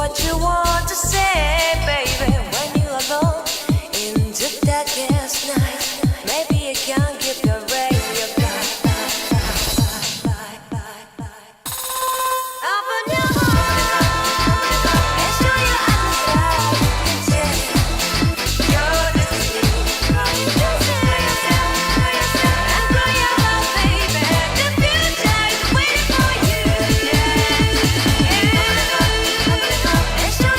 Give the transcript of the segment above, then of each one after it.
what you want to say, baby, when you're alone in the darkest night. Maybe you can give the radio open your heart and show your eyes that you you're the sea. And grow your love, baby. The future is waiting for you. And show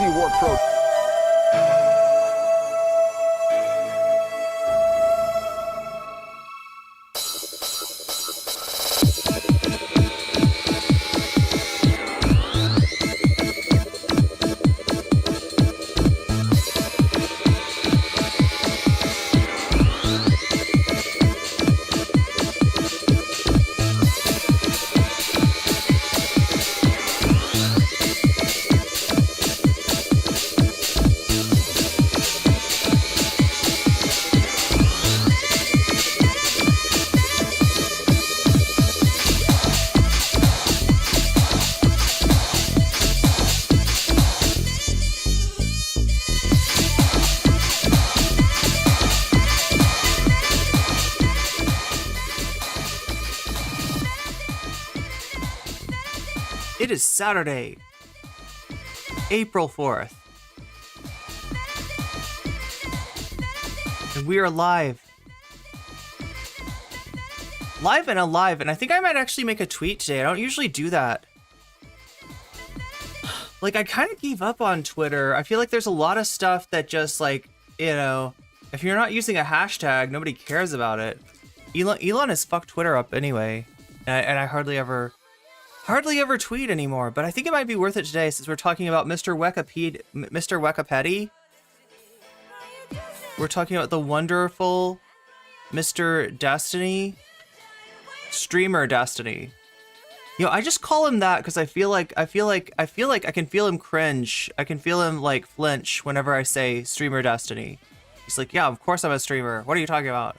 anti-war protest. It is Saturday, April 4th, and we are live. Live and alive, and I think I might actually make a tweet today. I don't usually do that. Like, I kind of gave up on Twitter. I feel like there's a lot of stuff that just, like, you know, if you're not using a hashtag, nobody cares about it. Elon has fucked Twitter up anyway, and I hardly ever tweet anymore, but I think it might be worth it today since we're talking about Mr. Wekapedi. We're talking about the wonderful Mr. Destiny, streamer Destiny. You know, I just call him that because I feel like I can feel him cringe. I can feel him like flinch whenever I say streamer Destiny. He's like, yeah, of course I'm a streamer. What are you talking about?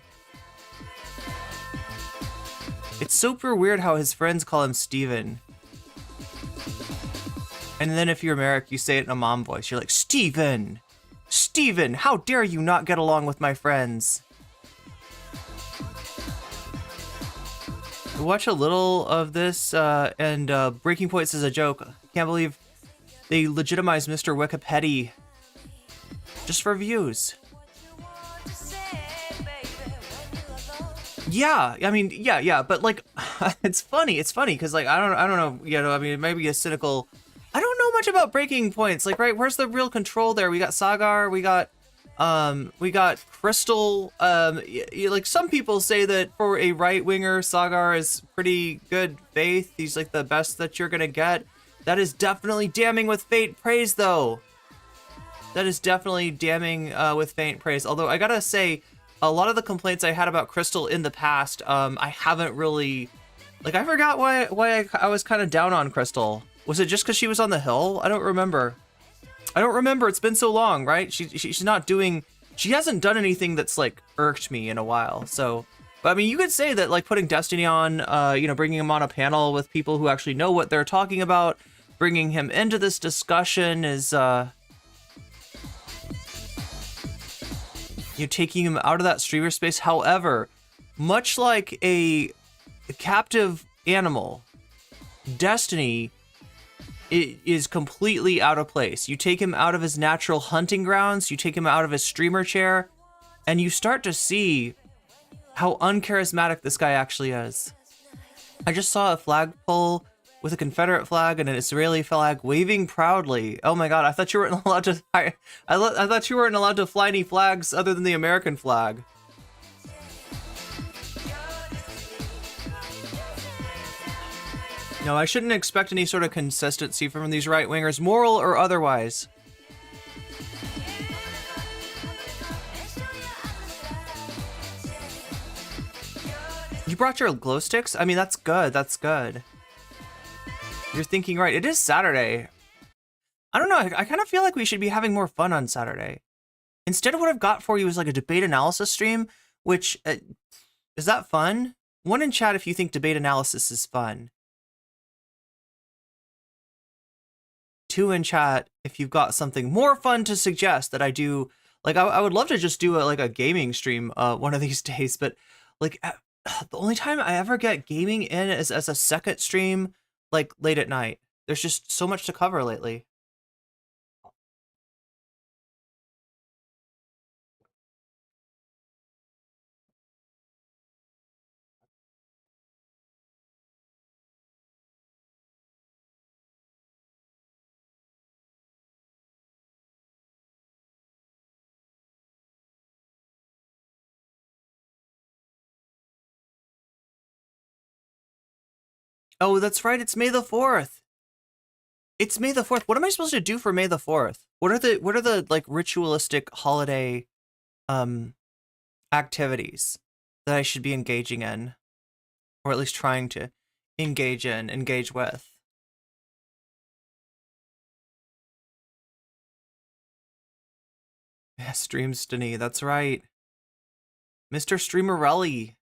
It's super weird how his friends call him Steven. And then if you're American, you say it in a mom voice. You're like, Steven! Steven, how dare you not get along with my friends? Watch a little of this, and Breaking Points is a joke. Can't believe they legitimized Mr. Wekapedi just for views. Yeah, I mean, yeah, but like, it's funny because like, I don't know, you know, I mean, it might be a cynical, I don't know much about Breaking Points, like, right, where's the real control there? We got Sagar, we got Crystal, like, some people say that for a right-winger, Sagar is pretty good faith, he's like the best that you're gonna get. That is definitely damning with faint praise, though. That is definitely damning with faint praise, although I gotta say, a lot of the complaints I had about Crystal in the past, I haven't really, like, I forgot why I was kind of down on Crystal. Was it just because she was on the hill? I don't remember. It's been so long, right? She's not doing, she hasn't done anything that's like irked me in a while. So, but I mean, you could say that like putting Destiny on, you know, bringing him on a panel with people who actually know what they're talking about, bringing him into this discussion is, you taking him out of that streamer space. However, much like a captive animal, Destiny is completely out of place. You take him out of his natural hunting grounds, you take him out of his streamer chair, and you start to see how uncharismatic this guy actually is. I just saw a flagpole with a Confederate flag and an Israeli flag waving proudly. Oh my god, I thought you weren't allowed to I thought you weren't allowed to fly any flags other than the American flag. No, I shouldn't expect any sort of consistency from these right-wingers, moral or otherwise. You brought your glow sticks? I mean, that's good, that's good. You're thinking right. It is Saturday. I don't know. I kind of feel like we should be having more fun on Saturday. Instead of what I've got for you is like a debate analysis stream, which, is that fun? One in chat if you think debate analysis is fun. Two in chat if you've got something more fun to suggest that I do. Like, I would love to just do like a gaming stream one of these days, but like the only time I ever get gaming in is as a second stream, like late at night. There's just so much to cover lately. Oh, that's right. It's May the 4th. It's May the 4th. What am I supposed to do for May the 4th? What are the like ritualistic holiday um activities that I should be engaging in, or at least trying to engage with? Yeah, Streamstony, that's right. Mr. Streamerelli.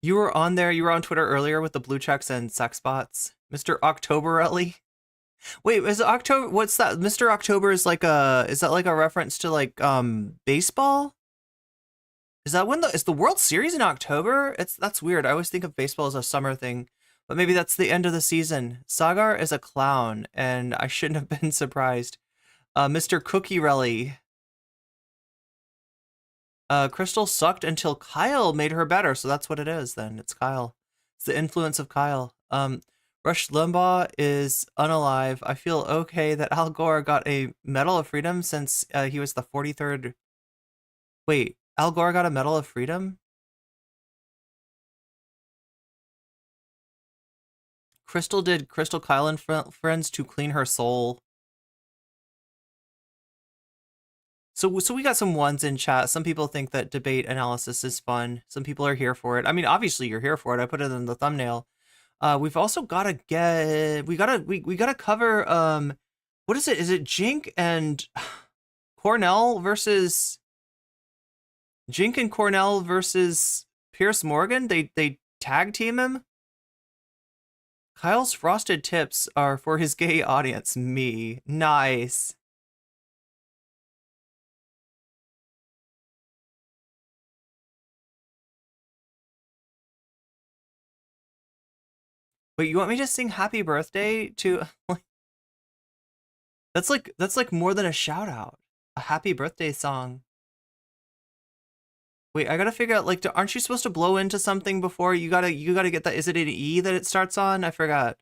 You were on there, you were on Twitter earlier with the blue checks and sex bots. Mr. Octoberelli. Wait, is October, what's that? Mr. October is like is that like a reference to like baseball? Is that when is the World Series in October? That's weird. I always think of baseball as a summer thing, but maybe that's the end of the season. Sagar is a clown, and I shouldn't have been surprised. Mr. Cookierelli. Crystal sucked until Kyle made her better, so that's what it is then. It's Kyle. It's the influence of Kyle. Rush Limbaugh is unalive. I feel okay that Al Gore got a Medal of Freedom since he was the 43rd. Wait, Al Gore got a Medal of Freedom? Crystal did Crystal Kyle and Friends to clean her soul. So we got some ones in chat. Some people think that debate analysis is fun. Some people are here for it. I mean, obviously you're here for it. I put it in the thumbnail. We've also got to get we gotta cover what is it? Is it Jink and Cornell versus Jink and Cornell versus Pierce Morgan? They tag team him. Kyle's frosted tips are for his gay audience. Me. Nice. Wait, you want me to sing happy birthday to that's like more than a shout out. A happy birthday song. Wait, I gotta figure out like aren't you supposed to blow into something before you gotta get that? Is it an E that it starts on? I forgot.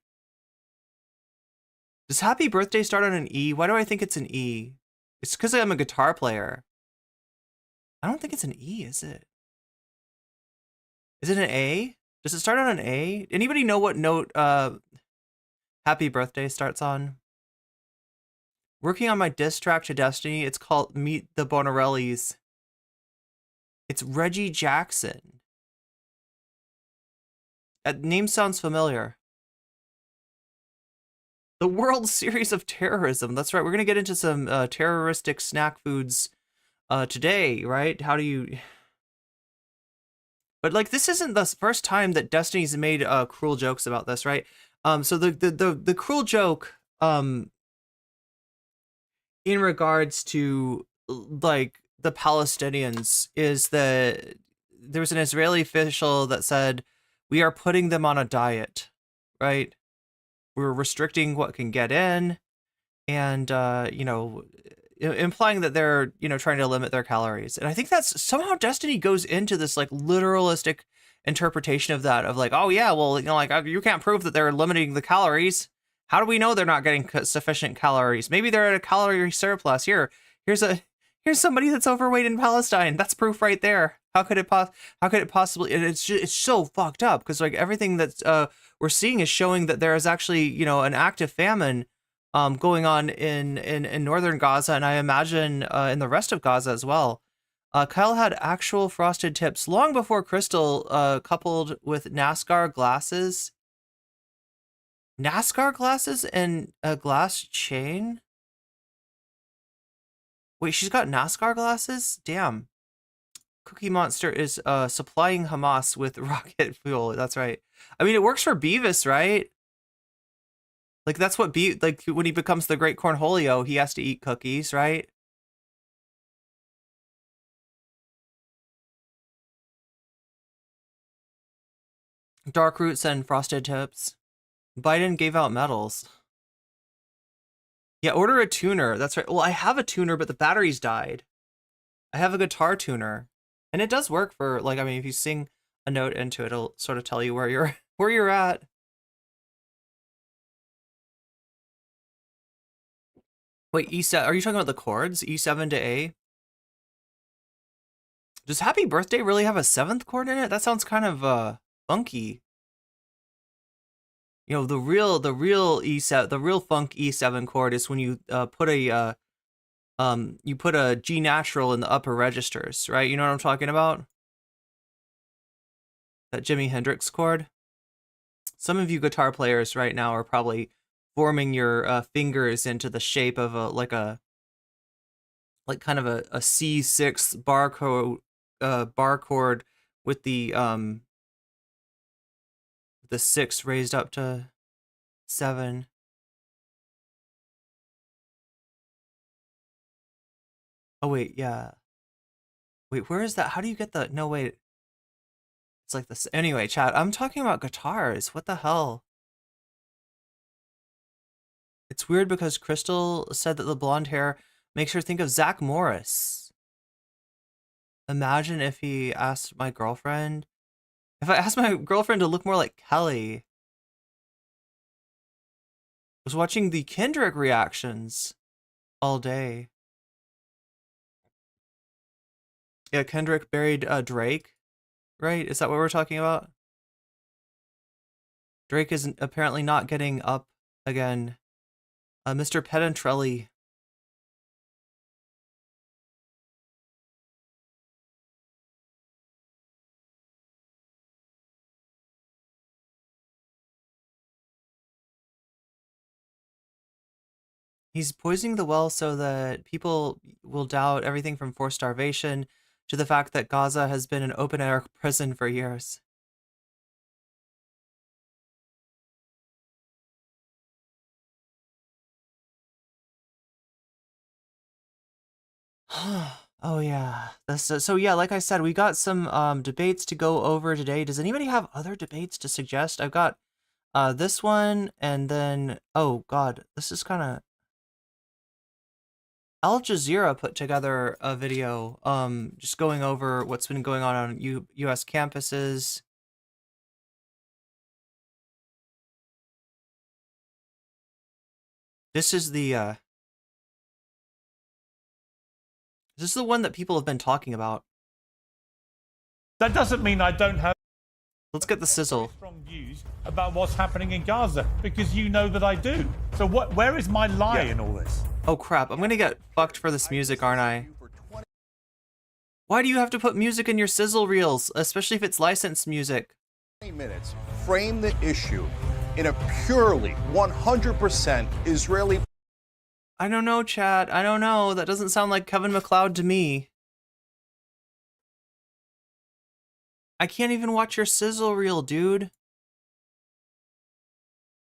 Does happy birthday start on an E? Why do I think it's an E? It's because I'm a guitar player. I don't think it's an E, is it? Is it an A? Does it start on an A? Anybody know what note happy birthday starts on? Working on my diss track to Destiny. It's called Meet the Bonerellis. It's Reggie Jackson. That name sounds familiar. The World Series of Terrorism. That's right. We're gonna get into some terroristic snack foods today, right? How do you? But like, this isn't the first time that Destiny's made cruel jokes about this, right? So the cruel joke in regards to like the Palestinians is that there was an Israeli official that said, we are putting them on a diet, right? We're restricting what can get in, and implying that they're trying to limit their calories. And I think that's somehow Destiny goes into this like literalistic interpretation of that, of like, oh yeah, well, like you can't prove that they're limiting the calories. How do we know they're not getting sufficient calories? Maybe they're at a calorie surplus. Here's somebody that's overweight in Palestine. That's proof right there. How could it possibly? And it's so fucked up because like everything that we're seeing is showing that there is actually an active famine going on in northern Gaza, and I imagine in the rest of Gaza as well. Kyle had actual frosted tips long before Crystal, coupled with NASCAR glasses. NASCAR glasses and a glass chain? Wait, she's got NASCAR glasses? Damn. Cookie Monster is supplying Hamas with rocket fuel. That's right. I mean, it works for Beavis, right? Like that's what like when he becomes the Great Cornholio, he has to eat cookies, right? Dark roots and frosted tips. Biden gave out medals. Yeah, order a tuner. That's right. Well, I have a tuner, but the batteries died. I have a guitar tuner, and it does work for like, I mean, if you sing a note into it, it'll sort of tell you where you're at. Wait, E7, are you talking about the chords? E7 to A? Does Happy Birthday really have a 7th chord in it? That sounds kind of funky. You know, the real E7, the real funk E7 chord is when you put a G natural in the upper registers, right? You know what I'm talking about? That Jimi Hendrix chord. Some of you guitar players right now are probably forming your fingers into the shape of like kind of a C6 bar chord with the 6 raised up to 7. Oh wait, yeah. Wait, where is that? How do you get the? No, wait. It's like this. Anyway, chat. I'm talking about guitars. What the hell? It's weird because Crystal said that the blonde hair makes her think of Zach Morris. Imagine if he asked my girlfriend. If I asked my girlfriend to look more like Kelly. I was watching the Kendrick reactions all day. Yeah, Kendrick buried Drake, right? Is that what we're talking about? Drake is apparently not getting up again. Mr. Pedintrelli. He's poisoning the well so that people will doubt everything from forced starvation to the fact that Gaza has been an open-air prison for years. Oh yeah, so yeah. Like I said, we got some debates to go over today. Does anybody have other debates to suggest? I've got this one, and then oh god, this is kind of Al Jazeera put together a video just going over what's been going on US campuses. This is the one that people have been talking about. That doesn't mean I don't have Let's get the sizzle. strong views about what's happening in Gaza, because you know that I do. So where is my lie in all this? Oh crap, I'm gonna get fucked for this music, aren't I? Why do you have to put music in your sizzle reels, especially if it's licensed music? 20 minutes frame the issue in a purely 100% Israeli. I don't know, chat. I don't know. That doesn't sound like Kevin MacLeod to me. I can't even watch your sizzle reel, dude.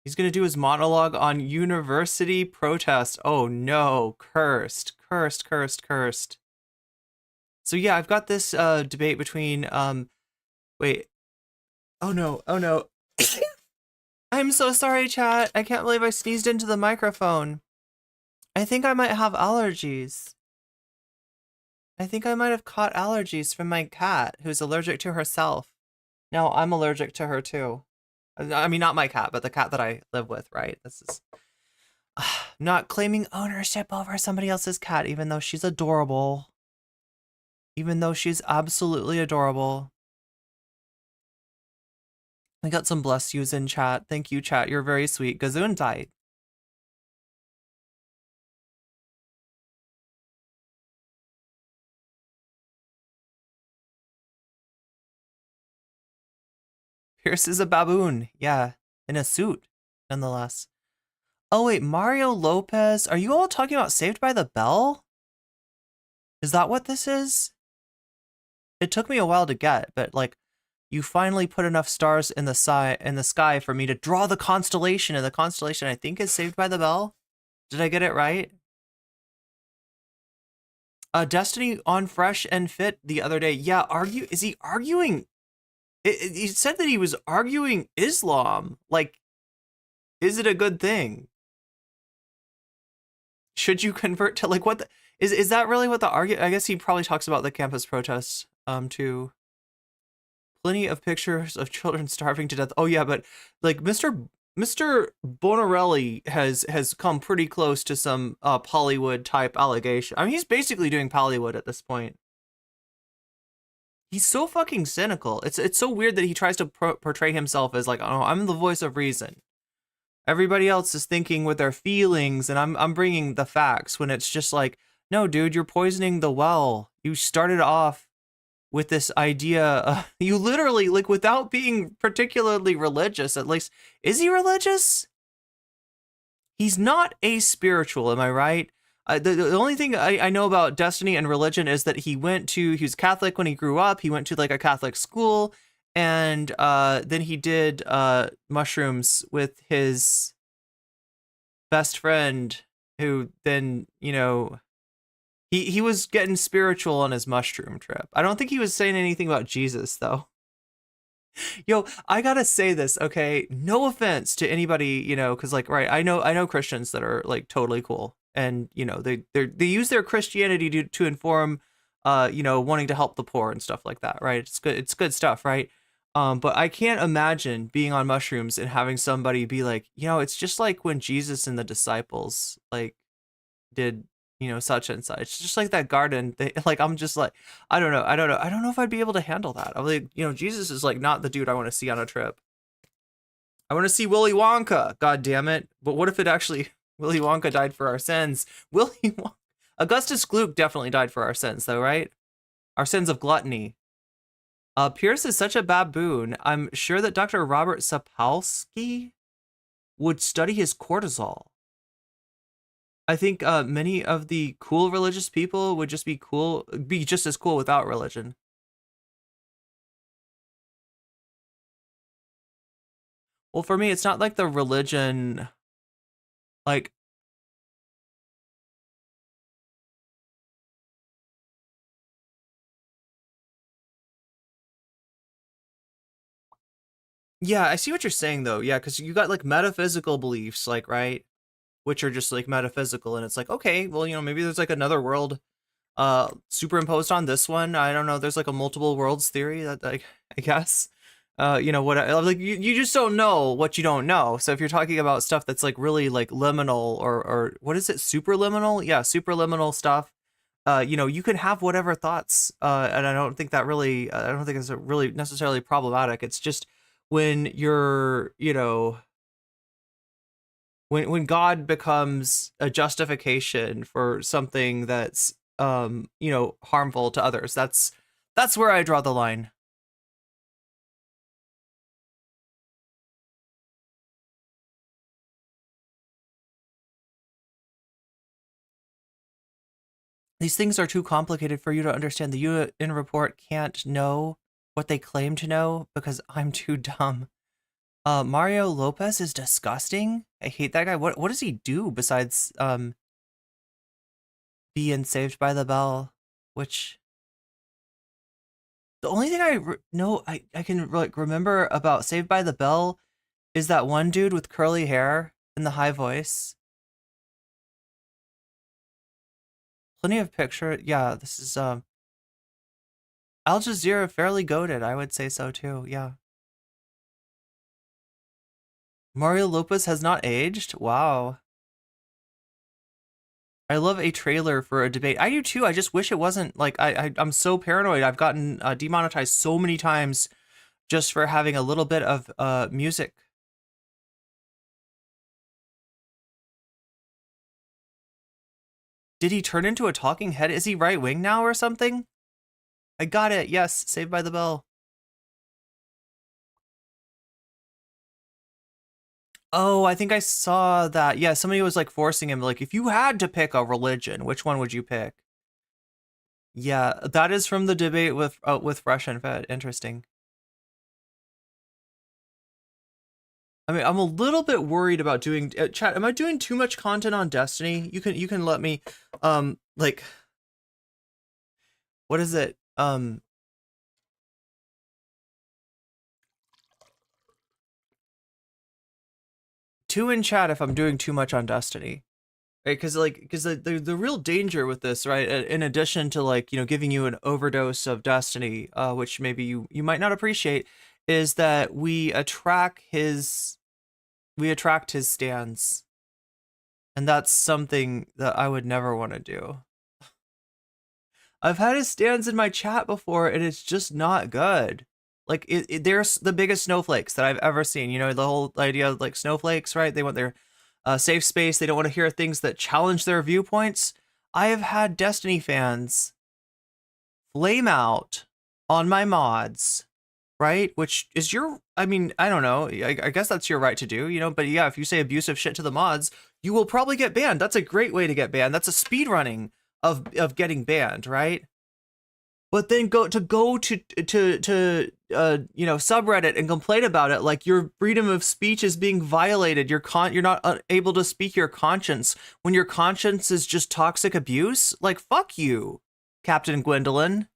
He's gonna do his monologue on university protest. Oh no, cursed, cursed, cursed, cursed. So yeah, I've got this debate between wait. Oh no, oh no. I'm so sorry, chat. I can't believe I sneezed into the microphone. I think I might have allergies. I think I might have caught allergies from my cat, who's allergic to herself. Now I'm allergic to her too. I mean, not my cat, but the cat that I live with, right? This is not claiming ownership over somebody else's cat, even though she's adorable. Even though she's absolutely adorable. I got some bless yous in chat. Thank you, chat. You're very sweet. Gazoon died. Pierce is a baboon. Yeah, in a suit, nonetheless. Oh wait, Mario Lopez. Are you all talking about Saved by the Bell? Is that what this is? It took me a while to get, but like, you finally put enough stars in the sky for me to draw the constellation, and the constellation I think is Saved by the Bell. Did I get it right? Destiny on Fresh and Fit the other day. Yeah, is he arguing? He said that he was arguing Islam. Like, is it a good thing? Should you convert to, like, what the, is that really what the argument? I guess he probably talks about the campus protests too. Plenty of pictures of children starving to death. Oh yeah, but like Mr. Bonerelli has come pretty close to some Pollywood type allegation. I mean, he's basically doing Pollywood at this point. He's so fucking cynical. It's so weird that he tries to portray himself as like, oh, I'm the voice of reason. Everybody else is thinking with their feelings, and I'm bringing the facts. When it's just like, no, dude, you're poisoning the well. You started off with this idea. You literally, like, without being particularly religious, at least, is he religious? He's not aspiritual, am I right? The only thing I know about Destiny and religion is that he was Catholic when he grew up. He went to like a Catholic school, and then he did mushrooms with his best friend, who then, he was getting spiritual on his mushroom trip. I don't think he was saying anything about Jesus, though. Yo, I gotta say this, okay? No offense to anybody, because like, right, I know Christians that are like totally cool, and they use their Christianity to inform, wanting to help the poor and stuff like that, right? It's good stuff, right? But I can't imagine being on mushrooms and having somebody be like, it's just like when Jesus and the disciples like did such and such. It's just like that garden thing. Like, I'm just like, I don't know. I don't know if I'd be able to handle that. I'm like, Jesus is like not the dude I want to see on a trip. I want to see Willy Wonka, god damn it. But what if it actually, Willy Wonka died for our sins? Augustus Gloop definitely died for our sins, though, right? Our sins of gluttony. Pierce is such a baboon. I'm sure that Dr. Robert Sapolsky would study his cortisol. I think many of the cool religious people would just be just as cool without religion. Well, for me, it's not like the religion, like, yeah, I see what you're saying though. Yeah, because you got like metaphysical beliefs, like, right, which are just like metaphysical, and it's like, okay, well, maybe there's like another world superimposed on this one. I don't know, there's like a multiple worlds theory that, like, I guess, what like you just don't know what you don't know. So if you're talking about stuff that's like really like liminal, or what is it, superliminal? Yeah, superliminal stuff. You can have whatever thoughts, and I don't think it's really necessarily problematic. It's just when you're, when God becomes a justification for something that's harmful to others. That's where I draw the line. These things are too complicated for you to understand. The UN report can't know what they claim to know because I'm too dumb. Mario Lopez is disgusting. I hate that guy. What does he do besides being Saved by the Bell? Which, the only thing I can like remember about Saved by the Bell is that one dude with curly hair and the high voice. Plenty of picture. Yeah, this is Al Jazeera fairly goated. I would say so too. Yeah. Mario Lopez has not aged. Wow. I love a trailer for a debate. I do too. I just wish it wasn't like I'm so paranoid. I've gotten demonetized so many times just for having a little bit of music. Did he turn into a talking head? Is he right wing now or something? I got it. Yes, Saved by the Bell. Oh, I think I saw that. Yeah, somebody was like forcing him, like, if you had to pick a religion, which one would you pick? Yeah, that is from the debate with Fresh and Fed. Interesting. I mean, I'm a little bit worried about doing chat. Am I doing too much content on Destiny? You can let me like, what is it? Two in chat if I'm doing too much on Destiny. Right, because the real danger with this, right, in addition to like, giving you an overdose of Destiny, which maybe you might not appreciate, is that we attract his stands, and that's something that I would never want to do. I've had his stands in my chat before, and it's just not good. Like, they're the biggest snowflakes that I've ever seen. You know, the whole idea of like snowflakes, right? They want their safe space. They don't want to hear things that challenge their viewpoints. I have had Destiny fans flame out on my mods, right? Which is your, I mean, I don't know. I guess that's your right to do, you know, but yeah, if you say abusive shit to the mods, you will probably get banned. That's a great way to get banned. That's a speed running of getting banned, right? But then go to you know, subreddit and complain about it like your freedom of speech is being violated. You're not able to speak your conscience when your conscience is just toxic abuse. Like, fuck you, Captain Gwendolyn.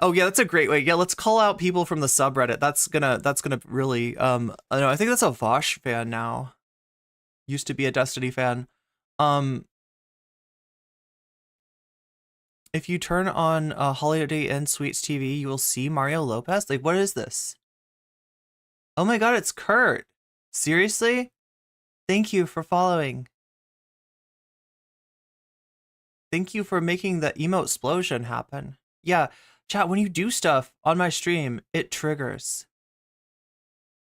Oh yeah, that's a great way. Yeah, let's call out people from the subreddit. That's gonna really I know, I think that's a Vosh fan now. Used to be a Destiny fan. If you turn on Holiday Inn Suites TV, you will see Mario Lopez. Like, what is this? Oh my god, it's Kurt. Seriously? Thank you for following. Thank you for making the emote explosion happen. Yeah, chat, when you do stuff on my stream, it triggers.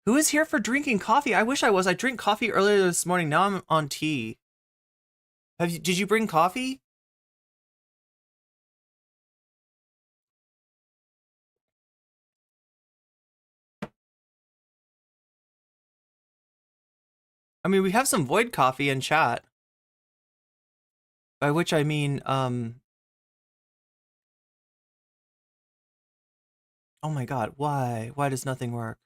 Who is here for drinking coffee? I wish I was. I drank coffee earlier this morning. Now I'm on tea. Did you bring coffee? I mean, we have some void coffee in chat. By which I mean, oh my god, why? Why does nothing work?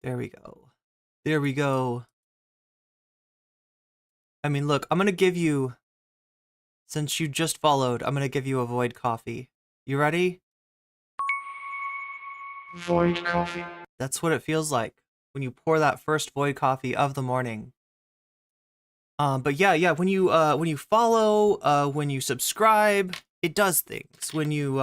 There we go. There we go. I mean, look, I'm gonna give you, since you just followed, I'm gonna give you a void coffee. You ready? Void coffee. That's what it feels like when you pour that first void coffee of the morning. But yeah, when you follow, when you subscribe, it does things. When you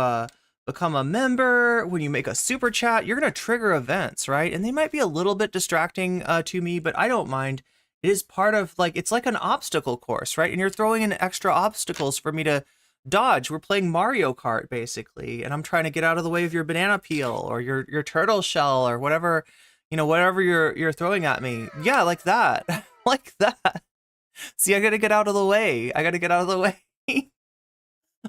become a member, when you make a super chat, you're gonna trigger events, right? And they might be a little bit distracting to me, but I don't mind. It is part of, like, it's like an obstacle course, right? And you're throwing in extra obstacles for me to dodge. We're playing Mario Kart basically, and I'm trying to get out of the way of your banana peel or your turtle shell or whatever, you know, whatever you're throwing at me. Yeah, like that. Like that. See, I gotta get out of the way. I gotta get out of the way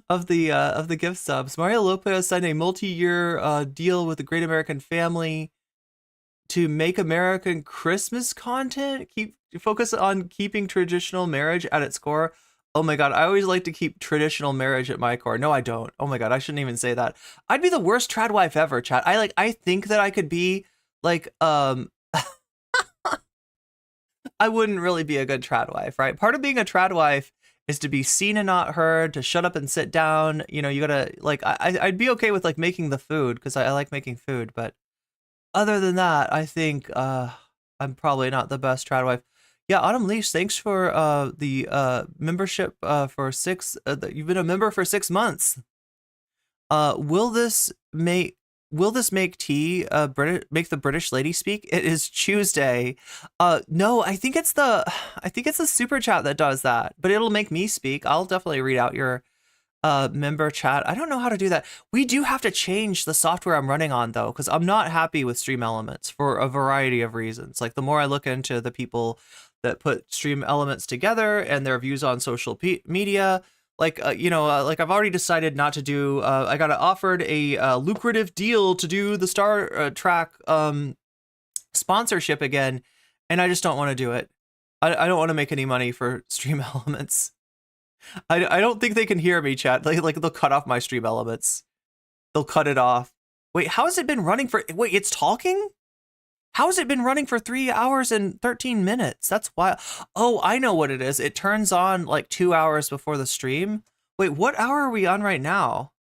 of the gift subs. Mario Lopez signed a multi-year deal with the Great American Family to make American Christmas content. Focus on keeping traditional marriage at its core. Oh my god, I always like to keep traditional marriage at my core. No, I don't. Oh my god, I shouldn't even say that. I'd be the worst trad wife ever, chat. I think that I could be like I wouldn't really be a good trad wife, right? Part of being a trad wife is to be seen and not heard, to shut up and sit down. You know, you gotta, like, I'd be okay with like making the food because I like making food, but other than that, I think I'm probably not the best trad wife. Yeah, Autumn Leash, thanks for the membership for 6. You've been a member for 6 months. Will this make tea make the British lady speak? It is Tuesday. No, I think it's the super chat that does that, but it'll make me speak. I'll definitely read out your member chat. I don't know how to do that. We do have to change the software I'm running on though, because I'm not happy with Stream Elements for a variety of reasons. Like, the more I look into the people that put Stream Elements together and their views on social media, like, you know, like I've already decided not to do, I got offered a lucrative deal to do the Star Trek sponsorship again, and I just don't want to do it. I don't want to make any money for Stream Elements. I don't think they can hear me, chat. Like they'll cut off my Stream Elements. They'll cut it off. Wait, how has it been running for, wait, it's talking? How has it been running for 3 hours and 13 minutes? That's wild. Oh, I know what it is. It turns on like 2 hours before the stream. Wait, what hour are we on right now?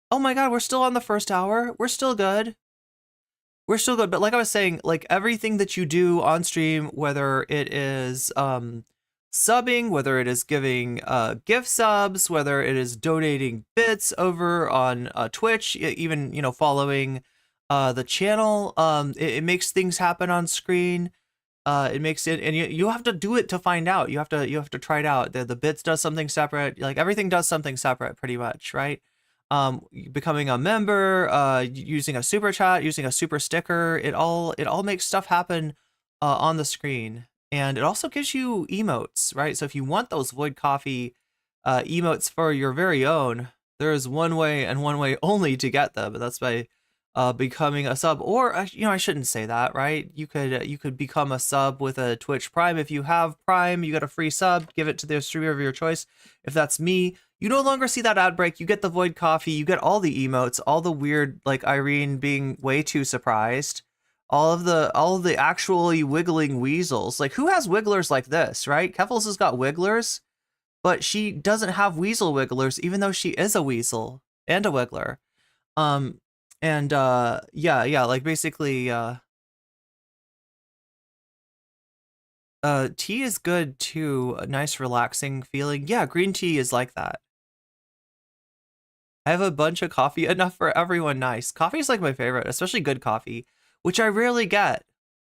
Oh my god, we're still on the first hour. We're still good. We're still good. But like I was saying, like everything that you do on stream, whether it is subbing, whether it is giving gift subs, whether it is donating bits over on Twitch, even, you know, following The channel, it makes things happen on screen. It makes it, and you have to do it to find out. You have to try it out. The bits does something separate. Like everything does something separate, pretty much, right? Becoming a member, using a super chat, using a super sticker, it all makes stuff happen on the screen, and it also gives you emotes, right? So if you want those Void Coffee emotes for your very own, there is one way and one way only to get them, and that's by becoming a sub. Or I shouldn't say that, right? You could become a sub with a Twitch Prime. If you have Prime, you get a free sub. Give it to the streamer of your choice. If that's me, you no longer see that ad break. You get the Void Coffee. You get all the emotes, all the weird, like Irene being way too surprised, all of the actually wiggling weasels. Like, who has wigglers like this, right? Keffels has got wigglers, but she doesn't have weasel wigglers, even though she is a weasel and a wiggler. And yeah, like basically tea is good too. A nice relaxing feeling. Yeah, green tea is like that. I have a bunch of coffee, enough for everyone. Nice. Coffee is like my favorite, especially good coffee, which I rarely get.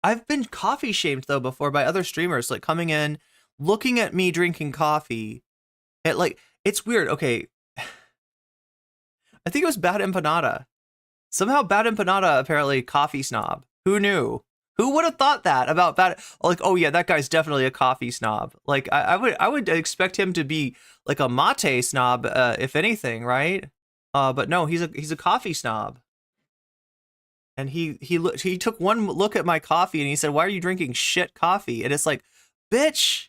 I've been coffee shamed though before by other streamers, like coming in, looking at me drinking coffee. It's weird. Okay. I think it was Bad Empanada. Somehow Bad Empanada, apparently coffee snob. Who knew? Who would have thought that about Bad? Like, oh yeah, that guy's definitely a coffee snob. Like, I would expect him to be like a mate snob, if anything, right? But no, he's a coffee snob. And he took one look at my coffee and he said, "Why are you drinking shit coffee?" And it's like, bitch,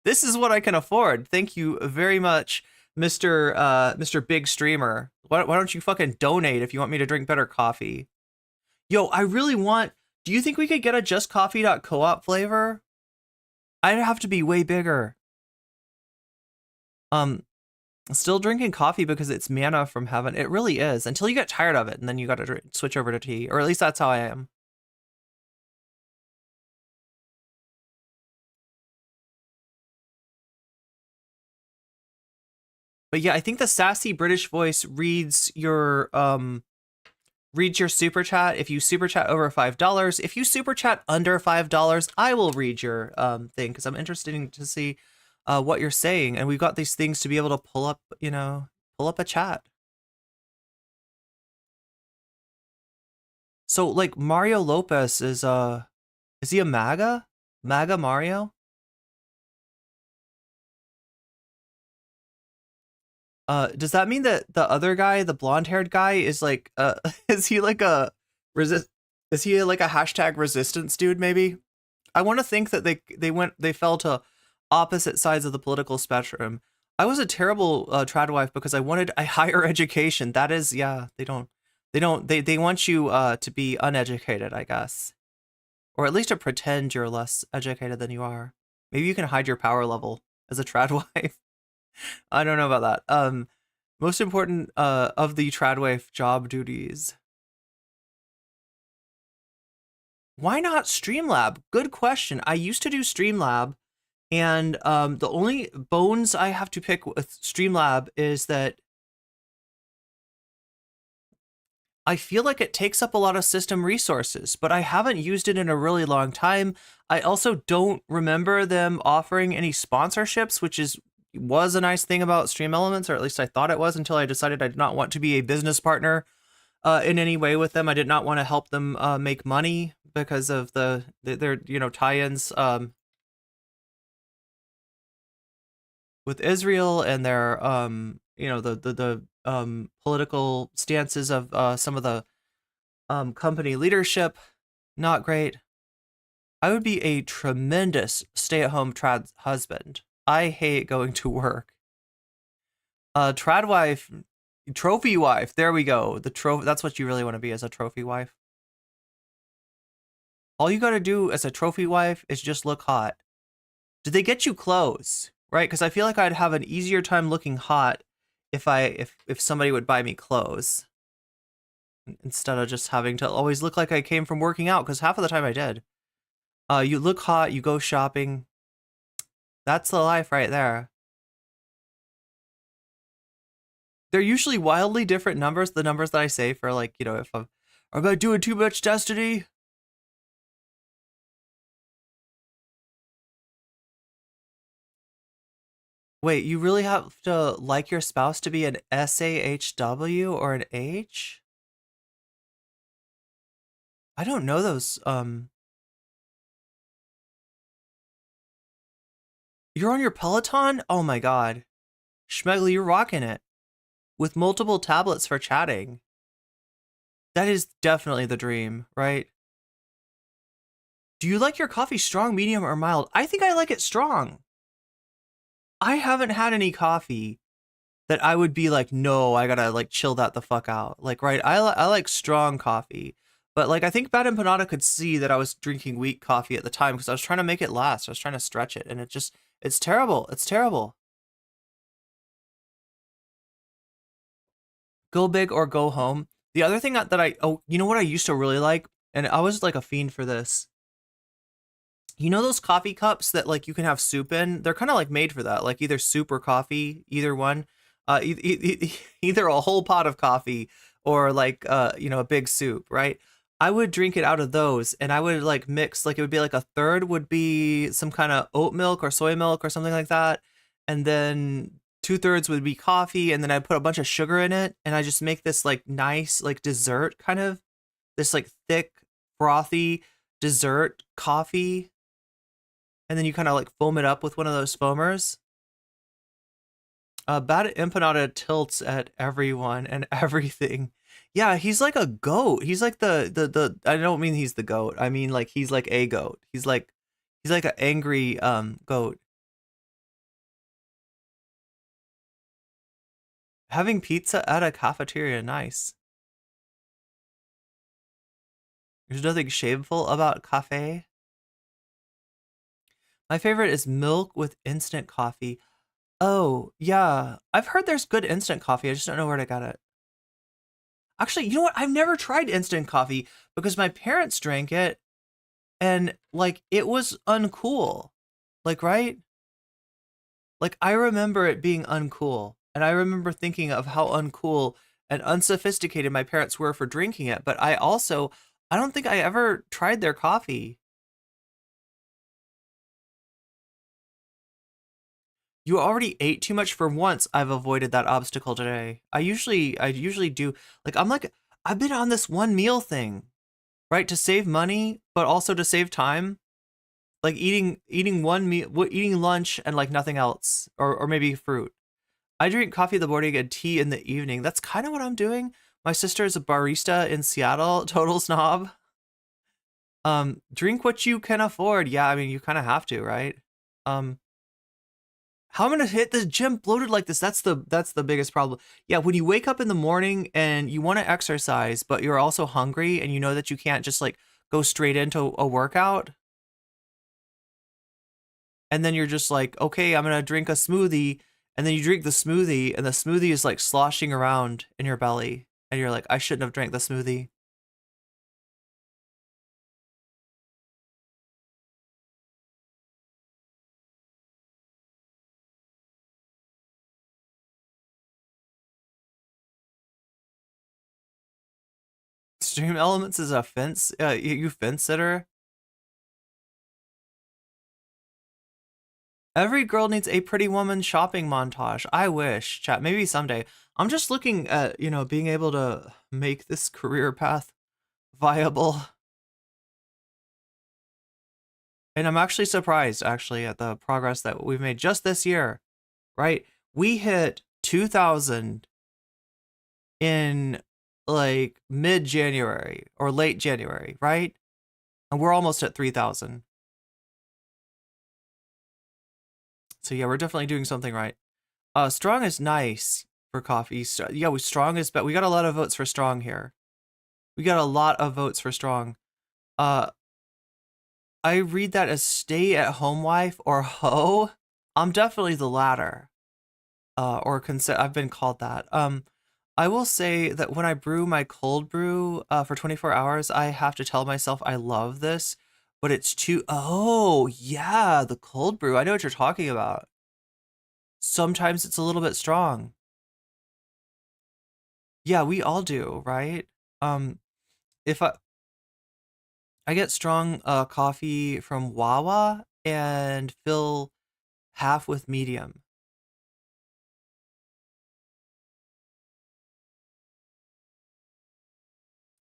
this is what I can afford. Thank you very much, Mr. Big Streamer. Why don't you fucking donate if you want me to drink better coffee? Yo, I really want... Do you think we could get a justcoffee.coop flavor? I'd have to be way bigger. Still drinking coffee because it's manna from heaven. It really is. Until you get tired of it, and then you gotta switch over to tea. Or at least that's how I am. But yeah, I think the sassy British voice reads your super chat. If you super chat over $5, if you super chat under $5, I will read your thing, because I'm interested to see what you're saying. And we've got these things to be able to pull up a chat. So like Mario Lopez is he a MAGA? MAGA Mario? Does that mean that the other guy, the blonde-haired guy, is like, is he like a hashtag resistance dude, maybe? I want to think that they fell to opposite sides of the political spectrum. I was a terrible trad wife because I wanted a higher education. That is, yeah, they want you to be uneducated, I guess. Or at least to pretend you're less educated than you are. Maybe you can hide your power level as a trad wife. I don't know about that. Most important of the tradwife job duties. Why not Streamlab? Good question. I used to do Streamlab, and the only bones I have to pick with Streamlab is that I feel like it takes up a lot of system resources, but I haven't used it in a really long time. I also don't remember them offering any sponsorships, which was a nice thing about Stream Elements, or at least I thought it was, until I decided I did not want to be a business partner in any way with them. I did not want to help them make money because of their tie-ins with Israel and their the political stances of some of the company leadership. Not great. I would be a tremendous stay-at-home trad husband. I hate going to work. Trad wife, trophy wife. There we go. That's what you really want to be, as a trophy wife. All you got to do as a trophy wife is just look hot. Did they get you clothes? Right? Because I feel like I'd have an easier time looking hot if somebody would buy me clothes, instead of just having to always look like I came from working out, because half of the time I did. You look hot, you go shopping. That's the life right there. They're usually wildly different numbers, the numbers that I say for, like, if Am I doing too much Destiny? Wait, you really have to like your spouse to be an SAHW or an H? I don't know those. You're on your Peloton? Oh my god. Schmegley, you're rocking it. With multiple tablets for chatting. That is definitely the dream, right? Do you like your coffee strong, medium, or mild? I think I like it strong. I haven't had any coffee that I would be like, no, I gotta like chill that the fuck out. Like, right, I like strong coffee. But like, I think Bad Empanada could see that I was drinking weak coffee at the time because I was trying to make it last. I was trying to stretch it, and it's terrible. It's terrible. Go big or go home. The other thing you know what I used to really like, and I was like a fiend for this. You know those coffee cups that like you can have soup in? They're kind of like made for that, like either soup or coffee, either one. Either a whole pot of coffee or like a big soup, right? I would drink it out of those, and I would like mix, like it would be like a third would be some kind of oat milk or soy milk or something like that, and then 2/3 would be coffee, and then I'd put a bunch of sugar in it, and I just make this like nice like dessert kind of, this like thick frothy dessert coffee, and then you kind of like foam it up with one of those foamers. Bad Empanada tilts at everyone and everything. Yeah, he's like a goat. He's like the I don't mean he's the goat. I mean like he's like a goat. He's like an angry goat. Having pizza at a cafeteria, nice. There's nothing shameful about cafe. My favorite is milk with instant coffee. Oh, yeah. I've heard there's good instant coffee. I just don't know where to get it. Actually, you know what? I've never tried instant coffee because my parents drank it and like it was uncool. Like, right? Like I remember it being uncool. And I remember thinking of how uncool and unsophisticated my parents were for drinking it. But I don't think I ever tried their coffee. You already ate too much. For once. I've avoided that obstacle today. I usually do. Like I've been on this one meal thing, right? To save money, but also to save time. Like eating one meal, eating lunch and like nothing else, or maybe fruit. I drink coffee in the morning and tea in the evening. That's kind of what I'm doing. My sister is a barista in Seattle. Total snob. Drink what you can afford. Yeah, I mean you kind of have to, right? How am I gonna hit the gym bloated like this? That's the biggest problem. Yeah, when you wake up in the morning and you want to exercise, but you're also hungry and you know that you can't just like go straight into a workout. And then you're just like, okay, I'm gonna drink a smoothie, and then you drink the smoothie, and the smoothie is like sloshing around in your belly, and you're like, I shouldn't have drank the smoothie. Stream Elements is a fence, you fence sitter. Every girl needs a pretty woman shopping montage. I wish, chat. Maybe someday. I'm just looking at, being able to make this career path viable. And I'm actually surprised, actually, at the progress that we've made just this year, right? We hit 2,000 in like mid-January or late January, right? And we're almost at 3,000. So yeah, we're definitely doing something right. Strong is nice for coffee. Yeah, strong is, but we got a lot of votes for strong here. We got a lot of votes for strong. I read that as stay-at-home wife or hoe. I'm definitely the latter. I've been called that. I will say that when I brew my cold brew for 24 hours, I have to tell myself I love this, but it's too, oh yeah, the cold brew. I know what you're talking about. Sometimes it's a little bit strong. Yeah, we all do, right? if I get strong coffee from Wawa and fill half with medium.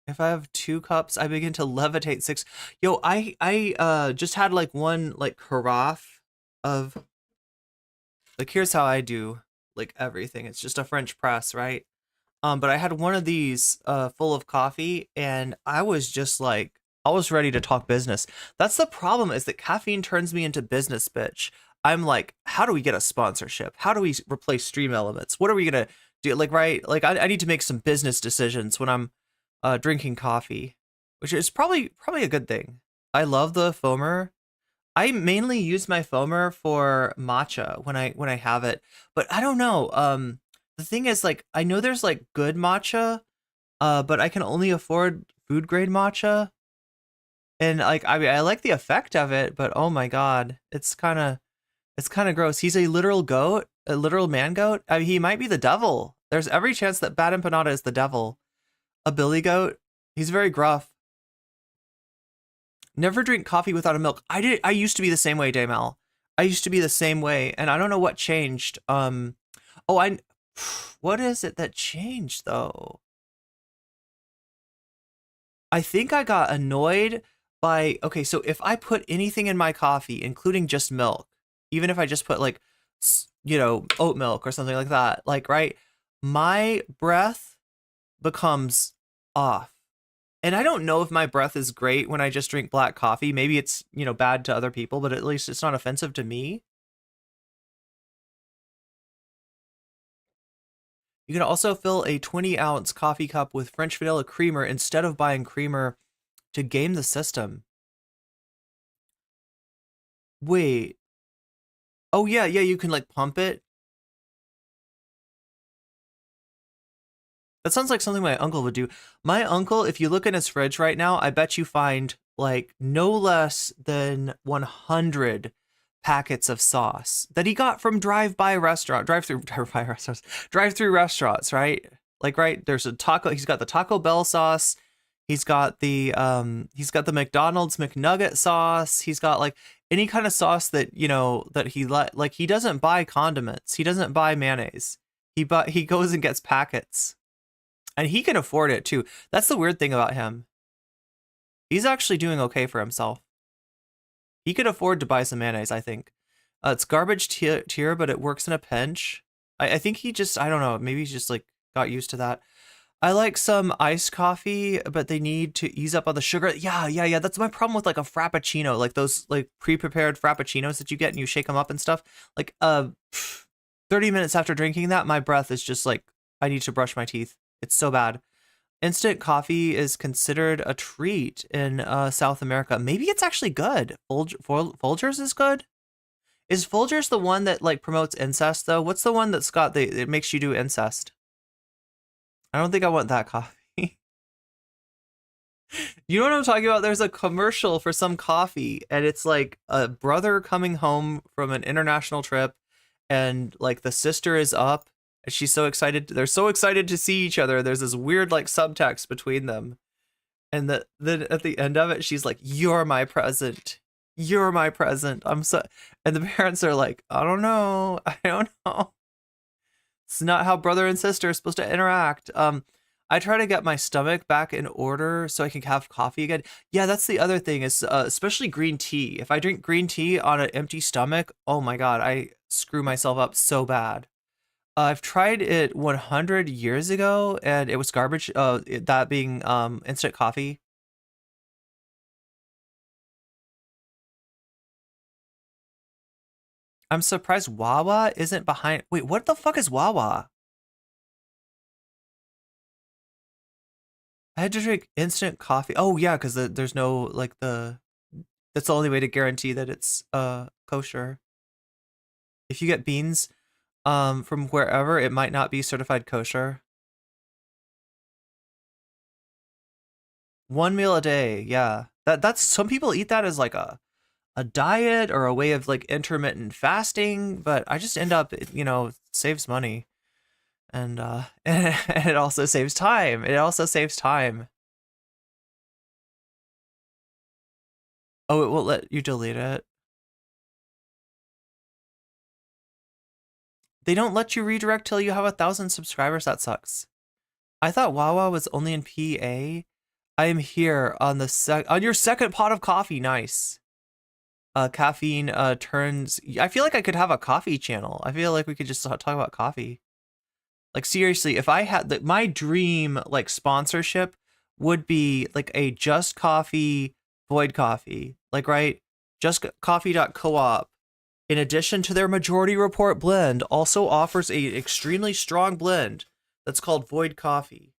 If I have 2 cups, I begin to levitate 6. Yo, I just had like one like carafe of like, here's how I do like everything. It's just a French press, right? But I had one of these full of coffee, and I was just like, I was ready to talk business. That's the problem, is that caffeine turns me into business bitch. I'm like, how do we get a sponsorship? How do we replace Stream Elements? What are we gonna do? Like, right? Like, I need to make some business decisions when I'm drinking coffee, which is probably a good thing. I love the foamer. I mainly use my foamer for matcha when I have it, but I don't know. The thing is, like, I know there's like good matcha, but I can only afford food grade matcha, and like I mean, I like the effect of it, but oh my god, it's kind of gross. He's a literal goat, a literal man goat. I mean, he might be the devil. There's every chance that Bad Empanada is the devil. A billy goat. He's very gruff. Never drink coffee without a milk. I used to be the same way, Daymel. I used to be the same way, and I don't know what changed. What is it that changed though? I think I got annoyed by, okay, so if I put anything in my coffee, including just milk, even if I just put like, oat milk or something like that, like, right, my breath becomes off. And I don't know if my breath is great when I just drink black coffee. Maybe it's, bad to other people, but at least it's not offensive to me. You can also fill a 20-ounce coffee cup with French vanilla creamer instead of buying creamer to game the system. Wait. Oh, yeah, you can like pump it. That sounds like something my uncle would do. My uncle, if you look in his fridge right now, I bet you find like no less than 100 packets of sauce that he got from drive-through restaurants, right? Like, right, there's a taco, he's got the Taco Bell sauce, he's got the McDonald's McNugget sauce, he's got like any kind of sauce that, that like he doesn't buy condiments, he doesn't buy mayonnaise. He goes and gets packets. And he can afford it too. That's the weird thing about him. He's actually doing okay for himself. He could afford to buy some mayonnaise, I think. It's garbage tier, but it works in a pinch. I think he just, I don't know, maybe he's just like got used to that. I like some iced coffee, but they need to ease up on the sugar. Yeah. That's my problem with like a frappuccino, like those like pre-prepared frappuccinos that you get and you shake them up and stuff. Like 30 minutes after drinking that, my breath is just like, I need to brush my teeth. It's so bad. Instant coffee is considered a treat in South America. Maybe it's actually good. Folgers is good? Is Folgers the one that like promotes incest though? What's the one that's got it makes you do incest? I don't think I want that coffee. You know what I'm talking about? There's a commercial for some coffee, and it's like a brother coming home from an international trip, and like the sister is up. She's so excited. They're so excited to see each other. There's this weird like subtext between them. And then at the end of it, she's like, "You're my present. You're my present." I'm so, and the parents are like, I don't know. It's not how brother and sister are supposed to interact. I try to get my stomach back in order so I can have coffee again. Yeah, that's the other thing is especially green tea. If I drink green tea on an empty stomach, oh my God, I screw myself up so bad. I've tried it 100 years ago, and it was garbage. That being instant coffee. I'm surprised Wawa isn't behind. Wait, what the fuck is Wawa? I had to drink instant coffee. Oh yeah, because there's no like that's the only way to guarantee that it's kosher. If you get beans from wherever, it might not be certified kosher. 1 meal a day, yeah. That's some people eat that as like a diet or a way of like intermittent fasting, but I just end up, saves money. And and it also saves time. It also saves time. Oh, it won't let you delete it. They don't let you redirect till you have 1,000 subscribers. That sucks. I thought Wawa was only in PA. I am here on the on your second pot of coffee. Nice. Caffeine turns. I feel like I could have a coffee channel. I feel like we could just talk about coffee. Like seriously, if I had my dream like sponsorship would be like a Just Coffee Void Coffee. Like right, justcoffee.coop. In addition to their majority report blend, also offers a extremely strong blend that's called Void Coffee.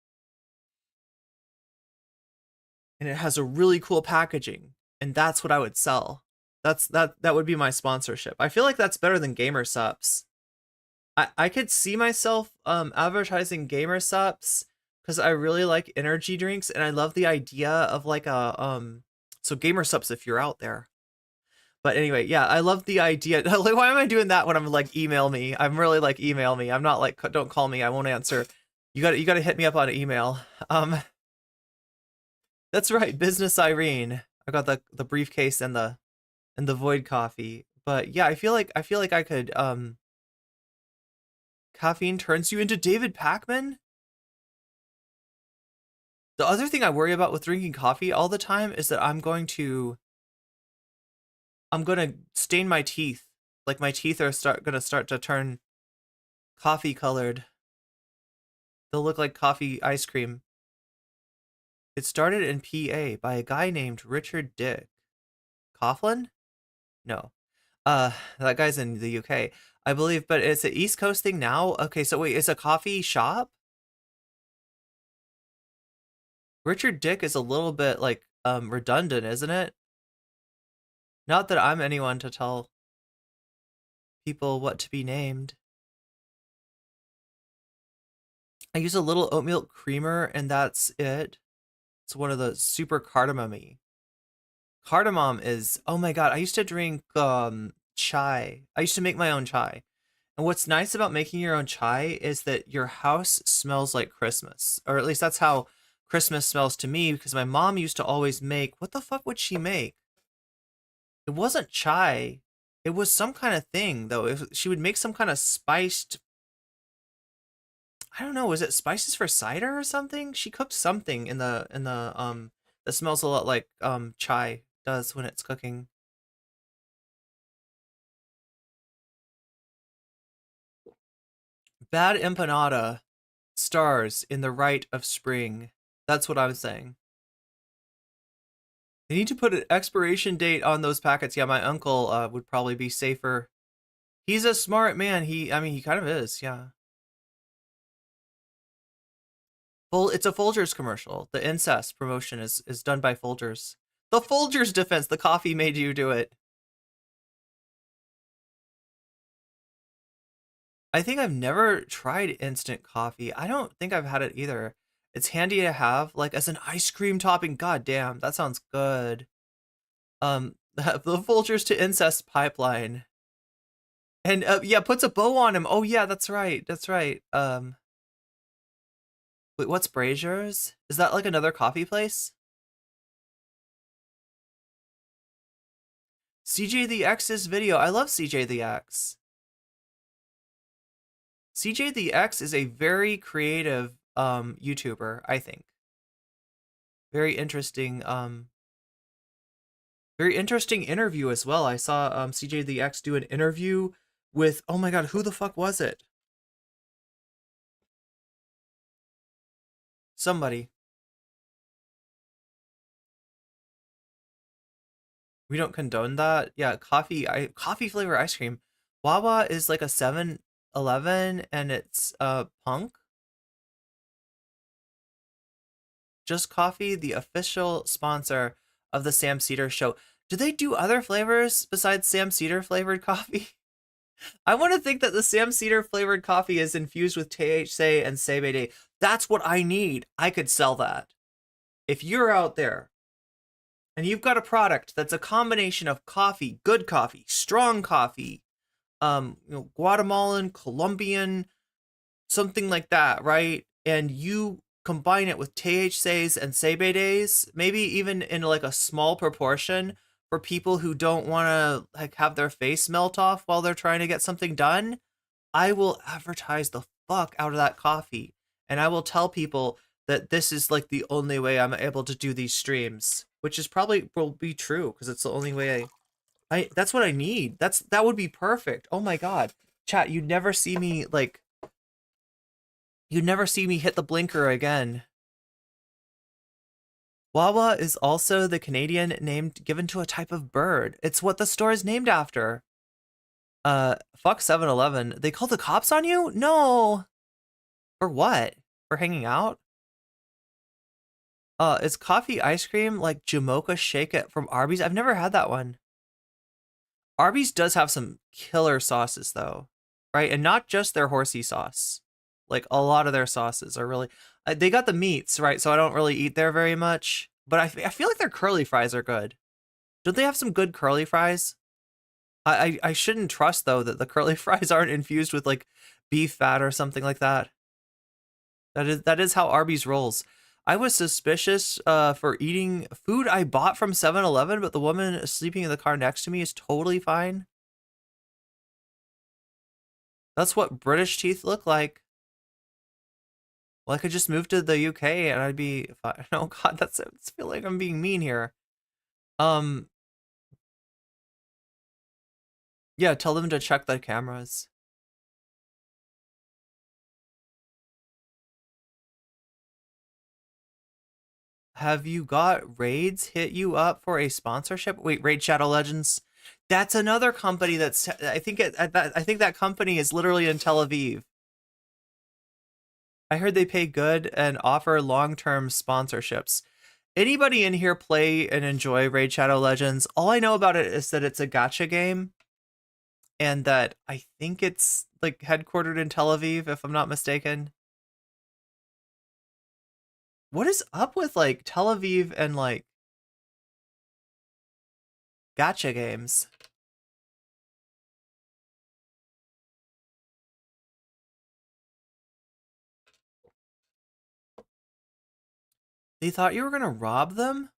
And it has a really cool packaging, and that's what I would sell. That would be my sponsorship. I feel like that's better than Gamer Sups. I could see myself advertising Gamer Sups because I really like energy drinks, and I love the idea of like a so Gamer Sups if you're out there. But anyway, yeah, I love the idea. Like, why am I doing that when I'm like, email me? I'm really like, email me. I'm not like, don't call me. I won't answer. You got to hit me up on email. That's right, Business Irene. I got the briefcase and the Void Coffee. But yeah, I feel like I could. Caffeine turns you into David Pakman. The other thing I worry about with drinking coffee all the time is that I'm going to stain my teeth. Like my teeth are gonna start to turn coffee colored. They'll look like coffee ice cream. It started in PA by a guy named Richard Dick. Coughlin? No. That guy's in the UK, I believe, but it's an East Coast thing now? Okay, so wait, it's a coffee shop? Richard Dick is a little bit like redundant, isn't it? Not that I'm anyone to tell people what to be named. I use a little oat milk creamer and that's it. It's one of the super cardamom-y. Cardamom is, oh my god, I used to drink chai. I used to make my own chai. And what's nice about making your own chai is that your house smells like Christmas. Or at least that's how Christmas smells to me, because my mom used to always make, what the fuck would she make? It wasn't chai. It was some kind of thing, though. She would make some kind of spiced, I don't know, was it spices for cider or something? She cooked something in the that smells a lot like chai does when it's cooking. Bad empanada stars in the rite of spring. That's what I'm saying. They need to put an expiration date on those packets. Yeah, my uncle would probably be safer. He's a smart man. He kind of is, yeah. It's a Folgers commercial. The incest promotion is done by Folgers. The Folgers defense. The coffee made you do it. I think I've never tried instant coffee. I don't think I've had it either. It's handy to have, like, as an ice cream topping. God damn, that sounds good. The Folgers to incest pipeline. And, yeah, puts a bow on him. Oh, yeah, that's right. That's right. Wait, what's Brazier's? Is that, like, another coffee place? CJ the X's video. I love CJ the X. CJ the X is a very creative YouTuber, I think. Very interesting interview as well. I saw CJ the X do an interview with, oh my god, who the fuck was it? Somebody. We don't condone that. Yeah, coffee flavor ice cream. Wawa is like a 7-Eleven and it's punk. Just Coffee, the official sponsor of the Sam Cedar Show. Do they do other flavors besides Sam Cedar flavored coffee? I want to think that the Sam Cedar flavored coffee is infused with THC and CBD. That's what I need. I could sell that. If you're out there and you've got a product that's a combination of coffee, good coffee, strong coffee, Guatemalan, Colombian, something like that, right? And you combine it with THCs and CBDs, maybe even in like a small proportion for people who don't want to like have their face melt off while they're trying to get something done, I will advertise the fuck out of that coffee. And I will tell people that this is like the only way I'm able to do these streams, which is probably will be true because it's the only way I that's what I need. That would be perfect. Oh my god. Chat, you'd never see me hit the blinker again. Wawa is also the Canadian name given to a type of bird. It's what the store is named after. Fuck 7-Eleven. They called the cops on you? No. For what? For hanging out? Is coffee ice cream like Jamocha Shake It from Arby's? I've never had that one. Arby's does have some killer sauces though, right? And not just their horsey sauce. Like a lot of their sauces are really, they got the meats, right? So I don't really eat there very much, but I feel like their curly fries are good. Don't they have some good curly fries? I shouldn't trust though that the curly fries aren't infused with like beef fat or something like that. That is how Arby's rolls. I was suspicious for eating food I bought from 7-Eleven, but the woman sleeping in the car next to me is totally fine. That's what British teeth look like. Well, I could just move to the UK and I'd be fine. Oh god, I feel like I'm being mean here. Yeah, tell them to check the cameras. Have you got Raids hit you up for a sponsorship? Wait, Raid Shadow Legends? That's another company that's I think that company is literally in Tel Aviv. I heard they pay good and offer long-term sponsorships. Anybody in here play and enjoy Raid Shadow Legends? All I know about it is that it's a gacha game and that I think it's like headquartered in Tel Aviv, if I'm not mistaken. What is up with like Tel Aviv and like gacha games? They thought you were gonna rob them?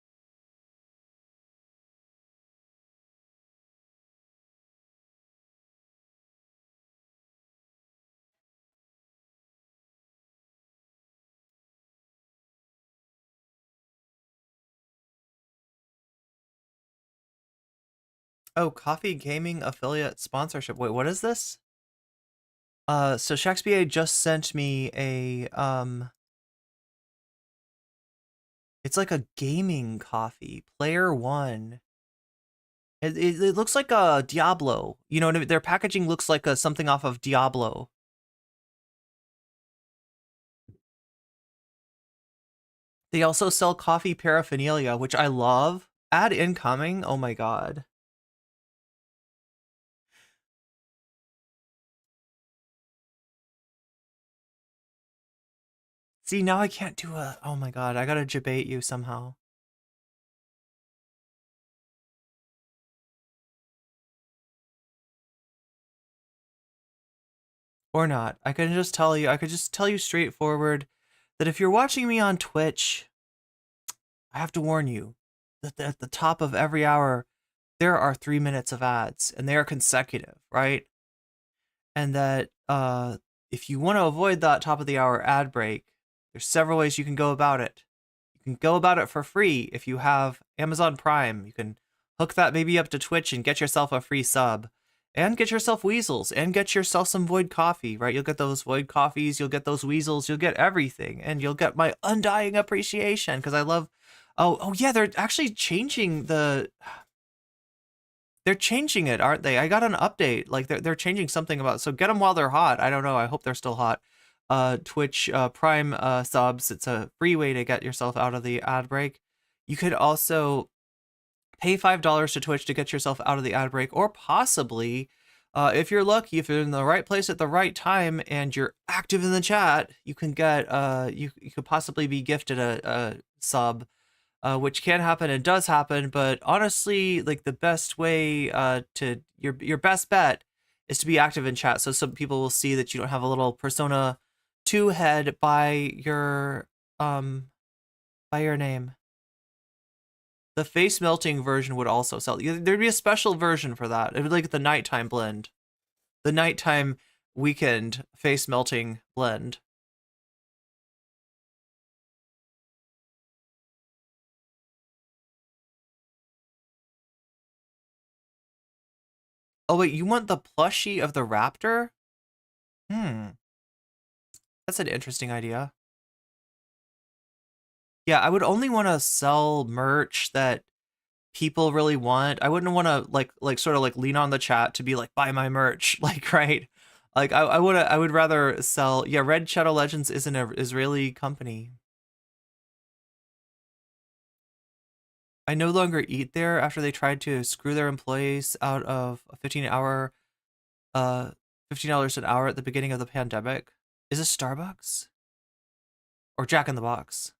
Oh, coffee gaming affiliate sponsorship. Wait, what is this? So Shakespeare just sent me a it's like a gaming coffee, Player One. It looks like a Diablo. You know what I mean? Their packaging looks like something off of Diablo. They also sell coffee paraphernalia, which I love. Ad incoming. Oh my god. See, now I can't do a... Oh my god, I gotta debate you somehow. Or not. I could just tell you straightforward that if you're watching me on Twitch, I have to warn you that at the top of every hour, there are 3 minutes of ads, and they are consecutive, right? And that if you want to avoid that top of the hour ad break, there's several ways you can go about it. You can go about it for free if you have Amazon Prime. You can hook that maybe up to Twitch and get yourself a free sub. And get yourself weasels, and get yourself some void coffee, right? You'll get those void coffees, you'll get those weasels, you'll get everything, and you'll get my undying appreciation, because I love... Oh yeah, they're actually changing the... They're changing it, aren't they? I got an update. Like, they're changing something about... So get them while they're hot. I don't know. I hope they're still hot. Twitch Prime subs. It's a free way to get yourself out of the ad break. You could also pay $5 to Twitch to get yourself out of the ad break, or possibly, if you're lucky, if you're in the right place at the right time and you're active in the chat, you can get you could possibly be gifted a sub, which can happen and does happen. But honestly, like, the best way to your best bet is to be active in chat, so some people will see that you don't have a little Persona 2 head by your name. The face melting version would also sell. There'd be a special version for that. It would like the nighttime blend. The nighttime weekend face melting blend. Oh wait, you want the plushie of the raptor? Hmm. That's an interesting idea. Yeah, I would only want to sell merch that people really want. I wouldn't want to like sort of like lean on the chat to be like buy my merch, like right? Like I would rather sell. Yeah, Red Shadow Legends is an Israeli company. I no longer eat there after they tried to screw their employees out of a 15-hour $15 an hour at the beginning of the pandemic. Is it Starbucks? Or Jack in the Box?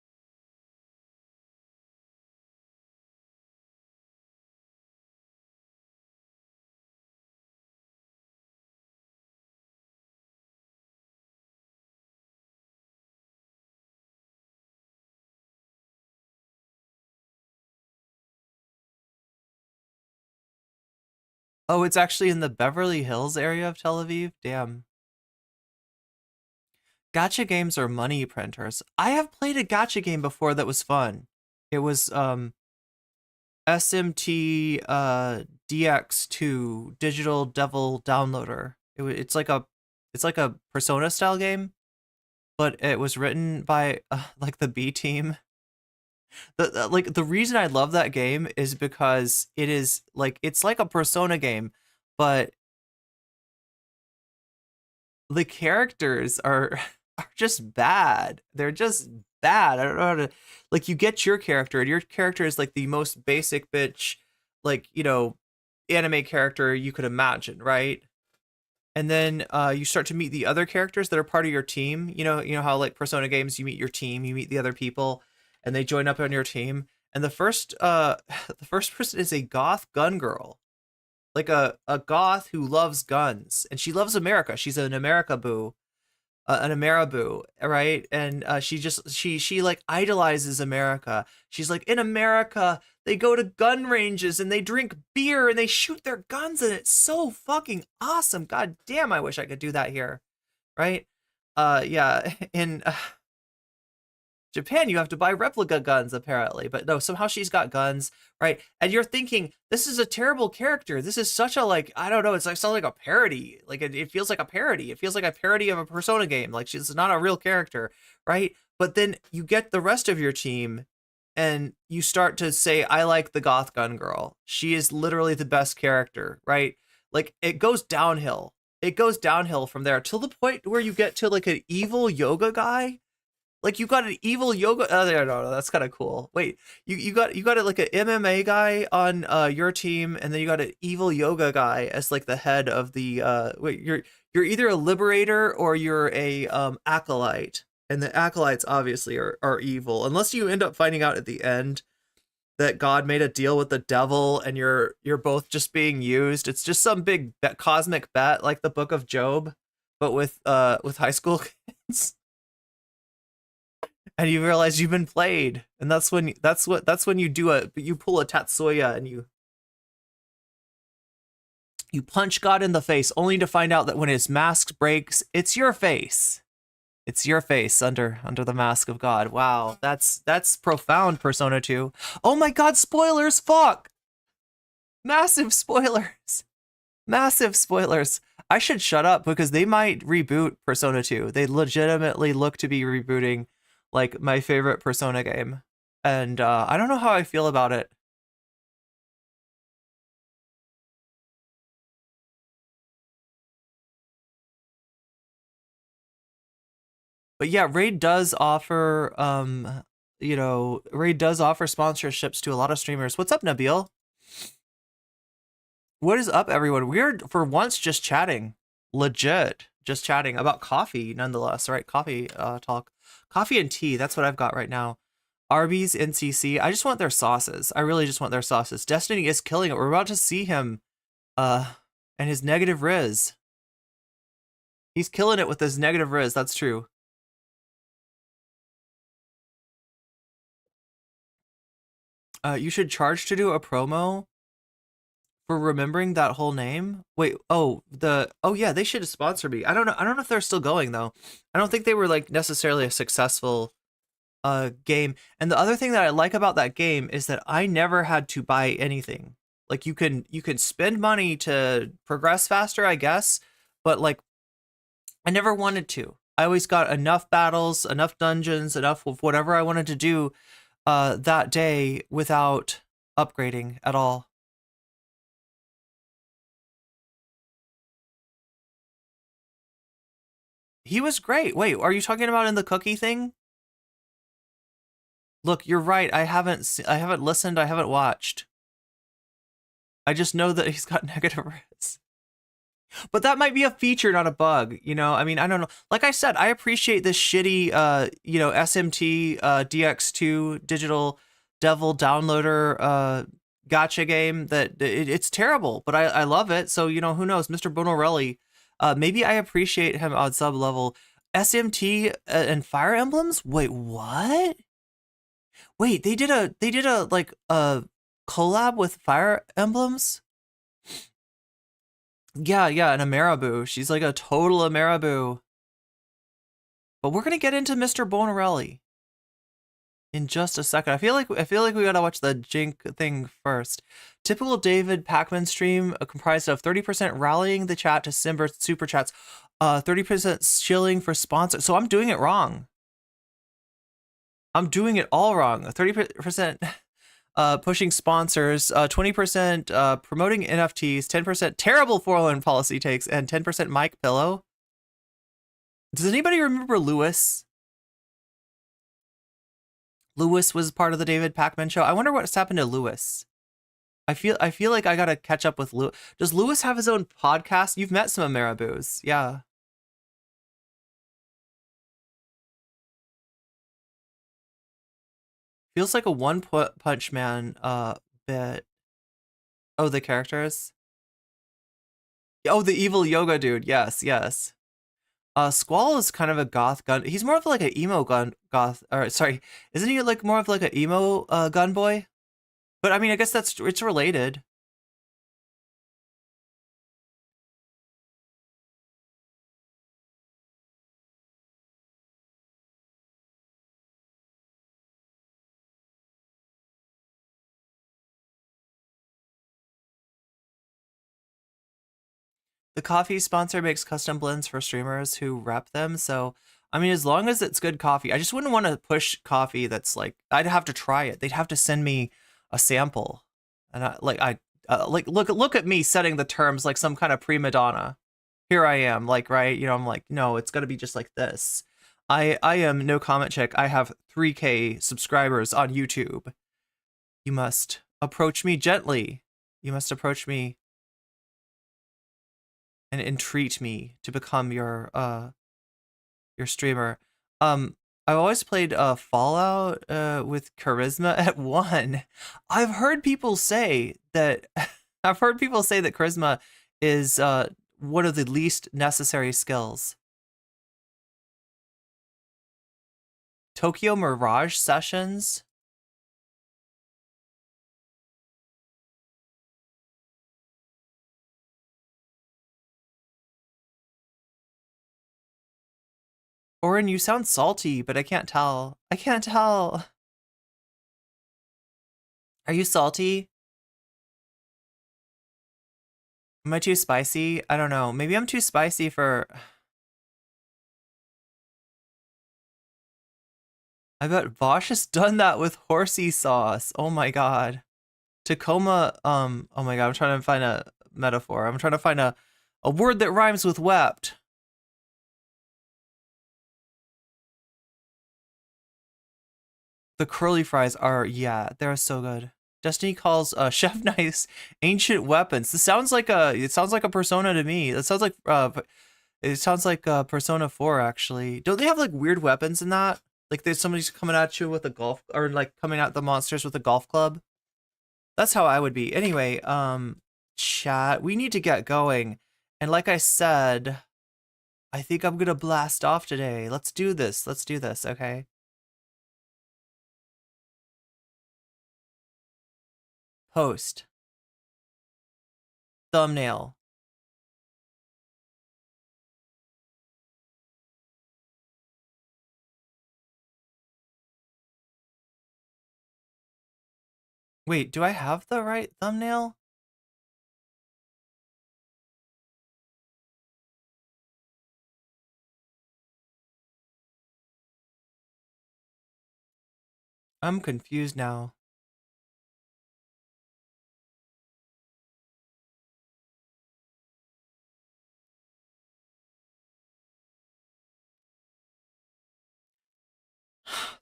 Oh, it's actually in the Beverly Hills area of Tel Aviv? Damn. Gacha games are money printers. I have played a gacha game before that was fun. It was SMT DX2 Digital Devil Downloader. It's like a Persona style game, but it was written by like the B team. The reason I love that game is because it is like it's like a Persona game, but the characters are are just bad. They're just bad. I don't know how to like you get your character, and your character is like the most basic bitch, like, you know, anime character you could imagine, right? And then you start to meet the other characters that are part of your team. You know how like Persona games, you meet your team, you meet the other people, and they join up on your team. And the first the first person is a goth gun girl, like a goth who loves guns, and she loves America. She's an America boo, an Ameriboo, right? And she like idolizes America. She's like, in America, they go to gun ranges and they drink beer and they shoot their guns, and it's so fucking awesome. God damn, I wish I could do that here, right? Yeah, in Japan, you have to buy replica guns, apparently. But no, somehow she's got guns, right? And you're thinking, this is a terrible character. This is such a, like, I don't know, it's like sounds like a parody. Like, it feels like a parody. It feels like a parody of a Persona game. Like, she's not a real character, right? But then you get the rest of your team, and you start to say, I like the goth gun girl. She is literally the best character, right? Like, it goes downhill. It goes downhill from there till the point where you get to, like, an evil yoga guy. Like, you got an evil yoga. Oh, no, that's kind of cool. Wait, you got like an MMA guy on your team, and then you got an evil yoga guy as like the head of the. Wait, you're either a liberator or you're a acolyte, and the acolytes obviously are evil, unless you end up finding out at the end that God made a deal with the devil, and you're both just being used. It's just some big cosmic bet, like the Book of Job, but with high school kids. And you realize you've been played, and that's when you pull a Tatsuya and you punch God in the face, only to find out that when his mask breaks, it's your face. It's your face under the mask of God. Wow, that's profound, Persona 2. Oh my God, spoilers! Fuck, massive spoilers, massive spoilers. I should shut up because they might reboot Persona 2. They legitimately look to be rebooting like my favorite Persona game, and I don't know how I feel about it. But yeah, Raid does offer Raid does offer sponsorships to a lot of streamers. What's up, Nabil? What is up, everyone? We're for once just chatting, legit, just chatting about coffee, nonetheless, right? Coffee talk, coffee and tea. That's what I've got right now. Arby's, NCC. I just want their sauces. I really just want their sauces. Destiny is killing it. We're about to see him, and his negative rizz. He's killing it with his negative rizz. That's true. You should charge to do a promo for remembering that whole name. Wait, oh yeah, they should sponsor me. I don't know if they're still going though. I don't think they were like necessarily a successful game. And the other thing that I like about that game is that I never had to buy anything. Like you can spend money to progress faster, I guess, but like I never wanted to. I always got enough battles, enough dungeons, enough of whatever I wanted to do that day without upgrading at all. He was great. Wait, are you talking about in the cookie thing? Look, you're right. I haven't listened. I haven't watched. I just know that he's got negative rizz. But that might be a feature, not a bug. You know, I mean, I don't know. Like I said, I appreciate this shitty, SMT DX2 digital devil downloader gotcha game that it's terrible, but I love it. So, you know, who knows? Mr. Bonerelli, maybe I appreciate him on sub level. SMT and Fire Emblems? Wait, what? Wait, they did a like a collab with Fire Emblems? Yeah, and a Marabou. She's like a total Marabou. But we're gonna get into Mr. Bonerelli in just a second. I feel like we gotta watch the Jink thing first. Typical David Pacman stream comprised of 30% rallying the chat to Simber super chats, 30% shilling for sponsors. So I'm doing it wrong. I'm doing it all wrong. 30% pushing sponsors, 20% promoting NFTs, 10% terrible foreign policy takes, and 10% Mike Pillow. Does anybody remember Lewis? Lewis was part of the David Pacman show. I wonder what's happened to Lewis. I feel like I gotta catch up with Lewis. Does Lewis have his own podcast? You've met some Marabous, yeah. Feels like a One Punch Man bit. Oh, the characters? Oh, the evil yoga dude. Yes. Squall is kind of a goth gun. He's more of like an emo goth. Or sorry, isn't he like more of like an emo gun boy? But I mean, I guess it's related. The coffee sponsor makes custom blends for streamers who rep them. So, I mean, as long as it's good coffee, I just wouldn't want to push coffee that's like, I'd have to try it. They'd have to send me a sample. And look at me setting the terms like some kind of prima donna. Here I am, like, right? You know, I'm like, no, it's gonna be just like this. I am nocommentchick. I have 3K subscribers on YouTube. You must approach me gently. You must approach me and entreat me to become your streamer. I've always played Fallout with charisma at 1. I've heard people say that charisma is one of the least necessary skills. Tokyo Mirage sessions. Oren, you sound salty, but I can't tell. I can't tell. Are you salty? Am I too spicy? I don't know. Maybe I'm too spicy for... I bet Vosh has done that with horsey sauce. Oh my god. Tacoma, oh my god, I'm trying to find a metaphor. I'm trying to find a word that rhymes with wept. The curly fries are, yeah, they're so good. Destiny calls Chef Nice ancient weapons. This sounds like it sounds like a Persona to me. It sounds like Persona 4 actually. Don't they have like weird weapons in that? Like there's somebody's coming at you with a golf, or like coming at the monsters with a golf club. That's how I would be. Anyway, chat, we need to get going. And like I said, I think I'm gonna blast off today. Let's do this, okay? Post. Thumbnail. Wait, do I have the right thumbnail? I'm confused now.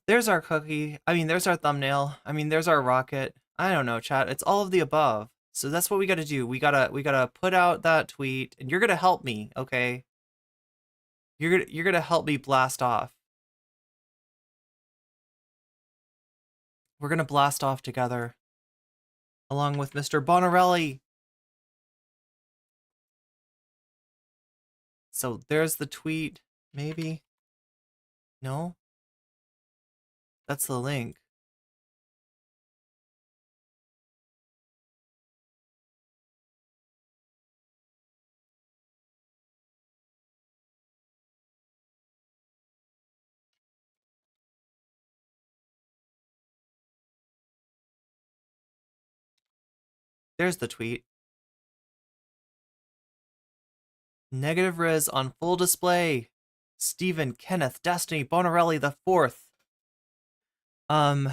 There's our cookie. I mean, there's our thumbnail. I mean, there's our rocket. I don't know, chat. It's all of the above. So that's what we gotta do. We gotta put out that tweet, and you're gonna help me, okay? You're gonna help me blast off. We're gonna blast off together. Along with Mr. Bonerelli. So there's the tweet, maybe? No? That's the link. There's the tweet. Negative rizz on full display. Stephen, Kenneth, Destiny, Bonerelli the fourth. Is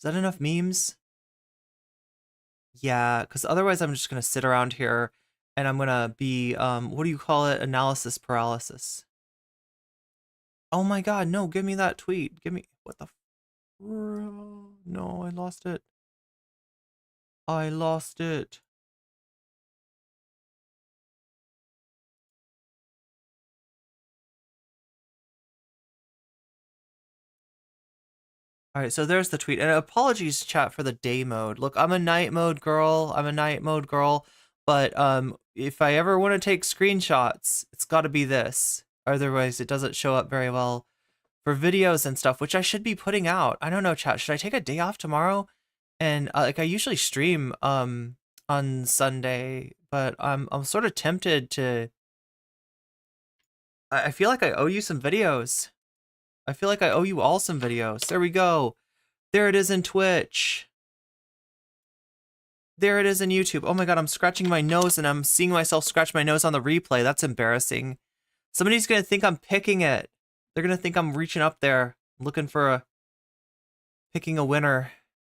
that enough memes? Yeah, because otherwise I'm just gonna sit around here and I'm gonna be what do you call it? Analysis paralysis. Oh my god, no, give me that tweet. Give me what the no, I lost it. I lost it. All right, so there's the tweet. And apologies, chat, for the day mode. Look, I'm a night mode girl. But if I ever want to take screenshots, it's got to be this. Otherwise, it doesn't show up very well for videos and stuff, which I should be putting out. I don't know, chat. Should I take a day off tomorrow? And like I usually stream on Sunday, but I'm sort of tempted to. I feel like I owe you some videos. I feel like I owe you all some videos. There we go. There it is in Twitch. There it is in YouTube. Oh my god, I'm scratching my nose and I'm seeing myself scratch my nose on the replay. That's embarrassing. Somebody's gonna think I'm picking it. They're gonna think I'm reaching up there, looking for picking a winner or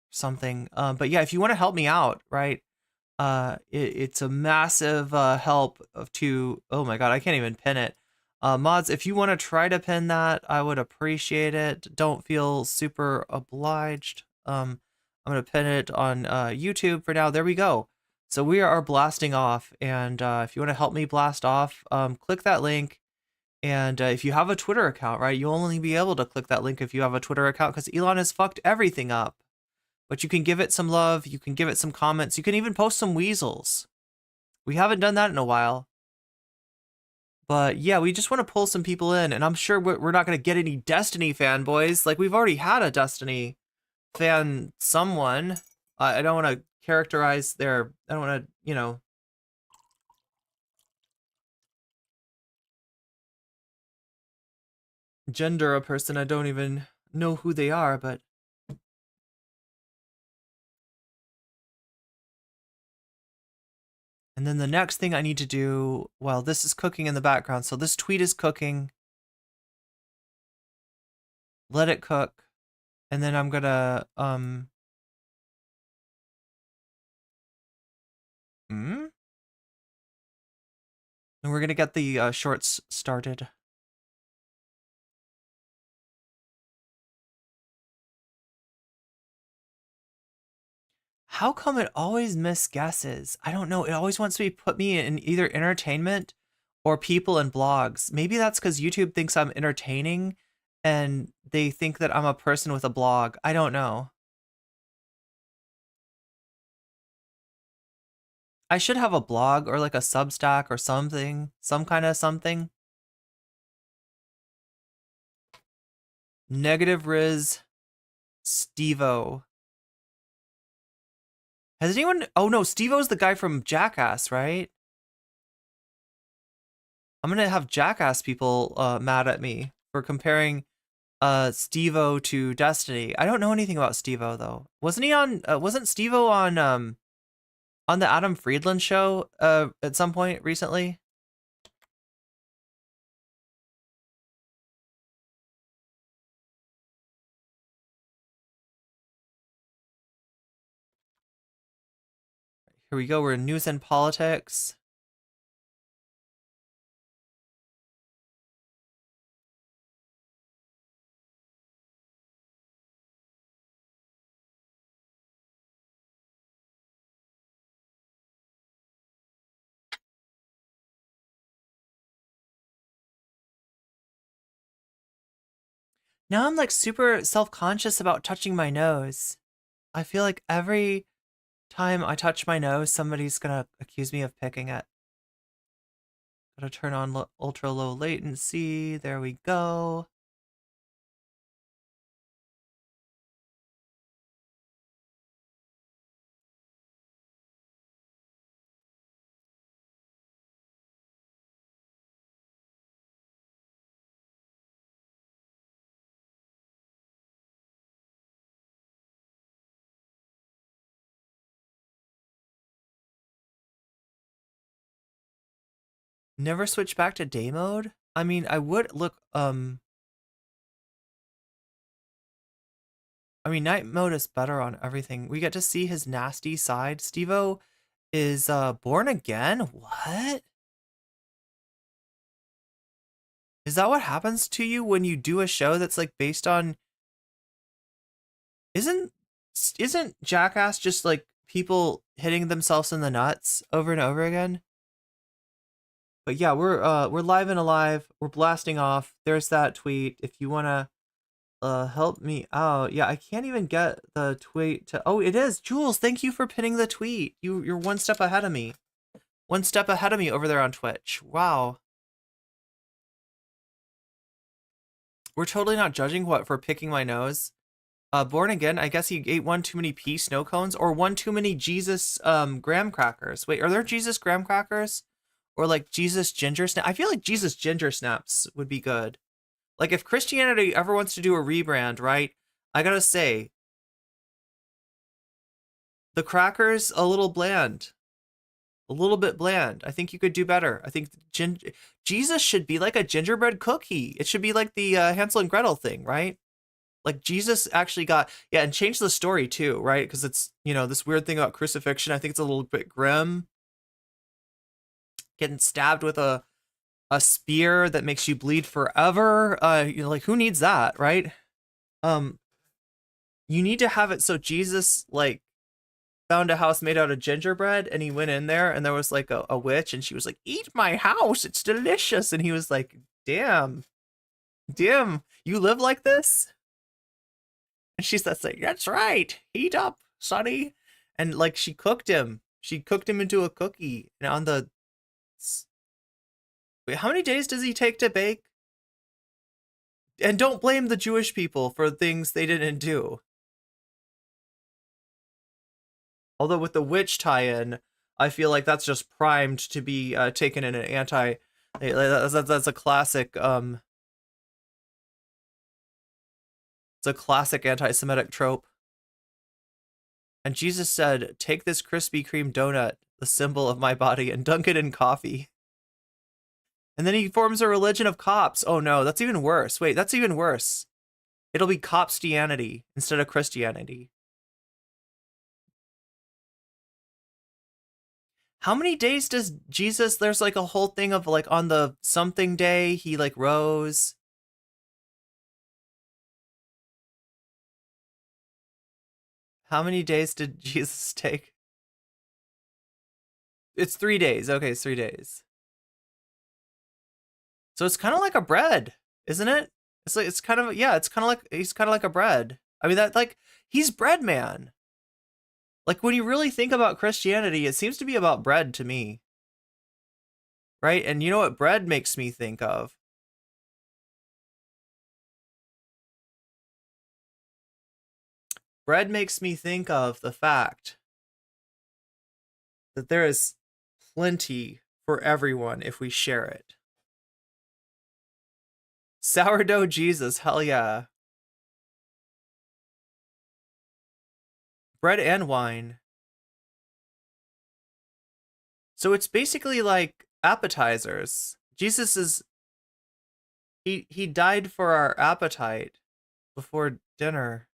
something. But yeah, if you want to help me out, right? It's a massive help to, oh my god, I can't even pin it. Mods, if you want to try to pin that, I would appreciate it. Don't feel super obliged. I'm going to pin it on YouTube for now. There we go. So we are blasting off. And if you want to help me blast off, click that link. And if you have a Twitter account, right, you'll only be able to click that link if you have a Twitter account because Elon has fucked everything up. But you can give it some love. You can give it some comments. You can even post some weasels. We haven't done that in a while. But yeah, we just want to pull some people in, and I'm sure we're not going to get any Destiny fanboys. Like, we've already had a Destiny fan someone. I don't want to characterize their, I don't want to, you know. Gender a person. I don't even know who they are, but. And then the next thing I need to do, well, this is cooking in the background. So this tweet is cooking. Let it cook. And then I'm gonna, and we're gonna get the shorts started. How come it always misguesses? I don't know. It always wants to put me in either entertainment or people and blogs. Maybe that's because YouTube thinks I'm entertaining and they think that I'm a person with a blog. I don't know. I should have a blog or like a Substack or something. Some kind of something. Negative Riz Stevo. Has anyone? Oh no, Steve-O's the guy from Jackass, right? I'm gonna have Jackass people mad at me for comparing Steve-O to Destiny. I don't know anything about Steve-O though. Wasn't he on? Wasn't Steve-O on the Adam Friedland show at some point recently? Here we go. We're in news and politics. Now I'm like super self-conscious about touching my nose. I feel like every time I touch my nose, somebody's gonna accuse me of picking it. Gotta turn on ultra low latency. There we go. Never switch back to day mode? I mean, I would look, I mean, night mode is better on everything. We get to see his nasty side. Steve-O is, born again? What? Is that what happens to you when you do a show that's, like, based on... Isn't Jackass just, like, people hitting themselves in the nuts over and over again? But yeah, we're live and alive. We're blasting off. There's that tweet. If you wanna help me out. Yeah, I can't even get the tweet to... Oh, it is. Jules, thank you for pinning the tweet. You're one step ahead of me. One step ahead of me over there on Twitch. Wow. We're totally not judging for picking my nose. Born again, I guess he ate one too many pea snow cones or one too many Jesus graham crackers. Wait, are there Jesus graham crackers? Or like Jesus ginger snap? I feel like Jesus ginger snaps would be good. Like if Christianity ever wants to do a rebrand, right? I gotta say, the crackers a little bland. A little bit bland. I think you could do better. I think Jesus should be like a gingerbread cookie. It should be like the Hansel and Gretel thing, right? Like Jesus actually got, yeah, and change the story too, right? Because it's, you know, this weird thing about crucifixion. I think it's a little bit grim. Getting stabbed with a spear that makes you bleed forever. You know, like who needs that, right? You need to have it so Jesus like found a house made out of gingerbread and he went in there and there was like a witch and she was like, eat my house, it's delicious. And he was like, damn, you live like this? And she says like, that's right, heat up, sonny. And like she cooked him into a cookie. And on the... Wait, how many days does he take to bake? And don't blame the Jewish people for things they didn't do. Although with the witch tie-in, I feel like that's just primed to be taken in an anti... That's a classic... It's a classic anti-Semitic trope. And Jesus said, take this Krispy Kreme donut, the symbol of my body, and dunk it in coffee. And then he forms a religion of cops. Oh no, that's even worse. Wait, that's even worse. It'll be Copstianity instead of Christianity. How many days does Jesus... There's like a whole thing of like on the something day, he like rose. How many days did Jesus take? It's 3 days. Okay, it's 3 days. So it's kind of like a bread, isn't it? It's like, it's kind of, yeah, it's kind of like, he's kind of like a bread. I mean, that like, he's bread man. Like when you really think about Christianity, it seems to be about bread to me. Right? And you know what bread makes me think of? Bread makes me think of the fact that there is plenty for everyone if we share it. Sourdough Jesus, hell yeah. Bread and wine. So it's basically like appetizers. Jesus is he died for our appetite before dinner.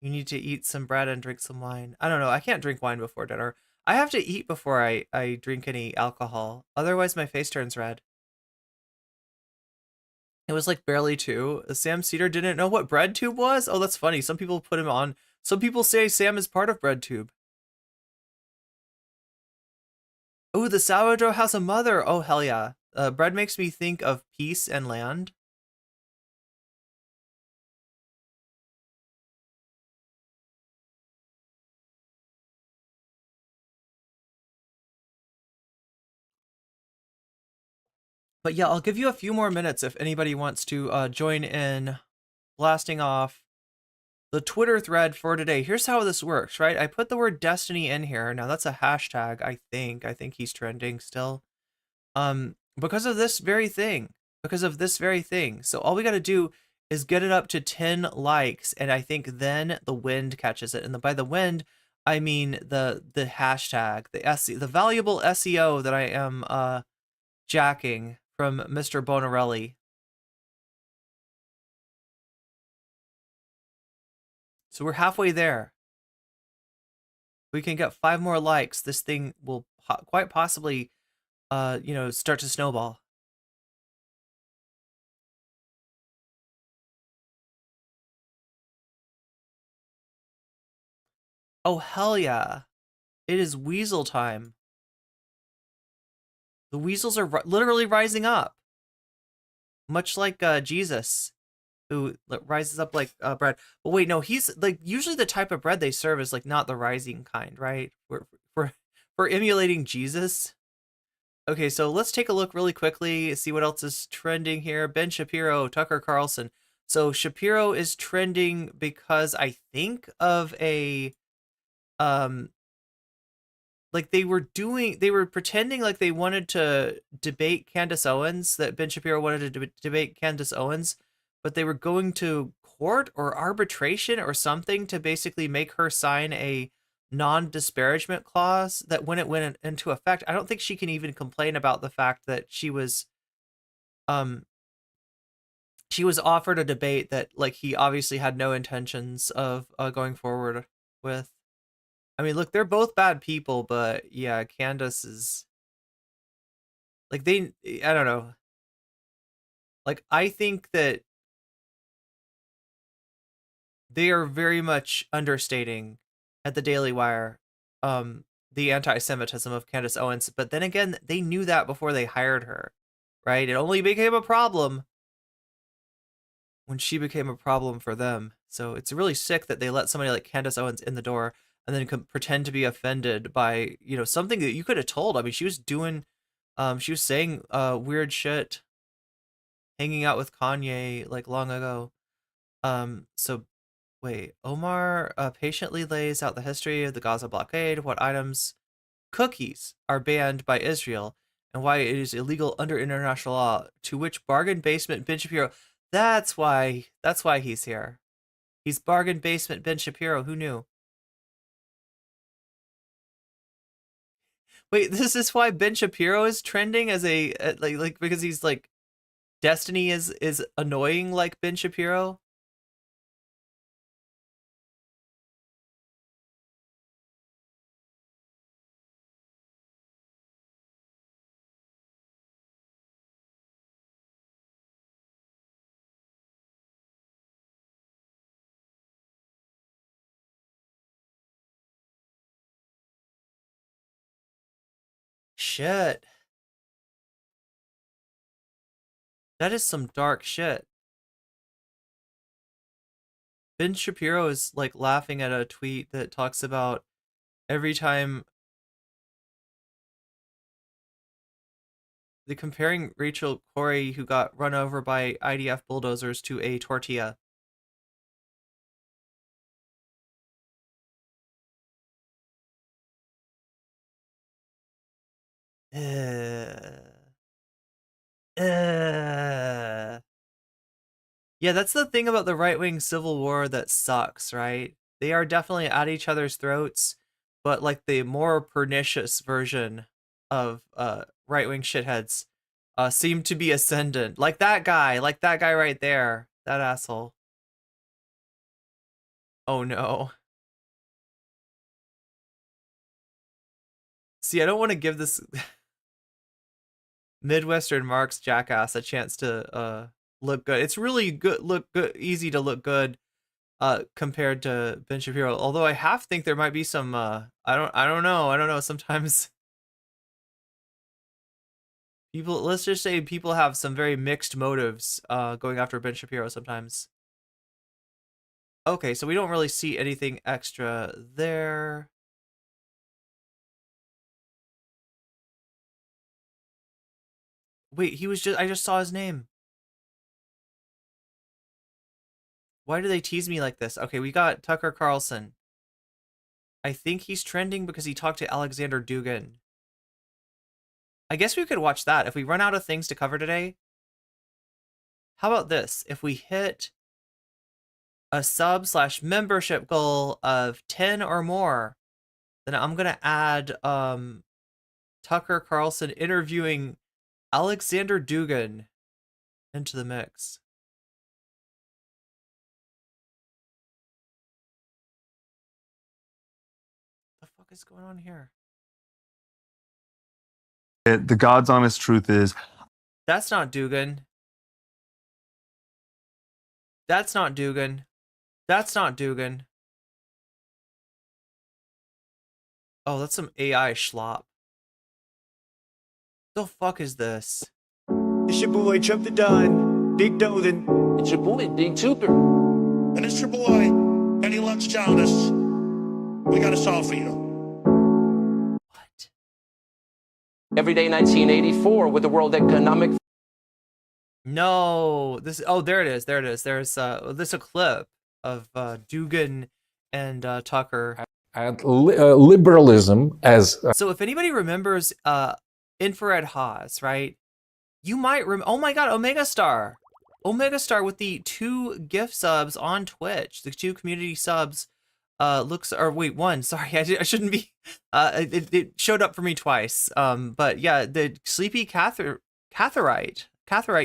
You need to eat some bread and drink some wine. I don't know. I can't drink wine before dinner. I have to eat before I drink any alcohol. Otherwise my face turns red. It was like barely 2. Sam Cedar didn't know what BreadTube was? Oh, that's funny. Some people put him on. Some people say Sam is part of BreadTube. Oh, the sourdough has a mother. Oh, hell yeah. Bread makes me think of peace and land. But yeah, I'll give you a few more minutes if anybody wants to join in blasting off the Twitter thread for today. Here's how this works, right? I put the word Destiny in here. Now that's a hashtag, I think. I think he's trending still. Because of this very thing. So all we got to do is get it up to 10 likes, and I think then the wind catches it. And by the wind, I mean the hashtag, the valuable SEO that I am jacking from Mr. Bonerelli. So we're halfway there. We can get 5 more likes. This thing will quite possibly, start to snowball. Oh, hell yeah. It is weasel time. The weasels are literally rising up. Much like Jesus, who rises up like bread. But wait, no, he's like, usually the type of bread they serve is like not the rising kind, right? We're emulating Jesus. Okay, so let's take a look really quickly, see what else is trending here. Ben Shapiro, Tucker Carlson. So Shapiro is trending because I think of a like they were pretending like they wanted to debate Candace Owens, that Ben Shapiro wanted to debate Candace Owens, but they were going to court or arbitration or something to basically make her sign a non-disparagement clause that when it went into effect, I don't think she can even complain about the fact that she was offered a debate that like he obviously had no intentions of going forward with. I mean, look, they're both bad people, but yeah, Candace is like I don't know. Like, I think that they are very much understating at the Daily Wire the anti-Semitism of Candace Owens, but then again, they knew that before they hired her, right? It only became a problem when she became a problem for them. So it's really sick that they let somebody like Candace Owens in the door and then pretend to be offended by, something that you could have told. I mean, she was saying weird shit, hanging out with Kanye like long ago. So wait, Omar patiently lays out the history of the Gaza blockade, what items, cookies, are banned by Israel, and why it is illegal under international law, to which bargain basement Ben Shapiro. That's why he's here. He's bargain basement Ben Shapiro. Who knew? Wait, this is why Ben Shapiro is trending as a like because he's like Destiny is annoying like Ben Shapiro. Shit. That is some dark shit. Ben Shapiro is like laughing at a tweet that talks about every time the comparing Rachel Corey, who got run over by IDF bulldozers, to a tortilla. Yeah, that's the thing about the right-wing civil war that sucks, right? They are definitely at each other's throats, but like the more pernicious version of right-wing shitheads seem to be ascendant. Like that guy right there, that asshole. Oh no. See, I don't want to give this Midwestern Marks jackass a chance to look good. It's really good, easy to look good compared to Ben Shapiro. Although I half think there might be some I don't know. Sometimes people, let's just say people have some very mixed motives going after Ben Shapiro sometimes. Okay, so we don't really see anything extra there. Wait, I just saw his name. Why do they tease me like this? Okay, we got Tucker Carlson. I think he's trending because he talked to Alexander Dugin. I guess we could watch that if we run out of things to cover today. How about this? If we hit a sub/membership goal of 10 or more, then I'm gonna add Tucker Carlson interviewing Alexander Dugin into the mix. What the fuck is going on here? The God's honest truth is, That's not Dugin. That's not Dugin. That's not Dugin. Oh, that's some AI schlop. The fuck is this? It's your boy Trump the Don, Big Dolan. It's your boy, Big Tucker. And it's your boy, Eddie Lunch Jonas. We got a song for you. What? Everyday 1984 with the World Economic. No, this. Oh, there it is. There it is. There's this a clip of Dugin and Tucker. And liberalism as So if anybody remembers Infrared Haas, right? You might oh my god, Omega Star with the 2 gift subs on Twitch, the 2 community subs. One. Sorry, I shouldn't be. It showed up for me twice. But yeah, the Sleepy Catherite,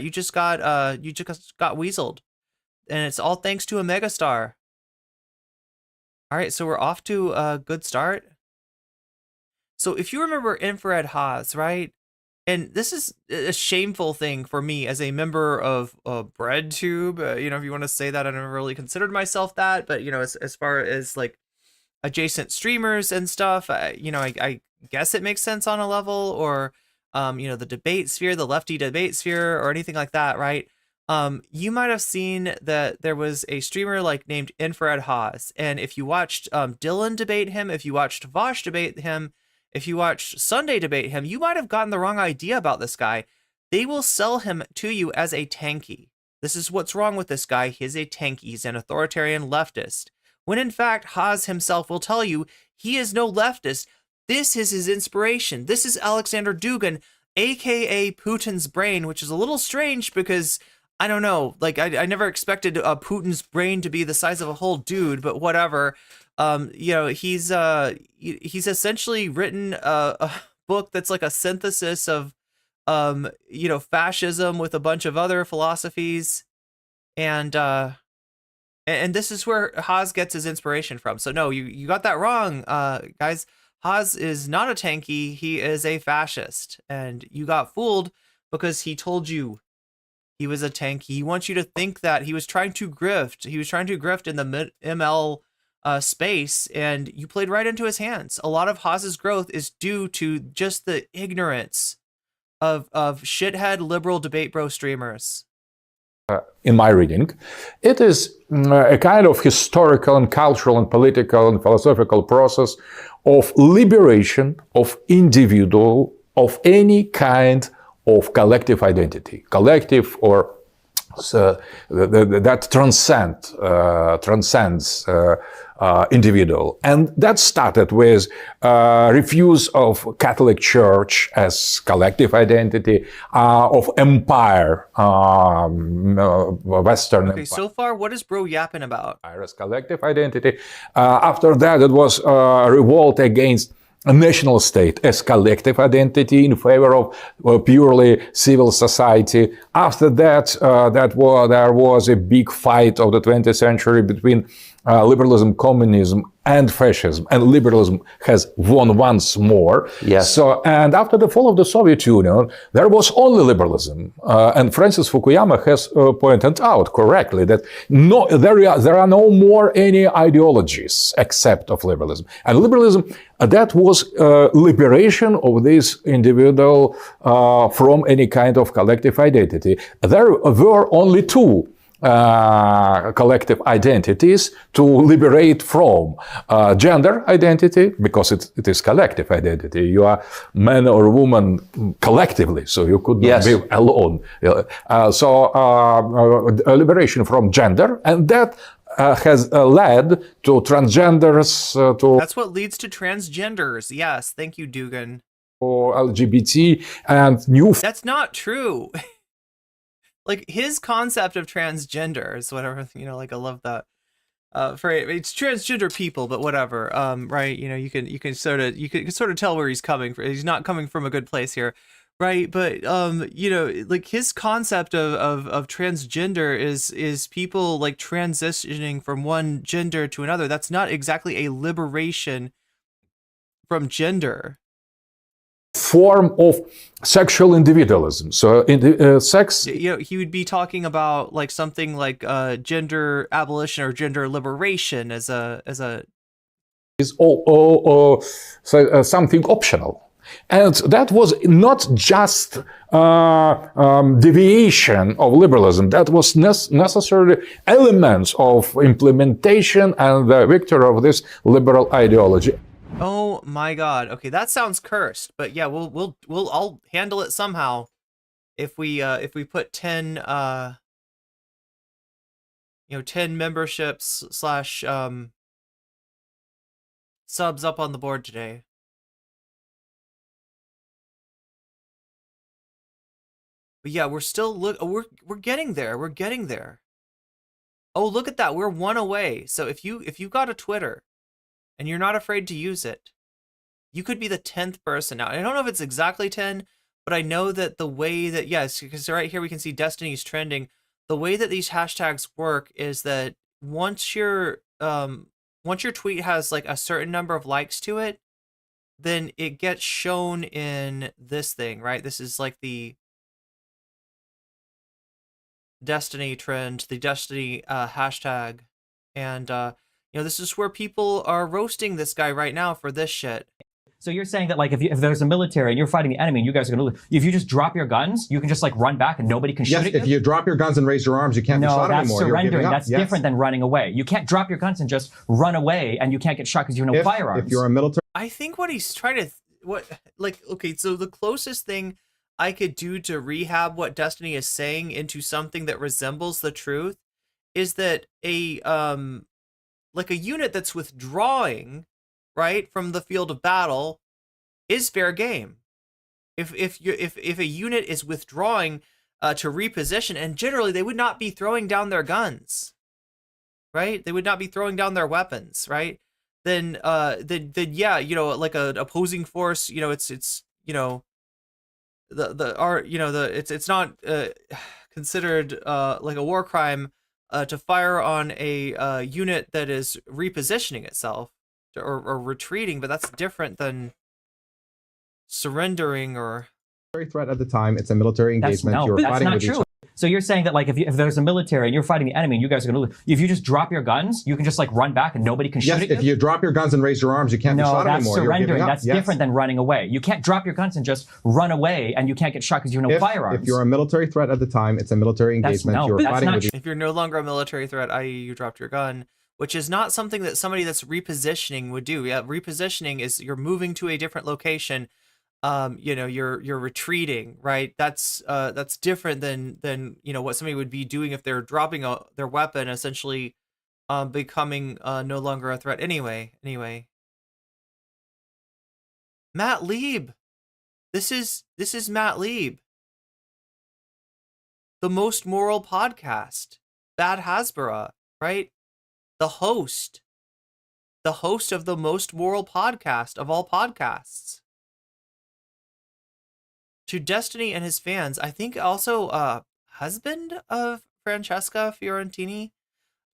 you just got weaseled, and it's all thanks to Omega Star. All right, so we're off to a good start. So if you remember Infrared Haas, right? And this is a shameful thing for me as a member of BreadTube. If you want to say that, I never really considered myself that. But, as far as like adjacent streamers and stuff, I guess it makes sense on a level. Or, the debate sphere, the lefty debate sphere, or anything like that, right? You might have seen that there was a streamer named Infrared Haas. And if you watched Dylan debate him, if you watched Vosh debate him, if you watched Sunday debate him, you might have gotten the wrong idea about this guy. They will sell him to you as a tanky. This is what's wrong with this guy. He's a tanky. He's an authoritarian leftist. When in fact, Haas himself will tell you he is no leftist. This is his inspiration. This is Alexander Dugin, aka Putin's brain, which is a little strange because I don't know. I never expected Putin's brain to be the size of a whole dude, but whatever. He's essentially written a book that's like a synthesis of, fascism with a bunch of other philosophies, and this is where Haas gets his inspiration from. So no, you got that wrong, guys. Haas is not a tanky. He is a fascist, and you got fooled because he told you he was a tanky. He wants you to think that he was trying to grift. He was trying to grift in the ML space, and you played right into his hands. A lot of Haas's growth is due to just the ignorance of shithead liberal debate bro streamers. in my reading, it is a kind of historical and cultural and political and philosophical process of liberation of individual of any kind of collective identity, collective or that transcends individual. And that started with refuse of Catholic Church as collective identity, of empire, Western Okay, empire. so far, what is bro yapping about? As collective identity. After that, it was a revolt against a national state as collective identity in favor of purely civil society. After that, there was a big fight of the 20th century between liberalism, communism, and fascism, and liberalism has won once more. Yes. So, and after the fall of the Soviet Union, there was only liberalism, and Francis Fukuyama has pointed out correctly that there are no more any ideologies except of liberalism, and liberalism that was liberation of this individual from any kind of collective identity. There were only two collective identities to liberate from: gender identity, because it is collective identity. You are man or woman collectively, so you could not be alone. So a liberation from gender, and that has led to transgenders, That's what leads to transgenders. Yes, thank you, Dugan. to LGBT and new. That's not true. Like his concept of transgenders, whatever, like I love that. For it's transgender people, but whatever. Right? You can sort of tell where he's coming from. He's not coming from a good place here, right? But like his concept of transgender is people like transitioning from one gender to another. That's not exactly a liberation from gender. Form of sexual individualism. So sex He would be talking about like something like gender abolition or gender liberation as a is something optional. And that was not just deviation of liberalism. That was necessarily elements of implementation and the victory of this liberal ideology. Oh my God. Okay, that sounds cursed, but yeah, I'll handle it somehow. If we put 10 10 memberships / subs up on the board today. But yeah, we're still we're getting there. We're getting there. Oh, look at that. We're one away. So if you got a Twitter and you're not afraid to use it, you could be the 10th person. Now, I don't know if it's exactly 10, but I know that the way that, yes, because right here we can see Destiny's trending. The way that these hashtags work is that once your tweet has like a certain number of likes to it, then it gets shown in this thing, right? This is like the Destiny trend, the Destiny hashtag, and this is where people are roasting this guy right now for this shit. So you're saying that like if there's a military and you're fighting the enemy and you guys are gonna lose, if you just drop your guns, you can just like run back and nobody can shoot at you? Yes, if you drop your guns and raise your arms, you can't be shot anymore. No, that's surrendering. That's Yes. different than running away. You can't drop your guns and just run away and you can't get shot because you have no firearms. If you're a military... I think what he's trying to okay, so the closest thing I could do to rehab what Destiny is saying into something that resembles the truth is that a unit that's withdrawing, right, from the field of battle is fair game. If a unit is withdrawing to reposition, and generally they would not be throwing down their guns, right? They would not be throwing down their weapons, right? Then yeah, like an opposing force, it's it's not considered like a war crime to fire on a unit that is repositioning itself or retreating, but that's different than surrendering or threat at the time. It's a military engagement. You're fighting with each other. So you're saying that like if there's a military and you're fighting the enemy and you guys are gonna lose, if you just drop your guns, you can just like run back and nobody can shoot at you? Yes, if you drop your guns and raise your arms, you can't be shot anymore. No, that's surrendering. That's different than running away. You can't drop your guns and just run away and you can't get shot because you have no firearms. If you're a military threat at the time, it's a military engagement. You're fighting with each other. If you're no longer a military threat, i.e. you dropped your gun, which is not something that somebody that's repositioning would do. Yeah, repositioning is you're moving to a different location. you know, you're retreating, right? That's different than you know what somebody would be doing if they're dropping their weapon, essentially becoming no longer a threat. Anyway, Matt Lieb, this is Matt Lieb, the Most Moral Podcast, Bad Hasbara, right? The host of the Most Moral Podcast of all podcasts. To Destiny and his fans, I think also husband of Francesca Fiorentini.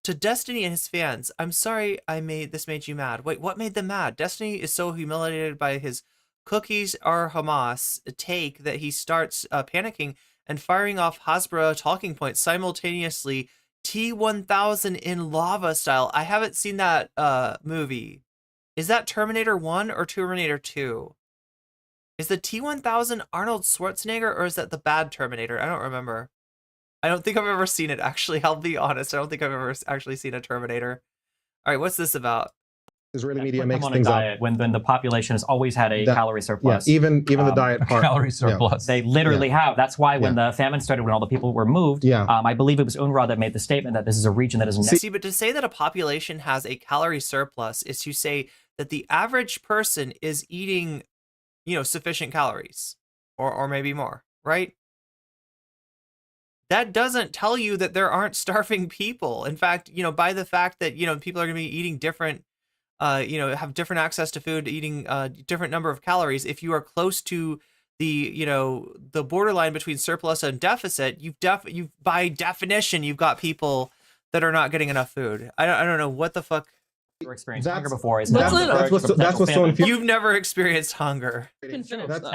To Destiny and his fans, I'm sorry this made you mad. Wait, what made them mad? Destiny is so humiliated by his cookies are Hamas take that he starts panicking and firing off Hasbara talking points simultaneously, T-1000 in lava style. I haven't seen that movie. Is that Terminator 1 or Terminator 2? Is the T-1000 Arnold Schwarzenegger, or is that the bad Terminator? I don't remember. I don't think I've ever seen it, actually. I'll be honest. I don't think I've ever actually seen a Terminator. All right, what's this about? Israeli media Makes makes on things a up. diet when the population has always had a calorie surplus. Yeah, even the diet part. Calorie surplus. They literally have. That's why when the famine started, when all the people were moved, I believe it was UNRWA that made the statement that this is a region that is... See, but to say that a population has a calorie surplus is to say that the average person is eating, you know, sufficient calories, or maybe more, right? That doesn't tell you that there aren't starving people. In fact, you know, by the fact that, you know, people are going to be eating different, you know, have different access to food, eating different number of calories. If you are close to the, you know, the borderline between surplus and deficit, you've by definition, you've got people that are not getting enough food. I don't know what the fuck. Experienced hunger before is that's what's so infuriating. You've never experienced hunger. And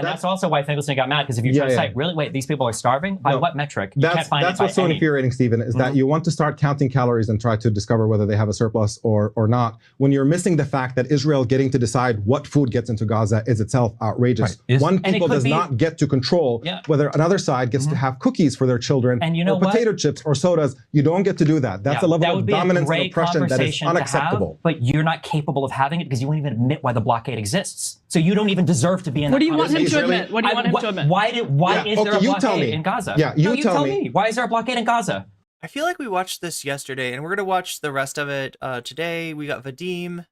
that's also why Finkelstein got mad, because if you try to say, really, wait, these people are starving? By what metric? You can't find that's what's so infuriating, Stephen, is that you want to start counting calories and try to discover whether they have a surplus or not, when you're missing the fact that Israel getting to decide what food gets into Gaza is itself outrageous. Right. One people does not get to control whether another side gets to have cookies for their children, and you know or potato chips or sodas. You don't get to do that. That's a level of dominance and oppression that is unacceptable. But you're not capable of having it because you won't even admit why the blockade exists. So you don't even deserve to be in. What do you want him to admit? What do you want him to admit? Why is there a blockade in Gaza? Yeah, you tell me. Why is there a blockade in Gaza? I feel like we watched this yesterday, and we're gonna watch the rest of it today. We got Vadim.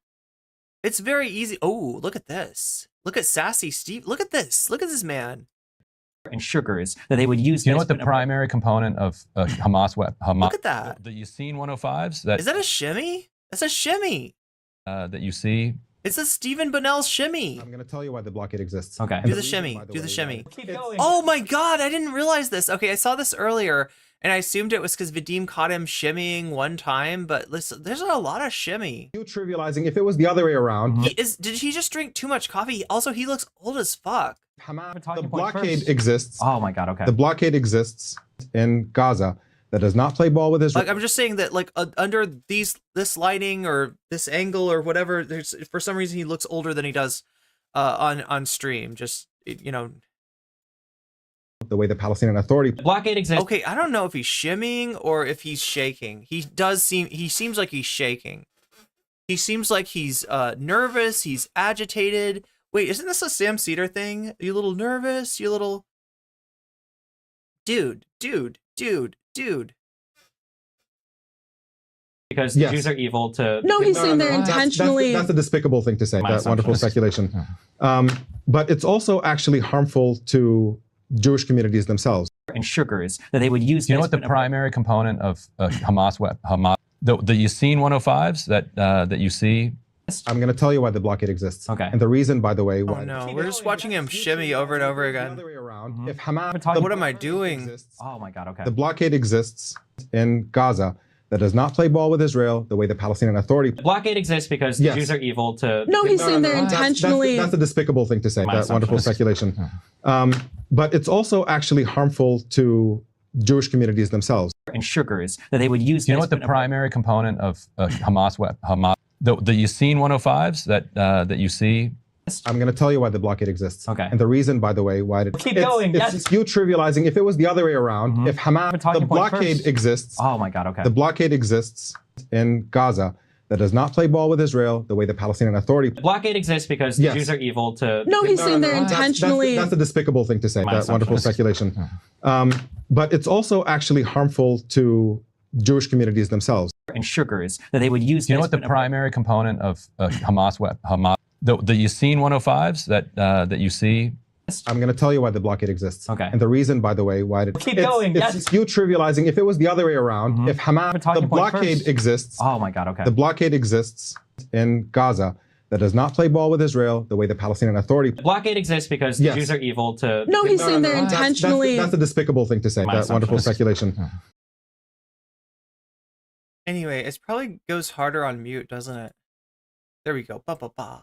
It's very easy. Oh, look at this. Look at Sassy Steve. Look at this. Look at this man. And sugars that they would use. You know what the primary component of Hamas? Look at that. The Yassine 105s. Is that a shimmy? That's a shimmy. That you see. It's a Stephen Bonnell shimmy. I'm going to tell you why the blockade exists. Okay. Do the shimmy. Do the shimmy. Keep going. Oh my God, I didn't realize this. Okay, I saw this earlier, and I assumed it was because Vadim caught him shimmying one time, but listen, there's a lot of shimmy. You trivializing, if it was the other way around. Did he just drink too much coffee? Also, he looks old as fuck. The blockade exists. Oh my God, okay. The blockade exists in Gaza. That does not play ball with Israel. Like, I'm just saying that, like, under this lighting or this angle or whatever, for some reason he looks older than he does on stream. Just, you know, the way the Palestinian Authority blockade exists. Okay, I don't know if he's shimmying or if he's shaking. He seems like he's shaking. He seems like he's nervous. He's agitated. Wait, isn't this a Sam Cedar thing? You little nervous? You little dude. Because the Jews are evil to... No, he's saying they're intentionally... That's a despicable thing to say, that wonderful speculation. But it's also actually harmful to Jewish communities themselves. And sugars that they would use... You know what the primary component of Hamas... The Yassine 105s that you see... I'm going to tell you why the blockade exists. Okay. And the reason, by the way, why... Oh no, we're just watching him shimmy over and over again. The other way around. If Hamas... What am I doing? Oh my God, okay. The blockade exists in Gaza. That does not play ball with Israel the way the Palestinian Authority... The blockade exists because the Jews are evil to... No, he's saying they're intentionally... That's a despicable thing to say, that wonderful speculation. But it's also actually harmful to Jewish communities themselves. And sugars that they would use... You know what the primary component of Hamas... The Yassine 105s that you see... I'm going to tell you why the blockade exists. Okay. And the reason, by the way, why it... Keep going. It's you trivializing. If it was the other way around, if Hamas... The blockade exists... Oh my God, okay. The blockade exists in Gaza. that does not play ball with Israel the way the Palestinian Authority. The blockade exists because Yes. the Jews are evil to. No, he's saying they're That's- intentionally. That's a despicable thing to say. My That assumption. wonderful speculation. But it's also actually harmful to Jewish communities themselves. And sugars that they would use. Do you know this what the primary component of Hamas, the Yassine 105s that you see? I'm going to tell you why the blockade exists. Okay. And the reason, by the way, why Keep going, It's yes. you trivializing. If it was the other way around, if Hamas, the talking point blockade first. exists. Oh my God. Okay. The blockade exists in Gaza that does not play ball with Israel the way the Palestinian Authority. The blockade exists because the Yes. Jews are evil to. No, he's saying they're That's- intentionally. That's a despicable thing to say. My That assumption. wonderful speculation. Anyway, it probably goes harder on mute, doesn't it? There we go. Ba ba ba.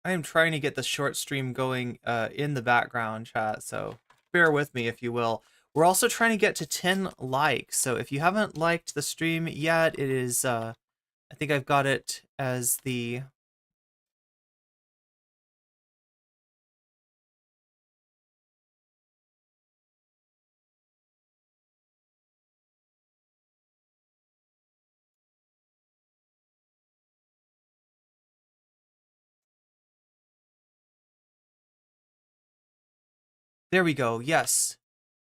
I am trying to get the short stream going in the background, chat, so bear with me if you will. We're also trying to get to 10 likes, so if you haven't liked the stream yet, it is, I think I've got it as the... There we go, yes.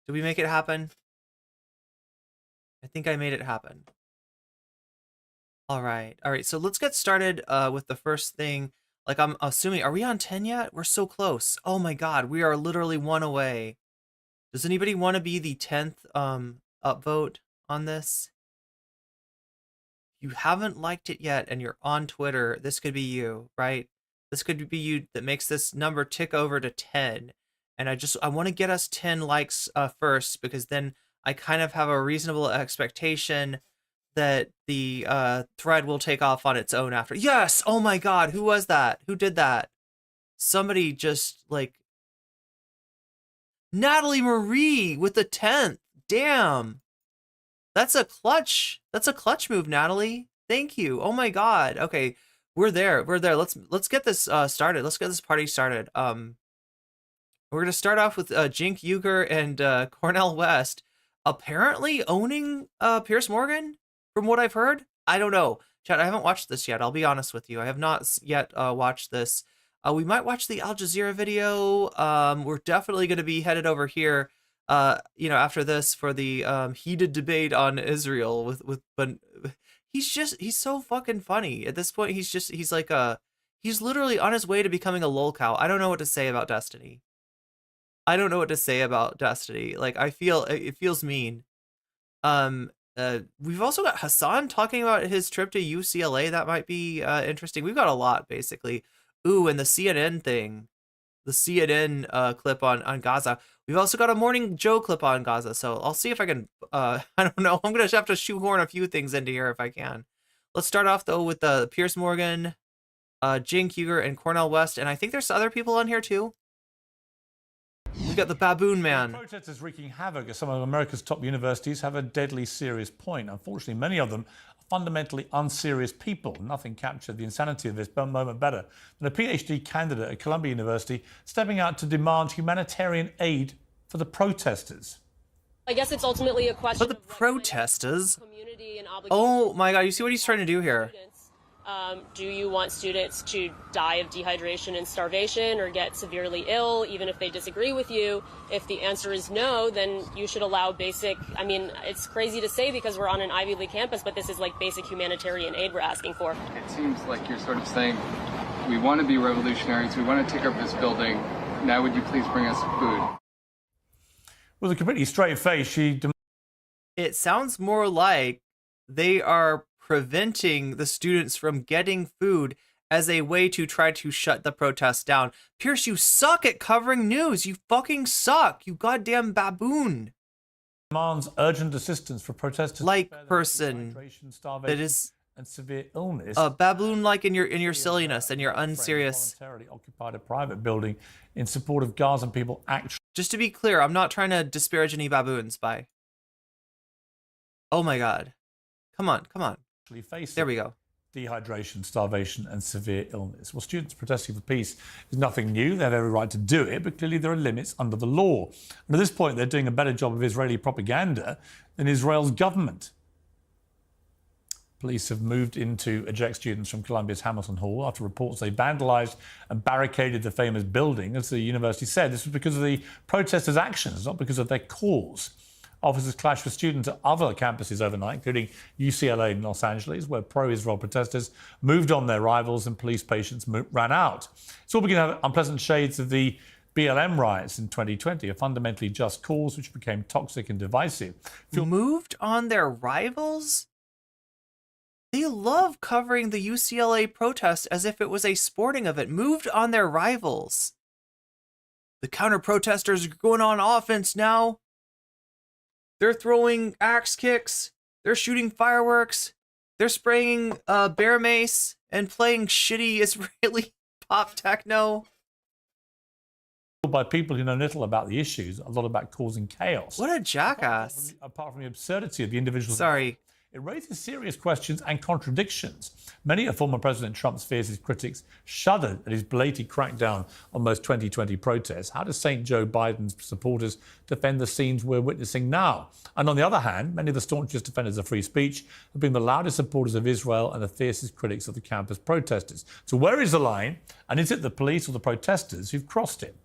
Did we make it happen? I think I made it happen. All right, so let's get started with the first thing. Like, I'm assuming, are we on 10 yet? We're so close. Oh my God, we are literally 1 away. Does anybody want to be the 10th upvote on this? If you haven't liked it yet and you're on Twitter, this could be you, right? This could be you that makes this number tick over to 10. And I want to get us 10 likes first, because then I kind of have a reasonable expectation that the thread will take off on its own after. Yes! Oh my God, who was that? Who did that? Somebody just, like... Natalie Marie with the 10th. Damn. That's a clutch move, Natalie. Thank you. Oh my God. Okay, we're there. Let's get this started. Let's get this party started. We're gonna start off with Jink Uger and Cornell West apparently owning Pierce Morgan, from what I've heard. I don't know. Chad, I haven't watched this yet. I'll be honest with you. I have not yet watched this. We might watch the Al Jazeera video. We're definitely going to be headed over here, after this for the heated debate on Israel but he's so fucking funny. At this point, he's literally on his way to becoming a lol cow. I don't know what to say about Destiny. Like, I feel it feels mean. We've also got Hassan talking about his trip to UCLA. That might be interesting. We've got a lot, basically. Ooh, and the CNN thing. The CNN clip on Gaza. We've also got a Morning Joe clip on Gaza, so I'll see if I can, I don't know, I'm going to have to shoehorn a few things into here if I can. Let's start off, though, with Pierce Morgan, Jink Uger, and Cornell West, and I think there's other people on here, too. We got the Baboon Man. Protesters wreaking havoc at some of America's top universities have a deadly serious point. Unfortunately, many of them are fundamentally unserious people. Nothing captured the insanity of this moment better than a PhD candidate at Columbia University stepping out to demand humanitarian aid for the protesters. I guess it's ultimately a question. But the protesters? Community and Oh my God, you see what he's trying to do here? Do you want students to die of dehydration and starvation or get severely ill, even if they disagree with you? If the answer is no, then you should allow basic, I mean, it's crazy to say because we're on an Ivy League campus, but this is like basic humanitarian aid we're asking for. It seems like you're sort of saying, we want to be revolutionaries, we want to take over this building, now would you please bring us food? With a completely straight face, It sounds more like they are preventing the students from getting food as a way to try to shut the protests down. Pierce, you suck at covering news. You fucking suck. You goddamn baboon. Demands urgent assistance for protesters. Like person that is and severe illness. Baboon like in your silliness and your unserious. Voluntarily occupied a private building in support of Gazan people. Actually, just to be clear, I'm not trying to disparage any baboons by. Oh my God. Come on. There we go. dehydration, starvation, and severe illness. Well, students protesting for peace is nothing new. They have every right to do it, but clearly there are limits under the law. And at this point, they're doing a better job of Israeli propaganda than Israel's government. Police have moved in to eject students from Columbia's Hamilton Hall after reports they vandalised and barricaded the famous building. As the university said, this was because of the protesters' actions, not because of their cause. Officers clashed with students at other campuses overnight, including UCLA in Los Angeles, where pro-Israel protesters moved on their rivals and police patience ran out. It's all beginning to have unpleasant shades of the BLM riots in 2020, a fundamentally just cause which became toxic and divisive. Moved on their rivals? They love covering the UCLA protest as if it was a sporting event. Moved on their rivals. The counter-protesters are going on offense now. They're throwing axe kicks. They're shooting fireworks. They're spraying bear mace and playing shitty Israeli pop techno. By people who know little about the issues, a lot about causing chaos. What a jackass. Apart from the absurdity of the individual. Sorry. It raises serious questions and contradictions. Many of former President Trump's fiercest critics shuddered at his blatant crackdown on most 2020 protests. How does St. Joe Biden's supporters defend the scenes we're witnessing now? And on the other hand, many of the staunchest defenders of free speech have been the loudest supporters of Israel and the fiercest critics of the campus protesters. So where is the line? And is it the police or the protesters who've crossed it?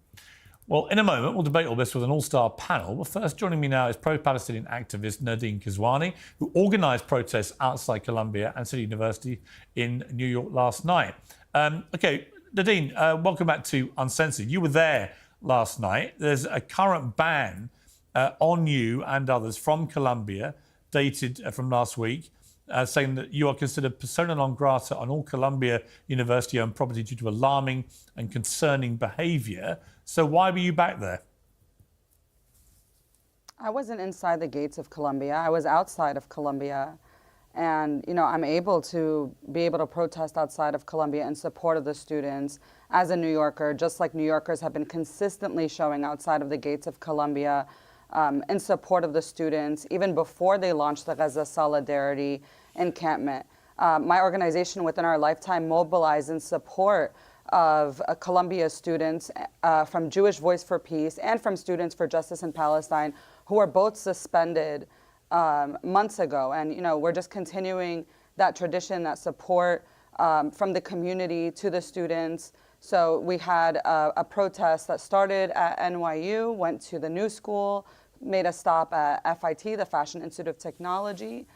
Well, in a moment, we'll debate all this with an all-star panel. But first, joining me now is pro-Palestinian activist Nadine Kizwani, who organised protests outside Columbia and City University in New York last night. OK, Nadine, welcome back to Uncensored. You were there last night. There's a current ban on you and others from Columbia, dated from last week, saying that you are considered persona non grata on all Columbia University-owned property due to alarming and concerning behaviour. So why were you back there? I wasn't inside the gates of Columbia. I was outside of Columbia. And, you know, I'm able to protest outside of Columbia in support of the students as a New Yorker, just like New Yorkers have been consistently showing outside of the gates of Columbia in support of the students, even before they launched the Gaza Solidarity encampment. My organization, within our lifetime, mobilized in support of Columbia students from Jewish Voice for Peace and from Students for Justice in Palestine, who were both suspended months ago. And, you know, we're just continuing that tradition, that support from the community to the students. So we had a protest that started at NYU, went to the New School, made a stop at FIT, the Fashion Institute of Technology.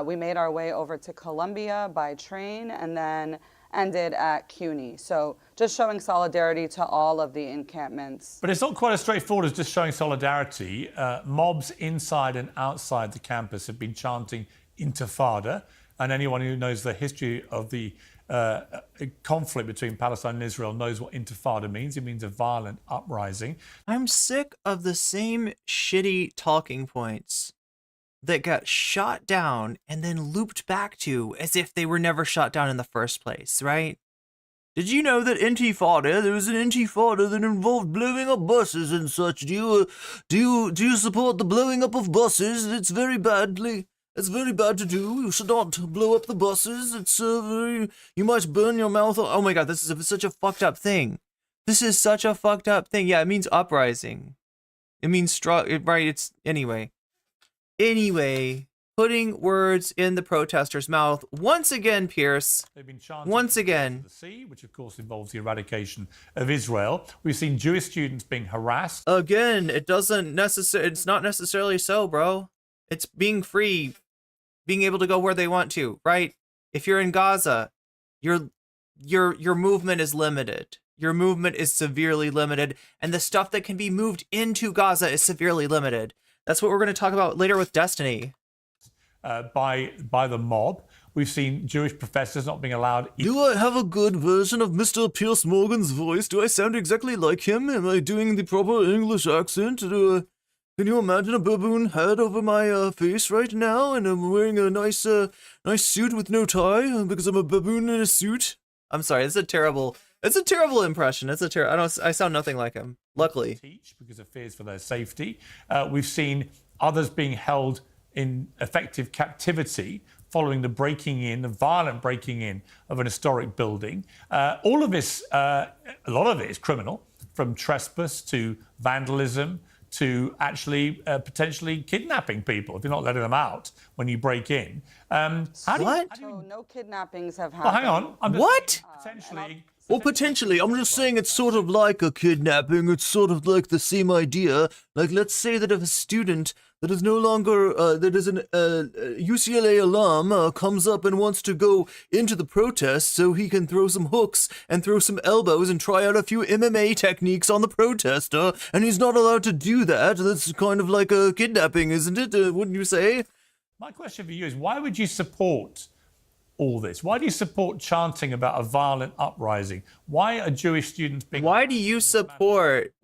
We made our way over to Columbia by train and then ended at CUNY. So just showing solidarity to all of the encampments. But it's not quite as straightforward as just showing solidarity. Mobs inside and outside the campus have been chanting Intifada. And anyone who knows the history of the conflict between Palestine and Israel knows what Intifada means. It means a violent uprising. I'm sick of the same shitty talking points that got shot down and then looped back to as if they were never shot down in the first place, right? Did you know that Intifada, there was an Intifada that involved blowing up buses and such? Do you support the blowing up of buses? It's very bad to do. You should not blow up the buses. It's you might burn your mouth. Oh my god, this is such a fucked up thing. This is such a fucked up thing. Yeah, it means uprising. It means right, it's Anyway, putting words in the protester's mouth once again, Pierce. They've been chanting once again. The sea, which of course involves the eradication of Israel. We've seen Jewish students being harassed. Again, it's not necessarily so, bro. It's being free, being able to go where they want to, right? If you're in Gaza, your movement is limited. Your movement is severely limited, and the stuff that can be moved into Gaza is severely limited. That's what we're going to talk about later with Destiny. By the mob. We've seen Jewish professors not being allowed. Do I have a good version of Mr. Pierce Morgan's voice? Do I sound exactly like him? Am I doing the proper English accent? Can you imagine a baboon head over my face right now? And I'm wearing a nice suit with no tie because I'm a baboon in a suit. I'm sorry, it's a terrible impression. I sound nothing like him. Luckily. Teach because of fears for their safety. We've seen others being held in effective captivity following the breaking in, the violent breaking in of an historic building. All of this, a lot of it is criminal, from trespass to vandalism to actually potentially kidnapping people if you're not letting them out when you break in. No kidnappings have happened. Well, hang on. I'm just What? Potentially. Well, potentially. I'm just saying it's sort of like a kidnapping. It's sort of like the same idea. Like, let's say that if a student that is no longer, that is an UCLA alum, comes up and wants to go into the protest so he can throw some hooks and throw some elbows and try out a few MMA techniques on the protester, and he's not allowed to do that. That's kind of like a kidnapping, isn't it? Wouldn't you say? My question for you is, why would you support all this? Why do you support chanting about a violent uprising? Why are Jewish students being... Why do you support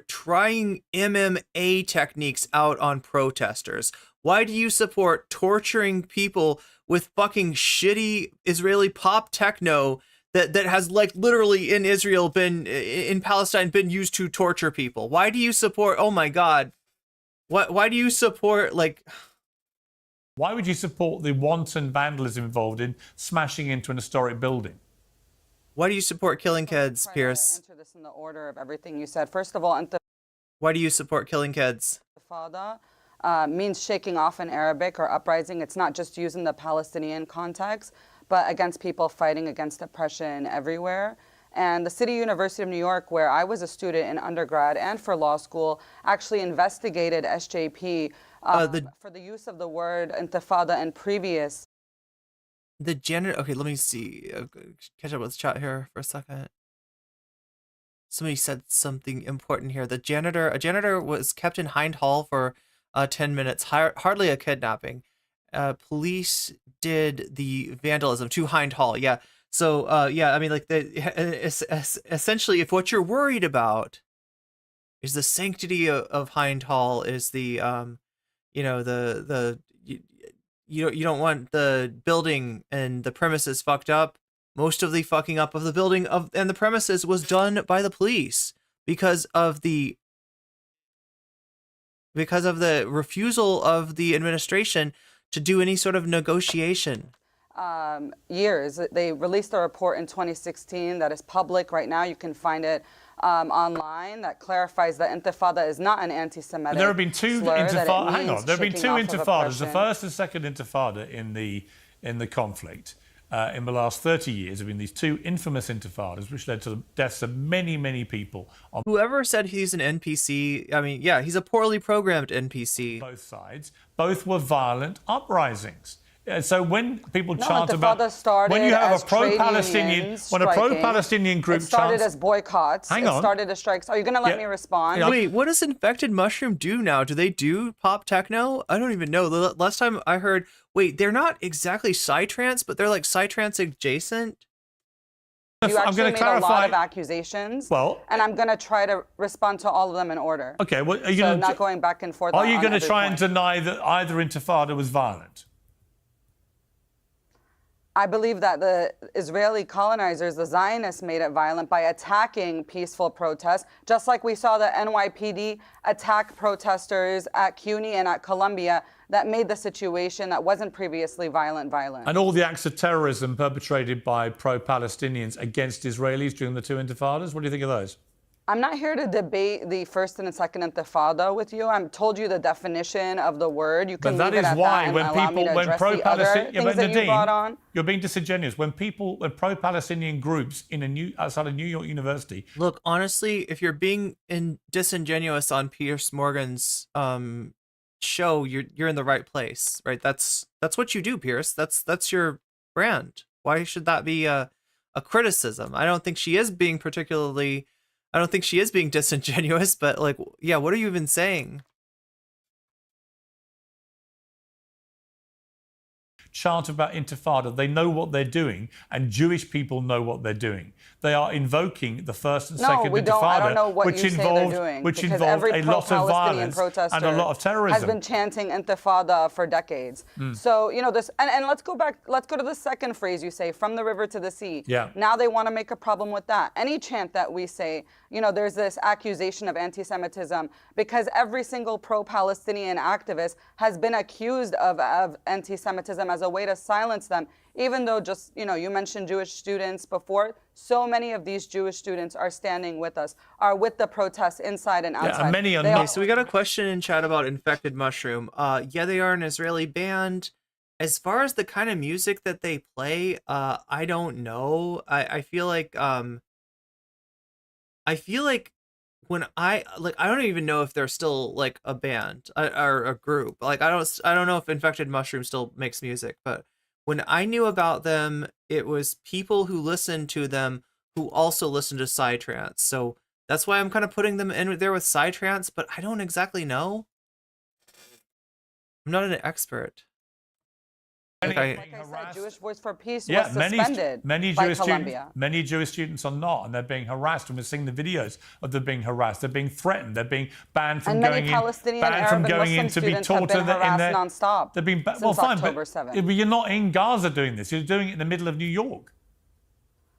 trying MMA techniques out on protesters? Why do you support torturing people with fucking shitty Israeli pop techno that has, like, literally in Israel in Palestine been used to torture people? Why do you support, oh my God, why do you support, like... Why would you support the wanton vandalism involved in smashing into an historic building? Why do you support killing kids, Pierce? Answer this in the order of everything you said. First of all, why do you support killing kids? Intifada means shaking off in Arabic or uprising. It's not just used in the Palestinian context, but against people fighting against oppression everywhere. And the City University of New York, where I was a student in undergrad and for law school, actually investigated SJP for the use of the word intifada in previous. Okay, let me see. Catch up with chat here for a second. Somebody said something important here. A janitor was kept in Hind Hall for 10 minutes. Hardly a kidnapping. Police did the vandalism to Hind Hall. Yeah. So, yeah, I mean, like, essentially, if what you're worried about is the sanctity of Hind Hall, is the, you don't want the building and the premises fucked up. Most of the fucking up of the building and the premises was done by the police because of the refusal of the administration to do any sort of negotiation. Years. They released a report in 2016 that is public right now. You can find it online that clarifies that intifada is not an anti-Semitic There have been two slur, that it intifadas. Hang on, means there have been shaking two off of intifadas. The oppression. first and second intifada in the conflict in the last 30 years have been these two infamous intifadas, which led to the deaths of many, many people. On Whoever said he's an NPC, I mean, yeah, he's a poorly programmed NPC. both sides. Both were violent uprisings. So when people No, chant about, started when you have as a trade pro-Palestinian, unions when a striking. pro-Palestinian group It started chants, as boycotts. Hang It on. started as strikes. Are you going to let me respond? Wait, what does Infected Mushroom do now? Do they do pop techno? I don't even know. The last time I heard, wait, they're not exactly psytrance, but they're like psytrance adjacent. You I'm actually going made to a lot clarify. of accusations. Well, and I'm going to try to respond to all of them in order. Okay, well, are you So going not going back and forth. Are you on going to every try point. and deny that either intifada was violent? I believe that the Israeli colonizers, the Zionists, made it violent by attacking peaceful protests, just like we saw the NYPD attack protesters at CUNY and at Columbia that made the situation that wasn't previously violent. And all the acts of terrorism perpetrated by pro-Palestinians against Israelis during the two intifadas, what do you think of those? I'm not here to debate the first and the second intifada with you. I've told you the definition of the word. You can But that leave it is at why that when and allow me people, to when address the other pro-Palestinian, things that you brought on. you're being disingenuous. When pro-Palestinian groups outside of New York University. Look, honestly, if you're being disingenuous on Pierce Morgan's show, you're in the right place, right? That's what you do, Pierce. That's your brand. Why should that be a criticism? I don't think she is being disingenuous, but like, yeah, what are you even saying? chant about intifada, they know what they're doing, and Jewish people know what they're doing. They are invoking the first and second intifada, I don't know what which you say involved, they're doing, which because involved every a lot of pro-Palestinian violence and a lot of terrorism. has been chanting intifada for decades. So, you know, this, and let's go to the second phrase you say, from the river to the sea. Yeah. Now they want to make a problem with that. Any chant that we say, you know, there's this accusation of anti-Semitism because every single pro-Palestinian activist has been accused of anti-Semitism as a way to silence them. Even though just, you know, you mentioned Jewish students before, so many of these Jewish students are standing with us, are with the protests inside and outside. Yeah, many are Okay, not. so we got a question in chat about Infected Mushroom. Yeah, they are an Israeli band. As far as the kind of music that they play, I don't know. I feel like when I don't even know if they're still like a band or a group. Like I don't know if Infected Mushroom still makes music, but when I knew about them, it was people who listened to them who also listened to Psytrance. So that's why I'm kind of putting them in there with Psytrance, but I don't exactly know. I'm not an expert. Like I said, Jewish Voice for Peace was many suspended by Colombia. Many Jewish students are not, and they're being harassed. And we're seeing the videos of them being harassed. They're being threatened. They're being banned from going in. Banned from going in to be taught in their. Non-stop. They're being since October 7th. But you're not in Gaza doing this. You're doing it in the middle of New York.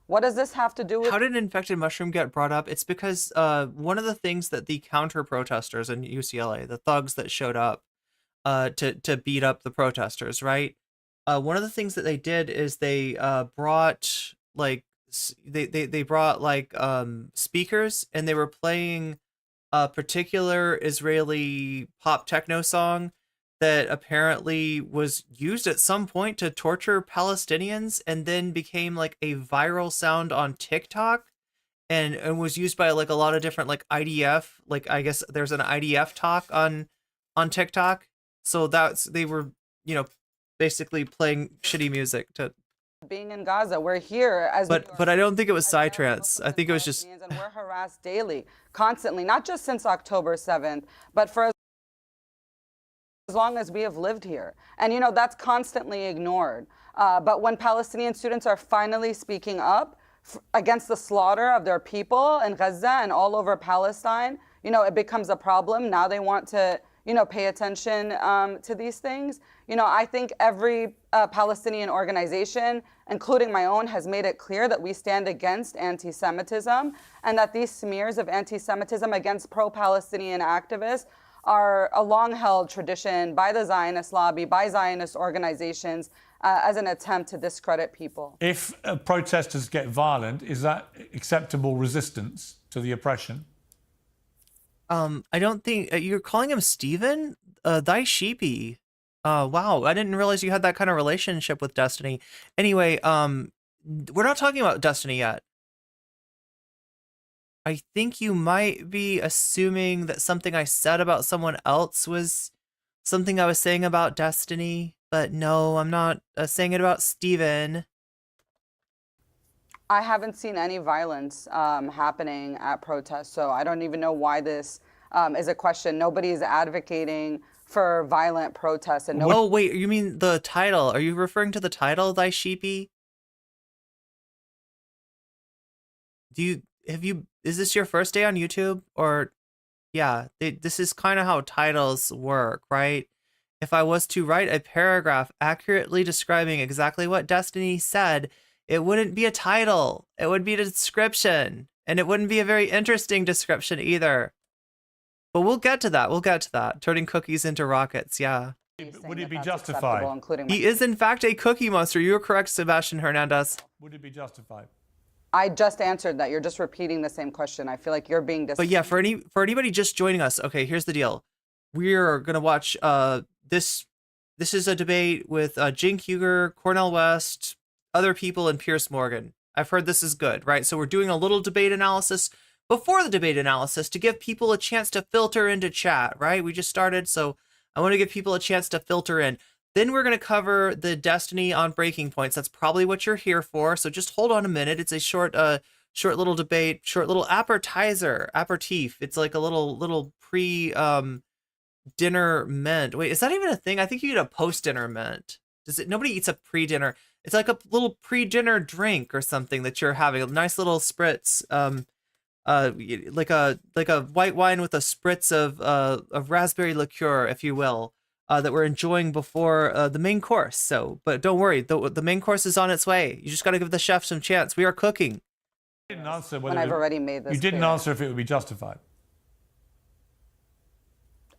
What does this have to do with? How did Infected Mushroom get brought up? It's because one of the things that the counter protesters in UCLA, the thugs that showed up to beat up the protesters, right? One of the things that they did is they brought like they brought like speakers, and they were playing a particular Israeli pop techno song that apparently was used at some point to torture Palestinians, and then became like a viral sound on TikTok, and was used by like a lot of different like IDF, like I guess there's an IDF talk on TikTok. So they were, you know, basically playing shitty music to being in Gaza. We're here as but I don't think it was Psytrance. I think it was just, and we're harassed daily, constantly, not just since October 7th, but for as long as we have lived here. And you know, that's constantly ignored. But when Palestinian students are finally speaking up against the slaughter of their people in Gaza and all over Palestine, you know, it becomes a problem. Now they want to, you know, pay attention to these things. You know, I think every Palestinian organization, including my own, has made it clear that we stand against anti-Semitism, and that these smears of anti-Semitism against pro-Palestinian activists are a long-held tradition by the Zionist lobby, by Zionist organizations, as an attempt to discredit people. If protesters get violent, is that acceptable resistance to the oppression? I don't think you're calling him Steven? Thy sheepy. Wow, I didn't realize you had that kind of relationship with Destiny. Anyway, we're not talking about Destiny yet. I think you might be assuming that something I said about someone else was something I was saying about Destiny, but no, I'm not saying it about Steven. I haven't seen any violence happening at protests, so I don't even know why this is a question. Nobody's advocating for violent protests. And Oh, wait, you mean the title? Are you referring to the title, Thy Sheepy? Is this your first day on YouTube? Or, yeah, this is kind of how titles work, right? If I was to write a paragraph accurately describing exactly what Destiny said, it wouldn't be a title. It would be a description. And it wouldn't be a very interesting description either. But we'll get to that. We'll get to that. Turning cookies into rockets, yeah. Would it be justified? He is, in fact, a cookie monster. You are correct, Sebastian Hernandez. Would it be justified? I just answered that. You're just repeating the same question. I feel like you're being But yeah, for anybody just joining us, okay, here's the deal. We're going to watch this is a debate with Jink Huger, Cornel West, other people, and Pierce Morgan. I've heard this is good, right? So we're doing a little debate analysis before the debate analysis to give people a chance to filter into chat, right? We just started, so I want to give people a chance to filter in. Then we're going to cover the Destiny on breaking points. That's probably what you're here for. So just hold on a minute. It's a short little debate, short little aperitif. It's like a little pre dinner mint. Wait, is that even a thing? I think you get a post dinner mint. Nobody eats a pre-dinner. It's like a little pre-dinner drink or something that you're having. A nice little spritz. Like a white wine with a spritz of raspberry liqueur, if you will, that we're enjoying before the main course. So, but don't worry, the main course is on its way. You just got to give the chef some chance. We are cooking. You didn't answer When I've already made this You didn't clear. answer if it would be justified.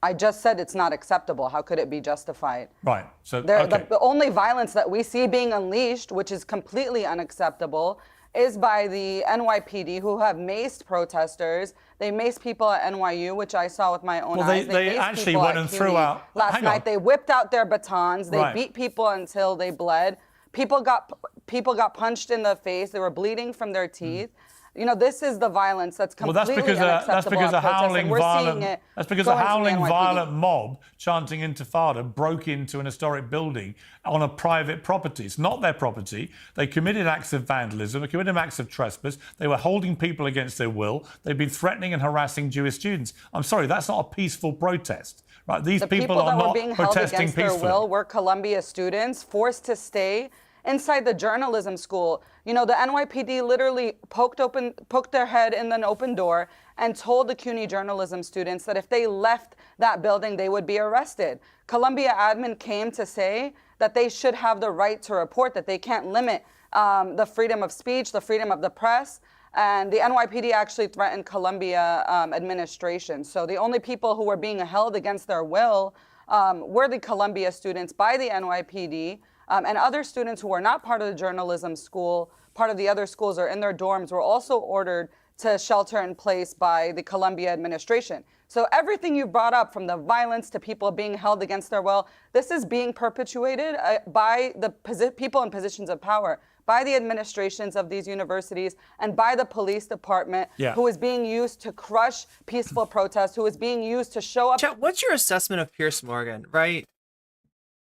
I just said it's not acceptable. How could it be justified? Right. So The only violence that we see being unleashed, which is completely unacceptable, is by the NYPD, who have maced protesters. They maced people at NYU, which I saw with my own eyes. They maced actually people went at and CUNY threw out. last hang night. on. They whipped out their batons. They Right. beat people until they bled. People got punched in the face. They were bleeding from their teeth. You know, this is the violence that's Well, completely unacceptable. that's because at a protests, and howling we're violent. seeing it That's because go a into the howling NYPD. violent mob chanting Intifada broke into an historic building on a private property. It's not their property. They committed acts of vandalism. They committed acts of trespass. They were holding people against their will. They've been threatening and harassing Jewish students. I'm sorry, that's not a peaceful protest. Right? These The people that are were not being held protesting against their peacefully. will were Columbia students forced to stay inside the journalism school. You know, the NYPD literally poked their head in an open door and told the CUNY journalism students that if they left that building, they would be arrested. Columbia admin came to say that they should have the right to report, that they can't limit the freedom of speech, the freedom of the press. And the NYPD actually threatened Columbia administration. So the only people who were being held against their will were the Columbia students by the NYPD. And other students who were not part of the journalism school, part of the other schools or in their dorms, were also ordered to shelter in place by the Columbia administration. So everything you brought up, from the violence to people being held against their will, this is being perpetuated by the people in positions of power, by the administrations of these universities, and by the police department, who is being used to crush peaceful protests, who is being used to show up. Chat, what's your assessment of Piers Morgan, right?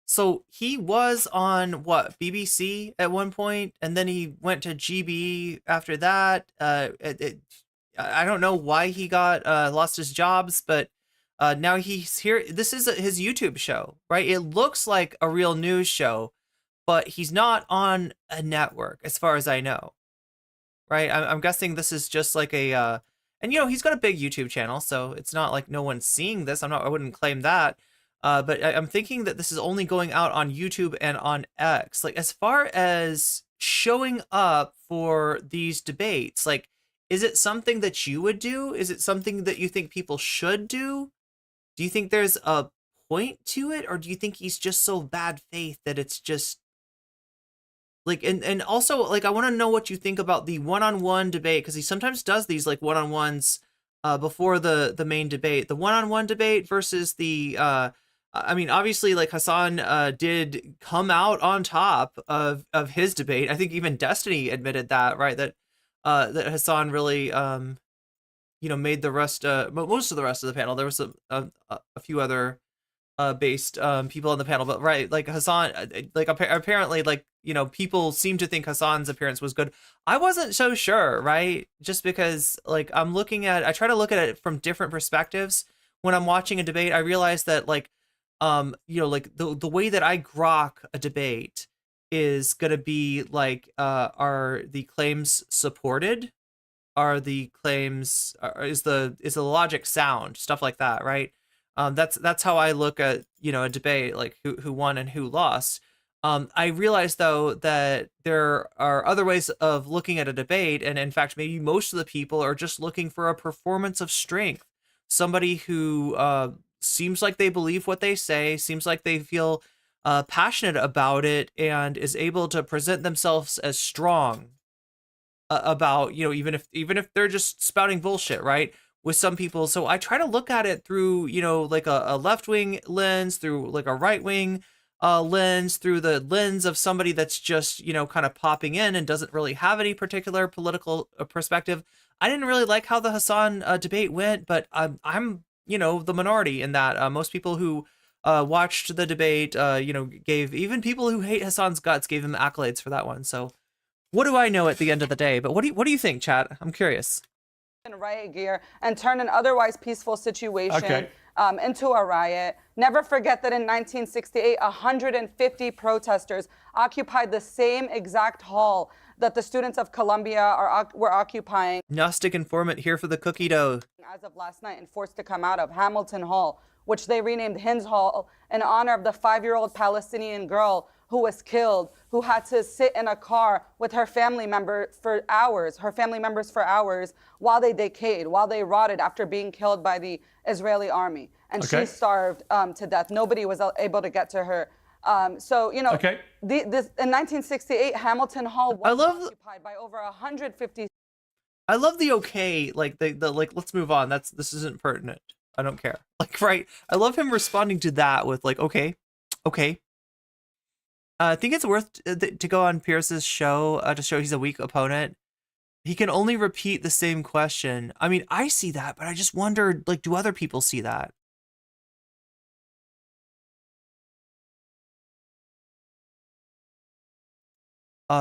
So he was on BBC at one point, and then he went to GB after that. I don't know why he got lost his jobs, but now he's here. This is his YouTube show, right? It looks like a real news show, but he's not on a network, as far as I know, right? I'm guessing this is just like a, and you know, he's got a big YouTube channel, so it's not like no one's seeing this. I wouldn't claim that. But I'm thinking that this is only going out on YouTube and on X. Like, as far as showing up for these debates, like, is it something that you would do? Is it something that you think people should do? Do you think there's a point to it? Or do you think he's just so bad faith that it's just like, and also, like, I want to know what you think about the one-on-one debate, because he sometimes does these like one-on-ones before the main debate. The one-on-one debate versus the I mean, obviously, like, Hassan did come out on top of his debate. I think even Destiny admitted that, right? That that Hassan really, you know, made the rest, most of the rest of the panel. There was a few other based people on the panel, but right, like Hassan, like apparently, like, you know, people seem to think Hassan's appearance was good. I wasn't so sure, right? Just because, like, I try to look at it from different perspectives when I'm watching a debate. I realize that, like, you know, like the way that I grok a debate is gonna be like, are the claims supported? Are the claims, is the logic sound? Stuff like that, right? That's how I look at, you know, a debate, like who won and who lost. I realize though that there are other ways of looking at a debate, and in fact, maybe most of the people are just looking for a performance of strength. Somebody who seems like they believe what they say, seems like they feel passionate about it, and is able to present themselves as strong about, you know, even if they're just spouting bullshit, right? With some people. So I try to look at it through, you know, like a left-wing lens, through like a right-wing lens, through the lens of somebody that's just, you know, kind of popping in and doesn't really have any particular political perspective. I didn't really like how the Hassan debate went, but I'm you know, the minority in that. Most people who watched the debate, you know, even people who hate Hassan's guts gave him accolades for that one. So what do I know at the end of the day? But what do you think, chat? I'm curious. In riot gear and turn an otherwise peaceful situation into a riot. Never forget that in 1968, 150 protesters occupied the same exact hall that the students of Columbia were occupying. Gnostic informant here for the cookie dough. As of last night, and forced to come out of Hamilton Hall, which they renamed Hinds Hall in honor of the 5-year-old Palestinian girl who was killed, who had to sit in a car with her family member for hours, while they decayed, while they rotted after being killed by the Israeli army. And she starved to death. Nobody was able to get to her. So, you know, this, in 1968, Hamilton Hall was occupied by over 150. I love the like the like, let's move on. This isn't pertinent. I don't care. Like, right. I love him responding to that with like, okay. I think it's worth to go on Pierce's show to show he's a weak opponent. He can only repeat the same question. I mean, I see that, but I just wondered, like, do other people see that?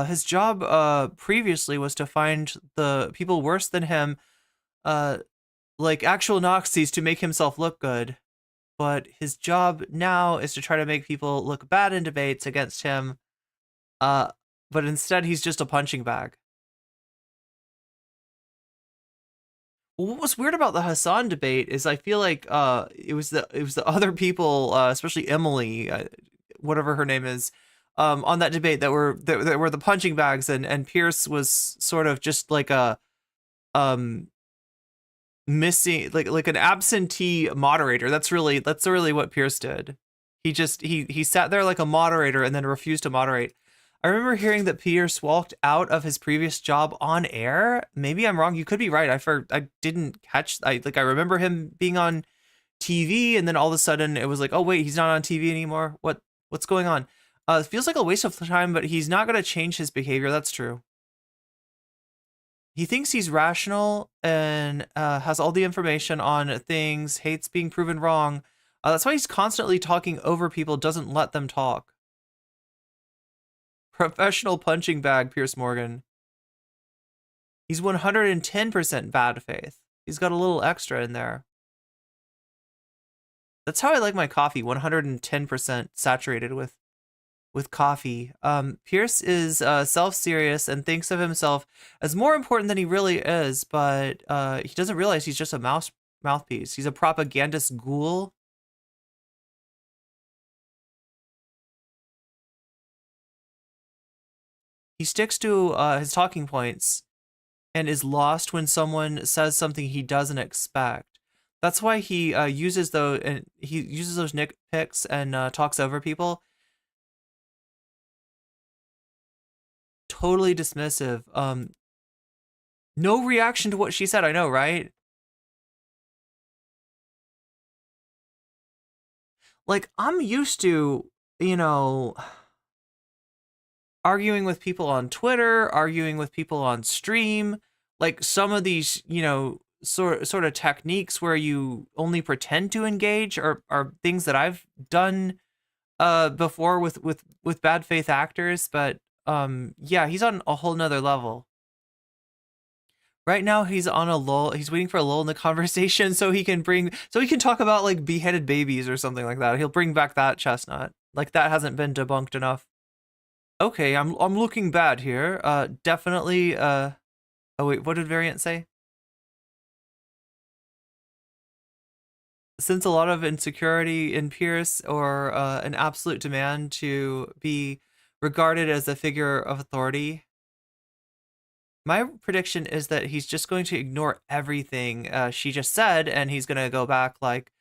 His job previously was to find the people worse than him, like actual Nazis, to make himself look good. But his job now is to try to make people look bad in debates against him. But instead, he's just a punching bag. Well, what was weird about the Hassan debate is I feel like it was the other people, especially Emily, whatever her name is, on that debate that were the punching bags, and Pierce was sort of just like a missing, like an absentee moderator. That's really what Pierce did. He sat there like a moderator and then refused to moderate. I remember hearing that Pierce walked out of his previous job on air. Maybe I'm wrong. You could be right. I didn't catch. I remember him being on TV, and then all of a sudden it was like, oh wait, he's not on TV anymore. What's going on? It feels like a waste of time, but he's not going to change his behavior. That's true. He thinks he's rational and has all the information on things, hates being proven wrong. That's why he's constantly talking over people, doesn't let them talk. Professional punching bag, Pierce Morgan. He's 110% bad faith. He's got a little extra in there. That's how I like my coffee, 110% saturated with coffee. Pierce is self-serious and thinks of himself as more important than he really is, but he doesn't realize he's just a mouthpiece. He's a propagandist ghoul. He sticks to his talking points and is lost when someone says something he doesn't expect. That's why he uses those nitpicks and talks over people. Totally dismissive. No reaction to what she said. I know, right? Like, I'm used to, you know, arguing with people on Twitter, arguing with people on stream, like some of these, you know, sort of techniques where you only pretend to engage are things that I've done before with bad faith actors, but yeah, he's on a whole nother level. Right now he's on a lull. He's waiting for a lull in the conversation so he can talk about like beheaded babies or something like that. He'll bring back that chestnut. Like that hasn't been debunked enough. Okay, I'm looking bad here. Definitely oh wait, what did Variant say? Since a lot of insecurity in Pierce or an absolute demand to be regarded as a figure of authority, my prediction is that he's just going to ignore everything she just said, and he's going to go back like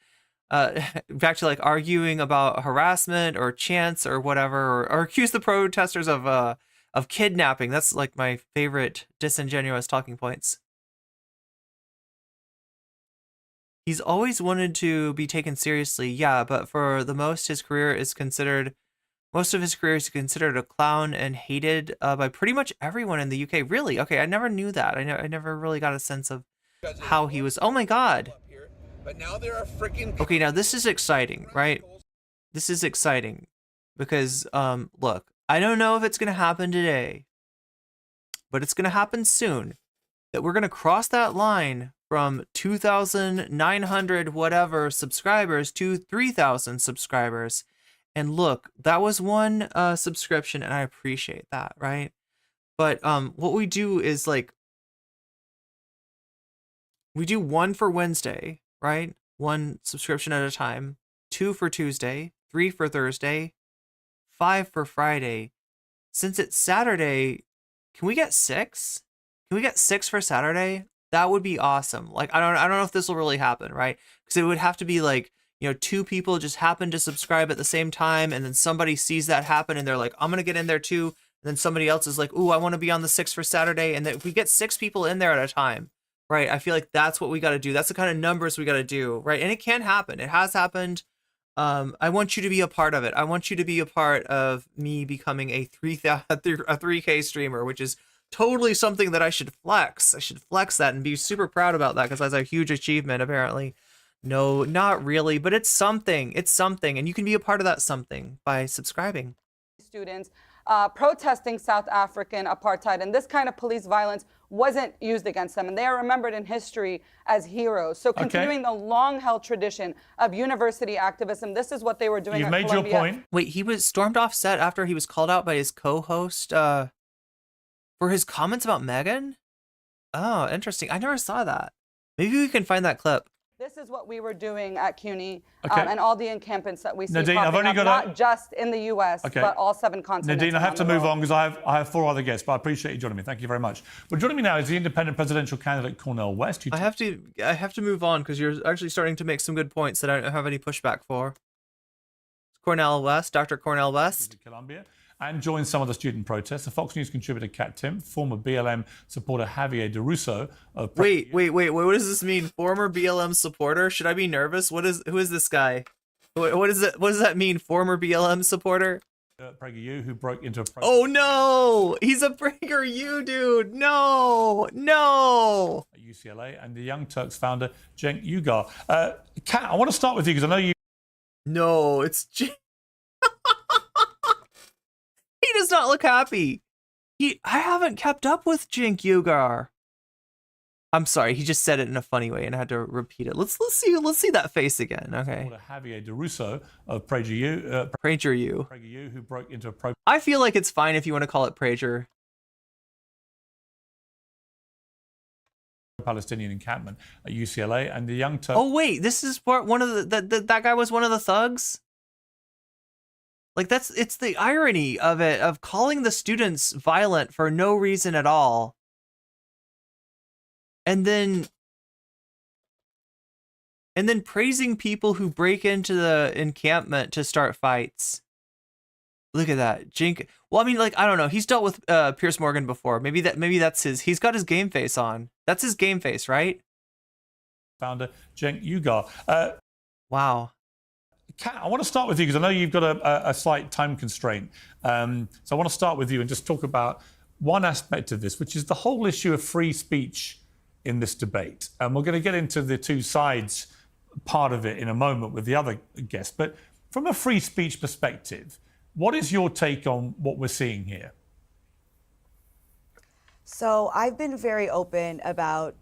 back to like arguing about harassment or chants or whatever, or accuse the protesters of kidnapping. That's like my favorite disingenuous talking points. He's always wanted to be taken seriously, yeah, but for the most of his career is considered a clown and hated by pretty much everyone in the UK. Really? Okay, I never knew that. I never really got a sense of how he was. Oh my god. But now there are freaking. Okay, now this is exciting, right? This is exciting because look, I don't know if it's gonna happen today, but it's gonna happen soon. That we're gonna cross that line from 2,900 whatever subscribers to 3,000 subscribers. And look, that was one subscription, and I appreciate that, right? But what we do is like, we do one for Wednesday, right? One subscription at a time, 2 for Tuesday, 3 for Thursday, 5 for Friday. Since it's Saturday, can we get 6? Can we get 6 for Saturday? That would be awesome. Like, I don't know if this will really happen, right? Because it would have to be like, you know, 2 people just happen to subscribe at the same time, and then somebody sees that happen and they're like, I'm gonna get in there too. And then somebody else is like, ooh, I want to be on the 6 for Saturday. And then if we get 6 people in there at a time, right? I feel like that's what we got to do. That's the kind of numbers we got to do, right? And it can happen. It has happened. I want you to be a part of it. I want you to be a part of me becoming a 3K streamer, which is totally something that I should flex. I should flex that and be super proud about that, because that's a huge achievement, apparently. No, not really, but it's something. It's something. And you can be a part of that something by subscribing. Students protesting South African apartheid, and this kind of police violence wasn't used against them, and they are remembered in history as heroes. So continuing the long-held tradition of university activism, this is what they were doing. You've at made Columbia. your point. Wait, he was stormed off set after he was called out by his co-host for his comments about Meghan? Oh, interesting. I never saw that. Maybe we can find that clip. This is what we were doing at CUNY, Okay. and all the encampments that we see Nadine, I've popping only up, got not just in the U.S., Okay. but all 7 continents. Nadine, I have around to the move world. on because I have 4 other guests, but I appreciate you joining me. Thank you very much. But joining me now is the independent presidential candidate Cornel West. I have to move on because you're actually starting to make some good points that I don't have any pushback for. Cornel West, Dr. Cornel West. Columbia, and joined some of the student protests. The Fox News contributor Kat Tim, former BLM supporter Javier DeRusso. Wait, what does this mean? Former BLM supporter? Should I be nervous? Who is this guy? What does that mean? Former BLM supporter? PragerU, who broke into a protest. Oh no! He's a PragerU dude! No! At UCLA, and the Young Turks founder Cenk Uygur. Kat, I want to start with you because I know you. No, it's He does not look happy. I haven't kept up with Cenk Uygur. I'm sorry, he just said it in a funny way and I had to repeat it. Let's see that face again. Okay. Javier DeRusso of PragerU. PragerU, who broke into a protest. I feel like it's fine if you want to call it Prager. Palestinian encampment at UCLA, and the Young Turks. Oh wait, this is one of that guy was one of the thugs. Like it's the irony of it, of calling the students violent for no reason at all. And then praising people who break into the encampment to start fights. Look at that. Well, I mean, like, I don't know. He's dealt with Piers Morgan before. Maybe that's he's got his game face on. That's his game face, right? Founder Cenk Uygur. Wow. Kat, I want to start with you because I know you've got a slight time constraint. So I want to start with you and just talk about one aspect of this, which is the whole issue of free speech in this debate. And we're going to get into the two sides part of it in a moment with the other guests. But from a free speech perspective, what is your take on what we're seeing here? So I've been very open about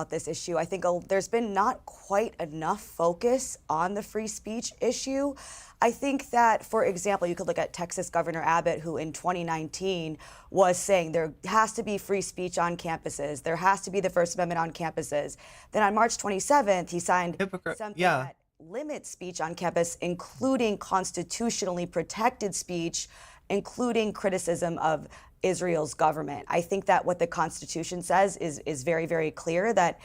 this issue. I think there's been not quite enough focus on the free speech issue. I think that, for example, you could look at Texas Governor Abbott, who in 2019 was saying there has to be free speech on campuses. There has to be the First Amendment on campuses. Then on March 27th, he signed something that limits speech on campus, including constitutionally protected speech, including criticism of Israel's government. I think that what the Constitution says is very, very clear, that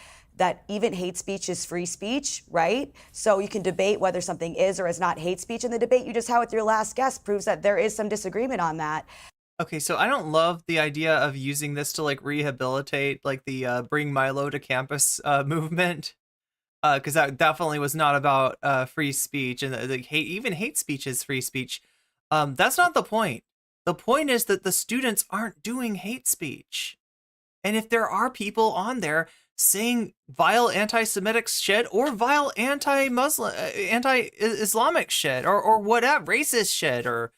even hate speech is free speech, right? So you can debate whether something is or is not hate speech. And the debate you just had with your last guest proves that there is some disagreement on that. Okay, so I don't love the idea of using this to like rehabilitate like the Bring Milo to Campus movement, because that definitely was not about free speech, and the hate speech is free speech. That's not the point. The point is that the students aren't doing hate speech. And if there are people on there saying vile anti-Semitic shit or vile anti-Muslim, anti-Islamic shit or whatever, racist shit or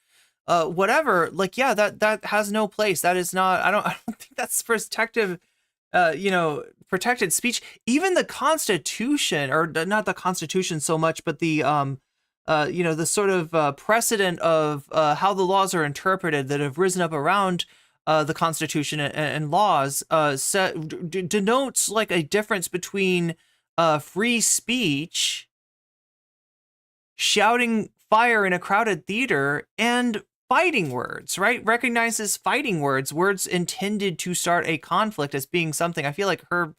whatever, like, yeah, that has no place. That is not, I don't think that's protective, protected speech. Even the Constitution, or not the Constitution so much, but the the sort of precedent of how the laws are interpreted that have risen up around the Constitution and laws denotes like a difference between free speech, shouting fire in a crowded theater, and fighting words, right? Recognizes fighting words, words intended to start a conflict as being something. I feel like her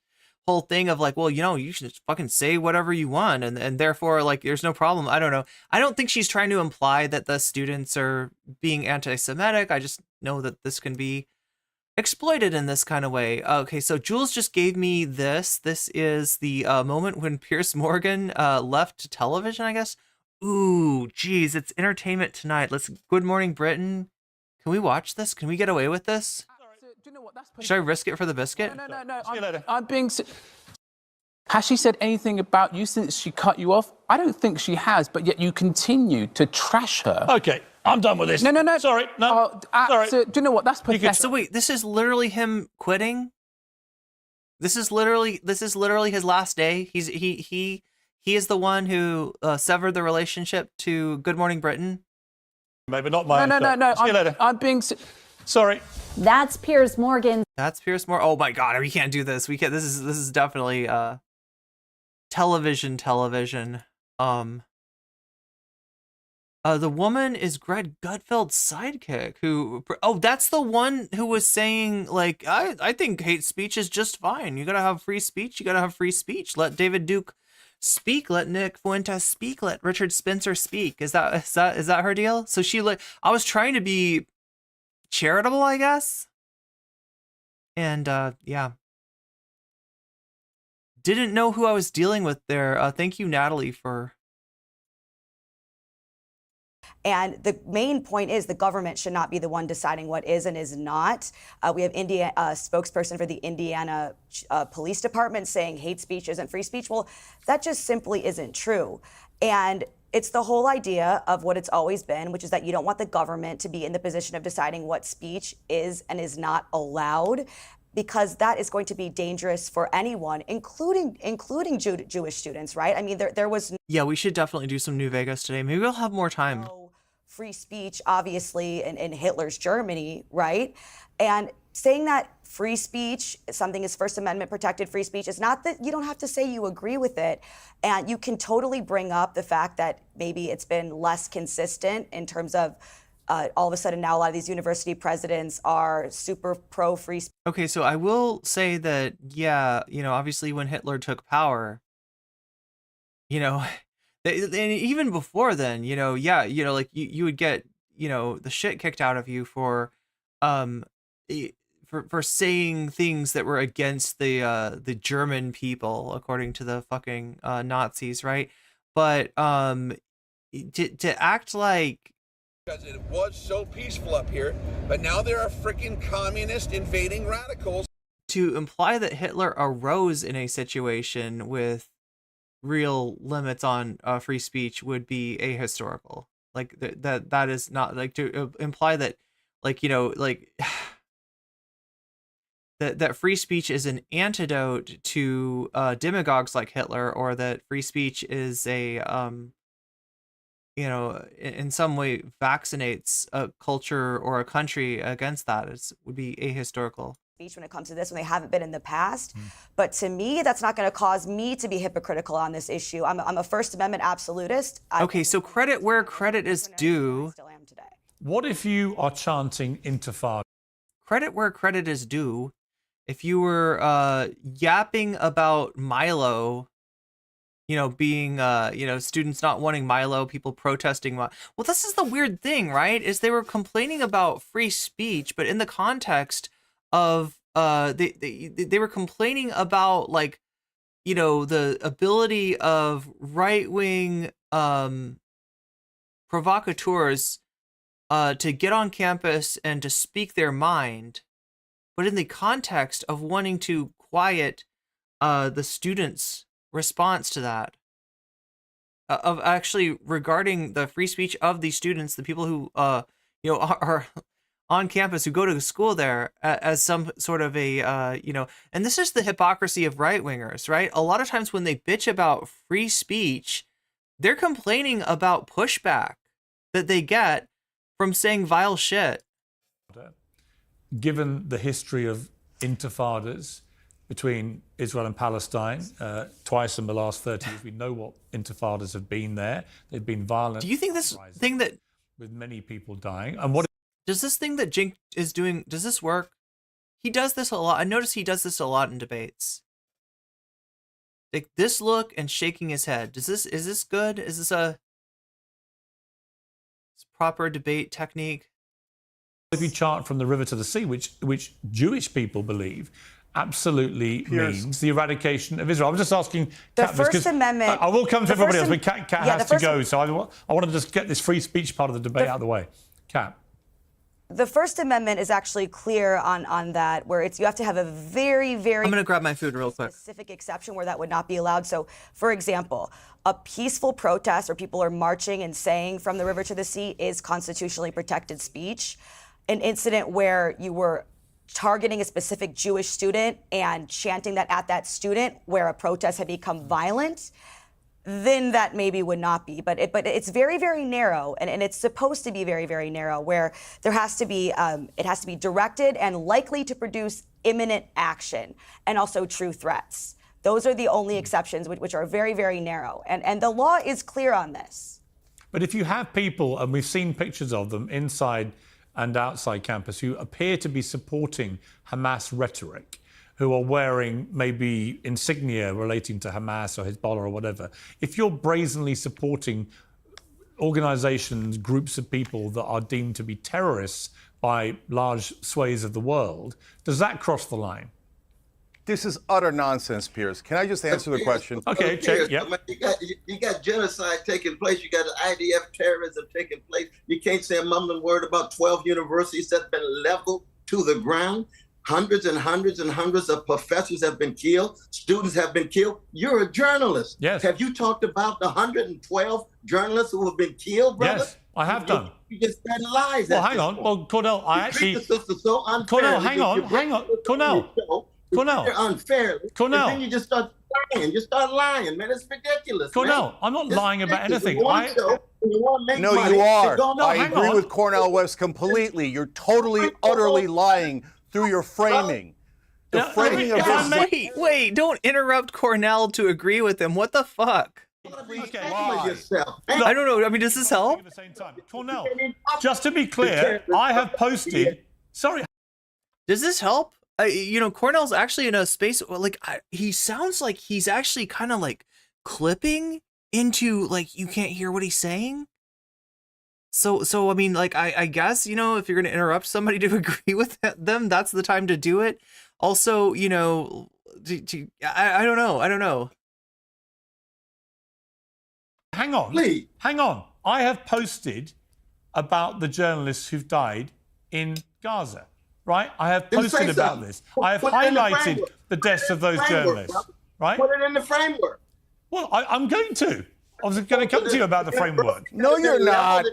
whole thing of like, well, you should just fucking say whatever you want, and therefore like there's no problem. I don't know. I don't think she's trying to imply that the students are being anti-Semitic. I just know that this can be exploited in this kind of way. Okay, so Jules just gave me this. This is the moment when Piers Morgan left television, I guess. Ooh, geez, it's Entertainment Tonight. Good Morning Britain. Can we watch this? Can we get away with this? Do you know what? Should I risk it for the biscuit? No. I'm being. Has she said anything about you since she cut you off? I don't think she has, but yet you continue to trash her. Okay, I'm done with this. No. Sorry, no. Sorry. So, do you know what? That's pathetic. So wait, this is literally him quitting? This is literally his last day. He is the one who severed the relationship to Good Morning Britain. Maybe not my. No. See you later. I'm being. Sorry. That's Piers Morgan. That's Piers Morgan. Oh my God, we can't do this. We can't. This is definitely television. The woman is Greg Gutfeld's sidekick. That's the one who was saying like, I think hate speech is just fine. You gotta have free speech. Let David Duke speak. Let Nick Fuentes speak. Let Richard Spencer speak. Is that her deal? So I was trying to be charitable, I guess. And yeah. Didn't know who I was dealing with there. Thank you, Natalie, for. And the main point is the government should not be the one deciding what is and is not. We have a spokesperson for the Indiana Police Department saying hate speech isn't free speech. Well, that just simply isn't true. And it's the whole idea of what it's always been, which is that you don't want the government to be in the position of deciding what speech is and is not allowed, because that is going to be dangerous for anyone, including Jewish students, right? I mean, there was. Yeah, we should definitely do some New Vegas today. Maybe we'll have more time. Free speech, obviously, in Hitler's Germany, right? And saying that free speech, something is First Amendment protected free speech, is not that you don't have to say you agree with it. And you can totally bring up the fact that maybe it's been less consistent in terms of all of a sudden now a lot of these university presidents are super pro free speech. Okay, so I will say that, yeah, obviously when Hitler took power, and even before then, like you would get, the shit kicked out of you for saying things that were against the German people, according to the fucking Nazis, right? But to act like. Because it was so peaceful up here, but now there are freaking communist invading radicals. To imply that Hitler arose in a situation with real limits on free speech would be ahistorical. Like that is not like to imply that, like that free speech is an antidote to demagogues like Hitler, or that free speech is a in some way vaccinates a culture or a country against that. Would be ahistorical. Speech when it comes to this, when they haven't been in the past. But to me, that's not going to cause me to be hypocritical on this issue. I'm a First Amendment absolutist. Okay, so credit where credit is due. Still am today. What if you are chanting intifada? Credit where credit is due. If you were yapping about Milo, being, students not wanting Milo, people protesting. Well, this is the weird thing, right? Is they were complaining about free speech, but in the context of, they were complaining about, like, the ability of right-wing provocateurs to get on campus and to speak their mind, but in the context of wanting to quiet the students' response to that, of actually regarding the free speech of these students, the people who are on campus who go to school there as some sort of a, you know, and this is the hypocrisy of right-wingers, right? A lot of times when they bitch about free speech, they're complaining about pushback that they get from saying vile shit. Given the history of intifadas between Israel and Palestine, twice in the last 30 years, we know what intifadas have been there. They've been violent. Do you think this thing that... with many people dying, and what... Does this thing that Jink is doing, does this work? He does this a lot. I notice he does this a lot in debates. Like this look and shaking his head. Is this good? Is this a proper debate technique? If you chant from the river to the sea, which Jewish people believe absolutely means the eradication of Israel. I'm just asking... The First Amendment... I will come to everybody else, but Kat has to go, so I want to just get this free speech part of the debate out of the way. Kat. The First Amendment is actually clear on that, where you have to have a very, very... I'm going to grab my food real quick. ...specific exception where that would not be allowed. So, for example, a peaceful protest where people are marching and saying from the river to the sea is constitutionally protected speech. An incident where you were targeting a specific Jewish student and chanting that at that student where a protest had become violent, then that maybe would not be. But it's very, very narrow, and it's supposed to be very, very narrow, where there has to be, it has to be directed and likely to produce imminent action and also true threats. Those are the only exceptions, which are very, very narrow. And the law is clear on this. But if you have people, and we've seen pictures of them inside and outside campus, who appear to be supporting Hamas rhetoric, who are wearing maybe insignia relating to Hamas or Hezbollah or whatever, if you're brazenly supporting organizations, groups of people that are deemed to be terrorists by large swathes of the world, does that cross the line? This is utter nonsense, Piers. Can I just answer the question? Okay, check. Yeah. You got genocide taking place. You got IDF terrorism taking place. You can't say a mumbling word about 12 universities that's been leveled to the ground. Hundreds and hundreds and hundreds of professors have been killed. Students have been killed. You're a journalist. Yes. Have you talked about the 112 journalists who have been killed, brother? Yes, I have done. You just spread lies. Well, hang on. Well, Cornell, I actually... Cornell, hang on. Cornell. You're unfairly. Cornell. And then you just start lying. You start lying, man. It's ridiculous. Cornell, I'm not lying about anything. No, you are. I agree with Cornell West completely. You're totally, utterly lying through your framing. The framing of this. Wait, don't interrupt Cornell to agree with him. What the fuck? Okay. I don't know. I mean, does this help? At the same time. Cornell, just to be clear, I have posted... Sorry. Does this help? You know, Cornell's actually in a space, like, he sounds like he's actually kind of like clipping into, like, you can't hear what he's saying. So I mean, like, I guess, you know, if you're going to interrupt somebody to agree with them, that's the time to do it. Also, you know, I don't know. Hang on. Please. Hang on. I have posted about the journalists who've died in Gaza. Right? I have posted about this. I have highlighted the deaths of those journalists. Right? Put it in the framework. Well, I'm going to. I was going to come to you about the framework. No, you're not.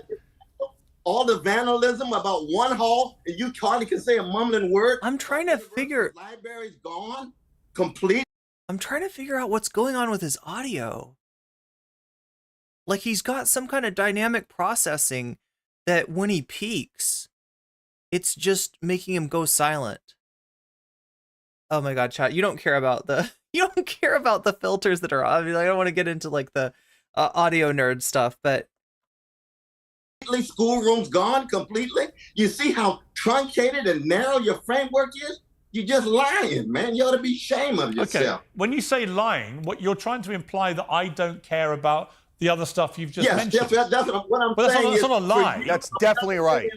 All the vandalism about one hall, and you hardly can say a mumbling word. I'm trying to figure... Library's gone. Complete. I'm trying to figure out what's going on with his audio. Like, he's got some kind of dynamic processing that when he peaks... it's just making him go silent. Oh my God, chat! You don't care about the filters that are on. I mean, I don't want to get into like the audio nerd stuff, but schoolroom's gone completely. You see how truncated and narrow your framework is? You're just lying, man. You ought to be ashamed of yourself. Okay. When you say lying, what you're trying to imply that I don't care about the other stuff you've just mentioned. Yes, that's what I'm saying. That's not a lie. That's definitely right.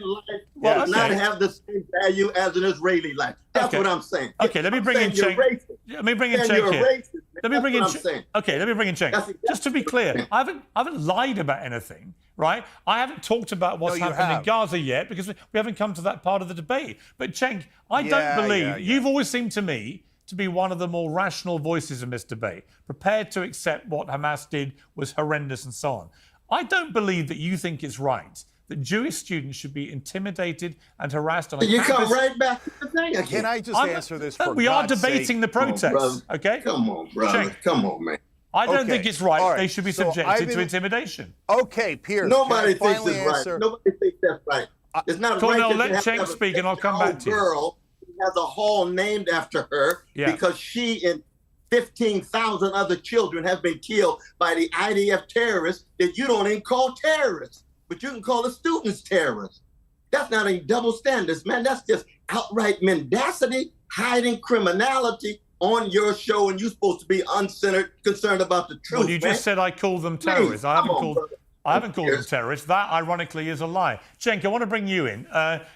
Well, not have the same value as an Israeli life. That's what I'm saying. Okay, let me bring in Cenk. Let me bring in Cenk here. Let me bring in Cenk. Okay, let me bring in Cenk. Just to be clear, I haven't lied about anything, right? I haven't talked about what's happened in Gaza yet because we haven't come to that part of the debate. But Cenk, I don't believe you've always seemed to me to be one of the more rational voices in this debate, prepared to accept what Hamas did was horrendous and so on. I don't believe that you think it's right that Jewish students should be intimidated and harassed on a You campus. come right back to the thing again. Can I just answer this for We are God's debating sake? the protests, okay? Come on, brother. Cenk, Come on, man. I don't Okay, think it's right. all right. They should be So subjected I've to intimidation. Okay, Pierce. Nobody can I thinks finally it's right. answer? Nobody thinks that's right. It's not Cornell, right. let that you Cenk have speak and I'll come 15-year-old back to you. girl who has a hall named after her because she and 15,000 other children have been killed by the IDF terrorists that you don't even call terrorists, but you can call the students terrorists. That's not any double standards, man. That's just outright mendacity, hiding criminality on your show, and you're supposed to be uncensored, concerned about the truth. Well, you just said I called them terrorists. I haven't called them terrorists. That, ironically, is a lie. Cenk, I want to bring you in.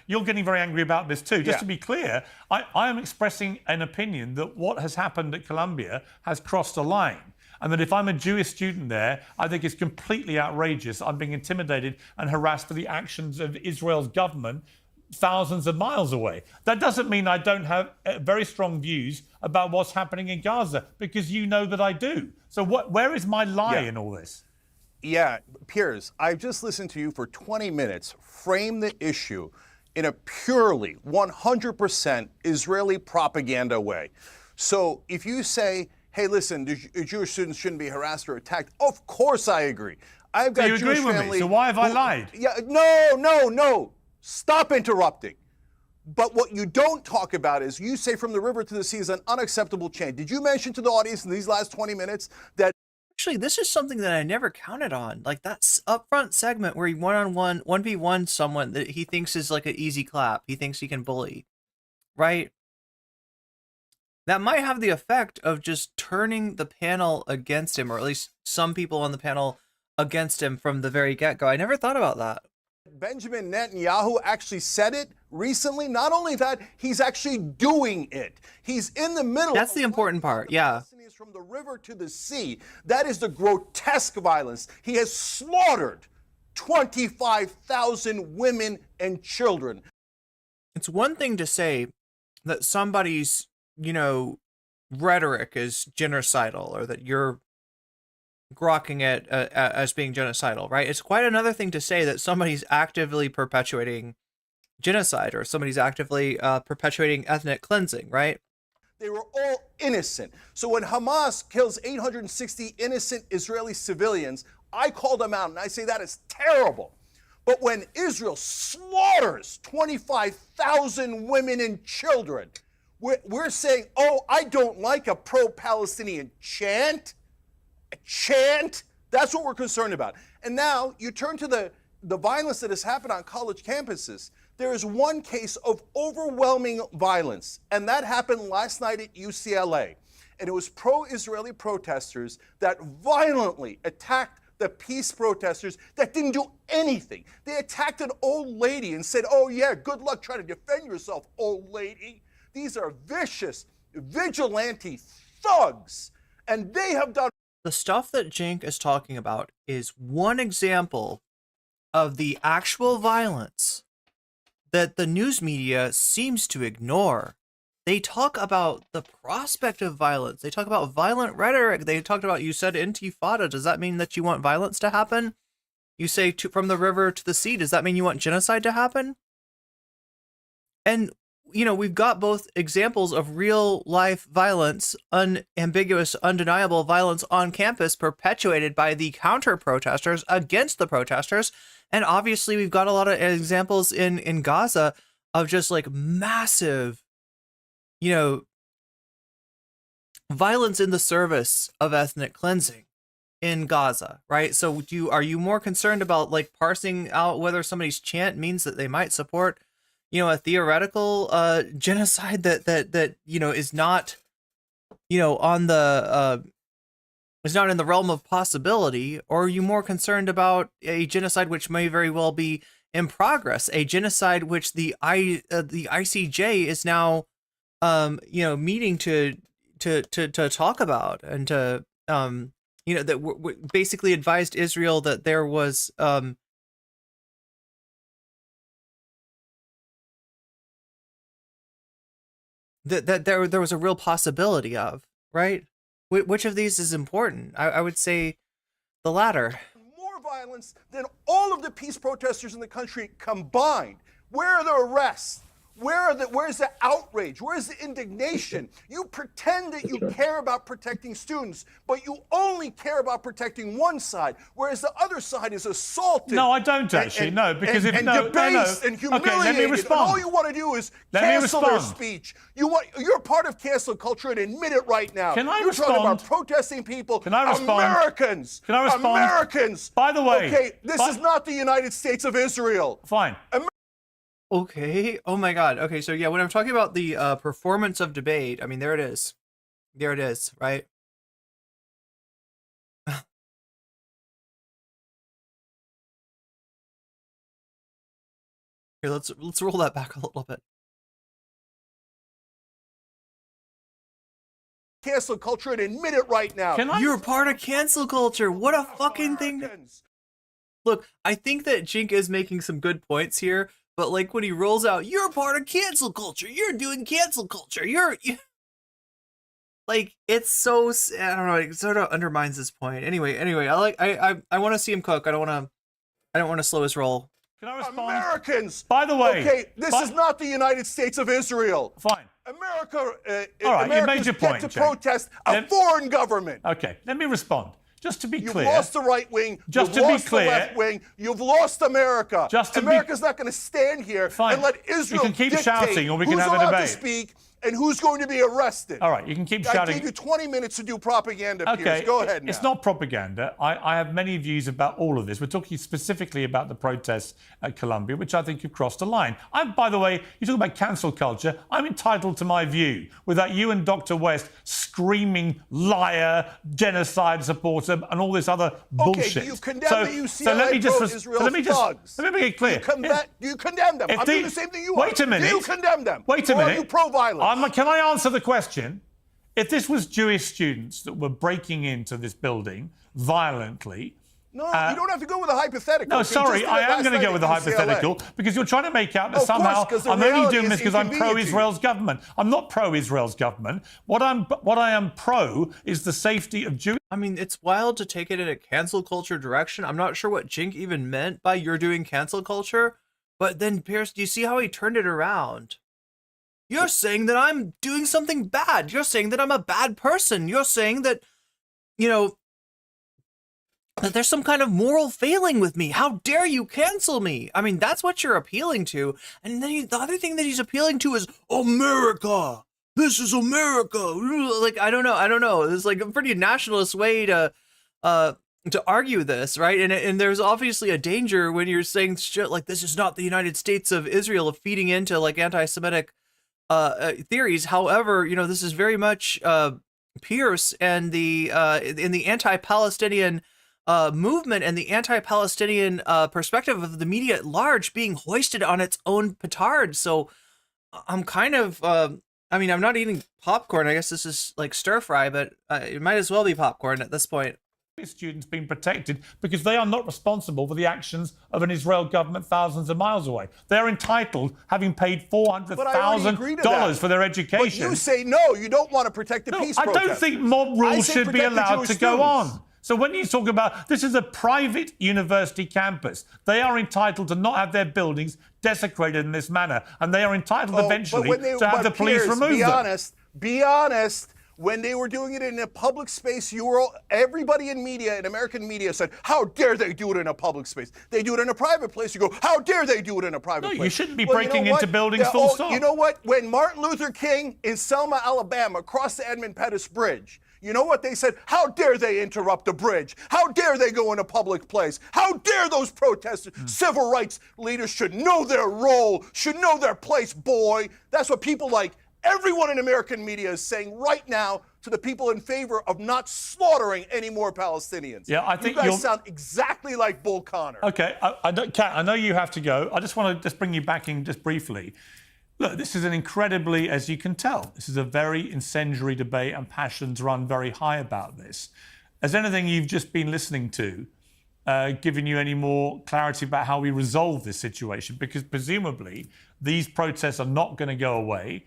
You're getting very angry about this too. Just to be clear, I am expressing an opinion that what has happened at Columbia has crossed a line. And that if I'm a Jewish student there, I think it's completely outrageous. I'm being intimidated and harassed for the actions of Israel's government thousands of miles away. That doesn't mean I don't have very strong views about what's happening in Gaza, because you know that I do. So where is my lie in all this? Yeah, Piers, I've just listened to you for 20 minutes frame the issue in a purely 100% Israeli propaganda way. So if you say, hey, listen, Jewish students shouldn't be harassed or attacked, of course I agree. I've got you Jewish agree with family me? So why have I lied? Yeah, no. Stop interrupting. But what you don't talk about is you say from the river to the sea is an unacceptable change. Did you mention to the audience in these last 20 minutes that actually this is something that I never counted on? Like that upfront segment where he one-on-one, 1v1 someone that he thinks is like an easy clap. He thinks he can bully, right? That might have the effect of just turning the panel against him, or at least some people on the panel against him from the very get-go. I never thought about that. Benjamin Netanyahu actually said it recently? Not only that, he's actually doing it. He's in the middle. That's the important part, yeah. From the river to the sea. That is the grotesque violence. He has slaughtered 25,000 women and children. It's one thing to say that somebody's, rhetoric is genocidal, or that you're grokking it as being genocidal, right? It's quite another thing to say that somebody's actively perpetuating genocide, or somebody's actively perpetuating ethnic cleansing, right? They were all innocent. So when Hamas kills 860 innocent Israeli civilians, I call them out and I say that is terrible. But when Israel slaughters 25,000 women and children, we're saying, oh, I don't like a pro-Palestinian chant. A chant? That's what we're concerned about. And now you turn to the violence that has happened on college campuses. There is one case of overwhelming violence, and that happened last night at UCLA. And it was pro-Israeli protesters that violently attacked the peace protesters that didn't do anything. They attacked an old lady and said, oh yeah, good luck trying to defend yourself, old lady. These are vicious, vigilante thugs, and they have done... The stuff that Cenk is talking about is one example of the actual violence that the news media seems to ignore. They talk about the prospect of violence. They talk about violent rhetoric. They talked about, you said intifada. Does that mean that you want violence to happen? You say from the river to the sea. Does that mean you want genocide to happen? And, we've got both examples of real life violence, unambiguous, undeniable violence on campus perpetuated by the counter protesters against the protesters. And obviously we've got a lot of examples in Gaza of just like massive, violence in the service of ethnic cleansing in Gaza, right? So are you more concerned about like parsing out whether somebody's chant means that they might support, a theoretical genocide that is not, on the is not in the realm of possibility, or are you more concerned about a genocide which may very well be in progress, a genocide which the ICJ is now meeting to talk about, and to that basically advised Israel that there was that there was a real possibility of, right? Which of these is important? I would say the latter. More violence violence than all of the peace protesters in the country combined. Where are the arrests? Where's the outrage? Where's the indignation? You pretend that you care about protecting students, but you only care about protecting one side, whereas the other side is assaulted. No, I don't actually. No, because if debased and humiliated. Okay, let me respond. And all you want to do is cancel their speech. You're part of cancel culture and admit it right now. Can I You're respond? talking about protesting people. Can I respond? Americans. Can I respond? Americans. By the way, okay, this is not the United States of Israel. Fine. Okay. Oh my God. Okay. So yeah, when I'm talking about the performance of debate, I mean, there it is. There it is, right? Here, let's roll that back a little bit. Cancel culture and admit it right now. You're part of cancel culture. What a fucking thing. Look, I think that Jink is making some good points here. But like when he rolls out, you're part of cancel culture. You're doing cancel culture. You're like, it's so, I don't know. It sort of undermines his point. Anyway, I want to see him cook. I don't want to slow his roll. Can I respond? Americans. By the way, okay, this is not the United States of Israel. Fine. America. All right, Americans you made your point, get to Jake. protest a foreign government. Okay, let me respond. Just to be clear. You've lost the right wing. Just you've to be lost clear. the left wing. You've lost America. America's not going to stand here and let Israel You can keep dictate shouting, or we can who's have a allowed debate. to speak and who's going to be arrested. All right, you can keep I shouting. gave you 20 minutes to do propaganda, Okay, Piers. Go ahead now. It's not propaganda. I have many views about all of this. We're talking specifically about the protests at Columbia, which I think you've crossed a line. By the way, you talk about cancel culture. I'm entitled to my view without you and Dr. West screaming liar, genocide supporter, and all this other bullshit. Okay, do you condemn the UCLA pro-Israel thugs? Let me make it clear. Do you condemn them? I'm doing the same thing you are. Wait a minute. Do you condemn them? Wait a or minute. Are you pro-violence? Can I answer the question? If this was Jewish students that were breaking into this building violently... No, you don't have to go with a hypothetical. No, sorry, I am going to go with the hypothetical because you're trying to make out that somehow I'm only doing this because I'm pro-Israel's government. I'm not pro-Israel's government. What I am pro is the safety of Jews. I mean, it's wild to take it in a cancel culture direction. I'm not sure what Jink even meant by you're doing cancel culture, but then Pierce, do you see how he turned it around? You're saying that I'm doing something bad. You're saying that I'm a bad person. You're saying that, you know, that there's some kind of moral failing with me. How dare you cancel me? I mean, that's what you're appealing to. And then the other thing that he's appealing to is America. This is America. Like, I don't know. It's like a pretty nationalist way to argue this, right? And there's obviously a danger when you're saying shit like this is not the United States of Israel, of feeding into like anti-Semitic theories. However, you know, this is very much Pierce and in the anti-Palestinian movement and the anti-Palestinian perspective of the media at large being hoisted on its own petard. So I'm kind of, I mean, I'm not eating popcorn. I guess this is like stir fry, but it might as well be popcorn at this point. Students being protected because they are not responsible for the actions of an Israel government thousands of miles away. They're entitled, having paid $400,000 for their education. But you say no, you don't want to protect the peace I protesters. don't think mob rules should be allowed to go on. So when you talk about this is a private university campus, they are entitled to not have their buildings desecrated in this manner, and they are entitled eventually to have the police remove them. Be honest. When they were doing it in a public space, everybody in media, in American media, said, "How dare they do it in a public space?" They do it in a private place. You go, "How dare they do it in a private place?" No, you shouldn't be breaking into buildings full stop. You know what? When Martin Luther King in Selma, Alabama, crossed the Edmund Pettus Bridge, you know what they said? How dare they interrupt the bridge? How dare they go in a public place? How dare those protesters? Civil rights leaders should know their role, should know their place, boy. That's what people like everyone in American media is saying right now to the people in favor of not slaughtering any more Palestinians. Yeah, I think you guys sound exactly like Bull Connor. Okay, Kat, I know you have to go. I just want to just bring you back in just briefly. Look, this is an incredibly, as you can tell, this is a very incendiary debate and passions run very high about this. Has anything you've just been listening to given you any more clarity about how we resolve this situation? Because presumably these protests are not going to go away.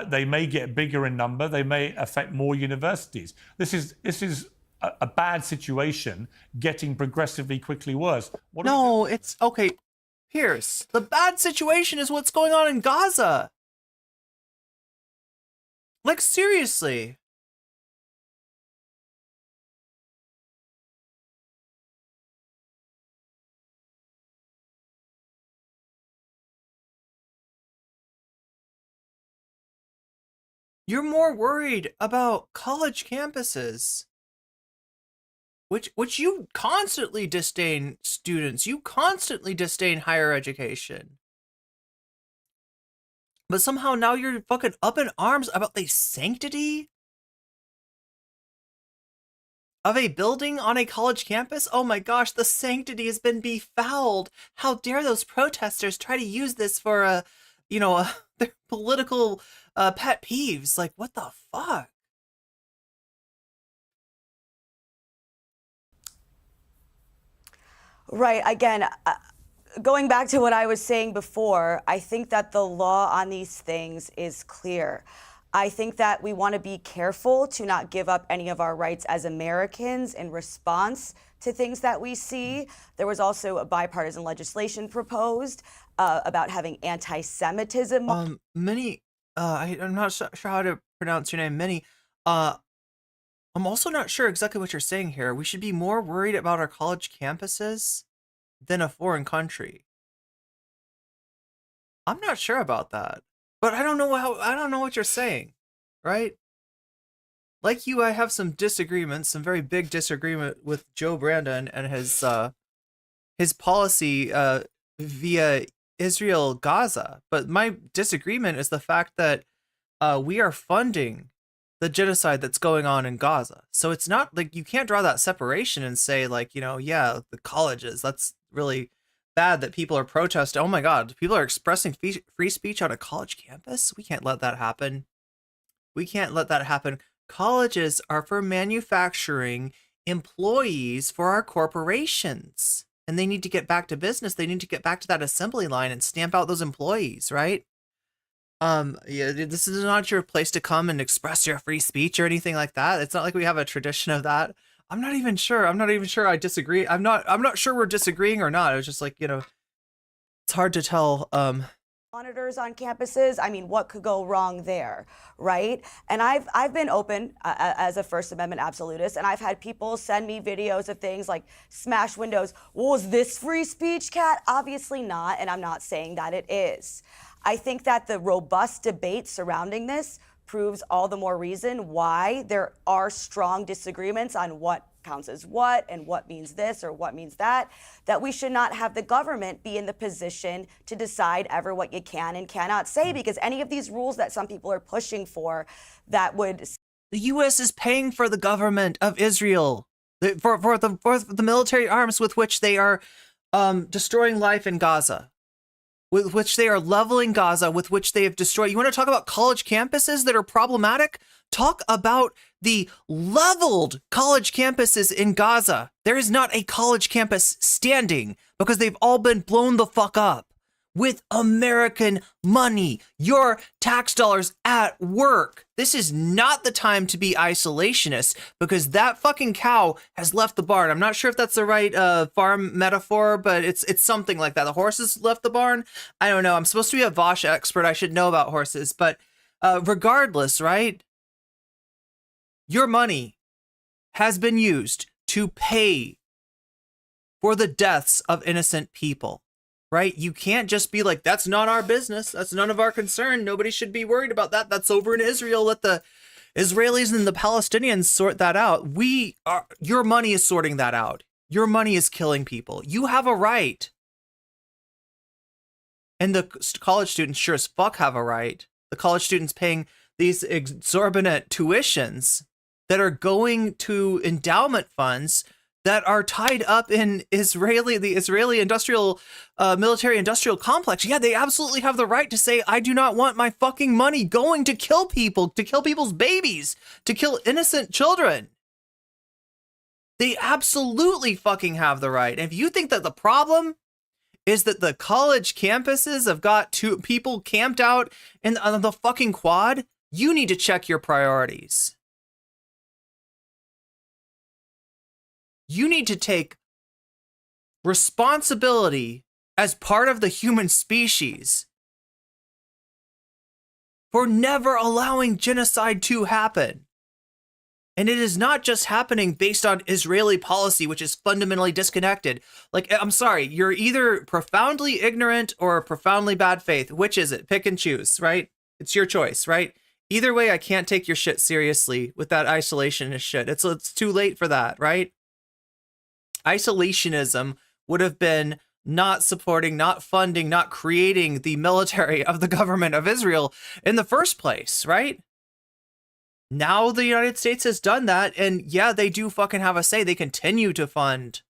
They may get bigger in number. They may affect more universities. This is a bad situation getting progressively quickly worse. No, it's okay. Pierce, the bad situation is what's going on in Gaza. Like, seriously. You're more worried about college campuses, which you constantly disdain students. You constantly disdain higher education. But somehow now you're fucking up in arms about the sanctity of a building on a college campus? Oh my gosh, the sanctity has been befouled. How dare those protesters try to use this for their political pet peeves? Like, what the fuck? Right. Again, going back to what I was saying before, I think that the law on these things is clear. I think that we want to be careful to not give up any of our rights as Americans in response to things that we see. There was also a bipartisan legislation proposed about having anti-Semitism. I'm not sure how to pronounce your name, Minnie. I'm also not sure exactly what you're saying here. We should be more worried about our college campuses than a foreign country. I'm not sure about that, but I don't know what you're saying, right? Like you, I have some disagreements, some very big disagreement with Joe Brandon and his policy via Israel Gaza. But my disagreement is the fact that we are funding the genocide that's going on in Gaza. So it's not like you can't draw that separation and say like, yeah, the colleges, that's really bad that people are protesting. Oh my God, people are expressing free speech on a college campus? We can't let that happen. We can't let that happen. Colleges are for manufacturing employees for our corporations. And they need to get back to business. They need to get back to that assembly line and stamp out those employees, right? Yeah, this is not your place to come and express your free speech or anything like that. It's not like we have a tradition of that. I'm not even sure I disagree. I'm not sure we're disagreeing or not. It was just like, it's hard to tell. Monitors on campuses. I mean, what could go wrong there, right? And I've been open as a First Amendment absolutist, and I've had people send me videos of things like smash windows. Well, is this free speech, Kat? Obviously not, and I'm not saying that it is. I think that the robust debate surrounding this proves all the more reason why there are strong disagreements on what counts as what and what means this or what means that we should not have the government be in the position to decide ever what you can and cannot say, because any of these rules that some people are pushing for that would... The U.S. is paying for the government of Israel, for the military arms with which they are destroying life in Gaza, with which they are leveling Gaza, with which they have destroyed. You want to talk about college campuses that are problematic? Talk about the leveled college campuses in Gaza. There is not a college campus standing because they've all been blown the fuck up with American money, your tax dollars at work. This is not the time to be isolationist because that fucking cow has left the barn. I'm not sure if that's the right farm metaphor, but it's something like that. The horses left the barn. I don't know. I'm supposed to be a Vosh expert. I should know about horses, but regardless, right? Your money has been used to pay for the deaths of innocent people. Right? You can't just be like, that's not our business. That's none of our concern. Nobody should be worried about that. That's over in Israel. Let the Israelis and the Palestinians sort that out. Your money is sorting that out. Your money is killing people. You have a right. And the college students sure as fuck have a right. The college students paying these exorbitant tuitions that are going to endowment funds that are tied up in the Israeli industrial, military industrial complex. Yeah, they absolutely have the right to say, I do not want my fucking money going to kill people, to kill people's babies, to kill innocent children. They absolutely fucking have the right. And if you think that the problem is that the college campuses have got people camped out on the fucking quad, you need to check your priorities. You need to take responsibility as part of the human species for never allowing genocide to happen. And it is not just happening based on Israeli policy, which is fundamentally disconnected. Like, I'm sorry, you're either profoundly ignorant or profoundly bad faith. Which is it? Pick and choose, right? It's your choice, right? Either way, I can't take your shit seriously with that isolationist shit. It's too late for that, right? Isolationism would have been not supporting, not funding, not creating the military of the government of Israel in the first place, right? Now the United States has done that, and yeah, they do fucking have a say. They continue to fund.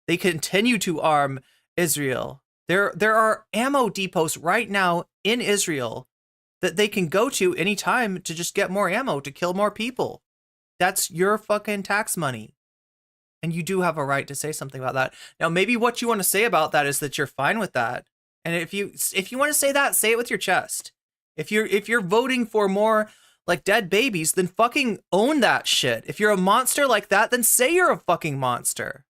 They continue to arm Israel. There are ammo depots right now in Israel that they can go to anytime to just get more ammo, to kill more people. That's your fucking tax money. And you do have a right to say something about that. Now, maybe what you want to say about that is that you're fine with that. And if you want to say that, say it with your chest. If you're voting for more like dead babies, then fucking own that shit. If you're a monster like that, then say you're a fucking monster.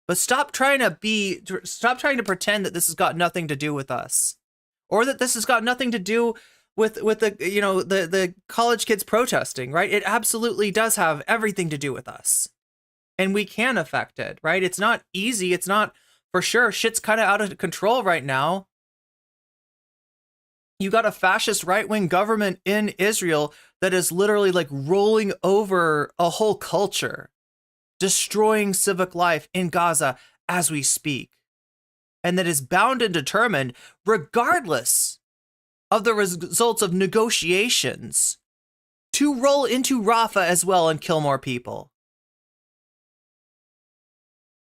But stop trying to pretend that this has got nothing to do with us, or that this has got nothing to do with the the college kids protesting, right? It absolutely does have everything to do with us, and we can affect it, right? It's not easy. It's not for sure. Shit's kind of out of control right now. You got a fascist right-wing government in Israel that is literally like rolling over a whole culture, destroying civic life in Gaza as we speak, and that is bound and determined, regardless of the results of negotiations, to roll into Rafah as well and kill more people.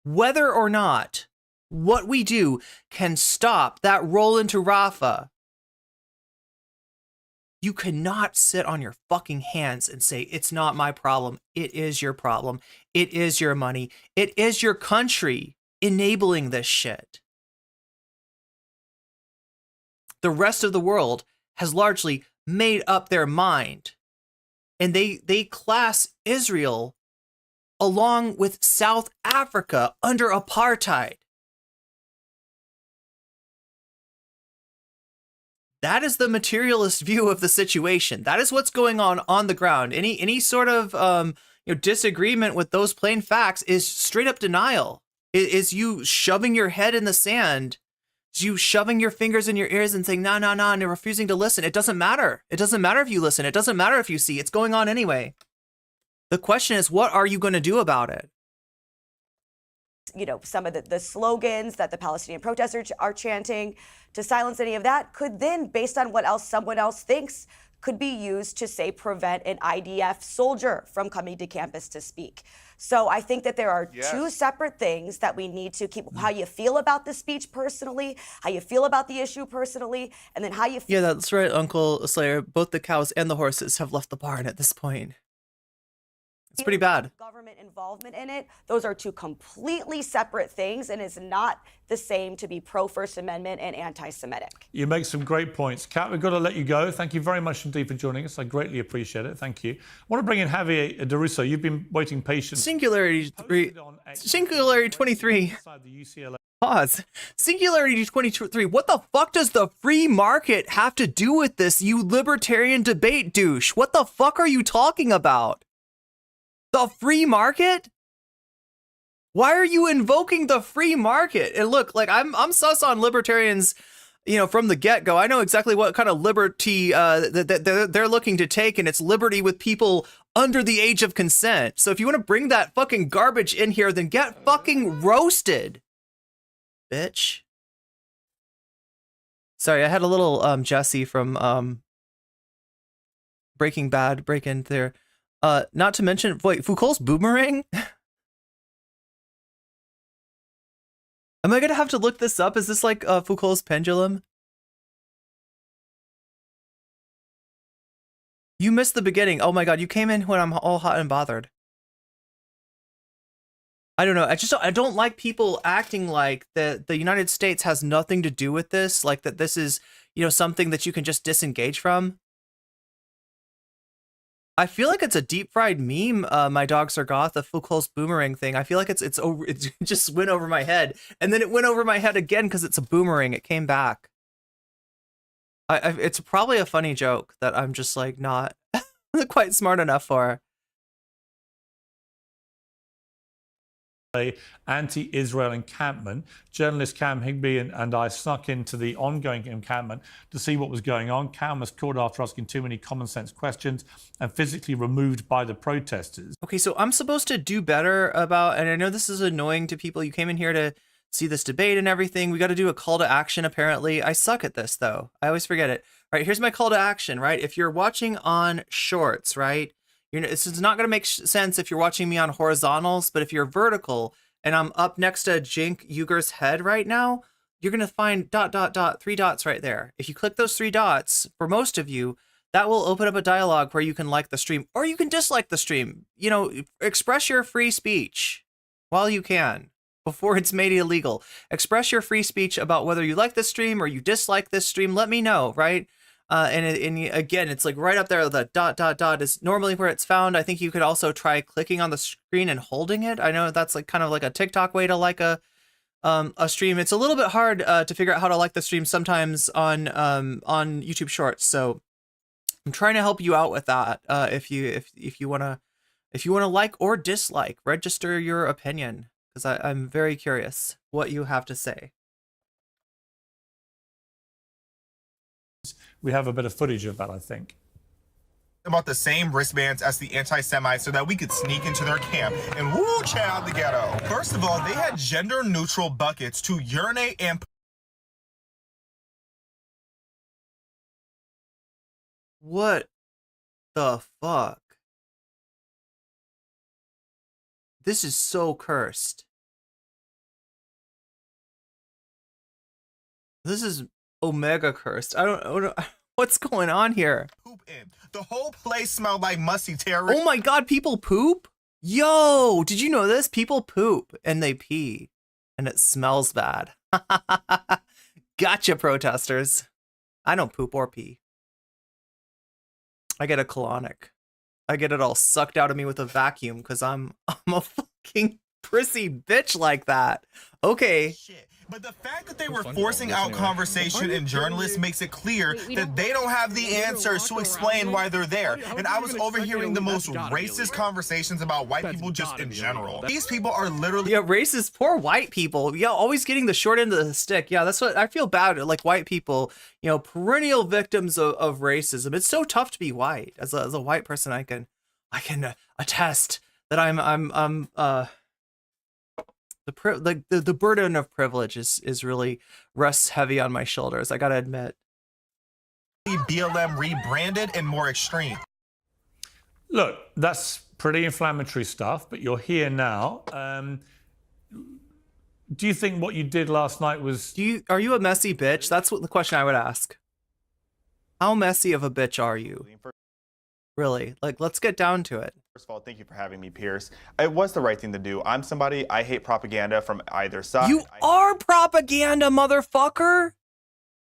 Whether or not what we do can stop that roll into Rafah, you cannot sit on your fucking hands and say, it's not my problem. It is your problem. It is your money. It is your country enabling this shit. The rest of the world has largely made up their mind, and they class Israel along with South Africa under apartheid. That is the materialist view of the situation. That is what's going on the ground. Any sort of disagreement with those plain facts is straight up denial. Is you shoving your head in the sand, is you shoving your fingers in your ears and saying no, and you're refusing to listen. It doesn't matter. It doesn't matter if you listen. It doesn't matter if you see. It's going on anyway. The question is, what are you going to do about it? You know, some of the slogans that the Palestinian protesters are chanting to silence any of that could then, based on what else someone else thinks, could be used to, say, prevent an IDF soldier from coming to campus to speak. So I think that there are two separate things that we need to keep: how you feel about the speech personally, how you feel about the issue personally, and then how you feel. Yeah, that's right, Uncle Slayer. Both the cows and the horses have left the barn at this point. It's pretty bad. Government involvement in it. Those are two completely separate things, and it's not the same to be pro-First Amendment and anti-Semitic. You make some great points. Kat, we've got to let you go. Thank you very much indeed for joining us. I greatly appreciate it. Thank you. I want to bring in Javier DeRusso. You've been waiting patiently. Singularity 23. Pause. Singularity 23. What the fuck does the free market have to do with this, you libertarian debate douche? What the fuck are you talking about? The free market? Why are you invoking the free market? And look, like I'm sus on libertarians, from the get-go. I know exactly what kind of liberty that they're looking to take, and it's liberty with people under the age of consent. So if you want to bring that fucking garbage in here, then get fucking roasted, bitch. Sorry, I had a little Jesse from Breaking Bad break in there. Not to mention, wait, Foucault's boomerang? Am I gonna have to look this up? Is this like Foucault's pendulum? You missed the beginning. Oh my god, you came in when I'm all hot and bothered. I don't know. I don't like people acting like the United States has nothing to do with this, like that this is, something that you can just disengage from. I feel like it's a deep fried meme. My dogs are goth, the Foucault's boomerang thing. I feel like it just went over my head, and then it went over my head again because it's a boomerang. It came back. It's probably a funny joke that I'm just like not quite smart enough for. Anti-Israel encampment. Journalist Cam Higby and I snuck into the ongoing encampment to see what was going on. Cam was caught after asking too many common sense questions and physically removed by the protesters. Okay, so I'm supposed to do better about, and I know this is annoying to people. You came in here to see this debate and everything. We got to do a call to action, apparently. I suck at this, though. I always forget it. All right, here's my call to action, right? If you're watching on shorts, right? This is not going to make sense if you're watching me on horizontals, but if you're vertical and I'm up next to Jink Uyghur's head right now, you're going to find ... 3 dots right there. If you click those 3 dots, for most of you, that will open up a dialogue where you can like the stream or you can dislike the stream. You know, express your free speech while you can before it's made illegal. Express your free speech about whether you like this stream or you dislike this stream. Let me know, right? And again, it's like right up there. The ... is normally where it's found. I think you could also try clicking on the screen and holding it. I know that's like kind of like a TikTok way to like a stream. It's a little bit hard to figure out how to like the stream sometimes on YouTube Shorts. So I'm trying to help you out with that. If you wanna like or dislike, register your opinion because I'm very curious what you have to say. We have a bit of footage of that, I think. About the same wristbands as the anti-Semites so that we could sneak into their camp and woo chow the ghetto. First of all, they had gender-neutral buckets to urinate and... What the fuck? This is so cursed. This is Omega cursed. I don't know what's going on here. Poop in. The whole place smelled like musty terrorists. Oh my god, people poop? Yo, did you know this? People poop and they pee and it smells bad. Gotcha, protesters. I don't poop or pee. I get a colonic. I get it all sucked out of me with a vacuum because I'm a fucking prissy bitch like that. Okay. Shit. But the fact that they were forcing out conversation and journalists makes it clear that they don't have the answers to explain why they're there. And I was overhearing the most racist conversations about white people just in general. These people are literally... Yeah, racist, poor white people. Yeah, always getting the short end of the stick. Yeah, that's what I feel bad. Like white people, you know, perennial victims of racism. It's so tough to be white. As a white person, I can attest that the burden of privilege is really rests heavy on my shoulders. I gotta admit. BLM rebranded and more extreme. Look, that's pretty inflammatory stuff, but you're here now. Do you think what you did last night was... Are you a messy bitch? That's what the question I would ask. How messy of a bitch are you? Really? Like, let's get down to it. First of all, thank you for having me, Pierce. It was the right thing to do. I'm somebody, I hate propaganda from either side. You are propaganda, motherfucker!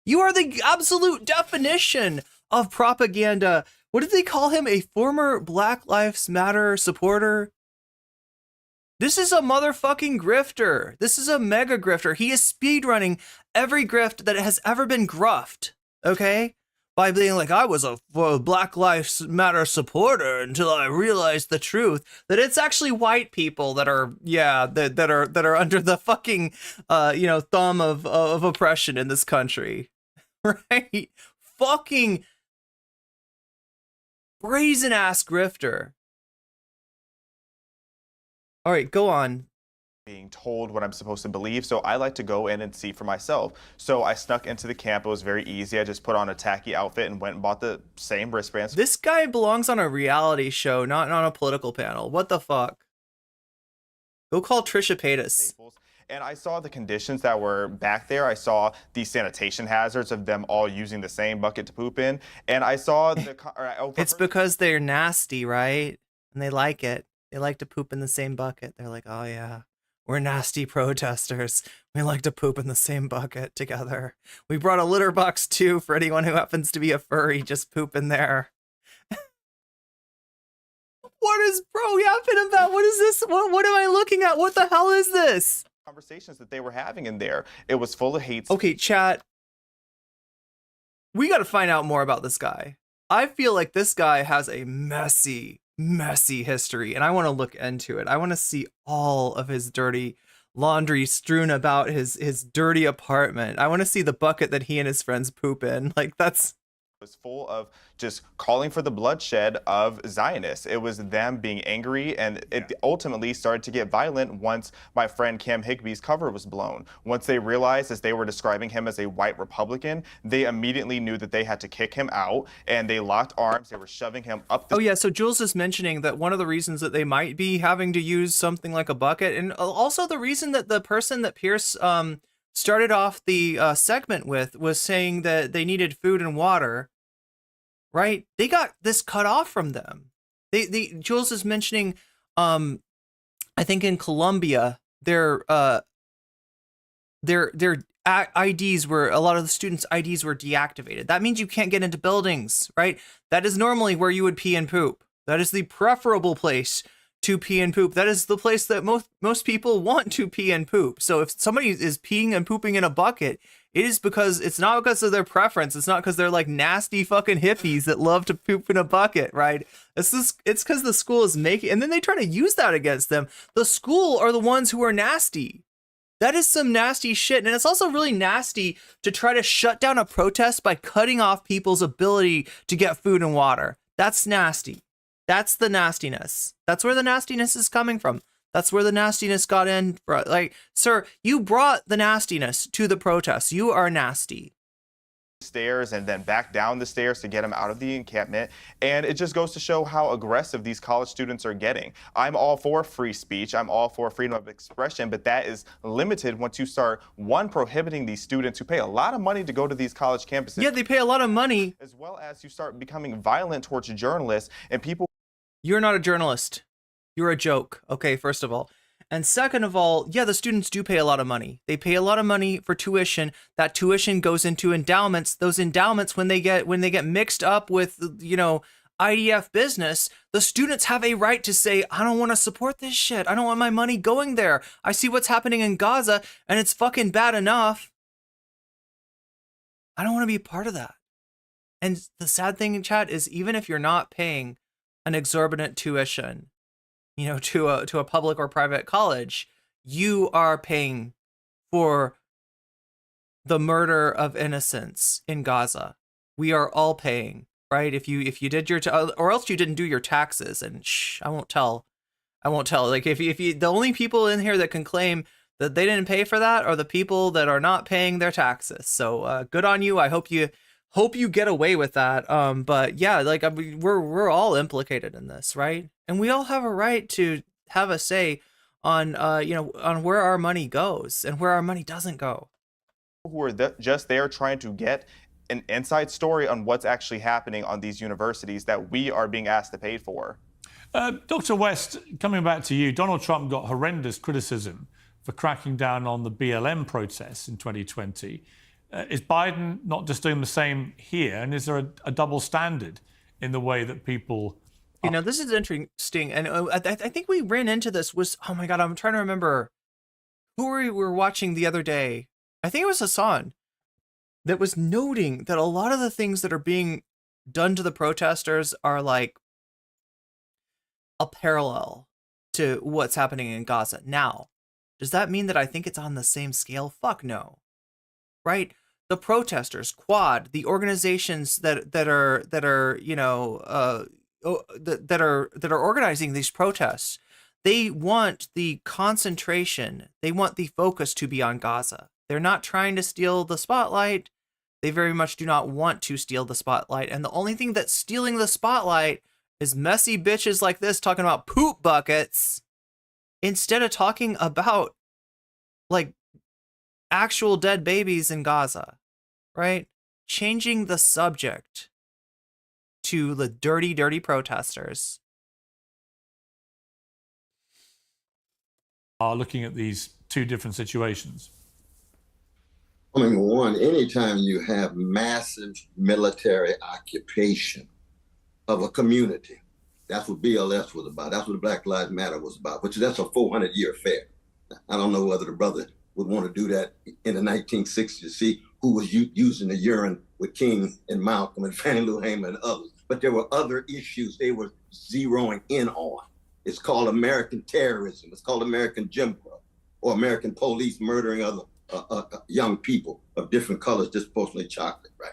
You are the absolute definition of propaganda. What did they call him? A former Black Lives Matter supporter? This is a motherfucking grifter. This is a mega grifter. He is speedrunning every grift that has ever been gruffed, okay? By being like, I was a Black Lives Matter supporter until I realized the truth that it's actually white people that are, yeah, that are under the fucking, thumb of oppression in this country, right? Fucking brazen ass grifter. All right, go on. Being told what I'm supposed to believe, so I like to go in and see for myself. So I snuck into the camp. It was very easy. I just put on a tacky outfit and went and bought the same wristbands. This guy belongs on a reality show, not on a political panel. What the fuck? Go call Trisha Paytas. And I saw the conditions that were back there. I saw the sanitation hazards of them all using the same bucket to poop in. And I saw the... It's because they're nasty, right? And they like it. They like to poop in the same bucket. They're like, oh yeah. We're nasty protesters. We like to poop in the same bucket together. We brought a litter box too for anyone who happens to be a furry. Just poop in there. What is bro yapping about? What is this? What am I looking at? What the hell is this? Conversations that they were having in there, it was full of hate. Okay, chat. We got to find out more about this guy. I feel like this guy has a messy history, and I want to look into it. I want to see all of his dirty laundry strewn about his dirty apartment. I want to see the bucket that he and his friends poop in. Like, that's... It was full of just calling for the bloodshed of Zionists. It was them being angry, and it ultimately started to get violent once my friend Cam Higby's cover was blown. Once they realized, as they were describing him as a white Republican, they immediately knew that they had to kick him out, and they locked arms. They were shoving him up the... Oh yeah, so Jules is mentioning that one of the reasons that they might be having to use something like a bucket, and also the reason that the person that Pierce started off the segment with was saying that they needed food and water, right? They got this cut off from them. Jules is mentioning, I think in Colombia, their IDs were, a lot of the students' IDs were deactivated. That means you can't get into buildings, right? That is normally where you would pee and poop. That is the preferable place to pee and poop. That is the place that most people want to pee and poop. So if somebody is peeing and pooping in a bucket, it is because it's not because of their preference. It's not because they're like nasty fucking hippies that love to poop in a bucket, right? It's because the school is making, and then they try to use that against them. The school are the ones who are nasty. That is some nasty shit. And it's also really nasty to try to shut down a protest by cutting off people's ability to get food and water. That's nasty. That's the nastiness. That's where the nastiness is coming from. That's where the nastiness got in. Like, sir, you brought the nastiness to the protests. You are nasty. Stairs and then back down the stairs to get him out of the encampment. And it just goes to show how aggressive these college students are getting. I'm all for free speech. I'm all for freedom of expression, but that is limited once you start, one, prohibiting these students who pay a lot of money to go to these college campuses. Yeah, they pay a lot of money. As well as you start becoming violent towards journalists and people. You're not a journalist. You're a joke. Okay, first of all. And second of all, yeah, the students do pay a lot of money. They pay a lot of money for tuition. That tuition goes into endowments. Those endowments, when they get mixed up with, IDF business, the students have a right to say, I don't want to support this shit. I don't want my money going there. I see what's happening in Gaza, and it's fucking bad enough. I don't want to be a part of that. And the sad thing in chat is, even if you're not paying an exorbitant tuition, to a public or private college, you are paying for the murder of innocents in Gaza. We are all paying, right? If you did your or else you didn't do your taxes, and I won't tell. Like if you the only people in here that can claim that they didn't pay for that are the people that are not paying their taxes. So good on you. I hope you get away with that. But yeah, like we're all implicated in this, right? And we all have a right to have a say on on where our money goes and where our money doesn't go. Who are just there trying to get an inside story on what's actually happening on these universities that we are being asked to pay for. Dr. West, coming back to you, Donald Trump got horrendous criticism for cracking down on the BLM protests in 2020. Is Biden not just doing the same here? And is there a double standard in the way that people... this is interesting. And I think we ran into this oh my God, I'm trying to remember who we were watching the other day. I think it was Hassan that was noting that a lot of the things that are being done to the protesters are like a parallel to what's happening in Gaza. Now, does that mean that I think it's on the same scale? Fuck no. Right? The protesters, Quad, the organizations that are organizing these protests, they want the concentration, they want the focus to be on Gaza. They're not trying to steal the spotlight. They very much do not want to steal the spotlight. And the only thing that's stealing the spotlight is messy bitches like this talking about poop buckets instead of talking about like actual dead babies in Gaza, right? Changing the subject to the dirty, dirty protesters. Are looking at these two different situations. Number one, anytime you have massive military occupation of a community, That's what BLS was about. That's what Black Lives Matter was about, which that's a 400-year affair. I don't know whether the brother would want to do that in the 1960s to see who was using the urine with King and Malcolm and Fannie Lou Hamer and others. But there were other issues they were zeroing in on. It's called American terrorism. It's called American Jim Crow, or American police murdering other young people of different colors, disproportionately chocolate, right?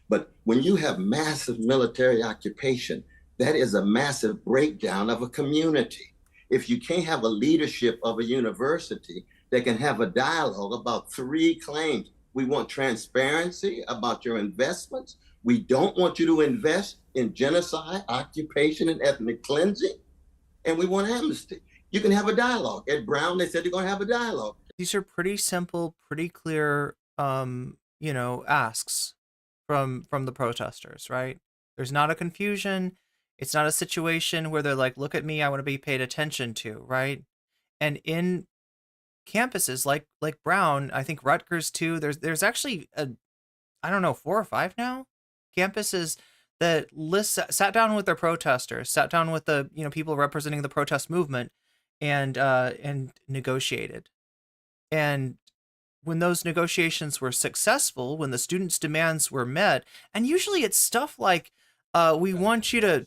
But when you have massive military occupation, that is a massive breakdown of a community. If you can't have a leadership of a university that can have a dialogue about 3 claims. We want transparency about your investments. We don't want you to invest in genocide, occupation, and ethnic cleansing. And we want amnesty. You can have a dialogue. At Brown, they said they're going to have a dialogue. These are pretty simple, pretty clear, asks from the protesters, right? There's not a confusion. It's not a situation where they're like, look at me, I want to be paid attention to, right? And in campuses like Brown, I think Rutgers too, there's actually 4 or 5 now campuses that sat down with their protesters, sat down with the people representing the protest movement, and negotiated. And when those negotiations were successful, when the students' demands were met, and usually it's stuff like, we want you to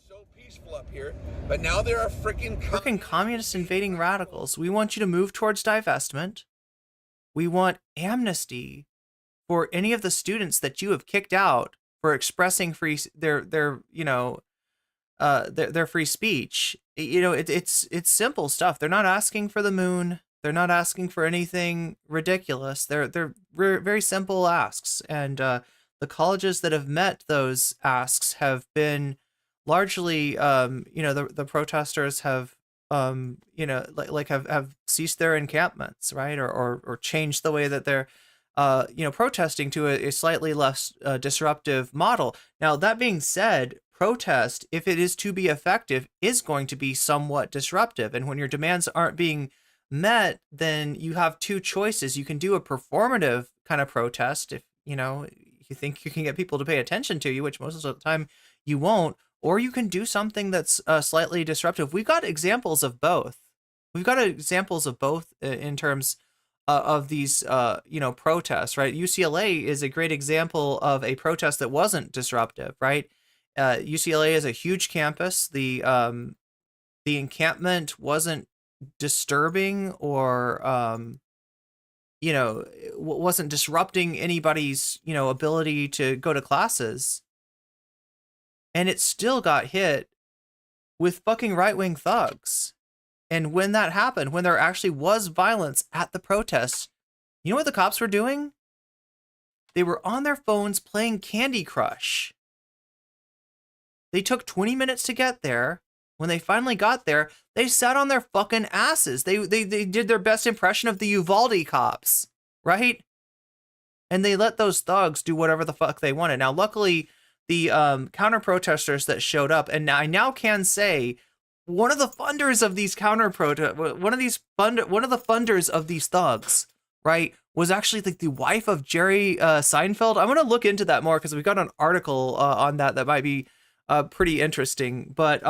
up here, but now there are freaking communists invading radicals. We want you to move towards divestment. We want amnesty for any of the students that you have kicked out for expressing their free speech. It's simple stuff. They're not asking for the moon. They're not asking for anything ridiculous. They're very simple asks, and the colleges that have met those asks have been largely, the protesters have, have ceased their encampments, right? Or changed the way that they're, protesting to a slightly less disruptive model. Now, that being said, protest, if it is to be effective, is going to be somewhat disruptive. And when your demands aren't being met, then you have 2 choices. You can do a performative kind of protest if, you think you can get people to pay attention to you, which most of the time you won't. Or you can do something that's slightly disruptive. We've got examples of both. In terms of these, protests, right? UCLA is a great example of a protest that wasn't disruptive, right? UCLA is a huge campus. The encampment wasn't disturbing or, wasn't disrupting anybody's, ability to go to classes. And it still got hit with fucking right-wing thugs. And when that happened, when there actually was violence at the protests, you know what the cops were doing? They were on their phones playing Candy Crush. They took 20 minutes to get there. When they finally got there, they sat on their fucking asses. They did their best impression of the Uvalde cops, right? And they let those thugs do whatever the fuck they wanted. Now, luckily, the counter protesters that showed up, and I now can say one of the funders of these one of the funders of these thugs, right, was actually like the wife of Jerry Seinfeld. I'm gonna look into that more because we've got an article on that might be pretty interesting. But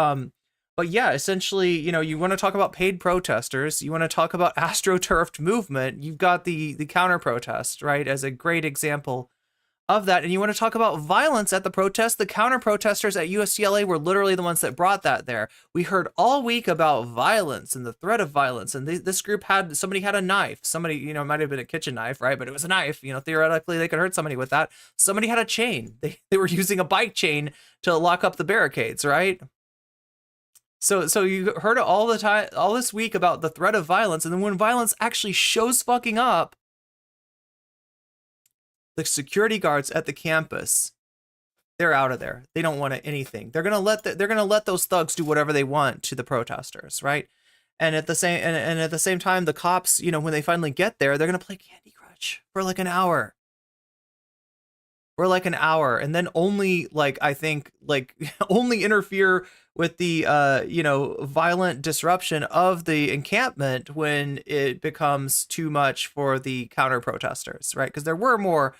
yeah, essentially, you want to talk about paid protesters, you want to talk about astroturfed movement. You've got the counter protest, right, as a great example of that. And you want to talk about violence at the protest. The counter protesters at UCLA were literally the ones that brought that there. We heard all week about violence and the threat of violence. And this group somebody had a knife. Somebody, might have been a kitchen knife, right? But it was a knife. Theoretically, they could hurt somebody with that. Somebody had a chain. They were using a bike chain to lock up the barricades, right? So you heard all this week about the threat of violence. And then when violence actually shows fucking up, the security guards at the campus, they're out of there. They don't want anything. They're gonna let those thugs do whatever they want to the protesters, right? And at the same time, the cops, when they finally get there, they're gonna play Candy Crush for like an hour. And then only only interfere with the violent disruption of the encampment when it becomes too much for the counter protesters, right? Because there were more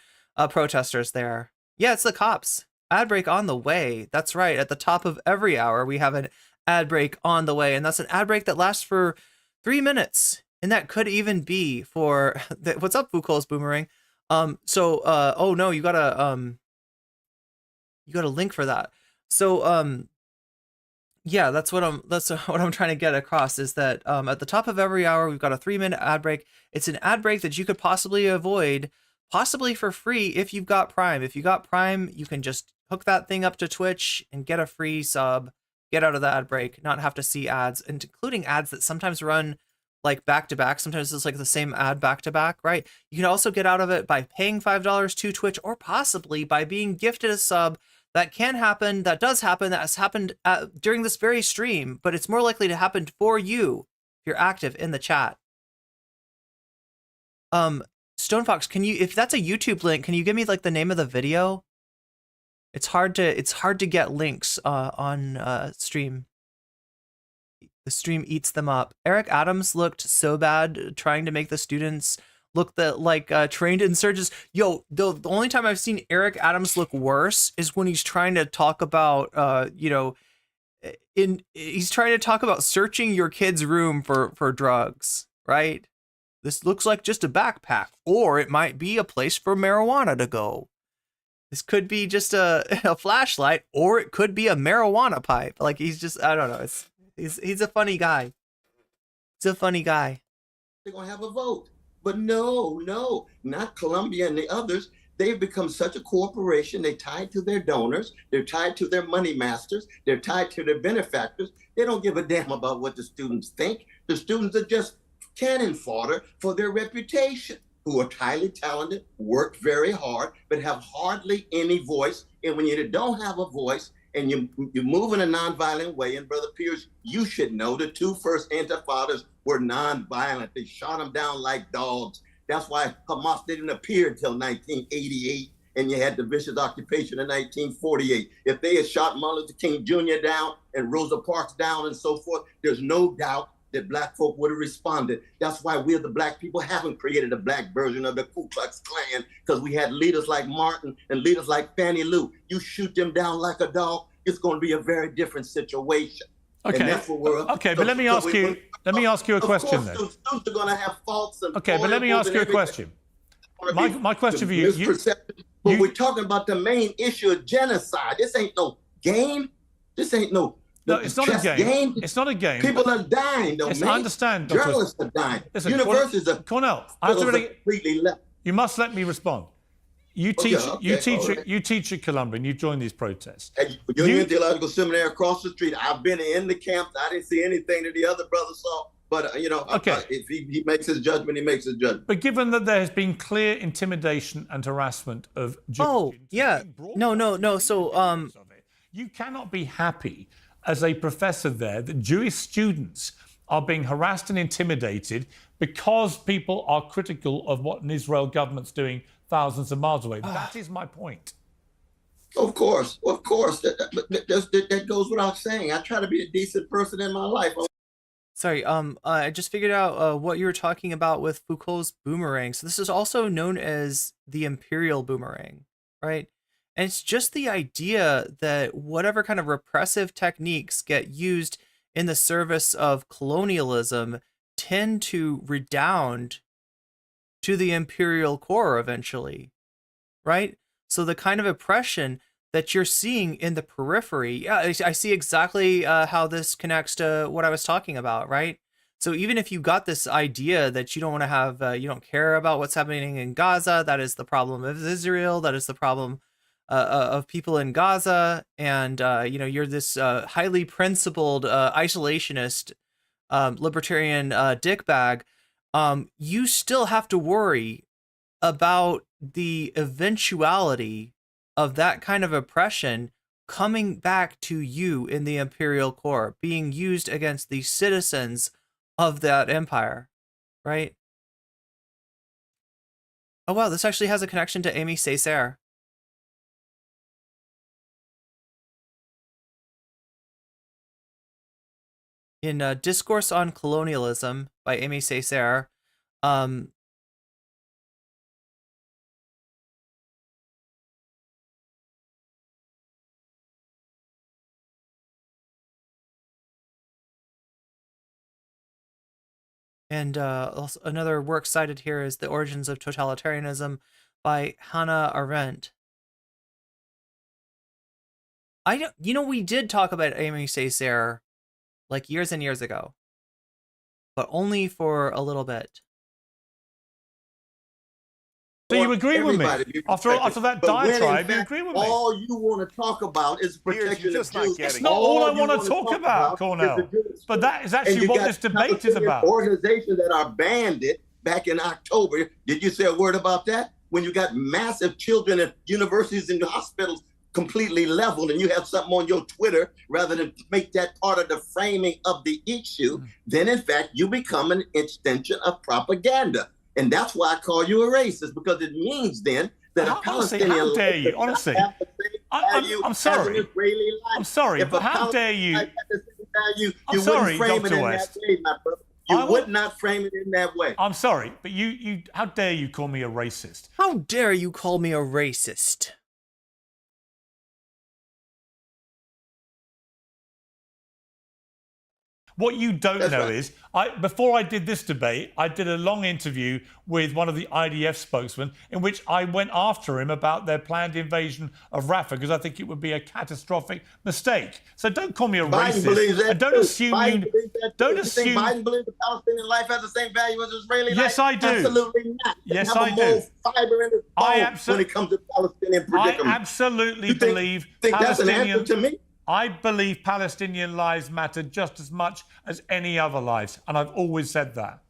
protesters there. Yeah, it's the cops. Ad break on the way. That's right. At the top of every hour, we have an ad break on the way, and that's an ad break that lasts for 3 minutes, and that could even be for what's up, Foucault's Boomerang. Oh no, you got a link for that. So yeah, that's what I'm trying to get across, is that at the top of every hour we've got a 3-minute ad break. It's an ad break that you could possibly avoid, possibly for free, if you've got Prime. If you got Prime, you can just hook that thing up to Twitch and get a free sub, get out of the ad break, not have to see ads, and including ads that sometimes run like back to back. Sometimes it's like the same ad back to back, right? You can also get out of it by paying $5 to Twitch, or possibly by being gifted a sub. That can happen, that does happen, that has happened during this very stream, but it's more likely to happen for you if you're active in the chat. Stonefox, can you, if that's a YouTube link, can you give me like the name of the video? It's hard to get links on stream. The stream eats them up. Eric Adams looked so bad trying to make the students look like trained insurgents. Yo, the only time I've seen Eric Adams look worse is when he's trying to talk about, he's trying to talk about searching your kid's room for drugs, right? This looks like just a backpack, or it might be a place for marijuana to go. This could be just a flashlight, or it could be a marijuana pipe. Like, he's just, I don't know. He's a funny guy. He's a funny guy. They're going to have a vote. But no, not Colombia and the others. They've become such a corporation. They're tied to their donors. They're tied to their money masters. They're tied to their benefactors. They don't give a damn about what the students think. The students are just cannon fodder for their reputation, who are highly talented, work very hard, but have hardly any voice. And when you don't have a voice and you move in a nonviolent way, and Brother Pierce, you should know the 2 first intifadas were nonviolent. They shot them down like dogs. That's why Hamas didn't appear until 1988, and you had the vicious occupation in 1948. If they had shot Martin Luther King Jr. down and Rosa Parks down and so forth, there's no doubt that Black folk would have responded. That's why we, the Black people, haven't created a Black version of the Ku Klux Klan, because we had leaders like Martin and leaders like Fannie Lou. You shoot them down like a dog, it's going to be a very different situation. Okay. And that's what we're up to. Okay, but let me ask you a question then. Of course, students are going to have faults and okay, but let me ask you a question. My question for you. But we're talking about the main issue of genocide. This ain't no game. This ain't no. No, it's not a game. It's not a game. People are dying, though, man. I understand, Dr. Journalists are dying. Listen, Universities are Cornell, completely left. You must let me respond. You teach at Columbia, and you join these protests. At Union Theological Seminary across the street. I've been in the camps. I didn't see anything that the other brothers saw. But if he makes his judgment, he makes his judgment. But given that there has been clear intimidation and harassment of Jewish students, no. So you cannot be happy as a professor there that Jewish students are being harassed and intimidated because people are critical of what an Israel government's doing thousands of miles away. That is my point. Of course. That goes without saying. I try to be a decent person in my life. Sorry, I just figured out what you were talking about with Foucault's boomerang. So this is also known as the imperial boomerang, right? And it's just the idea that whatever kind of repressive techniques get used in the service of colonialism tend to redound to the imperial core eventually, right? So the kind of oppression that you're seeing in the periphery, I see exactly how this connects to what I was talking about, right? So even if you got this idea that you don't want to have, you don't care about what's happening in Gaza, that is the problem of Israel, that is the problem of people in Gaza, and you're this highly principled isolationist libertarian dickbag, you still have to worry about the eventuality of that kind of oppression coming back to you in the imperial core, being used against the citizens of that empire, right? Oh wow, this actually has a connection to Amy Césaire. In Discourse on Colonialism by Amy Césaire, And also another work cited here is The Origins of Totalitarianism by Hannah Arendt. We did talk about Amy Césaire like years and years ago, but only for a little bit. So you agree with me? After that diatribe, you agree with me? All you want to talk about is protection of Jews. It's not all I want to talk about, Cornell. But that is actually what this debate is about. Organizations that are banned it back in October. Did you say a word about that? When you got massive children at universities and hospitals completely leveled, and you have something on your Twitter rather than make that part of the framing of the issue, then in fact you become an extension of propaganda. And that's why I call you a racist, because it means then that a Palestinian how dare you? Honestly, I'm sorry. I'm sorry, but how dare you? I'm sorry, Dr. West. You would not frame it in that way. I'm sorry, but you how dare you call me a racist? How dare you call me a racist? What you don't know is, before I did this debate, I did a long interview with one of the IDF spokesmen in which I went after him about their planned invasion of Rafah because I think it would be a catastrophic mistake. So don't call me a racist. And don't assume Don't assume Biden believes the Palestinian life has the same value as Israeli life? Yes, I do. Absolutely not. Yes, I do. Fiber in his bone when it comes to Palestinian predicament. I absolutely believe that's an answer to me? I believe Palestinian lives matter just as much as any other lives, and I've always said that.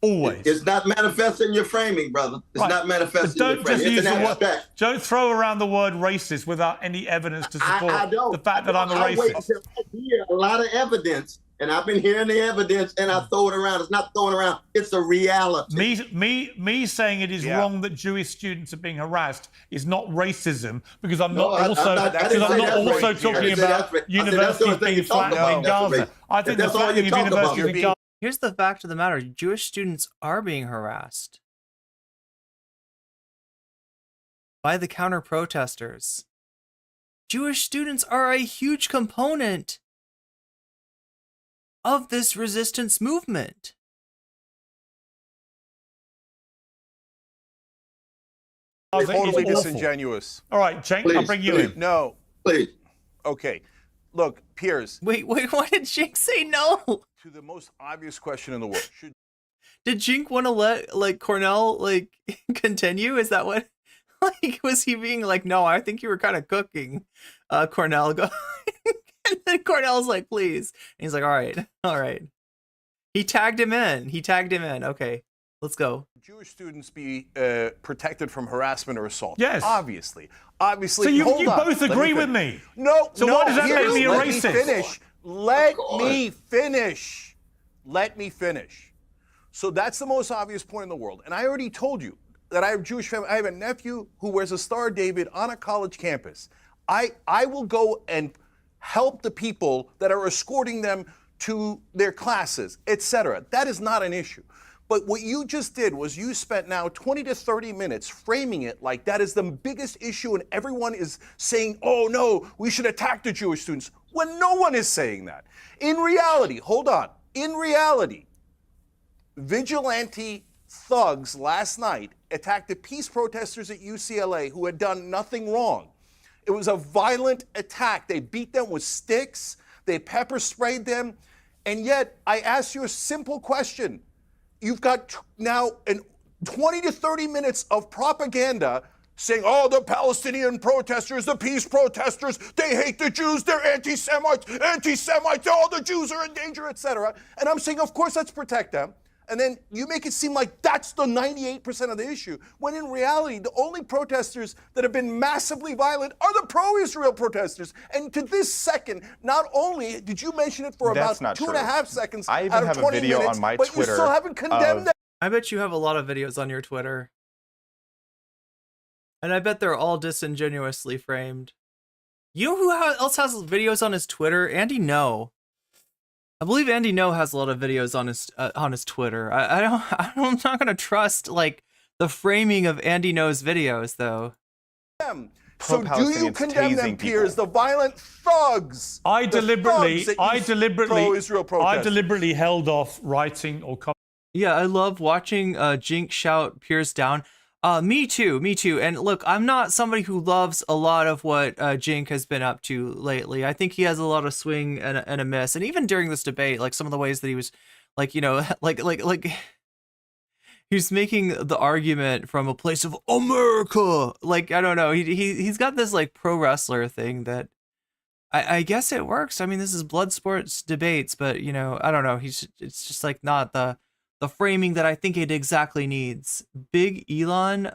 Always. It's not manifesting your framing, brother. It's not manifesting your framing. Use the word, don't throw around the word racist without any evidence to support the fact that I'm a racist. Wait until I hear a lot of evidence, and I've been hearing the evidence, and I throw it around. It's not throwing around. It's a reality. Me saying it is wrong that Jewish students are being harassed is not racism, because I'm not also talking about universities being flattened in Gaza. I think the flattening of universities in Gaza. Here's the fact of the matter. Jewish students are being harassed by the counter-protesters. Jewish students are a huge component of this resistance movement. Totally disingenuous. All right, Cenk, I'll bring you in. No. Please. Okay. Look, Piers. Wait, why did Cenk say no? To the most obvious question in the world. Did Cenk want to let Cornell continue? Is that what was he being no, I think you were kind of cooking, Cornell. Go and then Cornell's like, please. And he's like, all right. He tagged him in. Okay, let's go. Jewish students be protected from harassment or assault? Yes. Obviously. So you both agree with me? No. So why does that make me a racist? Let me finish. So that's the most obvious point in the world. And I already told you that I have a Jewish family. I have a nephew who wears a Star of David on a college campus. I will go and help the people that are escorting them to their classes, etc. That is not an issue. But what you just did was you spent now 20 to 30 minutes framing it like that is the biggest issue and everyone is saying, oh no, we should attack the Jewish students, when no one is saying that. In reality, vigilante thugs last night attacked the peace protesters at UCLA who had done nothing wrong. It was a violent attack. They beat them with sticks, they pepper sprayed them, and yet I asked you a simple question. You've got now 20 to 30 minutes of propaganda saying, oh, the Palestinian protesters, the peace protesters, they hate the Jews, they're anti-Semites, all the Jews are in danger, etc. And I'm saying, of course, let's protect them. And then you make it seem like that's the 98% of the issue, when in reality, the only protesters that have been massively violent are the pro-Israel protesters. And to this second, not only did you mention it for about 2.5 seconds I even out of have 20 a video minutes, on my but Twitter you still haven't condemned them. I bet you have a lot of videos on your Twitter. And I bet they're all disingenuously framed. You know who else has videos on his Twitter? Andy No. I believe Andy No has a lot of videos on his Twitter. I'm not gonna trust the framing of Andy No's videos though. So do you condemn them, Piers, the violent thugs? I deliberately held off writing or commenting Yeah, I love watching Jink shout Pierce down. Me too. And look, I'm not somebody who loves a lot of what Jink has been up to lately. I think he has a lot of swing and a miss. And even during this debate, like some of the ways that he was, like, you know, like he's making the argument from a place of America. Like, I don't know. He's got this like pro wrestler thing that I guess it works. I mean, this is blood sports debates, but you know, I don't know. It's just like not the framing that I think it exactly needs. Big Elon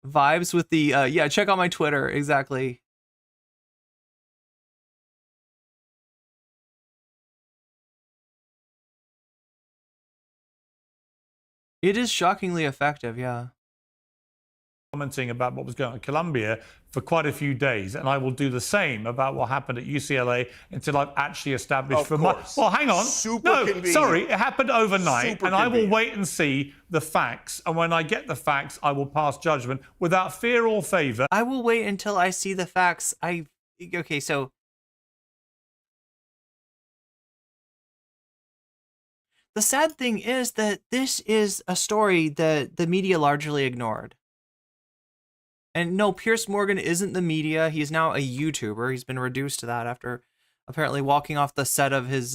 vibes with the yeah, check out my Twitter, exactly. It is shockingly effective, yeah. Commenting about what was going on in Colombia for quite a few days, and I will do the same about what happened at UCLA until I've actually established for my... Well, hang on. Sorry, it happened overnight, and I will wait and see the facts, and when I get the facts, I will pass judgment without fear or favor. I will wait until I see the facts. Okay, so... The sad thing is that this is a story that the media largely ignored. And no, Piers Morgan isn't the media. He's now a YouTuber. He's been reduced to that after apparently walking off the set of his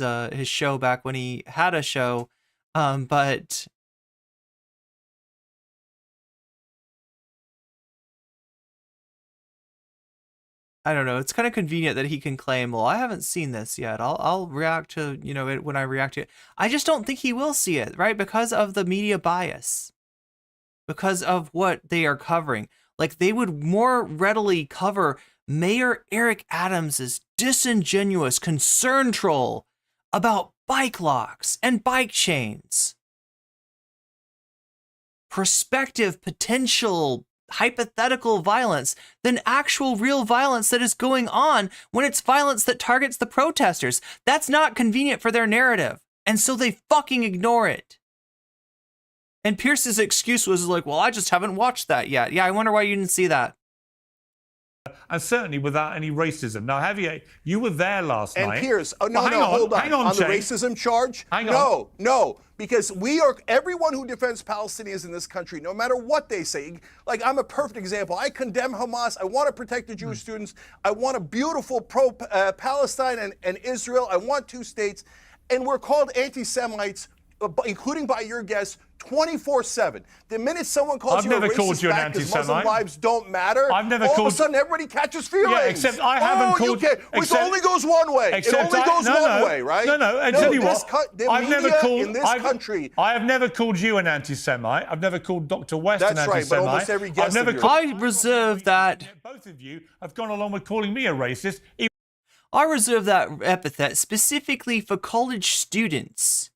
show back when he had a show. But I don't know. It's kind of convenient that he can claim, well, I haven't seen this yet. I'll react to, you know, it when I react to it. I just don't think he will see it, right? Because of the media bias. Because of what they are covering. Like, they would more readily cover Mayor Eric Adams's disingenuous concern troll about bike locks and bike chains. Prospective, potential, hypothetical violence than actual real violence that is going on when it's violence that targets the protesters. That's not convenient for their narrative. And so they fucking ignore it. And Pierce's excuse was like, well, I just haven't watched that yet. Yeah, I wonder why you didn't see that. And certainly without any racism. Now, Javier, you were there last night. And Pierce, hold on. Hang on, the racism charge? No, because everyone who defends Palestinians in this country, no matter what they say, like I'm a perfect example. I condemn Hamas. I want to protect the Jewish students. I want a beautiful pro-Palestine and Israel. I want two states. And we're called anti-Semites, including by your guests, 24/7. The minute someone calls you a racist back because Muslim lives don't matter, all of a sudden everybody catches feelings. Yeah, except I haven't called you. It only goes one way. It only goes one way, right? No. And tell you what, I've never called in this country. I have never called you an anti-Semite. I've never called Dr. West an anti-Semite. That's right, but almost every guest of yours. I reserve that. Both of you have gone along with calling me a racist. I reserve that epithet specifically for college students.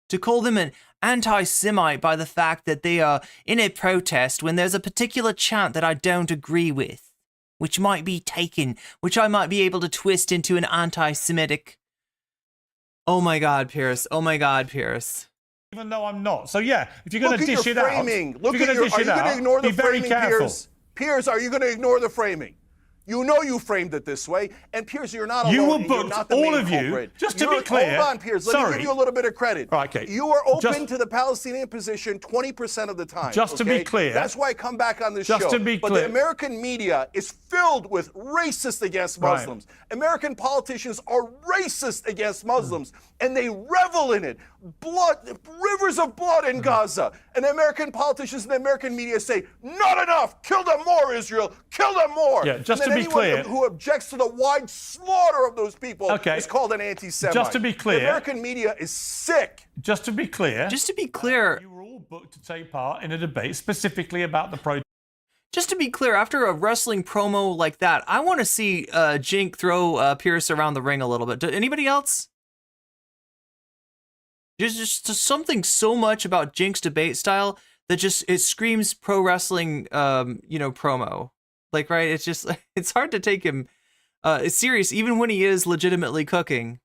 To call them an anti-Semite by the fact that they are in a protest when there's a particular chant that I don't agree with, which might be taken, which I might be able to twist into an anti-Semitic. Oh my God, Pierce. Oh my God, Pierce. Even though I'm not. So yeah, if you're going to dish it out, are you going to ignore the framing, Pierce? Pierce, are you going to ignore the framing? You know you framed it this way, and Pierce, you're not alone. You were booked, all of you, just to be clear. Hold on, Pierce, let me give you a little bit of credit. Right, okay. You are open to the Palestinian position 20% of the time. Just to be clear. That's why I come back on this show. Just to be clear. But the American media is filled with racist against Muslims. Right. American politicians are racist against Muslims, and they revel in it. Rivers of blood in Gaza. And the American politicians and the American media say, not enough, kill them more, Israel, kill them more. Yeah, just to be clear. Anyone who objects to the wide slaughter of those people is called an anti-Semite. Just to be clear. The American media is sick. Just to be clear. You were all booked to take part in a debate specifically about the protest. Just to be clear, after a wrestling promo like that, I want to see Jink throw Pierce around the ring a little bit. Anybody else? There's just something so much about Jink's debate style that it screams pro wrestling, promo. Like, right? It's just, it's hard to take him serious, even when he is legitimately cooking.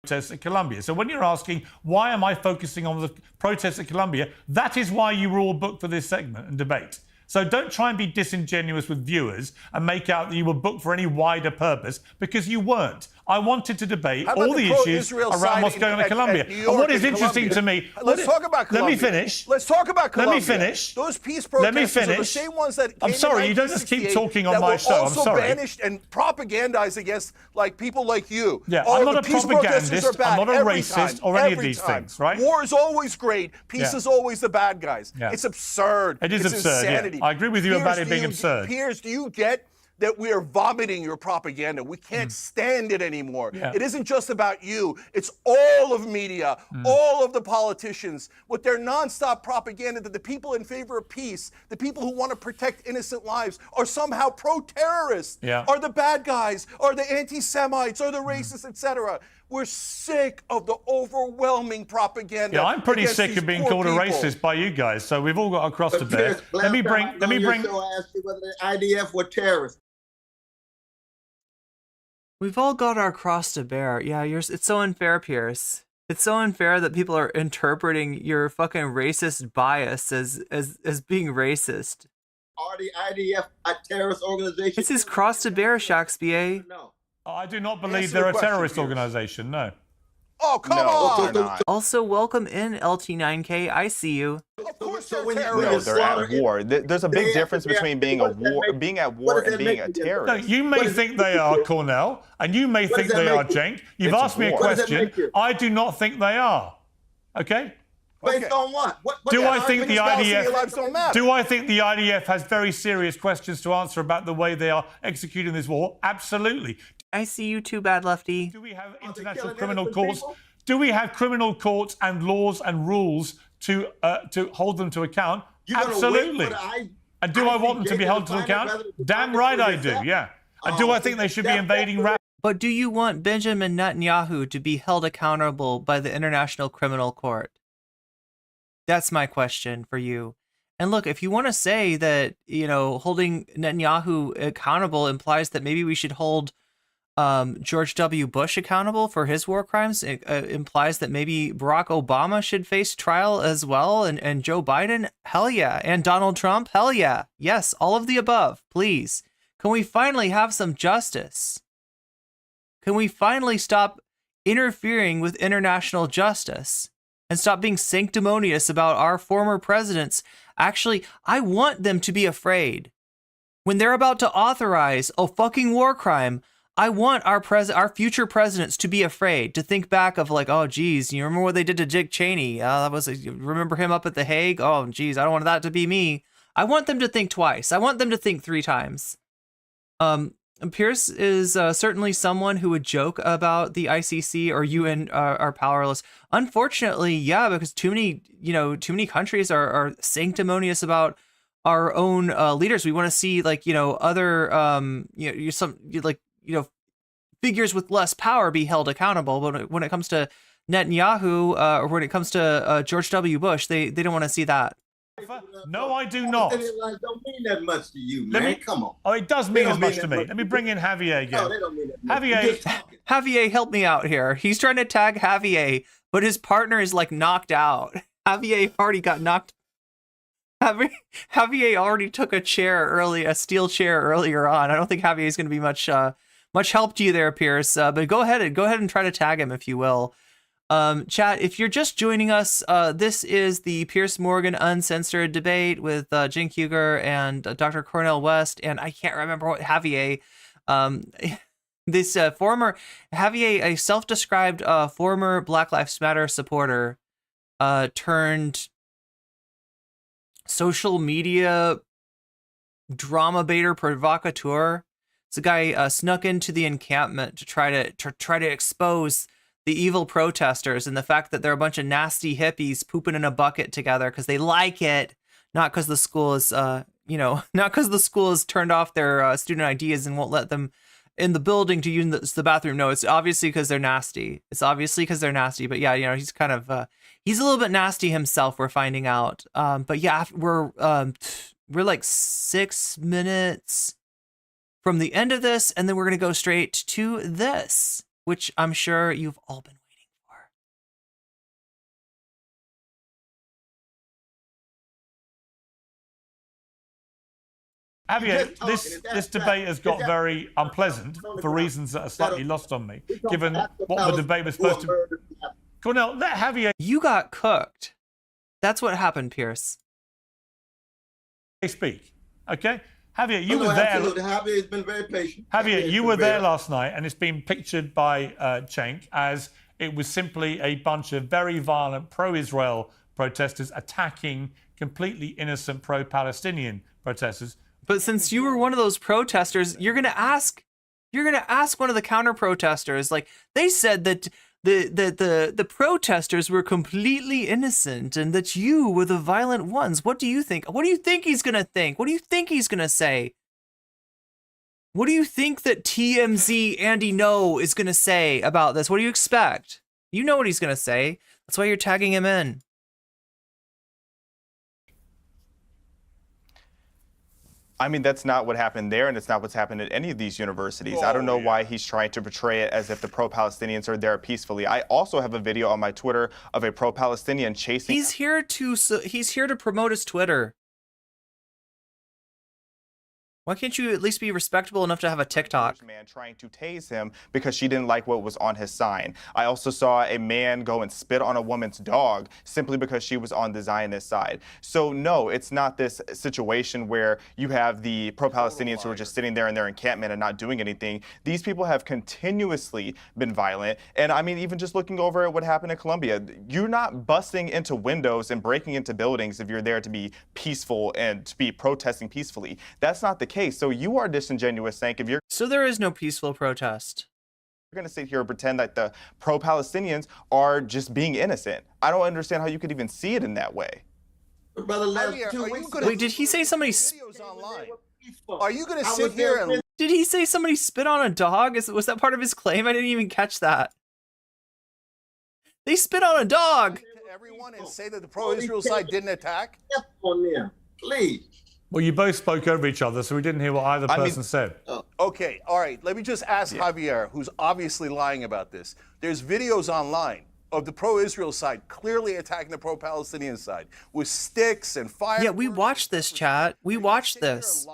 Protests at Colombia. So when you're asking, why am I focusing on the protests at Colombia? That is why you were all booked for this segment and debate. So don't try and be disingenuous with viewers and make out that you were booked for any wider purpose, because you weren't. I wanted to debate How about all the issues pro-Israel around side what's going on in at Colombia. New And York what is and interesting Colombia? to me... Let's talk about Colombia. Let me finish. Let's talk about Colombia. Let me finish. Those peace Let me protesters are the finish. same ones that I'm came sorry, in you don't just keep 1968 talking on that my were show. I'm also sorry. banished and propagandized against like people like you. Yeah, Oh, I'm not the a peace protesters propagandist, are bad I'm not a every racist time, or any of every these time. things, right? War is always great. Peace Yeah. is always the bad guys. Yeah. It's absurd. It is It's absurd, yeah. insanity. I agree with you about it being absurd. Piers, do you get that we are vomiting your propaganda? We can't stand it anymore. Yeah. It isn't just about you. It's all of media, all of the politicians with their nonstop propaganda that the people in favor of peace, the people who want to protect innocent lives, are somehow pro-terrorists, Yeah. are the bad guys, are the anti-Semites, are the racists, etc. We're sick of the overwhelming propaganda. Yeah, I'm pretty against sick these of being poor called a people. racist by you guys, so we've all got our cross to But bear. Piers, Let me bring... I asked you whether the IDF were terrorists. We've all got our cross to bear. Yeah, it's so unfair, Pierce. It's so unfair that people are interpreting your fucking racist bias as being racist. Are the IDF a terrorist organization? It's his cross to bear, Shakespeare. No. I do not believe Answer they're the a question, terrorist Piers. organization, no. Oh, come No, on! they're not. Also, welcome in, LT9K. I see you. Of course So they're when you- terrorists. No, they're at war. There's a big They- difference they- between being what does that make- being at what war does and that being make a you? No, terrorist. you may What is think it- they are, Cornell, and you may What think does that they are, make you? Cenk. You've It's asked me a war. What does that question. make you? I do not think they are. Okay? Based on what? What Do that I think argument the is about? IDF Palestinian lives don't matter. Do I think the IDF has very serious questions to answer about the way they are executing this war? Absolutely. I see you too, bad lefty. Do we have Are they international killing criminal innocent courts? people? Do we have criminal courts and laws and rules to hold them to account? You're gonna wait Absolutely. for the And do I want them to be held to account? Damn right I do, yeah. And do I think they should be invading Rafah? But do you want Benjamin Netanyahu to be held accountable by the International Criminal Court? That's my question for you. And look, if you want to say that, holding Netanyahu accountable implies that maybe we should hold George W. Bush accountable for his war crimes, it implies that maybe Barack Obama should face trial as well, and Joe Biden, hell yeah, and Donald Trump, hell yeah. Yes, all of the above, please. Can we finally have some justice? Can we finally stop interfering with international justice and stop being sanctimonious about our former presidents? Actually, I want them to be afraid. When they're about to authorize a fucking war crime, I want our future presidents to be afraid, to think back of like, oh, geez, you remember what they did to Dick Cheney? Remember him up at The Hague? Oh, geez, I don't want that to be me. I want them to think twice. I want them to think 3 times. Pierce is certainly someone who would joke about the ICC or UN are powerless. Unfortunately, yeah, because too many countries are sanctimonious about our own leaders. We want to see other figures with less power be held accountable. But when it comes to Netanyahu or when it comes to George W. Bush, they don't want to see that. No, I do not. Palestinian don't mean that much to you, man. Come on. Oh, it does They mean don't as much mean to that me. much Let me bring in Javier again. No, they don't mean that much. You're just talking. Javier, help me out here. He's trying to tag Javier, but his partner is like knocked out. Javier already got knocked. Javier already took a steel chair earlier on. I don't think Javier is going to be much help to you there, Pierce. But go ahead and try to tag him if you will. Chat, if you're just joining us, this is the Pierce Morgan Uncensored Debate with Cenk Uygur and Dr. Cornel West, and I can't remember what Javier, this former Javier, a self-described former Black Lives Matter supporter, turned social media drama baiter provocateur. It's a guy snuck into the encampment to try to expose the evil protesters and the fact that they're a bunch of nasty hippies pooping in a bucket together because they like it, not because the school is, not because the school has turned off their student IDs and won't let them in the building to use the bathroom. No, it's obviously because they're nasty. But yeah, he's kind of, he's a little bit nasty himself. We're finding out. But yeah, we're like 6 minutes from the end of this, and then we're gonna go straight to this, which I'm sure you've all been Javier, this debate has got very unpleasant for reasons that are slightly lost on me, given what the debate was supposed to. Cornell, let Javier. You got cooked. That's what happened, Pierce. Speak, okay? Javier, you were there. Absolutely. Javier's been very patient. Javier, you were there last night, and it's been pictured by Cenk as it was simply a bunch of very violent pro-Israel protesters attacking completely innocent pro-Palestinian protesters. But since you were one of those protesters, you're gonna ask one of the counter protesters. Like, they said that the protesters were completely innocent and that you were the violent ones. What do you think? What do you think he's gonna think? What do you think he's gonna say? What do you think that TMZ Andy No is gonna say about this? What do you expect? You know what he's gonna say. That's why you're tagging him in. I mean, that's not what happened there, and it's not what's happened at any of these universities. I don't know why he's trying to portray it as if the pro-Palestinians are there peacefully. I also have a video on my Twitter of a pro-Palestinian chasing. He's here to promote his Twitter. Why can't you at least be respectable enough to have a TikTok? Man trying to tase him because she didn't like what was on his sign. I also saw a man go and spit on a woman's dog simply because she was on the Zionist side. So no, it's not this situation where you have the pro-Palestinians who are just sitting there in their encampment and not doing anything. These people have continuously been violent. And I mean, even just looking over at what happened in Colombia, you're not busting into windows and breaking into buildings if you're there to be peaceful and to be protesting peacefully. That's not the case. So you are disingenuous, Cenk. If you're So there is no peaceful protest. You're going to sit here and pretend that the pro-Palestinians are just being innocent. I don't understand how you could even see it in that way. Brother, wait, did he say somebody? Are you going to sit here and? Did he say somebody spit on a dog? Was that part of his claim? I didn't even catch that. They spit on a dog. To everyone and say that the pro-Israel side didn't attack? Please. Well, you both spoke over each other, so we didn't hear what either person said. Okay, all right. Let me just ask Javier, who's obviously lying about this. There's videos online of the pro-Israel side clearly attacking the pro-Palestinian side with sticks and fire. Yeah, we watched this, chat. We watched this.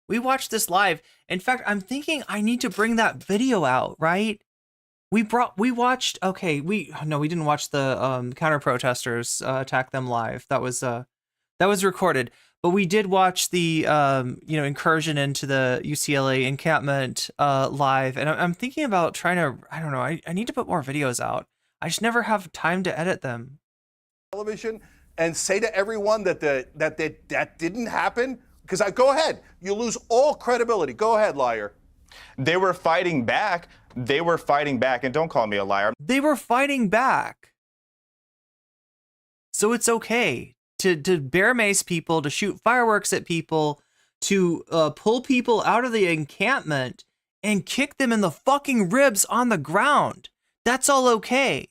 We watched this live. In fact, I'm thinking I need to bring that video out, right? We watched. Okay, we didn't watch the counter protesters attack them live. That was recorded. But we did watch the incursion into the UCLA encampment live, and I'm thinking about trying to. I don't know. I need to put more videos out. I just never have time to edit them. Television and say to everyone that that didn't happen. Because go ahead, you lose all credibility. Go ahead, liar. They were fighting back. They were fighting back, and don't call me a liar. They were fighting back. So it's okay to bear mace people, to shoot fireworks at people, to pull people out of the encampment and kick them in the fucking ribs on the ground. That's all okay.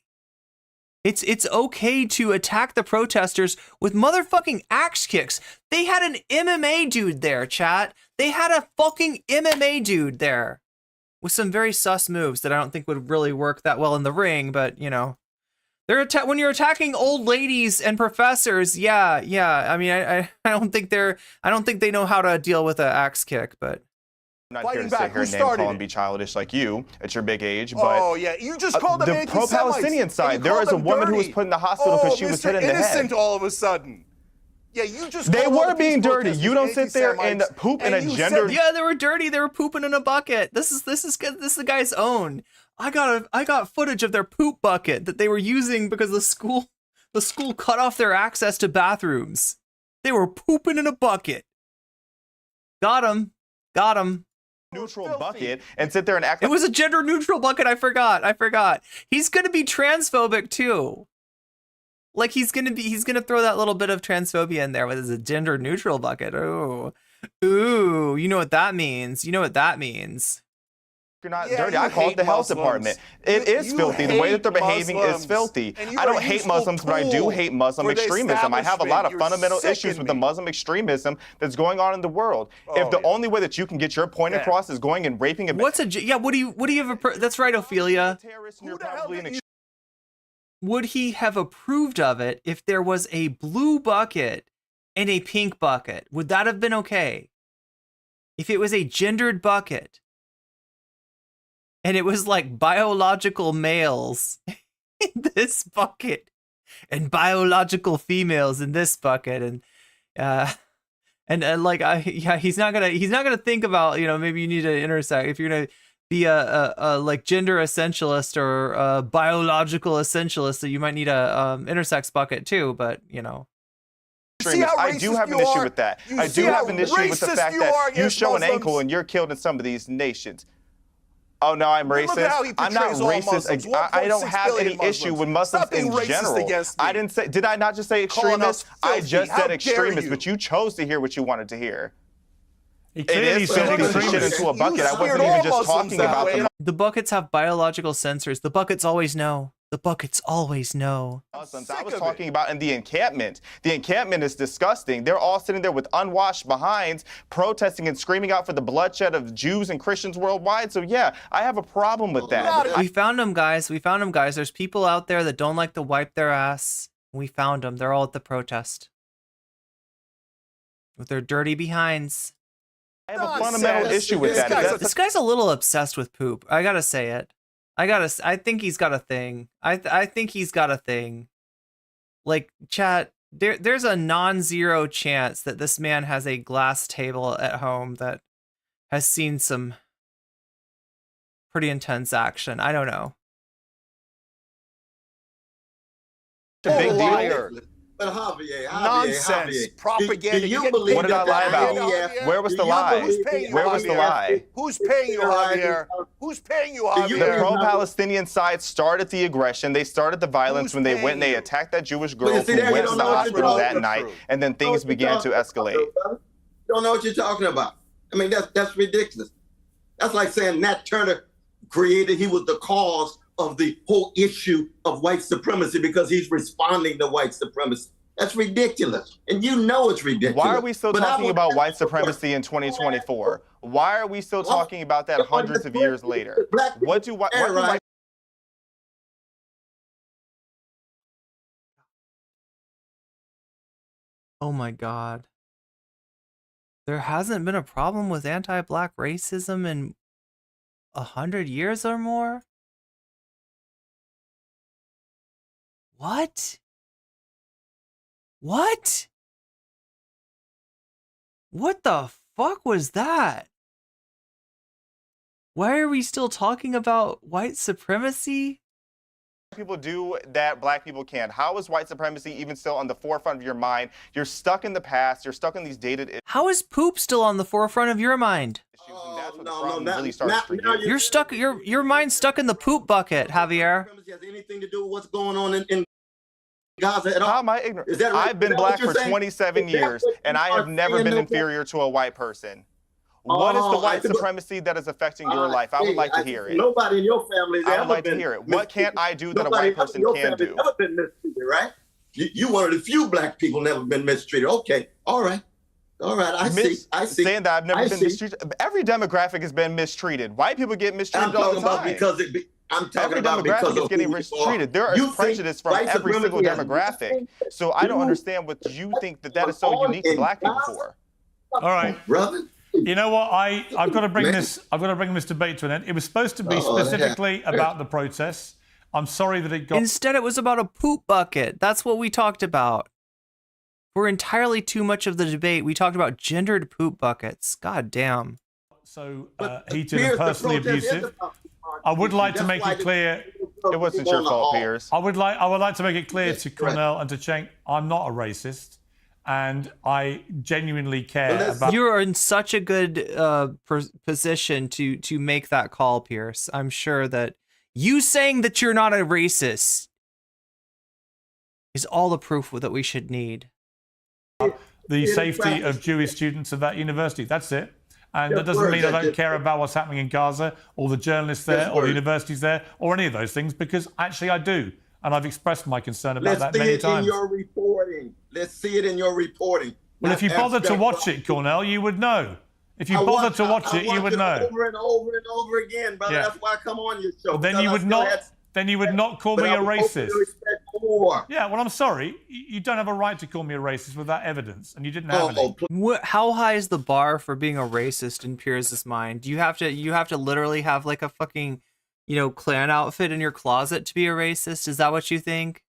It's okay to attack the protesters with motherfucking axe kicks. They had an MMA dude there, chat. They had a fucking MMA dude there with some very sus moves that I don't think would really work that well in the ring, but you know. When you're attacking old ladies and professors, yeah. I mean, I don't think they know how to deal with an axe kick, but I'm not here to sit here and name call and be childish like you at your big age, but oh yeah, you just called them the pro-Palestinian side. There was a woman who was put in the hospital because she was hit in the head. Innocent all of a sudden. Yeah, you just. They were being dirty. You don't sit there and poop in a gender. Yeah, they were dirty. They were pooping in a bucket. This is the guy's own. I got footage of their poop bucket that they were using because the school cut off their access to bathrooms. They were pooping in a bucket. Got him. Neutral bucket and sit there and act. It was a gender neutral bucket. I forgot. He's gonna be transphobic too. Like he's gonna throw that little bit of transphobia in there with his gender neutral bucket. Ooh, you know what that means. You're not dirty. I call it the health department. It is filthy. The way that they're behaving is filthy. I don't hate Muslims, but I do hate Muslim extremism. I have a lot of fundamental issues with the Muslim extremism that's going on in the world. If the only way that you can get your point across is going and raping a what do you have that's right, Ophelia. Would he have approved of it if there was a blue bucket and a pink bucket? Would that have been okay? If it was a gendered bucket, and it was like biological males in this bucket, and biological females in this bucket, and like he's not gonna think about, you know, maybe you need to intersect if you're gonna be a like gender essentialist or a biological essentialist, so you might need a intersex bucket too, but you know. I do have an issue with that. I do have an issue with the fact that you show an ankle and you're killed in some of these nations. Oh, no, I'm racist. I'm not racist. I don't have any issue with Muslims in general. I didn't say, did I not just say extremists? I just said extremists, but you chose to hear what you wanted to hear. It is putting this shit into a bucket. I wasn't even just talking about them. The buckets have biological sensors. The buckets always know. The buckets always know. Muslims. I was talking about in the encampment. The encampment is disgusting. They're all sitting there with unwashed behinds, protesting and screaming out for the bloodshed of Jews and Christians worldwide. So yeah, I have a problem with that. We found them, guys. We found them, guys. There's people out there that don't like to wipe their ass. We found them. They're all at the protest with their dirty behinds. I have a fundamental issue with that. This guy's a little obsessed with poop. I gotta say it. I think he's got a thing. I think he's got a thing. Like, chat, there's a non-zero chance that this man has a glass table at home that has seen some pretty intense action. I don't know. It's a big liar. But Javier, Nonsense. Propaganda. Do you believe what did I lie about? Where was the lie? Where was the lie? Who's paying you, Javier? Who's paying you, Javier? The pro-Palestinian side started the aggression. They started the violence when they went and they attacked that Jewish girl who went to the hospital that night, and then things began to escalate. You don't know what you're talking about. I mean, that's ridiculous. That's like saying Nat Turner he was the cause of the whole issue of white supremacy because he's responding to white supremacy. That's ridiculous. And you know it's ridiculous. Why are we still talking about white supremacy in 2024? Why are we still talking about that hundreds of years later? What do white Oh my God. There hasn't been a problem with anti-black racism in 100 years or more? What? What? What the fuck was that? Why are we still talking about white supremacy? People do that black people can't. How is white supremacy even still on the forefront of your mind? You're stuck in the past. You're stuck in these dated issues. How is poop still on the forefront of your mind? You're stuck. Your mind's stuck in the poop bucket, Javier. Has anything to do with what's going on in Gaza at all? How am I ignorant? I've been black for 27 years, and I have never been inferior to a white person. What is the white supremacy that is affecting your life? I would like to hear it. Nobody in your family has I would like to hear it. What can't I do that a white person can do? Never been mistreated, right? You one of the few black people never been mistreated. Okay, all right. I see. Saying that I've never been mistreated. Every demographic has been mistreated. White people get mistreated all the time. Every demographic is getting mistreated. There is prejudice from every single demographic. So I don't understand what you think that is so unique to black people for. All right, brother. You know what? I've got to bring this debate to an end. It was supposed to be specifically about the protests. I'm sorry that it got. Instead, it was about a poop bucket. That's what we talked about. For entirely too much of the debate, we talked about gendered poop buckets. God damn. So heated and personally abusive. I would like to make it clear. It wasn't your fault, Piers. I would like to make it clear to Cornell and to Cenk, I'm not a racist. And I genuinely care about. You're in such a good position to make that call, Pierce. I'm sure that you saying that you're not a racist is all the proof that we should need. The safety of Jewish students at that university. That's it. And that doesn't mean I don't care about what's happening in Gaza or the journalists there or the universities there or any of those things, because actually I do. And I've expressed my concern about that many times. Let's see it in your reporting. Well, if you bother to watch it, Cornell, you would know. If you bother to watch it, you would know. Over and over and over again, brother. Yeah. That's why I come on your show. Well, then you would not. then you would not call But me I a was hoping racist. to expect more. Yeah, well, I'm sorry. You don't have a right to call me a racist without evidence, and you didn't have any. How high is the bar for being a racist in Piers' mind? You have to literally have like a fucking, Klan outfit in your closet to be a racist? Is that what you think?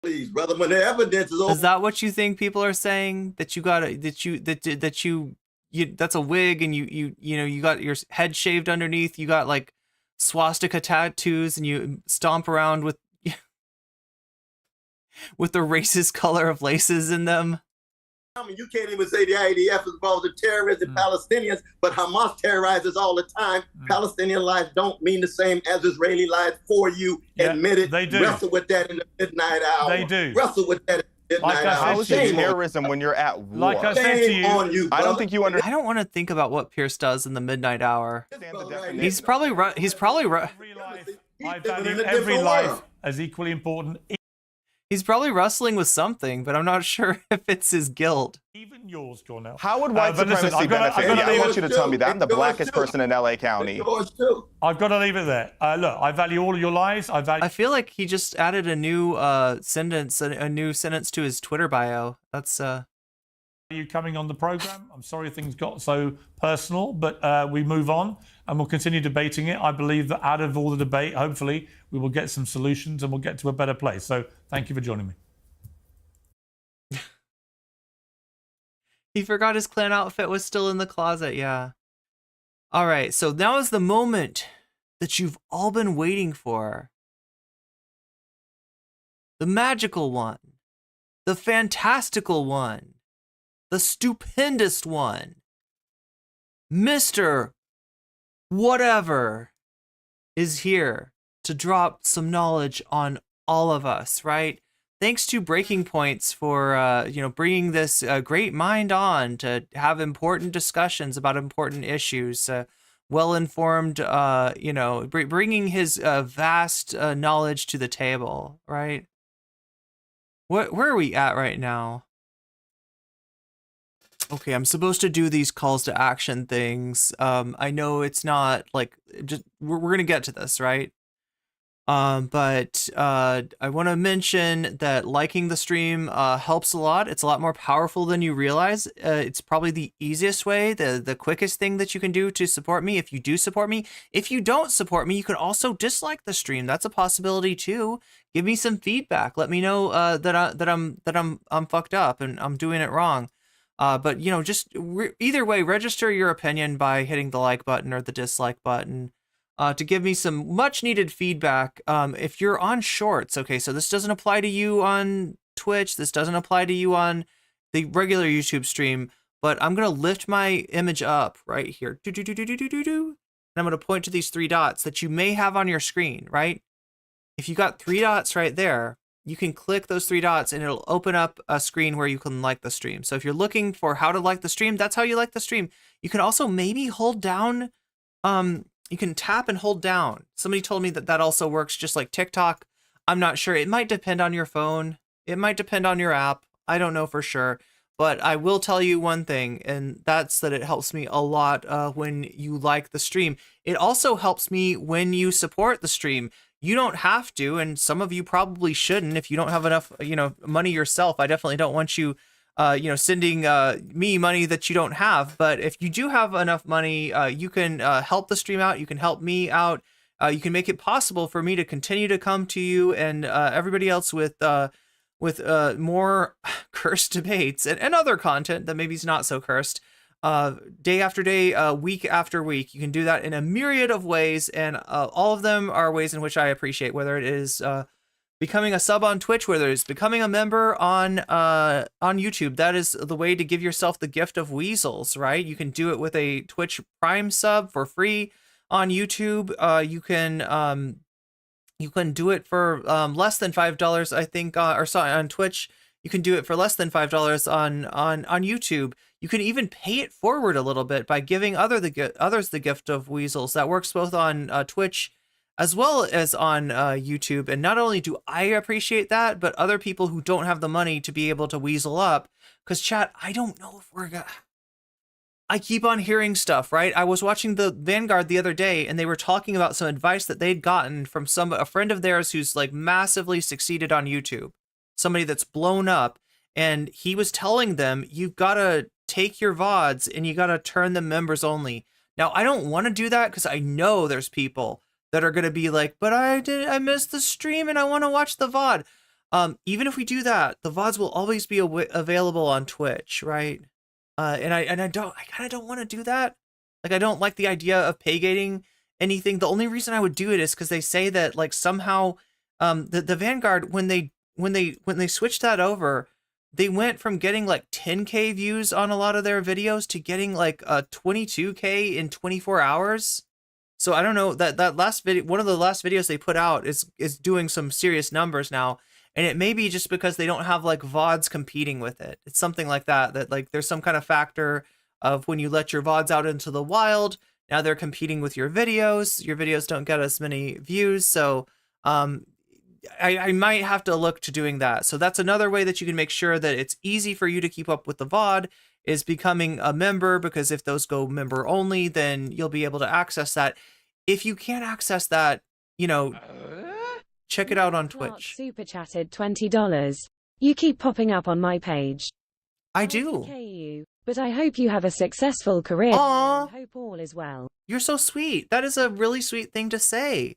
Please, brother, when the evidence is over. Is that what you think people are saying? That you got that's a wig, and you got your head shaved underneath, you got like swastika tattoos, and you stomp around with with the racist color of laces in them. I mean, you can't even say the IDF is involved in terrorists and Palestinians, but Hamas terrorizes all the time. Palestinian lives don't mean the same as Israeli lives for you. Yeah, admit it. they do. Wrestle with that in the midnight hour. They do. Wrestle with that in the midnight hour. How is it terrorism when you're at war? Like I said to you, I don't think you understand. I don't want to think about what Pierce does in the midnight hour. He's probably I value every life as equally important. He's probably wrestling with something, but I'm not sure if it's his guilt. Even yours, Cornell. How would white supremacy benefit me? I want you to tell me that. I'm the blackest person in LA County. I've got to leave it there. Look, I value all of your lives. I feel like he just added a new sentence to his Twitter bio. That's you coming on the program. I'm sorry things got so personal, but we move on and we'll continue debating it. I believe that out of all the debate, hopefully, we will get some solutions and we'll get to a better place. So thank you for joining me. He forgot his Klan outfit was still in the closet, yeah. All right, so now is the moment that you've all been waiting for. The magical one. The fantastical one. The stupendous one. Mr. Whatever is here to drop some knowledge on all of us, right? Thanks to Breaking Points for, bringing this great mind on to have important discussions about important issues. Well-informed, bringing his vast knowledge to the table, right? Where are we at right now? Okay, I'm supposed to do these calls to action things. I know it's not like just we're gonna get to this, right? But I want to mention that liking the stream helps a lot. It's a lot more powerful than you realize. It's probably the easiest way, the quickest thing that you can do to support me. If you do support me, if you don't support me, you can also dislike the stream. That's a possibility too. Give me some feedback. Let me know that I'm fucked up and I'm doing it wrong. But either way, register your opinion by hitting the like button or the dislike button to give me some much needed feedback. If you're on shorts, okay, so this doesn't apply to you on Twitch. This doesn't apply to you on the regular YouTube stream, but I'm going to lift my image up right here. And I'm going to point to these 3 dots that you may have on your screen, right? If you got 3 dots right there, you can click those 3 dots and it'll open up a screen where you can like the stream. So if you're looking for how to like the stream, that's how you like the stream. You can also maybe hold down, you can tap and hold down. Somebody told me that also works just like TikTok. I'm not sure. It might depend on your phone. It might depend on your app. I don't know for sure. But I will tell you one thing, and that's that it helps me a lot when you like the stream. It also helps me when you support the stream. You don't have to, and some of you probably shouldn't if you don't have enough, money yourself. I definitely don't want you, sending me money that you don't have. But if you do have enough money, you can help the stream out. You can help me out. You can make it possible for me to continue to come to you and everybody else with more cursed debates and other content that maybe is not so cursed. Day after day, week after week. You can do that in a myriad of ways, and all of them are ways in which I appreciate, whether it is becoming a sub on Twitch, whether it's becoming a member on YouTube. That is the way to give yourself the gift of weasels, right? You can do it with a Twitch Prime sub for free on YouTube. You can do it for less than $5, I think, on Twitch. You can do it for less than $5 on YouTube. You can even pay it forward a little bit by giving others the gift of weasels. That works both on Twitch as well as on YouTube. And not only do I appreciate that, but other people who don't have the money to be able to weasel up. Because chat, I don't know if I keep on hearing stuff, right? I was watching the Vanguard the other day, and they were talking about some advice that they'd gotten from a friend of theirs who's like massively succeeded on YouTube, somebody that's blown up, and he was telling them, you've got to take your VODs and you got to turn them members only. Now, I don't want to do that because I know there's people that are going to be like, but I missed the stream and I want to watch the VOD. Even if we do that, the VODs will always be available on Twitch, right? And I kind of don't want to do that. Like, I don't like the idea of pay gating anything. The only reason I would do it is because they say that like somehow, the Vanguard, when they switched that over, they went from getting like 10K views on a lot of their videos to getting like 22K in 24 hours. So I don't know, that last video, one of the last videos they put out is doing some serious numbers now. And it may be just because they don't have like VODs competing with it. It's something like that like there's some kind of factor of when you let your VODs out into the wild, now they're competing with your videos. Your videos don't get as many views. So I might have to look to doing that. So that's another way that you can make sure that it's easy for you to keep up with the VOD is becoming a member, because if those go member only, then you'll be able to access that. If you can't access that, you know, check it out on Twitch. Super chatted $20. You keep popping up on my page. I do. You, but I hope you have a successful career. Aww. And hope all is well. You're so sweet. That is a really sweet thing to say.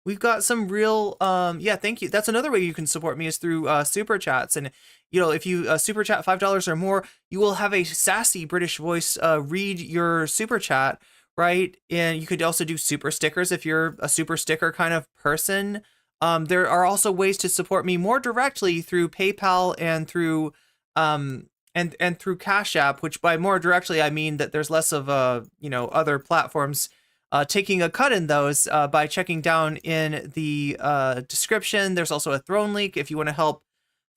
We've got some real, yeah, thank you. That's another way you can support me is through super chats. And, you know, if you super chat $5 or more, you will have a sassy British voice read your super chat, right? And you could also do super stickers if you're a super sticker kind of person. There are also ways to support me more directly through PayPal and through and through CashApp, which by more directly I mean that there's less of you know, other platforms taking a cut in those by checking down in the description. There's also a Throne link if you want to help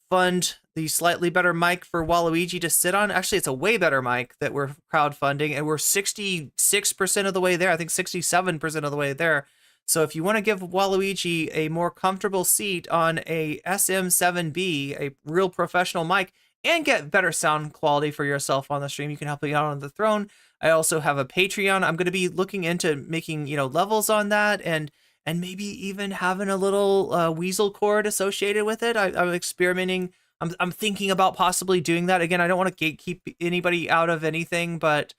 fund the slightly better mic for Waluigi to sit on. Actually, it's a way better mic that we're crowdfunding, and we're 66% of the way there. I think 67% of the way there. So if you want to give Waluigi a more comfortable seat on a SM7B, a real professional mic, and get better sound quality for yourself on the stream, you can help me out on the Throne. I also have a Patreon. I'm going to be looking into making, you know, levels on that, and maybe even having a little weasel cord associated with it. I'm experimenting. I'm thinking about possibly doing that. Again, I don't want to gatekeep anybody out of anything, but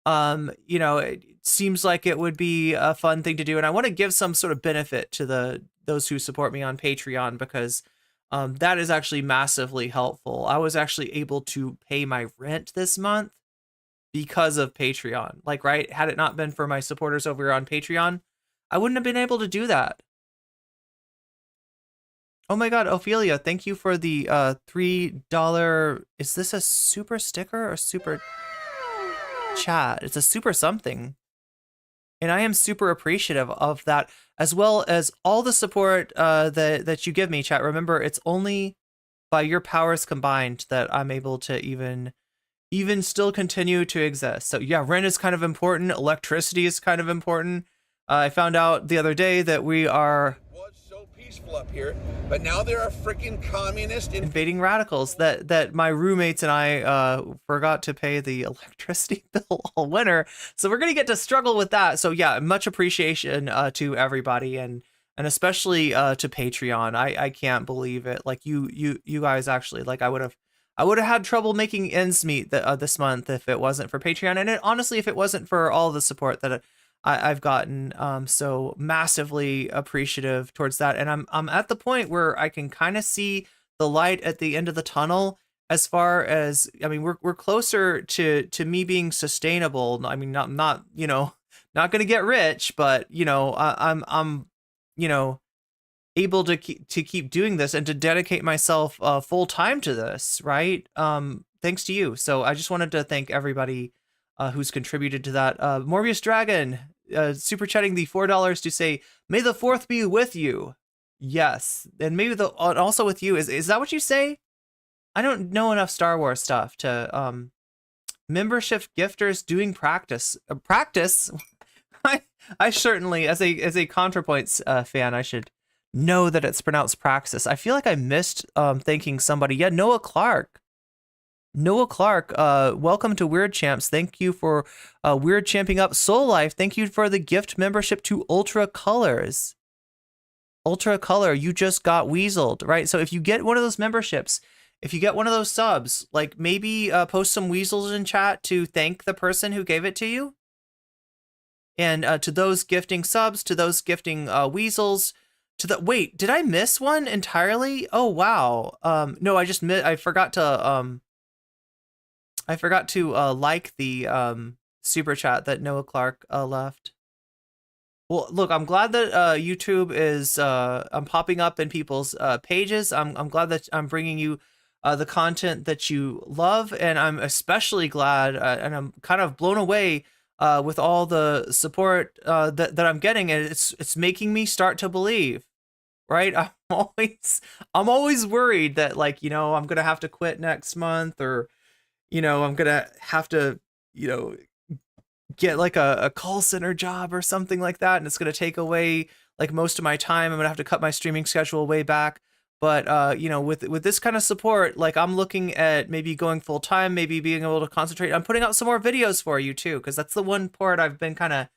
you know, it seems like it would be a fun thing to do, and I want to give some sort of benefit to those who support me on Patreon, because that is actually massively helpful. I was actually able to pay my rent this month because of Patreon. Like, right, had it not been for my supporters over on Patreon, I wouldn't have been able to do that. Oh my god, Ophelia, thank you for the $3. Is this a super sticker or super chat? It's a super something. And I am super appreciative of that, as well as all the support that you give me, chat. Remember, it's only by your powers combined that I'm able to even still continue to exist. So yeah, rent is kind of important. Electricity is kind of important. I found out the other day that we are peaceful up here, but now there are freaking communist invading radicals. That my roommates and I forgot to pay the electricity bill all winter, so we're gonna get to struggle with that. So yeah, much appreciation to everybody, and especially to Patreon. I can't believe it. Like you guys actually, like I would have had trouble making ends meet this month if it wasn't for Patreon, and honestly, if it wasn't for all the support that I've gotten. So massively appreciative towards that, and I'm at the point where I can kind of see the light at the end of the tunnel. As far as, I mean, we're closer to me being sustainable. I mean, not you know, not gonna get rich, but you know, I'm you know, able to keep doing this and to dedicate myself full time to this, right? Thanks to you. So I just wanted to thank everybody who's contributed to that. Morbius Dragon super chatting the $4 to say, "May the 4th be with you." Yes, and maybe also with you. Is that what you say? I don't know enough Star Wars stuff to membership gifters doing practice. Practice. I certainly, as a ContraPoints fan, I should know that it's pronounced praxis. I feel like I missed thanking somebody. Yeah, Noah Clark. Noah Clark, welcome to Weird Champs. Thank you for Weird Champing up. Soul Life, thank you for the gift membership to Ultra Colors. Ultra Color, you just got weaseled, right? So if you get one of those memberships, if you get one of those subs, like maybe post some weasels in chat to thank the person who gave it to you. And to those gifting subs, to those gifting weasels, to the wait, did I miss one entirely? Oh wow. No, I forgot to like the super chat that Noah Clark left. Well, look, I'm glad that YouTube is I'm popping up in people's pages. I'm glad that I'm bringing you the content that you love, and I'm especially glad and I'm kind of blown away with all the support that I'm getting, and it's making me start to believe. Right? I'm always worried that, like, you know, I'm gonna have to quit next month, or you know, I'm gonna have to, you know, get like a call center job or something like that, and it's gonna take away like most of my time. I'm gonna have to cut my streaming schedule way back. But you know, with this kind of support, like I'm looking at maybe going full time, maybe being able to concentrate. I'm putting out some more videos for you too, because that's the one part I've been kind of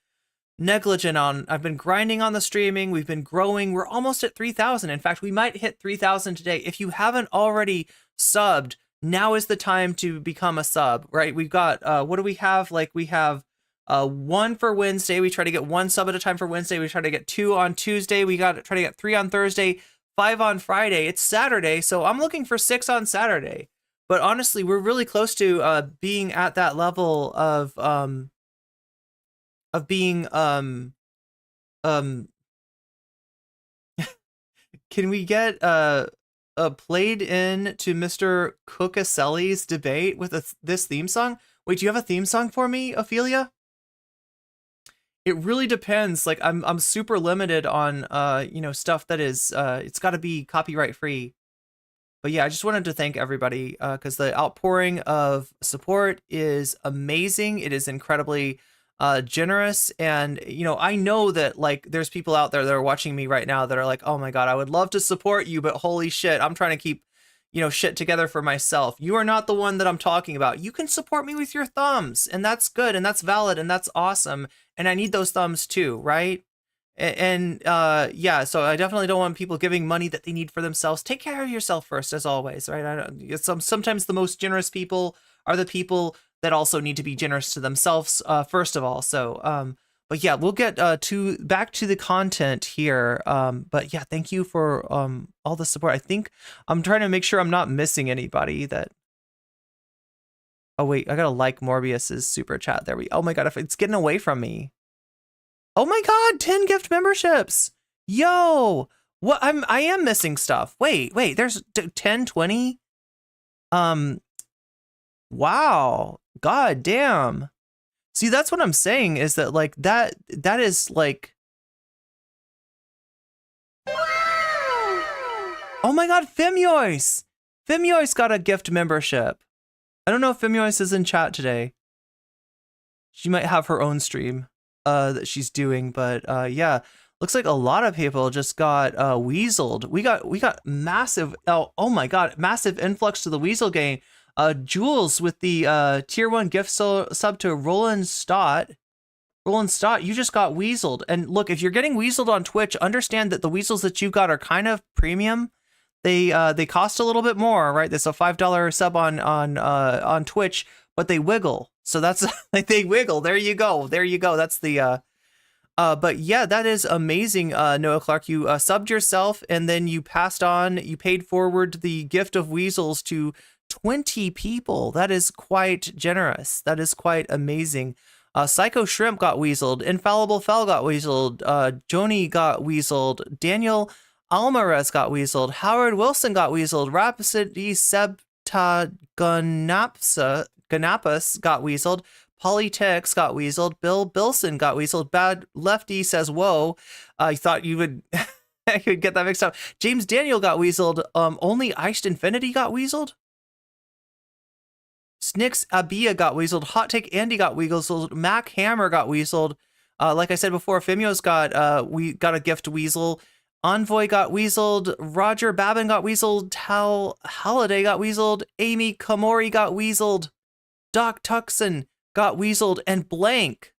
negligent on. I've been grinding on the streaming. We've been growing. We're almost at 3,000. In fact, we might hit 3,000 today. If you haven't already subbed, now is the time to become a sub, right? We've got, what do we have? Like we have one for Wednesday. We try to get one sub at a time for Wednesday. We try to get 2 on Tuesday. We got to try to get 3 on Thursday, 5 on Friday. It's Saturday, so I'm looking for 6 on Saturday. But honestly, we're really close to being at that level of being can we get played in to Mr. Cookaselli's debate with this theme song? Wait, do you have a theme song for me, Ophelia? It really depends. Like I'm super limited on you know, stuff that is it's got to be copyright free. But yeah, I just wanted to thank everybody because the outpouring of support is amazing. It is incredibly generous, and you know, I know that like there's people out there that are watching me right now that are like, oh my god, I would love to support you, but holy shit, I'm trying to keep, you know, shit together for myself. You are not the one that I'm talking about. You can support me with your thumbs, and that's good, and that's valid, and that's awesome, and I need those thumbs too, right? And yeah, so I definitely don't want people giving money that they need for themselves. Take care of yourself first, as always, right? Sometimes the most generous people are the people that also need to be generous to themselves first of all. So but yeah, we'll get back to the content here. But yeah, thank you for all the support. I think I'm trying to make sure I'm not missing anybody that. Oh wait, I gotta like Morbius's super chat. There we. Oh my god, if it's getting away from me. Oh my god, 10 gift memberships. Yo, what? I am missing stuff. Wait, there's 10, 20. Wow. God damn. See, that's what I'm saying, is that like that is like. Oh my god, Femyois got a gift membership. I don't know if Femyois is in chat today. She might have her own stream that she's doing, but yeah, looks like a lot of people just got weaseled. We got massive, oh my god, massive influx to the weasel game. Jules with the tier 1 gift sub to Roland Stott. Roland Stott, you just got weaseled. And look, if you're getting weaseled on Twitch, understand that the weasels that you got are kind of premium. They cost a little bit more, right? There's a $5 sub on Twitch, but they wiggle. So that's like they wiggle. There you go. That's the but yeah, that is amazing. Noah Clark, you subbed yourself, and then you paid forward the gift of weasels to 20 people. That is quite generous. That is quite amazing. Psycho Shrimp got weaseled. Infallible Fell got weaseled. Joni got weaseled. Daniel Alvarez got weaseled. Howard Wilson got weaseled. Rhapsody Sebta Ganapus got weaseled. Polytex got weaseled. Bill Bilson got weaseled. Bad Lefty says, whoa. I thought you would I could get that mixed up. James Daniel got weaseled. Only Iced Infinity got weaseled. Snix Abia got weaseled. Hot Take Andy got weaseled. Mac Hammer got weaseled. Like I said before, Femio's got we got a gift weasel. Envoy got weaseled. Roger Babin got weaseled. Tal Halliday got weaseled. Amy Komori got weaseled. Doc Tuxon got weaseled. And Blank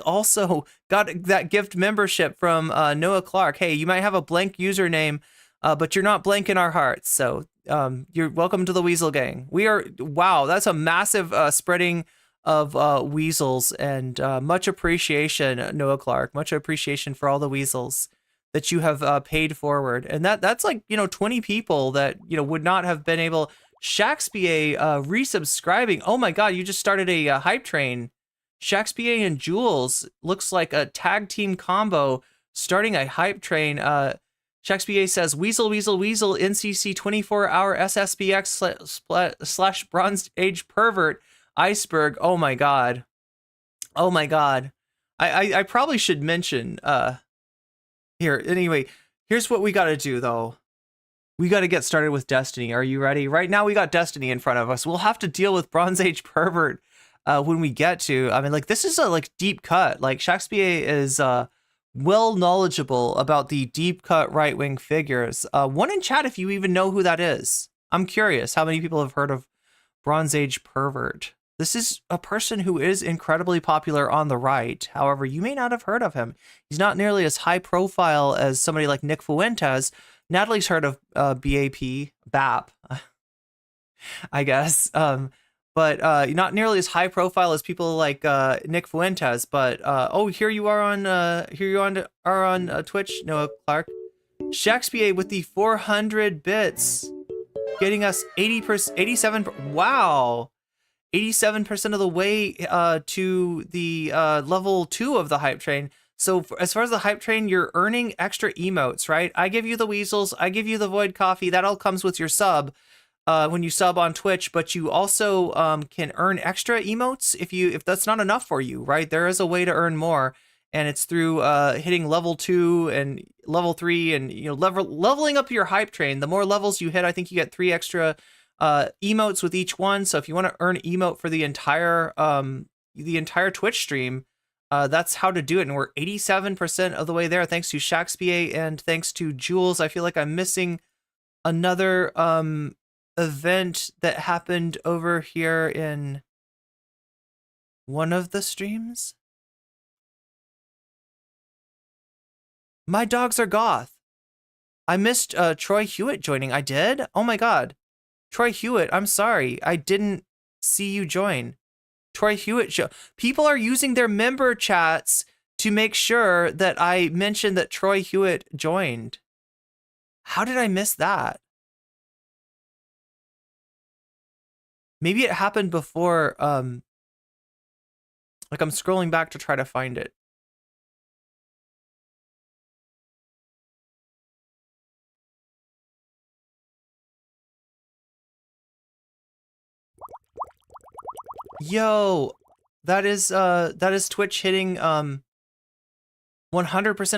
also got that gift membership from Noah Clark. Hey, you might have a blank username, but you're not blank in our hearts. So you're welcome to the Weasel Gang. We are, wow, that's a massive spreading of weasels, and much appreciation, Noah Clark. Much appreciation for all the weasels that you have paid forward. And that's like, 20 people that, would not have been able. Shakespeare resubscribing. Oh my God, you just started a hype train. Shakespeare and Jules looks like a tag team combo starting a hype train. Shakespeare says, Weasel, NCC 24-hour SSBX / Bronze Age pervert iceberg. Oh my God. I probably should mention here. Anyway, here's what we got to do though. We got to get started with Destiny. Are you ready? Right now we got Destiny in front of us. We'll have to deal with Bronze Age pervert when we get to, this is a deep cut. Like Shakespeare is well knowledgeable about the deep cut right wing figures. One in chat if you even know who that is. I'm curious how many people have heard of Bronze Age pervert. This is a person who is incredibly popular on the right. However, you may not have heard of him. He's not nearly as high profile as somebody like Nick Fuentes. Natalie's heard of BAP, I guess. But not nearly as high profile as people like Nick Fuentes. But here you are on Twitch, Noah Clark. Shakespeare with the 400 bits, getting us 87. Wow, 87% of the way to the level 2 of the hype train. So as far as the hype train, you're earning extra emotes, right? I give you the weasels, I give you the void coffee. That all comes with your sub. When you sub on Twitch, but you also can earn extra emotes if that's not enough for you, right? There is a way to earn more, and it's through hitting level 2 and level 3, and leveling up your hype train. The more levels you hit, I think you get 3 extra emotes with each one. So if you want to earn emote for the entire Twitch stream, that's how to do it. And we're 87% of the way there, thanks to Shakespeare and thanks to Jules. I feel like I'm missing another event that happened over here in one of the streams. My dogs are goth. I missed Troy Hewitt joining. I did? Oh my God. Troy Hewitt, I'm sorry. I didn't see you join. Troy Hewitt show. People are using their member chats to make sure that I mentioned that Troy Hewitt joined. How did I miss that? Maybe it happened before, I'm scrolling back to try to find it. Yo, that is Twitch hitting 100%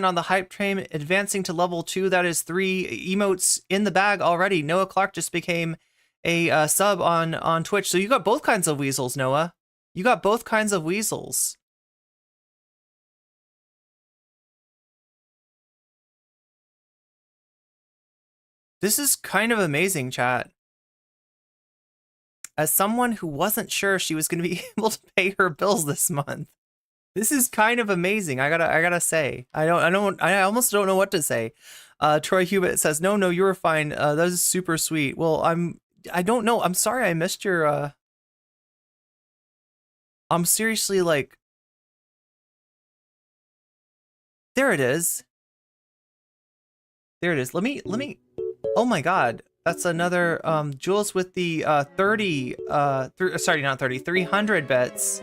on the hype train, advancing to level 2. That is 3 emotes in the bag already. Noah Clark just became a sub on Twitch. So you got both kinds of weasels, Noah. You got both kinds of weasels. This is kind of amazing, chat. As someone who wasn't sure she was going to be able to pay her bills this month, this is kind of amazing. I gotta say, I almost don't know what to say. Troy Hewitt says, no, you were fine. That is super sweet. Well, I don't know. I'm sorry I missed your, I'm seriously like, there it is. Let me, oh my God. That's another, Jules with the 300 bits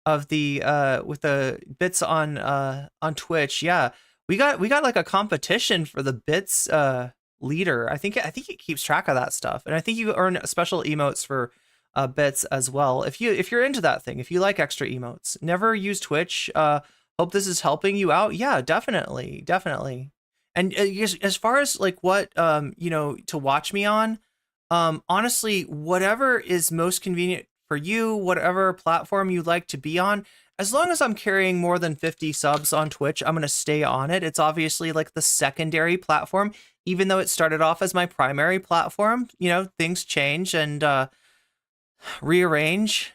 of the, with the bits on Twitch. Yeah, we got like a competition for the bits, leader. I think it keeps track of that stuff. And I think you earn special emotes for, bits as well. If you're into that thing, if you like extra emotes, never use Twitch. Hope this is helping you out. Yeah, definitely. And as far as like what, to watch me on, honestly, whatever is most convenient for you, whatever platform you'd like to be on, as long as I'm carrying more than 50 subs on Twitch, I'm going to stay on it. It's obviously like the secondary platform, even though it started off as my primary platform. You know, things change and rearrange,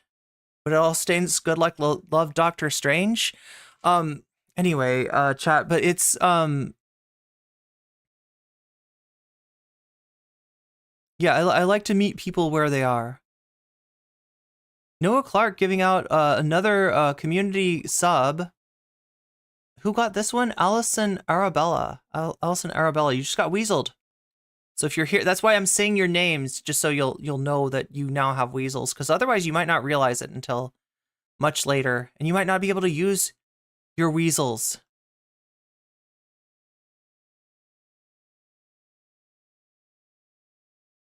but it all stays good like love Doctor Strange. Anyway, chat, but it's yeah, I like to meet people where they are. Noah Clark giving out another community sub. Who got this one? Allison Arabella. Allison Arabella, you just got weaseled. So if you're here, that's why I'm saying your names, just so you'll know that you now have weasels, because otherwise you might not realize it until much later, and you might not be able to use your weasels.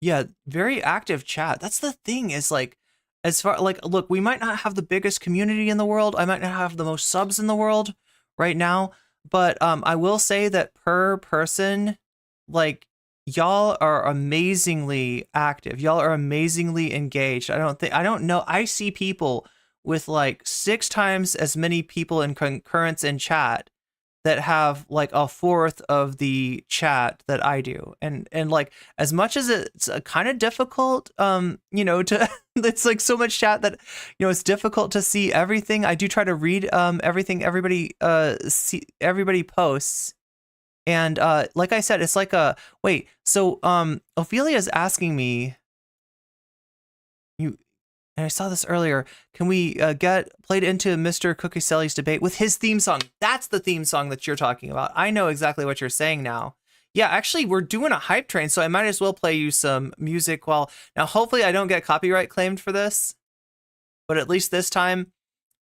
Yeah, very active chat. That's the thing, is like, as far like, look, we might not have the biggest community in the world. I might not have the most subs in the world right now, but I will say that per person, like, y'all are amazingly active. Y'all are amazingly engaged. I don't know. I see people with like 6 times as many people in concurrence in chat that have like a fourth of the chat that I do. And like, as much as it's kind of difficult, you know, to, it's like so much chat that, you know, it's difficult to see everything. I do try to read everything everybody posts. And like I said, it's like a, wait, so Ophelia's asking me, and I saw this earlier, can we get played into Mr. Cookieselli's debate with his theme song? That's the theme song that you're talking about. I know exactly what you're saying now. Yeah, actually, we're doing a hype train, so I might as well play you some music while... Now, hopefully I don't get copyright claimed for this, but at least this time,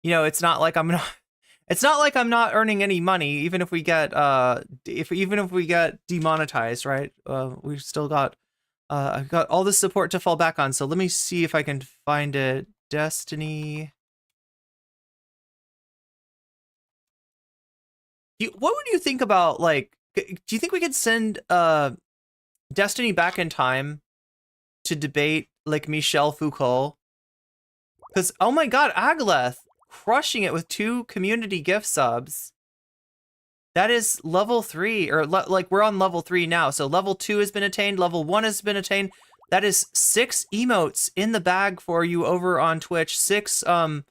you know, it's not like I'm not... It's not like I'm not earning any money, even if we get even if we get demonetized, right? We've still got I've got all this support to fall back on. So let me see if I can find it. Destiny. What would you think about, like, do you think we could send Destiny back in time to debate like Michel Foucault? Because, oh my god, Agleth crushing it with 2 community gift subs. That is level 3, or like we're on level 3 now. So level 2 has been attained, level 1 has been attained. That is 6 emotes in the bag for you over on Twitch. 6 I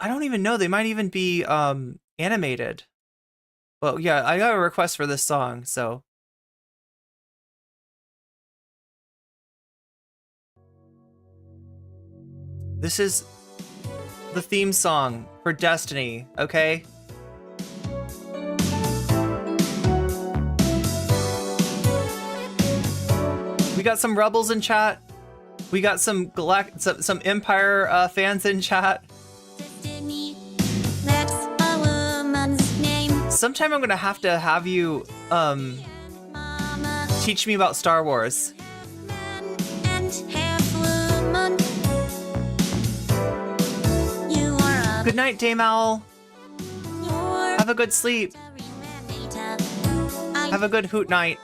don't even know, they might even be animated. Well, yeah, I got a request for this song, so this is the theme song for Destiny, okay? We got some Rebels in chat. We got some Empire fans in chat. Sometime I'm gonna have you teach me about Star Wars. Good night, Dame Owl. Have a good sleep. Have a good hoot night.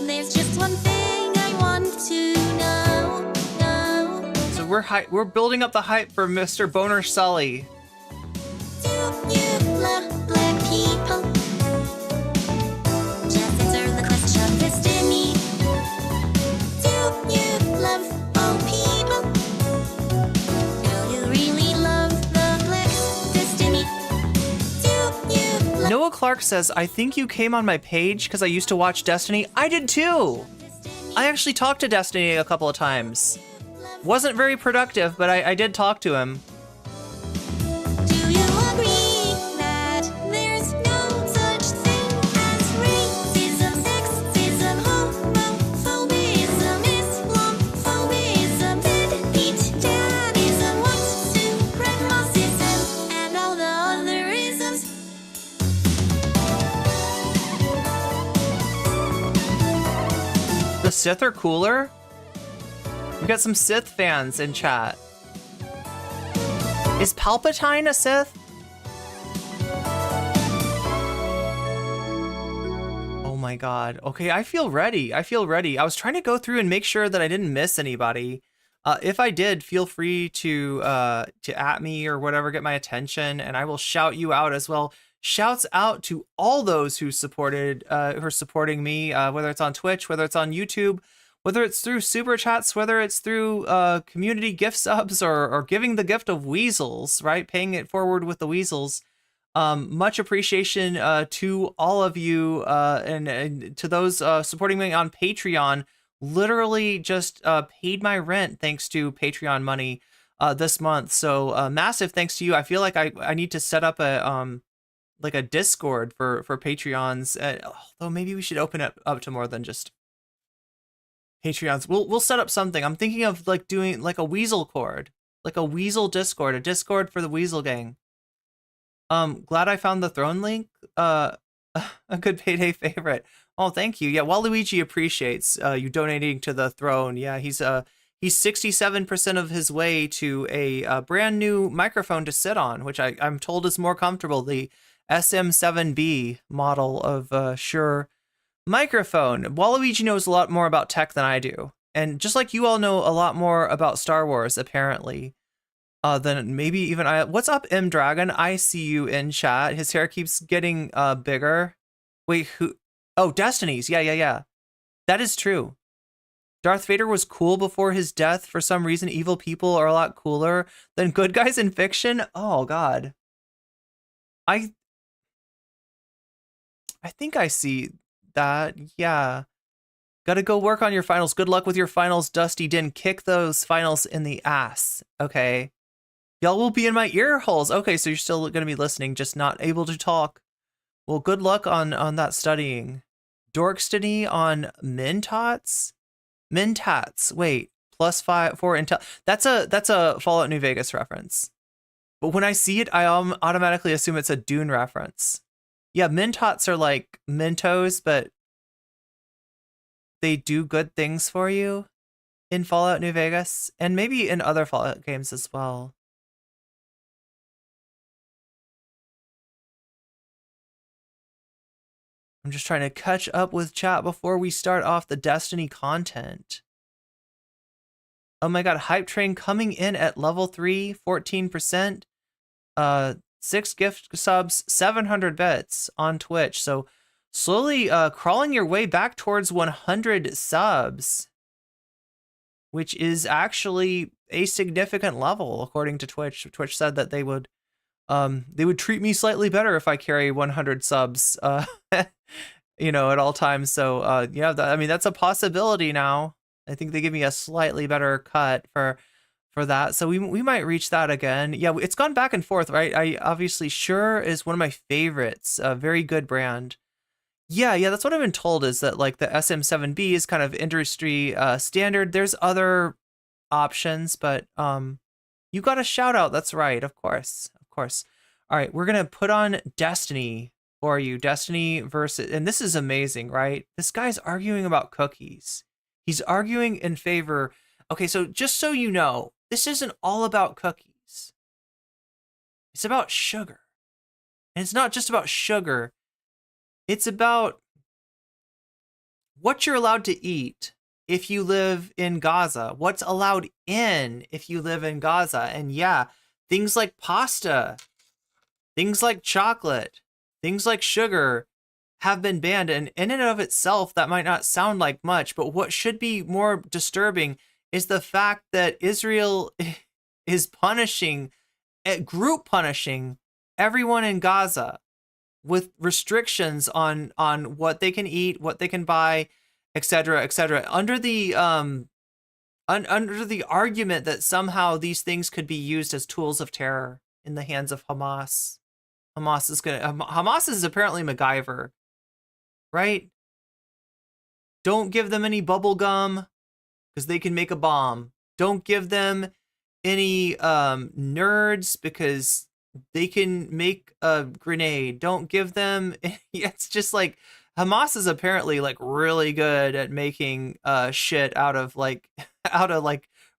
There's just one thing I want to know. So we're building up the hype for Mr. Bonerelli. Do you love black people? Just answer the question, Destiny. Do you love all people? Do you really love the blacks, Destiny? Do you love... Noah Clark says, I think you came on my page because I used to watch Destiny. I did too! I actually talked to Destiny a couple of times. Wasn't very productive, but I did talk to him. Sith are cooler? We got some Sith fans in chat. Is Palpatine a Sith? Oh my god. Okay, I feel ready. I feel ready. I was trying to go through and make sure that I didn't miss anybody. If I did, feel free to at me or whatever, get my attention, and I will shout you out as well. Shouts out to all those who supported, who are supporting me, whether it's on Twitch, whether it's on YouTube, whether it's through super chats, whether it's through community gift subs, or giving the gift of weasels, right? Paying it forward with the weasels. Much appreciation to all of you, and to those supporting me on Patreon. Literally just paid my rent thanks to Patreon money this month. So massive thanks to you. I feel like I need to set up a like a Discord for Patreons. Although maybe we should open it up to more than just Patreons. We'll set up something. I'm thinking of like doing like a Weasel Cord, like a Weasel Discord, a Discord for the Weasel Gang. Glad I found the throne link. A good payday favorite. Oh, thank you. Yeah, Waluigi appreciates you donating to the throne. Yeah, he's 67% of his way to a brand new microphone to sit on, which I'm told is more comfortable. The SM7B model of Shure microphone. Waluigi knows a lot more about tech than I do, and just like you all know a lot more about Star Wars, apparently. Then maybe even I. What's up, M Dragon? I see you in chat. His hair keeps getting bigger. Wait, who? Oh, Destiny's. Yeah. That is true. Darth Vader was cool before his death. For some reason, evil people are a lot cooler than good guys in fiction. Oh God. I think I see that. Yeah. Gotta go work on your finals. Good luck with your finals, Dusty Din. Kick those finals in the ass. Okay. Y'all will be in my ear holes. Okay, so you're still going to be listening, just not able to talk. Well, good luck on that studying. Dorkstony on Mentats? Mentats. Wait, +5 for Intel. That's a Fallout New Vegas reference. But when I see it, I automatically assume it's a Dune reference. Yeah, Mentats are like Mentos, but they do good things for you in Fallout New Vegas, and maybe in other Fallout games as well. I'm just trying to catch up with chat before we start off the Destiny content. Oh my god, Hype Train coming in at level 3, 14%. 6 gift subs, 700 bits on Twitch. So slowly crawling your way back towards 100 subs, which is actually a significant level according to Twitch. Twitch said that they would treat me slightly better if I carry 100 subs, you know, at all times. So yeah, I mean, that's a possibility now. I think they give me a slightly better cut for that. So we might reach that again. Yeah, it's gone back and forth, right? I obviously Shure is one of my favorites. A very good brand. Yeah, that's what I've been told, is that like the SM7B is kind of industry standard. There's other options, but you got a shout out. That's right, of course. All right, we're gonna put on Destiny for you. Destiny versus, and this is amazing, right? This guy's arguing about cookies. He's arguing in favor. Okay, so just so you know, this isn't all about cookies. It's about sugar. And it's not just about sugar. It's about what you're allowed to eat if you live in Gaza. What's allowed in if you live in Gaza. And yeah, things like pasta, things like chocolate, things like sugar have been banned. And in and of itself, that might not sound like much, but what should be more disturbing is the fact that Israel is group punishing everyone in Gaza with restrictions on what they can eat, what they can buy, etc., under the argument that somehow these things could be used as tools of terror in the hands of Hamas. Hamas is apparently MacGyver, right? Don't give them any bubble gum because they can make a bomb. Don't give them any nerds because they can make a grenade. Don't give them. It's just like Hamas is apparently like really good at making shit out of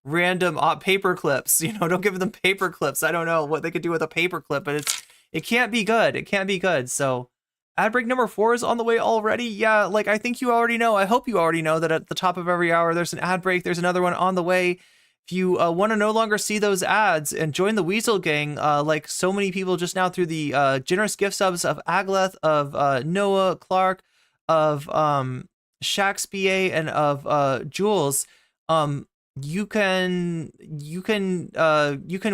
random paper clips. You know, don't give them paper clips. I don't know what they could do with a paper clip, but it can't be good. It can't be good. So ad break number 4 is on the way already. Yeah, like I think you already know. I hope you already know that at the top of every hour there's an ad break. There's another one on the way. If you want to no longer see those ads and join the Weasel Gang, like so many people just now through the generous gift subs of Agleth, of Noah Clark, of Shaxba, and of Jules, you can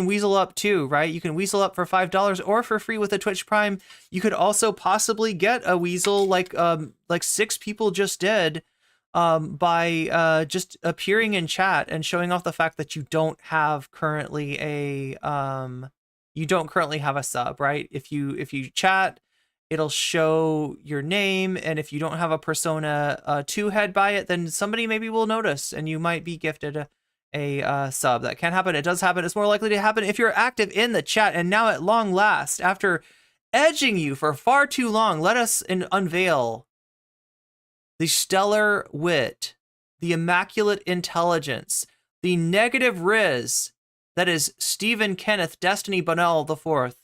weasel up too, right? You can weasel up for $5 or for free with a Twitch Prime. You could also possibly get a weasel like 6 people just did, by just appearing in chat and showing off the fact that you don't currently have a sub, right? If you chat, it'll show your name, and if you don't have a Persona 2 head by it, then somebody maybe will notice, and you might be gifted a sub. That can happen. It does happen. It's more likely to happen if you're active in the chat. And now, at long last, after edging you for far too long, let us unveil the stellar wit, the immaculate intelligence, the negative rizz that is Stephen Kenneth Destiny Bonnell IV.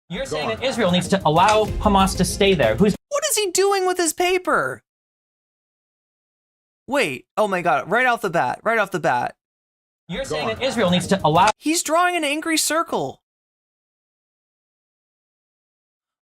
You're saying that Israel needs to allow Hamas to stay there. What is he doing with his paper? Wait, oh my God, right off the bat. You're saying that Israel needs to allow... He's drawing an angry circle.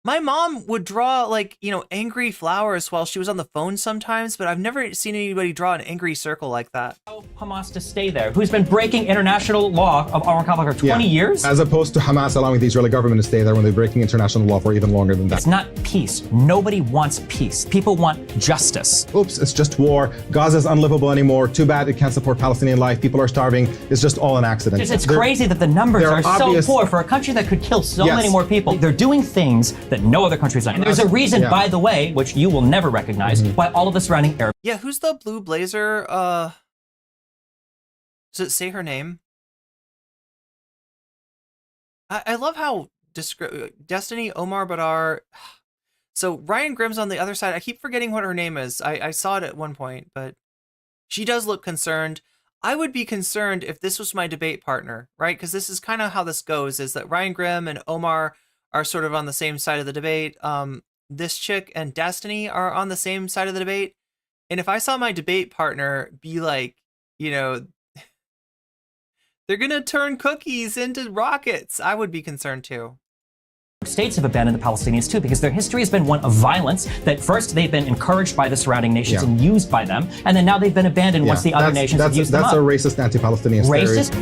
My mom would draw, like, angry flowers while she was on the phone sometimes, but I've never seen anybody draw an angry circle like that. Hamas to stay there, who's been breaking international law of armed conflict for 20 years? As opposed to Hamas allowing the Israeli government to stay there when they're breaking international law for even longer than that. It's not peace. Nobody wants peace. People want justice. Oops, it's just war. Gaza's unlivable anymore. Too bad it can't support Palestinian life. People are starving. It's just all an accident. It's crazy that the numbers are so poor for a country that could kill so many more people. They're doing things that no other country's done. And there's a reason, by the way, which you will never recognize, why all of the surrounding Arab... Yeah, who's the blue blazer? Does it say her name? I love how Destiny, Omar, Baddar... So Ryan Grimm's on the other side. I keep forgetting what her name is. I saw it at one point, but she does look concerned. I would be concerned if this was my debate partner, right? Because this is kind of how this goes, is that Ryan Grimm and Omar are sort of on the same side of the debate. This chick and Destiny are on the same side of the debate. And if I saw my debate partner be like, they're going to turn cookies into rockets, I would be concerned too. States have abandoned the Palestinians too, because their history has been one of violence, that first they've been encouraged by the surrounding nations and used by them, and then now they've been abandoned once the other nations have used them up. That's a racist anti-Palestinian racist?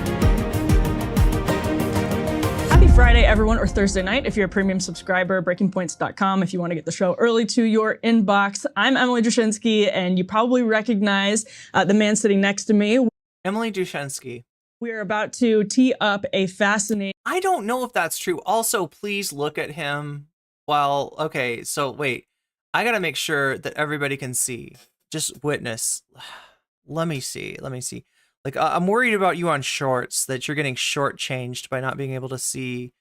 Friday, everyone, or Thursday night if you're a premium subscriber, breakingpoints.com if you want to get the show early to your inbox. I'm Emily Dushinsky, and you probably recognize the man sitting next to me. Emily Dushinsky. We are about to tee up a fascinating... I don't know if that's true. Also, please look at him while... Okay, so wait. I gotta make sure that everybody can see. Just witness. Let me see. Like, I'm worried about you on shorts, that you're getting shortchanged by not being able to see.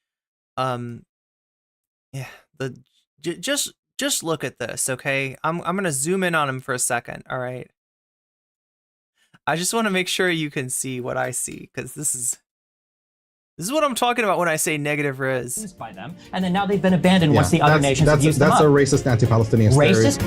Just look at this, okay? I'm gonna zoom in on him for a second, all right? I just want to make sure you can see what I see, because this is what I'm talking about when I say negative rizz. By them, and then now they've been abandoned once the other nations have used them up. That's a racist anti-Palestinian racist?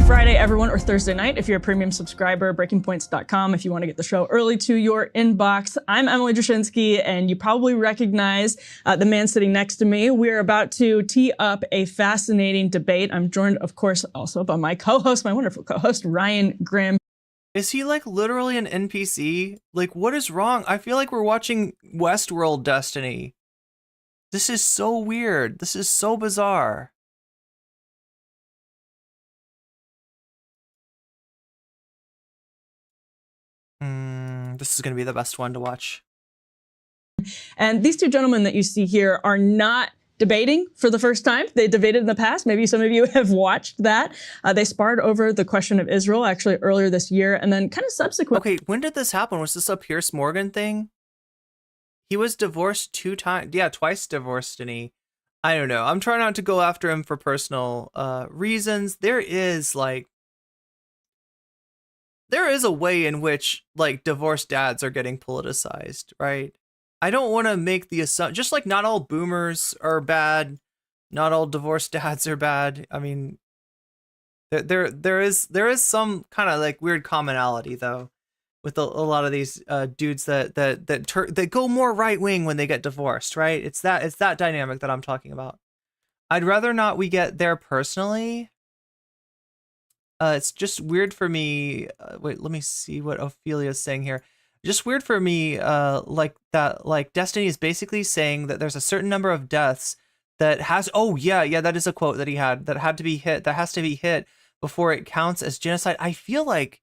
Friday, everyone, or Thursday night if you're a premium subscriber, breakingpoints.com if you want to get the show early to your inbox. I'm Emily Dushinsky, and you probably recognize the man sitting next to me. We're about to tee up a fascinating debate. I'm joined, of course, also by my co-host, my wonderful co-host, Ryan Grimm. Is he like literally an NPC? Like, what is wrong? I feel like we're watching Westworld Destiny. This is so weird. This is so bizarre. This is going to be the best one to watch. And these two gentlemen that you see here are not debating for the first time. They debated in the past. Maybe some of you have watched that. They sparred over the question of Israel actually earlier this year, and then kind of subsequent. Okay, when did this happen? Was this a Piers Morgan thing? He was divorced 2 times. Yeah, twice divorced, and I don't know. I'm trying not to go after him for personal reasons. There is a way in which, like, divorced dads are getting politicized, right? I don't want to make the assumption, just like not all boomers are bad, not all divorced dads are bad. I mean, there is some kind of like weird commonality though with a lot of these dudes that go more right wing when they get divorced, right? It's that dynamic that I'm talking about. I'd rather not we get there personally. It's just weird for me. Wait, let me see what Ophelia's saying here. Just weird for me, like Destiny is basically saying that there's a certain number of deaths that has. Oh yeah, that is a quote that he had that had to be hit. That has to be hit before it counts as genocide. I feel like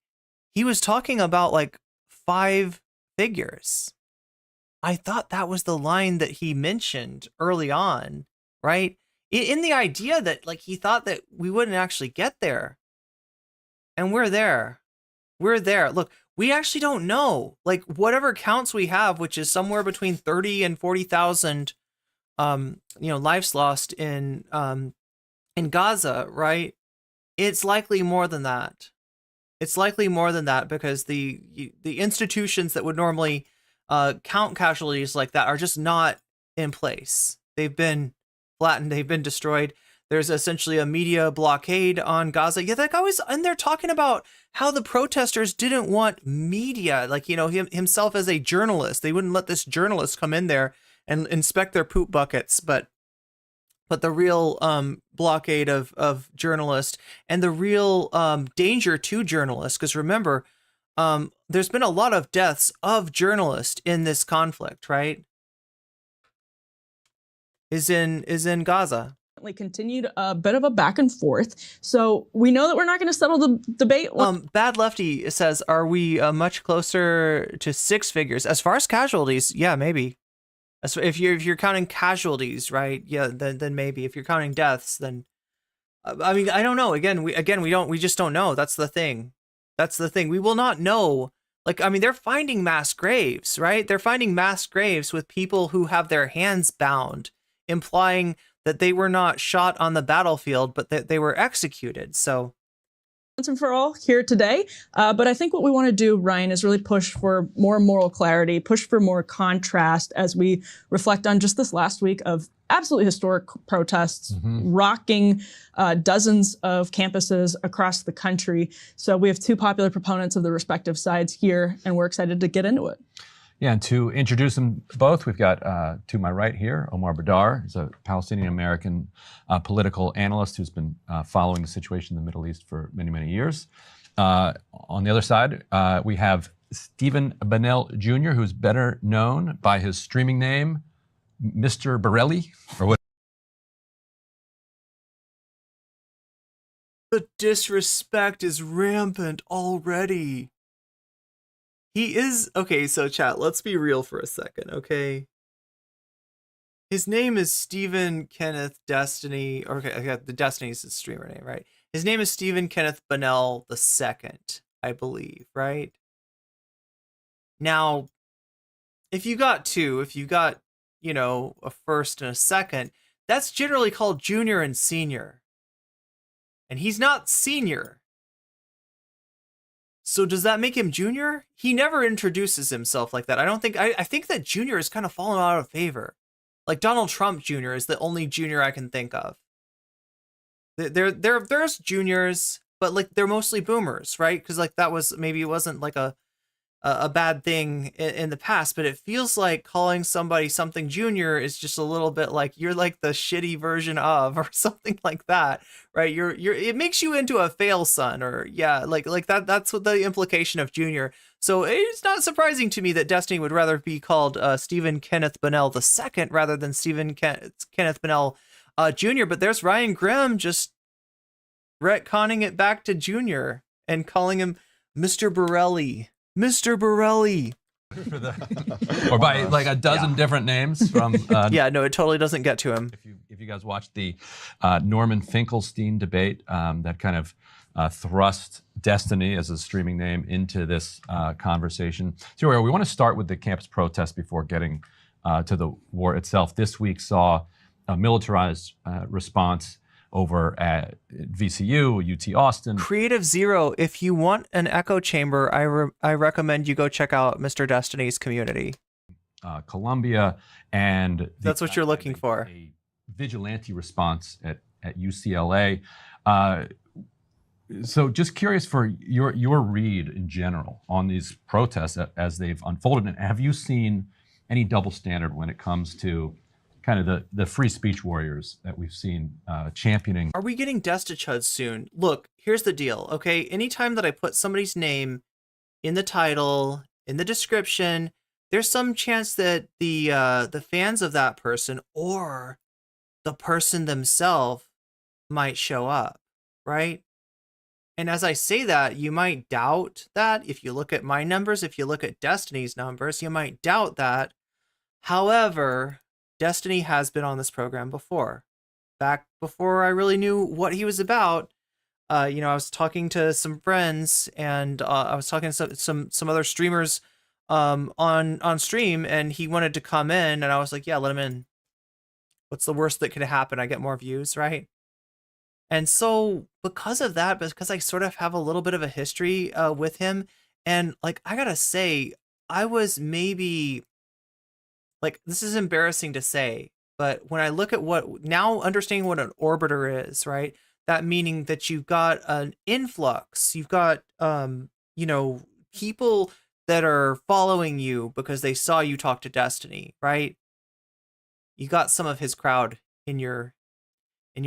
he was talking about like 5 figures. I thought that was the line that he mentioned early on, right? In the idea that like he thought that we wouldn't actually get there. And we're there. We're there. Look, we actually don't know. Like whatever counts we have, which is somewhere between 30 and 40,000 lives lost in Gaza, right? It's likely more than that. It's likely more than that because the institutions that would normally count casualties like that are just not in place. They've been flattened. They've been destroyed. There's essentially a media blockade on Gaza. Yeah, that guy was in there talking about how the protesters didn't want media, like, himself as a journalist. They wouldn't let this journalist come in there and inspect their poop buckets, but the real blockade of journalists and the real danger to journalists, because remember, there's been a lot of deaths of journalists in this conflict, right? Is in Gaza. Continued a bit of a back and forth. So we know that we're not going to settle the debate. Bad Lefty says, are we much closer to 6 figures? As far as casualties, yeah, maybe. If you're counting casualties, right? Yeah, then maybe. If you're counting deaths, then I mean, I don't know. We just don't know. That's the thing. We will not know. Like, I mean, they're finding mass graves, right? They're finding mass graves with people who have their hands bound, implying that they were not shot on the battlefield, but that they were executed. So once and for all here today. But I think what we want to do, Ryan, is really push for more moral clarity, push for more contrast as we reflect on just this last week of absolutely historic protests, rocking dozens of campuses across the country. So we have 2 popular proponents of the respective sides here, and we're excited to get into it. Yeah, and to introduce them both, we've got to my right here, Omar Baddar. He's a Palestinian-American political analyst who's been following the situation in the Middle East for many, many years. On the other side, we have Stephen Bennell Jr., who's better known by his streaming name, Mr. Bonerelli, or what? The disrespect is rampant already. He is, okay, so chat, let's be real for a second, okay? His name is Stephen Kenneth Destiny, okay, the Destiny's his streamer name, right? His name is Stephen Kenneth Bennell II, I believe, right? Now, if you got 2, a first and a second, that's generally called junior and senior. And he's not senior. So does that make him junior? He never introduces himself like that. I think that junior has kind of fallen out of favor. Like Donald Trump Jr. is the only junior I can think of. There's juniors, but like they're mostly boomers, right? Because like that was, maybe it wasn't like a bad thing in the past, but it feels like calling somebody something junior is just a little bit like you're like the shitty version of, or something like that, right? It makes you into a fail son, or like that. That's what the implication of junior. So it's not surprising to me that Destiny would rather be called Stephen Kenneth Bennell II rather than Stephen Kenneth Bennell Jr. But there's Ryan Grimm just retconning it back to junior and calling him Mr. Bonerelli. Mr. Bonerelli. Or by like a dozen different names from. Yeah, no, it totally doesn't get to him. If you guys watched the Norman Finkelstein debate, that kind of thrust Destiny as a streaming name into this conversation. So we want to start with the campus protest before getting to the war itself. This week saw a militarized response over at VCU, UT Austin. Creative Zero, if you want an echo chamber, I recommend you go check out Mr. Destiny's community. Columbia, and that's what you're looking for. A vigilante response at UCLA. So just curious for your read in general on these protests as they've unfolded. And have you seen any double standard when it comes to kind of the free speech warriors that we've seen championing? Are we getting Destichud soon? Look, here's the deal, okay? Anytime that I put somebody's name in the title, in the description, there's some chance that the fans of that person or the person themselves might show up, right? And as I say that, you might doubt that. If you look at my numbers, if you look at Destiny's numbers, you might doubt that. However, Destiny has been on this program before. Back before I really knew what he was about, I was talking to some friends and I was talking to some other streamers on stream, and he wanted to come in, and I was like, yeah, let him in. What's the worst that could happen? I get more views, right? And so because of that, because I sort of have a little bit of a history with him, and like, I gotta say, I was maybe, like, this is embarrassing to say, but when I look at now understanding what an orbiter is, right? That meaning that you've got an influx, you've got, people that are following you because they saw you talk to Destiny, right? You got some of his crowd in your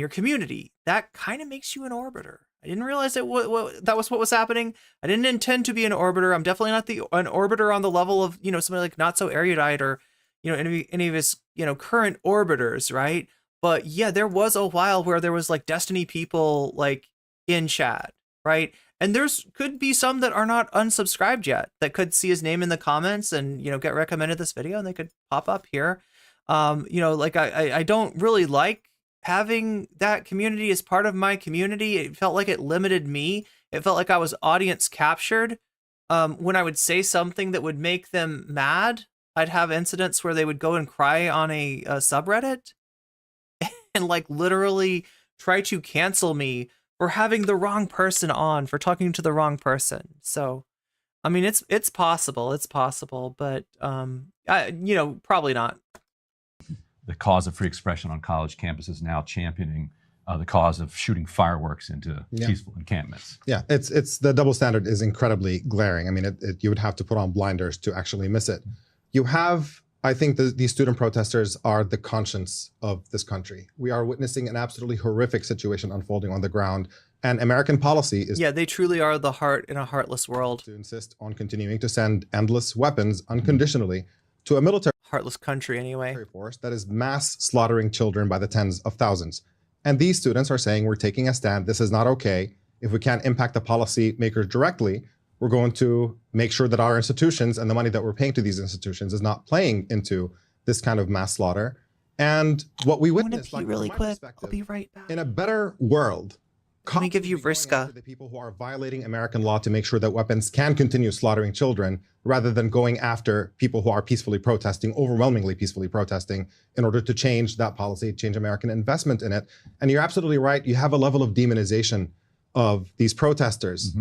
community. That kind of makes you an orbiter. I didn't realize that that was what was happening. I didn't intend to be an orbiter. I'm definitely not an orbiter on the level of, somebody like Not So Erudite or, any of his, current orbiters, right? But yeah, there was a while where there was like Destiny people like in chat, right? And could be some that are not unsubscribed yet that could see his name in the comments and, get recommended this video, and they could pop up here. I don't really like having that community as part of my community. It felt like it limited me. It felt like I was audience captured. When I would say something that would make them mad, I'd have incidents where they would go and cry on a subreddit and like literally try to cancel me for having the wrong person on, for talking to the wrong person. So, I mean, it's possible, but probably not. The cause of free expression on college campuses now championing the cause of shooting fireworks into peaceful encampments. Yeah, it's the double standard is incredibly glaring. I mean, you would have to put on blinders to actually miss it. You have, I think these student protesters are the conscience of this country. We are witnessing an absolutely horrific situation unfolding on the ground, and American policy is— yeah, they truly are the heart in a heartless world. —to insist on continuing to send endless weapons unconditionally to a military— heartless country anyway— force that is mass slaughtering children by the tens of thousands. And these students are saying, we're taking a stand. This is not okay. If we can't impact the policy makers directly, we're going to make sure that our institutions and the money that we're paying to these institutions is not playing into this kind of mass slaughter. And what we witnessed— I'm gonna pee really quick. I'll be right back. In a better world, let me give you Vriska. The people who are violating American law to make sure that weapons can continue slaughtering children, rather than going after people who are peacefully protesting, overwhelmingly peacefully protesting, in order to change that policy, change American investment in it. And you're absolutely right. You have a level of demonization of these protesters,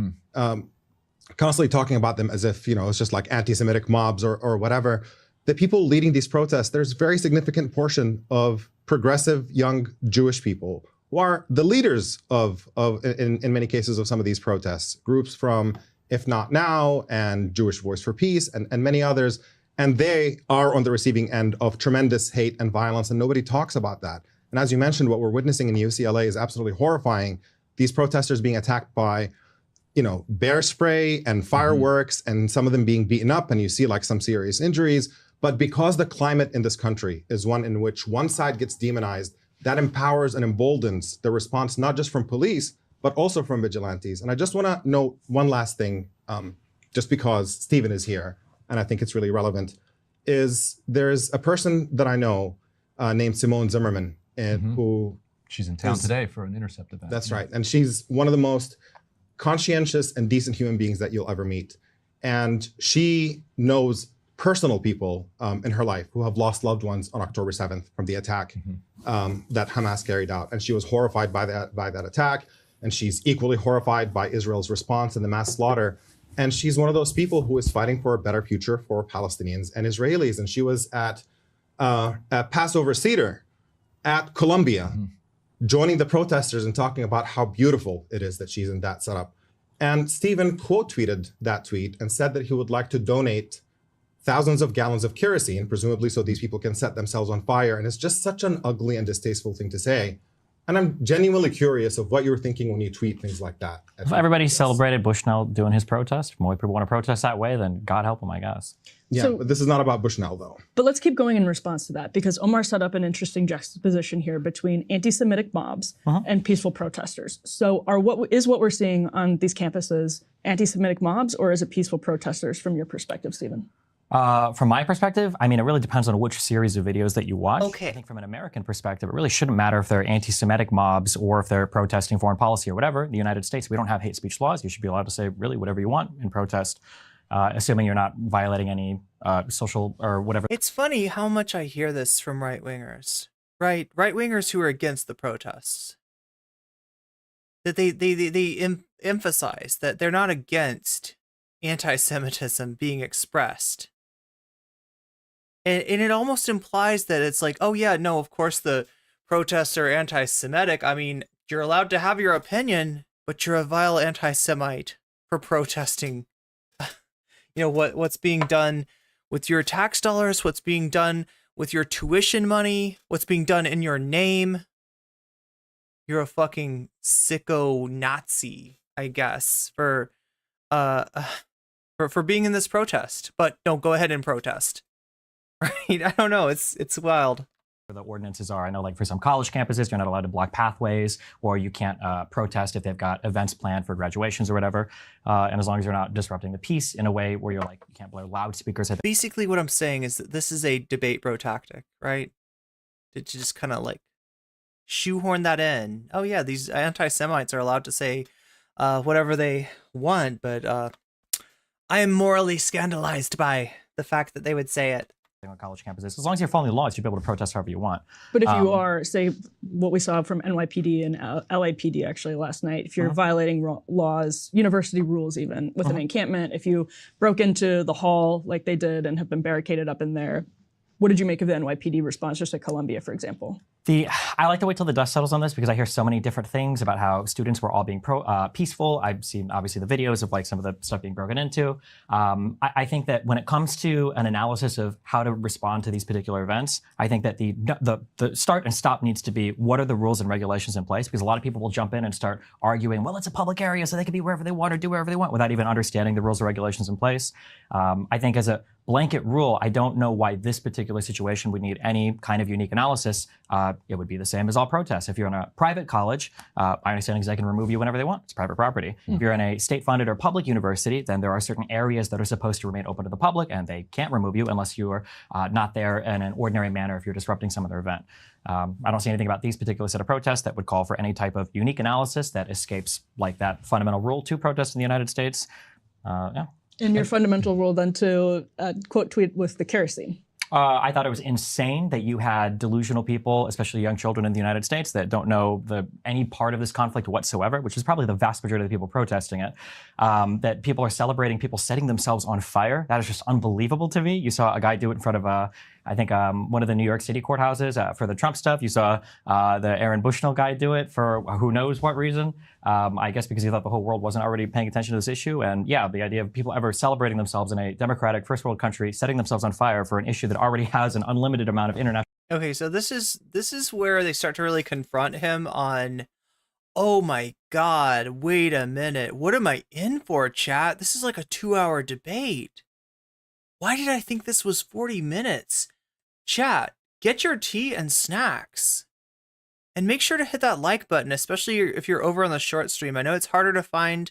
constantly talking about them as if, it's just like anti-Semitic mobs or whatever. The people leading these protests, there's a very significant portion of progressive young Jewish people who are the leaders in many cases of some of these protests, groups from If Not Now and Jewish Voice for Peace and many others. And they are on the receiving end of tremendous hate and violence, and nobody talks about that. And as you mentioned, what we're witnessing in UCLA is absolutely horrifying. These protesters being attacked by, bear spray and fireworks, and some of them being beaten up, and you see like some serious injuries. But because the climate in this country is one in which one side gets demonized, that empowers and emboldens the response, not just from police, but also from vigilantes. And I just want to note one last thing, just because Stephen is here, and I think it's really relevant, is there's a person that I know named Simone Zimmerman, who— she's in town today for an Intercept event. That's right. And she's one of the most conscientious and decent human beings that you'll ever meet. And she knows personal people in her life who have lost loved ones on October 7th from the attack that Hamas carried out. And she was horrified by that attack. And she's equally horrified by Israel's response and the mass slaughter. And she's one of those people who is fighting for a better future for Palestinians and Israelis. And she was at Passover Seder at Columbia joining the protesters and talking about how beautiful it is that she's in that setup. And Stephen quote tweeted that tweet and said that he would like to donate thousands of gallons of kerosene, presumably so these people can set themselves on fire. And it's just such an ugly and distasteful thing to say. And I'm genuinely curious of what you were thinking when you tweet things like that. If everybody celebrated Bushnell doing his protest, if more people want to protest that way, then God help them, I guess. Yeah, but this is not about Bushnell, though. But let's keep going in response to that, because Omar set up an interesting juxtaposition here between anti-Semitic mobs and peaceful protesters. So what we're seeing on these campuses anti-Semitic mobs, or is it peaceful protesters from your perspective, Stephen? From my perspective, I mean, it really depends on which series of videos that you watch. Okay. I think from an American perspective, it really shouldn't matter if they're anti-Semitic mobs or if they're protesting foreign policy or whatever. In the United States, we don't have hate speech laws. You should be allowed to say really whatever you want in protest, assuming you're not violating any social or whatever. It's funny how much I hear this from right-wingers, right? Right-wingers who are against the protests. That they emphasize that they're not against anti-Semitism being expressed. And it almost implies that it's like, oh yeah, no, of course the protests are anti-Semitic. I mean, you're allowed to have your opinion, but you're a vile anti-Semite for protesting. You know, what's being done with your tax dollars, what's being done with your tuition money, what's being done in your name. You're a fucking sicko Nazi, I guess, for being in this protest. But no, go ahead and protest. Right? I don't know. It's wild. The ordinances are, I know, like for some college campuses, you're not allowed to block pathways, or you can't protest if they've got events planned for graduations or whatever. And as long as you're not disrupting the peace in a way where you're like, you can't blow loudspeakers. Basically, what I'm saying is that this is a debate bro tactic, right? To just kind of like shoehorn that in. Oh yeah, these anti-Semites are allowed to say whatever they want, but I am morally scandalized by the fact that they would say it. On college campuses, as long as you're following the laws, you'll be able to protest however you want. But if you are, say, what we saw from NYPD and LAPD actually last night, if you're violating laws, university rules even, with an encampment, if you broke into the hall like they did and have been barricaded up in there, what did you make of the NYPD response just at Columbia, for example? I like to wait till the dust settles on this because I hear so many different things about how students were all being peaceful. I've seen obviously the videos of like some of the stuff being broken into. I think that when it comes to an analysis of how to respond to these particular events, I think that the start and stop needs to be what are the rules and regulations in place, because a lot of people will jump in and start arguing, well, it's a public area so they can be wherever they want or do wherever they want without even understanding the rules and regulations in place. I think as a blanket rule, I don't know why this particular situation would need any kind of unique analysis. It would be the same as all protests. If you're in a private college, my understanding is they can remove you whenever they want. It's private property. If you're in a state-funded or public university, then there are certain areas that are supposed to remain open to the public, and they can't remove you unless you are not there in an ordinary manner if you're disrupting some other event. I don't see anything about these particular set of protests that would call for any type of unique analysis that escapes like that fundamental rule to protest in the United States. Yeah. And your fundamental rule then to quote tweet with the kerosene. I thought it was insane that you had delusional people, especially young children in the United States, that don't know any part of this conflict whatsoever, which is probably the vast majority of the people protesting it, that people are celebrating people setting themselves on fire. That is just unbelievable to me. You saw a guy do it in front of, I think, one of the New York City courthouses for the Trump stuff. You saw the Aaron Bushnell guy do it for who knows what reason. I guess because he thought the whole world wasn't already paying attention to this issue. And yeah, the idea of people ever celebrating themselves in a democratic first world country, setting themselves on fire for an issue that already has an unlimited amount of international. Okay, so this is where they start to really confront him on, oh my God, wait a minute. What am I in for, chat? This is like a 2-hour debate. Why did I think this was 40 minutes? Chat, get your tea and snacks. And make sure to hit that like button, especially if you're over on the short stream. I know it's harder to find,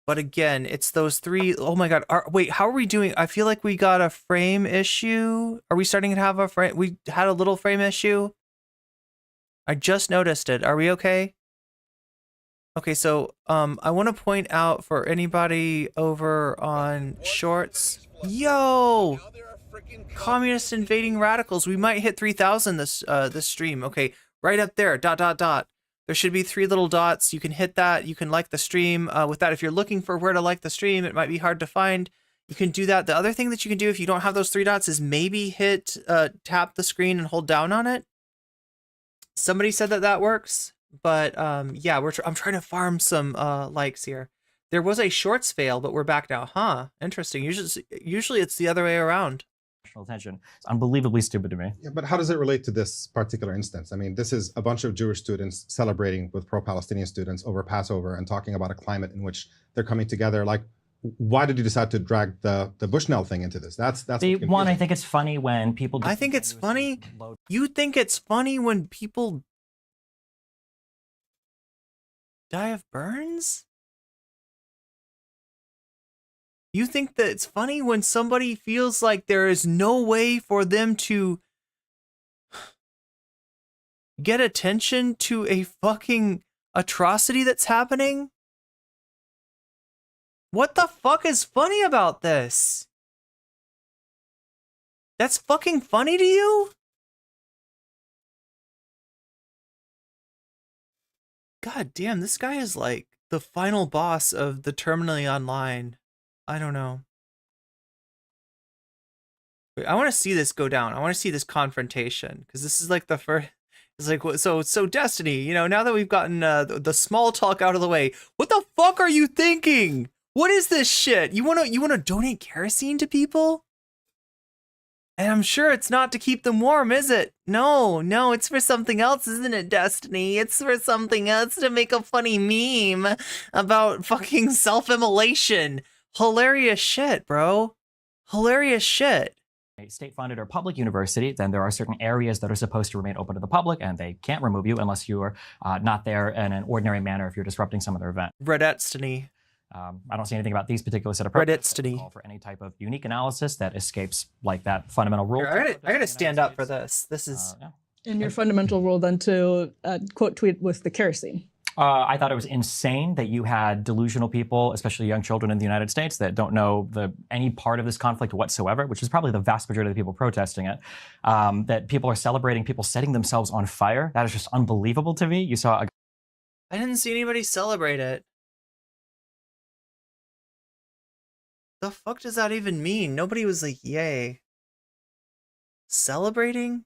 but again, it's those three. Oh my God. Wait, how are we doing? I feel like we got a frame issue. Are we starting to have a frame? We had a little frame issue. I just noticed it. Are we okay? Okay, so I want to point out for anybody over on shorts. Yo! Communist invading radicals. We might hit 3,000 this stream. Okay. Right up there, ... There should be 3 little dots. You can hit that. You can like the stream. With that, if you're looking for where to like the stream, it might be hard to find. You can do that. The other thing that you can do if you don't have those 3 dots is maybe hit tap the screen and hold down on it. Somebody said that that works, but yeah, I'm trying to farm some likes here. There was a shorts fail, but we're back now. Huh? Interesting. Usually it's the other way around. Attention. It's unbelievably stupid to me. Yeah, but how does it relate to this particular instance? I mean, this is a bunch of Jewish students celebrating with pro-Palestinian students over Passover and talking about a climate in which they're coming together. Like, why did you decide to drag the Bushnell thing into this? That's the one. I think it's funny when people. I think it's funny. You think it's funny when people die of burns? You think that it's funny when somebody feels like there is no way for them to get attention to a fucking atrocity that's happening? What the fuck is funny about this? That's fucking funny to you? God damn, this guy is like the final boss of the Terminally Online. I don't know. Wait, I want to see this go down. I want to see this confrontation, because this is like the first. It's like, so Destiny, you know, now that we've gotten the small talk out of the way, what the fuck are you thinking? What is this shit? You wanna donate kerosene to people? And I'm sure it's not to keep them warm, is it? No, it's for something else, isn't it, Destiny? It's for something else, to make a funny meme about fucking self-immolation. Hilarious shit, bro. Hilarious shit. A state-funded or public university, then there are certain areas that are supposed to remain open to the public, and they can't remove you unless you are not there in an ordinary manner if you're disrupting some of their event. Destiny. I don't see anything about these particular set of protests that call for any type of unique analysis that escapes like that fundamental rule. I gotta stand up for this. This is in your fundamental rule then to quote tweet with the kerosene. I thought it was insane that you had delusional people, especially young children in the United States, that don't know any part of this conflict whatsoever, which is probably the vast majority of the people protesting it, that people are celebrating people setting themselves on fire. That is just unbelievable to me. You saw I didn't see anybody celebrate it. The fuck does that even mean? Nobody was like, yay. Celebrating?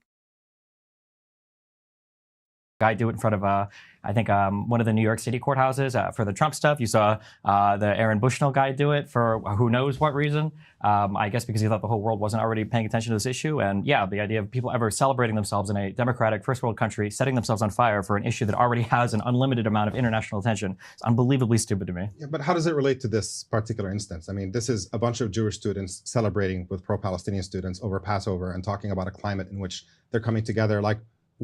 guy do it in front of, I think, one of the New York City courthouses for the Trump stuff. You saw the Aaron Bushnell guy do it for who knows what reason. I guess because he thought the whole world wasn't already paying attention to this issue. And yeah, the idea of people ever celebrating themselves in a democratic first world country, setting themselves on fire for an issue that already has an unlimited amount of international attention, is unbelievably stupid to me. Yeah, but how does it relate to this particular instance? I mean, this is a bunch of Jewish students celebrating with pro-Palestinian students over Passover and talking about a climate in which they're coming together. Like,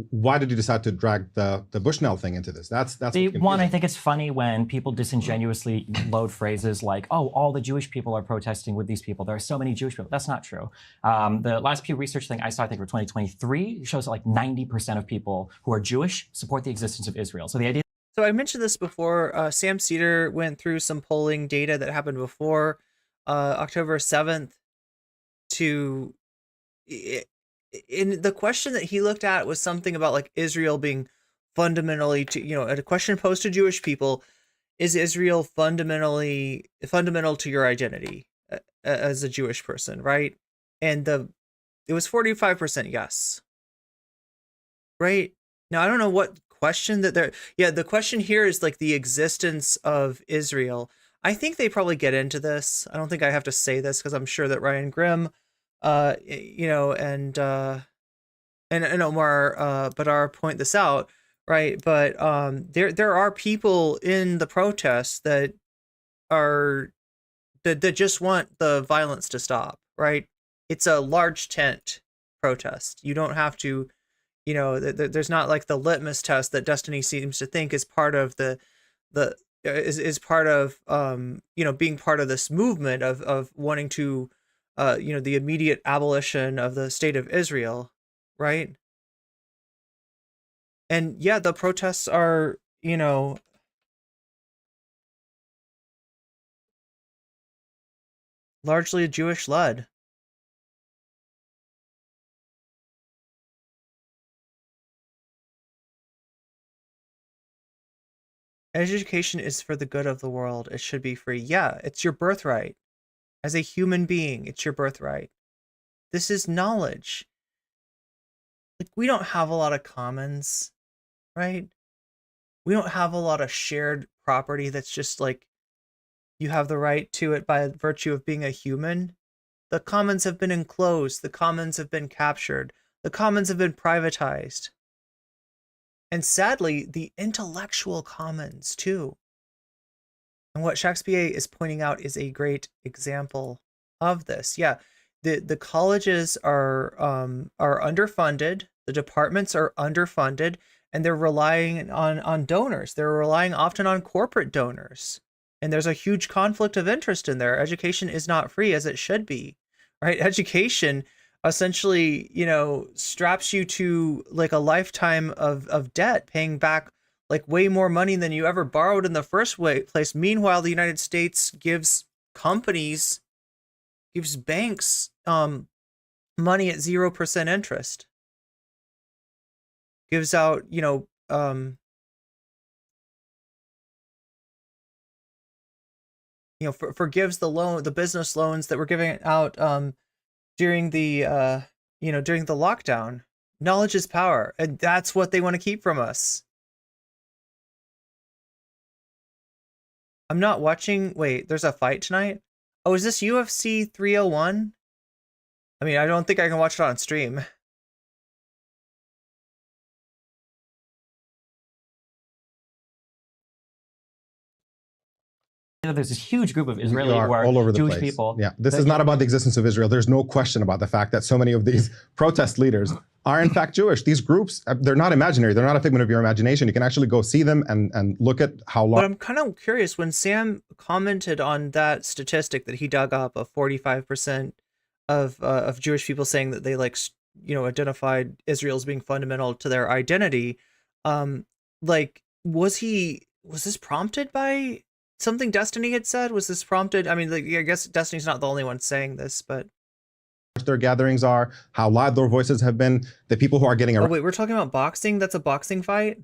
why did you decide to drag the Bushnell thing into this? That's the one. I think it's funny when people disingenuously load phrases like, "Oh, all the Jewish people are protesting with these people. There are so many Jewish people." That's not true. The last Pew Research thing I saw, I think, for 2023, shows that like 90% of people who are Jewish support the existence of Israel. So the idea. So I mentioned this before. Sam Cedar went through some polling data that happened before October 7th. In the question that he looked at was something about like Israel being fundamentally, a question posed to Jewish people: is Israel fundamental to your identity as a Jewish person, right? And it was 45% yes. Right? Now I don't know what question that they're. Yeah, the question here is like the existence of Israel. I think they probably get into this. I don't think I have to say this because I'm sure that Ryan Grimm, and Omar Baddar point this out, right? But there are people in the protests that just want the violence to stop, right? It's a large tent protest. You don't have to, there's not like the litmus test that Destiny seems to think is part of is part of being part of this movement of wanting to the immediate abolition of the state of Israel, right? And yeah, the protests are, largely Jewish led. Education is for the good of the world. It should be free. Yeah, it's your birthright. As a human being, it's your birthright. This is knowledge. Like, we don't have a lot of commons. right? We don't have a lot of shared property that's just like you have the right to it by virtue of being a human. The commons have been enclosed, the commons have been captured, the commons have been privatized. And sadly, the intellectual commons too. And what Shakespeare is pointing out is a great example of this. Yeah, the colleges are underfunded, the departments are underfunded, and they're relying on donors. They're relying often on corporate donors. And there's a huge conflict of interest in there. Education is not free as it should be, right? Education essentially, you know, straps you to like a lifetime of debt, paying back like way more money than you ever borrowed in the first place. Meanwhile, the United States gives companies, gives banks money at 0% interest. Gives out, you know, forgives the business loans that were giving out during the during the lockdown. Knowledge is power, and that's what they want to keep from us. I'm not watching. Wait, there's a fight tonight? Oh, is this UFC 301? I mean, I don't think I can watch it on stream. There's this huge group of Israeli are all over the Jewish place. people. Yeah, this is not about the existence of Israel. There's no question about the fact that so many of these protest leaders are in fact Jewish. These groups, they're not imaginary. They're not a figment of your imagination. You can actually go see them and look at how long. But I'm kind of curious, when Sam commented on that statistic that he dug up of 45% of Jewish people saying that they identified Israel as being fundamental to their identity, was this prompted by something Destiny had said? Was this prompted? I mean, I guess Destiny's not the only one saying this, but their gatherings are, how loud their voices have been, the people who are getting arrested. Oh wait, we're talking about boxing? That's a boxing fight?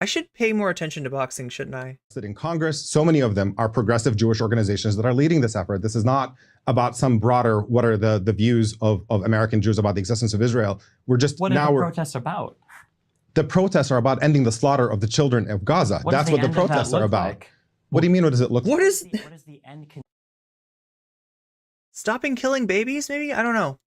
I should pay more attention to boxing, shouldn't I? In Congress, so many of them are progressive Jewish organizations that are leading this effort. This is not about some broader, what are the views of American Jews about the existence of Israel. We're just what now are the protests about? The protests are about ending the slaughter of the children of Gaza. That's what the protests are about. Like? What do you mean, what does it look like? What is the end? Stopping killing babies, maybe? I don't know.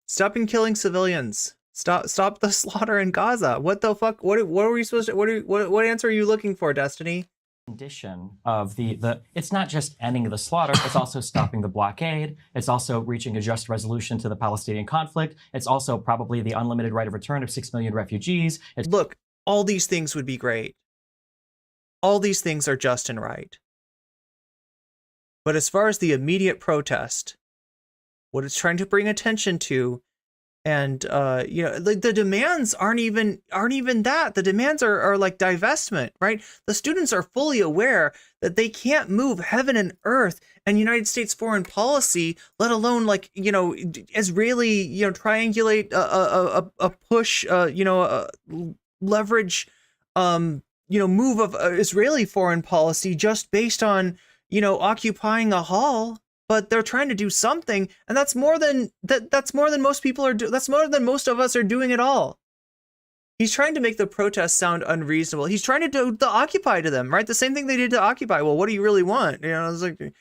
Stopping killing civilians. Stop the slaughter in Gaza. What the fuck? What are we supposed to? What answer are you looking for, Destiny? Condition of it's not just ending the slaughter. It's also stopping the blockade. It's also reaching a just resolution to the Palestinian conflict. It's also probably the unlimited right of return of 6 million refugees. Look, all these things would be great. All these things are just and right. But as far as the immediate protest, what it's trying to bring attention to, and the demands aren't even that. The demands are like divestment, right? The students are fully aware that they can't move heaven and earth and United States foreign policy, let alone Israeli, triangulate a push, leverage, move of Israeli foreign policy just based on, occupying a hall. But they're trying to do something, and that's more than most people are doing. That's more than most of us are doing at all. He's trying to make the protest sound unreasonable. He's trying to do the Occupy to them, right? The same thing they did to Occupy. Well, what do you really want? It's like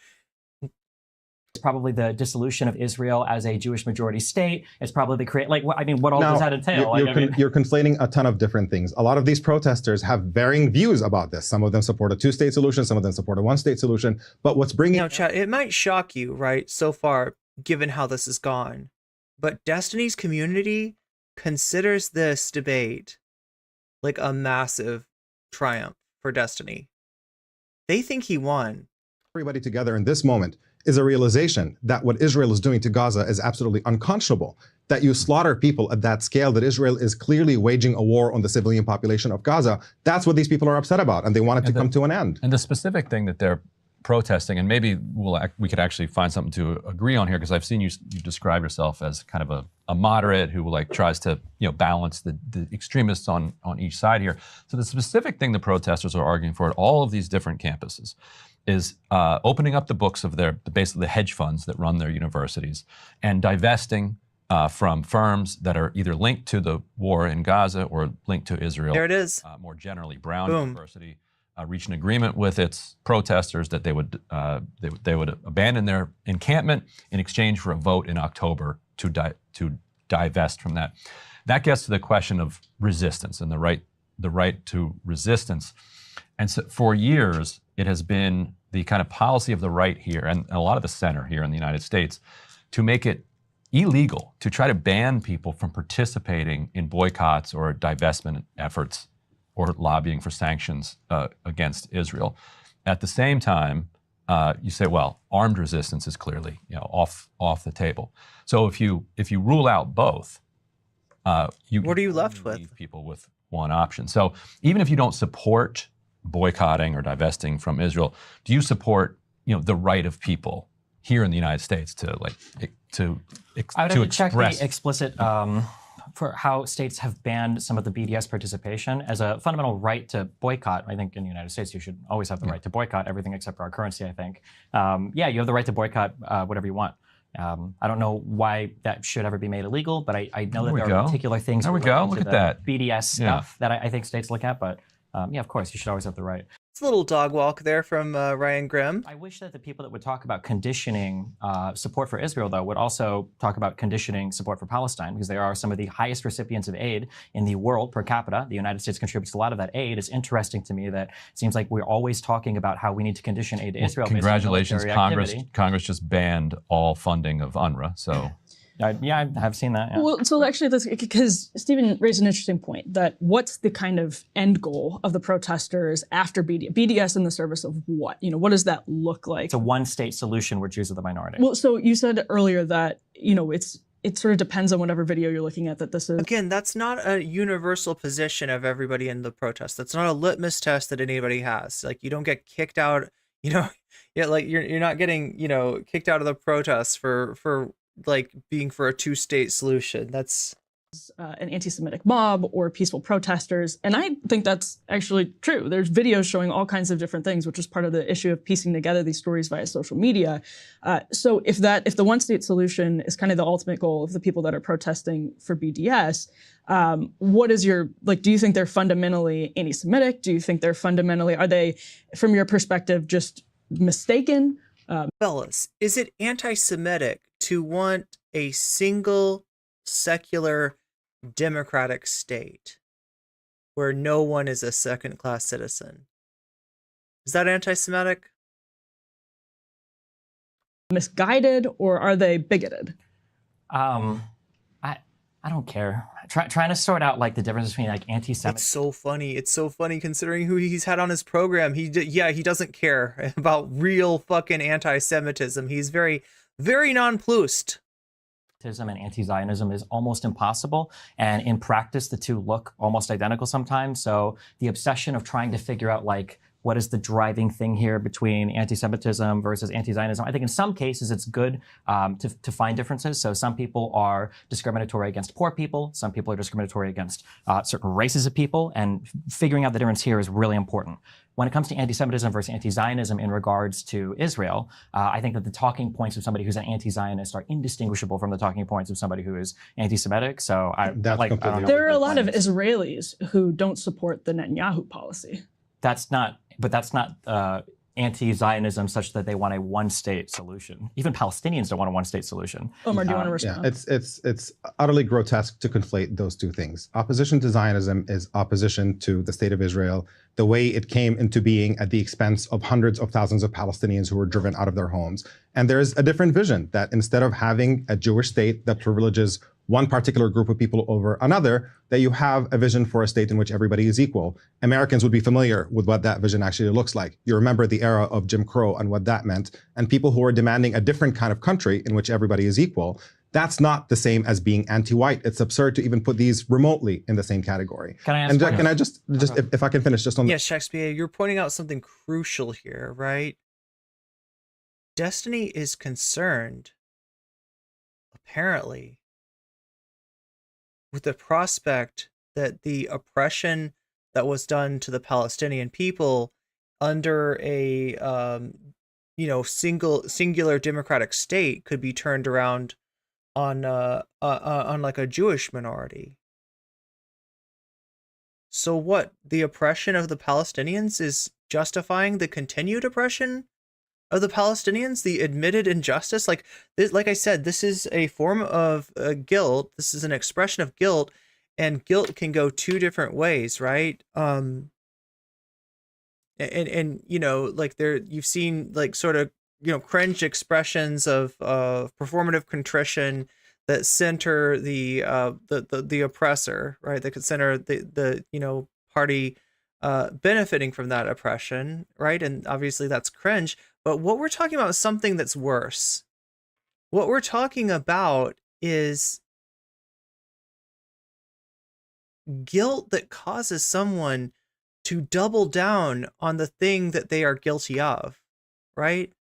probably the dissolution of Israel as a Jewish majority state. It's probably what all does that entail? You're conflating a ton of different things. A lot of these protesters have varying views about this. Some of them support a two-state solution. Some of them support a one-state solution. But what's bringing... Chad, it might shock you, right, so far, given how this has gone. But Destiny's community considers this debate like a massive triumph for Destiny. They think he won. Everybody together in this moment is a realization that what Israel is doing to Gaza is absolutely unconscionable. That you slaughter people at that scale, that Israel is clearly waging a war on the civilian population of Gaza. That's what these people are upset about, and they want it to come to an end. And the specific thing that they're protesting, and maybe we could actually find something to agree on here, because I've seen you describe yourself as kind of a moderate who tries to balance the extremists on each side here. So the specific thing the protesters are arguing for at all of these different campuses is opening up the books of basically the hedge funds that run their universities and divesting from firms that are either linked to the war in Gaza or linked to Israel. There it is. More generally, Brown Boom. University reached an agreement with its protesters that they would abandon their encampment in exchange for a vote in October to divest from that. That gets to the question of resistance and the right to resistance. And so for years, it has been the kind of policy of the right here and a lot of the center here in the United States to make it illegal to try to ban people from participating in boycotts or divestment efforts or lobbying for sanctions against Israel. At the same time, you say, well, armed resistance is clearly off the table. So if you rule out both, what are you left with? Leave people with one option. So even if you don't support boycotting or divesting from Israel, do you support the right of people here in the United States to I would have to check express the explicit for how states have banned some of the BDS participation as a fundamental right to boycott. I think in the United States, you should always have the right to boycott everything except for our currency, I think. Yeah, you have the right to boycott whatever you want. I don't know why that should ever be made illegal, but I know that there are particular things There we go. Look at that. BDS stuff that I think states look at, but yeah, of course, you should always have the right. It's a little dog walk there from Ryan Grimm. I wish that the people that would talk about conditioning support for Israel, though, would also talk about conditioning support for Palestine, because they are some of the highest recipients of aid in the world per capita. The United States contributes a lot of that aid. It's interesting to me that it seems like we're always talking about how we need to condition aid to Israel. Congratulations, Congress just banned all funding of UNRWA. So. Yeah, I have seen that. Yeah. Well, so actually, because Stephen raised an interesting point that what's the kind of end goal of the protesters after BDS in the service of what? What does that look like? It's a one-state solution where Jews are the minority. Well, so you said earlier that it sort of depends on whatever video you're looking at that this is. Again, that's not a universal position of everybody in the protest. That's not a litmus test that anybody has. Like, you don't get kicked out. Like you're not getting kicked out of the protests for like being for a two-state solution. That's an anti-Semitic mob or peaceful protesters. And I think that's actually true. There's videos showing all kinds of different things, which is part of the issue of piecing together these stories via social media. So if the one-state solution is kind of the ultimate goal of the people that are protesting for BDS, what is do you think they're fundamentally anti-Semitic? Do you think they're are they, from your perspective, just mistaken? Fellas, is it anti-Semitic to want a single secular democratic state where no one is a second-class citizen? Is that anti-Semitic? Misguided, or are they bigoted? I don't care. Trying to sort out the difference between anti-Semitic. It's so funny. It's so funny considering who he's had on his program. He doesn't care about real fucking anti-Semitism. He's very, very nonplussed. And anti-Zionism is almost impossible, and in practice, the two look almost identical sometimes. So the obsession of trying to figure out what is the driving thing here between anti-Semitism versus anti-Zionism? I think in some cases it's good to find differences. So some people are discriminatory against poor people. Some people are discriminatory against certain races of people. And figuring out the difference here is really important. When it comes to anti-Semitism versus anti-Zionism in regards to Israel, I think that the talking points of somebody who's an anti-Zionist are indistinguishable from the talking points of somebody who is anti-Semitic. So I don't know. There are a lot of Israelis who don't support the Netanyahu policy. That's not anti-Zionism such that they want a one-state solution. Even Palestinians don't want a one-state solution. Omar, do you want to respond? Yeah, it's utterly grotesque to conflate those two things. Opposition to Zionism is opposition to the state of Israel, the way it came into being at the expense of hundreds of thousands of Palestinians who were driven out of their homes. And there's a different vision that instead of having a Jewish state that privileges one particular group of people over another, that you have a vision for a state in which everybody is equal. Americans would be familiar with what that vision actually looks like. You remember the era of Jim Crow and what that meant, and people who are demanding a different kind of country in which everybody is equal. That's not the same as being anti-white. It's absurd to even put these remotely in the same category. Can I ask? And can I just if I can finish just on Yes, Shakespeare, you're pointing out something crucial here, right? Destiny is concerned, apparently, with the prospect that the oppression that was done to the Palestinian people under a singular democratic state could be turned around on like a Jewish minority. So what? The oppression of the Palestinians is justifying the continued oppression of the Palestinians, the admitted injustice? Like this, like I said, this is a form of guilt. This is an expression of guilt, and guilt can go two different ways, right? And you know, like there, you've seen like sort of, you know, cringe expressions of performative contrition that center the oppressor, right? That could center the you know, party benefiting from that oppression, right? And obviously that's cringe. But what we're talking about is something that's worse. What we're talking about is guilt that causes someone to double down on the thing that they are guilty of, right?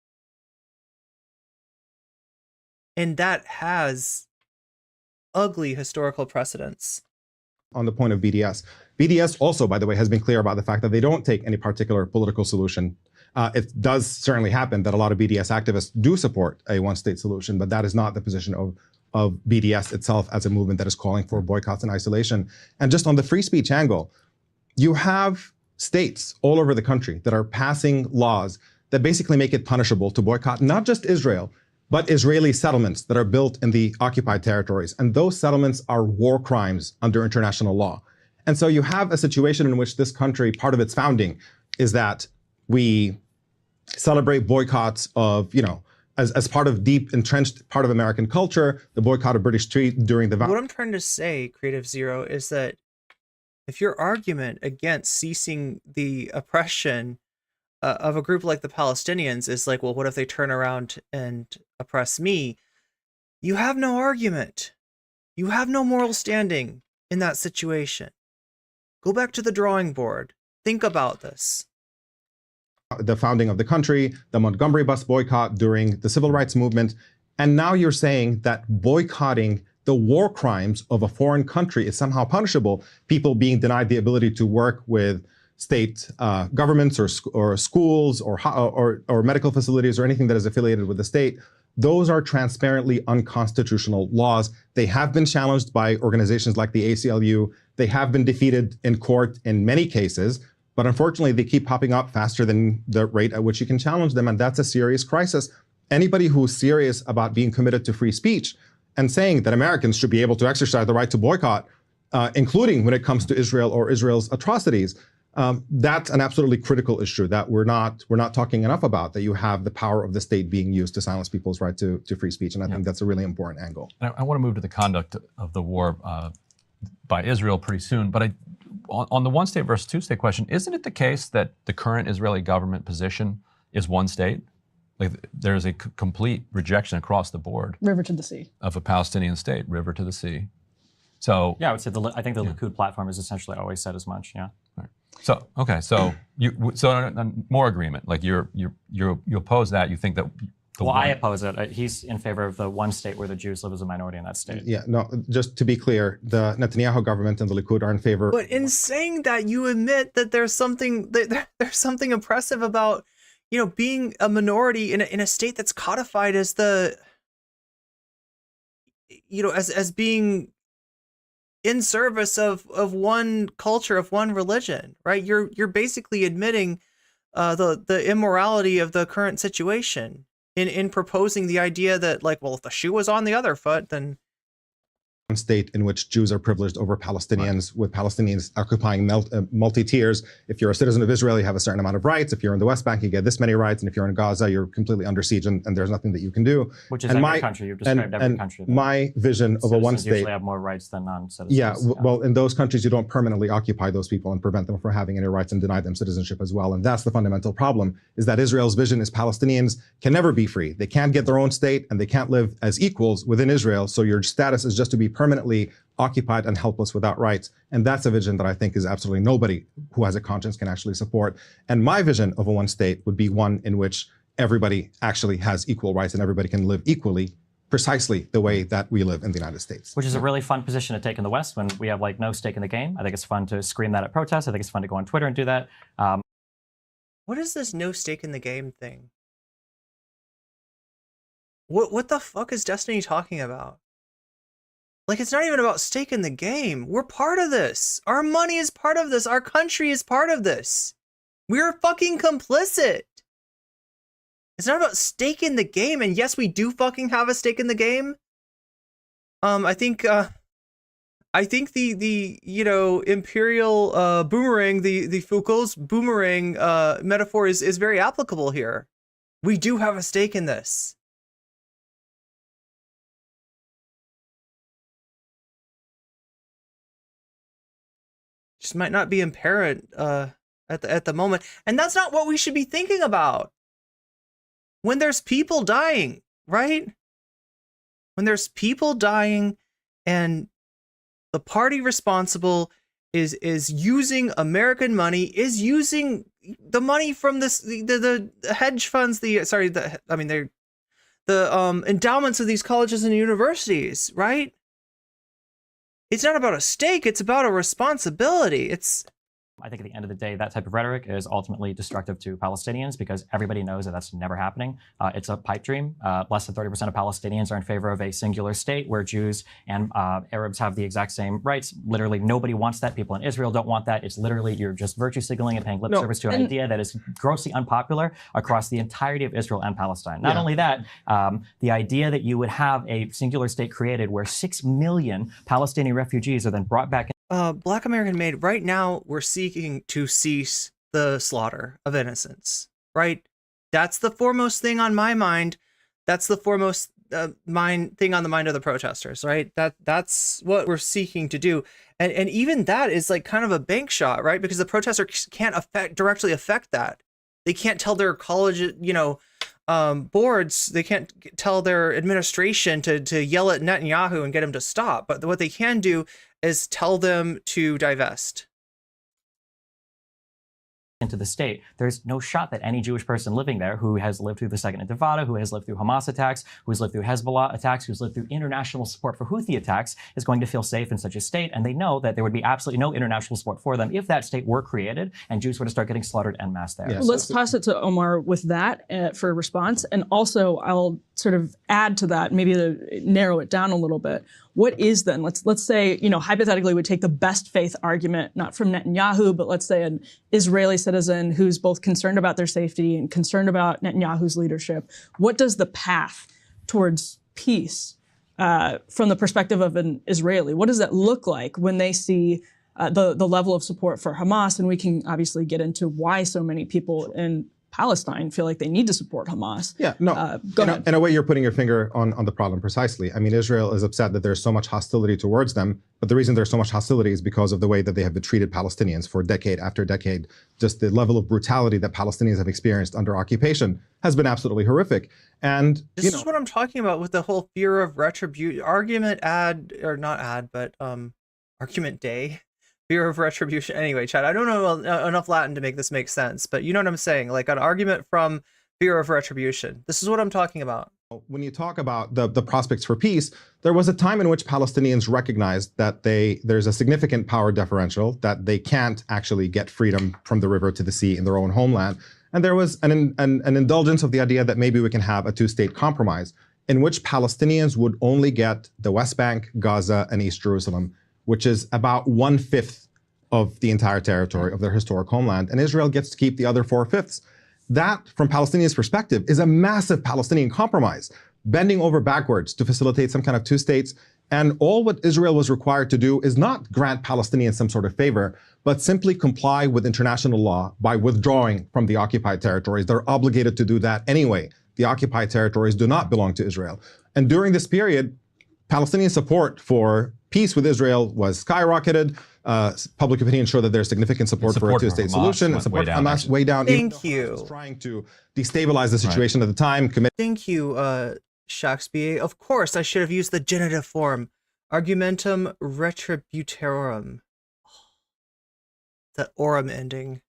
And that has ugly historical precedents. On the point of BDS, BDS also, by the way, has been clear about the fact that they don't take any particular political solution. It does certainly happen that a lot of BDS activists do support a one-state solution, but that is not the position of BDS itself as a movement that is calling for boycotts and isolation. And just on the free speech angle, you have states all over the country that are passing laws that basically make it punishable to boycott not just Israel, but Israeli settlements that are built in the occupied territories. And those settlements are war crimes under international law. And so you have a situation in which this country, part of its founding is that we celebrate boycotts of, you know, as part of deep entrenched part of American culture, the boycott of British tea during the... What I'm trying to say, Creative Zero, is that if your argument against ceasing the oppression of a group like the Palestinians is like, well, what if they turn around and oppress me? You have no argument. You have no moral standing in that situation. Go back to the drawing board. Think about this. The founding of the country, the Montgomery bus boycott during the civil rights movement. And now you're saying that boycotting the war crimes of a foreign country is somehow punishable. People being denied the ability to work with state governments or schools or medical facilities or anything that is affiliated with the state. Those are transparently unconstitutional laws. They have been challenged by organizations like the ACLU. They have been defeated in court in many cases. But unfortunately, they keep popping up faster than the rate at which you can challenge them. And that's a serious crisis. Anybody who's serious about being committed to free speech and saying that Americans should be able to exercise the right to boycott, including when it comes to Israel or Israel's atrocities, that's an absolutely critical issue that we're not talking enough about, that you have the power of the state being used to silence people's right to free speech. And I think that's a really important angle. I want to move to the conduct of the war by Israel pretty soon. But on the one state versus two state question, isn't it the case that the current Israeli government position is one state? Like there's a complete rejection across the board. River to the sea. Of a Palestinian state, river to the sea. So yeah, I would say I think the Likud platform has essentially always said as much. Yeah. Right. So okay, so more agreement. Like you oppose that. You think that. I oppose it. He's in favor of the one state where the Jews live as a minority in that state. Yeah, no, just to be clear, the Netanyahu government and the Likud are in favor. But in saying that, you admit that there's something oppressive about, you know, being a minority in a state that's codified as the, you know, as being in service of one culture, of one religion, right? You're basically admitting the immorality of the current situation in proposing the idea that, like, well, if the shoe was on the other foot, then state in which Jews are privileged over Palestinians, with Palestinians occupying multi-tiers. If you're a citizen of Israel, you have a certain amount of rights. If you're in the West Bank, you get this many rights. And if you're in Gaza, you're completely under siege and there's nothing that you can do. Which is every country. You've described every country. My vision of a one state... usually have more rights than non-citizens. Yeah, well, in those countries, you don't permanently occupy those people and prevent them from having any rights and deny them citizenship as well. And that's the fundamental problem, is that Israel's vision is Palestinians can never be free. They can't get their own state and they can't live as equals within Israel. So your status is just to be permanently occupied and helpless without rights. And that's a vision that I think is absolutely nobody who has a conscience can actually support. And my vision of a one state would be one in which everybody actually has equal rights and everybody can live equally, precisely the way that we live in the United States. Which is a really fun position to take in the West when we have like no stake in the game. I think it's fun to scream that at protests. I think it's fun to go on Twitter and do that. What is this no stake in the game thing? What the fuck is Destiny talking about? Like, it's not even about stake in the game. We're part of this. Our money is part of this. Our country is part of this. We're fucking complicit. It's not about stake in the game. And yes, we do fucking have a stake in the game. I think the you know, imperial boomerang, the Foucault's boomerang metaphor is very applicable here. We do have a stake in this. Just might not be apparent at the moment, and that's not what we should be thinking about when there's people dying, right? When there's people dying, and the party responsible is using American money, is using the money from the hedge funds, the endowments of these colleges and universities, right? It's not about a stake, it's about a responsibility. I think at the end of the day, that type of rhetoric is ultimately destructive to Palestinians because everybody knows that that's never happening. It's a pipe dream. Less than 30% of Palestinians are in favor of a singular state where Jews and Arabs have the exact same rights. Literally, nobody wants that. People in Israel don't want that. It's literally, you're just virtue signaling and paying lip service to an idea that is grossly unpopular across the entirety of Israel and Palestine. Not only that, the idea that you would have a singular state created where 6 million Palestinian refugees are then brought back in. Black American Made, right now we're seeking to cease the slaughter of innocents, right? That's the foremost thing on my mind. That's the foremost thing on the mind of the protesters, right? That's what we're seeking to do. And even that is like kind of a bank shot, right? Because the protesters can't directly affect that. They can't tell their college, you know, boards, they can't tell their administration to yell at Netanyahu and get him to stop. But what they can do is tell them to divest. Into the state, there's no shot that any Jewish person living there who has lived through the Second Intifada, who has lived through Hamas attacks, who's lived through Hezbollah attacks, who's lived through international support for Houthi attacks, is going to feel safe in such a state. And they know that there would be absolutely no international support for them if that state were created and Jews were to start getting slaughtered en masse there. Well, let's toss it to Omar with that for a response. And also, I'll sort of add to that, maybe to narrow it down a little bit. What is then, let's say, you know, hypothetically we take the best faith argument, not from Netanyahu, but let's say an Israeli citizen who's both concerned about their safety and concerned about Netanyahu's leadership. What does the path towards peace from the perspective of an Israeli, what does that look like when they see the level of support for Hamas? And we can obviously get into why so many people in Palestine feel like they need to support Hamas. Yeah, no, go ahead. In a way, you're putting your finger on the problem precisely. I mean, Israel is upset that there's so much hostility towards them, but the reason there's so much hostility is because of the way that they have treated Palestinians for decade after decade. Just the level of brutality that Palestinians have experienced under occupation has been absolutely horrific. And this is what I'm talking about with the whole fear of retribution argument argument day. Fear of retribution. Anyway, Chad, I don't know enough Latin to make this make sense, but you know what I'm saying? Like an argument from fear of retribution. This is what I'm talking about. When you talk about the prospects for peace, there was a time in which Palestinians recognized that there's a significant power differential, that they can't actually get freedom from the river to the sea in their own homeland. And there was an indulgence of the idea that maybe we can have a two-state compromise in which Palestinians would only get the West Bank, Gaza, and East Jerusalem, which is about 1/5 of the entire territory of their historic homeland, and Israel gets to keep the other 4/5. That, from Palestinians' perspective, is a massive Palestinian compromise, bending over backwards to facilitate some kind of two states. And all what Israel was required to do is not grant Palestinians some sort of favor, but simply comply with international law by withdrawing from the occupied territories. They're obligated to do that anyway. The occupied territories do not belong to Israel. And during this period, Palestinian support for peace with Israel was skyrocketed. Public opinion showed that there's significant support for a two-state solution. And support for Hamas way down. Thank you. Was trying to destabilize the situation at the time. Thank you, Shakespeare. Of course, I should have used the genitive form. Argumentum retributarum. That orum ending.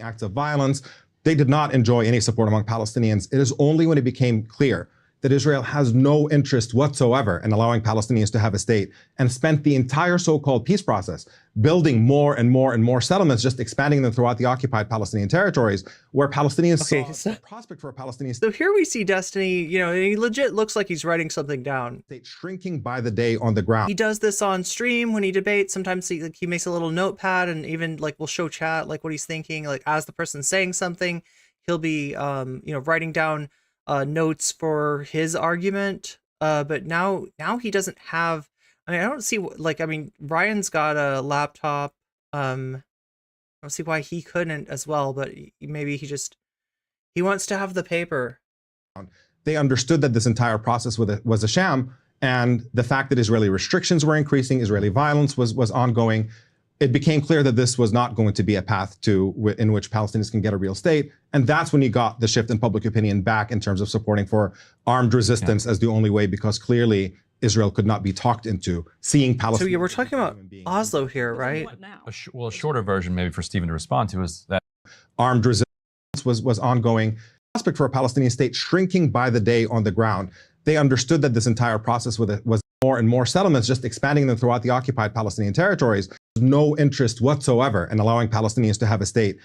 Acts of violence. They did not enjoy any support among Palestinians. It is only when it became clear that Israel has no interest whatsoever in allowing Palestinians to have a state, and spent the entire so-called peace process building more and more and more settlements, just expanding them throughout the occupied Palestinian territories, where Palestinians saw the prospect for a Palestinian state. So here we see Destiny, you know, he legit looks like he's writing something down. Shrinking by the day on the ground. He does this on stream when he debates. Sometimes he makes a little notepad and even like will show chat like what he's thinking. Like as the person's saying something, he'll be you know, writing down notes for his argument. But now he doesn't have. I mean, I don't see like. I mean, Ryan's got a laptop. I don't see why he couldn't as well. But maybe he wants to have the paper. They understood that this entire process was a sham, and the fact that Israeli restrictions were increasing, Israeli violence was ongoing. It became clear that this was not going to be a path in which Palestinians can get a real state. And that's when you got the shift in public opinion back in terms of supporting for armed resistance as the only way, because clearly Israel could not be talked into seeing Palestinians. So yeah, we're talking about Oslo here, right? Well, a shorter version maybe for Stephen to respond to is that armed resistance was ongoing. The prospect for a Palestinian state shrinking by the day on the ground. They understood that this entire process was more and more settlements, just expanding them throughout the occupied Palestinian territories. No interest whatsoever in allowing Palestinians to have a state.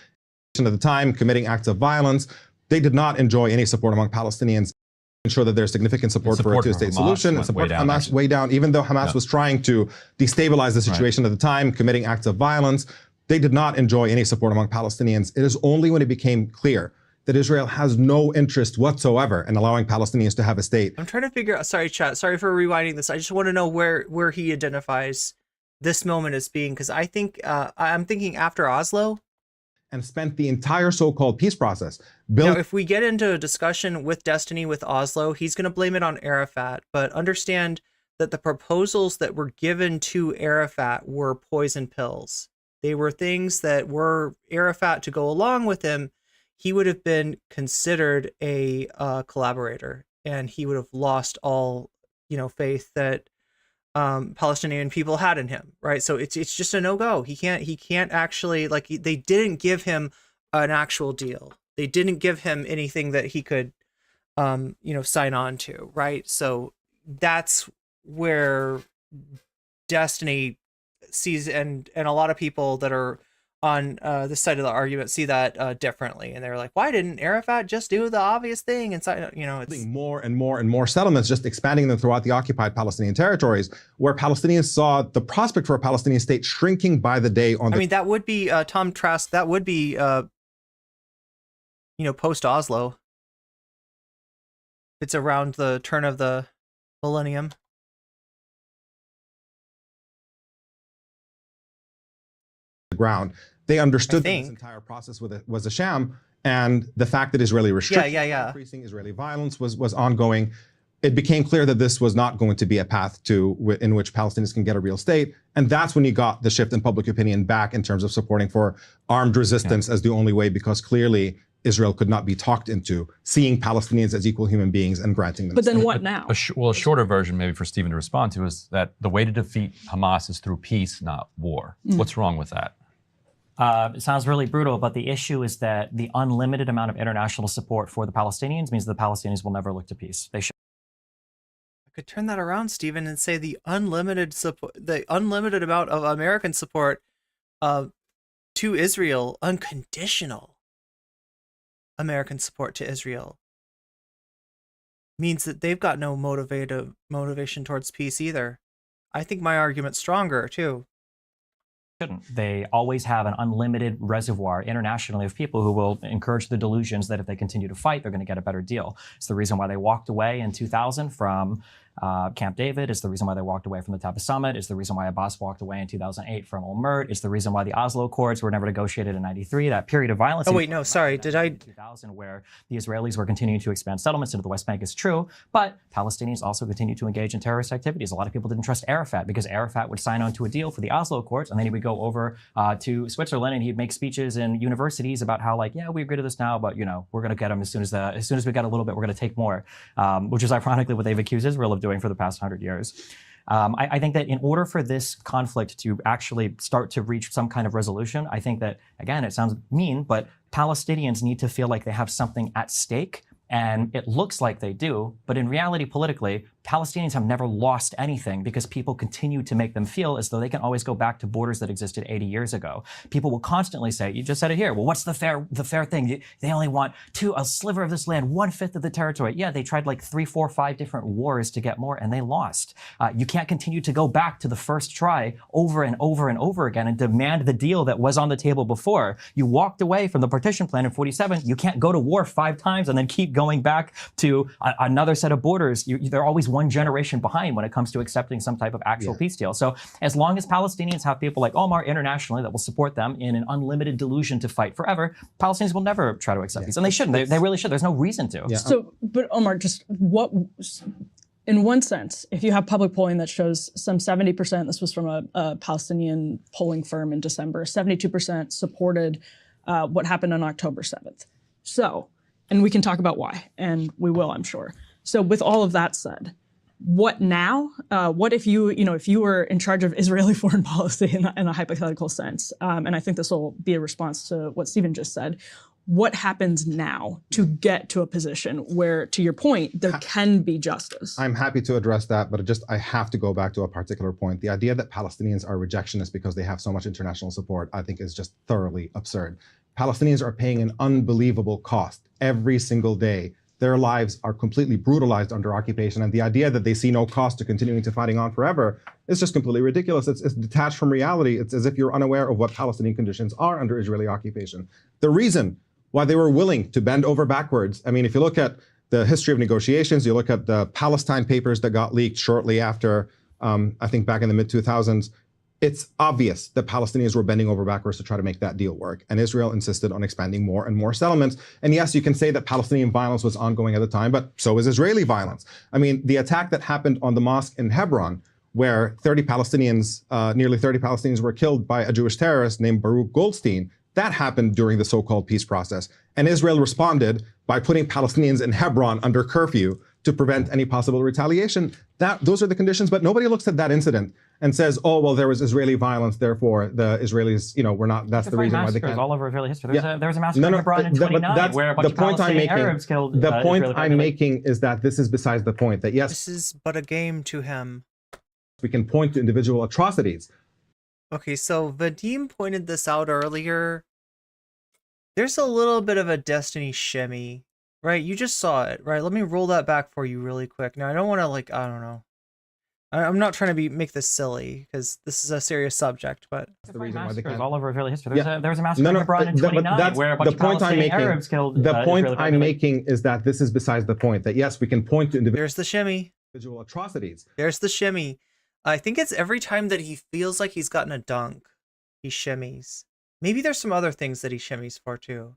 At the time, committing acts of violence. They did not enjoy any support among Palestinians. Ensure that there's significant support for a two-state solution, and support Hamas way down, even though Hamas was trying to destabilize the situation at the time, committing acts of violence. They did not enjoy any support among Palestinians. It is only when it became clear that Israel has no interest whatsoever in allowing Palestinians to have a state. I'm trying to figure out, sorry chat, sorry for rewinding this. I just want to know where he identifies this moment as being, because I think, I'm thinking after Oslo. And spent the entire so-called peace process. Now, if we get into a discussion with Destiny with Oslo, he's going to blame it on Arafat, but understand that the proposals that were given to Arafat were poison pills. They were things that were Arafat to go along with him. He would have been considered a collaborator, and he would have lost all, you know, faith that Palestinian people had in him, right? So it's just a no-go. He can't actually, like, they didn't give him an actual deal. They didn't give him anything that he could, you know, sign on to, right? So that's where Destiny sees, and a lot of people that are on this side of the argument see that differently, and they're like, why didn't Arafat just do the obvious thing and sign, you know, it's more and more and more settlements, just expanding them throughout the occupied Palestinian territories, where Palestinians saw the prospect for a Palestinian state shrinking by the day on the. I mean, that would be Tom Trask, that would be you know, post Oslo. It's around the turn of the millennium. Ground. They understood that this entire process was a sham, and the fact that Israeli restrictions increasing, Israeli violence was ongoing. It became clear that this was not going to be a path in which Palestinians can get a real state, and that's when you got the shift in public opinion back in terms of supporting for armed resistance as the only way, because clearly Israel could not be talked into seeing Palestinians as equal human beings and granting them. But then what now? Well, a shorter version maybe for Stephen to respond to is that the way to defeat Hamas is through peace, not war. What's wrong with that? It sounds really brutal, but the issue is that the unlimited amount of international support for the Palestinians means the Palestinians will never look to peace. They should. I could turn that around, Stephen, and say the unlimited support, the unlimited amount of American support to Israel, unconditional American support to Israel, means that they've got no motivation towards peace either. I think my argument's stronger too. They always have an unlimited reservoir internationally of people who will encourage the delusions that if they continue to fight, they're going to get a better deal. It's the reason why they walked away in 2000 from Camp David. It's the reason why they walked away from the Taba Summit. It's the reason why Abbas walked away in 2008 from Omar. It's the reason why the Oslo Accords were never negotiated in 93. That period of violence. Oh wait, no, sorry. Did I? 2000, where the Israelis were continuing to expand settlements into the West Bank is true, but Palestinians also continue to engage in terrorist activities. A lot of people didn't trust Arafat because Arafat would sign on to a deal for the Oslo Accords, and then he would go over to Switzerland and he'd make speeches in universities about how, like, yeah, we agree to this now, but you know, we're going to get them as soon as we got a little bit, we're going to take more, which is ironically what they've accused Israel of doing for the past 100 years. I think that in order for this conflict to actually start to reach some kind of resolution, I think that, again, it sounds mean, but Palestinians need to feel like they have something at stake And it looks like they do, but in reality, politically, Palestinians have never lost anything because people continue to make them feel as though they can always go back to borders that existed 80 years ago. People will constantly say, you just said it here, well, what's the fair thing? They only want a sliver of this land, 1/5 of the territory. Yeah, they tried like 3, 4, 5 different wars to get more and they lost. You can't continue to go back to the first try over and over and over again and demand the deal that was on the table before. You walked away from the partition plan in 47. You can't go to war 5 times and then keep going back to another set of borders. They're always one generation behind when it comes to accepting some type of actual peace deal. So as long as Palestinians have people like Omar internationally that will support them in an unlimited delusion to fight forever, Palestinians will never try to accept these. And they shouldn't. They really should. There's no reason to. So, but Omar, just what, in one sense, if you have public polling that shows some 70%, this was from a Palestinian polling firm in December, 72% supported what happened on October 7th. So, and we can talk about why, and we will, I'm sure. So with all of that said, what now? What if if you were in charge of Israeli foreign policy in a hypothetical sense? And I think this will be a response to what Stephen just said. What happens now to get to a position where, to your point, there can be justice? I'm happy to address that, but I have to go back to a particular point. The idea that Palestinians are rejectionists because they have so much international support, I think is just thoroughly absurd. Palestinians are paying an unbelievable cost every single day. Their lives are completely brutalized under occupation, and the idea that they see no cost to continuing to fighting on forever is just completely ridiculous. It's detached from reality. It's as if you're unaware of what Palestinian conditions are under Israeli occupation. The reason why they were willing to bend over backwards, I mean, if you look at the history of negotiations, you look at the Palestine papers that got leaked shortly after, I think back in the mid-2000s, it's obvious that Palestinians were bending over backwards to try to make that deal work. And Israel insisted on expanding more and more settlements. And yes, you can say that Palestinian violence was ongoing at the time, but so is Israeli violence. I mean, the attack that happened on the mosque in Hebron, where 30 Palestinians, nearly 30 Palestinians were killed by a Jewish terrorist named Baruch Goldstein, that happened during the so-called peace process. And Israel responded by putting Palestinians in Hebron under curfew to prevent any possible retaliation. Those are the conditions, but nobody looks at that incident and says, oh, well, there was Israeli violence, therefore the Israelis, we're not, that's the reason why they can't. All over Israeli history. There was a massacre in Hebron in 29 where a bunch of Palestinian Arabs killed The point Israeli I'm making is that this is besides the point, that yes, this is but a game to him. We can point to individual atrocities. Okay, so Vadim pointed this out earlier. There's a little bit of a Destiny shimmy, right? You just saw it, right? Let me roll that back for you really quick. Now, I don't want to, I don't know. I'm not trying to make this silly because this is a serious subject, but the reason why they can't. All over Israeli history. There was a massacre in Hebron in 29 where a bunch of Palestinian Arabs killed The point Israeli I'm making is that this is besides the point, that yes, we can point to There's the shimmy. individual atrocities. There's the shimmy. I think it's every time that he feels like he's gotten a dunk, he shimmies. Maybe there's some other things that he shimmies for too.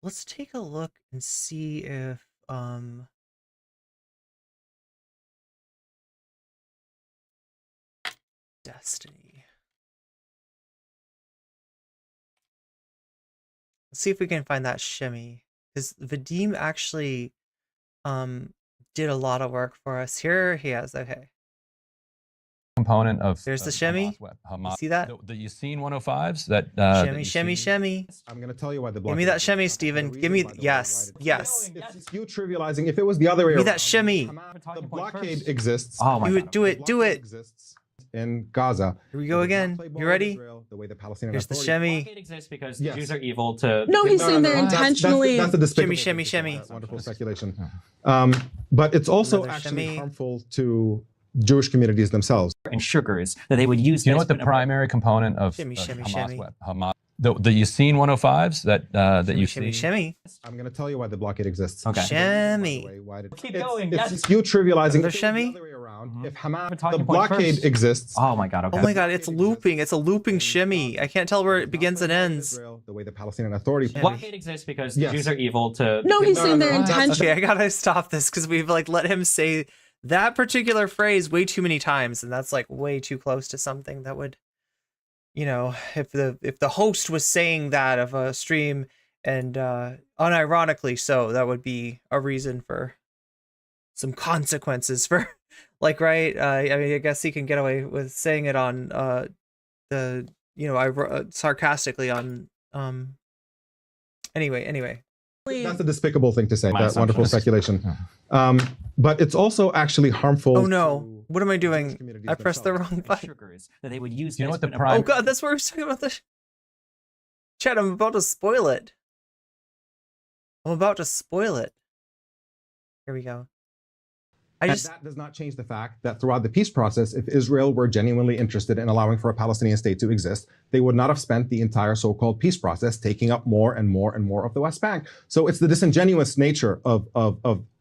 Let's take a look and see if Destiny. Let's see if we can find that shimmy. Because Vadim actually did a lot of work for us. Here he is. Okay. Component of there's the shimmy. Hamas. You see that? The Yassine 105s that shimmy. I'm going to tell you why the Give me that shimmy, Stephen. Give me yes. It's you trivializing. If it was the other way around. Give me that shimmy. The blockade exists. Oh my God. Do it. Exists in Gaza. Here we go again. You ready? The way the Palestinian Here's the shimmy. Blockade exists because the Jews are evil to. No, he's saying they're intentionally. That's the despicable. Shimmy. Wonderful speculation. But it's also actually harmful to Jewish communities themselves. And sugars that they would use. You know what the primary component of Hamas? The Yassine 105s that you see. Shimmy. I'm going to tell you why the blockade exists. Okay. Shimmy. Keep going. It's you trivializing. Another shimmy. If Hamas, the blockade exists. Oh my God. Okay. Oh my God. It's looping. It's a looping shimmy. I can't tell where it begins and ends. The way the Palestinian Authority. Blockade exists because the Jews are evil to. No, he's saying they're intentional. Okay, I gotta stop this because we've let him say that particular phrase way too many times, and that's way too close to something that would, if the host was saying that of a stream, and unironically so, that would be a reason for some consequences for right. I mean, I guess he can get away with saying it on sarcastically on Anyway. That's a despicable thing to say, that wonderful speculation. But it's also actually harmful. Oh no, what am I doing? I pressed the wrong button. That they would use. You know what the Oh god, that's what we were talking about. Chat, I'm about to spoil it. Here we go. That does not change the fact that throughout the peace process, if Israel were genuinely interested in allowing for a Palestinian state to exist, they would not have spent the entire so-called peace process taking up more and more and more of the West Bank. So it's the disingenuous nature of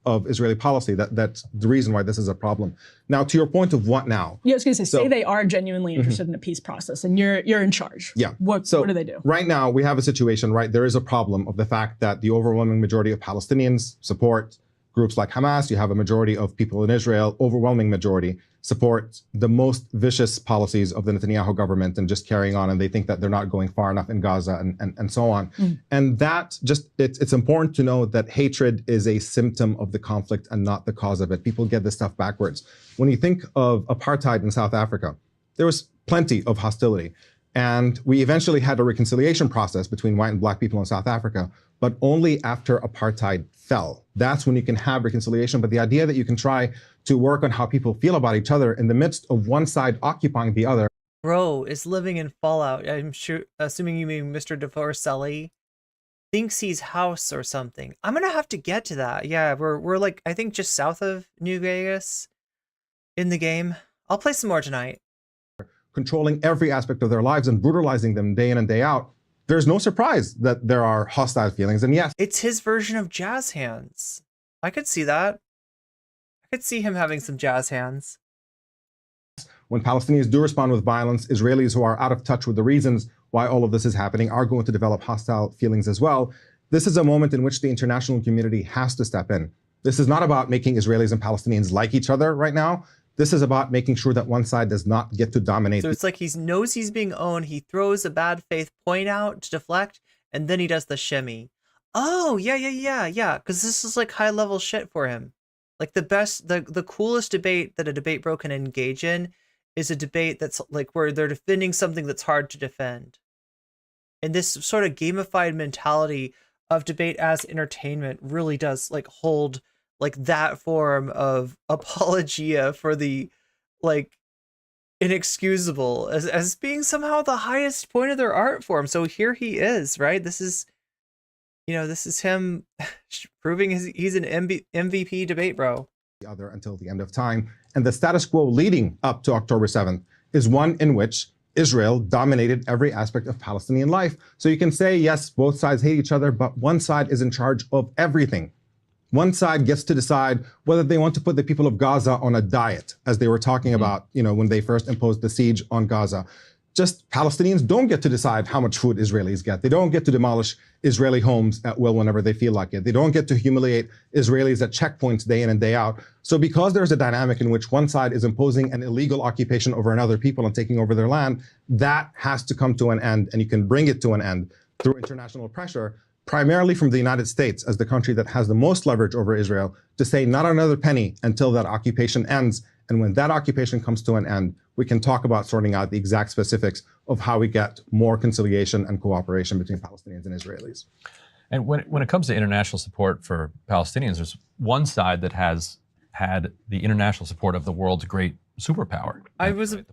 Israeli policy that's the reason why this is a problem. Now, to your point of what now? Yeah, I was going to say they are genuinely interested in a peace process, and you're in charge. Yeah. What do they do? Right now, we have a situation, right? There is a problem of the fact that the overwhelming majority of Palestinians support groups like Hamas. You have a majority of people in Israel, overwhelming majority, support the most vicious policies of the Netanyahu government and just carrying on. And they think that they're not going far enough in Gaza and so on. And that just, it's important to know that hatred is a symptom of the conflict and not the cause of it. People get this stuff backwards. When you think of apartheid in South Africa, there was plenty of hostility. And we eventually had a reconciliation process between white and black people in South Africa, but only after apartheid fell. That's when you can have reconciliation. But the idea that you can try to work on how people feel about each other in the midst of one side occupying the other. Bro is living in Fallout. I'm sure, assuming you mean Mr. Bonerelli, thinks he's house or something. I'm gonna have to get to that. Yeah, we're like, I think just south of New Vegas in the game. I'll play some more tonight. Controlling every aspect of their lives and brutalizing them day in and day out. There's no surprise that there are hostile feelings. And yes, it's his version of jazz hands. I could see that. I could see him having some jazz hands. When Palestinians do respond with violence, Israelis who are out of touch with the reasons why all of this is happening are going to develop hostile feelings as well. This is a moment in which the international community has to step in. This is not about making Israelis and Palestinians like each other right now. This is about making sure that one side does not get to dominate. So it's like he knows he's being owned. He throws a bad faith point out to deflect, and then he does the shimmy. Oh, yeah. Because this is like high level shit for him. Like the coolest debate that a debate bro can engage in is a debate that's like where they're defending something that's hard to defend. And this sort of gamified mentality of debate as entertainment really does like hold like that form of apologia for the like inexcusable as being somehow the highest point of their art form. So here he is, right? This is, you know, this is him proving he's an MVP debate bro. The other until the end of time. And the status quo leading up to October 7th is one in which Israel dominated every aspect of Palestinian life. So you can say, yes, both sides hate each other, but one side is in charge of everything. One side gets to decide whether they want to put the people of Gaza on a diet, as they were talking about, you know, when they first imposed the siege on Gaza. Just Palestinians don't get to decide how much food Israelis get. They don't get to demolish Israeli homes at will whenever they feel like it. They don't get to humiliate Israelis at checkpoints day in and day out. So because there's a dynamic in which one side is imposing an illegal occupation over another people and taking over their land, that has to come to an end, and you can bring it to an end through international pressure, primarily from the United States as the country that has the most leverage over Israel, to say not another penny until that occupation ends. And when that occupation comes to an end, we can talk about sorting out the exact specifics of how we get more conciliation and cooperation between Palestinians and Israelis. And when it comes to international support for Palestinians, there's one side that has had the international support of the world's great superpower.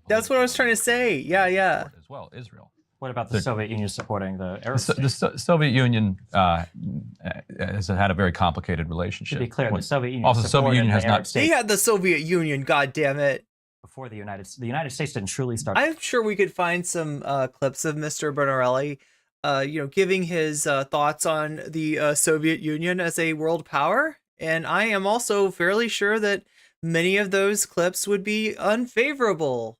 That's what I was trying to say. Yeah. As well, Israel. What about the Soviet Union supporting the Arab The Soviet Union has had a very complicated relationship. To be clear, the Soviet Union also the Soviet Union has not. He had the Soviet Union. God damn it! Before the United States didn't truly start. I'm sure we could find some clips of Mr. Bonerelli, giving his thoughts on the Soviet Union as a world power, and I am also fairly sure that many of those clips would be unfavorable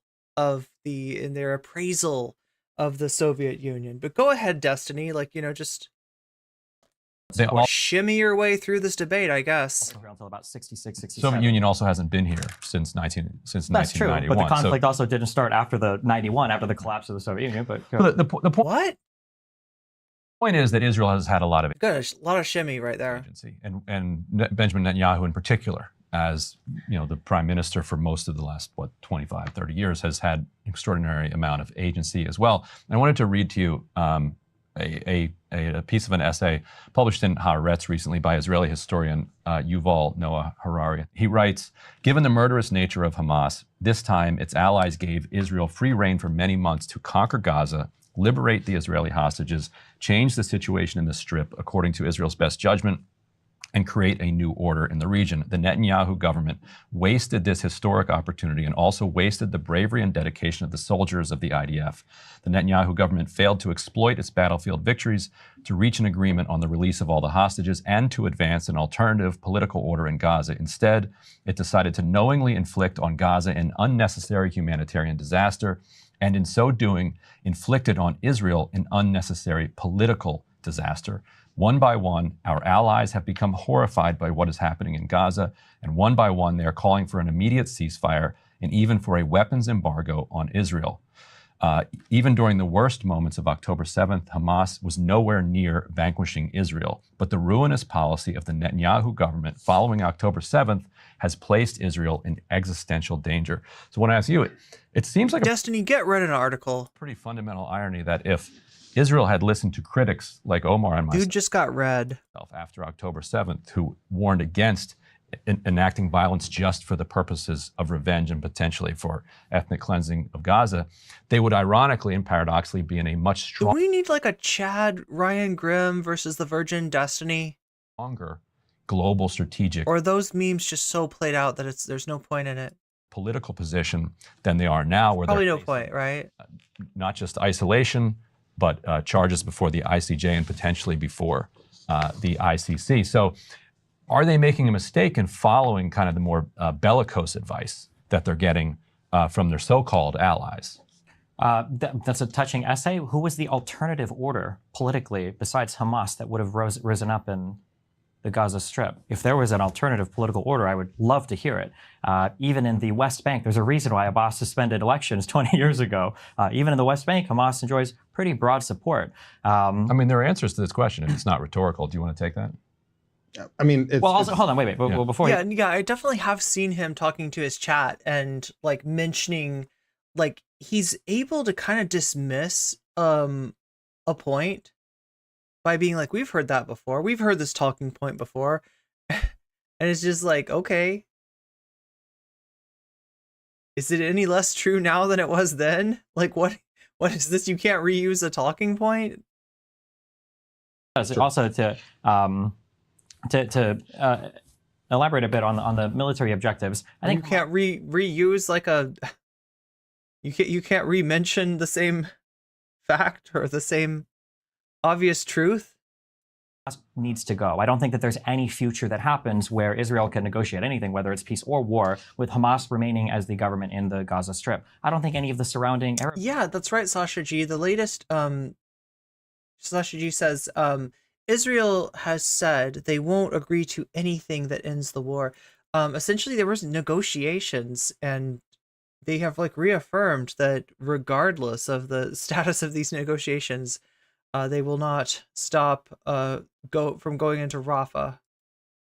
in their appraisal of the Soviet Union. But go ahead, Destiny, just shimmy your way through this debate, I guess. Until about 66, 67. Soviet Union also hasn't been here since 1991. That's true, but the conflict also didn't start after the 91, after the collapse of the Soviet Union. But the point is that Israel has had a lot of shimmy right there. Agency, and Benjamin Netanyahu in particular, as the prime minister for most of the last 25, 30 years, has had an extraordinary amount of agency as well. And I wanted to read to you a piece of an essay published in Haaretz recently by Israeli historian Yuval Noah Harari. He writes, given the murderous nature of Hamas, this time its allies gave Israel free rein for many months to conquer Gaza, liberate the Israeli hostages, change the situation in the Strip according to Israel's best judgment, and create a new order in the region. The Netanyahu government wasted this historic opportunity and also wasted the bravery and dedication of the soldiers of the IDF. The Netanyahu government failed to exploit its battlefield victories to reach an agreement on the release of all the hostages and to advance an alternative political order in Gaza. Instead, it decided to knowingly inflict on Gaza an unnecessary humanitarian disaster, and in so doing, inflicted on Israel an unnecessary political disaster. One by one, our allies have become horrified by what is happening in Gaza, and one by one, they are calling for an immediate ceasefire and even for a weapons embargo on Israel. Even during the worst moments of October 7th, Hamas was nowhere near vanquishing Israel. But the ruinous policy of the Netanyahu government following October 7th has placed Israel in existential danger. So when I ask you, it seems like Destiny, get read an article. Pretty fundamental irony that if Israel had listened to critics like Omar and myself. Dude just got read. After October 7th, who warned against enacting violence just for the purposes of revenge and potentially for ethnic cleansing of Gaza, they would ironically and paradoxically be in a much Do we need like a Chad Ryan Grimm versus the Virgin Destiny? Stronger global strategic. Or are those memes just so played out that there's no point in it? Political position than they are now. Where Probably no point, right? Not just isolation, but charges before the ICJ and potentially before the ICC. So are they making a mistake in following kind of the more bellicose advice that they're getting from their so-called allies? That's a touching essay. Who was the alternative order politically besides Hamas that would have risen up in the Gaza Strip? If there was an alternative political order, I would love to hear it. Even in the West Bank, there's a reason why Abbas suspended elections 20 years ago. Even in the West Bank, Hamas enjoys pretty broad support. I mean, there are answers to this question. If it's not rhetorical, do you want to take that? I mean, well, also, hold on, wait. Well, before yeah, I definitely have seen him talking to his chat and like mentioning, like he's able to kind of dismiss a point by being like, we've heard that before. We've heard this talking point before. And it's just like, okay. Is it any less true now than it was then? Like, what is this? You can't reuse a talking point? Also to elaborate a bit on the military objectives, I think you can't reuse like you can't re-mention the same fact or the same obvious truth. Needs to go. I don't think that there's any future that happens where Israel can negotiate anything, whether it's peace or war, with Hamas remaining as the government in the Gaza Strip. I don't think any of the surrounding Arab. Yeah, that's right, Sasha G. The latest, Sasha G says, Israel has said they won't agree to anything that ends the war. Essentially, there was negotiations, and they have like reaffirmed that regardless of the status of these negotiations, they will not stop from going into Rafah.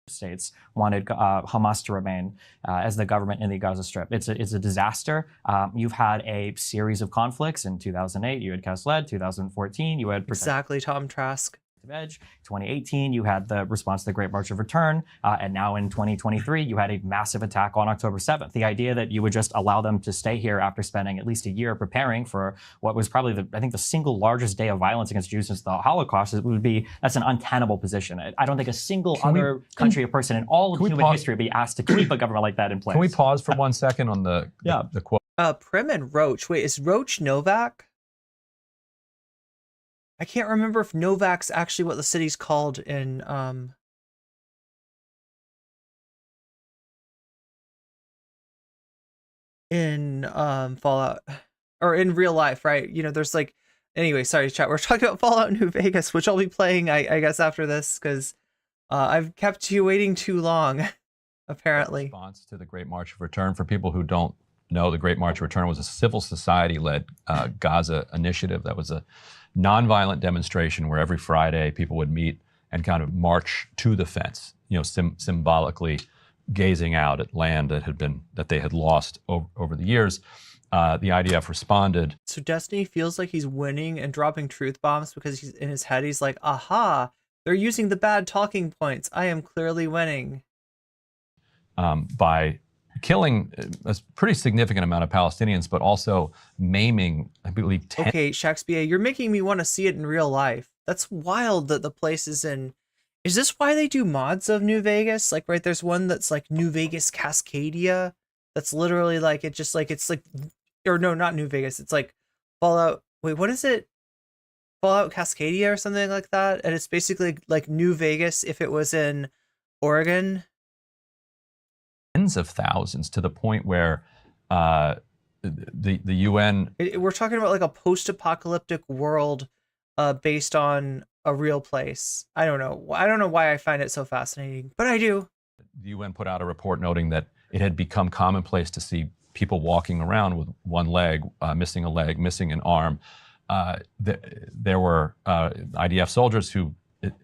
States wanted Hamas to remain as the government in the Gaza Strip. It's a disaster. You've had a series of conflicts in 2008. You had Kasled. 2014. You had exactly Tom Trask. Edge. 2018, you had the response to the Great March of Return, and now in 2023, you had a massive attack on October 7th. The idea that you would just allow them to stay here after spending at least a year preparing for what was probably the single largest day of violence against Jews since the Holocaust, that's an untenable position. I don't think a single country or person in all of human history would be asked to keep a government like that in place. Can we pause for 1 second on the quote? Prim and Roach. Wait, is Roach Novak? I can't remember if Novak's actually what the city's called in Fallout or in real life, right? You know, there's like, anyway, sorry chat, we're talking about Fallout New Vegas, which I'll be playing I guess after this, because I've kept you waiting too long apparently. Response to the Great March of Return, for people who don't know, the Great March of Return was a civil society-led Gaza initiative that was a nonviolent demonstration where every Friday people would meet and kind of march to the fence, you know, symbolically gazing out at land that they had lost over the years. The IDF responded. So Destiny feels like he's winning and dropping truth bombs because he's in his head. He's like, aha, they're using the bad talking points. I am clearly winning. By killing a pretty significant amount of Palestinians, but also maiming, I believe, 10. Okay, Shakespeare, you're making me want to see it in real life. That's wild that the place is in. Is this why they do mods of New Vegas? Like, right, there's one that's like New Vegas Cascadia. That's literally like, it's like, or no, not New Vegas. It's like Fallout. Wait, what is it? Fallout Cascadia or something like that. And it's basically like New Vegas if it was in Oregon. Tens of thousands, to the point where the UN. We're talking about like a post-apocalyptic world based on a real place. I don't know why I find it so fascinating, but I do. The UN put out a report noting that it had become commonplace to see people walking around with one leg, missing a leg, missing an arm. There were IDF soldiers who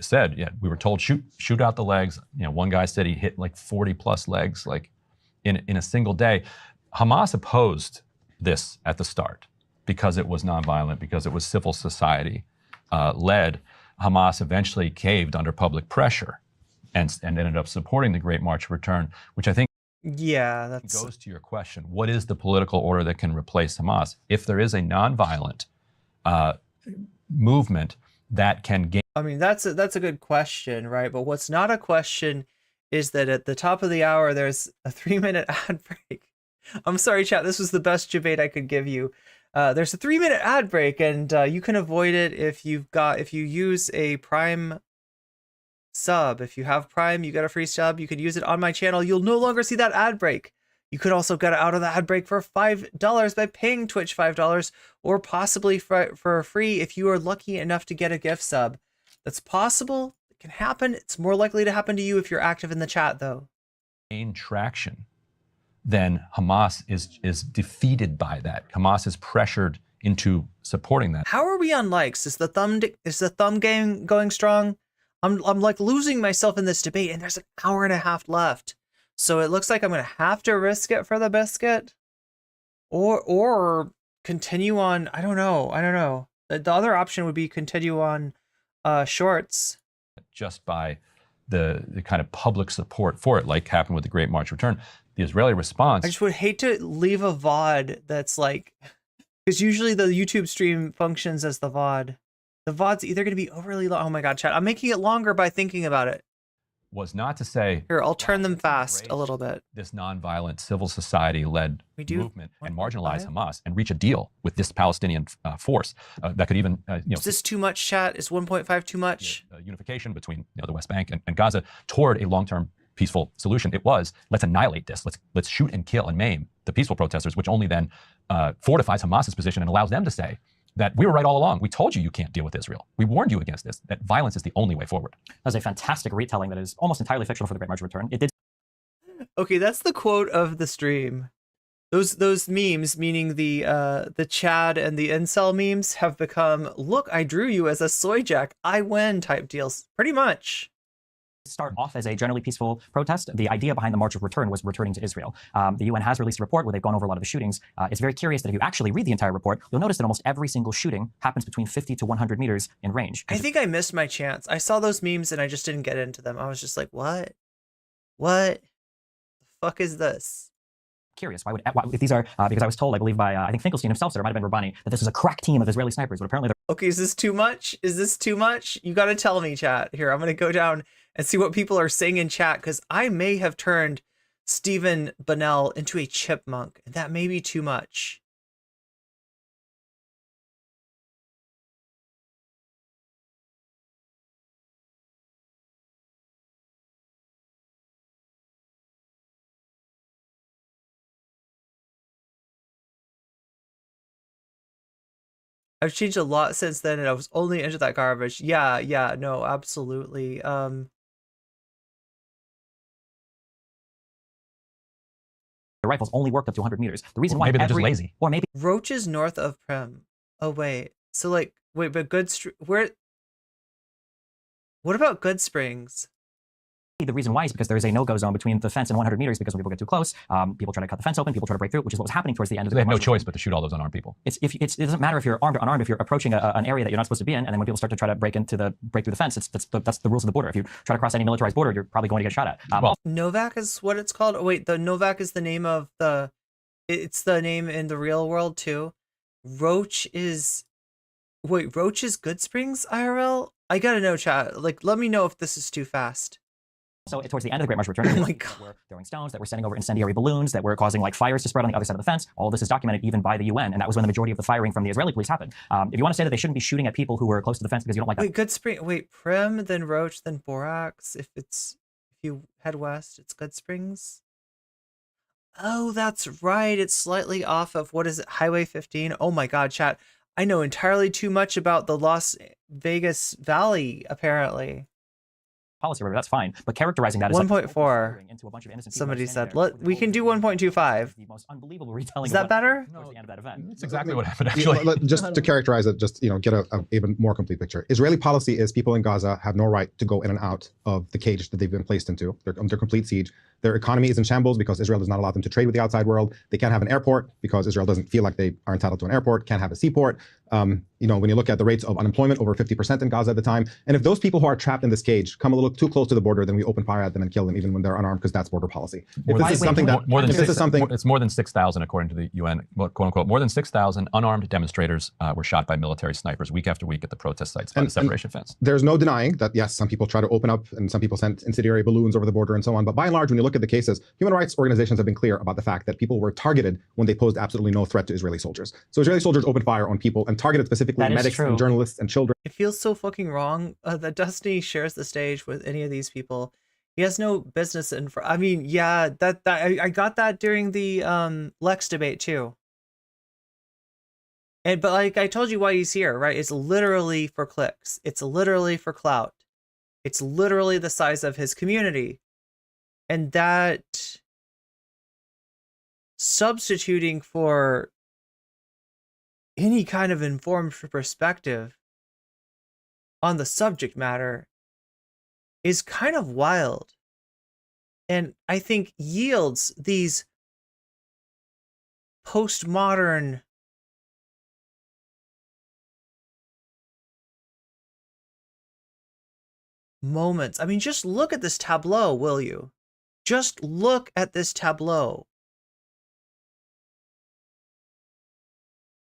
said, yeah, we were told shoot out the legs. You know, one guy said he hit like 40 plus legs, like in a single day. Hamas opposed this at the start because it was nonviolent, because it was civil society led. Hamas eventually caved under public pressure and ended up supporting the Great March of Return, which I think goes to your question. What is the political order that can replace Hamas? If there is a nonviolent movement that can gain. I mean, that's a good question, right? But what's not a question is that at the top of the hour, there's a 3-minute ad break. I'm sorry, chat. This was the best debate I could give you. There's a 3-minute ad break, and you can avoid it if you use a Prime sub. If you have Prime, you get a free sub. You can use it on my channel. You'll no longer see that ad break. You could also get out of the ad break for $5 by paying Twitch $5, or possibly for free if you are lucky enough to get a gift sub. That's possible. It can happen. It's more likely to happen to you if you're active in the chat, though. Gain traction, then Hamas is defeated by that. Hamas is pressured into supporting that. How are we on likes? Is the thumb game going strong? I'm like losing myself in this debate, and there's an hour and a half left. So it looks like I'm gonna have to risk it for the biscuit, or continue on. I don't know. The other option would be continue on shorts. Just by the kind of public support for it, like happened with the Great March Return. The Israeli response. I just would hate to leave a VOD that's like, because usually the YouTube stream functions as the VOD. The VOD's either going to be overly long. Oh my God, chat. I'm making it longer by thinking about it. Was not to say. Here, I'll turn them fast a little bit. This nonviolent civil society-led movement and marginalize Hamas and reach a deal with this Palestinian force that could even, Is this too much, chat? Is 1.5 too much? Unification between the West Bank and Gaza toward a long-term peaceful solution. It was, let's annihilate this. Let's shoot and kill and maim the peaceful protesters, which only then fortifies Hamas's position and allows them to say that we were right all along. We told you can't deal with Israel. We warned you against this, that violence is the only way forward. That was a fantastic retelling that is almost entirely fictional for the Great March of Return. It did. Okay, that's the quote of the stream. Those memes, meaning the Chad and the incel memes, have become, look, I drew you as a soy jack, I win type deals, pretty much. Start off as a generally peaceful protest. The idea behind the March of Return was returning to Israel. The UN has released a report where they've gone over a lot of the shootings. It's very curious that if you actually read the entire report, you'll notice that almost every single shooting happens between 50 to 100 meters in range. I think I missed my chance. I saw those memes and I just didn't get into them. I was just like, what? What the fuck is this? Curious. Why if these are, because I was told, I believe by, I think Finkelstein himself said, or it might have been Rabbani, that this was a crack team of Israeli snipers, but apparently they're... Okay, is this too much? Is this too much? You gotta tell me, chat. Here, I'm gonna go down and see what people are saying in chat, because I may have turned Stephen Bonnell into a chipmunk, and that may be too much. I've changed a lot since then, and I was only into that garbage. Yeah, no, absolutely. The rifles only worked up to 100 meters. The reason why maybe they're just lazy. Or maybe Roaches north of Prim. Oh wait, so like wait, but What about Good Springs? The reason why is because there is a no-go zone between the fence and 100 meters because when people get too close, people try to cut the fence open, people try to break through, which is what was happening towards the end of the They have no choice but to shoot all those unarmed people. It doesn't matter if you're armed or unarmed. If you're approaching an area that you're not supposed to be in, and then when people start to try to break through the fence, that's the rules of the border. If you try to cross any militarized border, you're probably going to get shot at. Novak is what it's called. Oh, wait, the Novak is the name of the. It's the name in the real world too. Roach is. Wait, Roach is Goodsprings IRL. I gotta know, chat. Like, let me know if this is too fast. So towards the end of the Great March of Return, oh my God, we're throwing stones, that we're sending over incendiary balloons, that we're causing like fires to spread on the other side of the fence. All of this is documented even by the UN, and that was when the majority of the firing from the Israeli police happened. If you want to say that they shouldn't be shooting at people who were close to the fence because you don't like wait, Goodspring, wait, Prim, then Roach, then Borax. If you head west, it's Goodsprings. Oh, that's right. It's slightly off of, what is it, Highway 15? Oh my God, chat. I know entirely too much about the Las Vegas Valley, apparently. Policy, that's fine, but characterizing that as 1.4. into a bunch of innocent Somebody said, we can do 1.25. The most unbelievable retelling. Is that better? No, the end of that event. That's exactly what happened, actually. Just to characterize it, just get a even more complete picture. Israeli policy is people in Gaza have no right to go in and out of the cage that they've been placed into. They're under complete siege. Their economy is in shambles because Israel does not allow them to trade with the outside world. They can't have an airport because Israel doesn't feel like they are entitled to an airport. Can't have a seaport. When you look at the rates of unemployment, over 50% in Gaza at the time. And if those people who are trapped in this cage come a little too close to the border, then we open fire at them and kill them, even when they're unarmed, because that's border policy. It's more than 6,000, according to the UN, quote unquote, more than 6,000 unarmed demonstrators were shot by military snipers week after week at the protest sites by the separation fence. There's no denying that, yes, some people try to open up and some people send incendiary balloons over the border and so on. But by and large, when you look at the cases, human rights organizations have been clear about the fact that people were targeted when they posed absolutely no threat to Israeli soldiers. So Israeli soldiers opened fire on people and targeted specifically medics and journalists and children. It feels so fucking wrong that Destiny shares the stage with any of these people. He has no business in. I mean, yeah, I got that during the Lex debate too. But like I told you why he's here, right? It's literally for clicks. It's literally for clout. It's literally the size of his community. And that substituting for any kind of informed perspective on the subject matter is kind of wild. And I think yields these postmodern moments. I mean, just look at this tableau, will you? Just look at this tableau.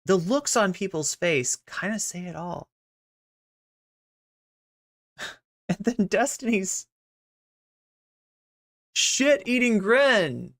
The looks on people's face kind of say it all. And then Destiny's shit-eating grin.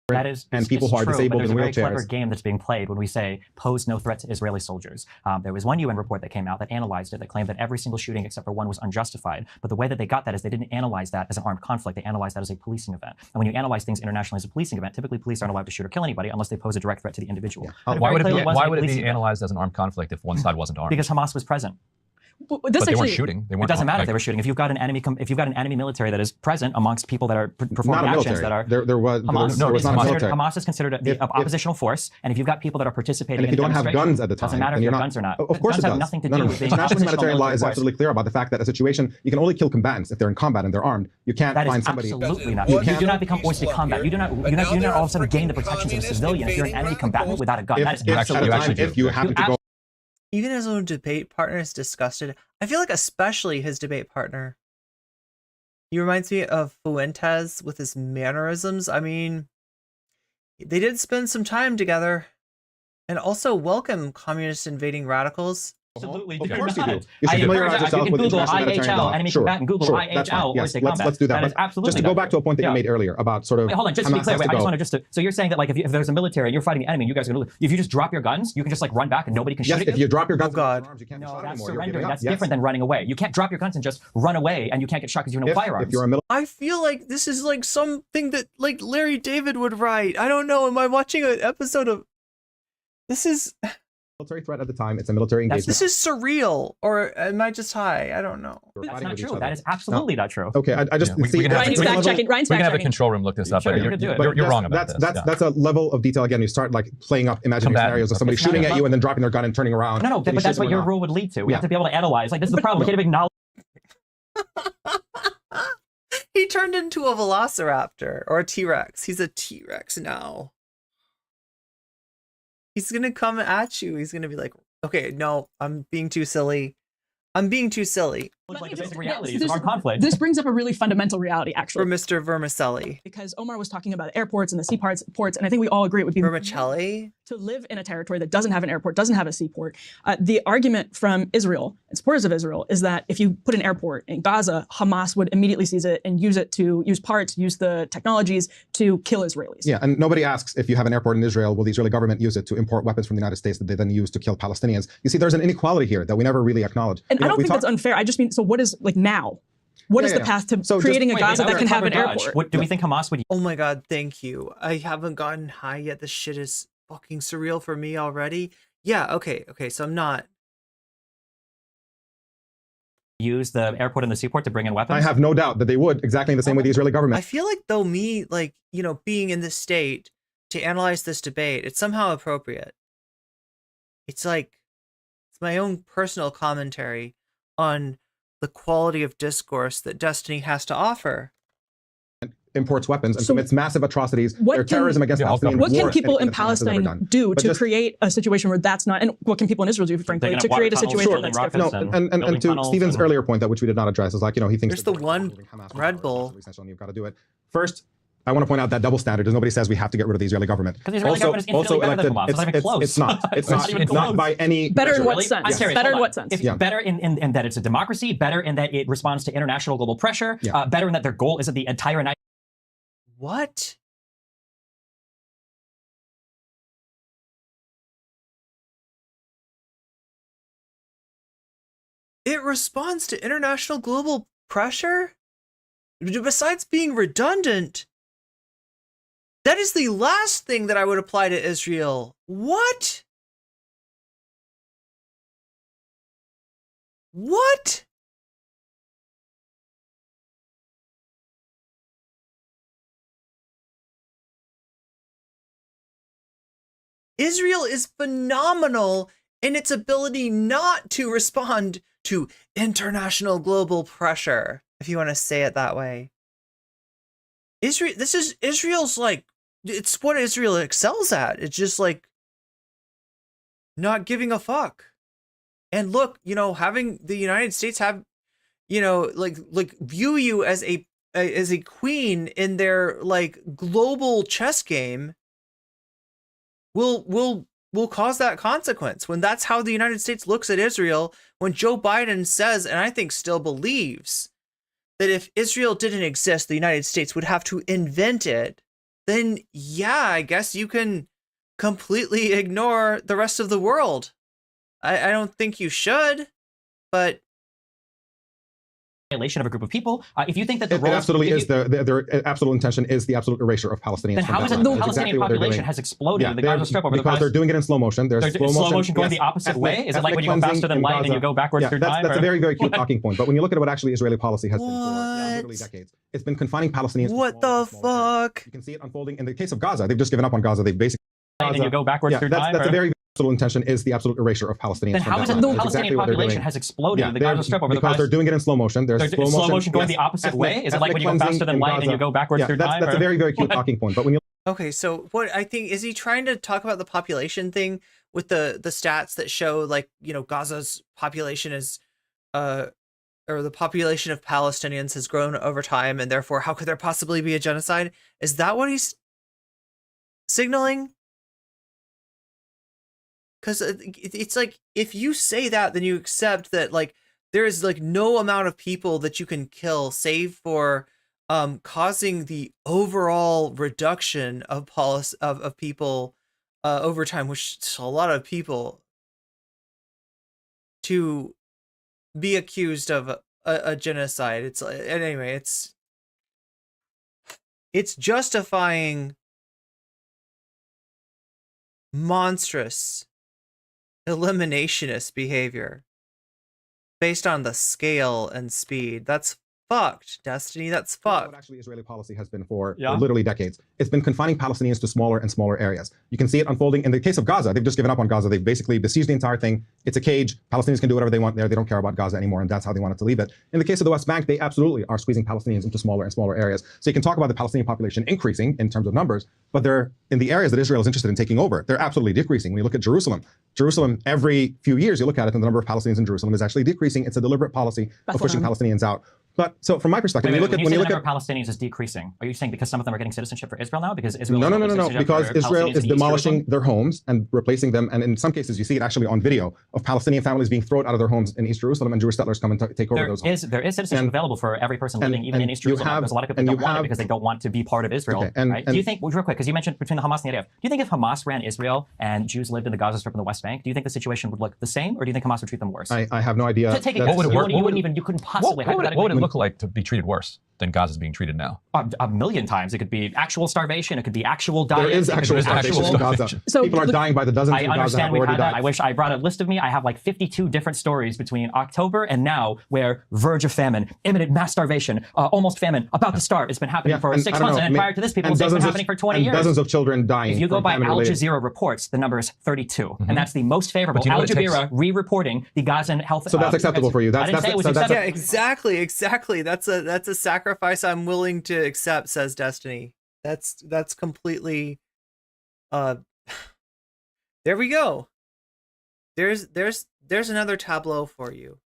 That is, and people who are true, disabled in wheelchairs. There's a very clever wheelchairs. game that's being played when we say pose no threat to Israeli soldiers. There was one UN report that came out that analyzed it, that claimed that every single shooting except for one was unjustified. But the way that they got that is they didn't analyze that as an armed conflict. They analyzed that as a policing event. And when you analyze things internationally as a policing event, typically police aren't allowed to shoot or kill anybody unless they pose a direct threat to the individual. Yeah. Why would it be analyzed as an armed conflict if one side wasn't armed? Because Hamas was present. But they weren't shooting. They weren't. It doesn't matter if they were shooting. If you've got an enemy military that is present amongst people that are performing Not a actions military. that are there was not a military. Hamas is considered the oppositional force, and if you've got people that are participating, and if you don't have guns at the time, doesn't matter if you have guns or not. Of course, guns it does. have nothing to do with being international humanitarian law is force. absolutely clear about the fact that a situation you can only kill combatants if they're in combat and they're armed. You can't find somebody. That is absolutely not. You do not become forced to combat. You do not all of a sudden gain the protections of a civilian if you're an enemy combatant without a gun. That is absolutely. If you happen to go. Even his own debate partner is disgusted. I feel like especially his debate partner. He reminds me of Fuentes with his mannerisms. I mean, they did spend some time together. And also welcome communist invading radicals. Absolutely. Of course you do. You should familiarize yourself with international humanitarian law. Enemy combatant, Google IHL, yes, let's do that. That is absolutely just to go back to a point that you made earlier about sort of. Wait, hold on, just to be clear. I just want to so you're saying that like if there's a military and you're fighting the enemy, you guys are gonna lose. If you just drop your guns, you can just like run back and nobody can shoot you. Yes, if you drop your guns, you can't no, that's surrendering. That's different than running away. You can't drop your guns and just run away and you can't get shot because you have no firearms. If you're a I feel like this is like something that like Larry David would write. I don't know. Am I watching an episode of? This is. Military threat at the time. It's a military engagement. This is surreal, or am I just high? I don't know. That's not true. That is absolutely not true. Okay, I just we can have a control room look this up, but you're wrong about this. That's a level of detail. Again, you start like playing up imaginary scenarios of somebody shooting at you and then dropping their gun and turning around. No, but that's what your rule would lead to. We have to be able to analyze. Like this is the problem. We can't even acknowledge. He turned into a velociraptor or a T-Rex. He's a T-Rex now. He's gonna come at you. He's gonna be like, okay, no, I'm being too silly. I'm being too silly. Like the basic realities of our conflict. This brings up a really fundamental reality, actually. For Mr. Vermicelli. Because Omar was talking about airports and the seaports, and I think we all agree it would be Vermicelli? To live in a territory that doesn't have an airport, doesn't have a seaport. The argument from Israel and supporters of Israel is that if you put an airport in Gaza, Hamas would immediately seize it and use it to use parts, use the technologies to kill Israelis. Yeah, and nobody asks if you have an airport in Israel, will the Israeli government use it to import weapons from the United States that they then use to kill Palestinians? You see, there's an inequality here that we never really acknowledge. And I don't think that's unfair. I just mean, so what is, like, now? What is the path to creating a Gaza that can have an airport? What do we think Hamas would? Oh my God, thank you. I haven't gotten high yet. This shit is fucking surreal for me already. Yeah, okay, so I'm not. Use the airport and the seaport to bring in weapons? I have no doubt that they would, exactly in the same way the Israeli government. I feel like though me, like, you know, being in this state to analyze this debate, it's somehow appropriate. It's like, it's my own personal commentary on the quality of discourse that Destiny has to offer. Imports weapons and commits massive atrocities. Their terrorism against Palestinians. What can people in Palestine do to create a situation where that's not, and what can people in Israel do, frankly, to create a situation that's different? And to Stephen's earlier point, that which we did not address, is like, you know, he thinks there's the one Red Bull. You've got to do it. First, I want to point out that double standard is nobody says we have to get rid of the Israeli government. Because the Israeli government is infinitely better than Hamas. It's not even close. It's not. It's not by any. Better in what sense? I'm serious. Better in what sense? Better in that it's a democracy. Better in that it responds to international global pressure. Better in that their goal isn't the entire night. What? It responds to international global pressure? Besides being redundant, that is the last thing that I would apply to Israel. What? What? Israel is phenomenal in its ability not to respond to international global pressure, if you want to say it that way. Israel's like, it's what Israel excels at. It's just like not giving a fuck. And look, you know, having the United States have, you know, like view you as a queen in their like global chess game will cause that consequence. When that's how the United States looks at Israel, when Joe Biden says, and I think still believes, that if Israel didn't exist, the United States would have to invent it, then yeah, I guess you can completely ignore the rest of the world. I don't think you should, but Of a group of people. If you think that the it absolutely is their absolute intention is the absolute erasure of Palestinians. Then how is it the Palestinian population has exploded in the Gaza Strip over the past? Because they're doing it in slow motion. There's slow motion going the opposite way. Is it like when you go faster than light and you go backwards through time? That's a very, very cute talking point. But when you look at what actually Israeli policy has been for literally decades, it's been confining Palestinians. What the fuck? You can see it unfolding in the case of Gaza. They've just given up on Gaza. They've basically. And you go backwards through time. That's a very absolute intention is the absolute erasure of Palestinians. Then how is it the Palestinian population has exploded in the Gaza Strip over the past? Because they're doing it in slow motion. There's slow motion going the opposite way. Is it like when you go faster than light and you go backwards through time? That's a very, very cute talking point. But when you okay, so what I think is he trying to talk about the population thing with the stats that show, like, you know, Gaza's population is or the population of Palestinians has grown over time, and therefore how could there possibly be a genocide? Is that what he's signaling? Because it's like, if you say that, then you accept that, like, there is like no amount of people that you can kill save for causing the overall reduction of people over time, which is a lot of people, to be accused of a genocide. It's anyway, it's justifying monstrous eliminationist behavior based on the scale and speed. That's fucked, Destiny. That's fucked. What actually Israeli policy has been for Yeah. literally decades. It's been confining Palestinians to smaller and smaller areas. You can see it unfolding in the case of Gaza. They've just given up on Gaza. They've basically besieged the entire thing. It's a cage. Palestinians can do whatever they want there. They don't care about Gaza anymore, and that's how they wanted to leave it. In the case of the West Bank, they absolutely are squeezing Palestinians into smaller and smaller areas. So you can talk about the Palestinian population increasing in terms of numbers, but they're in the areas that Israel is interested in taking over. They're absolutely decreasing. When you look at Jerusalem, every few years you look at it, and the number of Palestinians in Jerusalem is actually decreasing. It's a deliberate policy of pushing Palestinians out. But so from my perspective, Wait, when you look the at number of Palestinians is decreasing, are you saying because some of them are getting citizenship for Israel now? Because Israel No. Because Israel is demolishing their homes and replacing them. And in some cases, you see it actually on video of Palestinian families being thrown out of their homes in East Jerusalem, and Jewish settlers come and take over those homes. There is citizenship available for every person living even in East Jerusalem. There's a lot of people that don't want it because they don't want to be part of Israel. Okay, right? Do you think, real quick, because you mentioned between the Hamas and the IDF, do you think if Hamas ran Israel and Jews lived in the Gaza Strip and the West Bank, do you think the situation would look the same, or do you think Hamas would treat them worse? I have no idea. To take it, you couldn't possibly. What would it look like to be treated worse than Gaza's being treated now? A million times. It could be actual starvation. It could be actual dying. There is actual starvation in Gaza. So people are dying by the dozens I in Gaza. understand Have we've already had that. died. I wish I brought a list of me. I have like 52 different stories between October and now where verge of famine, imminent mass starvation, almost famine, about to start. It's been happening for 6 months. And then prior to this, people say it's been happening for 20 years. Dozens of children dying. If you go by Al famine-related. Jazeera reports, the number is 32. And that's the most favorable. Al Jazeera re-reporting the Gazan health. So that's acceptable for you. I didn't say it was acceptable. Yeah, exactly. That's a sacrifice I'm willing to accept, says Destiny. That's completely there we go. There's another tableau for you.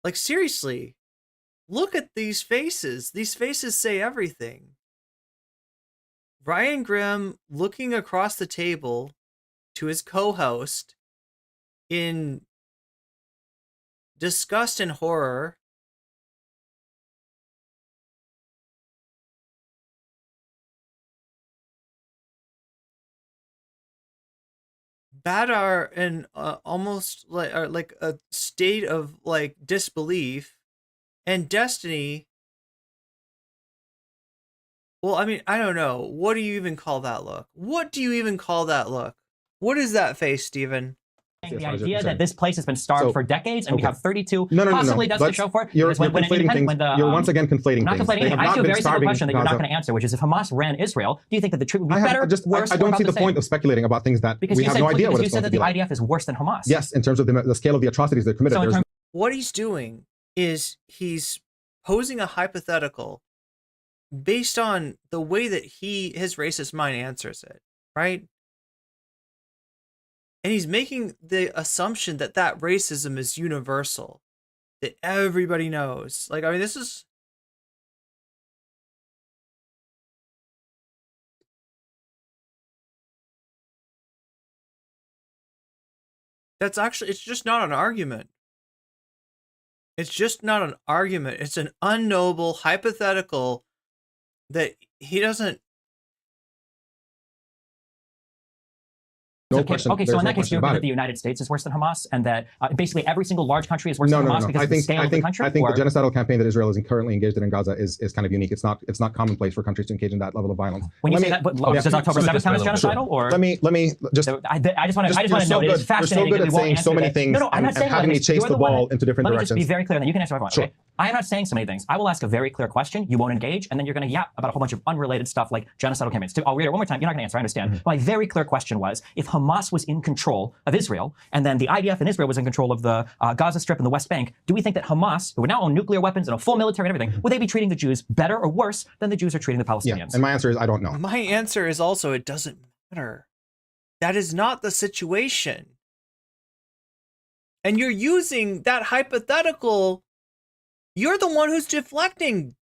Like, seriously, look at these faces. These faces say everything. Brian Grimm looking across the table to his co-host in disgust and horror. Baddar in almost like a state of like disbelief, and Destiny. Well, I mean, I don't know. What do you even call that look? What do you even call that look? What is that face, Steven? The idea that this place has been starved for decades and we have 32 No. possibly does to show for it. You're Because when conflating things. You're once again conflating not things. conflating anything. I asked you a very simple question that you're not going to answer, which is if Hamas ran Israel, do you think that the treatment would be better, worse, I or don't about see the same? point of speculating about things that Because we you have said, no idea what you it's said going that to be the like. IDF is worse than Hamas. Yes, in terms of the scale of the atrocities they've committed. So what he's doing is he's posing a hypothetical based on the way that his racist mind answers it, right? And he's making the assumption that that racism is universal, that everybody knows. Like, I mean, this is... That's actually, it's just not an argument. It's just not an argument. It's an unknowable hypothetical that he doesn't... No Okay, question. okay, so There's in no that case, question you about agree it. that the United States is worse than Hamas, and that basically every single large country is worse than Hamas because of the scale of the country? I think the genocidal campaign that Israel is currently engaged in Gaza is kind of unique. It's not commonplace for countries to engage in that level of violence. When you say that, does October 7th count as genocidal? Or let me just. I just want to note it is fascinating. You're so good at saying so many things I'm not and saying having me chase the ball into different directions. Let me directions. just be very clear, and then you can answer everyone. Sure. Okay? I am not saying so many things. I will ask a very clear question. You won't engage, and then you're going to yap about a whole bunch of unrelated stuff like genocidal campaigns. I'll read it one more time. You're not going to answer. I understand. My very clear question was: if Hamas was in control of Israel, and then the IDF in Israel was in control of the Gaza Strip and the West Bank, do we think that Hamas, who would now own nuclear weapons and a full military and everything, would they be treating the Jews better or worse than the Jews are treating the Palestinians? Yeah, and my answer is I don't know. My answer is also it doesn't matter. That is not the situation. And you're using that hypothetical. You're the one who's deflecting,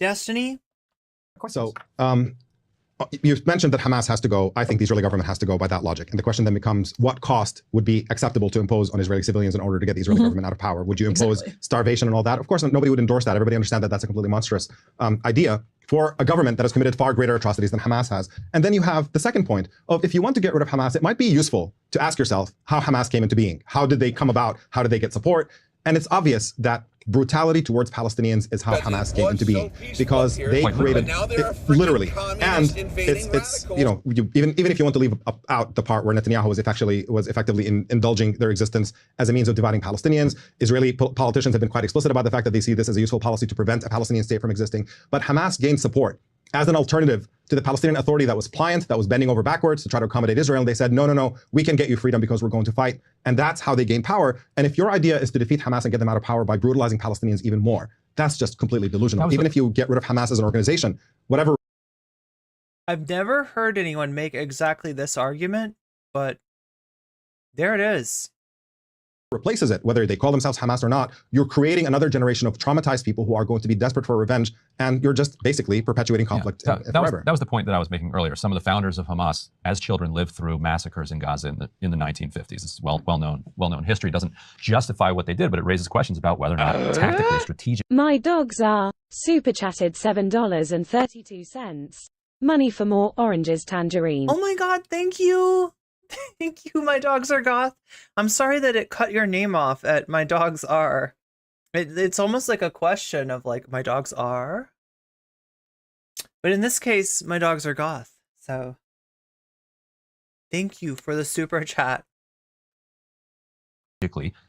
Destiny. So, you mentioned that Hamas has to go. I think the Israeli government has to go by that logic. And the question then becomes, what cost would be acceptable to impose on Israeli civilians in order to get the Israeli government out of power? Would you impose starvation and all that? Of course, nobody would endorse that. Everybody understands that that's a completely monstrous idea for a government that has committed far greater atrocities than Hamas has. And then you have the second point of, if you want to get rid of Hamas, it might be useful to ask yourself how Hamas came into being. How did they come about? How did they get support? And it's obvious that brutality towards Palestinians is how Hamas came into being, because they created literally, and it's you know, even if you want to leave out the part where Netanyahu was effectively indulging their existence as a means of dividing Palestinians. Israeli politicians have been quite explicit about the fact that they see this as a useful policy to prevent a Palestinian state from existing. But Hamas gained support as an alternative to the Palestinian Authority that was pliant, that was bending over backwards to try to accommodate Israel. And they said, no, we can get you freedom because we're going to fight. And that's how they gain power. And if your idea is to defeat Hamas and get them out of power by brutalizing Palestinians even more, that's just completely delusional. Even if you get rid of Hamas as an organization, whatever. I've never heard anyone make exactly this argument, but there it is. Replaces it, whether they call themselves Hamas or not, you're creating another generation of traumatized people who are going to be desperate for revenge, and you're just basically perpetuating conflict forever. That was the point that I was making earlier. Some of the founders of Hamas, as children, lived through massacres in Gaza in the 1950s. It's well-known history. It doesn't justify what they did, but it raises questions about whether or not tactically strategic. My dogs are super chatted $7.32. Money for more oranges, tangerine. Oh my God, thank you. Thank you, my dogs are goth. I'm sorry that it cut your name off at my dogs are. It's almost like a question of like, my dogs are? But in this case, my dogs are goth. So thank you for the super chat.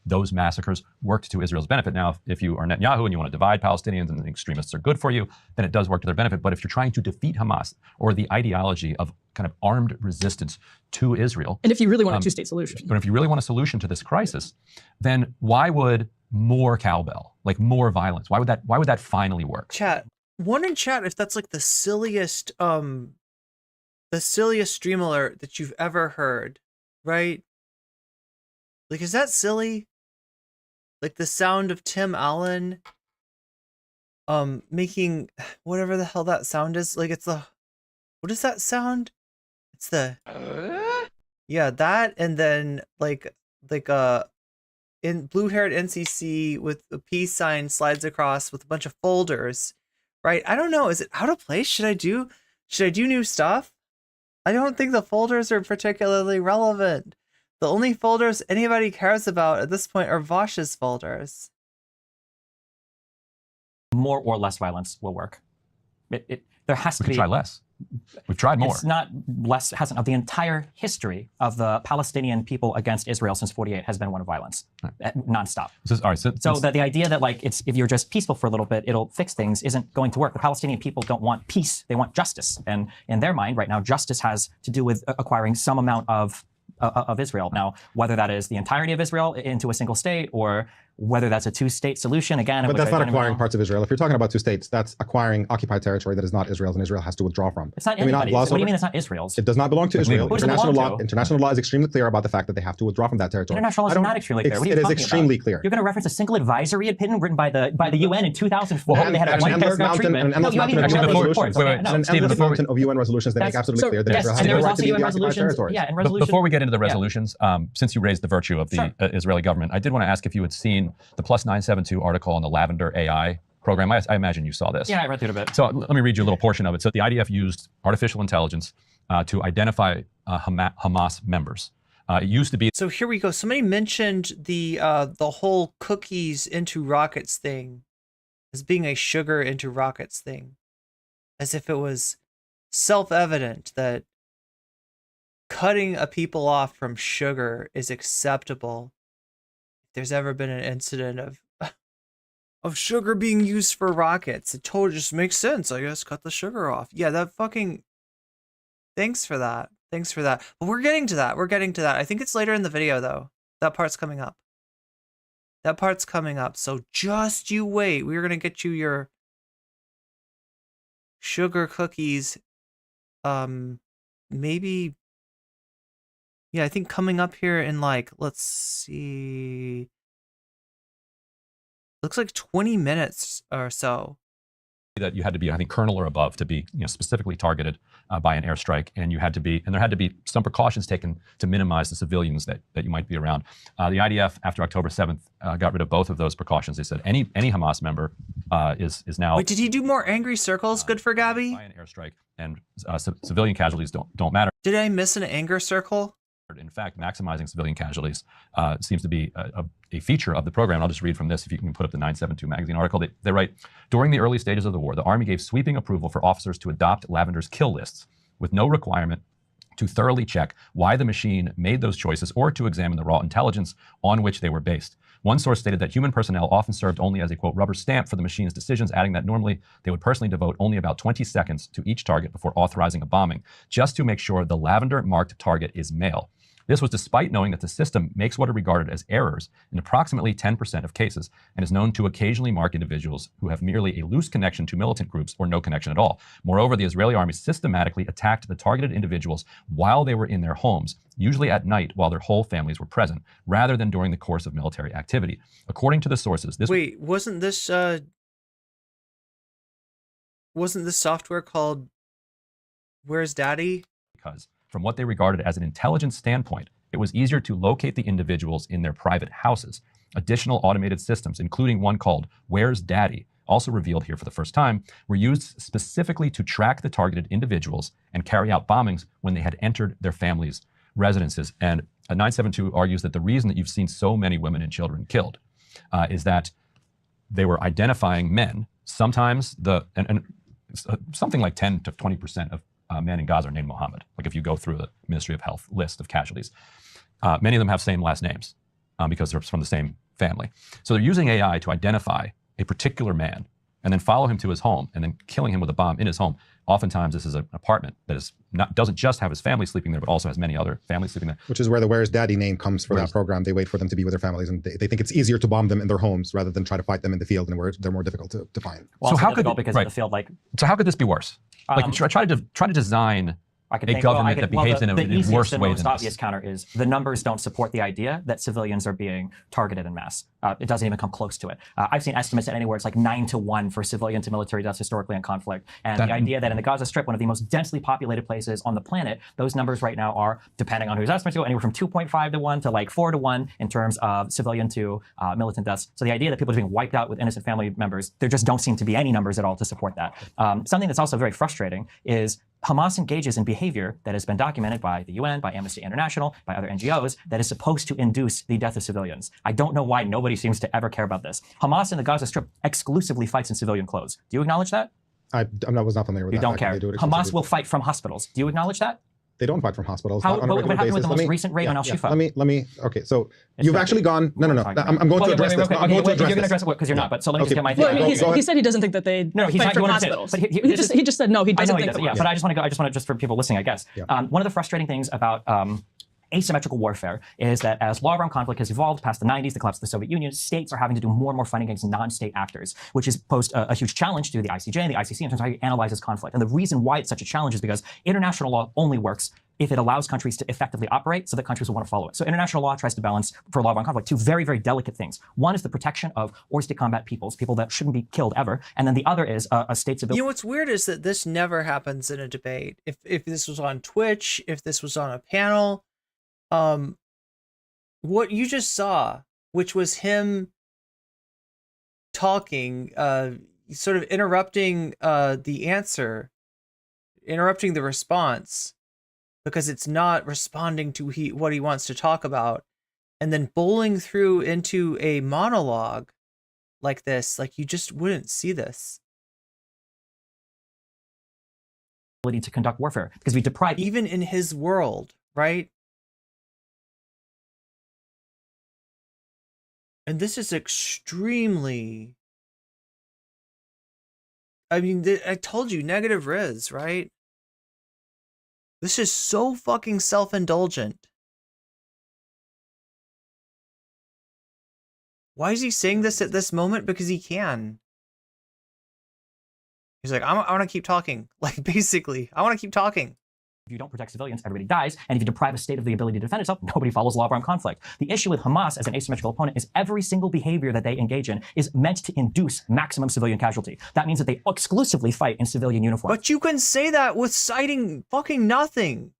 Those massacres worked to Israel's benefit. Now, if you are Netanyahu and you want to divide Palestinians and the extremists are good for you, then it does work to their benefit. But if you're trying to defeat Hamas or the ideology of kind of armed resistance to Israel, and if you really want a two-state solution, but if you really want a solution to this crisis, then why would more cowbell, like more violence, why would that finally work? Chat, one in chat if that's like the silliest stream alert that you've ever heard, right? Like, is that silly? Like the sound of Tim Allen making whatever the hell that sound is. Like it's the, what is that sound? It's the yeah, that, and then like in blue-haired NCC with a peace sign slides across with a bunch of folders, right? I don't know, is it out of place? Should I do new stuff? I don't think the folders are particularly relevant. The only folders anybody cares about at this point are Vosh's folders. More or less violence will work. There has to be. We could try less. We've tried more. It's not less. Hasn't. The entire history of the Palestinian people against Israel since '48 has been one of violence, nonstop. All right. So the idea that like if you're just peaceful for a little bit, it'll fix things isn't going to work. The Palestinian people don't want peace; they want justice. And in their mind, right now, justice has to do with acquiring some amount of Israel. Now, whether that is the entirety of Israel into a single state or whether that's a two-state solution, again. But that's not acquiring parts of Israel. If you're talking about two states, that's acquiring occupied territory that is not Israel's, and Israel has to withdraw from. It's not anybody's. What do you mean it's not Israel's? It does not belong to Israel. Who does it belong to? International law is extremely clear about the fact that they have to withdraw from that territory. International law is not extremely clear. What are you talking about? It is extremely clear. You're going to reference a single advisory opinion written by the UN in 2004. Well, they had a one-paragraph treatment. An endless mountain of UN resolutions that make absolutely clear that Israel has the right to be the occupied territory. Before we get into the resolutions, since you raised the virtue of the Israeli government, I did want to ask if you had seen the Plus 972 article on the Lavender AI program. I imagine you saw this. Yeah, I read through it a bit. So let me read you a little portion of it. So the IDF used artificial intelligence to identify Hamas members. It used to be. So here we go. Somebody mentioned the whole cookies into rockets thing as being a sugar into rockets thing, as if it was self-evident that cutting a people off from sugar is acceptable. If there's ever been an incident of sugar being used for rockets, it totally just makes sense. I guess cut the sugar off. Yeah, that fucking. Thanks for that. Thanks for that. But we're getting to that. We're getting to that. I think it's later in the video though. That part's coming up. That part's coming up. So just you wait. We're gonna get you your sugar cookies. Maybe. Yeah, I think coming up here in like, let's see. Looks like 20 minutes or so. That you had to be, I think, colonel or above to be, specifically targeted by an airstrike, and there had to be some precautions taken to minimize the civilians that you might be around. The IDF, after October 7th, got rid of both of those precautions. They said any Hamas member is now. Wait, did he do more angry circles? Good for Gabby. By an airstrike, and civilian casualties don't matter. Did I miss an anger circle? In fact, maximizing civilian casualties seems to be a feature of the program. I'll just read from this, if you can put up the 972 magazine article. They write, during the early stages of the war, the Army gave sweeping approval for officers to adopt Lavender's kill lists with no requirement to thoroughly check why the machine made those choices or to examine the raw intelligence on which they were based. One source stated that human personnel often served only as a, quote, rubber stamp for the machine's decisions, adding that normally they would personally devote only about 20 seconds to each target before authorizing a bombing, just to make sure the Lavender-marked target is male. This was despite knowing that the system makes what are regarded as errors in approximately 10% of cases and is known to occasionally mark individuals who have merely a loose connection to militant groups or no connection at all. Moreover, the Israeli army systematically attacked the targeted individuals while they were in their homes, usually at night while their whole families were present, rather than during the course of military activity. According to the sources, this— Wait, wasn't this software called Where's Daddy? Because from what they regarded as an intelligence standpoint, it was easier to locate the individuals in their private houses. Additional automated systems, including one called Where's Daddy, also revealed here for the first time, were used specifically to track the targeted individuals and carry out bombings when they had entered their families' residences. And 972 argues that the reason that you've seen so many women and children killed is that they were identifying men. Sometimes something like 10 to 20% of men in Gaza are named Mohammed. Like if you go through the Ministry of Health list of casualties, many of them have same last names because they're from the same family. So they're using AI to identify a particular man and then follow him to his home and then killing him with a bomb in his home. Oftentimes this is an apartment that doesn't just have his family sleeping there, but also has many other families sleeping there. Which is where the Where's Daddy name comes for that program. They wait for them to be with their families, and they think it's easier to bomb them in their homes rather than try to fight them in the field, and where they're more difficult to find. Well, so how could because of the field, so how could this be worse? Like try to design a government that behaves in a worse way than this. The obvious counter is the numbers don't support the idea that civilians are being targeted en masse. It doesn't even come close to it. I've seen estimates at anywhere it's like 9 to 1 for civilian to military deaths historically in conflict. And the idea that in the Gaza Strip, one of the most densely populated places on the planet, those numbers right now are, depending on whose estimates go, anywhere from 2.5 to 1 to like 4 to 1 in terms of civilian to militant deaths. So the idea that people are being wiped out with innocent family members, there just don't seem to be any numbers at all to support that. Something that's also very frustrating is Hamas engages in behavior that has been documented by the UN, by Amnesty International, by other NGOs, that is supposed to induce the death of civilians. I don't know why nobody seems to ever care about this. Hamas in the Gaza Strip exclusively fights in civilian clothes. Do you acknowledge that? I was not familiar with that. You don't care. Hamas will fight from hospitals. Do you acknowledge that? They don't fight from hospitals. What happened with the most recent raid on Al-Shifa? Let me. Okay, so you've actually gone. No. I'm going to address this. I'm going to address this. You're going to address it because you're not. But so let me just get my thing. Well, he said he doesn't think that they fight from hospitals. But he just said no. He doesn't think. Yeah, but I just want to just for people listening, I guess. One of the frustrating things about asymmetrical warfare is that as law of armed conflict has evolved past the 90s, the collapse of the Soviet Union, states are having to do more and more fighting against non-state actors, which has posed a huge challenge to the ICJ and the ICC in terms of how you analyze this conflict. And the reason why it's such a challenge is because international law only works if it allows countries to effectively operate so that countries will want to follow it. So international law tries to balance, for law of armed conflict, two very, very delicate things. One is the protection of hors de combat peoples, people that shouldn't be killed ever. And then the other is a state's ability. You know, what's weird is that this never happens in a debate. If this was on Twitch, if this was on a panel, what you just saw, which was him talking, sort of interrupting the answer, interrupting the response, because it's not responding to what he wants to talk about, and then bowling through into a monologue like this, like you just wouldn't see this. Ability to conduct warfare, because we deprive even in his world, right? And this is extremely, I mean, I told you, negative rizz, right? This is so fucking self-indulgent. Why is he saying this at this moment? Because he can. He's like, I want to keep talking. Like, basically, I want to keep talking. If you don't protect civilians, everybody dies. And if you deprive a state of the ability to defend itself, nobody follows law of armed conflict. The issue with Hamas as an asymmetrical opponent is every single behavior that they engage in is meant to induce maximum civilian casualty. That means that they exclusively fight in civilian uniform. But you can say that with citing fucking nothing.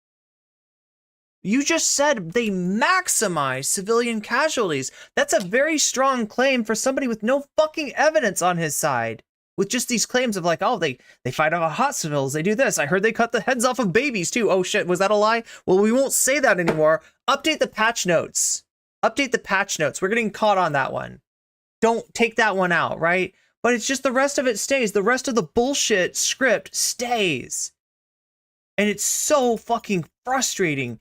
You just said they maximize civilian casualties. That's a very strong claim for somebody with no fucking evidence on his side. with just these claims of like, oh, they fight off hospitals, they do this. I heard they cut the heads off of babies too. Oh shit, was that a lie? Well, we won't say that anymore. Update the patch notes. Update the patch notes. We're getting caught on that one. Don't take that one out, right? But it's just the rest of it stays. The rest of the bullshit script stays. And it's so fucking frustrating.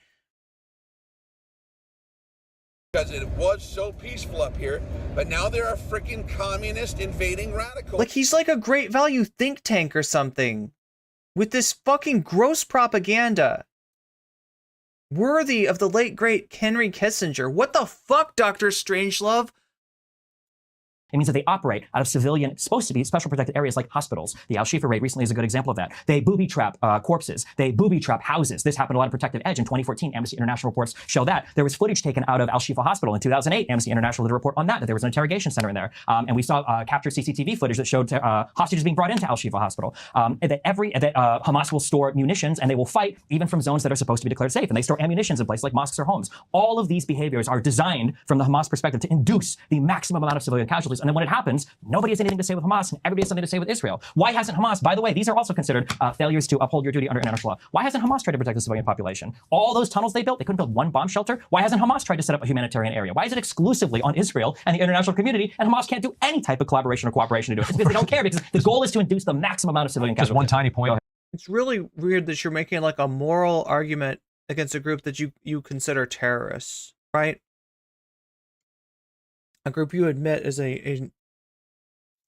Because it was so peaceful up here, but now there are freaking communist invading radicals. Like he's like a great value think tank or something with this fucking gross propaganda worthy of the late great Henry Kissinger. What the fuck, Dr. Strangelove? It means that they operate out of civilian, supposed to be special protected areas like hospitals. The Al-Shifa raid recently is a good example of that. They booby trap corpses. They booby trap houses. This happened a lot of Protective Edge in 2014. Amnesty International reports show that. There was footage taken out of Al-Shifa Hospital in 2008. Amnesty International did a report on that there was an interrogation center in there. And we saw captured CCTV footage that showed hostages being brought into Al-Shifa Hospital. That Hamas will store munitions and they will fight even from zones that are supposed to be declared safe. And they store ammunitions in places like mosques or homes. All of these behaviors are designed from the Hamas perspective to induce the maximum amount of civilian casualties. And then when it happens, nobody has anything to say with Hamas and everybody has something to say with Israel. Why hasn't Hamas, by the way, these are also considered failures to uphold your duty under international law. Why hasn't Hamas tried to protect the civilian population? All those tunnels they built, they couldn't build one bomb shelter. Why hasn't Hamas tried to set up a humanitarian area? Why is it exclusively on Israel and the international community and Hamas can't do any type of collaboration or cooperation to do it? It's because they don't care, because the goal is to induce the maximum amount of civilian casualties. Just one tiny point. It's really weird that you're making like a moral argument against a group that you consider terrorists, right? A group you admit is a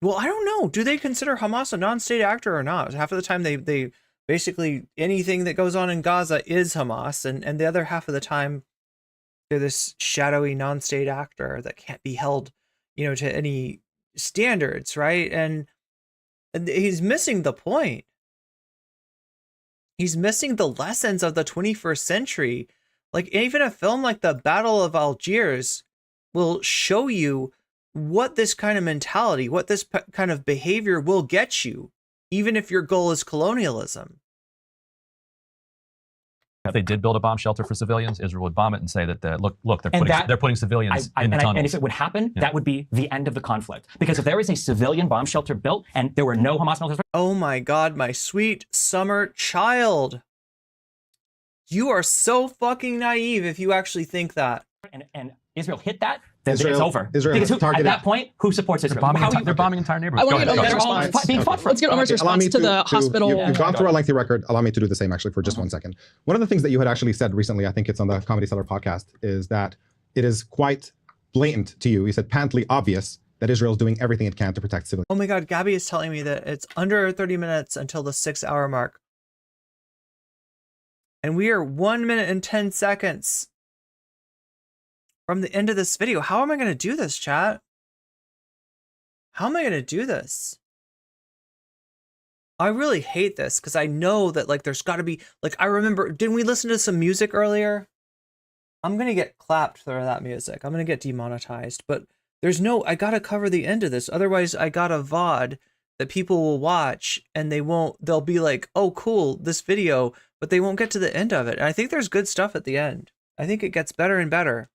well, I don't know. Do they consider Hamas a non-state actor or not? Half of the time they basically anything that goes on in Gaza is Hamas, and the other half of the time they're this shadowy non-state actor that can't be held, to any standards, right? And he's missing the point. He's missing the lessons of the 21st century. Like even a film like the Battle of Algiers will show you what this kind of mentality, what this kind of behavior will get you, even if your goal is colonialism. If they did build a bomb shelter for civilians, Israel would bomb it and say that, look, they're putting civilians in the tunnels. And if it would happen, that would be the end of the conflict. Because if there is a civilian bomb shelter built and there were no Hamas military... Oh my God, my sweet summer child. You are so fucking naive if you actually think that. And Israel hit that, then it's over. Israel because targeted, at that point, who supports Israel? They're bombing entire neighborhoods. I want to get Omar's being fought for. Let's get Omar's response to the hospital. You've gone through a lengthy record. Allow me to do the same actually for just 1 second. One of the things that you had actually said recently, I think it's on the Comedy Cellar podcast, is that it is quite blatant to you. You said patently obvious that Israel is doing everything it can to protect civilians. Oh my God, Gabby is telling me that it's under 30 minutes until the 6-hour mark. And we are 1 minute and 10 seconds from the end of this video. How am I going to do this, chat? How am I going to do this? I really hate this because I know that like there's got to be like, I remember, didn't we listen to some music earlier? I'm going to get clapped for that music. I'm going to get demonetized, but there's no, I got to cover the end of this. Otherwise I got a VOD that people will watch and they'll be like, oh cool, this video, but they won't get to the end of it. And I think there's good stuff at the end. I think it gets better and better.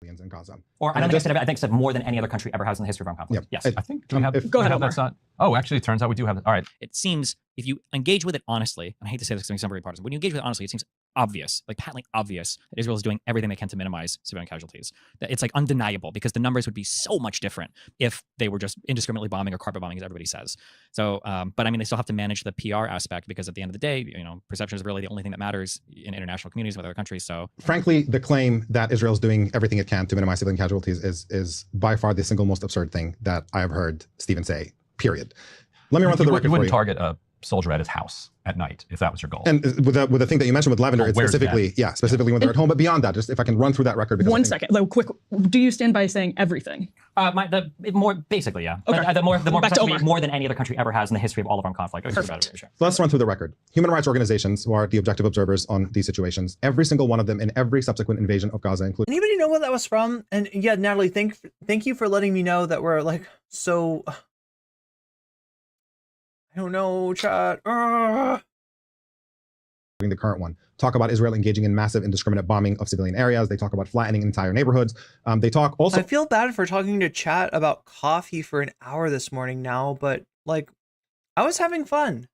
In Gaza. Or I don't think I said I think said more than any other country ever has in the history of armed conflict. Yep. Yes. I think do we have, go ahead, Omar. That's not. Oh, actually, it turns out we do have it. All right. It seems if you engage with it honestly, and I hate to say this because I'm very partisan, when you engage with it honestly, it seems obvious, like patently obvious, that Israel is doing everything they can to minimize civilian casualties. That it's like undeniable because the numbers would be so much different if they were just indiscriminately bombing or carpet bombing, as everybody says. So, but I mean, they still have to manage the PR aspect because at the end of the day, perception is really the only thing that matters in international communities with other countries. So, frankly, the claim that Israel is doing everything it can to minimize civilian casualties is by far the single most absurd thing that I have heard Stephen say. Period. Let me run through the record. You wouldn't target a soldier at his house at night if that was your goal. And with the thing that you mentioned with Lavender, it's specifically, specifically when they're at home. But beyond that, just if I can run through that record. One second, like quick. Do you stand by saying everything? More basically, yeah. Okay. The more Back to Omar. more than any other country ever has in the history of all of armed conflict. Perfect. So let's run through the record. Human rights organizations, who are the objective observers on these situations, every single one of them in every subsequent invasion of Gaza, including. Anybody know what that was from? And yeah, Natalie, thank you for letting me know that we're like so. I don't know, chat. The current one. Talk about Israel engaging in massive indiscriminate bombing of civilian areas. They talk about flattening entire neighborhoods. They talk also. I feel bad for talking to chat about coffee for an hour this morning now, but like I was having fun.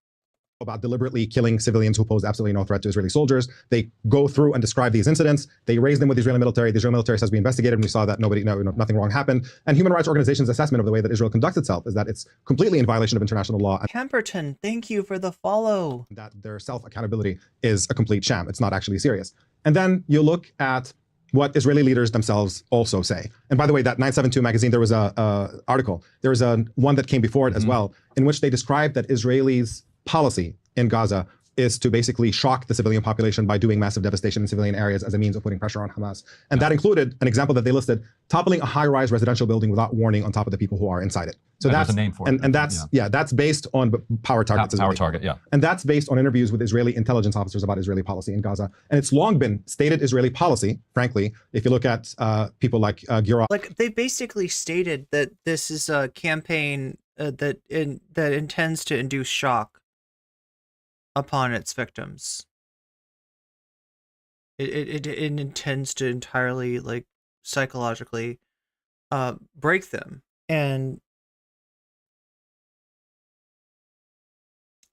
About deliberately killing civilians who pose absolutely no threat to Israeli soldiers. They go through and describe these incidents. They raise them with the Israeli military. The Israeli military says we investigated and we saw that nothing wrong happened. And human rights organizations' assessment of the way that Israel conducts itself is that it's completely in violation of international law. Pemberton, thank you for the follow. That their self-accountability is a complete sham. It's not actually serious. And then you look at what Israeli leaders themselves also say. And by the way, that 972 magazine, there was a article. There was one that came before it as well, in which they described that Israelis' policy in Gaza is to basically shock the civilian population by doing massive devastation in civilian areas as a means of putting pressure on Hamas. And that included an example that they listed, toppling a high-rise residential building without warning on top of the people who are inside it. So that's a name for it. And that's that's based on power targets. Power target, yeah. And that's based on interviews with Israeli intelligence officers about Israeli policy in Gaza. And it's long been stated Israeli policy, frankly, if you look at people like Gura. Like, they basically stated that this is a campaign that intends to induce shock upon its victims. It intends to entirely, like, psychologically break them. And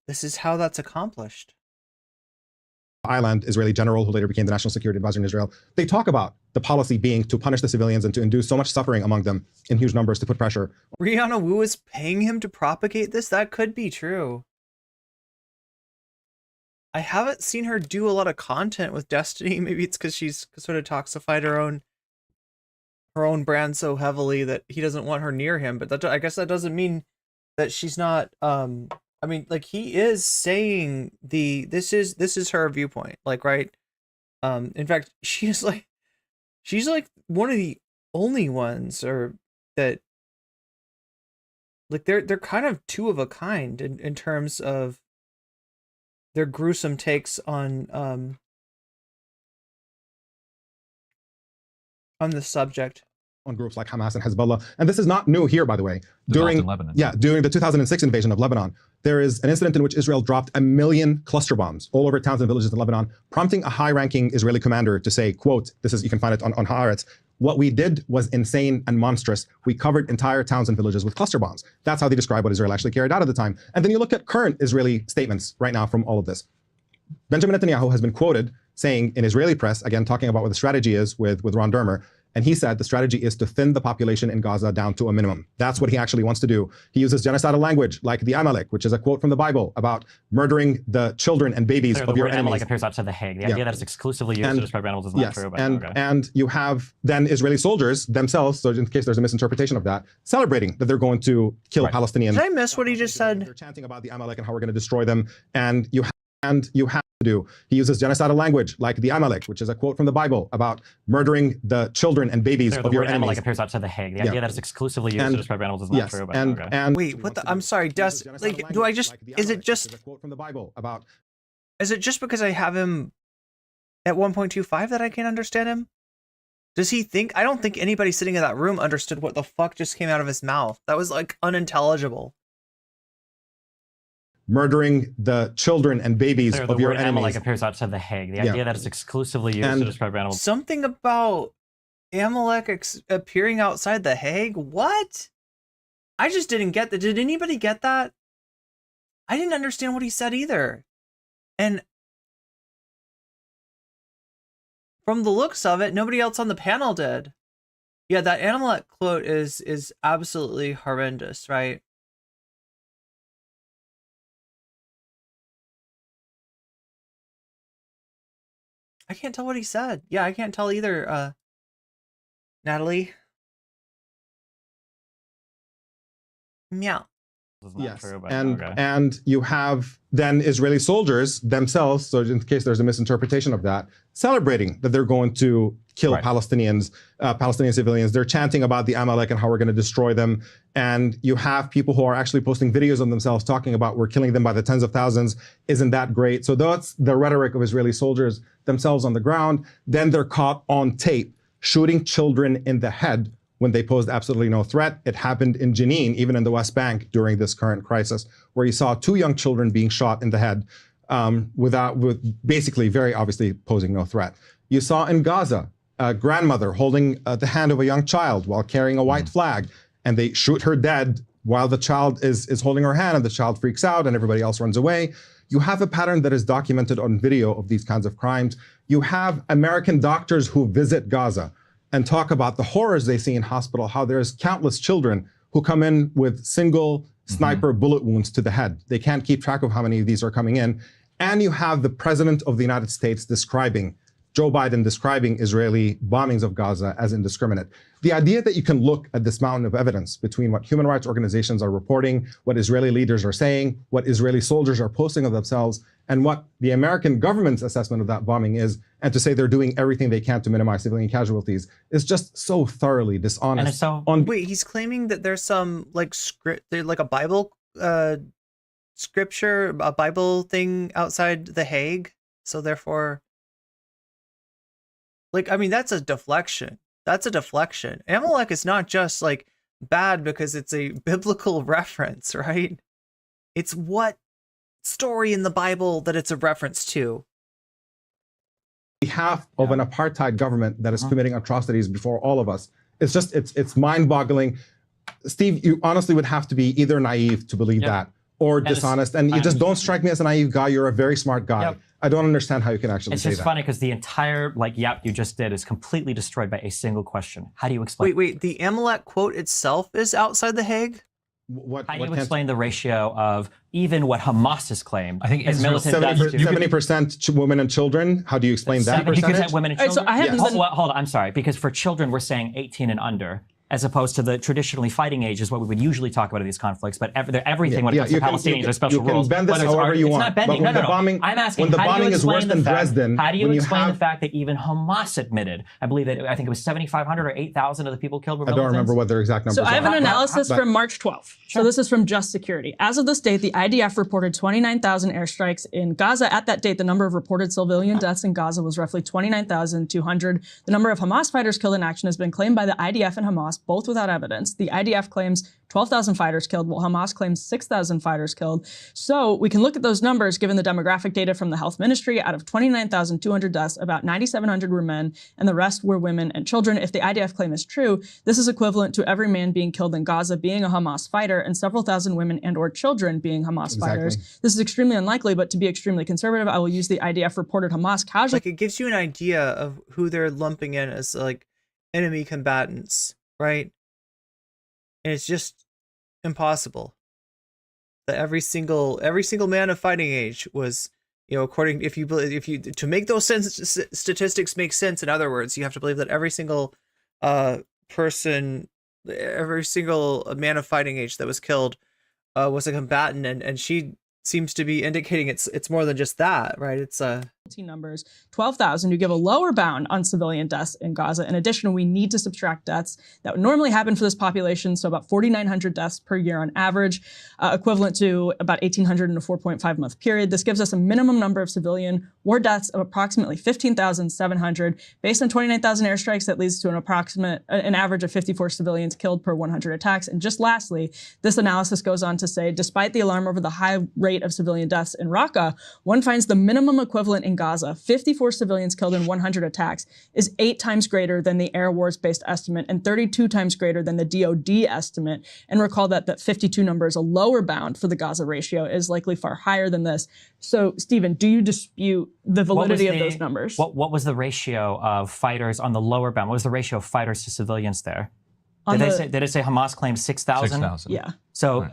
this is how that's accomplished. Island Israeli general who later became the national security advisor in Israel. They talk about the policy being to punish the civilians and to induce so much suffering among them in huge numbers to put pressure. Rihanna Wu is paying him to propagate this? That could be true. I haven't seen her do a lot of content with Destiny. Maybe it's because she's sort of toxified her own brand so heavily that he doesn't want her near him. But I guess that doesn't mean that she's not. I mean, like, he is saying this is her viewpoint. Like, right? In fact, she's like one of the only ones, or that, like, they're kind of two of a kind in terms of their gruesome takes on the subject. On groups like Hamas and Hezbollah. And this is not new here, by the way. During the 2006 invasion of Lebanon, there is an incident in which Israel dropped 1 million cluster bombs all over towns and villages in Lebanon, prompting a high-ranking Israeli commander to say, quote, this is, you can find it on Haaretz, what we did was insane and monstrous. We covered entire towns and villages with cluster bombs. That's how they describe what Israel actually carried out at the time. And then you look at current Israeli statements right now from all of this. Benjamin Netanyahu has been quoted saying in Israeli press, again, talking about what the strategy is with Ron Dermer, and he said the strategy is to thin the population in Gaza down to a minimum. That's what he actually wants to do. He uses genocidal language like the Amalek, which is a quote from the Bible about murdering the children and babies of your enemies. Amalek appears outside the Hague. The idea that it's exclusively used to describe animals is not true. But and you have then Israeli soldiers themselves, so in case there's a misinterpretation of that, celebrating that they're going to kill Palestinians. Did I miss what he just said? They're chanting about the Amalek and how we're going to destroy them. And you have to do. He uses genocidal language like the Amalek, which is a quote from the Bible about murdering the children and babies of your enemies. Amalek appears outside the Hague. The idea that it's exclusively used to describe animals is not true. But and wait, what the? I'm sorry, like, do I just? Is it just? A quote from the Bible about. Is it just because I have him at 1.25 that I can't understand him? Does he think? I don't think anybody sitting in that room understood what the fuck just came out of his mouth. That was, like, unintelligible. Murdering the children and babies of your enemies. Amalek appears outside the Hague. The idea that it's exclusively used to describe animals. Something about Amalek appearing outside the Hague? What? I just didn't get that. Did anybody get that? I didn't understand what he said either. And from the looks of it, nobody else on the panel did. Yeah, that Amalek quote is absolutely horrendous, right? I can't tell what he said. Yeah, I can't tell either, Natalie. Meow. Yes, and you have then Israeli soldiers themselves, so in case there's a misinterpretation of that, celebrating that they're going to kill Palestinians, Palestinian civilians. They're chanting about the Amalek and how we're going to destroy them. And you have people who are actually posting videos of themselves talking about we're killing them by the tens of thousands. Isn't that great? So that's the rhetoric of Israeli soldiers themselves on the ground. Then they're caught on tape shooting children in the head when they posed absolutely no threat. It happened in Jenin, even in the West Bank during this current crisis, where you saw 2 young children being shot in the head with basically very obviously posing no threat. You saw in Gaza a grandmother holding the hand of a young child while carrying a white flag, and they shoot her dead while the child is holding her hand and the child freaks out and everybody else runs away. You have a pattern that is documented on video of these kinds of crimes. You have American doctors who visit Gaza and talk about the horrors they see in hospital, how there's countless children who come in with single sniper bullet wounds to the head. They can't keep track of how many of these are coming in. And you have the President of the United States Joe Biden describing Israeli bombings of Gaza as indiscriminate. The idea that you can look at this mountain of evidence between what human rights organizations are reporting, what Israeli leaders are saying, what Israeli soldiers are posting of themselves, and what the American government's assessment of that bombing is, and to say they're doing everything they can to minimize civilian casualties is just so thoroughly dishonest. Wait, he's claiming that there's some like script, like a Bible scripture, a Bible thing outside The Hague, so therefore. Like, I mean, that's a deflection. That's a deflection. Amalek is not just like bad because it's a biblical reference, right? It's what story in the Bible that it's a reference to. Behalf of an apartheid government that is committing atrocities before all of us. It's just, it's mind-boggling. Steve, you honestly would have to be either naive to believe that or dishonest. And you just don't strike me as a naive guy. You're a very smart guy. I don't understand how you can actually say that. It's just funny because the entire yap you just did is completely destroyed by a single question. How do you explain? Wait, the Amalek quote itself is outside The Hague? How do you explain the ratio of even what Hamas has claimed? I think it's 70% women and children. How do you explain that percentage? You could have women and children. So I haven't been... Hold on, I'm sorry. Because for children, we're saying 18 and under, as opposed to the traditionally fighting age is what we would usually talk about in these conflicts. But everything when it comes to Palestinians are special rules. You can bend this however you want. It's not bending. But No. I'm asking, when the bombing is worse than Dresden, how do you explain the fact that even Hamas admitted, I think it was 7,500 or 8,000 of the people killed were militants? I don't remember what their exact numbers are. So I have an analysis from March 12th. So this is from Just Security. As of this date, the IDF reported 29,000 airstrikes in Gaza. At that date, the number of reported civilian deaths in Gaza was roughly 29,200. The number of Hamas fighters killed in action has been claimed by the IDF and Hamas, both without evidence. The IDF claims 12,000 fighters killed, while Hamas claims 6,000 fighters killed. So we can look at those numbers given the demographic data from the health ministry. Out of 29,200 deaths, about 9,700 were men, and the rest were women and children. If the IDF claim is true, this is equivalent to every man being killed in Gaza being a Hamas fighter and several thousand women and or children being Hamas fighters. This is extremely unlikely, but to be extremely conservative, I will use the IDF reported Hamas casualties. Like, it gives you an idea of who they're lumping in as like enemy combatants, right? And it's just impossible that every single man of fighting age was, according to make those statistics make sense. In other words, you have to believe that every single person, every single man of fighting age that was killed was a combatant, and she seems to be indicating it's more than just that, right? It's numbers 12,000 to give a lower bound on civilian deaths in Gaza. In addition, we need to subtract deaths that would normally happen for this population, so about 4,900 deaths per year on average, equivalent to about 1,800 in a 4.5-month period. This gives us a minimum number of civilian war deaths of approximately 15,700. Based on 29,000 airstrikes, that leads to an average of 54 civilians killed per 100 attacks. And just lastly, this analysis goes on to say, despite the alarm over the high rate of civilian deaths in Raqqa, one finds the minimum equivalent in Gaza, 54 civilians killed in 100 attacks, is 8 times greater than the Air Wars-based estimate and 32 times greater than the DoD estimate. And recall that 52 number is a lower bound for the Gaza ratio, is likely far higher than this. So, Stephen, do you dispute the validity of those numbers? What was the ratio of fighters on the lower bound? What was the ratio of fighters to civilians there? Did it say Hamas claimed 6,000? 6,000. Yeah. So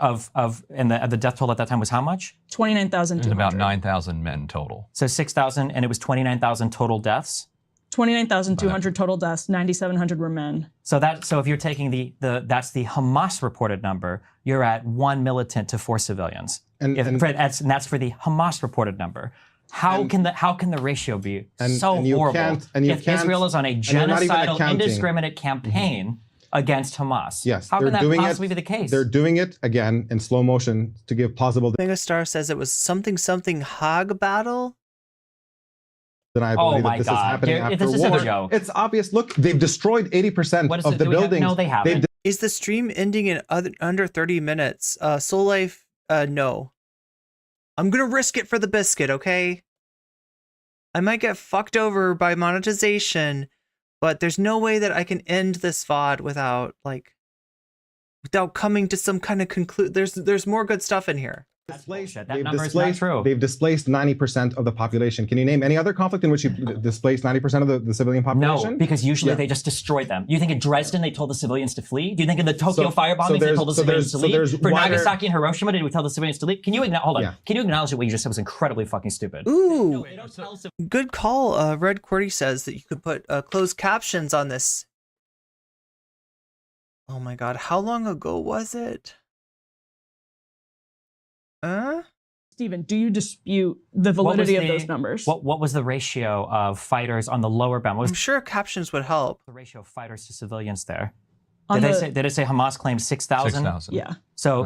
and the death toll at that time was how much? 29,200. About 9,000 men total. So 6,000, and it was 29,000 total deaths? 29,200 total deaths, 9,700 were men. So if you're taking that's the Hamas reported number, you're at 1 militant to 4 civilians. And that's for the Hamas reported number. How can the ratio be so horrible if Israel is on a genocidal, indiscriminate campaign against Hamas? Yes, how can that possibly be the case? They're doing it again in slow motion to give plausible. Megastar says it was something Haag battle. Then I believe that this is happening after war. It's obvious. Look, they've destroyed 80% of the buildings. No, they haven't. Is the stream ending in under 30 minutes? Soul Life, no. I'm gonna risk it for the biscuit, okay? I might get fucked over by monetization, but there's no way that I can end this VOD without, like, without coming to some kind of conclusion. There's more good stuff in here. They've displaced 90% of the population. Can you name any other conflict in which you've displaced 90% of the civilian population? No, because usually they just destroyed them. You think in Dresden they told the civilians to flee? Do you think in the Tokyo firebombings they told the civilians to leave? For Nagasaki and Hiroshima, did we tell the civilians to leave? Can you Can you acknowledge that what you just said was incredibly fucking stupid? Ooh, good call. Red Qwerty says that you could put closed captions on this. Oh my god, how long ago was it? Stephen, do you dispute the validity of those numbers? What was the ratio of fighters on the lower bound? I'm sure captions would help. The ratio of fighters to civilians there. Did it say Hamas claimed 6,000? 6,000. Yeah. So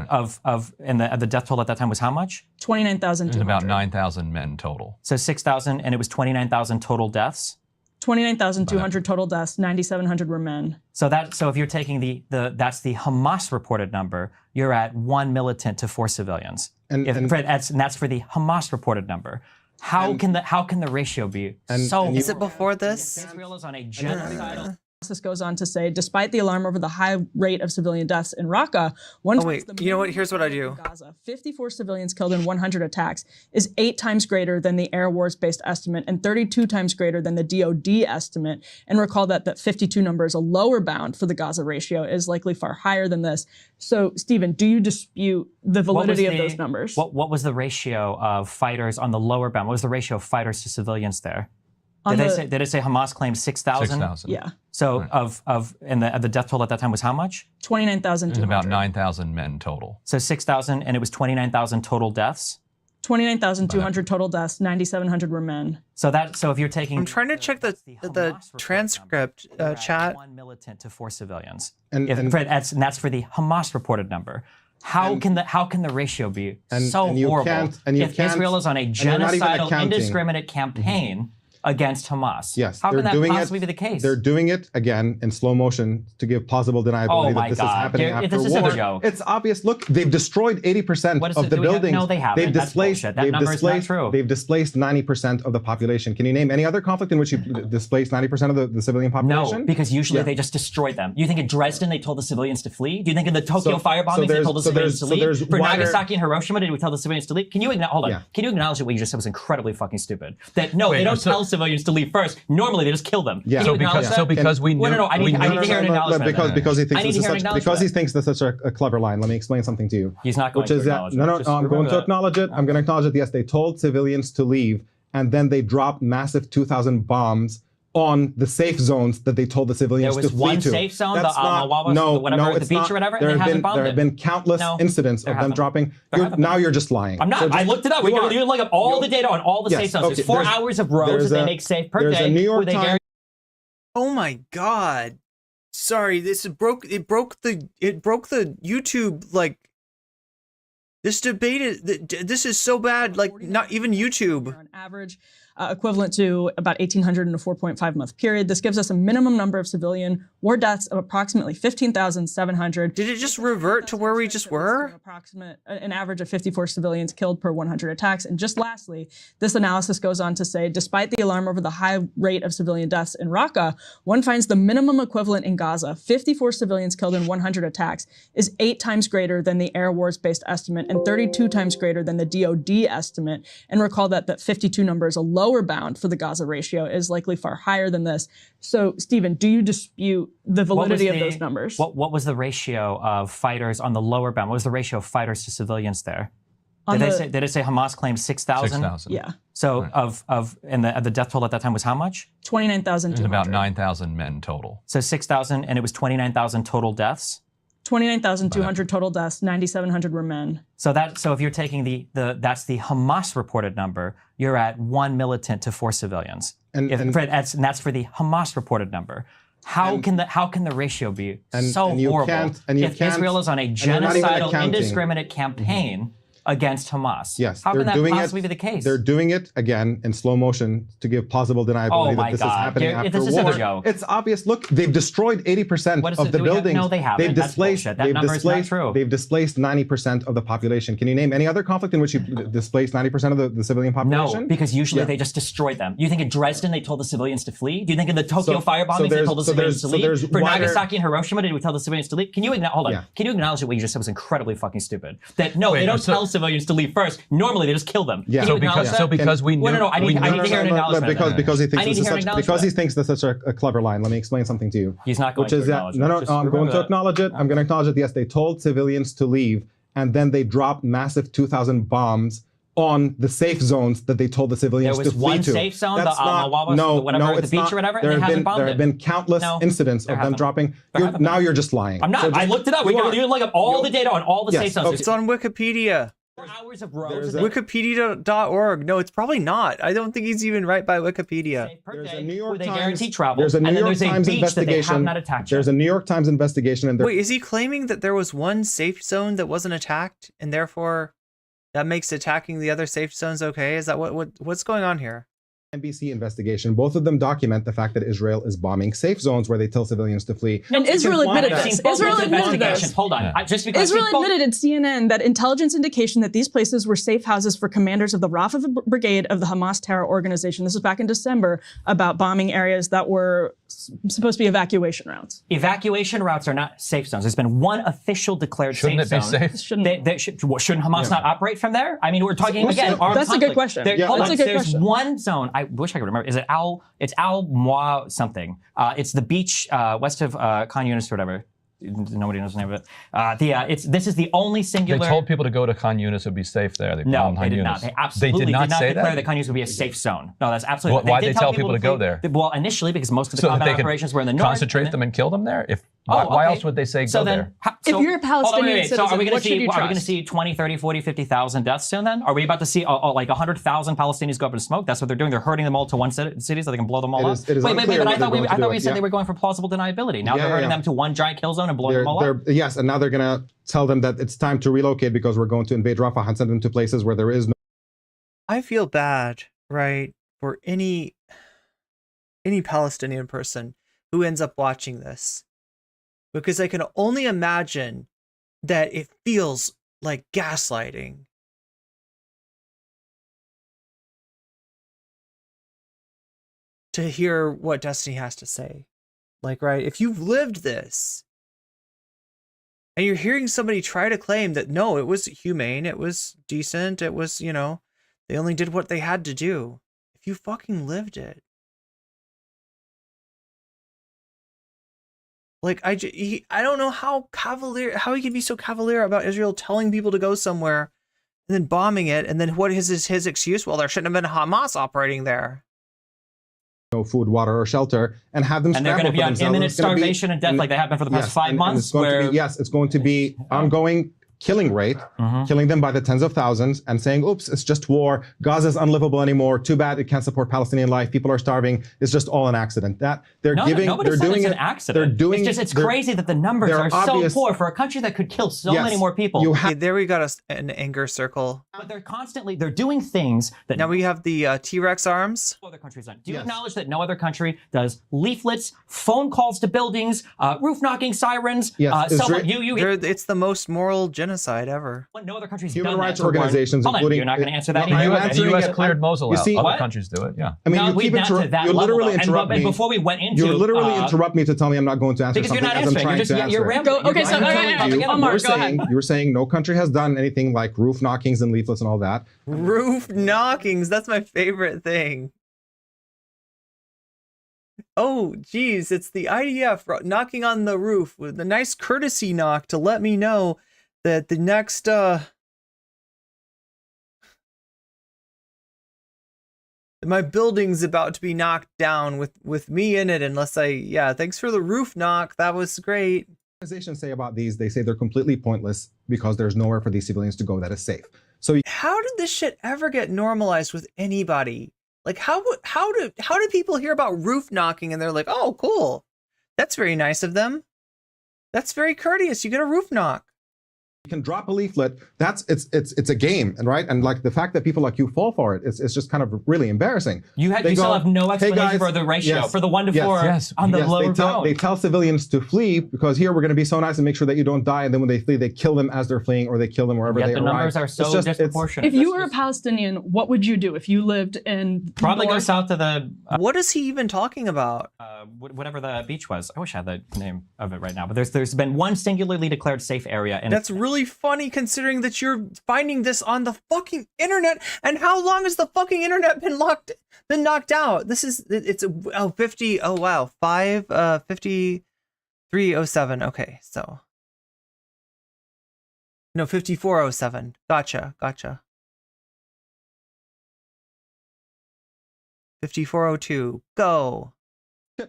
and the death toll at that time was how much? 29,200. About 9,000 men total. So 6,000, and it was 29,000 total deaths. 29,200 total deaths, 9,700 were men. So if you're taking that's the Hamas reported number, you're at 1 militant to 4 civilians. And that's for the Hamas reported number. How can the ratio be so? Is it before this? Israel is on a genocidal. This goes on to say, despite the alarm over the high rate of civilian deaths in Raqqa, you know what? Here's what I do. Gaza, 54 civilians killed in 100 attacks is 8 times greater than the Air Wars-based estimate and 32 times greater than the DoD estimate. And recall that 52 number is a lower bound for the Gaza ratio. It is likely far higher than this. So, Stephen, do you dispute the validity of those numbers? What was the ratio of fighters on the lower bound? What was the ratio of fighters to civilians there? Did it say Hamas claimed 6,000? 6,000. Yeah. So and the death toll at that time was how much? 29,200. About 9,000 men total. So 6,000, and it was 29,000 total deaths. 29,200 total deaths, 9,700 were men. So if you're taking, I'm trying to check the transcript chat. 1 militant to 4 civilians, and that's for the Hamas reported number. How can the ratio be so horrible if Israel is on a genocidal, indiscriminate campaign against Hamas? Yes, how can that possibly be the case? They're doing it again in slow motion to give plausible deniability that this is happening after war. A joke. It's obvious. Look, they've destroyed 80% of the buildings. No, they haven't. They've displaced. That number is not true. They've displaced 90% of the population. Can you name any other conflict in which you've displaced 90% of the civilian population? No, because usually they just destroyed them. You think in Dresden they told the civilians to flee? Do you think in the Tokyo firebombings they told the civilians to leave? For Nagasaki and Hiroshima, did we tell the civilians to leave? Can you Can you acknowledge that what you just said was incredibly fucking stupid? They don't tell civilians to leave first. Normally, they just kill them. Yeah. Because we knew. I need to hear an acknowledgement. Because he thinks that's such a clever line. Let me explain something to you. He's not going to acknowledge it. No, I'm going to acknowledge it. I'm going to acknowledge that, yes, they told civilians to leave, and then they dropped massive 2,000 bombs on the safe zones that they told the civilians to flee to. There was one safe zone, the beach or whatever, and they haven't bombed it. There have been countless incidents of them dropping. Now you're just lying. I'm not. I looked it up. You look up all the data on all the safe zones. There's 4 hours of roads that they make safe per day. There's a New York Times. Oh my god! Sorry, it broke the YouTube This debate this is so bad. Not even YouTube. On average, equivalent to about 1,800 in a 4.5-month period. This gives us a minimum number of civilian war deaths of approximately 15,700. Did it just revert to where we just were? An average of 54 civilians killed per 100 attacks. And just lastly, this analysis goes on to say, despite the alarm over the high rate of civilian deaths in Raqqa, one finds the minimum equivalent in Gaza, 54 civilians killed in 100 attacks, is 8 times greater than the Air Wars-based estimate and 32 times greater than the DoD estimate. And recall that 52 number is a lower bound for the Gaza ratio. It is likely far higher than this. So, Stephen, do you dispute the validity of those numbers? What was the ratio of fighters on the lower bound? What was the ratio of fighters to civilians there? Did it say Hamas claimed 6,000? 6,000. Yeah. So and the death toll at that time was how much? 29,200. About 9,000 men total. So 6,000, and it was 29,000 total deaths. 29,200 total deaths, 9,700 were men. So if you're taking that's the Hamas reported number, you're at 1 militant to 4 civilians. And that's for the Hamas reported number. How can the ratio be so horrible if Israel is on a genocidal, indiscriminate campaign against Hamas. Yes, How they're can that doing possibly it, be the case? They're doing it again in slow motion to give plausible deniability Oh my that this God. is happening after This is war. a joke. It's obvious. Look, they've destroyed 80% of the buildings. No, they haven't. They've That's displaced. bullshit. That They've number is not displaced. true. They've displaced 90% of the population. Can you name any other conflict in which you displaced 90% of the civilian population? No, because usually they just destroyed them. You think in Dresden they told the civilians to flee? Do you think in the Tokyo firebombings they told the civilians to leave? For Nagasaki and Hiroshima, did we tell the civilians to leave? Can you hold on? Yeah. Can you acknowledge that what you just said was incredibly fucking stupid? That no, Wait, they don't so- tell civilians to leave first. Normally they just kill them. Yeah. Can you acknowledge that? because we knew. No, I need to hear an acknowledgement. Because he thinks I need this to is hear an such, because he acknowledgement. thinks that's such a clever line. Let me explain something to you. He's not going Which to is that acknowledge no, it. Just I'm going remember to that. acknowledge it. I'm going to acknowledge it. Yes, they told civilians to leave, and then they dropped massive 2,000 bombs on the safe zones that they told the civilians There to was flee one to. safe zone, That's the not, Mawawas, no, whatever, no, the it's beach not. or whatever, There and they have haven't been bombed there it. have been countless No, incidents there of them haven't. dropping. There haven't. Now you're just lying. I'm not. So I looked it up. You look up all the data on all the Yes, safe zones. okay. It's on Wikipedia. Hours of rows. Wikipedia.org. No, it's probably not. I don't think he's even right by Wikipedia. There's a New York They Times. guarantee travel. There's a New and then York there's a Times beach that they have investigation. not attacked There's yet. a New York Times investigation, and Wait, is he claiming that there was one safe zone that wasn't attacked, and therefore that makes attacking the other safe zones okay? Is that what's going on here? NBC investigation. Both of them document the fact that Israel is bombing safe zones where they tell civilians to flee. And Israel admitted this. Israel admitted this. Hold on. Just because Israel admitted in CNN that intelligence indication that these places were safe houses for commanders of the Rafah Brigade of the Hamas terror organization. This was back in December about bombing areas that were supposed to be evacuation routes. Evacuation routes are not safe zones. There's been one official declared Shouldn't safe it be zone. safe? Shouldn't Hamas not operate from there? I mean, we're talking again. Armed That's a good conflict. question. Hold That's on. a good There's question. one zone. I wish I could remember. Is it It's Al Moa something. It's the beach west of Khan Yunis or whatever. Nobody knows the name of it. This is the only singular. They told people to go to Khan Yunis; it would be safe there. They No, bombed they Khan did Yunis. not. They absolutely did not say declare that. that Khan Yunis would be a safe zone. No, that's absolutely. Why'd they did tell people to go flee. there? Well, initially because most of the So that combat they could operations were in the north. concentrate them and kill them there. Oh, Why okay. else would they say So go then, there? If you're a Palestinian So are we citizen, going what should you Are we going to trust? see 20, 30, 40, 50,000 deaths soon then? Are we about to see like 100,000 Palestinians go up in smoke? That's what they're doing. They're herding them all to one city so they can blow them all up. It is wait, unclear but I what thought they're going to do we it. said Yeah. they were going for plausible deniability. Now Yeah, they're herding yeah. them to one giant kill zone and blowing them all up. Yes, and now they're going to tell them that it's time to relocate because we're going to invade Rafah and send them to places where there is no. I feel bad, right, for any Palestinian person who ends up watching this. Because I can only imagine that it feels like gaslighting. To hear what Destiny has to say. Like, right, if you've lived this, and you're hearing somebody try to claim that, no, it was humane, it was decent, it was, they only did what they had to do. If you fucking lived it. Like, I don't know how he can be so cavalier about Israel telling people to go somewhere and then bombing it. And then what is his excuse? Well, there shouldn't have been Hamas operating there. No food, water, or shelter, and have them And they're scramble going to be for on themselves. imminent It's gonna be- starvation and death like they have been for the past Yes, 5 and months. it's going to be, it's going to be ongoing killing rate, killing them by the tens of thousands and saying, oops, it's just war. Gaza's unlivable anymore. Too bad it can't support Palestinian life. People are starving. It's just all an accident. Nobody they're said doing it's it. an accident. It's crazy that the numbers are so poor for a country that could kill so many more people. Okay, there we got an anger circle. But they're doing things that now we have the T-Rex arms. Other countries don't. Do you acknowledge that no other country does leaflets, phone calls to buildings, roof knocking sirens? It's the most moral genocide ever. No other country's Human done rights that for organizations, Hold on, including. you're not going to answer that. No, either. I'm answering The U.S. it. cleared Mosul You out. see, Other countries do it. Yeah. I mean, No, you we've keep not to that you level, literally though. interrupt And me. before we went into, you literally interrupt me to tell me I'm not going to answer because you're something not as I'm answering. trying to You're answer. rambling. Okay, so Omar, go ahead. You were saying no country has done anything like roof knockings and leaflets and all that. Roof knockings. That's my favorite thing. Oh, geez, it's the IDF knocking on the roof with a nice courtesy knock to let me know that the next my building's about to be knocked down with me in it unless thanks for the roof knock. That was great. Organizations say about these, they say they're completely pointless because there's nowhere for these civilians to go that is safe. So how did this shit ever get normalized with anybody? Like how do people hear about roof knocking and they're like, oh, cool. That's very nice of them. That's very courteous. You get a roof knock. You can drop a leaflet. It's a game, and right, and like the fact that people like you fall for it is just kind of really embarrassing. You still have no explanation for the ratio, for the 1 to 4 on the lower bone. They tell civilians to flee because here we're going to be so nice and make sure that you don't die, and then when they flee, they kill them as they're fleeing, or they kill them wherever they arrive. The numbers are so disproportionate. If you were a Palestinian, what would you do if you lived in probably go south to the what is he even talking about? Whatever the beach was. I wish I had the name of it right now, but there's been one singularly declared safe area, and that's really funny considering that you're finding this on the fucking internet. And how long has the fucking internet been knocked out? It's 50. Oh wow, 5307. Okay, so no, 5407. Gotcha. 5402. Go.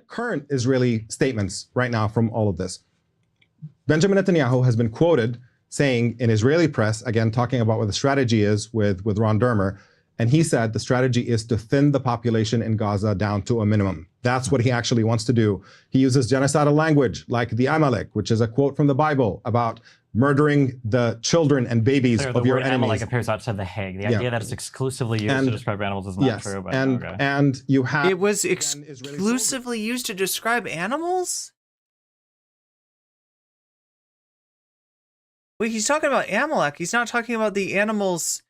Current Israeli statements right now from all of this. Benjamin Netanyahu has been quoted saying in Israeli press, again, talking about what the strategy is with Ron Dermer, and he said the strategy is to thin the population in Gaza down to a minimum. That's what he actually wants to do. He uses genocidal language like the Amalek, which is a quote from the Bible about murdering the children and babies of your enemies. Amalek appears outside the Hague. The idea that it's exclusively used to describe animals is not true. But and you have... It was exclusively used to describe animals? Wait, he's talking about Amalek. He's not talking about the animals.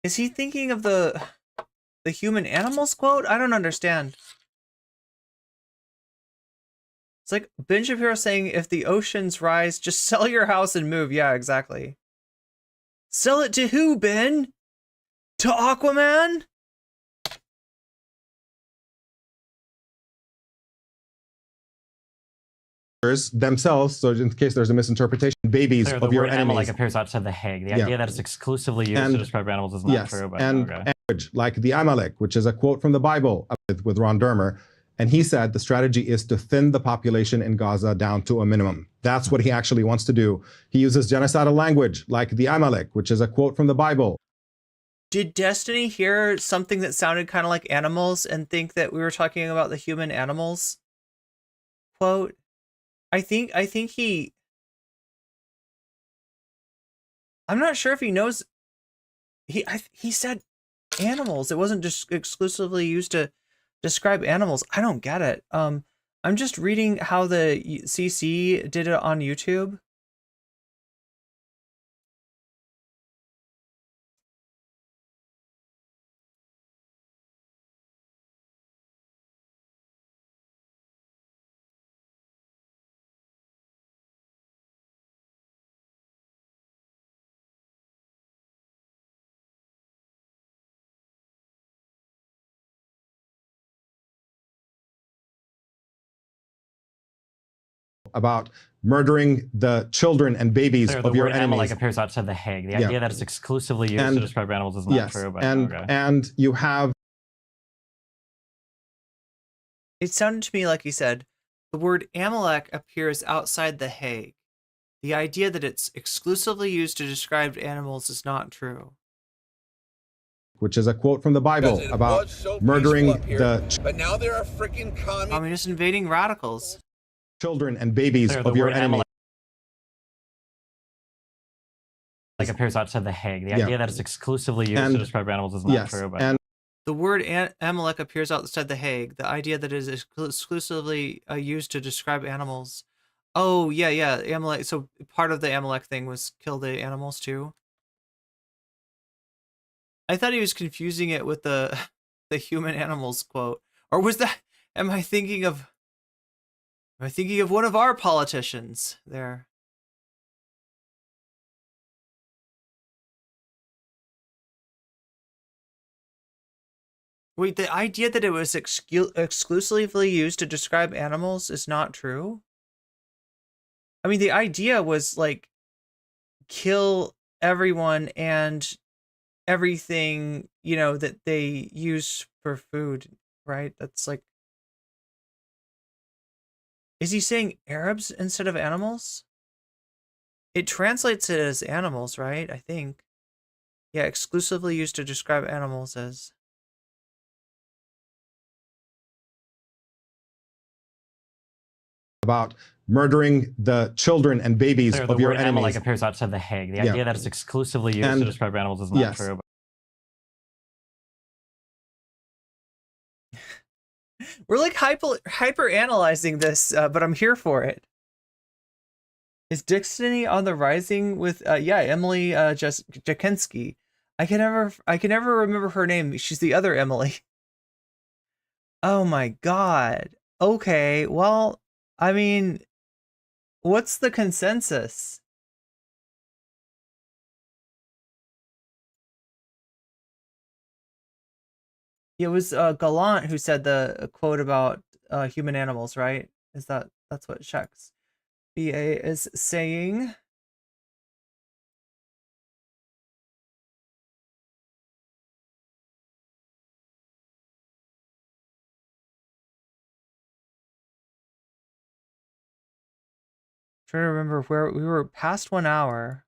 Is he thinking of the human animals quote? I don't understand. It's like Ben Shapiro saying, if the oceans rise, just sell your house and move. Yeah, exactly. Sell it to who, Ben? To Aquaman? themselves, so in case there's a misinterpretation, babies of your enemies. Amalek appears outside the Hague. The idea that it's exclusively used to describe animals is not true. But like the Amalek, which is a quote from the Bible with Ron Dermer, and he said the strategy is to thin the population in Gaza down to a minimum. That's what he actually wants to do. He uses genocidal language like the Amalek, which is a quote from the Bible. Did Destiny hear something that sounded kind of like animals and think that we were talking about the human animals quote? I think he... I'm not sure if he knows... He said animals. It wasn't just exclusively used to describe animals. I don't get it. I'm just reading how the CC did it on YouTube. About murdering the children and babies of your enemies. Amalek appears outside the Hague. The idea that it's exclusively used to describe animals is not true. But and you have... It sounded to me like he said, the word Amalek appears outside the Hague. The idea that it's exclusively used to describe animals is not true. Which is a quote from the Bible about murdering the... But now there are freaking communists invading radicals. Children and babies of your enemies. Like appears outside the Hague. The idea that it's exclusively used to describe animals is not true. But the word Amalek appears outside the Hague. The idea that it is exclusively used to describe animals. Oh yeah, Amalek. So part of the Amalek thing was kill the animals too. I thought he was confusing it with the human animals quote, or was that? Am I thinking of one of our politicians there? Wait, the idea that it was exclusively used to describe animals is not true? I mean, the idea was like kill everyone and everything, you know, that they use for food, right? That's like... Is he saying Arabs instead of animals? It translates it as animals, right? I think. Yeah, exclusively used to describe animals as... about murdering the children and babies The of your word animal enemies. like appears outside The Hague. The Yeah. idea that it's exclusively used And- to describe animals is not yes. true. We're like hyper analyzing this, but I'm here for it. Is Destiny on the rising with Emily Jakinski? I can never remember her name. She's the other Emily. Oh my god. Okay, well, I mean, what's the consensus? It was Gallant who said the quote about human animals, right? That's what Shaq's BA is saying? Trying to remember where we were past 1 hour.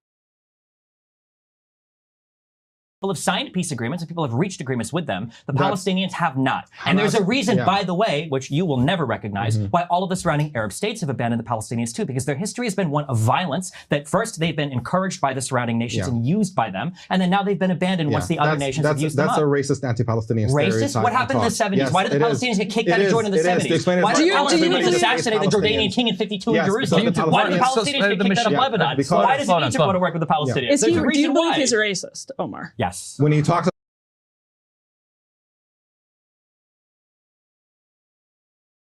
People have signed peace agreements and people have reached agreements with them. The That's- Palestinians have not. And there's a reason, by the way, which you will never recognize, why all of the surrounding Arab states have abandoned the Palestinians too, because their history has been one of violence, that first they've been encouraged by the surrounding nations and used by them, and then now they've been abandoned once the other nations have used them That's up. a racist anti-Palestinian Racist? stereotype What happened in the and talk. 70s? Yes, Why did the it is. Palestinians get kicked It out of is. Jordan in the It is. 70s? To explain it Why did the further, Palestinians everybody assassinate the hates Jordanian Palestinians. king in 52 Yes, in Jerusalem? because the Why did the Palestinians- Palestinians get kicked out of Lebanon? because- Why does Slow down, Egypt slow want to down. work with the Palestinians? Is There's he, a do you reason believe why. he's a racist, Omar? Yes. When he talks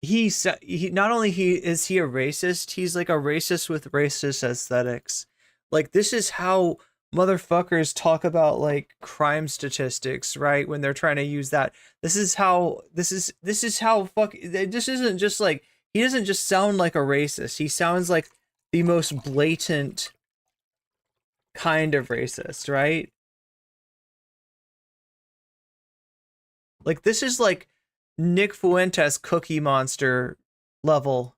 He not only is he a racist, he's like a racist with racist aesthetics. Like, this is how motherfuckers talk about like crime statistics, right? When they're trying to use that. This is how this isn't just like, he doesn't just sound like a racist. He sounds like the most blatant kind of racist, right? Like, this is like Nick Fuentes Cookie Monster level.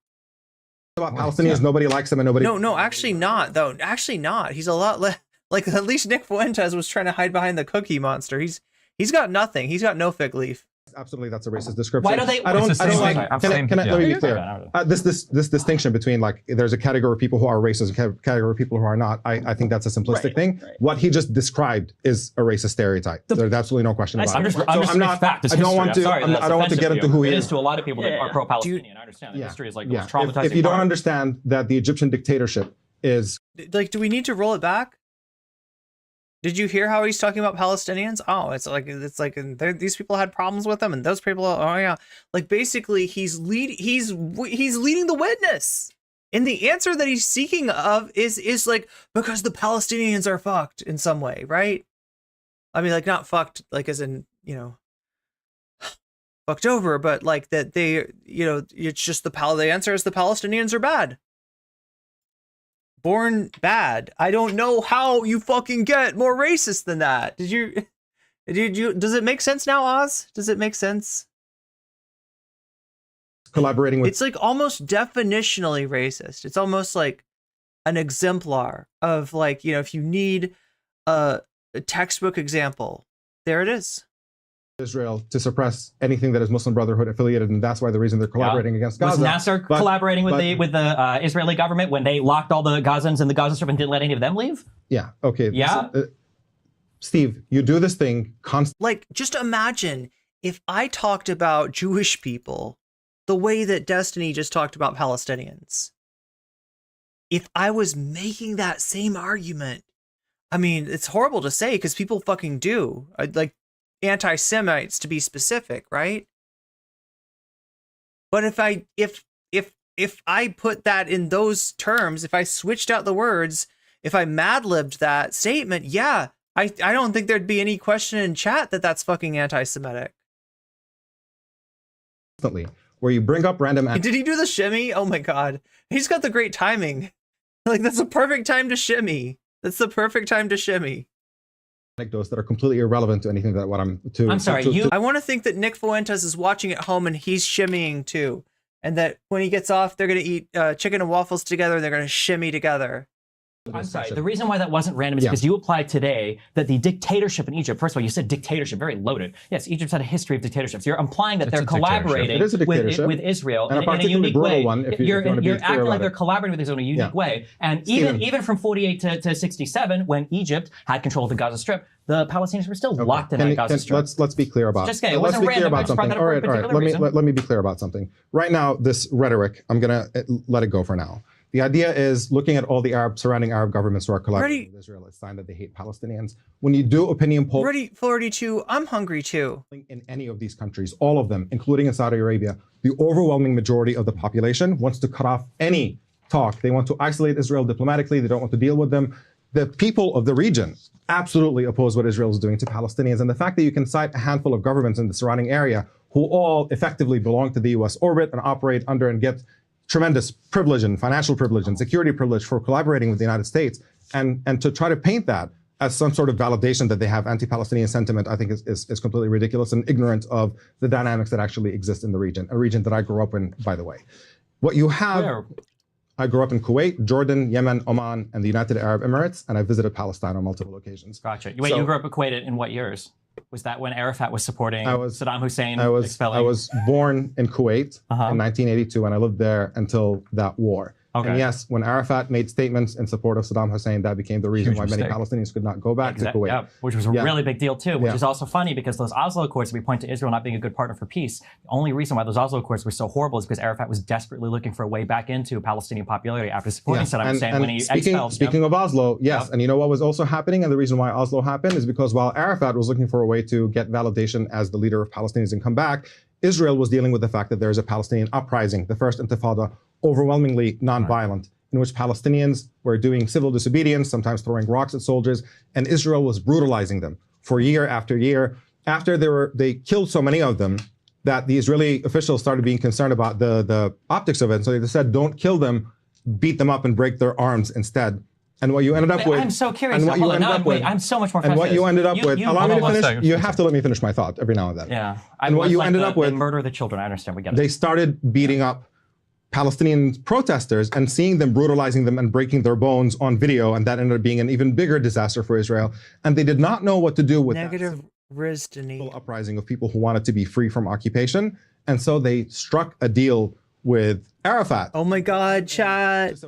about Palestinians, nobody likes them and nobody. No, actually not, though. Actually not. He's a lot less. Like, at least Nick Fuentes was trying to hide behind the Cookie Monster. He's got nothing. He's got no fig leaf. Absolutely, that's a racist description. Why do they? I don't like. Can I let me be Yeah. clear? This distinction between like there's a category of people who are racist, a category of people who are not. I think that's a simplistic thing. What he just described is a racist stereotype. There's absolutely no question about it. I'm just not. fact. It's I don't history. want to. I'm sorry, I don't want to get into who he It is. is to a lot of people that are pro-Palestinian. I understand that history is like the most traumatizing. If you don't part. understand that the Egyptian dictatorship is Like, do we need to roll it back? Did you hear how he's talking about Palestinians? Oh, it's like these people had problems with them, and those people. Oh yeah, like basically he's leading the witness, and the answer that he's seeking of is like, because the Palestinians are fucked in some way, right? I mean, like, not fucked like as in, you know, fucked over, but like that they, you know, it's just the answer is the Palestinians are bad. Born bad. I don't know how you fucking get more racist than that. Did you does it make sense now, Oz? Does it make sense? collaborating with. It's like almost definitionally racist. It's almost like an exemplar of, like, you know, if you need a textbook example, there it is. Israel to suppress anything that is Muslim Brotherhood affiliated, and that's why the reason they're collaborating against Gaza. Was Nasser collaborating with the Israeli government when they locked all the Gazans in the Gaza Strip and didn't let any of them leave? Yeah. Okay. Yeah. Steve, you do this thing constantly. Like, just imagine if I talked about Jewish people the way that Destiny just talked about Palestinians. If I was making that same argument, I mean, it's horrible to say because people fucking do. Like, anti-Semites to be specific, right? But if I put that in those terms, if I switched out the words, if I mad-libbed that statement, yeah, I don't think there'd be any question in chat that that's fucking anti-Semitic. Where you bring up random. Did he do the shimmy? Oh my god, he's got the great timing. Like, that's the perfect time to shimmy. That's the perfect time to shimmy. Anecdotes that are completely irrelevant to anything that what I'm to. I'm sorry, I want to think that Nick Fuentes is watching at home and he's shimmying too, and that when he gets off, they're gonna eat chicken and waffles together and they're gonna shimmy together. I'm sorry. The reason why that wasn't random is because you applied today that the dictatorship in Egypt, first of all, you said dictatorship, very loaded. Yes, Egypt's had a history of dictatorships. You're implying that they're collaborating with Israel in a unique way. You're acting like they're collaborating with Israel in a unique way. And even from 48 to 67, when Egypt had control of the Gaza Strip, the Palestinians were still locked in that Gaza Strip. Let's be clear about just it wasn't random. I just brought that up for a particular reason. Let me be clear about something. Right now, this rhetoric, I'm going to let it go for now. The idea is looking at all the surrounding Arab governments who are collaborating with Israel. It's a sign that they hate Palestinians. When you do opinion polls, Ready 42, I'm hungry too. In any of these countries, all of them, including in Saudi Arabia, the overwhelming majority of the population wants to cut off any talk. They want to isolate Israel diplomatically. They don't want to deal with them. The people of the region absolutely oppose what Israel is doing to Palestinians. And the fact that you can cite a handful of governments in the surrounding area who all effectively belong to the U.S. orbit and operate under and get tremendous privilege and financial privilege and security privilege for collaborating with the United States, and to try to paint that as some sort of validation that they have anti-Palestinian sentiment, I think is completely ridiculous and ignorant of the dynamics that actually exist in the region, a region that I grew up in, by the way. What you have, I grew up in Kuwait, Jordan, Yemen, Oman, and the United Arab Emirates, and I visited Palestine on multiple occasions. Gotcha. Wait, you grew up in Kuwait in what years? Was that when Arafat was supporting Saddam Hussein expelling? I was born in Kuwait in 1982, and I lived there until that war. Okay. And yes, when Arafat made statements in support of Saddam Hussein, that became the reason why many Palestinians could not go back to Kuwait. Yeah, which was a really big deal too, which is also funny because those Oslo Accords, we point to Israel not being a good partner for peace. The only reason why those Oslo Accords were so horrible is because Arafat was desperately looking for a way back into Palestinian popularity after supporting Saddam Hussein when he expelled. Speaking of Oslo, yes, and you know what was also happening, and the reason why Oslo happened is because while Arafat was looking for a way to get validation as the leader of Palestinians and come back, Israel was dealing with the fact that there is a Palestinian uprising, the first Intifada, overwhelmingly non-violent, in which Palestinians were doing civil disobedience, sometimes throwing rocks at soldiers, and Israel was brutalizing them for year after year. After they killed so many of them that the Israeli officials started being concerned about the optics of it. So they said, don't kill them, beat them up and break their arms instead. And what you ended up with— I'm so curious. And what you ended up with— I'm so much more fascinated. And what you ended up with— allow me to finish. You have to let me finish my thought every now and then. Yeah. And what you ended up with— murder of the children. I understand. We get it. They started beating up Palestinian protesters and seeing them brutalizing them and breaking their bones on video, and that ended up being an even bigger disaster for Israel. And they did not know what to do with negative that uprising of people who wanted to be free from occupation. And so they struck a deal with Arafat. Oh my God, chat.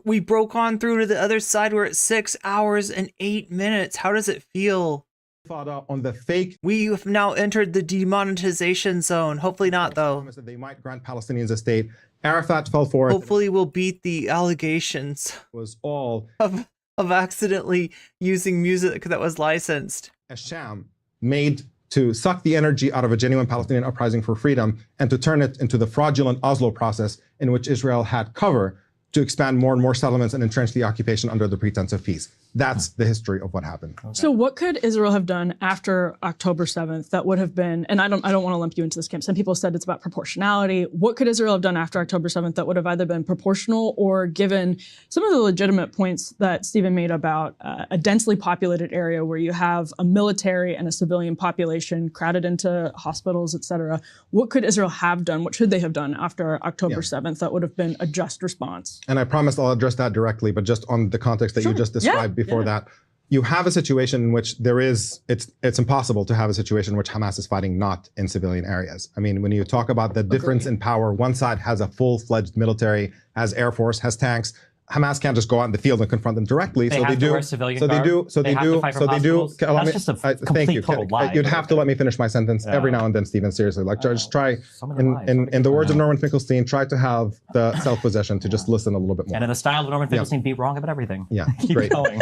We broke on through to the other side. We're at 6 hours and 8 minutes. How does it feel? On the fake. We have now entered the demonetization zone. Hopefully not, though. That they might grant Palestinians a state. Arafat fell for it. Hopefully we'll beat the allegations. Was all of accidentally using music that was licensed. A sham made to suck the energy out of a genuine Palestinian uprising for freedom and to turn it into the fraudulent Oslo process in which Israel had cover to expand more and more settlements and entrench the occupation under the pretense of peace. That's the history of what happened. Okay. So what could Israel have done after October 7th that would have been, and I don't want to lump you into this camp. Some people said it's about proportionality. What could Israel have done after October 7th that would have either been proportional or given some of the legitimate points that Stephen made about a densely populated area where you have a military and a civilian population crowded into hospitals, et cetera. What could Israel have done? What should they have done after October 7th that would have been a just response? And I promise I'll address that directly, but just on the context that you just described before that, you have a situation in which it's impossible to have a situation in which Hamas is fighting not in civilian areas. I mean, when you talk about the difference in power, one side has a full-fledged military, has air force, has tanks. Hamas can't just go out in the field and confront them directly. They have to wear civilian garb. They have to fight from hospitals. That's just a complete total lie. You'd have to let me finish my sentence every now and then, Stephen. Seriously, like just try, in the words of Norman Finkelstein, try to have the self-possession to just listen a little bit more. And in the style of Norman Finkelstein, be wrong about everything. Yeah, Keep great. going.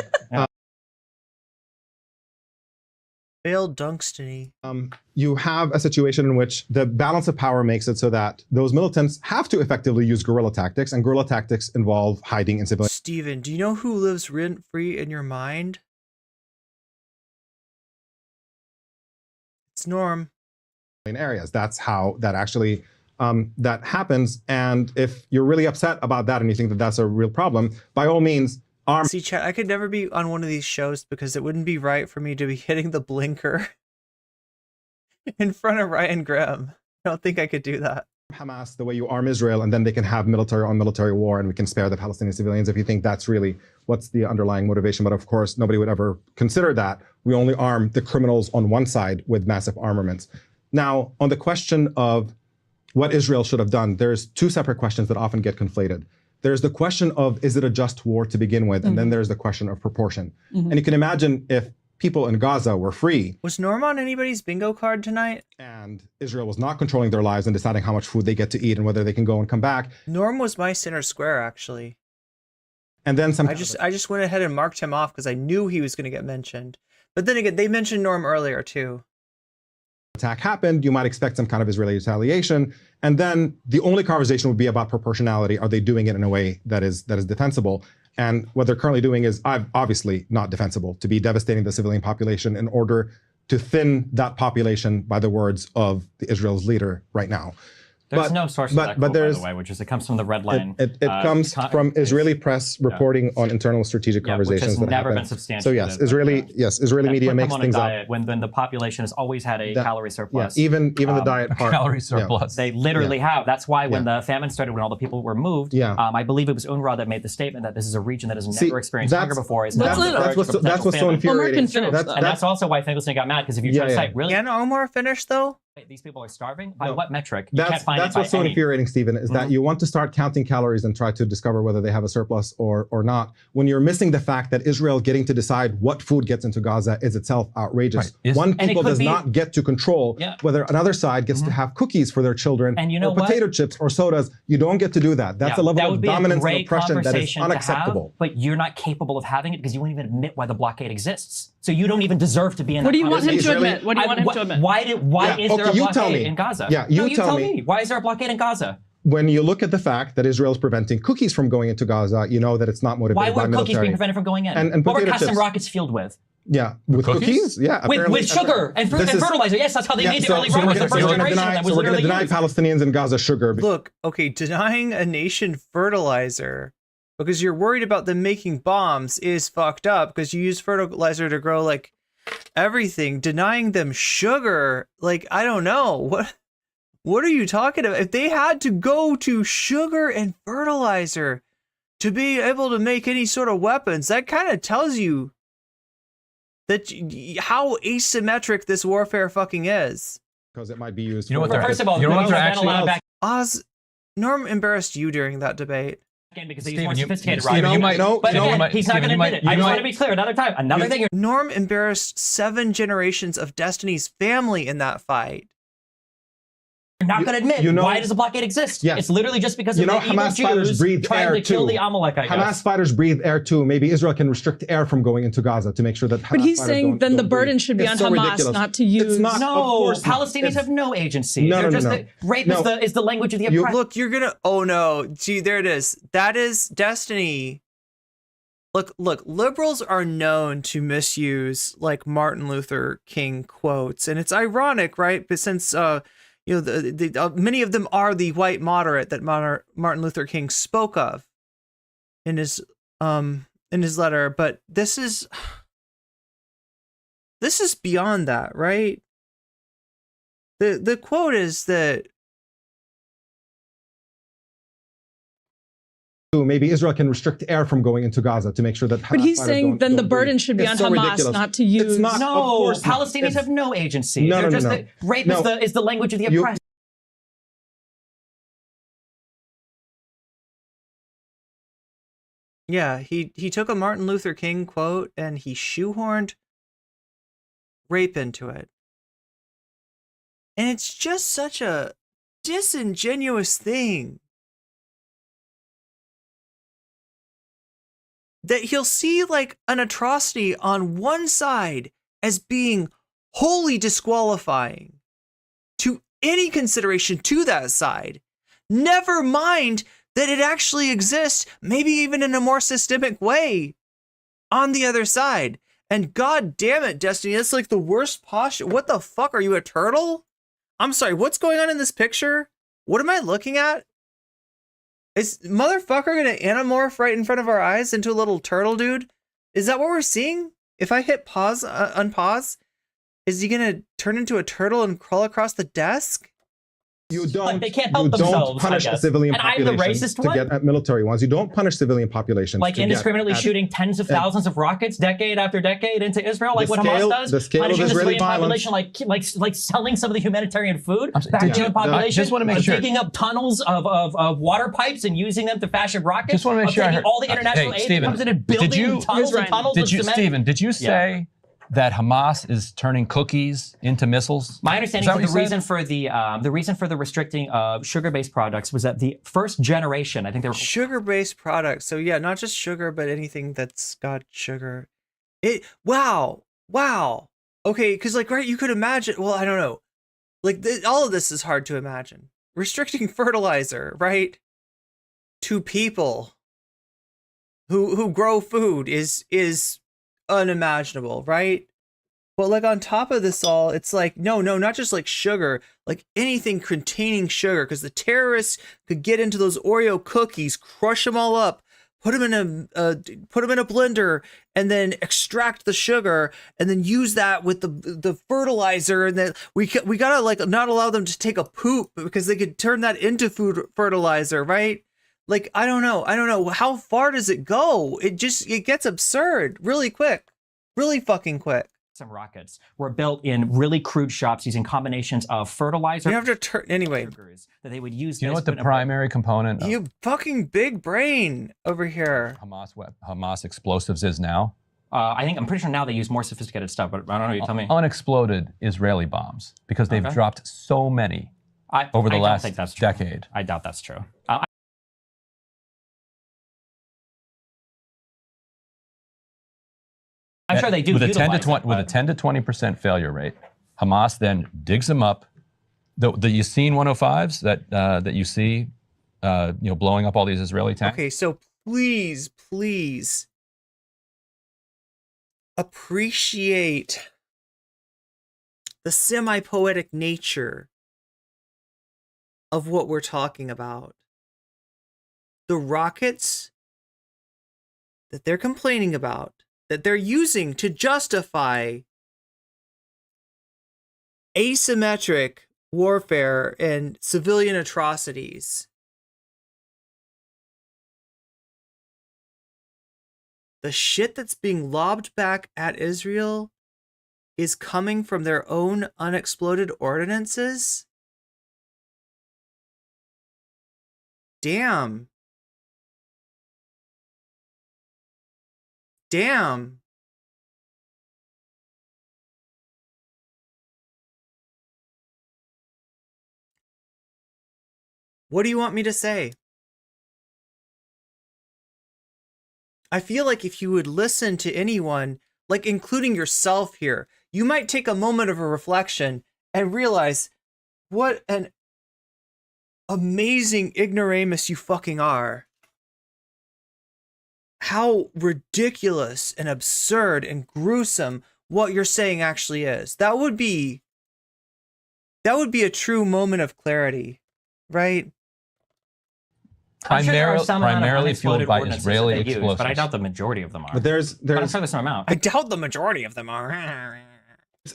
Failed Dunkstony. You have a situation in which the balance of power makes it so that those militants have to effectively use guerrilla tactics, and guerrilla tactics involve hiding in civilian. Stephen, do you know who lives rent-free in your mind? It's Norm. Areas. That's how that actually that happens. And if you're really upset about that and you think that that's a real problem, by all means, See, chat, I could never be on one of these shows because it wouldn't be right for me to be hitting the blinker in front of Ryan Grimm. I don't think I could do that. Hamas the way you arm Israel, and then they can have military on military war, and we can spare the Palestinian civilians, if you think that's really what's the underlying motivation. But of course, nobody would ever consider that. We only arm the criminals on one side with massive armaments. Now, on the question of what Israel should have done, there's two separate questions that often get conflated. There's the question of, is it a just war to begin with? And then there's the question of proportion. And you can imagine if people in Gaza were free. Was Norm on anybody's bingo card tonight? And Israel was not controlling their lives and deciding how much food they get to eat and whether they can go and come back. Norm was my center square, actually. And then some. I just went ahead and marked him off because I knew he was going to get mentioned. But then again, they mentioned Norm earlier too. Attack happened, you might expect some kind of Israeli retaliation, and then the only conversation would be about proportionality. Are they doing it in a way that is defensible? And what they're currently doing is obviously not defensible, to be devastating the civilian population in order to thin that population, by the words of Israel's leader right now. There's no source of that quote, by the way, which is it comes from the Red Line. It comes from Israeli press reporting on internal strategic conversations which has that never happen. been substantiated. So yes, Israeli media makes things up. When the population has always had a calorie surplus. Yeah, even the diet part. Calorie surplus. They literally have. That's why when the famine started, when all the people were moved, I believe it was UNRWA that made the statement that this is a region that has never experienced hunger before. That's what's so infuriating. And that's also why Finkelstein got mad, because if you try to cite really. Can Omar finish though? These people are starving? By what metric? You can't find that's it by what's so infuriating, Stephen, is that you want to start counting calories and try to discover whether they have a surplus or not, when you're missing the fact that Israel getting to decide what food gets into Gaza is itself outrageous. Right. One people does not get to control whether another side gets to have cookies for their children or potato chips or sodas. You don't get to do that. That's a level of dominance and oppression that is unacceptable. But you're not capable of having it because you won't even admit why the blockade exists. So you don't even deserve to be in that. What do you want him to admit? What do you want him to admit? Why is there a blockade in Gaza? Yeah, you tell me. Why is there a blockade in Gaza? When you look at the fact that Israel is preventing cookies from going into Gaza, you know that it's not motivated by military. Why were cookies being prevented from going in? And what were potato custom chips. rockets fueled with? Yeah, with cookies? Yeah. With sugar and fertilizer. Yes, that's how they made the early rockets. The first generation that was we're going to literally deny Palestinians in Gaza sugar. Look, okay, denying a nation fertilizer because you're worried about them making bombs is fucked up, because you use fertilizer to grow like everything. Denying them sugar, like, I don't know. What are you talking about? If they had to go to sugar and fertilizer to be able to make any sort of weapons, that kind of tells you that how asymmetric this warfare fucking is. Because it might be used. You know what they're First of all, Norm embarrassed you during that debate. Because they use more sophisticated Stephen, rockets. But again, he's not going to admit it. I just want to be clear another time. Another thing. Norm embarrassed 7 generations of Destiny's family in that fight. You're not going to admit why does the blockade exist? Yeah. It's literally just because of the Hamas evil fighters Jews breathe trying air to kill too. the Amalek, I guess. Hamas fighters breathe air too. Maybe Israel can restrict air from going into Gaza to make sure that Hamas But he's fighters saying then the burden breathe. should be It's on so Hamas, ridiculous. not to use. It's not. No, Palestinians have no agency. They're just rape is the language of the oppressed. Look, you're gonna. Oh no! See, there it is. That is Destiny. Look! Liberals are known to misuse like Martin Luther King quotes, and it's ironic, right? But since many of them are the white moderate that Martin Luther King spoke of in his letter, but this is beyond that, right? The quote is that maybe Israel can restrict air from going into Gaza to make sure that. But he's saying then the burden should be on Hamas, not to use. It's not. No, Palestinians have no agency. No. Rape is the language of the oppressed. Yeah, he took a Martin Luther King quote and he shoehorned rape into it. And it's just such a disingenuous thing that he'll see like an atrocity on one side as being wholly disqualifying to any consideration to that side. Never mind that it actually exists, maybe even in a more systemic way, on the other side. And god damn it, Destiny, that's like the worst posture. What the fuck, are you a turtle? I'm sorry, what's going on in this picture? What am I looking at? Is motherfucker gonna anamorph right in front of our eyes into a little turtle dude? Is that what we're seeing? If I hit pause, unpause, is he gonna turn into a turtle and crawl across the desk? You don't. Like, they can't help you themselves, don't punish I a guess. civilian And I'm the population racist to one? get at military ones. You don't punish civilian populations. Like to get indiscriminately at- shooting tens of thousands of rockets decade after decade into Israel, like what Hamas does. The scale of punishing the Israeli civilian violence. population, like selling some of the humanitarian food back did to you- the population. just wanna make sure- digging up tunnels of water pipes and using them to fashion rockets. Just want to make sure I taking heard. all the international aid that comes in and building tunnels and tunnels of cement. Stephen, did you say that Hamas is turning cookies into missiles? My understanding is that the reason for the restricting of sugar-based products was that the first generation, I think they were Sugar-based products. So yeah, not just sugar, but anything that's got sugar. Wow. Okay, because like, right, you could imagine. Well, I don't know. Like all of this is hard to imagine. Restricting fertilizer, right, to people who grow food is unimaginable, right? But like on top of this all, it's like no, not just like sugar, like anything containing sugar, because the terrorists could get into those Oreo cookies, crush them all up, put them in a blender, and then extract the sugar, and then use that with the fertilizer, and then we gotta like not allow them to take a poop because they could turn that into food fertilizer, right? Like I don't know how far does it go? It gets absurd really quick, really fucking quick. some rockets were built in really crude shops using combinations of fertilizer. You have to turn anyway. That they would use. Do you know what the primary component of You fucking big brain over here. Hamas explosives is now? I'm pretty sure now they use more sophisticated stuff, but I don't know. You tell me. Unexploded Israeli bombs, because they've dropped so many over the last decade. I doubt that's true. I'm sure they do. With a utilize 10 to 20% failure rate, Hamas then digs them up. The Yasin 105s that you see, blowing up all these Israeli tanks. Okay, so please appreciate the semi-poetic nature of what we're talking about. The rockets that they're complaining about, that they're using to justify asymmetric warfare and civilian atrocities. The shit that's being lobbed back at Israel is coming from their own unexploded ordinances? Damn. What do you want me to say? I feel like if you would listen to anyone, like including yourself here, you might take a moment of a reflection and realize what an amazing ignoramus you fucking are. How ridiculous and absurd and gruesome what you're saying actually is. That would be a true moment of clarity, right? Primarily fueled by Israeli explosives. But I doubt the majority of them are. But there's I'm sure there's some amount. I doubt the majority of them are.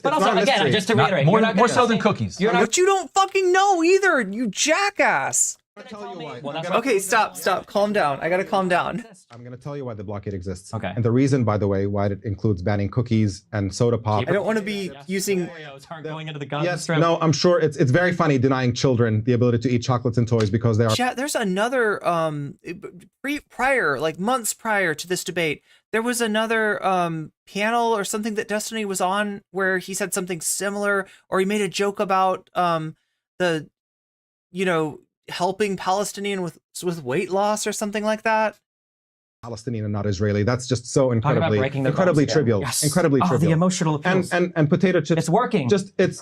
But also, again, just to reiterate, more so than cookies. But you don't fucking know either, you jackass. Okay, stop. Calm down. I gotta calm down. I'm going to tell you why the blockade exists. Okay. And the reason, by the way, why it includes banning cookies and soda pop. I don't want to be using. Going into the Gaza Yes, Strip. no, I'm sure it's very funny denying children the ability to eat chocolates and toys because they are. Chat, there's another months prior to this debate, there was another panel or something that Destiny was on where he said something similar, or he made a joke about helping Palestinian with weight loss or something like that. Palestinian and not Israeli. That's just so incredibly incredibly trivial. Yes. Incredibly trivial. The emotional appeals. And potato chips. It's working.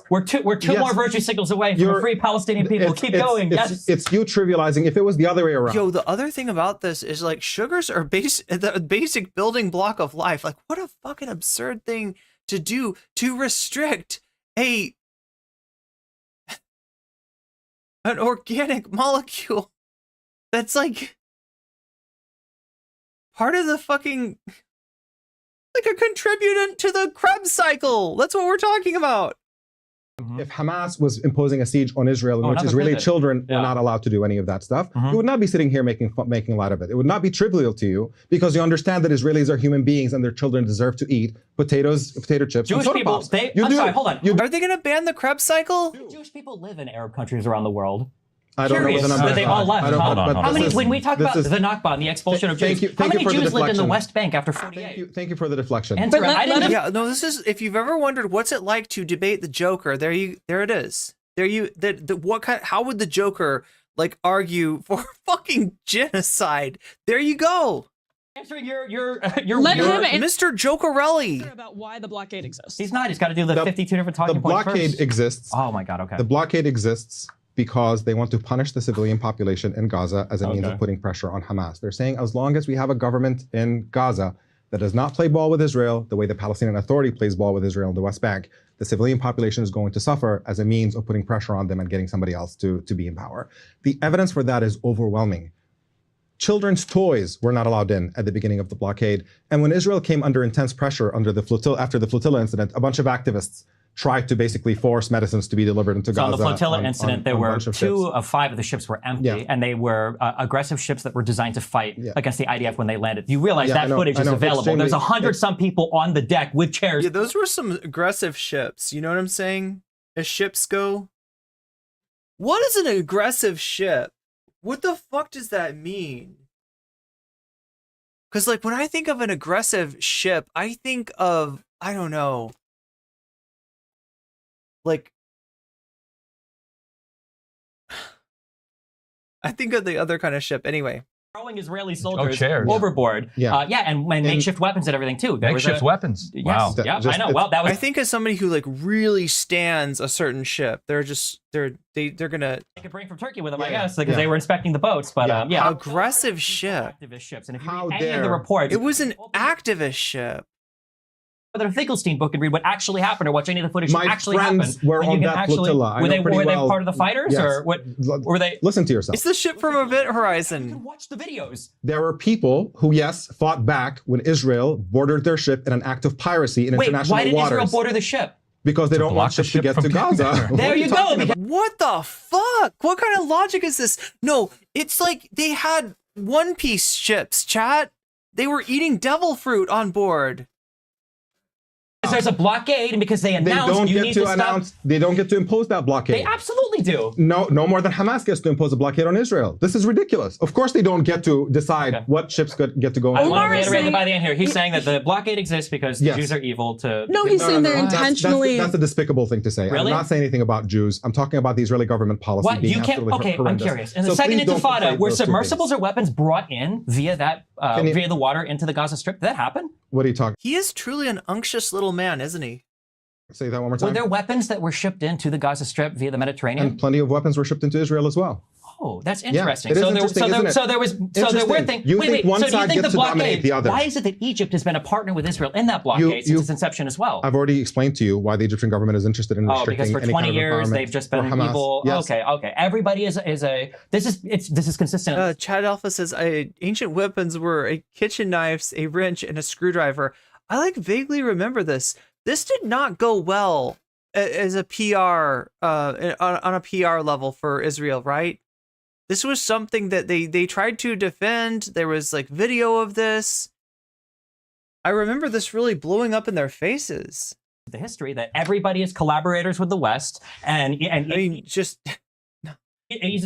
We're two yes, more virtue signals away from a free Palestinian people. Keep going. Yes. It's you trivializing. If it was the other way around. Yo, the other thing about this is like sugars are the basic building block of life. Like what a fucking absurd thing to do to restrict an organic molecule that's like part of the fucking, like a contributant to the Krebs cycle. That's what we're talking about. If Hamas was imposing a siege on Israel in which another Israeli pivot. children were not allowed to do any of that stuff, you would not be sitting here making light of it. It would not be trivial to you because you understand that Israelis are human beings and their children deserve to eat potatoes, potato chips, and Jewish soda people, pops. I'm sorry, hold on. Are they going to ban the Krebs cycle? Jewish people live in Arab countries around the world. I don't know what the Curious numbers that they are. all left. I don't- Huh? but How this many, is- when we talk this about is- the Nakba and the expulsion of Jews, how many for the Jews lived in the deflection. West Bank after 48? Thank you for the deflection. And I didn't Yeah, no, this is, if you've ever wondered what's it like to debate the Joker, there it is. How would the Joker like argue for fucking genocide? There you go. Answering your Let him Mr. Jokerelli. about why the blockade exists. He's not. He's got to do the 52 different talking The points blockade first. exists. Oh my God. Okay. The blockade exists because they want to punish the civilian population in Gaza as a means of putting pressure on Hamas. They're saying as long as we have a government in Gaza that does not play ball with Israel the way the Palestinian Authority plays ball with Israel in the West Bank, the civilian population is going to suffer as a means of putting pressure on them and getting somebody else to be in power. The evidence for that is overwhelming. Children's toys were not allowed in at the beginning of the blockade. And when Israel came under intense pressure after the flotilla incident, a bunch of activists tried to basically force medicines to be delivered into So Gaza. on the flotilla incident, there on a were bunch of 2 ships. of 5 of the ships were empty, and they were aggressive ships that were designed to fight against the IDF when they landed. You realize that footage is available. There's 100-some people on the deck with chairs. Yeah, those were some aggressive ships. You know what I'm saying? As ships go. What is an aggressive ship? What the fuck does that mean? Because, like, when I think of an aggressive ship, I think of, I don't know, like, I think of the other kind of ship. Anyway. Throwing Israeli soldiers chairs. overboard. And makeshift weapons and everything, too. There was Makeshift weapons. Yes, Wow. yeah, I know. Well, that was... I think as somebody who, like, really stands a certain ship, they're gonna They could bring from Turkey with them, I guess, because they were inspecting the boats. But aggressive ship. Activist ships, and if you read any of the reports, It was an activist ship. Whether a Finkelstein book and read what actually happened or watch any of the footage My that actually friends happened. were and you on can that actually, flotilla. I Were know they pretty well. part of the fighters, Yes. or what? Were they? Listen to yourself. It's the ship from Event Horizon. Watch the videos. There were people who, yes, fought back when Israel boarded their ship in an act of piracy in international why did waters. Israel border the ship? Because they don't want block the ships to ship get from to getting Gaza. there. There you go. Because What the fuck? What kind of logic is this? No, it's like they had One Piece ships, chat. They were eating devil fruit on board. there's a blockade, and because they announced They don't you get need to to announce. stop. They don't get to impose that blockade. They absolutely do. No more than Hamas gets to impose a blockade on Israel. This is ridiculous. Of course, they don't get to decide what ships get to go. I on. want to reiterate that by the end here. He's saying that the blockade exists because the Jews are evil to. No, he's saying they're That's- intentionally. That's a despicable thing to say. Really? I'm not saying anything about Jews. I'm talking about the Israeli government policy What being you can't? absolutely Okay, I'm horrendous. curious. In the So second please don't Intifada, conflate were those two submersibles things. or weapons brought in via that via the water into the Gaza Strip? Did that happen? What are you talking? He is truly an unctuous little man, isn't he? Say that one more Were time. there weapons that were shipped into the Gaza Strip via the Mediterranean? And plenty of weapons were shipped into Israel as well. Oh, that's Yeah, interesting. it is so interesting, isn't it? there was there were Interesting. things. You wait, think wait. one So do you side think the gets to dominate blockade? the other. Why is it that Egypt has been a partner with Israel in that blockade since its inception as well? I've already explained to you why the Egyptian government is interested in Oh, restricting because for any 20 kind of years empowerment they've just been for Hamas. evil. Yes. Okay. Everybody is this is consistent. Chad Alpha says ancient weapons were a kitchen knife, a wrench, and a screwdriver. I like vaguely remember this. This did not go well as a PR on a PR level for Israel, right? This was something that they tried to defend. There was like video of this. I remember this really blowing up in their faces. The history that everybody is collaborators with the West, and I mean, just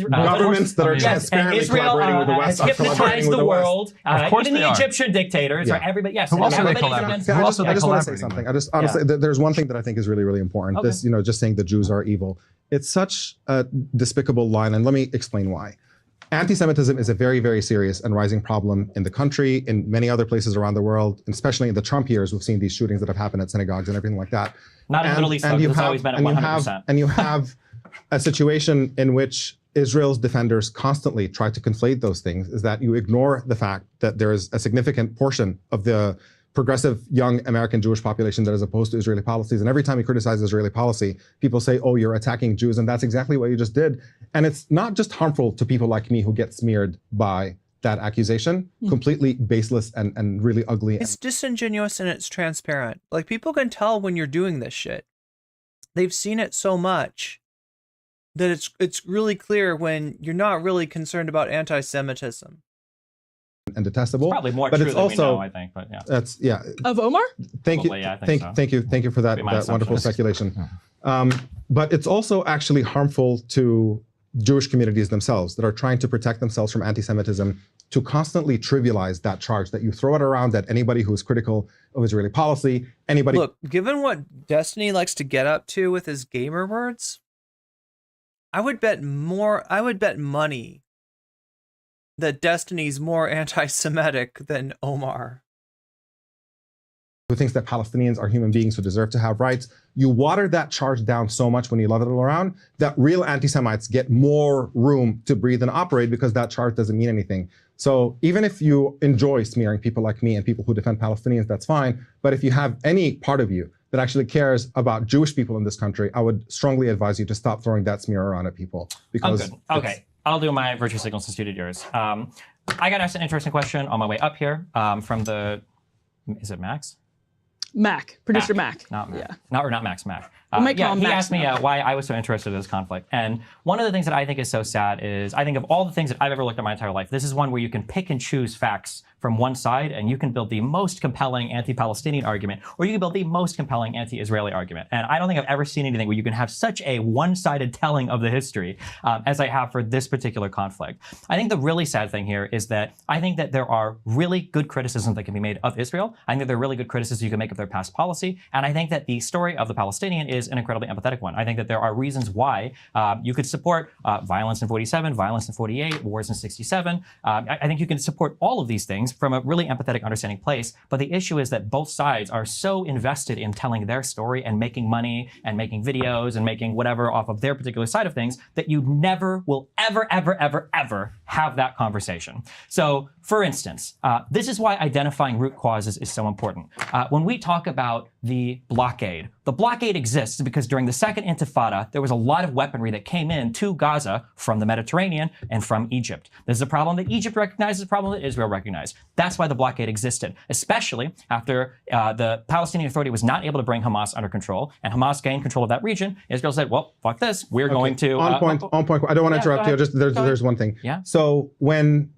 Governments that are transparently collaborating with the West has are collaborating hypnotized with the the West. world. Of course even they the are. Egyptian dictators, Yeah. right? Everybody, yes. Who else are they everybody's collaborating? against- I Who just, else are I they just want to say collaborating something. with? I just honestly, there's one thing that I think is really, really important. Okay. This, just saying the Jews are evil. It's such a despicable line, and let me explain why. Anti-Semitism is a very, very serious and rising problem in the country, in many other places around the world, and especially in the Trump years. We've seen these shootings that have happened at synagogues and everything like that. Not in the Middle East, though, 'cause it's always been at 100%. And you have a situation in which Israel's defenders constantly try to conflate those things, is that you ignore the fact that there is a significant portion of the progressive young American Jewish population that is opposed to Israeli policies. And every time you criticize Israeli policy, people say, oh, you're attacking Jews. And that's exactly what you just did. And it's not just harmful to people like me who get smeared by that accusation, completely baseless and really ugly. It's disingenuous and it's transparent. Like, people can tell when you're doing this shit. They've seen it so much that it's really clear when you're not really concerned about anti-Semitism. And detestable. It's probably more but true it's than also, we know, I think. But yeah. That's yeah. Of Omar? Thank you. Probably, yeah, I think so. Thank you for that, Be my that wonderful assumption. speculation. But it's also actually harmful to Jewish communities themselves that are trying to protect themselves from anti-Semitism to constantly trivialize that charge, that you throw it around at anybody who is critical of Israeli policy, anybody. Look, given what Destiny likes to get up to with his gamer words, I would bet money that Destiny's more anti-Semitic than Omar. Who thinks that Palestinians are human beings who deserve to have rights. You water that charge down so much when you let it all around that real anti-Semites get more room to breathe and operate because that charge doesn't mean anything. So even if you enjoy smearing people like me and people who defend Palestinians, that's fine. But if you have any part of you that actually cares about Jewish people in this country, I would strongly advise you to stop throwing that smear around at people. Because Okay, I'll do my virtue signal since you did yours. I got asked an interesting question on my way up here from the, is it Max? Mac, producer Mac. Not Mac. Yeah. Not Max, Mac. We might call him he Max asked me now. why I was so interested in this conflict. And one of the things that I think is so sad is I think of all the things that I've ever looked at my entire life, this is one where you can pick and choose facts from one side and you can build the most compelling anti-Palestinian argument, or you can build the most compelling anti-Israeli argument. And I don't think I've ever seen anything where you can have such a one-sided telling of the history as I have for this particular conflict. I think the really sad thing here is that I think that there are really good criticisms that can be made of Israel. I think that there are really good criticisms you can make of their past policy. And I think that the story of the Palestinian is an incredibly empathetic one. I think that there are reasons why you could support violence in 47, violence in 48, wars in 67. I think you can support all of these things from a really empathetic, understanding place. But the issue is that both sides are so invested in telling their story and making money and making videos and making whatever off of their particular side of things that you never will ever have that conversation. So, for instance, this is why identifying root causes is so important. When we talk about the blockade exists because during the Second Intifada, there was a lot of weaponry that came in to Gaza from the Mediterranean and from Egypt. This is a problem that Egypt recognizes, a problem that Israel recognized. That's why the blockade existed, especially after the Palestinian Authority was not able to bring Hamas under control, and Hamas gained control of that region. Israel said, well, fuck this, we're going to... On point. I don't want to interrupt you, just there's one thing. Yeah. So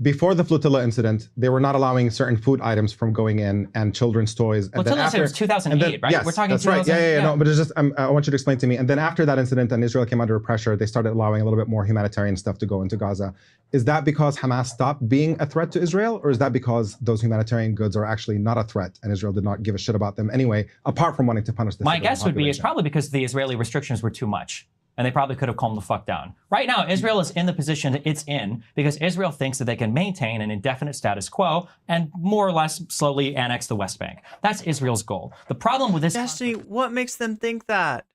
before the flotilla incident, they were not allowing certain food items from going in and children's toys. And Flotilla then was 2008, right? Yes, We're talking that's right. 2000, Yeah. No, but it's just, I want you to explain to me. And then after that incident and Israel came under pressure, they started allowing a little bit more humanitarian stuff to go into Gaza. Is that because Hamas stopped being a threat to Israel? Or is that because those humanitarian goods are actually not a threat and Israel did not give a shit about them anyway, apart from wanting to punish the My guess would be it's probably because the Israeli restrictions were too much. And they probably could have calmed the fuck down. Right now, Israel is in the position that it's in because Israel thinks that they can maintain an indefinite status quo and more or less slowly annex the West Bank. That's Israel's goal. The problem with this... Destiny, what makes them think that?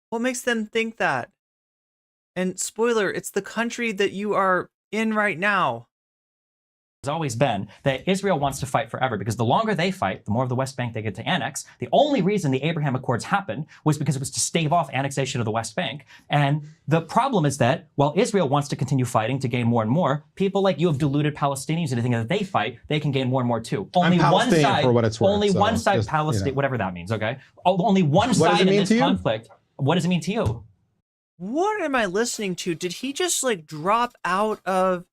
What makes them think that? And spoiler, it's the country that you are in right now. Has always been that Israel wants to fight forever because the longer they fight, the more of the West Bank they get to annex. The only reason the Abraham Accords happened was because it was to stave off annexation of the West Bank. And the problem is that while Israel wants to continue fighting to gain more and more, people like you have deluded Palestinians into thinking that they fight, they can gain more and more too. Only one side, for what it's worth, only one side, Palestine, whatever that means, okay? Only one side in this conflict. What does it mean to you? What am I listening to? Did he just like drop out of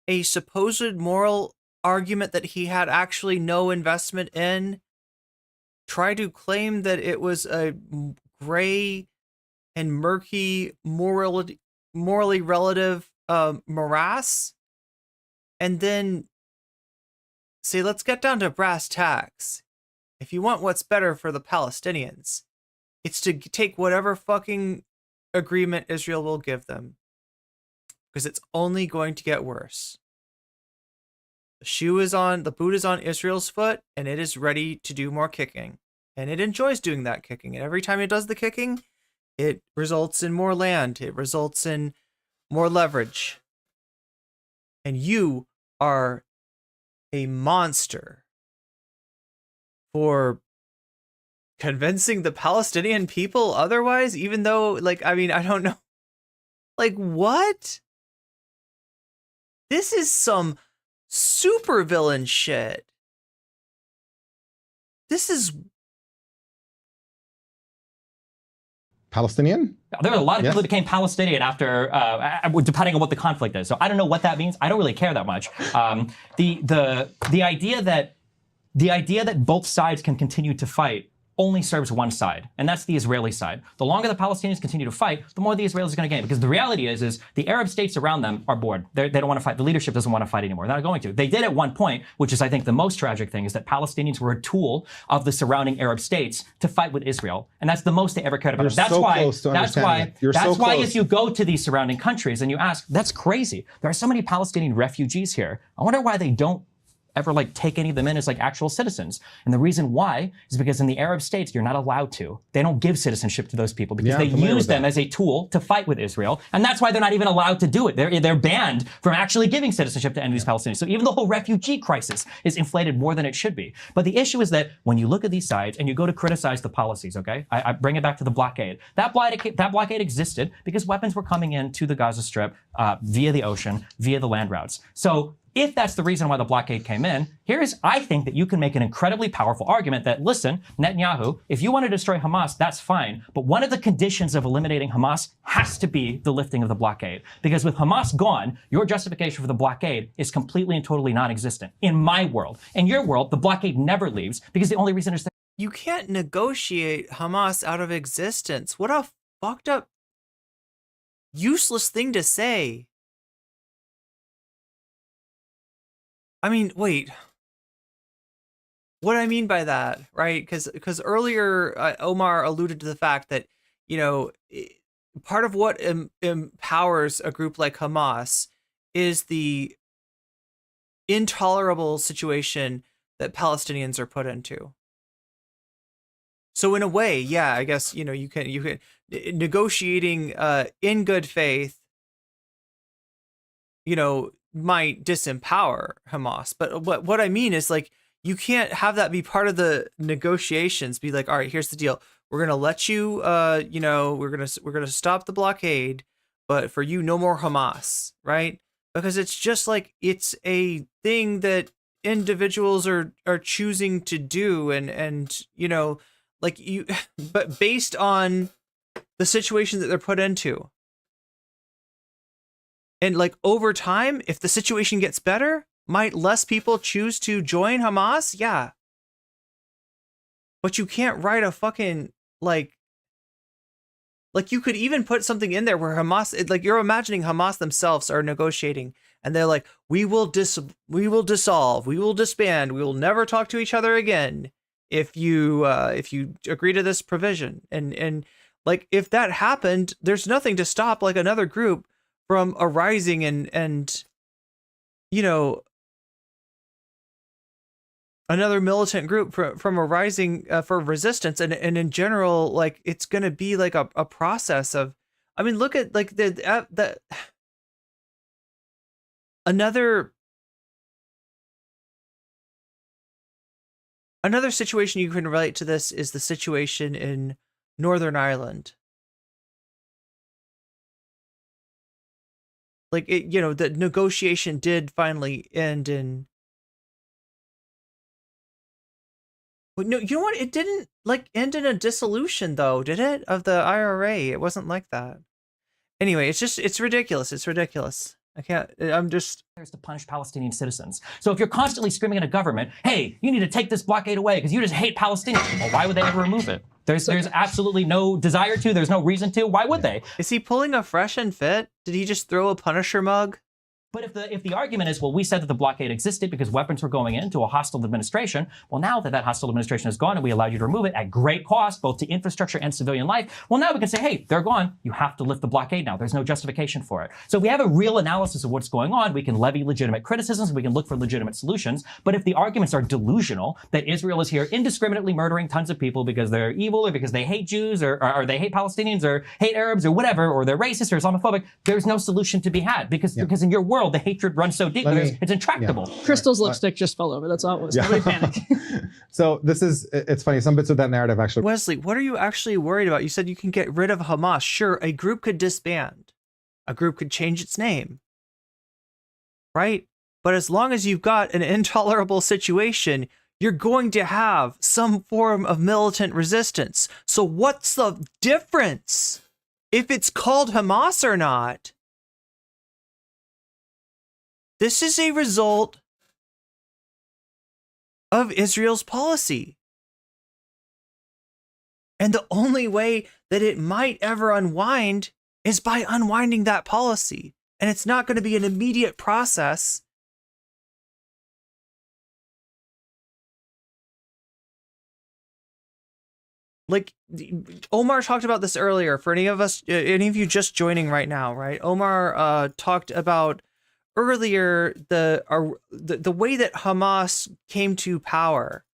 a supposed moral argument that he had actually no investment in, try to claim that it was a gray and murky morally relative morass, and then say, let's get down to brass tacks. If you want what's better for the Palestinians, it's to take whatever fucking agreement Israel will give them. Because it's only going to get worse. The boot is on Israel's foot, and it is ready to do more kicking. And it enjoys doing that kicking. And every time it does the kicking, it results in more land. It results in more leverage. And you are a monster for convincing the Palestinian people otherwise, even though, I don't know. What? This is some super villain shit. This is Palestinian? There are a lot of Yes. people that became Palestinian after, depending on what the conflict is. So I don't know what that means. I don't really care that much. The idea that both sides can continue to fight only serves one side, and that's the Israeli side. The longer the Palestinians continue to fight, the more the Israelis are going to gain, because the reality is the Arab states around them are bored. They don't want to fight. The leadership doesn't want to fight anymore. They're not going to. They did at one point, which is, I think, the most tragic thing, is that Palestinians were a tool of the surrounding Arab states to fight with Israel, and that's the most they ever cared about. You're That's so why. close to That's why. understanding it. You're That's so why. close. If you go to these surrounding countries and you ask, that's crazy. There are so many Palestinian refugees here. I wonder why they don't ever take any of them in as actual citizens. And the reason why is because in the Arab states, you're not allowed to. They don't give citizenship to those people because Yeah, they I'm familiar use with them that. as a tool to fight with Israel. And that's why they're not even allowed to do it. They're banned from actually giving citizenship to any of these Palestinians. So even the whole refugee crisis is inflated more than it should be. But the issue is that when you look at these sides and you go to criticize the policies, okay? I bring it back to the blockade. That blockade existed because weapons were coming into the Gaza Strip via the ocean, via the land routes. So if that's the reason why the blockade came in, I think that you can make an incredibly powerful argument that, listen, Netanyahu, if you want to destroy Hamas, that's fine. But one of the conditions of eliminating Hamas has to be the lifting of the blockade. Because with Hamas gone, your justification for the blockade is completely and totally non-existent. In my world. In your world, the blockade never leaves because the only reason is that You can't negotiate Hamas out of existence. What a fucked up, useless thing to say. I mean, wait. What I mean by that, right? Because earlier Omar alluded to the fact that, part of what empowers a group like Hamas is the intolerable situation that Palestinians are put into. So in a way, yeah, I guess, you can negotiating in good faith, might disempower Hamas. But what I mean is, you can't have that be part of the negotiations. Be like, all right, here's the deal. We're gonna let you, we're gonna stop the blockade, but for you, no more Hamas, right? Because it's just it's a thing that individuals are choosing to do, and but based on the situation that they're put into. And over time, if the situation gets better, might less people choose to join Hamas? Yeah. But you can't write a fucking you could even put something in there where Hamas, you're imagining Hamas themselves are negotiating, and they're like, we will dissolve, we will disband, we will never talk to each other again if you agree to this provision. And if that happened, there's nothing to stop another group from arising and another militant group from arising for resistance, and in general, it's going to be a process of, I mean, look at the another situation you can relate to this is the situation in Northern Ireland. The negotiation did finally end in. No, you know what? It didn't end in a dissolution, though, did it? Of the IRA, it wasn't like that. Anyway, it's ridiculous. It's ridiculous. There's to punish Palestinian citizens. So if you're constantly screaming at a government, hey, you need to take this blockade away because you just hate Palestinians, well, why would they ever remove it? There's absolutely no desire to. There's no reason to. Why would they? Is he pulling a fresh and fit? Did he just throw a Punisher mug? But if the argument is, well, we said that the blockade existed because weapons were going into a hostile administration, well, now that hostile administration is gone and we allowed you to remove it at great cost, both to infrastructure and civilian life, well, now we can say, hey, they're gone. You have to lift the blockade now. There's no justification for it. So if we have a real analysis of what's going on, we can levy legitimate criticisms, we can look for legitimate solutions. But if the arguments are delusional, that Israel is here indiscriminately murdering tons of people because they're evil or because they hate Jews or they hate Palestinians or hate Arabs or whatever, or they're racist or Islamophobic, there's no solution to be had because in your world, the hatred runs so deep that it's intractable. Yeah. Crystal's lipstick just fell over. That's all it was. Nobody panic. So it's funny. Some bits of that narrative actually. Wesley, what are you actually worried about? You said you can get rid of Hamas. Sure, a group could disband. A group could change its name. Right? But as long as you've got an intolerable situation, you're going to have some form of militant resistance. So what's the difference if it's called Hamas or not? This is a result of Israel's policy. And the only way that it might ever unwind is by unwinding that policy. And it's not going to be an immediate process. Like Omar talked about this earlier. For any of you just joining right now, right? Omar talked about earlier the way that Hamas came to power,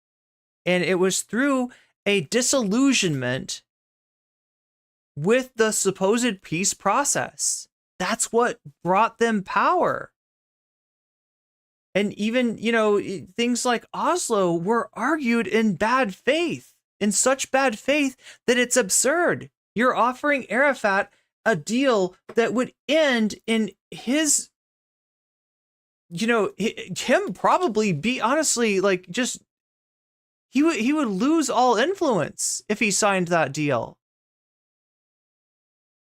and it was through a disillusionment with the supposed peace process. That's what brought them power. And even, things like Oslo were argued in bad faith, in such bad faith that it's absurd. You're offering Arafat a deal that would end in his, him probably be honestly like just, he would lose all influence if he signed that deal.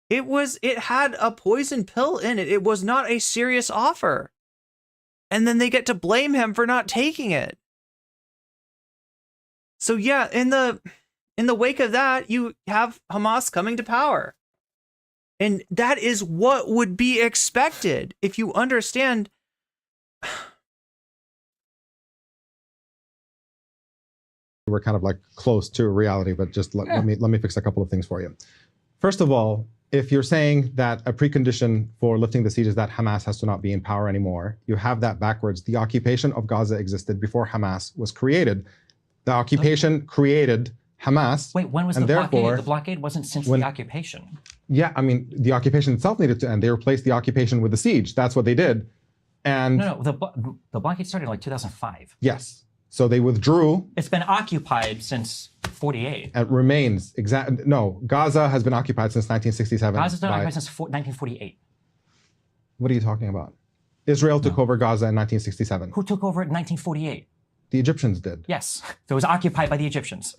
It had a poison pill in it. It was not a serious offer. And then they get to blame him for not taking it. So yeah, in the wake of that, you have Hamas coming to power. And that is what would be expected if you understand. We're kind of like close to reality, but just let me fix a couple of things for you. First of all, if you're saying that a precondition for lifting the siege is that Hamas has to not be in power anymore, you have that backwards. The occupation of Gaza existed before Hamas was created. The occupation created Hamas. Wait, when was the blockade? The blockade wasn't since the occupation. Yeah, I mean, the occupation itself needed to end. They replaced the occupation with the siege. That's what they did. And no, the blockade started in like 2005. Yes. So they withdrew. It's been occupied since 48. It remains No, Gaza has been occupied since 1967. Gaza's been occupied since 1948. What are you talking about? Israel took over Gaza in 1967. Who took over in 1948? The Egyptians did. Yes. So it was occupied by the Egyptians.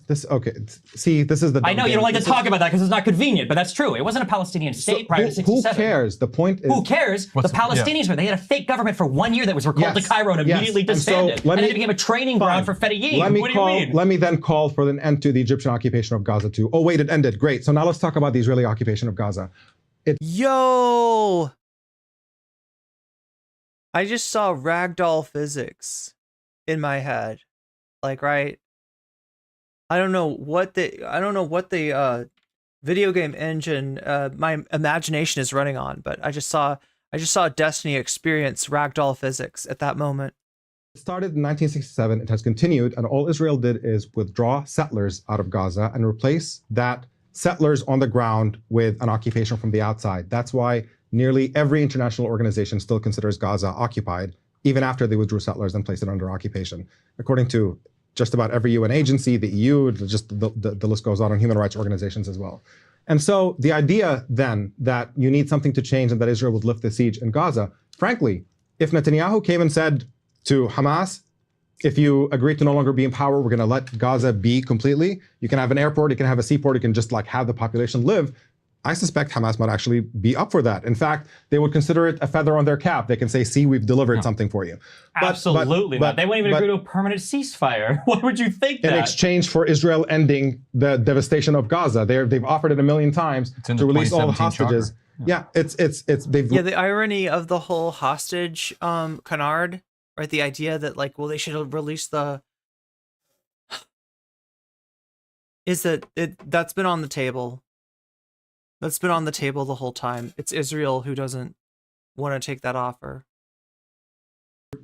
See, this is the. I know you don't like to talk about that because it's not convenient, but that's true. It wasn't a Palestinian state prior to 67. Who cares? The point is. Who cares? The Palestinians were. They had a fake government for 1 year that was recalled to Cairo and immediately disbanded. And then it became a training ground for Fedayeen. What do you mean? Let me then call for an end to the Egyptian occupation of Gaza too. Oh wait, it ended. Great. So now let's talk about the Israeli occupation of Gaza. Yo! I just saw ragdoll physics in my head. Like, right? I don't know what the video game engine my imagination is running on, but I just saw Destiny experience ragdoll physics at that moment. It started in 1967. It has continued, and all Israel did is withdraw settlers out of Gaza and replace that settlers on the ground with an occupation from the outside. That's why nearly every international organization still considers Gaza occupied, even after they withdrew settlers and placed it under occupation. According to just about every UN agency, the EU, just the list goes on human rights organizations as well. And so the idea then that you need something to change and that Israel would lift the siege in Gaza, frankly, if Netanyahu came and said to Hamas, if you agree to no longer be in power, we're going to let Gaza be completely. You can have an airport, you can have a seaport, you can just like have the population live. I suspect Hamas might actually be up for that. In fact, they would consider it a feather on their cap. They can say, see, we've delivered something for you. Absolutely not. They wouldn't even agree to a permanent ceasefire. Why would you think that? In exchange for Israel ending the devastation of Gaza. They've offered it 1 million times to release all the hostages. Yeah, the irony of the whole hostage canard, right? The idea that like, well, they should release is that that's been on the table. That's been on the table the whole time. It's Israel who doesn't want to take that offer.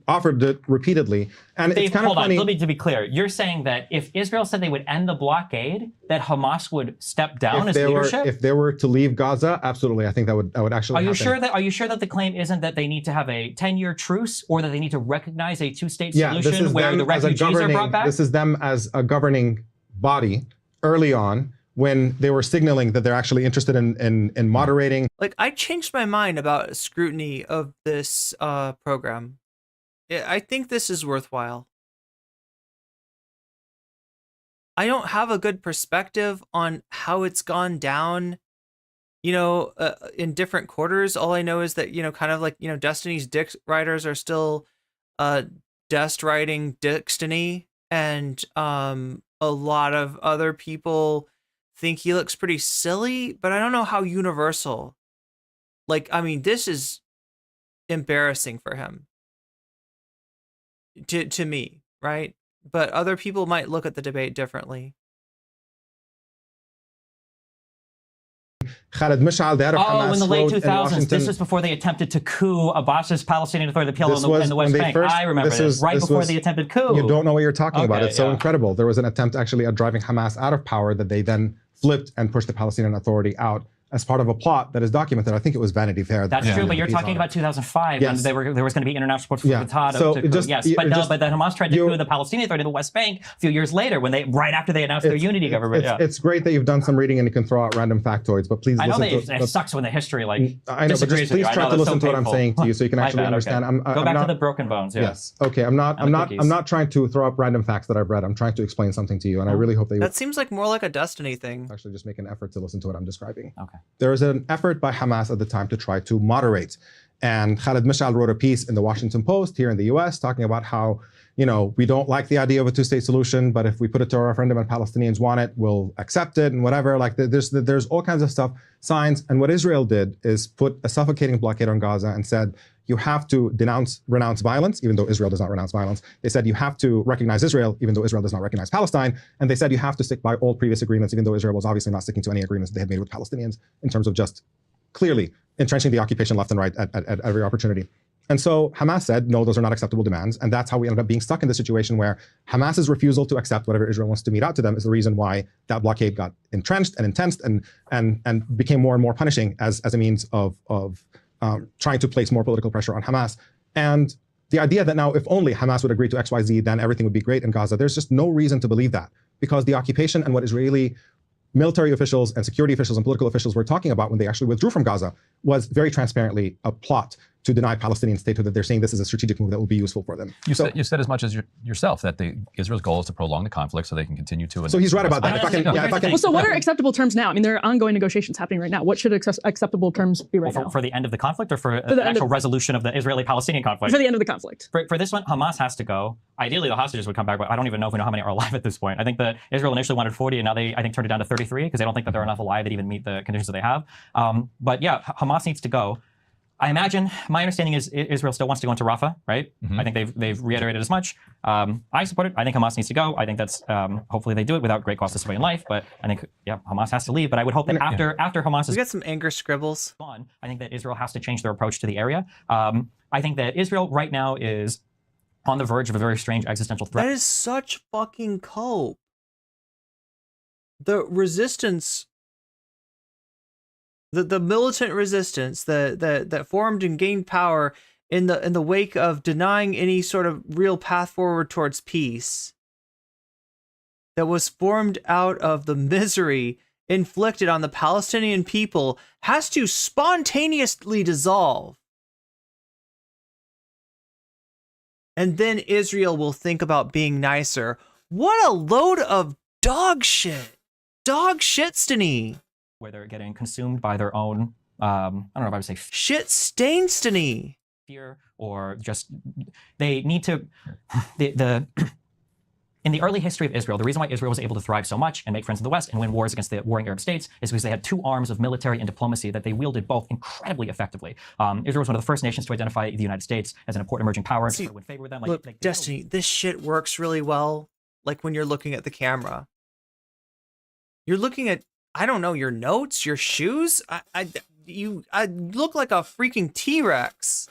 Offered it repeatedly. And Dave, it's kind of funny. Let me to be clear. You're saying that if Israel said they would end the blockade, that Hamas would step down as leadership? If they were to leave Gaza, absolutely. I think that would actually happen. Are you sure that the claim isn't that they need to have a 10-year truce or that they need to recognize a two-state solution where the refugees are brought back? This is them as a governing body early on, when they were signaling that they're actually interested in moderating. Like, I changed my mind about scrutiny of this program. I think this is worthwhile. I don't have a good perspective on how it's gone down, you know, in different quarters. All I know is that, you know, kind of like, you know, Destiny's dick writers are still dest writing Destiny, and a lot of other people think he looks pretty silly, but I don't know how universal. Like, I mean, this is embarrassing for him to me, right? But other people might look at the debate differently. Khaled Mish'al, the head of Hamas, in the late wrote in 2000s. Washington- This was before they attempted to coup Abbas's Palestinian Authority, the PLO in the West Bank. I remember this, right before the attempted coup. You don't know what you're talking about. Okay, It's so yeah. incredible. There was an attempt actually at driving Hamas out of power that they then flipped and pushed the Palestinian Authority out as part of a plot that is documented. I think it was Vanity Fair. That's true, but you're talking about 2005, Yes. when there was going to be international support for Fatah. So to it just- yes, it but just- but then Hamas tried to coup the Palestinian Authority in the West Bank a few years later, right after they announced their unity government. It's great that you've done some reading and you can throw out random factoids, but please I know listen that to it sucks when the history I know, but disagrees just with please you. I try know, to that's listen so to what I'm painful. saying to you so you can My actually bad, understand. okay. Go I'm back not, to the broken bones. Yeah. Yes. Okay. I'm not trying to throw up random facts that I've read. I'm trying to explain something to you, and I really hope that you That seems like more like a Destiny thing. actually just make an effort to listen to what I'm describing. Okay. There was an effort by Hamas at the time to try to moderate. And Khaled Mish'al wrote a piece in the Washington Post here in the US talking about how, you know, we don't like the idea of a two-state solution, but if we put it to a referendum and Palestinians want it, we'll accept it and whatever. Like there's all kinds of stuff, signs. And what Israel did is put a suffocating blockade on Gaza and said, you have to renounce violence, even though Israel does not renounce violence. They said you have to recognize Israel, even though Israel does not recognize Palestine. And they said you have to stick by all previous agreements, even though Israel was obviously not sticking to any agreements they had made with Palestinians in terms of just clearly entrenching the occupation left and right at every opportunity. And so Hamas said, no, those are not acceptable demands. And that's how we ended up being stuck in the situation where Hamas's refusal to accept whatever Israel wants to mete out to them is the reason why that blockade got entrenched and intensed and became more and more punishing as a means of trying to place more political pressure on Hamas. And the idea that now if only Hamas would agree to XYZ, then everything would be great in Gaza, there's just no reason to believe that, because the occupation and what Israeli military officials and security officials and political officials were talking about when they actually withdrew from Gaza was very transparently a plot to deny Palestinian statehood, that they're saying this is a strategic move that will be useful for them. You said as much as yourself that Israel's goal is to prolong the conflict so they can continue to. So he's right about that. Well, so what are acceptable terms now? I mean, there are ongoing negotiations happening right now. What should acceptable terms be right now? For the end of the conflict, or for the actual resolution of the Israeli-Palestinian conflict? For the end of the conflict. For this one, Hamas has to go. Ideally, the hostages would come back, but I don't even know if we know how many are alive at this point. I think that Israel initially wanted 40, and now they, I think, turned it down to 33 because they don't think that there are enough alive that even meet the conditions that they have. But yeah, Hamas needs to go. I imagine, my understanding is Israel still wants to go into Rafah, right? Mm-hmm. I think they've reiterated as much. I support it. I think Hamas needs to go. I think that's, hopefully they do it without great cost to civilian life, but I think, yeah, Hamas has to leave. But I would hope that after Hamas is We got some anger scribbles. gone, I think that Israel has to change their approach to the area. I think that Israel right now is on the verge of a very strange existential threat. That is such fucking cope. The resistance, the militant resistance that formed and gained power in the wake of denying any sort of real path forward towards peace, that was formed out of the misery inflicted on the Palestinian people, has to spontaneously dissolve. And then Israel will think about being nicer. What a load of dog shit. Dog shitstony. Where they're getting consumed by their own, I don't know if I would say shit stainstony. Fear, or just, they need to, in the early history of Israel, the reason why Israel was able to thrive so much and make friends in the West and win wars against the warring Arab states is because they had two arms of military and diplomacy that they wielded both incredibly effectively. Israel was one of the first nations to identify the United States as an important emerging power and to win favor with them. Look, Destiny, this shit works really well, like when you're looking at the camera. You're looking at, I don't know, your notes, your shoes. I look like a freaking T-Rex,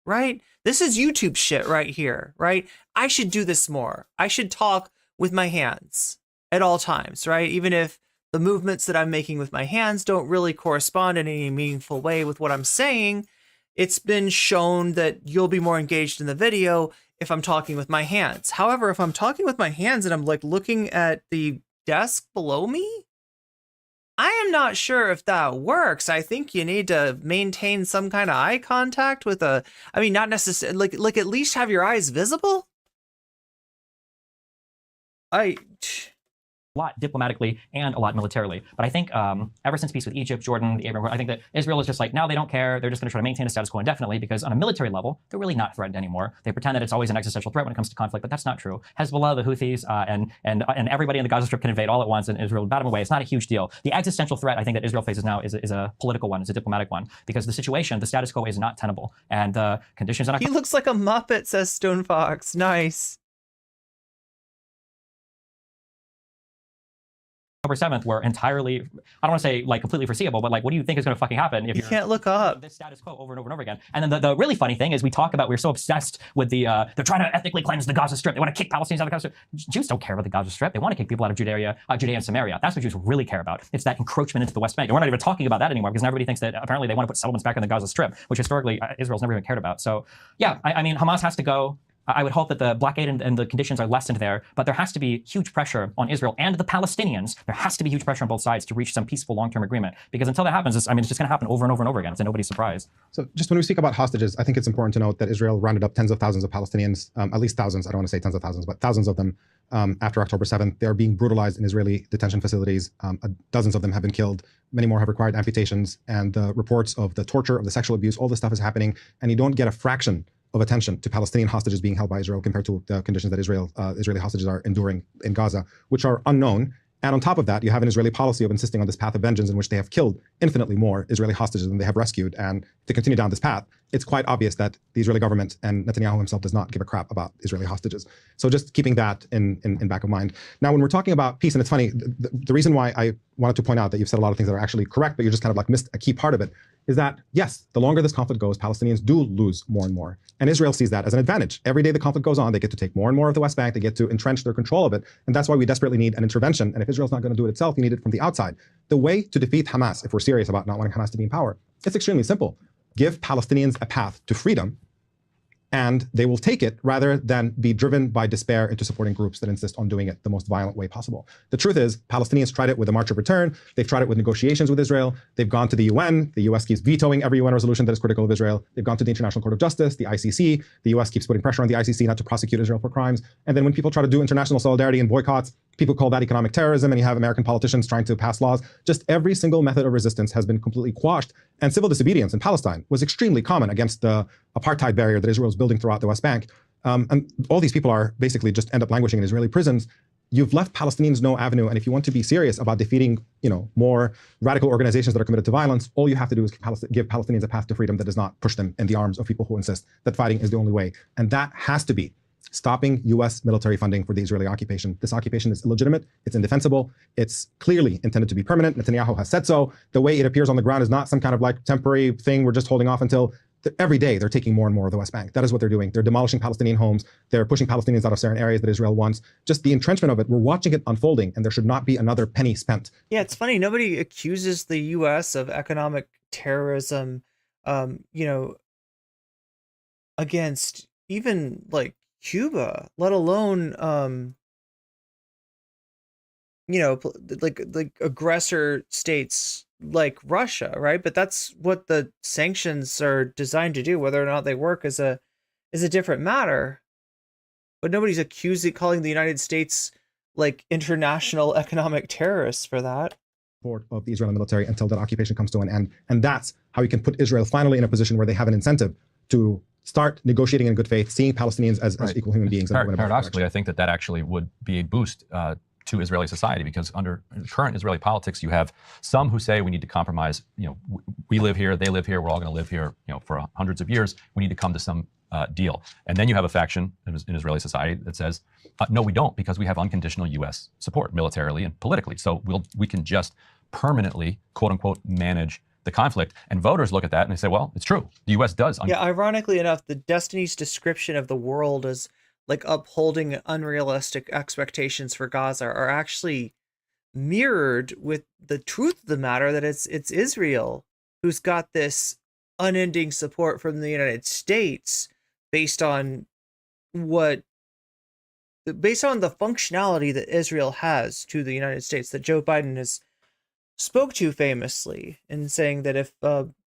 right? This is YouTube shit right here, right? I should do this more. I should talk with my hands at all times, right? Even if the movements that I'm making with my hands don't really correspond in any meaningful way with what I'm saying, it's been shown that you'll be more engaged in the video if I'm talking with my hands. However, if I'm talking with my hands and I'm like looking at the desk below me, I am not sure if that works. I think you need to maintain some kind of eye contact with not necessarily, like at least have your eyes visible. a lot diplomatically and a lot militarily. But I think ever since peace with Egypt, Jordan, the Abraham Accords, I think that Israel is just like, now they don't care. They're just going to try to maintain the status quo indefinitely because on a military level, they're really not threatened anymore. They pretend that it's always an existential threat when it comes to conflict, but that's not true. Hezbollah, the Houthis, and everybody in the Gaza Strip can invade all at once, and Israel would bat them away. It's not a huge deal. The existential threat I think that Israel faces now is a political one, is a diplomatic one, because the situation, the status quo is not tenable, and the conditions are not. He looks like a Muppet, says Stone Fox. Nice. October 7th were entirely, I don't want to say like completely foreseeable, but like, what do you think is going to fucking happen if you can't look up this status quo over and over and over again? And then the really funny thing is we're so obsessed with they're trying to ethnically cleanse the Gaza Strip. They want to kick Palestinians out of the Gaza Strip. Jews don't care about the Gaza Strip. They want to kick people out of Judea and Samaria. That's what Jews really care about. It's that encroachment into the West Bank. And we're not even talking about that anymore because everybody thinks that apparently they want to put settlements back in the Gaza Strip, which historically Israel's never even cared about. So yeah, I mean, Hamas has to go. I would hope that the blockade and the conditions are lessened there, but there has to be huge pressure on Israel and the Palestinians. There has to be huge pressure on both sides to reach some peaceful long-term agreement, because until that happens, it's just going to happen over and over and over again. It's nobody's surprise. So just when we speak about hostages, I think it's important to note that Israel rounded up tens of thousands of Palestinians, at least thousands, I don't want to say tens of thousands, but thousands of them after October 7th. They are being brutalized in Israeli detention facilities. Dozens of them have been killed. Many more have required amputations, and the reports of the torture, of the sexual abuse, all this stuff is happening, and you don't get a fraction of attention to Palestinian hostages being held by Israel compared to the conditions that Israeli hostages are enduring in Gaza, which are unknown. And on top of that, you have an Israeli policy of insisting on this path of vengeance in which they have killed infinitely more Israeli hostages than they have rescued. And to continue down this path, it's quite obvious that the Israeli government and Netanyahu himself does not give a crap about Israeli hostages. So just keeping that in back of mind. Now, when we're talking about peace, and it's funny, the reason why I wanted to point out that you've said a lot of things that are actually correct, but you just kind of like missed a key part of it, is that, yes, the longer this conflict goes, Palestinians do lose more and more. And Israel sees that as an advantage. Every day the conflict goes on, they get to take more and more of the West Bank, they get to entrench their control of it. And that's why we desperately need an intervention. And if Israel's not going to do it itself, you need it from the outside. The way to defeat Hamas, if we're serious about not wanting Hamas to be in power, it's extremely simple. Give Palestinians a path to freedom, and they will take it rather than be driven by despair into supporting groups that insist on doing it the most violent way possible. The truth is, Palestinians tried it with the March of Return. They've tried it with negotiations with Israel. They've gone to the UN. The US keeps vetoing every UN resolution that is critical of Israel. They've gone to the International Court of Justice, the ICC. The US keeps putting pressure on the ICC not to prosecute Israel for crimes. And then when people try to do international solidarity and boycotts, people call that economic terrorism, and you have American politicians trying to pass laws. Just every single method of resistance has been completely quashed. And civil disobedience in Palestine was extremely common against the apartheid barrier that Israel is building throughout the West Bank. And all these people are basically just end up languishing in Israeli prisons. You've left Palestinians no avenue. And if you want to be serious about defeating, more radical organizations that are committed to violence, all you have to do is give Palestinians a path to freedom that does not push them in the arms of people who insist that fighting is the only way. And that has to be stopping US military funding for the Israeli occupation. This occupation is illegitimate, it's indefensible, it's clearly intended to be permanent. Netanyahu has said so. The way it appears on the ground is not some kind of like temporary thing we're just holding off until. Every day they're taking more and more of the West Bank. That is what they're doing. They're demolishing Palestinian homes. They're pushing Palestinians out of certain areas that Israel wants. Just the entrenchment of it, we're watching it unfolding, and there should not be another penny spent. Yeah, it's funny. Nobody accuses the US of economic terrorism, against even like Cuba, let alone like aggressor states like Russia, right? But that's what the sanctions are designed to do. Whether or not they work is a different matter. But nobody's calling the United States like international economic terrorists for that. Of the Israeli military until that occupation comes to an end. And that's how you can put Israel finally in a position where they have an incentive to start negotiating in good faith, seeing Palestinians as equal human beings. Paradoxically, I think that actually would be a boost to Israeli society, because under current Israeli politics, you have some who say we need to compromise. We live here, they live here, we're all going to live here, for hundreds of years. We need to come to some deal. And then you have a faction in Israeli society that says, no, we don't, because we have unconditional U.S. support militarily and politically. So we can just permanently, quote unquote, manage the conflict. And voters look at that and they say, well, it's true. The U.S. does. Yeah, ironically enough, the Destiny's description of the world as like upholding unrealistic expectations for Gaza are actually mirrored with the truth of the matter that it's Israel who's got this unending support from the United States based on the functionality that Israel has to the United States, that Joe Biden has spoke to famously in saying that if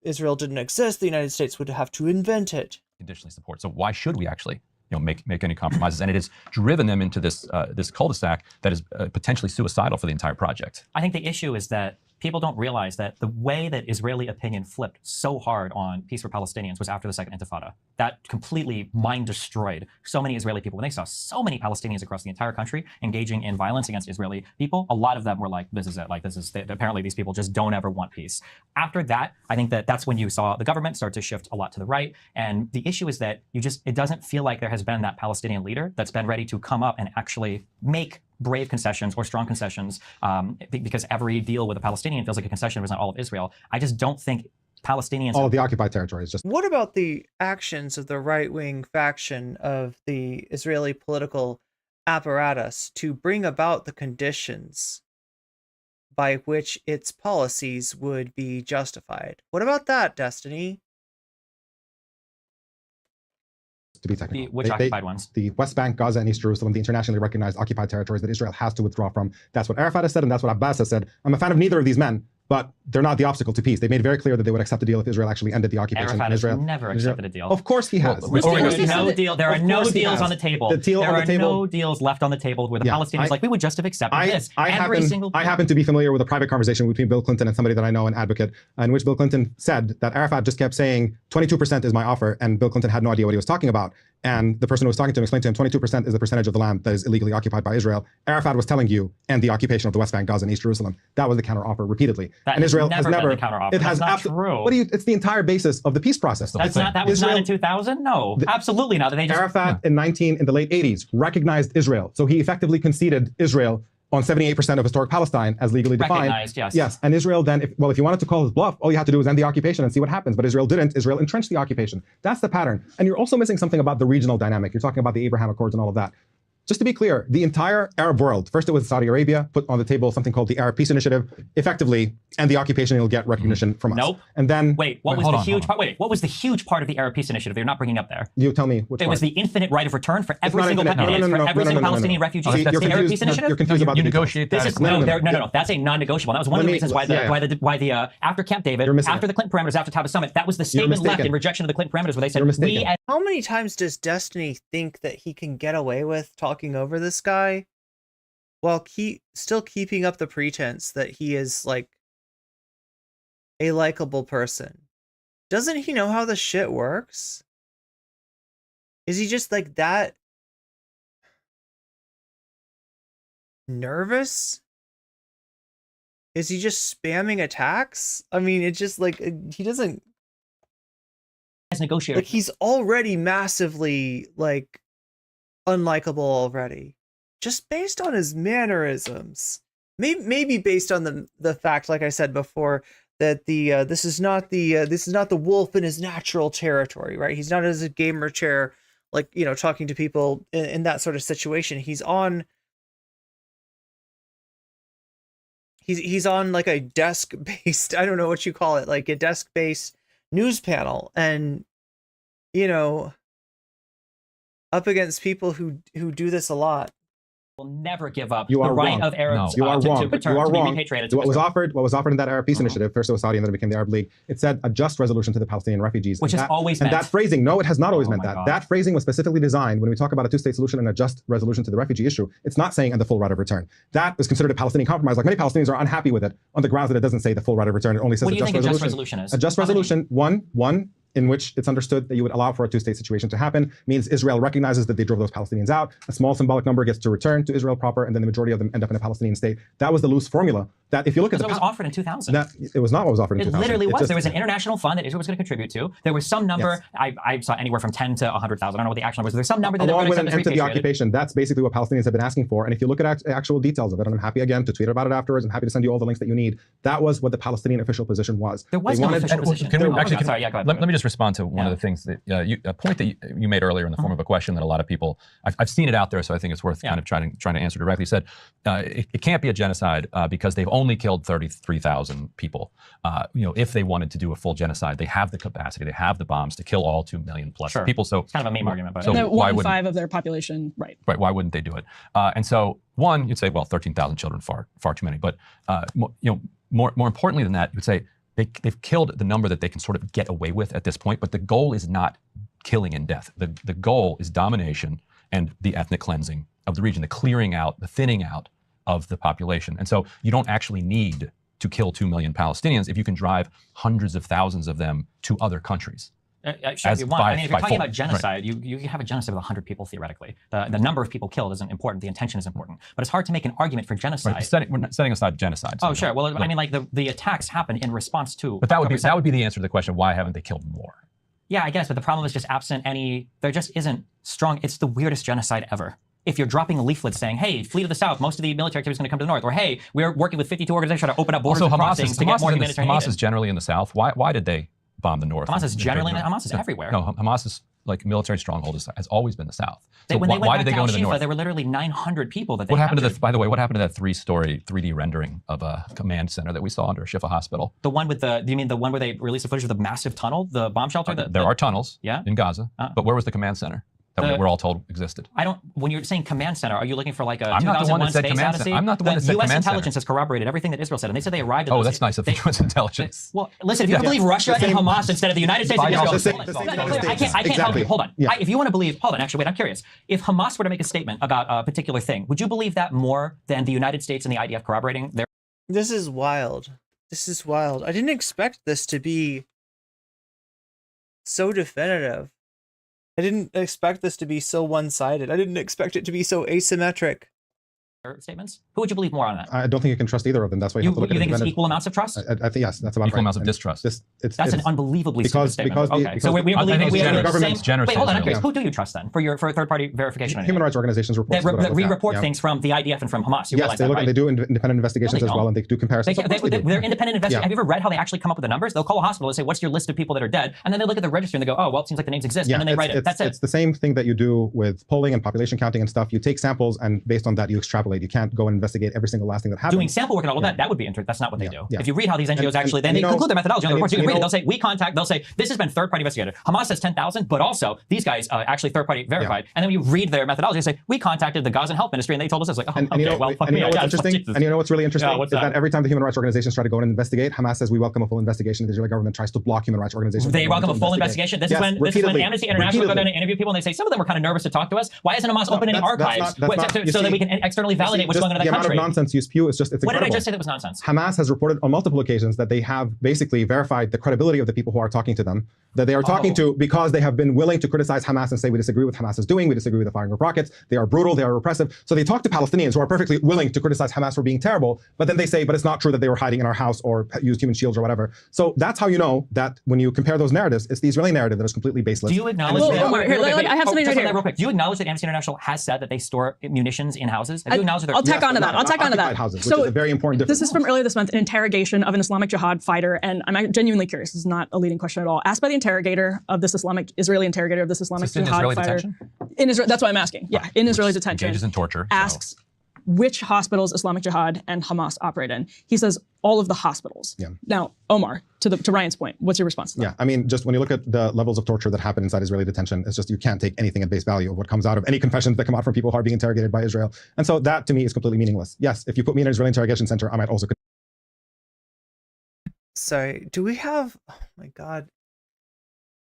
Israel didn't exist, the United States would have to invent it. Conditionally support. So why should we actually make any compromises, and it has driven them into this this cul-de-sac that is potentially suicidal for the entire project. I think the issue is that people don't realize that the way that Israeli opinion flipped so hard on peace for Palestinians was after the Second Intifada. That completely mind destroyed so many Israeli people. When they saw so many Palestinians across the entire country engaging in violence against Israeli people, a lot of them were like, this is it. Like, apparently these people just don't ever want peace. After that, I think that's when you saw the government start to shift a lot to the right. And the issue is that it doesn't feel like there has been that Palestinian leader that's been ready to come up and actually make brave concessions or strong concessions, because every deal with a Palestinian feels like a concession. It was not all of Israel. I just don't think Palestinians... All of the occupied territory is just... What about the actions of the right-wing faction of the Israeli political apparatus to bring about the conditions by which its policies would be justified? What about that, Destiny? To be technical. Which occupied ones? The West Bank, Gaza, and East Jerusalem, the internationally recognized occupied territories that Israel has to withdraw from. That's what Arafat has said, and that's what Abbas has said. I'm a fan of neither of these men, but they're not the obstacle to peace. They made very clear that they would accept a deal if Israel actually ended the occupation. Arafat Israel has never accepted a deal. Of course he has. There are no deals on the table. There are no deals left on the table where the Palestinians we would just have accepted this. I happen to be familiar with a private conversation between Bill Clinton and somebody that I know, an advocate, in which Bill Clinton said that Arafat just kept saying 22% is my offer, and Bill Clinton had no idea what he was talking about. And the person who was talking to him explained to him 22% is the percentage of the land that is illegally occupied by Israel. Arafat was telling you, and the occupation of the West Bank, Gaza, and East Jerusalem. That was the counteroffer repeatedly. And Israel has never been the counteroffer. It has not true. It's the entire basis of the peace process. That was not in 2000? No, absolutely not. Arafat in the late 80s recognized Israel. So he effectively conceded Israel on 78% of historic Palestine as legally defined. Recognized, yes. Yes, and Israel then, if you wanted to call his bluff, all you had to do was end the occupation and see what happens. But Israel didn't. Israel entrenched the occupation. That's the pattern. And you're also missing something about the regional dynamic. You're talking about the Abraham Accords and all of that. Just to be clear, the entire Arab world, first it was Saudi Arabia, put on the table something called the Arab Peace Initiative, effectively, and the occupation will get recognition from us. Nope. And then... what was the huge part of the Arab Peace Initiative they're not bringing up there? You tell me which part. It was the infinite right of return for every single Palestinian refugee. That's the Arab Peace Initiative? You're confused about you negotiate that. No. That's a non-negotiable. That was one of the reasons why the after Camp David, after the Clinton parameters, after Tavis Summit, that was the statement left in rejection of the Clinton parameters where they said, How many times does Destiny think that he can get away with talking over this guy while still keeping up the pretense that he is like a likable person? Doesn't he know how the shit works? Is he just like that nervous? Is he just spamming attacks? I mean, it's just like he doesn't negotiate. Like he's already massively like unlikable already, just based on his mannerisms. Maybe based on the fact, like I said before, that this is not the wolf in his natural territory, right? He's not as a gamer chair, like, you know, talking to people in that sort of situation. He's on like a desk-based, I don't know what you call it, like a desk-based news panel, and, you know, up against people who do this a lot. Will never give up you the are right wrong. of Arabs You are wrong. to return, you are to be wrong. repatriated. What was offered in that Arab Peace Initiative, first it was Saudi and then it became the Arab League, it said a just resolution to the Palestinian refugees. Which has always meant. And that phrasing, no, it has not always meant that. God. That phrasing was specifically designed when we talk about a two-state solution and a just resolution to the refugee issue. It's not saying and the full right of return. That was considered a Palestinian compromise. Like many Palestinians are unhappy with it on the grounds that it doesn't say the full right of return. It only says what a do you just think resolution. A just resolution is? A just resolution, one in which it's understood that you would allow for a two-state situation to happen, means Israel recognizes that they drove those Palestinians out, a small symbolic number gets to return to Israel proper, and then the majority of them end up in a Palestinian state. That was the loose formula. That if you look at it was offered in 2000. It was not what was offered in 2000. It literally was. There was an international fund that Israel was going to contribute to. There was some number, yes. I saw anywhere from 10 to 100,000. I don't know what the actual number was. There's some number that they were going to accept end to the occupation. That's basically what Palestinians have been asking for. And if you look at actual details of it, and I'm happy again to tweet about it afterwards, I'm happy to send you all the links that you need. That was what the Palestinian official position was. There was no official position. Let me just respond to one of the things that a point that you made earlier in the form of a question that a lot of people, I've seen it out there, so I think it's worth kind of trying to answer directly. You said it can't be a genocide because they've only killed 33,000 people. If they wanted to do a full genocide, they have the capacity, they have the bombs to kill all 2 million plus people. So it's kind of a meme argument, but so 1/5 of their population, right? Right. Why wouldn't they do it? And so one, you'd say, well, 13,000 children, far too many. But more importantly than that, you'd say they've killed the number that they can sort of get away with at this point. But the goal is not killing and death. The goal is domination and the ethnic cleansing of the region, the clearing out, the thinning out of the population. And so you don't actually need to kill 2 million Palestinians if you can drive hundreds of thousands of them to other countries. Sure, if you want. I mean, if you're talking about right. genocide, you can have a genocide with 100 people theoretically. The number of people killed isn't important. The intention is important. But it's hard to make an argument for genocide. Right, we're not setting aside genocide. Oh, sure. Well, I mean, like the attacks happen in response to. But that would be the answer to the question: why haven't they killed more? Yeah, I guess. But the problem is just absent any. There just isn't strong. It's the weirdest genocide ever. If you're dropping leaflets saying, "Hey, flee to the south. Most of the military activity is going to come to the north," or "Hey, we're working with 52 organizations trying to open up borders and crossings to get more humanitarian aid." Hamas is generally in the south. Why did they bomb the north? Hamas is generally Hamas is everywhere. No, Hamas's like military stronghold has always been the south. So when they went why back did they go to into the north? There were literally 900 people that they What happened to captured. by the way, what happened to that 3-story 3D rendering of a command center that we saw under Shifa Hospital? The one with do you mean the one where they released the footage of the massive tunnel, the bomb shelter? There are tunnels in Gaza, but where was the command center that we're all told existed? When you're saying command center, are you looking for like a I'm not the one 2001 that said Space command Odyssey? center. I'm not the one that said U.S. command intelligence center. has corroborated everything that Israel said, and they said they arrived at Oh, those. that's nice of the U.S. intelligence. Well, listen, if you want to believe Russia and Hamas instead of the United States and Israel, I can't help you. Hold on. If you want to believe, hold on, actually, wait, I'm curious. If Hamas were to make a statement about a particular thing, would you believe that more than the United States and the IDF corroborating their? This is wild. This is wild. I didn't expect this to be so definitive. I didn't expect this to be so one-sided. I didn't expect it to be so asymmetric. Statements? Who would you believe more on that? I don't think you can trust either of them. That's why you have to look at You think it's independent- equal amounts of trust? I think yes, that's about Equal right. amounts of distrust. That's an unbelievably stupid statement. Because so we believe I think we have the government's same. generous Wait, hold on. I'm Israel. curious. Who do you trust then for third-party verification? Human rights organizations report that re-report things from the IDF and from Hamas. You yes, realize they that, look right? and they do independent investigations No, they as well, don't. and they do comparisons. Of course they do. They're independent investigators. Yeah. Have you ever read how they actually come up with the numbers? They'll call a hospital and say, "What's your list of people that are dead?" And then they look at the register and they go, "Oh, well, it seems like the names exist," and then they write it. That's it. It's the same thing that you do with polling and population counting and stuff. You take samples, and based on that, you extrapolate. You can't go and investigate every single last thing that happens. Doing sample work and all of that would be that's not what they do. Yeah. If you read how these NGOs And they you know- conclude their methodology on the and reports. You can you read it. know- They'll say, this has been third-party investigated. Hamas says 10,000, but also these guys actually third-party verified. And then when you read their methodology, they say, we contacted the Gazan Health Ministry and they told us this. Like, oh, And okay, you know, well, fuck and me, you know I what's guess. interesting? And you know what's really interesting? what's is that? that every time the human rights organizations try to go in and investigate, Hamas says we welcome a full investigation. The Israeli government tries to block human rights organizations. They from welcome a going to full investigate. investigation. This Yes, is when repeatedly. Amnesty International go down and interview people and they say some of them were kind of nervous to talk to us. Why isn't Hamas opening any archives so that we can externally validate what's going on in the that amount of country? nonsense you spew is just it's What did incredible. I just say that was nonsense? Hamas has reported on multiple occasions that they have basically verified the credibility of the people who are talking to them, that they are talking to because they have been willing to criticize Hamas and say we disagree with Hamas is doing, we disagree with the firing of rockets, they are brutal, they are repressive. So they talk to Palestinians who are perfectly willing to criticize Hamas for being terrible, but then they say, but it's not true that they were hiding in our house or used human shields or whatever. So that's how you know that when you compare those narratives, it's the Israeli narrative that is completely baseless. Do you acknowledge I have something right here. Real quick. Do you acknowledge that Amnesty International has said that they store munitions in houses? Have you acknowledged that? I'll tack onto that. Houses, which is a very important difference. This is from earlier this month, an interrogation of an Islamic Jihad fighter, and I'm genuinely curious. This is not a leading question at all. Asked by the interrogator of this Israeli interrogator of this Islamic Jihad Israeli fighter. detention? In Israel, that's what I'm asking. Yeah, in Israeli detention. Engages in torture. Asks which hospitals Islamic Jihad and Hamas operate in. He says all of the hospitals. Yeah. Now, Omar, to Ryan's point, what's your response to that? Yeah, I mean, just when you look at the levels of torture that happen inside Israeli detention, it's just you can't take anything at face value of what comes out of any confessions that come out from people who are being interrogated by Israel. And so that to me is completely meaningless. Yes, if you put me in an Israeli interrogation center, I might also. Sorry, do we have? Oh my God,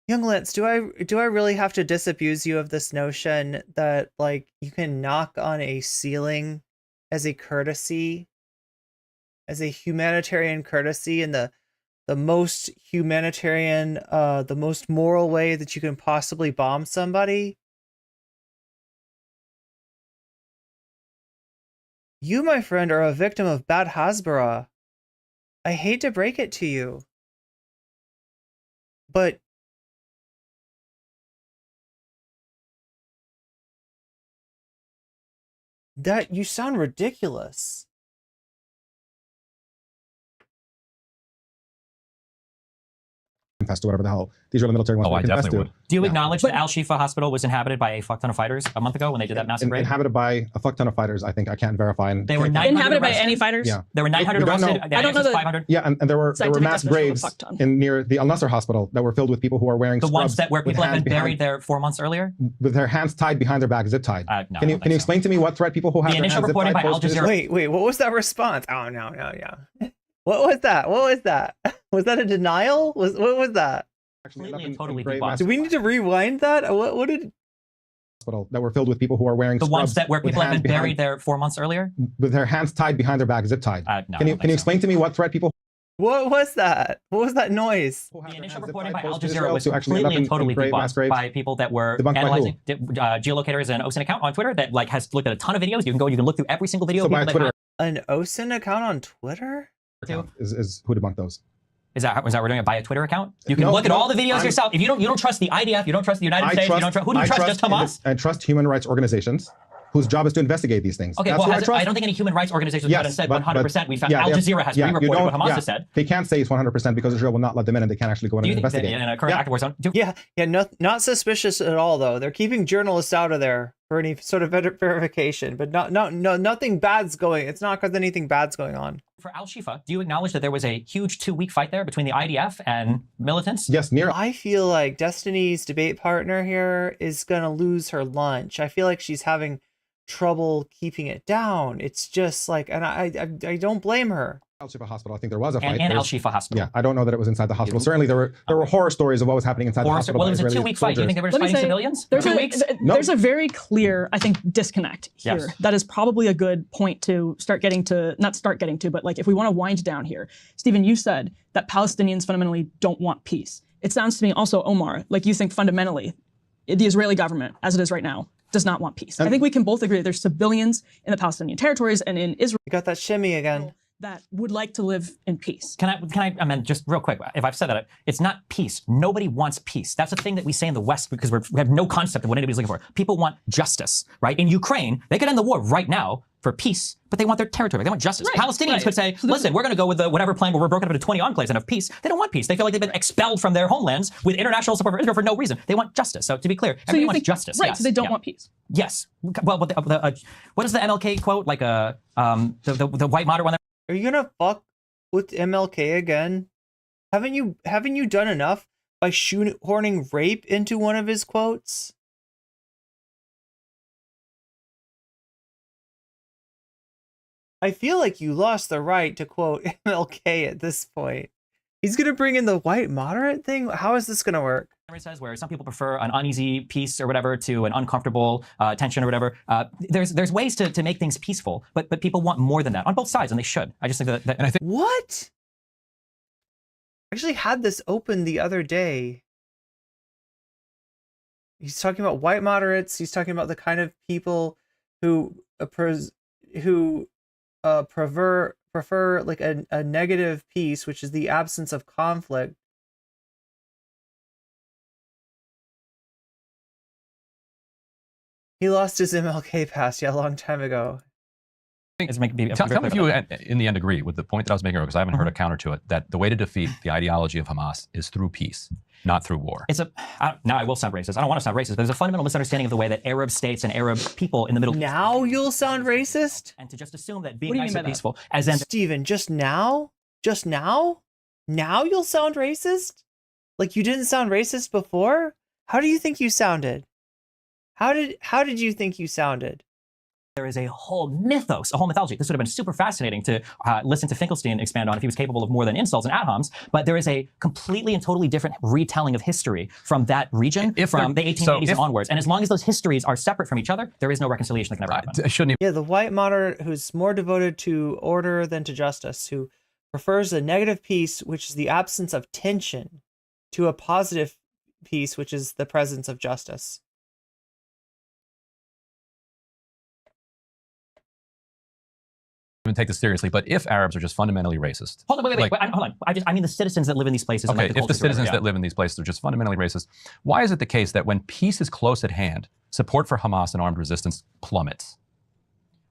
Young Lance, do I really have to disabuse you of this notion that like you can knock on a ceiling as a courtesy, as a humanitarian courtesy, in the most humanitarian, the most moral way that you can possibly bomb somebody? You, my friend, are a victim of bad Hasbara. I hate to break it to you, but that you sound ridiculous. Confess to whatever the hell the Israeli military wants to confess to. Do you acknowledge that Al Shifa Hospital was inhabited by a fuck ton of fighters a month ago when they did that massive raid? Inhabited by a fuck ton of fighters, I think I can't verify. And They were 900 Inhabited by arrested. any fighters? Yeah. There were 900 We don't arrested. know. The I don't know IDF the- 500. Yeah, and there were Scientific mass definition of a graves fuck ton. near the Al Nasser hospital that were filled with people who are wearing The scrubs ones where with people have hands been buried there 4 months earlier? with their hands tied behind their back, zip tied. No, can you explain to me what threat people who have The their initial hands zip reporting tied by Al pose to Jazeera. Israel? Wait, what was that response? Oh no, yeah. What was that? Was that a denial? What was that? Completely and totally gray debauched. Do we need to rewind that? What did? Hospital that were filled with people who are wearing The scrubs ones that where with people have hands been buried behind, there 4 months earlier? with their hands tied behind their back, zip tied. No, Can you I don't explain to me what threat people What was that? What was that noise? The initial reporting by tied Al post to Jazeera Israel was to actually end completely up and in totally grave mass debunked graves? by people that were Debunked by who? analyzing. Geolocators and OSIN account on Twitter that like has looked at a ton of videos. You can go, you can look through every single video. So by a Twitter An OSIN account on Twitter? is who debunked those? Is that we're doing it by a Twitter account? You can No, look at no, all the videos I'm- yourself. If you don't trust the IDF, you don't trust the United States, you don't trust who do you trust? Just Hamas? I trust human rights organizations whose job is to investigate these things. Okay, That's well, who I trust. I don't think any human rights organizations have said 100%. We found yeah, Al they have- Jazeera has yeah, you re-reported what don't- Hamas yeah, has said. They can't say it's 100% because Israel will not let them in and they can't actually go in Do you and think that investigate. in a current active war zone? Not suspicious at all though. They're keeping journalists out of there for any sort of verification, but nothing bad's going. It's not because anything bad's going on. For Al Shifa, do you acknowledge that there was a huge 2-week fight there between the IDF and militants? Yes, near. I feel like Destiny's debate partner here is gonna lose her lunch. I feel like she's having trouble keeping it down. It's just like, and I don't blame her. Al Shifa Hospital, I think there was a fight. And Al Shifa Hospital. Yeah, I don't know that it was inside the hospital. Certainly, there were horror stories of what was happening inside the hospital. Well, it by was a Israeli 2-week fight. Do you think they were just Let me fighting say, civilians? There's 2 a, weeks? There's a very clear, I think, disconnect here. Yes. That is probably a good point to not start getting to, but like if we want to wind down here. Stephen, you said that Palestinians fundamentally don't want peace. It sounds to me also, Omar, like you think fundamentally the Israeli government, as it is right now, does not want peace. I think we can both agree that there's civilians in the Palestinian territories and in Israel. You got that shimmy again. That would like to live in peace. Can I amend just real quick? If I've said that, it's not peace. Nobody wants peace. That's a thing that we say in the West because we have no concept of what anybody's looking for. People want justice, right? In Ukraine, they could end the war right now for peace, but they want their territory. They want justice. Right, Palestinians right. could say, listen, we're going to go with the whatever plan where we're broken up into 20 enclaves and have peace. They don't want peace. They feel like they've been expelled from their homelands with international support for Israel for no reason. They want justice. So to be clear, everyone wants justice. Right, yes, so they don't yeah. want peace. Yes. Well, what is the MLK quote? Like the white moderate one? Are you gonna fuck with MLK again? Haven't you done enough by shoehorning rape into one of his quotes? I feel like you lost the right to quote MLK at this point. He's gonna bring in the white moderate thing? How is this gonna work? It says where some people prefer an uneasy peace or whatever to an uncomfortable tension or whatever. There's ways to make things peaceful, but people want more than that on both sides, and they should. I just think that and I think what? I actually had this open the other day. He's talking about white moderates. He's talking about the kind of people who prefer like a negative peace, which is the absence of conflict. He lost his MLK pass, yeah, a long time ago. Tell me if you, in the end, agree with the point that I was making earlier, because I haven't heard a counter to it, that the way to defeat the ideology of Hamas is through peace, not through war. Now I will sound racist. I don't want to sound racist, but there's a fundamental misunderstanding of the way that Arab states and Arab people in the Middle East. Now you'll sound racist? And to just assume that being nice and peaceful, as in Stephen, just now? Just now? Now you'll sound racist? Like you didn't sound racist before? How do you think you sounded? How did you think you sounded? there is a whole mythos, a whole mythology. This would have been super fascinating to listen to Finkelstein expand on if he was capable of more than insults and ad-homs, but there is a completely and totally different retelling of history from that region from the 1880s and onwards. And as long as those histories are separate from each other, there is no reconciliation that can ever happen. Yeah, the white moderate who's more devoted to order than to justice, who prefers a negative peace, which is the absence of tension, to a positive peace, which is the presence of justice. Even take this seriously, but if Arabs are just fundamentally racist, Hold on, wait, hold on. I mean the citizens that live in these places. okay, and like the if the cultures or whatever, citizens yeah. that live in these places are just fundamentally racist, why is it the case that when peace is close at hand, support for Hamas and armed resistance plummets?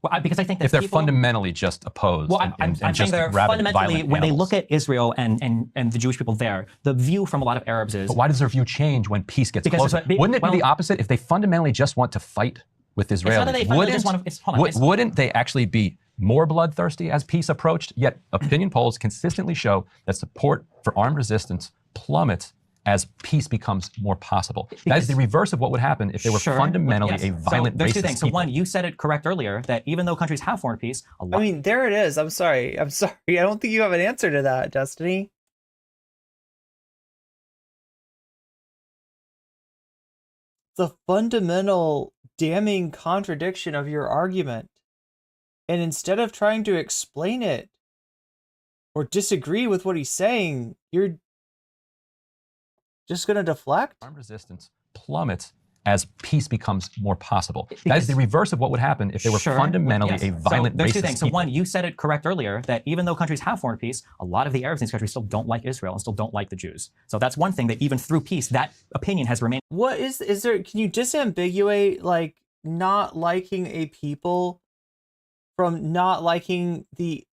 Well, because I think that if they're people, fundamentally just opposed well, and I'm just saying they're rabid, fundamentally, violent when they animals. look at Israel and the Jewish people there, the view from a lot of Arabs is. But why does their view change when peace gets Because closer? Wouldn't it be the opposite if they fundamentally just want to fight with Israelis? It's not that they fundamentally just want to, Wouldn't they actually be more bloodthirsty as peace approached? Yet opinion polls consistently show that support for armed resistance plummets as peace becomes more possible. That is the reverse of what would happen if they were fundamentally a violent, there's racist two things. So people. one, you said it correct earlier that even though countries have foreign peace, a lot. I mean, there it is. I'm sorry. I don't think you have an answer to that, Destiny. the fundamental damning contradiction of your argument. And instead of trying to explain it or disagree with what he's saying, you're just going to deflect? Armed resistance plummets as peace becomes more possible. That is the reverse of what would happen if they were fundamentally a violent, there's racist two things. So people. one, you said it correct earlier, that even though countries have foreign peace, a lot of the Arabs in these countries still don't like Israel and still don't like the Jews. So that's one thing that even through peace, that opinion has remained. What is there, can you disambiguate, like, not liking a people from not liking the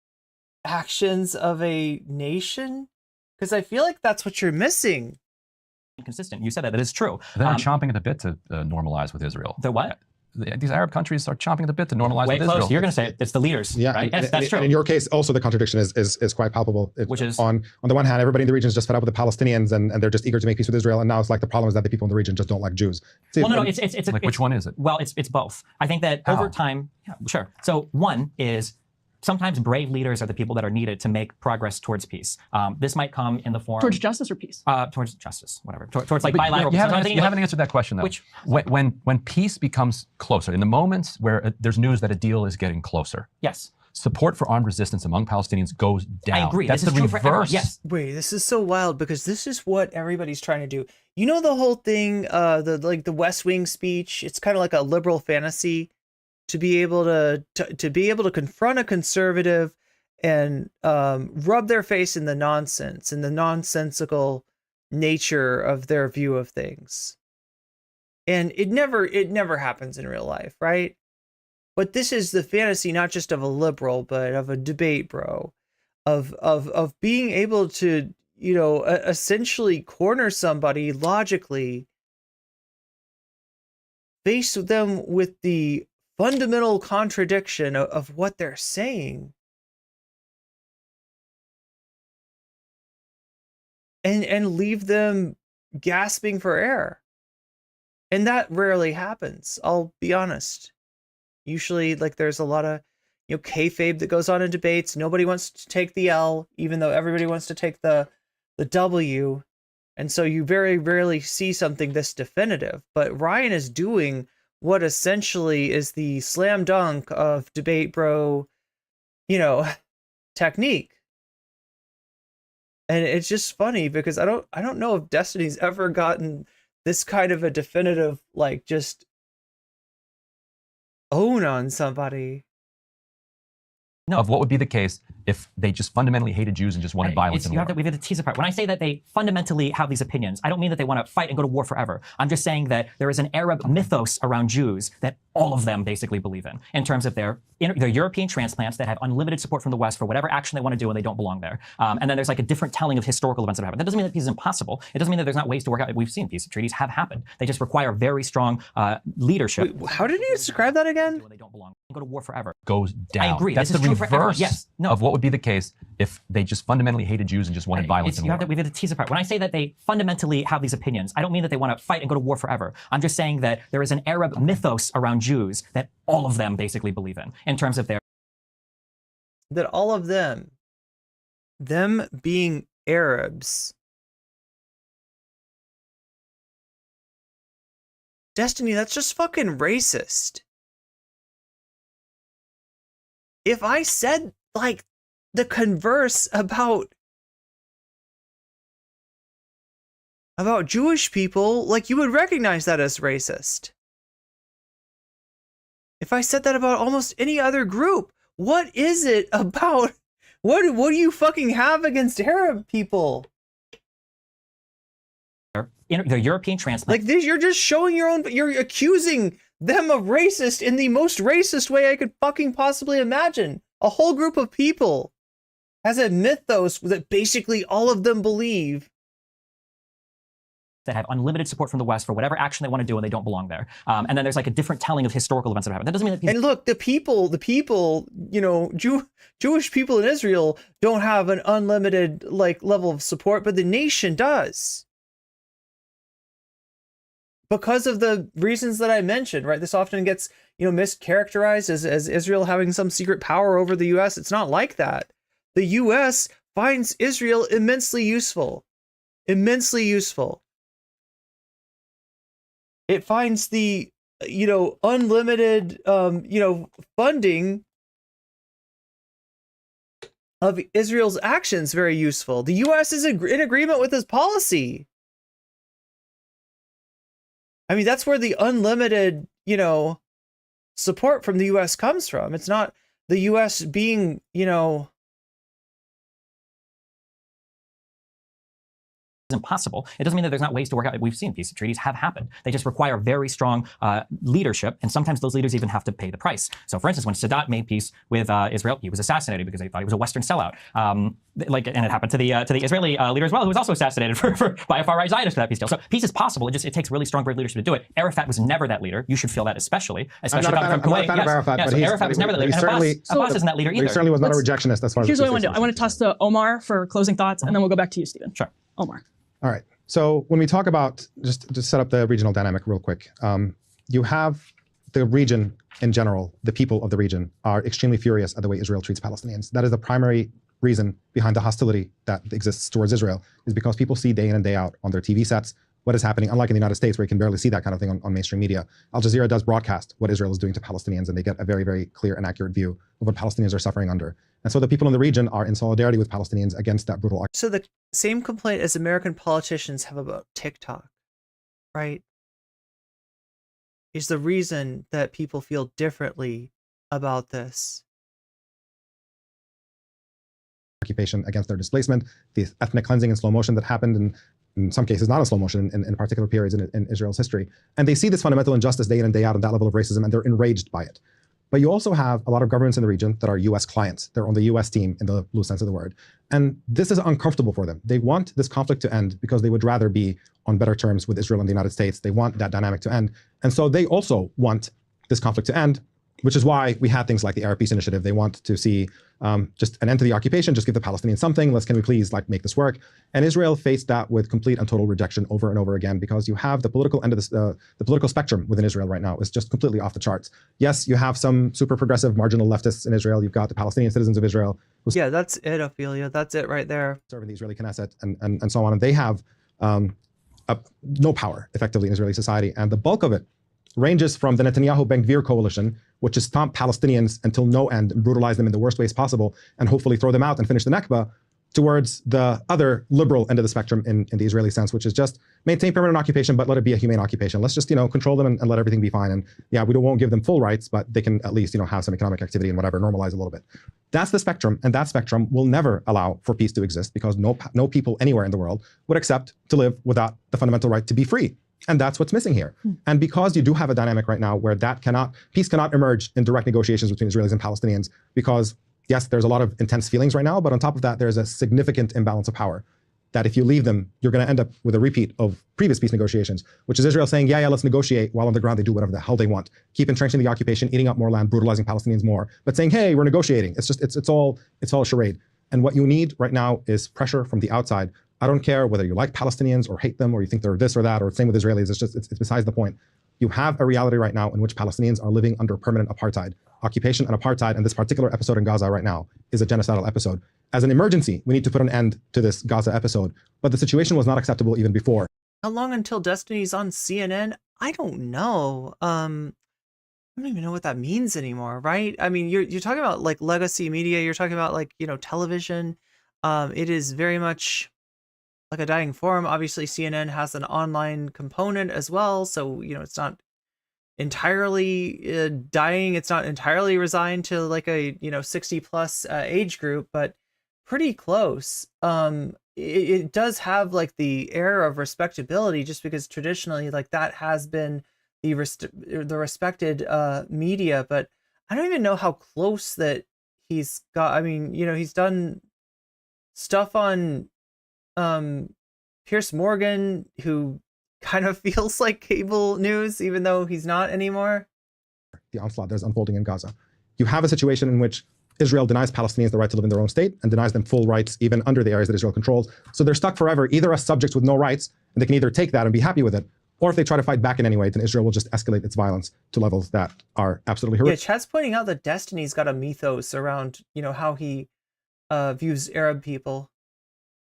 actions of a nation? Because I feel like that's what you're missing. Consistent. You said that is true. They're chomping at the bit to normalize with Israel. The what? These Arab countries are chomping at the bit to normalize with Israel. You're going to say it. It's the leaders. Yeah, right? and, Yes, that's true. And in your case, also the contradiction is quite palpable. Which is? On the one hand, everybody in the region is just fed up with the Palestinians and they're just eager to make peace with Israel. And now it's like the problem is that the people in the region just don't like Jews. See, Well, no, it's like, which one is it? Well, it's both. I think that over time, yeah, sure. So one is sometimes brave leaders are the people that are needed to make progress towards peace. This might come in the form Towards justice or peace? Towards justice, whatever. Towards like But bilateral. You peace. haven't answered that question though. Which? When peace becomes closer, in the moments where there's news that a deal is getting closer. Yes. Support for armed resistance among Palestinians goes down. I agree. That's This is the true for everyone. reverse. Yes. Wait, this is so wild because this is what everybody's trying to do. You know the whole thing, the West Wing speech. It's kind of like a liberal fantasy to be able to confront a conservative and rub their face in the nonsense and the nonsensical nature of their view of things. And it never happens in real life, right? But this is the fantasy not just of a liberal, but of a debate bro, of being able to, you know, essentially corner somebody logically, face them with the fundamental contradiction of what they're saying. And leave them gasping for air. And that rarely happens, I'll be honest. Usually, like, there's a lot of, you know, kayfabe that goes on in debates. Nobody wants to take the L, even though everybody wants to take the W. And so you very rarely see something this definitive. But Ryan is doing what essentially is the slam dunk of debate bro, you know, technique. And it's just funny because I don't know if Destiny's ever gotten this kind of a definitive, like, just own on somebody. No. Of what would be the case if they just fundamentally hated Jews and just wanted violence in the world. We have to tease apart. When I say that they fundamentally have these opinions, I don't mean that they want to fight and go to war forever. I'm just saying that there is an Arab mythos around Jews that all of them basically believe in terms of their European transplants that have unlimited support from the West for whatever action they want to do and they don't belong there. And then there's like a different telling of historical events that have happened. That doesn't mean that peace is impossible. It doesn't mean that there's not ways to work out. We've seen peace treaties have happened. They just require very strong leadership. Wait, how did you describe that again? They don't belong. Go to war forever. Goes down. I agree. That's this the is true for everyone. reverse Yes. No. of what would be the case if they just fundamentally hated Jews and just wanted violence in the world. We have to tease apart. When I say that they fundamentally have these opinions, I don't mean that they want to fight and go to war forever. I'm just saying that there is an Arab mythos around Jews that all of them basically believe in terms of their... That all of them being Arabs, Destiny, that's just fucking racist. If I said, like, the converse about Jewish people, like, you would recognize that as racist. If I said that about almost any other group, what is it about, what do you fucking have against Arab people? The European transplant. Like this, you're just showing your own, you're accusing them of racist in the most racist way I could fucking possibly imagine. A whole group of people has a mythos that basically all of them believe. That have unlimited support from the West for whatever action they want to do and they don't belong there. And then there's like a different telling of historical events that have happened. That doesn't mean that And look, the people, you know, Jewish people in Israel don't have an unlimited, like, level of support, but the nation does. Because of the reasons that I mentioned, right? This often gets, you know, mischaracterized as Israel having some secret power over the US. It's not like that. The US finds Israel immensely useful. Immensely useful. it finds the, unlimited, funding of Israel's actions very useful. The U.S. is in agreement with his policy. I mean, that's where the unlimited, support from the U.S. comes from. It's not the U.S. being, isn't possible. It doesn't mean that there's not ways to work out. We've seen peace treaties have happened. They just require very strong leadership, and sometimes those leaders even have to pay the price. So, for instance, when Sadat made peace with Israel, he was assassinated because they thought he was a Western sellout. And it happened to the Israeli leader as well, who was also assassinated by a far-right Zionist for that peace deal. So, peace is possible. It takes really strong, brave leadership to do it. Arafat was never that leader. You should feel that, especially I'm not coming from Kuwait. a fan of Arafat, but Arafat was never that leader. And Abbas isn't that leader either. He certainly was not a rejectionist as far as. Here's what I want to do. I want to toss to Omar for closing thoughts, and then we'll go back to you, Stephen. Sure. Omar. All right. So when we talk about, just to set up the regional dynamic real quick, you have the region in general, the people of the region are extremely furious at the way Israel treats Palestinians. That is the primary reason behind the hostility that exists towards Israel, is because people see day in and day out on their TV sets what is happening, unlike in the United States where you can barely see that kind of thing on mainstream media. Al Jazeera does broadcast what Israel is doing to Palestinians, and they get a very, very clear and accurate view of what Palestinians are suffering under. And so the people in the region are in solidarity with Palestinians against that brutal. So the same complaint as American politicians have about TikTok, right, is the reason that people feel differently about this. Occupation against their displacement, the ethnic cleansing in slow motion that happened in some cases not in slow motion in particular periods in Israel's history. And they see this fundamental injustice day in and day out and that level of racism, and they're enraged by it. But you also have a lot of governments in the region that are US clients. They're on the US team in the blue sense of the word. And this is uncomfortable for them. They want this conflict to end because they would rather be on better terms with Israel and the United States. They want that dynamic to end. And so they also want this conflict to end, which is why we had things like the Arab Peace Initiative. They want to see just an end to the occupation, just give the Palestinians something. Can we please make this work? And Israel faced that with complete and total rejection over and over again, because you have the political end of this, the political spectrum within Israel right now is just completely off the charts. Yes, you have some super progressive marginal leftists in Israel. You've got the Palestinian citizens of Israel. Yeah, that's it, Ophelia. That's it right there. Serving the Israeli Knesset and so on. And they have no power effectively in Israeli society. And the bulk of it ranges from the Netanyahu-Ben Gvir coalition, which is stomp Palestinians until no end and brutalize them in the worst ways possible and hopefully throw them out and finish the Nakba, towards the other liberal end of the spectrum in the Israeli sense, which is just maintain permanent occupation, but let it be a humane occupation. Let's just, control them and let everything be fine. And yeah, we won't give them full rights, but they can at least, have some economic activity and whatever, normalize a little bit. That's the spectrum, and that spectrum will never allow for peace to exist, because no people anywhere in the world would accept to live without the fundamental right to be free. And that's what's missing here. And because you do have a dynamic right now where peace cannot emerge in direct negotiations between Israelis and Palestinians, because yes, there's a lot of intense feelings right now, but on top of that, there's a significant imbalance of power that if you leave them, you're going to end up with a repeat of previous peace negotiations, which is Israel saying, yeah, let's negotiate, while on the ground they do whatever the hell they want. Keep entrenching the occupation, eating up more land, brutalizing Palestinians more, but saying, hey, we're negotiating. It's all a charade. And what you need right now is pressure from the outside. I don't care whether you like Palestinians or hate them, or you think they're this or that, or same with Israelis. It's besides the point. You have a reality right now in which Palestinians are living under permanent apartheid. Occupation and apartheid, and this particular episode in Gaza right now is a genocidal episode. As an emergency, we need to put an end to this Gaza episode, but the situation was not acceptable even before. How long until Destiny's on CNN? I don't know. I don't even know what that means anymore, right? I mean, you're talking about legacy media, you're talking about television. It is very much like a dying form. Obviously, CNN has an online component as well, so it's not entirely dying. It's not entirely resigned to a 60 plus age group, but pretty close. It does have the air of respectability, just because traditionally that has been the respected media. But I don't even know how close that he's got. I mean, he's done stuff on Piers Morgan, who kind of feels like cable news, even though he's not anymore. The onslaught that is unfolding in Gaza. You have a situation in which Israel denies Palestinians the right to live in their own state and denies them full rights even under the areas that Israel controls. So they're stuck forever, either as subjects with no rights, and they can either take that and be happy with it, or if they try to fight back in any way, then Israel will just escalate its violence to levels that are absolutely horrific. Yeah, Chad's pointing out that Destiny's got a mythos around, how he views Arab people.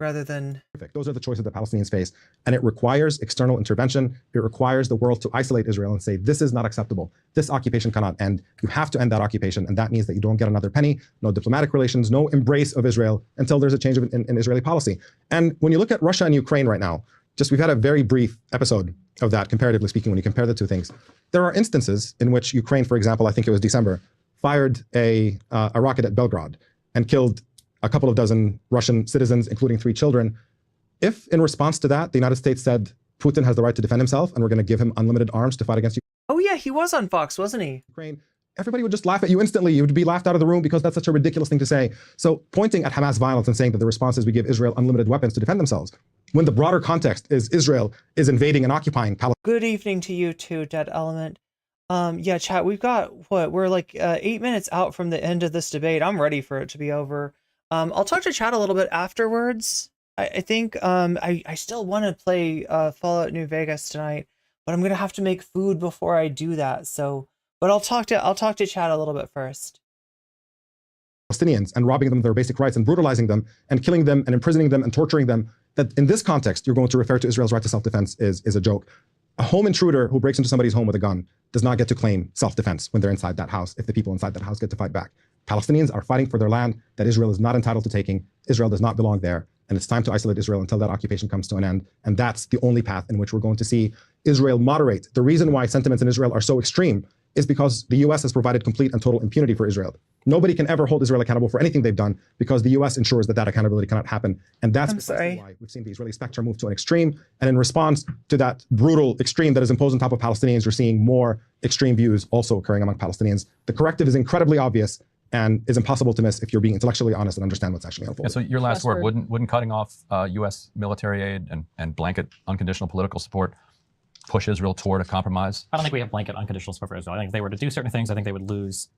rather than... Those are the choices that Palestinians face. And it requires external intervention. It requires the world to isolate Israel and say, this is not acceptable. This occupation cannot end. You have to end that occupation. And that means that you don't get another penny, no diplomatic relations, no embrace of Israel until there's a change in Israeli policy. And when you look at Russia and Ukraine right now, we've had a very brief episode of that, comparatively speaking, when you compare the two things. There are instances in which Ukraine, for example, I think it was December, fired a rocket at Belgrade and killed a couple of dozen Russian citizens, including 3 children. If in response to that, the United States said, Putin has the right to defend himself and we're going to give him unlimited arms to fight against Oh yeah, he was on Fox, wasn't he? Ukraine, everybody would just laugh at you instantly. You would be laughed out of the room because that's such a ridiculous thing to say. So pointing at Hamas violence and saying that the response is we give Israel unlimited weapons to defend themselves, when the broader context is Israel is invading and occupying Palestine. Good evening to you too, Dead Element. Yeah, chat, we've got, we're like 8 minutes out from the end of this debate. I'm ready for it to be over. I'll talk to chat a little bit afterwards. I think I still want to play Fallout New Vegas tonight, but I'm gonna have to make food before I do that. So, but I'll talk to chat a little bit first. Palestinians and robbing them of their basic rights and brutalizing them and killing them and imprisoning them and torturing them. That in this context, you're going to refer to Israel's right to self-defense is a joke. A home intruder who breaks into somebody's home with a gun does not get to claim self-defense when they're inside that house if the people inside that house get to fight back. Palestinians are fighting for their land that Israel is not entitled to taking. Israel does not belong there. And it's time to isolate Israel until that occupation comes to an end. And that's the only path in which we're going to see Israel moderate. The reason why sentiments in Israel are so extreme is because the US has provided complete and total impunity for Israel. Nobody can ever hold Israel accountable for anything they've done because the US ensures that accountability cannot happen. And that's why we've seen the Israeli spectrum move to an extreme. And in response to that brutal extreme that is imposed on top of Palestinians, you're seeing more extreme views also occurring among Palestinians. The corrective is incredibly obvious and is impossible to miss if you're being intellectually honest and understand what's actually unfolding. Yeah, so your last word, wouldn't cutting off US military aid and blanket unconditional political support push Israel toward a compromise? I don't think we have blanket unconditional support for Israel. I think if they were to do certain things, I think they would lose,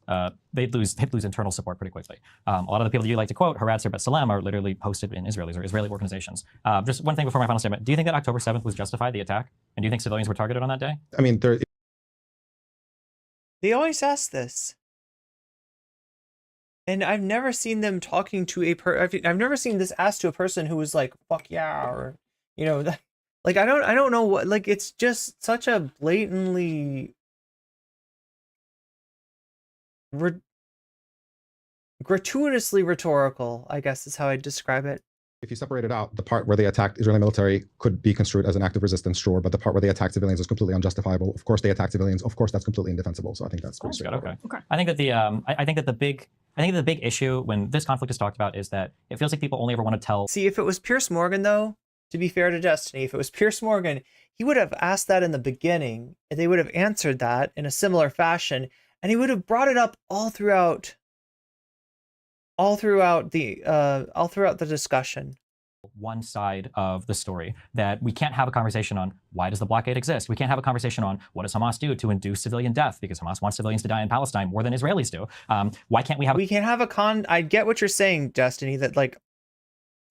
they'd lose internal support pretty quickly. A lot of the people you like to quote, Haradzer Bet Salem, are literally posted in Israelis or Israeli organizations. Just one thing before my final statement. Do you think that October 7th was justified, the attack? And do you think civilians were targeted on that day? I mean, they always ask this. And I've never seen them talking to I've never seen this asked to a person who was like, fuck yeah, or, you know, like, I don't know what, like, it's just such a blatantly gratuitously rhetorical, I guess is how I'd describe it. If you separate it out, the part where they attacked Israeli military could be construed as an act of resistance, sure, but the part where they attacked civilians is completely unjustifiable. Of course, they attacked civilians. Of course, that's completely indefensible. So I think that's pretty straightforward. Okay. I think that the big issue when this conflict is talked about is that it feels like people only ever want to tell. See, if it was Piers Morgan, though, to be fair to Destiny, if it was Piers Morgan, he would have asked that in the beginning, and they would have answered that in a similar fashion, and he would have brought it up all throughout the discussion. One side of the story, that we can't have a conversation on why does the blockade exist. We can't have a conversation on what does Hamas do to induce civilian death, because Hamas wants civilians to die in Palestine more than Israelis do. Why can't we have? We can't have I get what you're saying, Destiny, that like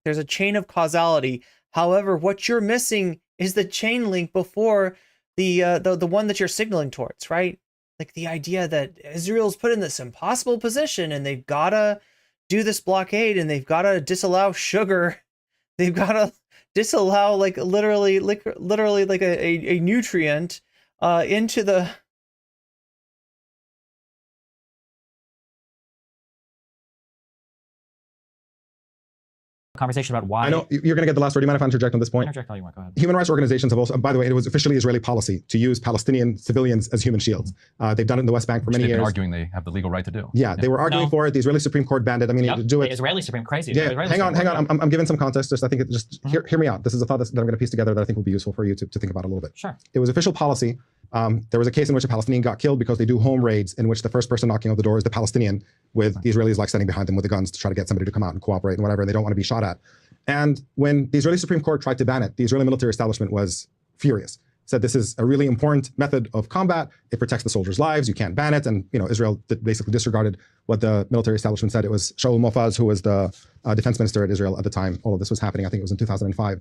there's a chain of causality. However, what you're missing is the chain link before the one that you're signaling towards, right? Like the idea that Israel's put in this impossible position and they've gotta do this blockade and they've gotta disallow sugar. They've got to disallow like literally like a nutrient into the conversation about why. I know you're going to get the last word. Do you mind if I interject on this point? Interject all you want. Go ahead. Human rights organizations have also, by the way, it was officially Israeli policy to use Palestinian civilians as human shields. They've done it in the West Bank for many years. They've been arguing they have the legal right to do. Yeah, they were arguing for it. The Israeli Supreme Court banned it. I mean, to do it. The Israeli Supreme, crazy. Yeah, hang on. I'm giving some context. I think hear me out. This is a thought that I'm going to piece together that I think will be useful for you to think about a little bit. Sure. It was official policy. There was a case in which a Palestinian got killed because they do home raids in which the first person knocking on the door is the Palestinian, with the Israelis like standing behind them with the guns to try to get somebody to come out and cooperate and whatever, and they don't want to be shot at. And when the Israeli Supreme Court tried to ban it, the Israeli military establishment was furious. Said this is a really important method of combat. It protects the soldiers' lives. You can't ban it. And Israel basically disregarded what the military establishment said. It was Shaul Mofaz, who was the defense minister at Israel at the time. All of this was happening. I think it was in 2005.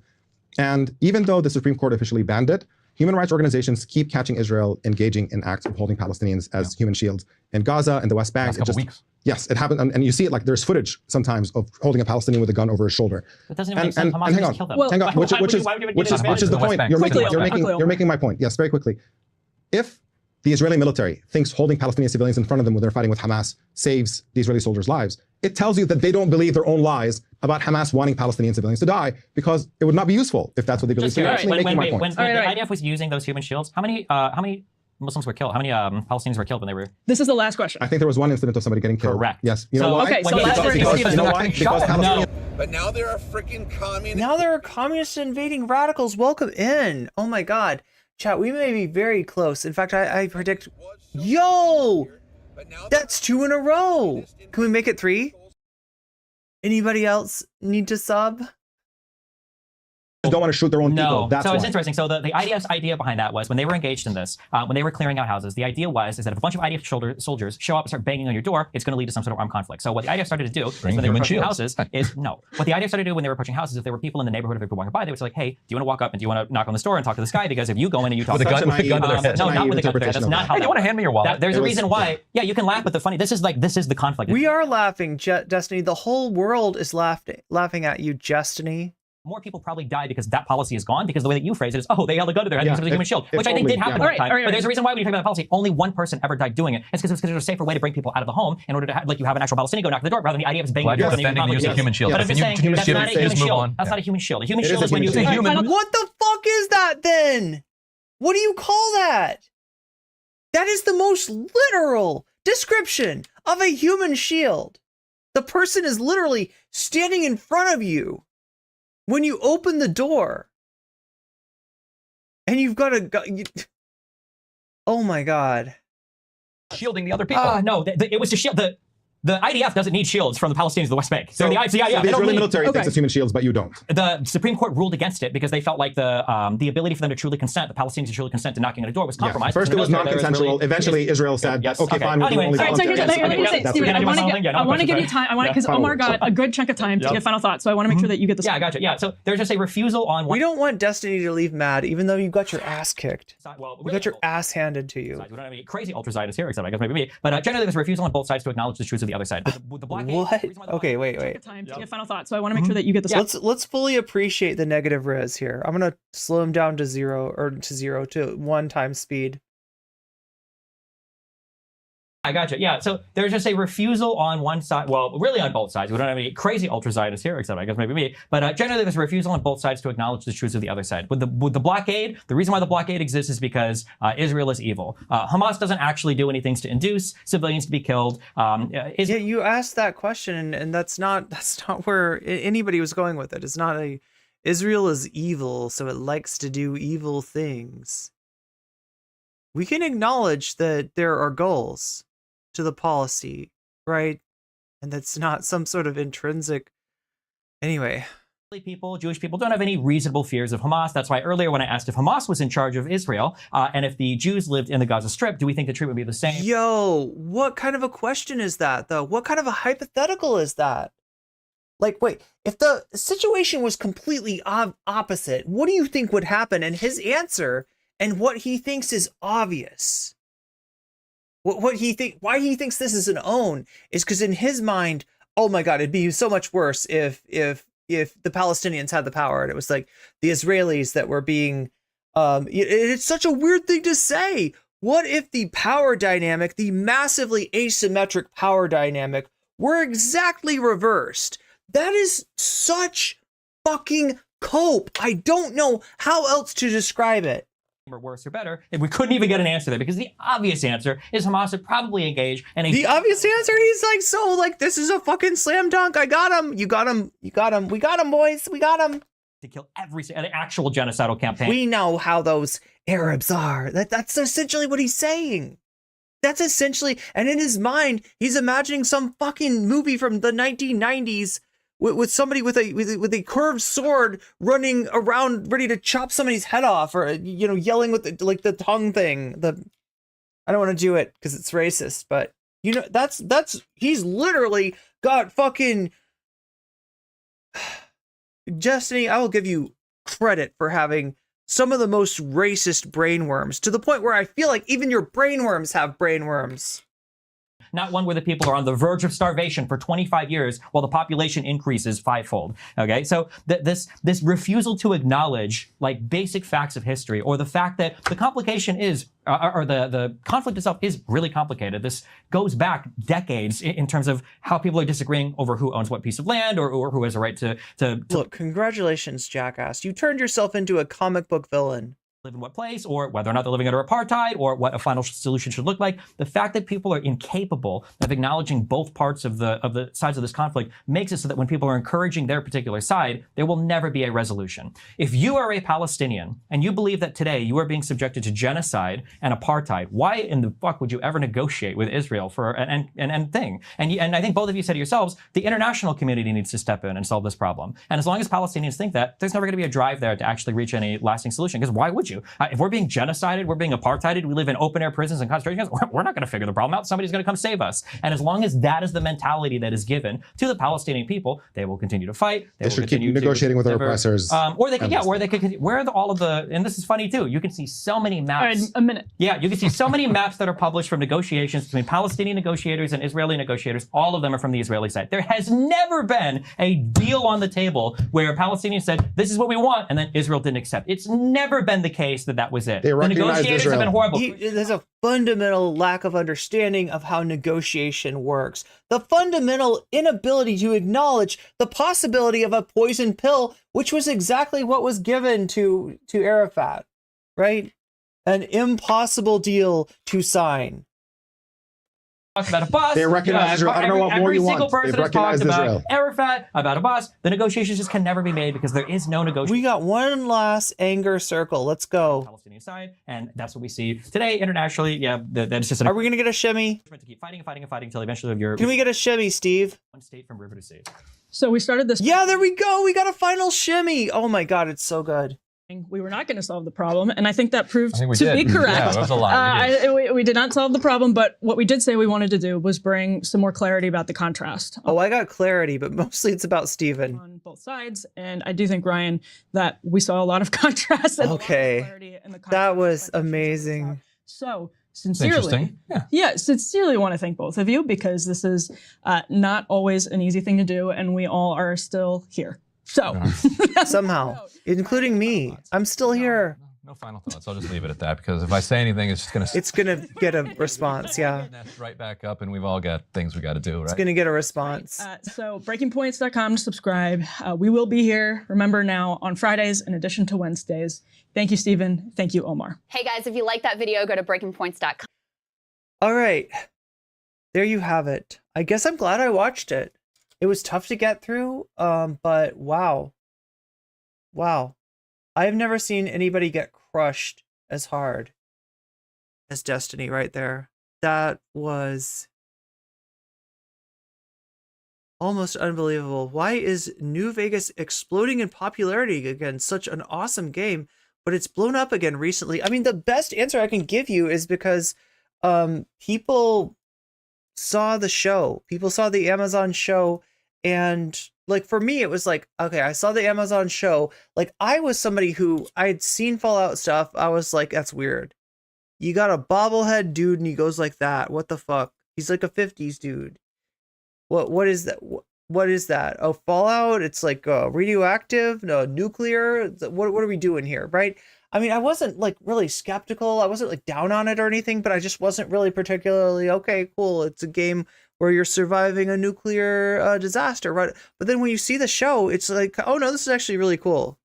And even though the Supreme Court officially banned it, Human rights organizations keep catching Israel engaging in acts of holding Palestinians as human shields in Gaza and the West Bank. Last couple weeks. Yes, it happened, and you see it like there's footage sometimes of holding a Palestinian with a gun over his shoulder. That doesn't even make sense. Hamas hang on, just killed them. hang on, which is the point you're making my point. Yes, very quickly. If the Israeli military thinks holding Palestinian civilians in front of them when they're fighting with Hamas saves the Israeli soldiers' lives, it tells you that they don't believe their own lies about Hamas wanting Palestinian civilians to die, because it would not be useful if that's what they believe. So you're actually making my point. When the IDF was using those human shields, how many Muslims were killed? How many Palestinians were killed when they were? This is the last question. I think there was one incident of somebody getting killed. Correct. Yes. You know why? Okay, so last question. You know why? Because Palestinians. But now there are freaking communists. Now there are communist invading radicals. Welcome in. Oh my God. Chat, we may be very close. In fact, I predict... Yo! That's 2 in a row. Can we make it 3? Anybody else need to sub? Don't want to shoot their own people. That's so why. it's interesting. So the IDF's idea behind that was when they were engaged in this, when they were clearing out houses, the idea was is that if a bunch of IDF soldiers show up and start banging on your door, it's going to lead to some sort of armed conflict. So what the IDF started to do when they were approaching houses is what the IDF started to do when they were approaching houses, if there were people in the neighborhood, if people walking by, they would say like, hey, do you want to walk up and do you want to knock on this door and talk to this guy? Because if you go in and you talk with a gun to their head. No, not with a gun to their head. That's not how. Hey, do you want to hand me your wallet? There's a reason why. Yeah, you can laugh, but this is the conflict. We are laughing, Destiny. The whole world is laughing at you, Destiny. More people probably die because that policy is gone, because the way that you phrase it is, oh, they held a gun to their head because of the human shield, which I think did happen one time. But there's a reason why when you talk about that policy, only one person ever died doing it. It's because there's a safer way to bring people out of the home in order to have, like, you have an actual Palestinian go knock on the door rather than the IDF is banging the door. You're defending the use of human shield. But I'm just saying, that's not a human shield. That's not a human shield. A human shield is when you... What the fuck is that then? What do you call that? That is the most literal description of a human shield. The person is literally standing in front of you when you open the door, and you've got a gun. Oh my God. Shielding the other people. No, it was to shield the IDF doesn't need shields from the Palestinians of the West Bank. So the Israeli military thinks it's human shields, but you don't. The Supreme Court ruled against it because they felt like the ability for them to truly consent, the Palestinians to truly consent to knocking on a door was compromised. First it was non-consensual. Eventually Israel said, okay, fine. Anyway, all right, so here's the thing. Steven, I want to give you time. Because Omar got a good chunk of time to get final thoughts. So I want to make sure that you get this. Yeah, I got you. Yeah, so there's just a refusal on. We don't want Destiny to leave mad, even though you got your ass kicked. Well, you got your ass handed to you. We don't have any crazy ultra-Zionists here, except I guess maybe me. But generally, there's a refusal on both sides to acknowledge the truths of the other side. What? Okay, wait. Time to get final thoughts. So I want to make sure that you get this. Let's fully appreciate the negative res here. I'm gonna slow him down to 1 times speed. I gotcha. Yeah, so there's just a refusal on one side, well, really on both sides. We don't have any crazy ultra-Zionists here, except I guess maybe me. But generally, there's a refusal on both sides to acknowledge the truths of the other side. With the blockade, the reason why the blockade exists is because Israel is evil. Hamas doesn't actually do anything to induce civilians to be killed. Yeah, you asked that question, and that's not where anybody was going with it. It's not Israel is evil, so it likes to do evil things. We can acknowledge that there are goals to the policy, right? And that's not some sort of intrinsic. Anyway. Jewish people don't have any reasonable fears of Hamas. That's why earlier when I asked if Hamas was in charge of Israel and if the Jews lived in the Gaza Strip, do we think the treatment would be the same? Yo, what kind of a question is that, though? What kind of a hypothetical is that? Like, wait, if the situation was completely opposite, what do you think would happen? And his answer and what he thinks is obvious. Why he thinks this is an own is because in his mind, oh my God, it'd be so much worse if the Palestinians had the power and it was like the Israelis that were being, it's such a weird thing to say. What if the power dynamic, the massively asymmetric power dynamic, were exactly reversed? That is such fucking cope. I don't know how else to describe it. Or worse or better, if we couldn't even get an answer there, because the obvious answer is Hamas would probably engage in the obvious answer, he's like, so like, this is a fucking slam dunk. I got him. You got him. We got him, boys. We got him. To kill an actual genocidal campaign. We know how those Arabs are. That's essentially what he's saying. That's essentially, and in his mind, he's imagining some fucking movie from the 1990s with somebody with a curved sword running around ready to chop somebody's head off, or yelling with the tongue thing. I don't want to do it because it's racist, but that's he's literally got fucking Destiny. I will give you credit for having some of the most racist brainworms, to the point where I feel like even your brainworms have brainworms. Not one where the people are on the verge of starvation for 25 years while the population increases fivefold. Okay, so this refusal to acknowledge like basic facts of history, or the fact that the complication is, or the conflict itself is really complicated. This goes back decades in terms of how people are disagreeing over who owns what piece of land, or who has a right to Look, congratulations, jackass. You turned yourself into a comic book villain. Live in what place, or whether or not they're living under apartheid, or what a final solution should look like. The fact that people are incapable of acknowledging both parts of the sides of this conflict makes it so that when people are encouraging their particular side, there will never be a resolution. If you are a Palestinian and you believe that today you are being subjected to genocide and apartheid, why in the fuck would you ever negotiate with Israel for an thing? And I think both of you said to yourselves, the international community needs to step in and solve this problem. And as long as Palestinians think that, there's never going to be a drive there to actually reach any lasting solution. Because why would you? If we're being genocided, we're being apartheided, we live in open air prisons and concentration camps, we're not going to figure the problem out. Somebody's going to come save us. And as long as that is the mentality that is given to the Palestinian people, they will continue to fight. They should keep negotiating with their oppressors. Or they could, or they could, where are all of the, and this is funny too, you can see so many maps. All right, a minute. Yeah, you can see so many maps that are published from negotiations between Palestinian negotiators and Israeli negotiators. All of them are from the Israeli side. There has never been a deal on the table where Palestinians said, this is what we want, and then Israel didn't accept. It's never been the case that that was it. The negotiators have been horrible. There's a fundamental lack of understanding of how negotiation works. The fundamental inability to acknowledge the possibility of a poison pill, which was exactly what was given to Arafat, right? An impossible deal to sign. About Abbas. They recognize Israel. I don't know what more you want. Every single person has talked Israel. about Arafat, about Abbas. The negotiations just can never be made because there is no negotiation. We got one last anger circle. Let's go. Palestinian side, and that's what we see today internationally. Yeah, that's just. Are we gonna get a shimmy? To keep fighting and fighting and fighting until eventually of your. Can we get a shimmy, Steve? One state from river to sea. So we started this. Yeah, there we go. We got a final shimmy. Oh my god, it's so good. We were not going to solve the problem, and I think that proved we to did. be correct. Yeah, that was a lie. We did not solve the problem, but what we did say we wanted to do was bring some more clarity about the contrast. Oh, I got clarity, but mostly it's about Stephen. On both sides, and I do think, Ryan, that we saw a lot of contrast. And okay, a lot of clarity in the that was amazing. So sincerely, sincerely want to thank both of you, because this is not always an easy thing to do, and we all are still here. So somehow, including me, I'm still here. No final thoughts. I'll just leave it at that, because if I say anything, it's just gonna get a response. Yeah, that's right back up, and we've all got things we got to do. Right? It's gonna get a response. So breakingpoints.com to subscribe. We will be here. Remember now on Fridays in addition to Wednesdays. Thank you, Stephen. Thank you, Omar. Hey guys, if you like that video, go to breakingpoints.com. All right, there you have it. I guess I'm glad I watched it. It was tough to get through, but wow. I have never seen anybody get crushed as hard as Destiny right there. That was almost unbelievable. Why is New Vegas exploding in popularity again? Such an awesome game, but it's blown up again recently. I mean, the best answer I can give you is because people saw the show. People saw the Amazon show, and like for me, it was like, okay, I saw the Amazon show. Like I was somebody who I had seen Fallout stuff. I was like, that's weird. You got a bobblehead dude and he goes like that. What the fuck? He's like a 50s dude. What is that? What is that? Oh, Fallout? It's like radioactive? No, nuclear? What are we doing here, right? I mean, I wasn't like really skeptical. I wasn't like down on it or anything, but I just wasn't really particularly, okay, cool. It's a game where you're surviving a nuclear disaster, right? But then when you see the show, it's like, oh no, this is actually really cool.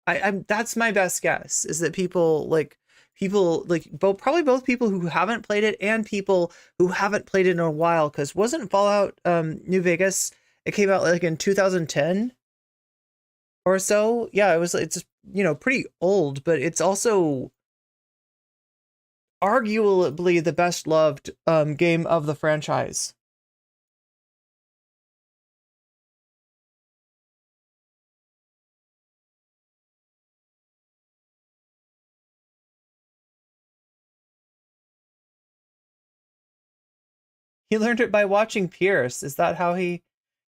That's my best guess, is that people like probably both people who haven't played it and people who haven't played it in a while, because wasn't Fallout New Vegas, it came out like in 2010 or so? Yeah, it's pretty old, but it's also arguably the best loved game of the franchise. He learned it by watching Pierce. Is that how he?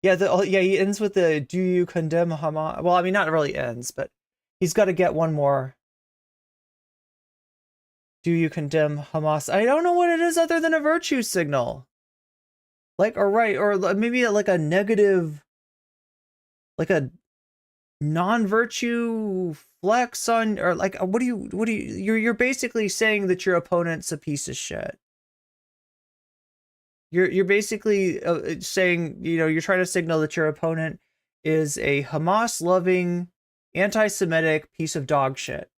Yeah, he ends with the "Do you condemn Hamas?" Well, I mean, not really ends, but He's got to get one more. Do you condemn Hamas? I don't know what it is other than a virtue signal. Like, or right, or maybe like a negative, like a non-virtue flex on, or like, what do you, you're basically saying that your opponent's a piece of shit. You're basically saying, you know, you're trying to signal that your opponent is a Hamas-loving, anti-Semitic piece of dog shit.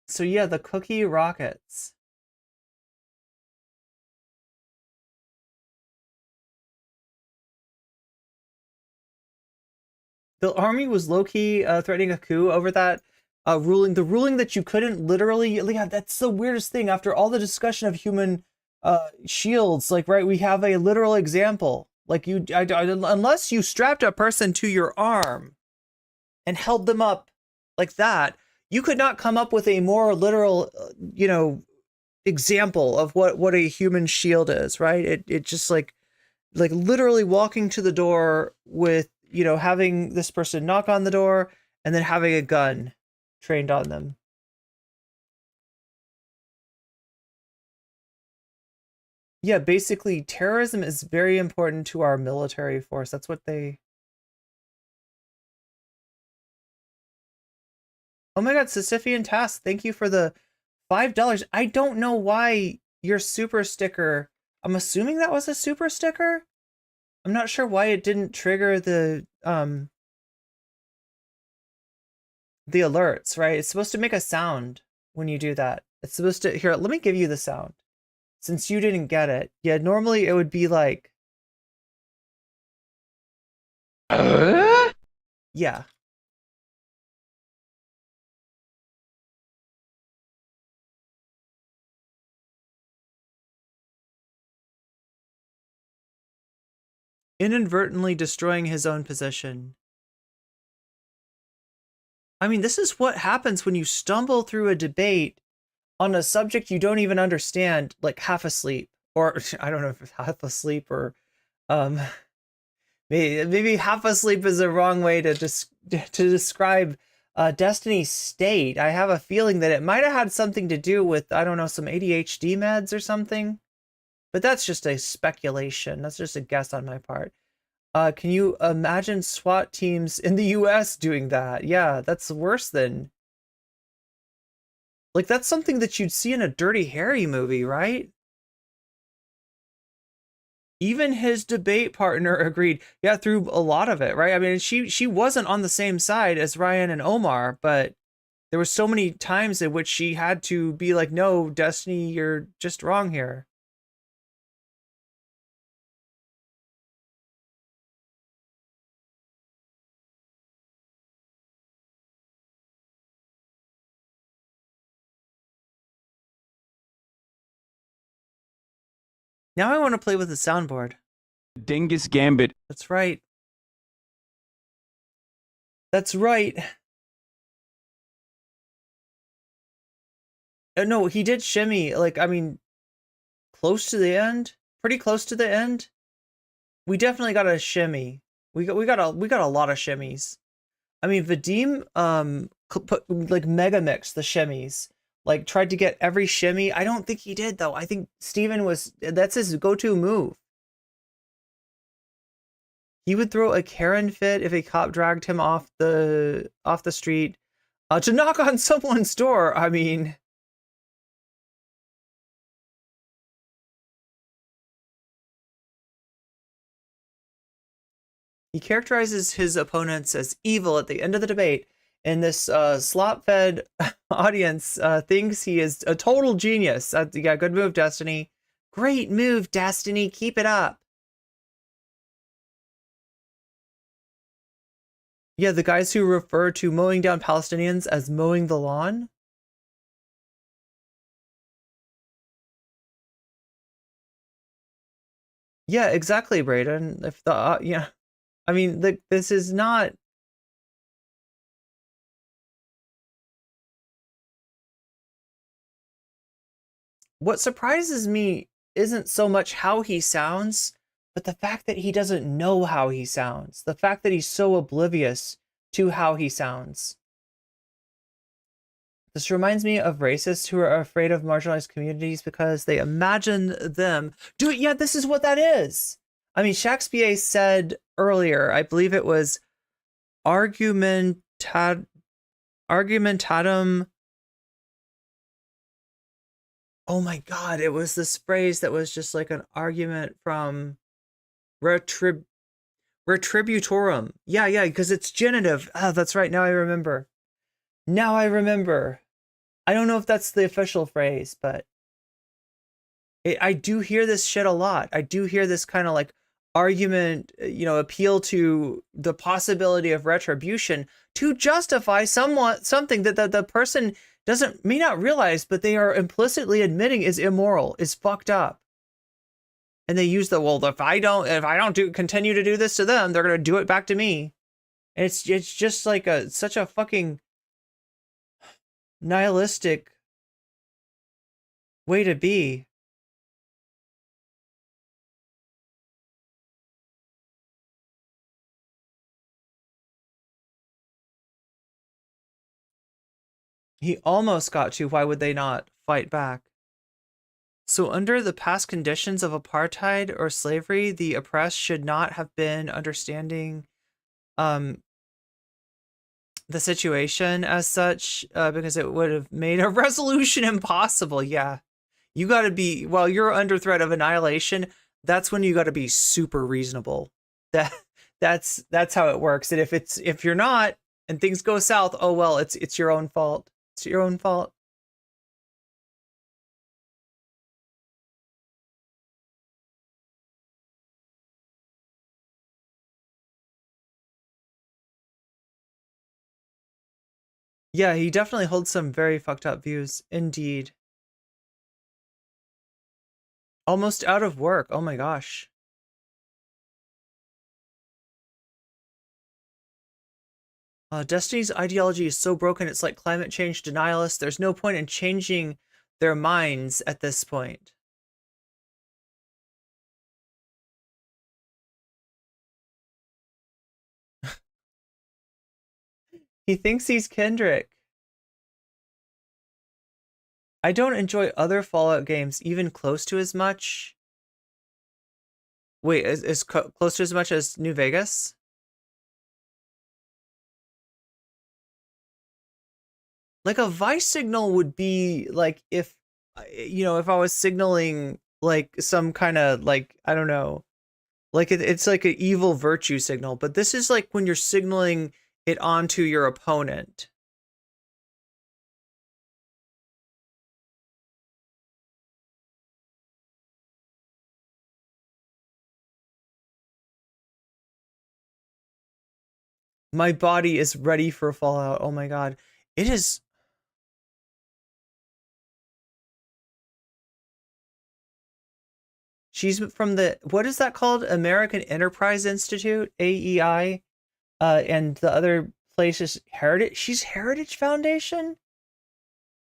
So yeah, the cookie rockets. The army was low-key threatening a coup over that ruling. The ruling that you couldn't literally, yeah, that's the weirdest thing. After all the discussion of human shields, like, right, we have a literal example. Like, unless you strapped a person to your arm and held them up like that, you could not come up with a more literal, you know, example of what a human shield is, right? It just like literally walking to the door with, you know, having this person knock on the door and then having a gun trained on them. Yeah, basically terrorism is very important to our military force. That's what they... Oh my god, Sisyphean Task, thank you for the $5. I don't know why your super sticker... I'm assuming that was a super sticker? I'm not sure why it didn't trigger the alerts, right? It's supposed to make a sound when you do that. It's supposed to... Here, let me give you the sound. Since you didn't get it. Yeah, normally it would be like... Yeah. Inadvertently destroying his own position. I mean, this is what happens when you stumble through a debate on a subject you don't even understand, like half asleep. Or, I don't know if it's half asleep or... maybe half asleep is the wrong way to describe Destiny's state. I have a feeling that it might have had something to do with, I don't know, some ADHD meds or something. But that's just a speculation. That's just a guess on my part. Can you imagine SWAT teams in the US doing that? Yeah, that's worse than... Like, that's something that you'd see in a Dirty Harry movie, right? Even his debate partner agreed. Yeah, through a lot of it, right? I mean, she wasn't on the same side as Ryan and Omar, but there were so many times in which she had to be like, no, Destiny, you're just wrong here. Now I want to play with the soundboard. Dingus Gambit. That's right. That's right. No, he did shimmy. Like, I mean, close to the end, pretty close to the end. We definitely got a shimmy. We got a lot of shimmies. I mean, Vadim put like mega mix the shimmies. Like, tried to get every shimmy. I don't think he did, though. I think Steven that's his go-to move. He would throw a Karen fit if a cop dragged him off the street to knock on someone's door. I mean... He characterizes his opponents as evil at the end of the debate, and this slop-fed audience thinks he is a total genius. Yeah, good move, Destiny. Great move, Destiny. Keep it up. Yeah, the guys who refer to mowing down Palestinians as mowing the lawn. Yeah, exactly, Brayden. If the yeah, I mean, this is not what surprises me isn't so much how he sounds, but the fact that he doesn't know how he sounds. The fact that he's so oblivious to how he sounds. This reminds me of racists who are afraid of marginalized communities because they imagine them. Yeah, this is what that is. I mean, Shakespeare said earlier, I believe it was argumentatum. Oh my God, it was this phrase that was just like an argument from retributorum. Yeah, because it's genitive. Oh, that's right. Now I remember. I don't know if that's the official phrase, but I do hear this shit a lot. I do hear this kind of like argument, appeal to the possibility of retribution to justify something that the person may not realize, but they are implicitly admitting is immoral, is fucked up. And they use if I don't continue to do this to them, they're gonna do it back to me. And it's just like such a fucking nihilistic way to be. He almost got to, why would they not fight back? So under the past conditions of apartheid or slavery, the oppressed should not have been understanding the situation as such, because it would have made a resolution impossible. Yeah. You got to be, while you're under threat of annihilation, that's when you got to be super reasonable. That's how it works. And if you're not and things go south, oh well, it's your own fault. It's your own fault. Yeah, he definitely holds some very fucked up views, indeed. Almost out of work, oh my gosh. Destiny's ideology is so broken, it's like climate change denialists. There's no point in changing their minds at this point. He thinks he's Kendrick. I don't enjoy other Fallout games even close to as much. Wait, is close to as much as New Vegas? Like a Vice signal would be like if I was signaling like some kind of like, I don't know, like it's like an evil virtue signal, but this is like when you're signaling it onto your opponent. My body is ready for Fallout. Oh my God. It is. She's from what is that called? American Enterprise Institute, AEI. And the other place is Heritage. She's Heritage Foundation?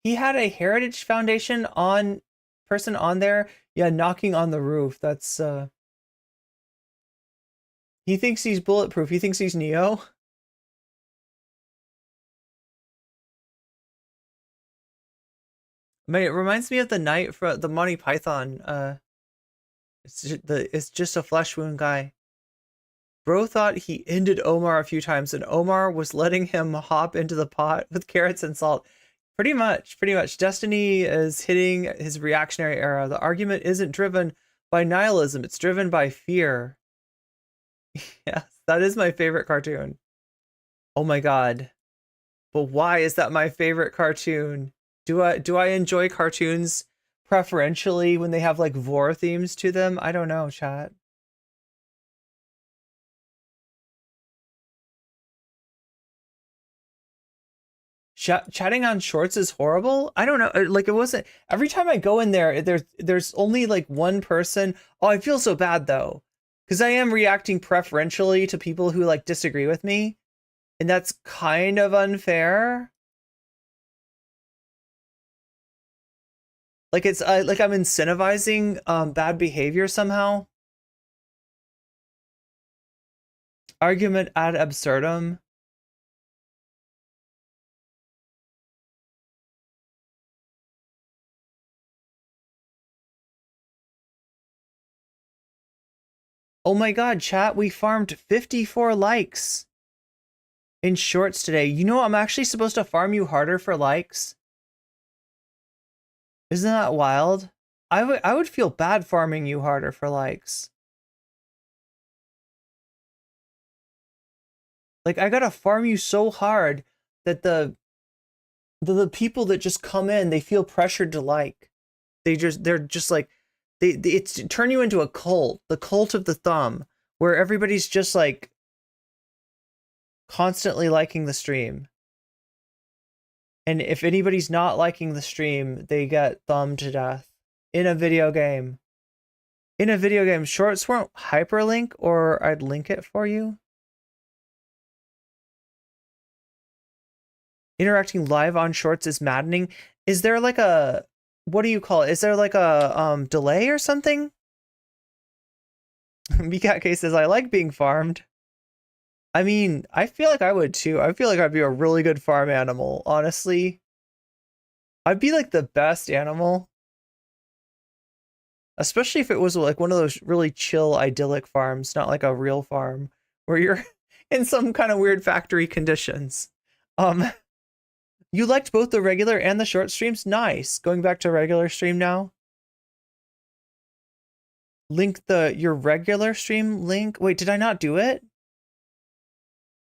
He had a Heritage Foundation person on there. Yeah, knocking on the roof. That's, he thinks he's bulletproof. He thinks he's Neo. It reminds me of the night for the Monty Python. It's just a flesh wound guy. Bro thought he ended Omar a few times, and Omar was letting him hop into the pot with carrots and salt. Pretty much. Destiny is hitting his reactionary era. The argument isn't driven by nihilism. It's driven by fear. Yes, that is my favorite cartoon. Oh my God. But why is that my favorite cartoon? Do I enjoy cartoons preferentially when they have like vor themes to them? I don't know, chat. Chatting on shorts is horrible. I don't know. Like it wasn't every time I go in there, there's only like one person. Oh, I feel so bad though, because I am reacting preferentially to people who like disagree with me, and that's kind of unfair. Like it's like I'm incentivizing bad behavior somehow. Argument ad absurdum. Oh my god, chat, we farmed 54 likes in shorts today. You know, I'm actually supposed to farm you harder for likes. Isn't that wild? I would feel bad farming you harder for likes. Like, I gotta farm you so hard that the people that just come in, they feel pressured to like. They're just like, it's turn you into a cult, the cult of the thumb, where everybody's just like constantly liking the stream. And if anybody's not liking the stream, they get thumbed to death in a video game. In a video game, shorts won't hyperlink, or I'd link it for you. Interacting live on shorts is maddening. Is there like a, what do you call it? Is there like a delay or something? BCatK says, I like being farmed. I mean, I feel like I would too. I feel like I'd be a really good farm animal, honestly. I'd be like the best animal. Especially if it was like one of those really chill, idyllic farms, not like a real farm where you're in some kind of weird factory conditions. You liked both the regular and the short streams? Nice. Going back to regular stream now. Link your regular stream link. Wait, did I not do it?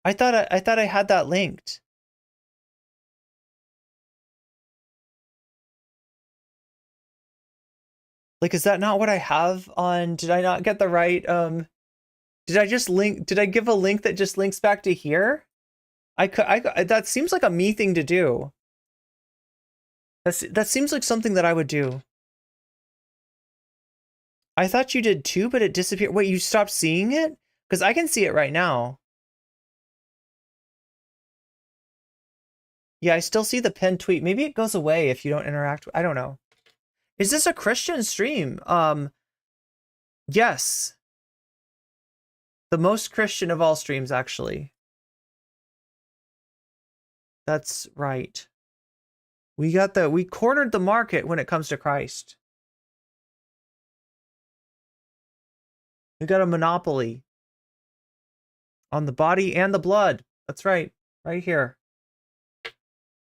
I thought I had that linked. Like, is that not what I have on? Did I not get the right did I give a link that just links back to here? That seems like a me thing to do. That seems like something that I would do. I thought you did too, but it disappeared. Wait, you stopped seeing it? Because I can see it right now. Yeah, I still see the pinned tweet. Maybe it goes away if you don't interact. I don't know. Is this a Christian stream? Yes. The most Christian of all streams, actually. That's right. We cornered the market when it comes to Christ. We got a monopoly on the body and the blood. That's right. Right here.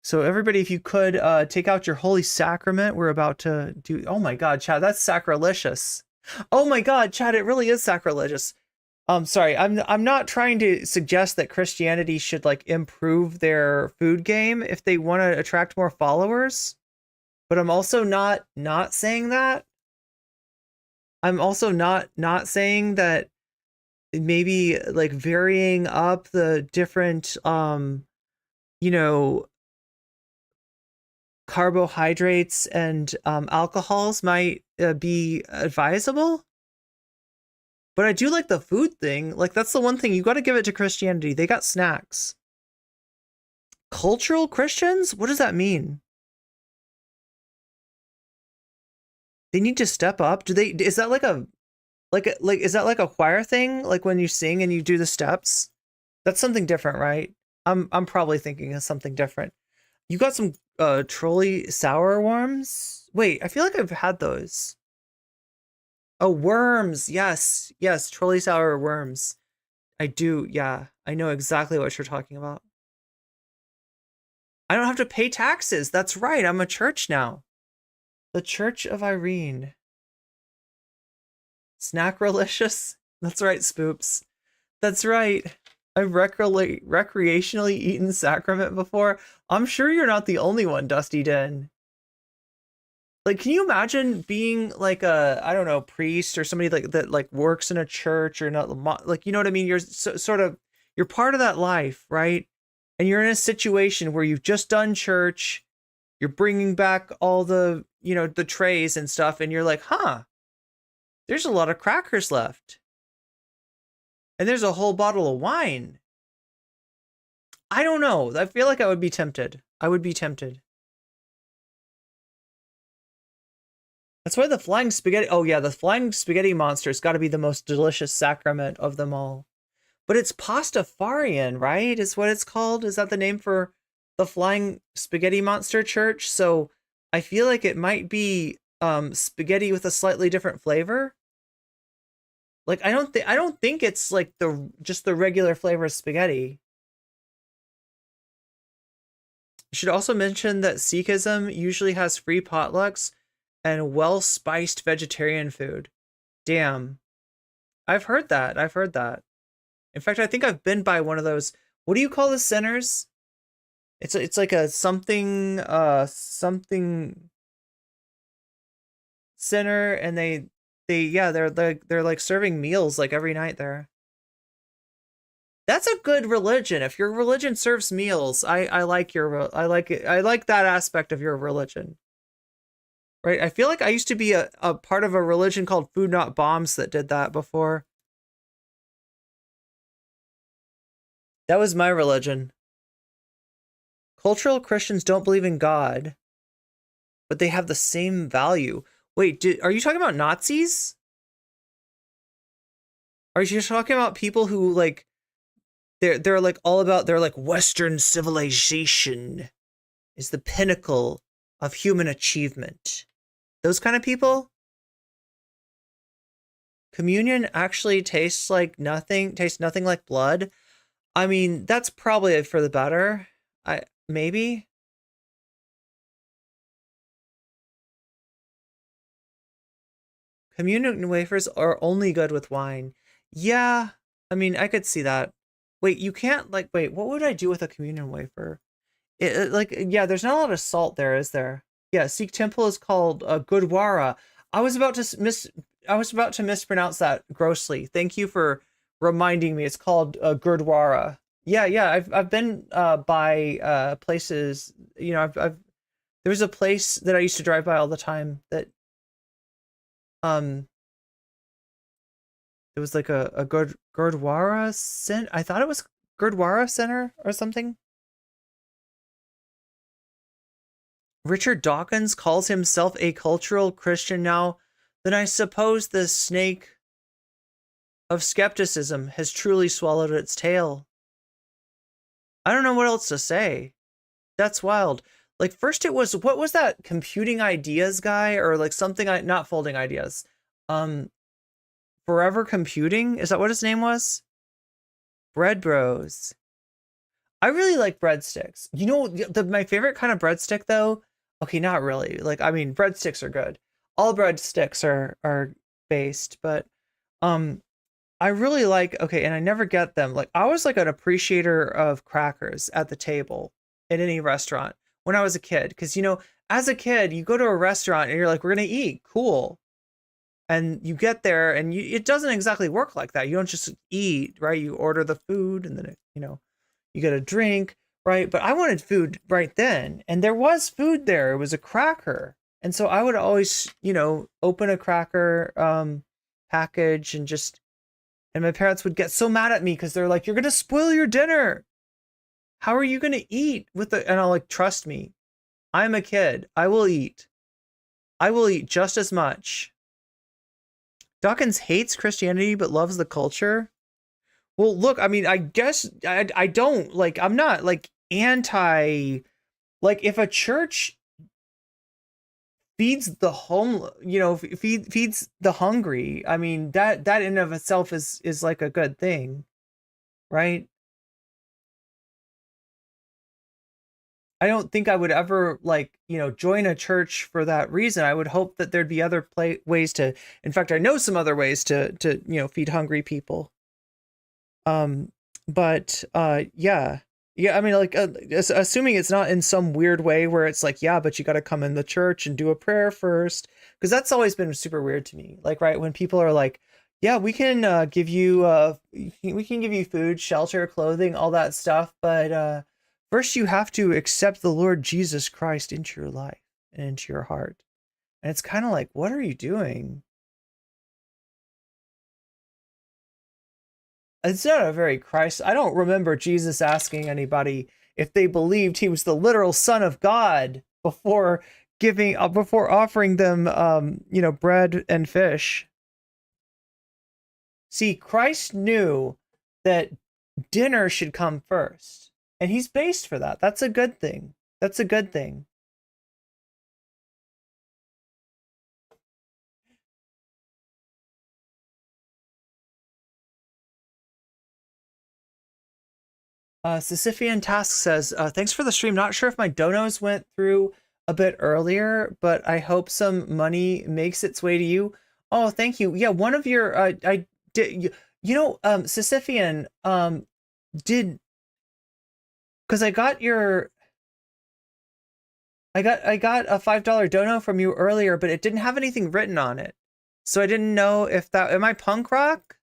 So everybody, if you could take out your holy sacrament, we're about to do. Oh my God, Chad, that's sacrilegious. Oh my God, Chad, it really is sacrilegious. Sorry, I'm not trying to suggest that Christianity should like improve their food game if they want to attract more followers, but I'm also not saying that. I'm also not saying that maybe like varying up the different you know, carbohydrates and alcohols might be advisable. But I do like the food thing. Like, that's the one thing. You got to give it to Christianity. They got snacks. Cultural Christians? What does that mean? They need to step up. Do they? Is that like a is that like a choir thing? Like when you sing and you do the steps? That's something different, right? I'm probably thinking of something different. You got some trolley sour worms? Wait, I feel like I've had those. Oh, worms. Yes. Yes, trolley sour worms. I do. Yeah, I know exactly what you're talking about. I don't have to pay taxes. That's right. I'm a church now. The Church of Irene. Snackrelicious? That's right, Spoops. That's right. I've recreationally eaten sacrament before. I'm sure you're not the only one, Dusty Den. Like, can you imagine being like a, I don't know, priest or somebody like that, like works in a church or not, like, you know what I mean? You're sort of, you're part of that life, right? And you're in a situation where you've just done church, you're bringing back all the, you know, the trays and stuff, and you're like, huh, there's a lot of crackers left. And there's a whole bottle of wine. I don't know. I feel like I would be tempted. I would be tempted. That's why the flying spaghetti. Oh yeah, the flying spaghetti monster's got to be the most delicious sacrament of them all. But it's pastafarian, right? Is what it's called. Is that the name for the flying spaghetti monster church? So I feel like it might be spaghetti with a slightly different flavor. Like I don't think it's like just the regular flavor of spaghetti. Should also mention that Sikhism usually has free potlucks and well-spiced vegetarian food. Damn. I've heard that. In fact, I think I've been by one of those. What do you call the centers? It's like a something center, and they're like serving meals like every night there. That's a good religion. If your religion serves meals, I like it. I like that aspect of your religion. Right? I feel like I used to be a part of a religion called Food Not Bombs that did that before. That was my religion. Cultural Christians don't believe in God, but they have the same value. Wait, are you talking about Nazis? Are you talking about people who like they're like all about they're like Western civilization is the pinnacle of human achievement? Those kind of people? Communion actually tastes nothing like blood. I mean, that's probably for the better. Maybe. Communion wafers are only good with wine. Yeah, I mean, I could see that. Wait, you can't wait, what would I do with a communion wafer? Yeah, there's not a lot of salt there, is there? Yeah, Sikh temple is called Gurdwara. I was about to mispronounce that grossly. Thank you for reminding me. It's called Gurdwara. Yeah, I've been by places. You know, there was a place that I used to drive by all the time that it was like a Gurdwara center. I thought it was Gurdwara Center or something. Richard Dawkins calls himself a cultural Christian now. Then I suppose the snake of skepticism has truly swallowed its tail. I don't know what else to say. That's wild. Like first it was, what was that computing ideas guy or like something, not folding ideas. Forever Computing? Is that what his name was? Bread Bros. I really like breadsticks. You know, my favorite kind of breadstick though? Okay, not really. Like, I mean, breadsticks are good. All breadsticks are based, but I really like, okay, and I never get them. Like, I was like an appreciator of crackers at the table in any restaurant when I was a kid. Because, you know, as a kid, you go to a restaurant and you're like, we're going to eat. Cool. And you get there and it doesn't exactly work like that. You don't just eat, right? You order the food and then, you get a drink, right? But I wanted food right then. And there was food there. It was a cracker. And so I would always, open a cracker package and my parents would get so mad at me because they're like, you're going to spoil your dinner. How are you going to eat and I'll like, trust me, I'm a kid. I will eat. I will eat just as much. Dawkins hates Christianity, but loves the culture. Well, look, I mean, I guess I don't like, I'm not like anti, like if a church feeds the feeds the hungry, I mean, that in of itself is like a good thing, right? I don't think I would ever join a church for that reason. I would hope that there'd be other ways to, in fact, I know some other ways to feed hungry people. Yeah, I mean, like, assuming it's not in some weird way where it's like, yeah, but you got to come in the church and do a prayer first. Because that's always been super weird to me. Like, right, when people are like, yeah, we can give you food, shelter, clothing, all that stuff. But first you have to accept the Lord Jesus Christ into your life and into your heart. And it's kind of like, what are you doing? It's not a very Christ. I don't remember Jesus asking anybody if they believed he was the literal Son of God before before offering them, bread and fish. See, Christ knew that dinner should come first, and he's based for that. That's a good thing. That's a good thing. Sisyphean Task says, thanks for the stream. Not sure if my donos went through a bit earlier, but I hope some money makes its way to you. Oh, thank you. Yeah, one of your, I did, Sisyphean, because I got a $5 dono from you earlier, but it didn't have anything written on it. So I didn't know if am I punk rock?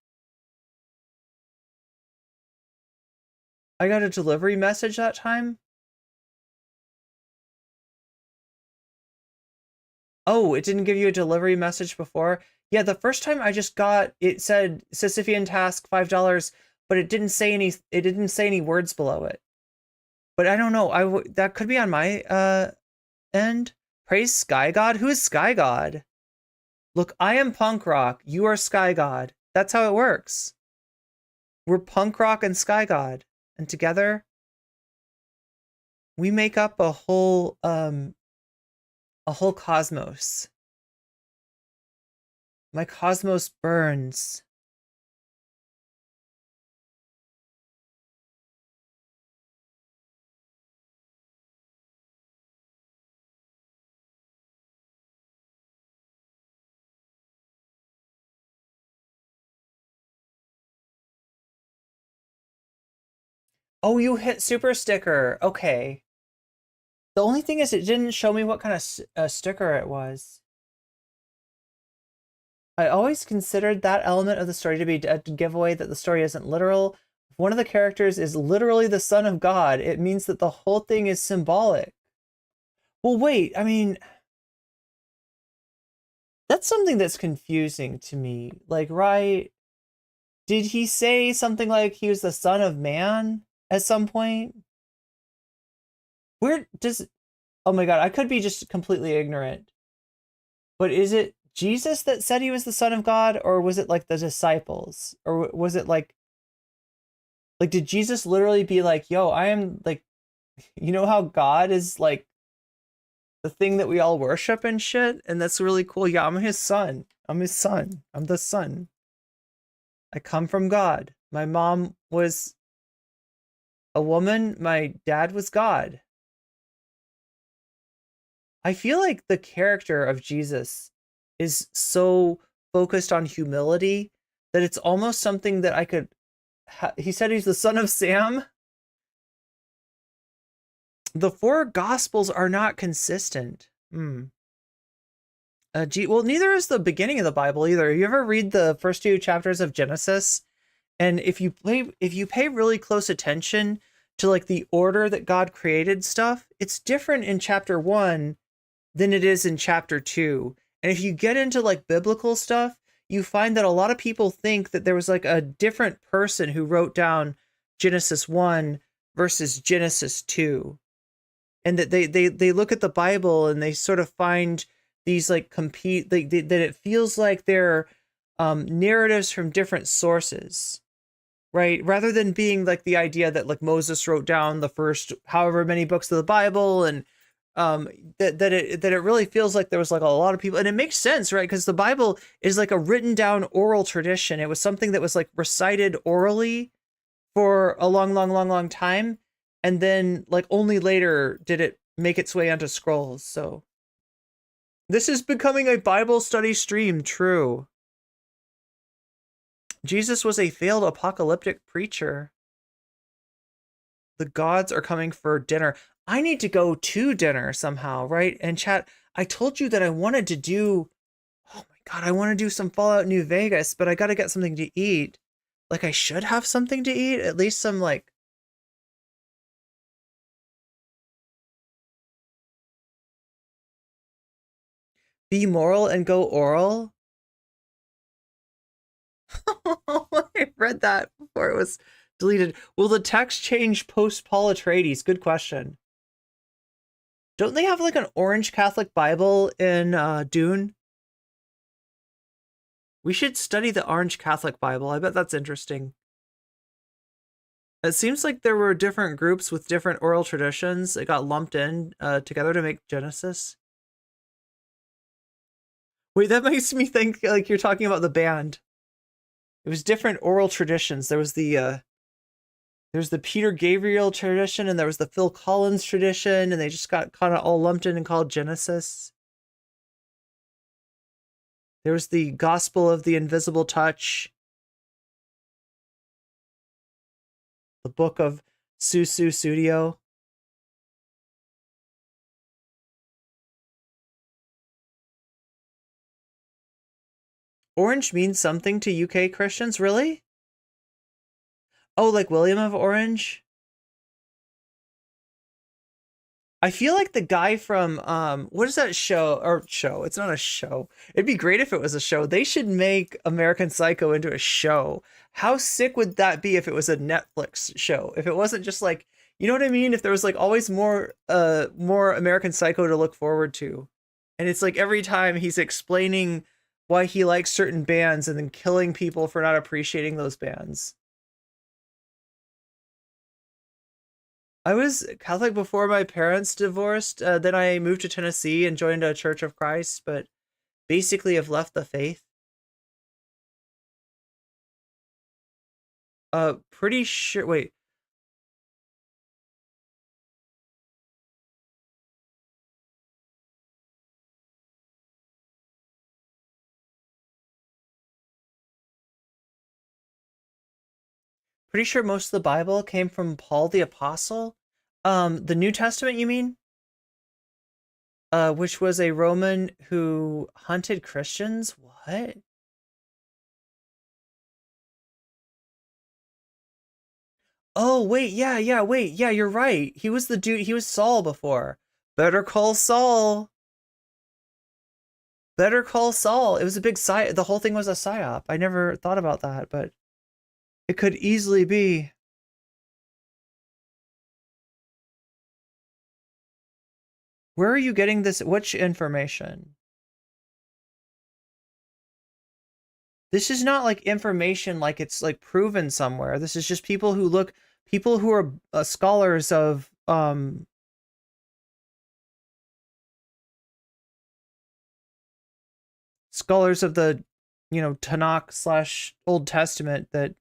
I got a delivery message that time. Oh, it didn't give you a delivery message before? Yeah, the first time I just got, it said Sisyphean Task $5, but it didn't say any words below it. But I don't know. That could be on my end. Praise Sky God? Who is Sky God? Look, I am punk rock. You are Sky God. That's how it works. We're punk rock and Sky God. And together, we make up a whole cosmos. My cosmos burns. Oh, you hit super sticker. Okay. The only thing is it didn't show me what kind of sticker it was. I always considered that element of the story to be a giveaway that the story isn't literal. If one of the characters is literally the son of God, it means that the whole thing is symbolic. Well, wait, I mean, that's something that's confusing to me. Like, right? Did he say something like he was the son of man at some point? Where does... Oh my god, I could be just completely ignorant. But is it Jesus that said he was the son of God, or was it like the disciples? Or was it like did Jesus literally be like, yo, I am like, you know how God is like the thing that we all worship and shit? And that's really cool. Yeah, I'm his son. I'm his son. I'm the son. I come from God. My mom was a woman. My dad was God. I feel like the character of Jesus is so focused on humility that it's almost something that I could... He said he's the son of Sam. The four gospels are not consistent. Well, neither is the beginning of the Bible either. You ever read the first 2 chapters of Genesis? And if you pay really close attention to like the order that God created stuff, it's different in chapter 1 than it is in chapter 2. And if you get into like biblical stuff, you find that a lot of people think that there was like a different person who wrote down Genesis 1 versus Genesis 2. And that they look at the Bible and they sort of find these like that it feels like they're narratives from different sources, right? Rather than being like the idea that like Moses wrote down the first however many books of the Bible, and that it really feels like there was like a lot of people, and it makes sense, right? Because the Bible is like a written down oral tradition. It was something that was like recited orally for a long time, and then like only later did it make its way onto scrolls. So this is becoming a Bible study stream. True. Jesus was a failed apocalyptic preacher. The gods are coming for dinner. I need to go to dinner somehow, right? And chat, I told you that I wanted to do... Oh my god, I want to do some Fallout New Vegas, but I gotta get something to eat. Like, I should have something to eat? At least some, like... Be moral and go oral? I read that before it was deleted. Will the text change post Paul Atreides? Good question. Don't they have like an orange Catholic Bible in Dune? We should study the orange Catholic Bible. I bet that's interesting. It seems like there were different groups with different oral traditions that got lumped in together to make Genesis. Wait, that makes me think like you're talking about the band. It was different oral traditions. There was the Peter Gabriel tradition, and there was the Phil Collins tradition, and they just got kind of all lumped in and called Genesis. There was the Gospel of the Invisible Touch, the Book of Susu Studio. Orange means something to UK Christians, really? Oh, like William of Orange? I feel like the guy from, what is that show? Or show, it's not a show. It'd be great if it was a show. They should make American Psycho into a show. How sick would that be if it was a Netflix show? If it wasn't just like, you know what I mean? If there was like always more American Psycho to look forward to. And it's like every time he's explaining why he likes certain bands and then killing people for not appreciating those bands. I was Catholic before my parents divorced. Then I moved to Tennessee and joined a Church of Christ, but basically have left the faith. Pretty sure, wait. Pretty sure most of the Bible came from Paul the Apostle. The New Testament, you mean? Which was a Roman who hunted Christians? What? Oh, wait, yeah, you're right. He was the dude, he was Saul before. Better Call Saul. Better Call Saul. It was a big psyop. The whole thing was a psyop. I never thought about that, but it could easily be. Where are you getting this? Which information? This is not like information like it's like proven somewhere. This is just people who are scholars of scholars of the, Tanakh / Old Testament that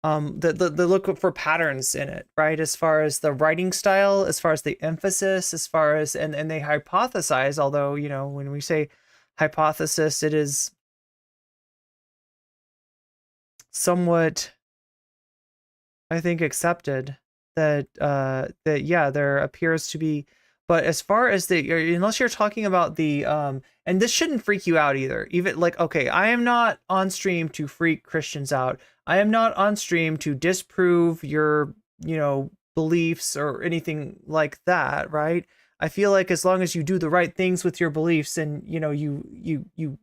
look for patterns in it, right? As far as the writing style, as far as the emphasis, as far as and they hypothesize, although, when we say hypothesis, it is somewhat, I think, accepted that yeah, there appears to be. But as far as unless you're talking about the and this shouldn't freak you out either. Even like, okay, I am not on stream to freak Christians out. I am not on stream to disprove your, beliefs or anything like that, right? I feel like as long as you do the right things with your beliefs and, you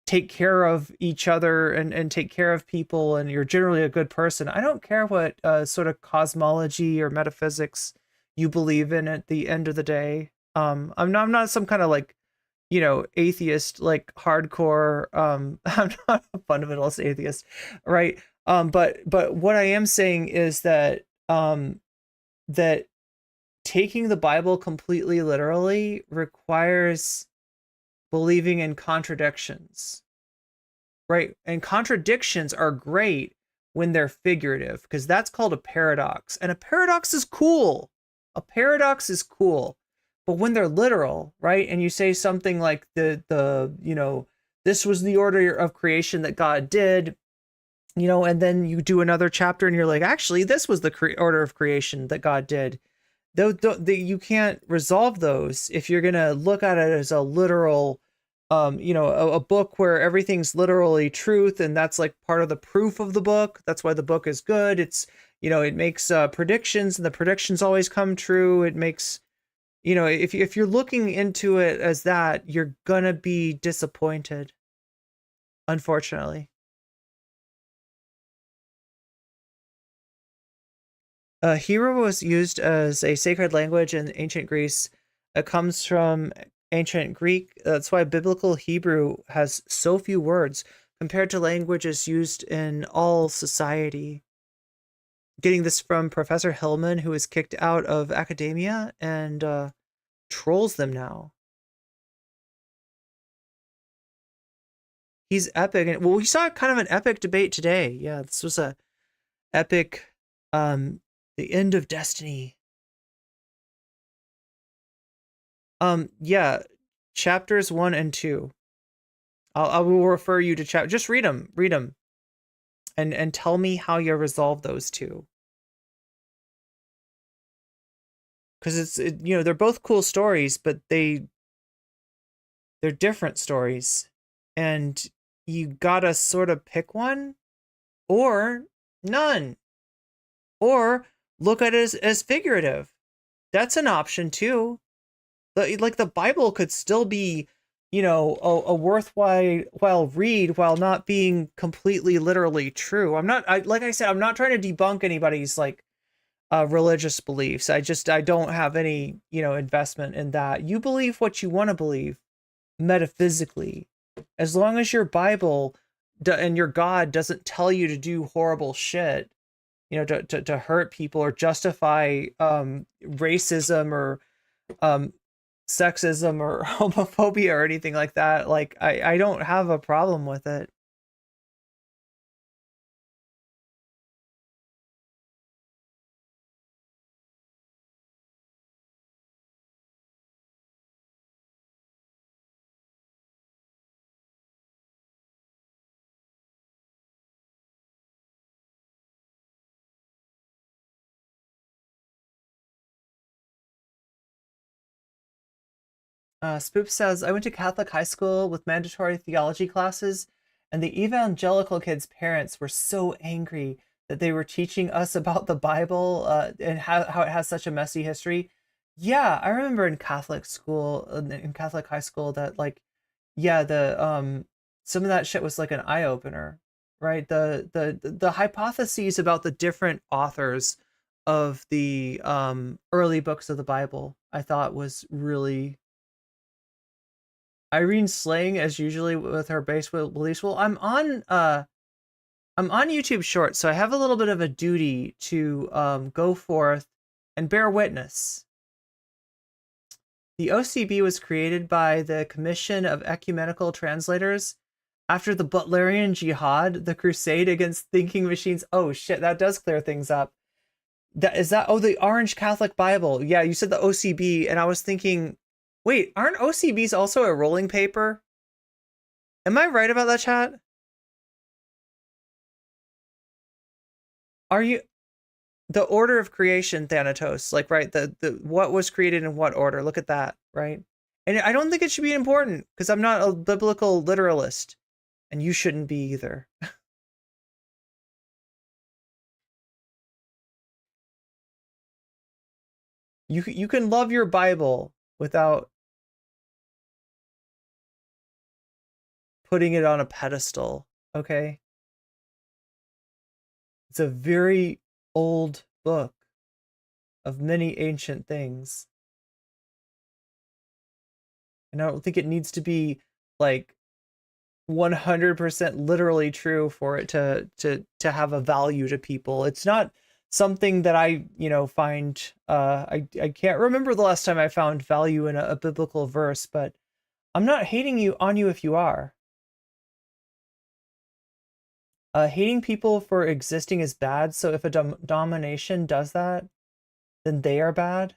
take care of each other and take care of people and you're generally a good person, I don't care what sort of cosmology or metaphysics you believe in at the end of the day. I'm not some kind of like, atheist, like hardcore, I'm not a fundamentalist atheist, right? But what I am saying is that that taking the Bible completely literally requires believing in contradictions, right? And contradictions are great when they're figurative, because that's called a paradox, and a paradox is cool. A paradox is cool, but when they're literal, right? And you say something like this was the order of creation that God did, and then you do another chapter and you're like, actually, this was the order of creation that God did. Though you can't resolve those if you're going to look at it as a literal, a book where everything's literally truth. And that's like part of the proof of the book. That's why the book is good. It's, it makes predictions, and the predictions always come true. It makes, if you're looking into it as that, you're going to be disappointed, unfortunately. Hebrew was used as a sacred language in ancient Greece It comes from ancient Greek. That's why biblical Hebrew has so few words compared to languages used in all society. Getting this from Professor Hillman, who was kicked out of academia and trolls them now. He's epic. And well, we saw kind of an epic debate today. Yeah, this was a epic, the end of destiny. Yeah, chapters 1 and 2. I will refer you to just read them, and tell me how you resolve those two. Because they're both cool stories, but they're different stories, and you gotta sort of pick one, or none, or look at it as figurative. That's an option too. Like the Bible could still be, a worthwhile read while not being completely literally true. Like I said, I'm not trying to debunk anybody's religious beliefs. I don't have any, investment in that. You believe what you want to believe metaphysically, as long as your Bible and your God doesn't tell you to do horrible shit, to hurt people or justify racism or sexism or homophobia or anything like that. Like I don't have a problem with it. Spoop says, I went to Catholic high school with mandatory theology classes, and the evangelical kids' parents were so angry that they were teaching us about the Bible and how it has such a messy history. Yeah, I remember in Catholic school, in Catholic high school, that some of that shit was like an eye opener, right? The hypotheses about the different authors of the early books of the Bible, I thought was really. Irene slaying as usually with her base beliefs. Well, I'm on YouTube Shorts, so I have a little bit of a duty to go forth and bear witness. The OCB was created by the Commission of Ecumenical Translators after the Butlerian Jihad, the crusade against thinking machines. Oh shit, that does clear things up. The Orange Catholic Bible. Yeah, you said the OCB, and I was thinking, wait, aren't OCBs also a rolling paper? Am I right about that, chat? Are you the order of creation, Thanatos? Like, right, the what was created in what order? Look at that, right? And I don't think it should be important because I'm not a biblical literalist, and you shouldn't be either. You can love your Bible without putting it on a pedestal, okay? It's a very old book of many ancient things. And I don't think it needs to be like 100% literally true for it to have a value to people. It's not something that I, find, I can't remember the last time I found value in a biblical verse, but I'm not hating on you if you are. Hating people for existing is bad, so if a domination does that, then they are bad.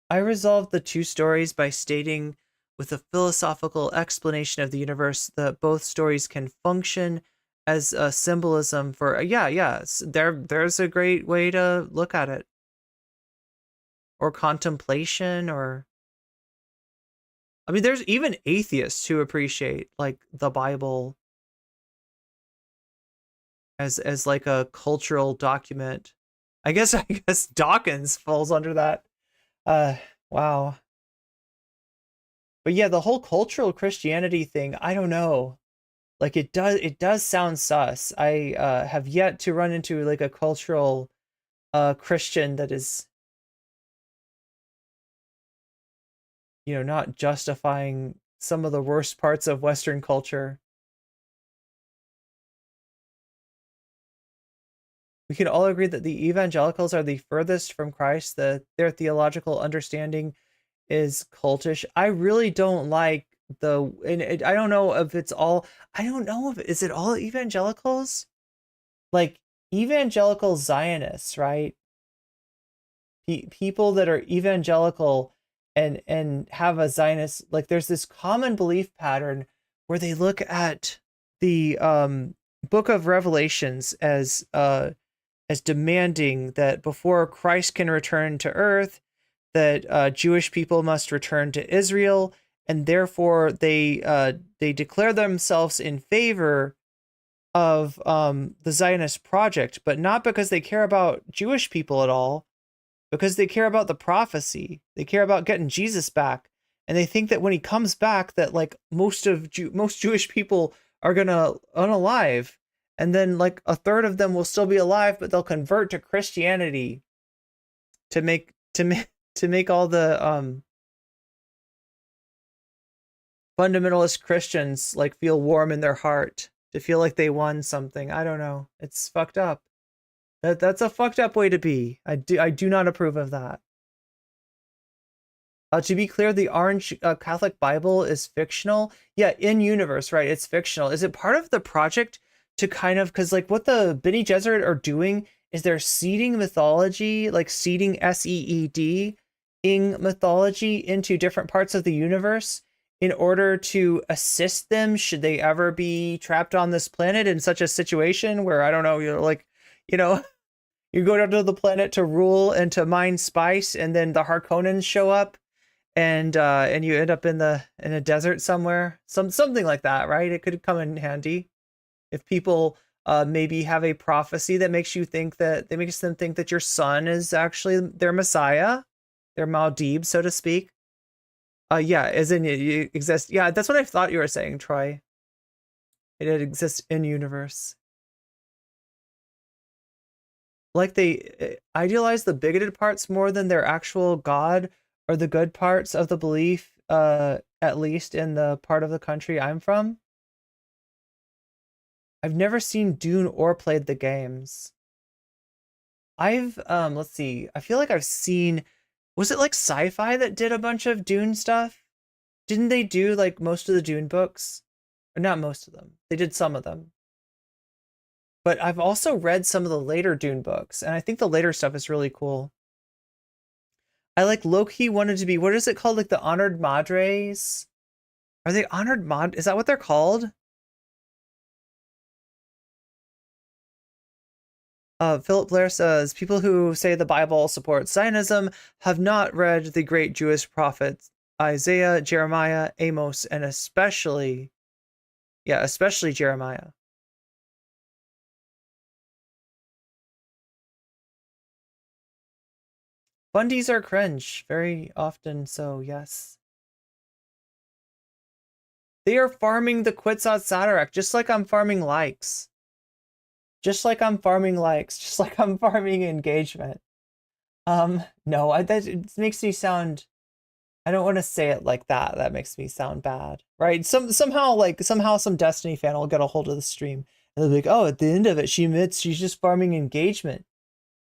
I resolved the two stories by stating with a philosophical explanation of the universe that both stories can function as a symbolism for there's a great way to look at it, or contemplation, or I mean, there's even atheists who appreciate like the Bible as like a cultural document. I guess Dawkins falls under that. Wow. But yeah, the whole cultural Christianity thing, I don't know. Like it does sound sus. I have yet to run into like a cultural Christian that is not justifying some of the worst parts of Western culture. We can all agree that the evangelicals are the furthest from Christ, that their theological understanding is cultish. I really don't like I don't know if it's all, is it all evangelicals? Like evangelical Zionists, right? People that are evangelical and have a Zionist, like there's this common belief pattern where they look at the book of Revelations as demanding that before Christ can return to earth, that Jewish people must return to Israel, and therefore they declare themselves in favor of the Zionist project, but not because they care about Jewish people at all, because they care about the prophecy. They care about getting Jesus back, and they think that when he comes back, that like most Jewish people are gonna unalive, and then like a third of them will still be alive, but they'll convert to Christianity to make all the fundamentalist Christians like feel warm in their heart, to feel like they won something. I don't know. It's fucked up. That's a fucked up way to be. I do not approve of that. To be clear, the Orange Catholic Bible is fictional. Yeah, in universe, right? It's fictional. Is it part of the project to kind of, because like what the Bene Gesserit are doing is they're seeding mythology, like seeding seeding mythology into different parts of the universe in order to assist them should they ever be trapped on this planet in such a situation where, I don't know, you go down to the planet to rule and to mine spice, and then the Harkonnens show up, and you end up in a desert somewhere, something like that, right? It could come in handy if people maybe have a prophecy that makes them think that your son is actually their Messiah, their Muad'Dib, so to speak. Yeah, as in it exists. Yeah, that's what I thought you were saying, Troy. It exists in universe. Like they idealize the bigoted parts more than their actual God or the good parts of the belief, at least in the part of the country I'm from. I've never seen Dune or played the games. I've let's see. I feel like I've seen, was it like Sci-Fi that did a bunch of Dune stuff? Didn't they do like most of the Dune books? Or not most of them. They did some of them. But I've also read some of the later Dune books, and I think the later stuff is really cool. I like low-key wanted to be, what is it called? Like the Honored Madres? Are they Honored Is that what they're called? Philip Blair says, people who say the Bible supports Zionism have not read the great Jewish prophets Isaiah, Jeremiah, Amos, and especially Jeremiah. Bundies are cringe, very often so, yes. They are farming the Quetzal Satarak, just like I'm farming likes. Just like I'm farming likes, just like I'm farming engagement. No, that makes me sound, I don't want to say it like that. That makes me sound bad, right? Somehow some Destiny fan will get a hold of the stream and they'll be like, oh, at the end of it, she admits she's just farming engagement.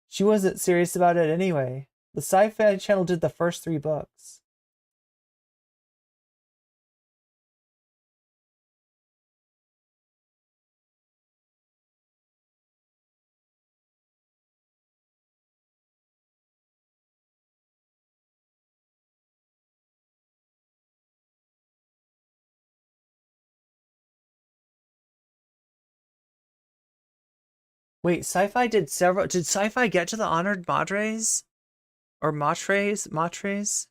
She wasn't serious about it anyway. The Sci-Fi Channel did the first 3 books. Wait, Sci-Fi did several. Did Sci-Fi get to the Honored Madres? Or Matres?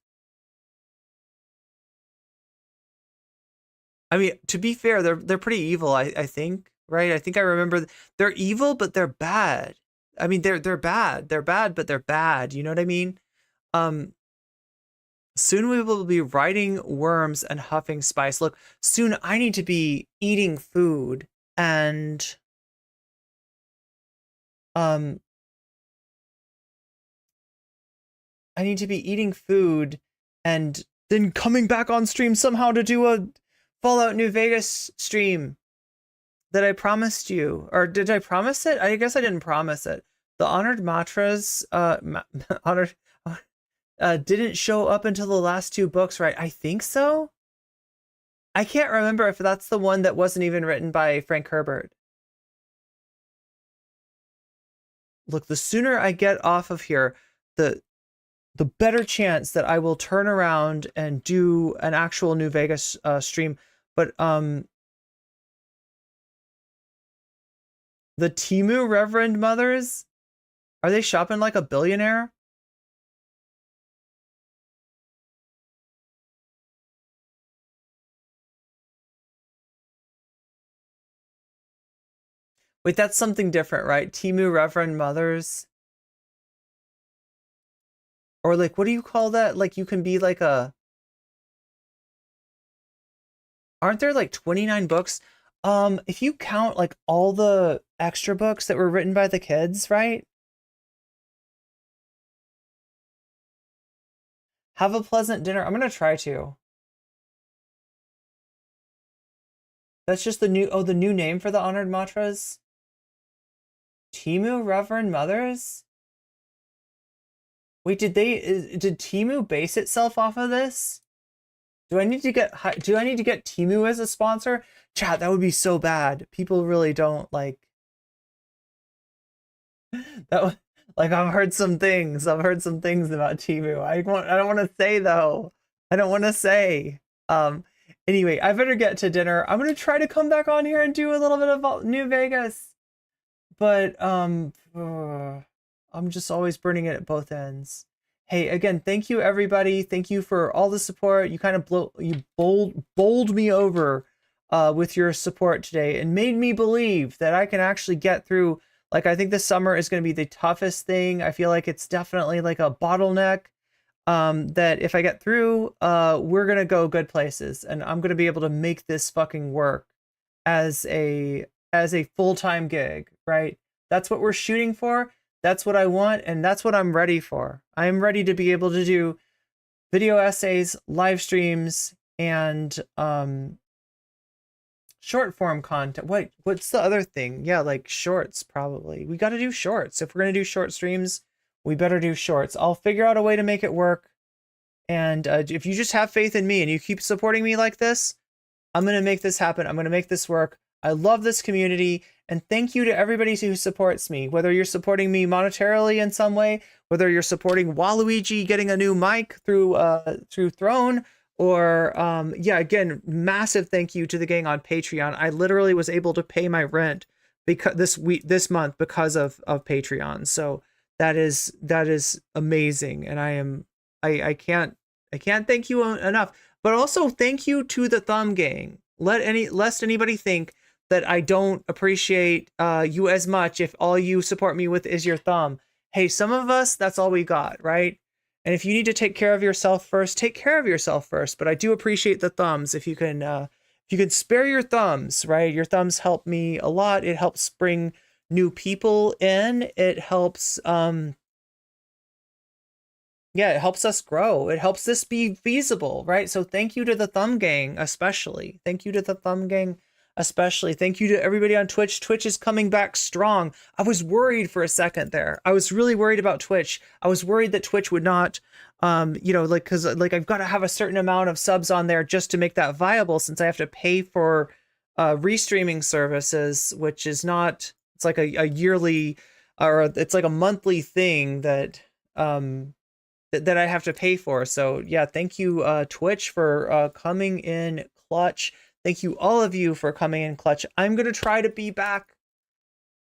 I mean, to be fair, they're pretty evil, I think, right? I think I remember they're evil, but they're bad. I mean, they're bad. They're bad, but they're bad. You know what I mean? Soon we will be riding worms and huffing spice. Look, soon I need to be eating food and I need to be eating food and then coming back on stream somehow to do a Fallout New Vegas stream that I promised you. Or did I promise it? I guess I didn't promise it. The Honored Mantras didn't show up until the last 2 books, right? I think so. I can't remember if that's the one that wasn't even written by Frank Herbert. Look, the sooner I get off of here, the better chance that I will turn around and do an actual New Vegas stream. But the Temu Reverend Mothers, are they shopping like a billionaire? Wait, that's something different, right? Temu Reverend Mothers. Or like, what do you call that? Like, you can be like a... Aren't there like 29 books? If you count like all the extra books that were written by the kids, right? Have a pleasant dinner. I'm gonna try to. That's just the new name for the Honored Mantras. Temu Reverend Mothers? Wait, did Temu base itself off of this? Do I need to get Temu as a sponsor? Chat, that would be so bad. People really don't like that. Like, I've heard some things about Temu. I don't want to say though. I don't want to say. Anyway, I better get to dinner. I'm gonna try to come back on here and do a little bit of New Vegas. But I'm just always burning it at both ends. Hey, again, thank you everybody. Thank you for all the support. You kind of bowled me over with your support today and made me believe that I can actually get through. Like, I think this summer is going to be the toughest thing. I feel like it's definitely like a bottleneck that if I get through, we're going to go good places and I'm going to be able to make this fucking work as a full-time gig, right? That's what we're shooting for. That's what I want, and that's what I'm ready for. I am ready to be able to do video essays, live streams, and short form content. What's the other thing? Yeah, like shorts, probably. We got to do shorts. If we're going to do short streams, we better do shorts. I'll figure out a way to make it work. And if you just have faith in me and you keep supporting me like this, I'm going to make this happen. I'm going to make this work. I love this community, and thank you to everybody who supports me, whether you're supporting me monetarily in some way, whether you're supporting Waluigi getting a new mic through Throne, or yeah, again, massive thank you to the gang on Patreon. I literally was able to pay my rent because this month because of Patreon. So that is amazing, and I can't thank you enough. But also thank you to the Thumb Gang. Lest anybody think that I don't appreciate you as much if all you support me with is your thumb. Hey, some of us, that's all we got, right? And if you need to take care of yourself first, take care of yourself first. But I do appreciate the thumbs. If you can spare your thumbs, right? Your thumbs help me a lot. It helps bring new people in. It helps, it helps us grow. It helps this be feasible, right? So thank you to the Thumb Gang, especially. Thank you to the Thumb Gang, especially. Thank you to everybody on Twitch. Twitch is coming back strong. I was worried for a second there. I was really worried about Twitch. I was worried that Twitch would not, cause I've got to have a certain amount of subs on there just to make that viable, since I have to pay for restreaming services, which is not, it's like a yearly, or it's like a monthly thing that I have to pay for. So yeah, thank you Twitch for coming in clutch. Thank you all of you for coming in clutch. I'm gonna try to be back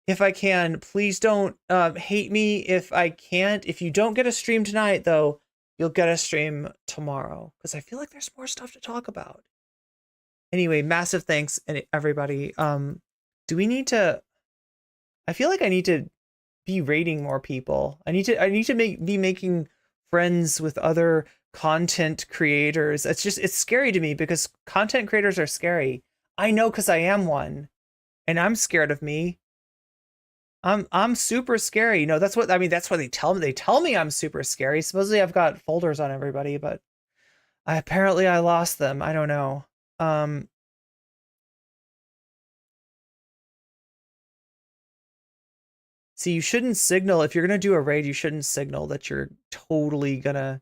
if I can. Please don't hate me if I can't. If you don't get a stream tonight though, you'll get a stream tomorrow, because I feel like there's more stuff to talk about. Anyway, massive thanks everybody. Do we need to, I feel like I need to be rating more people. I need to be making friends with other content creators. It's scary to me because content creators are scary. I know, because I am one, and I'm scared of me. I'm super scary. No, that's what they tell me. They tell me I'm super scary. Supposedly I've got folders on everybody, but Apparently I lost them. I don't know. See, you shouldn't signal if you're gonna do a raid. You shouldn't signal that you're totally gonna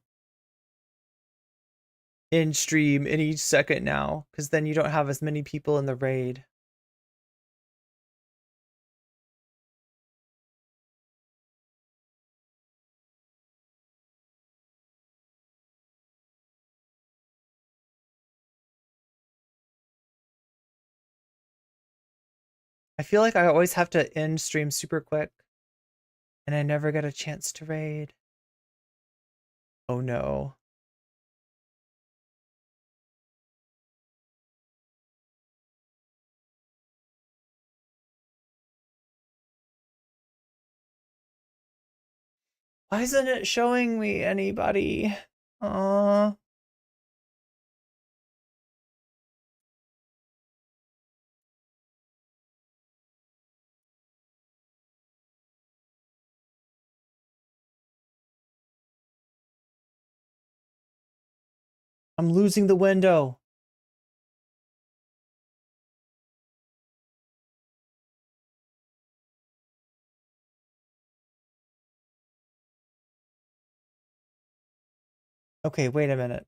in stream in each second now, because then you don't have as many people in the raid. I feel like I always have to end stream super quick, and I never get a chance to raid. Oh no. Why isn't it showing me anybody? Aww. I'm losing the window. Okay, wait a minute.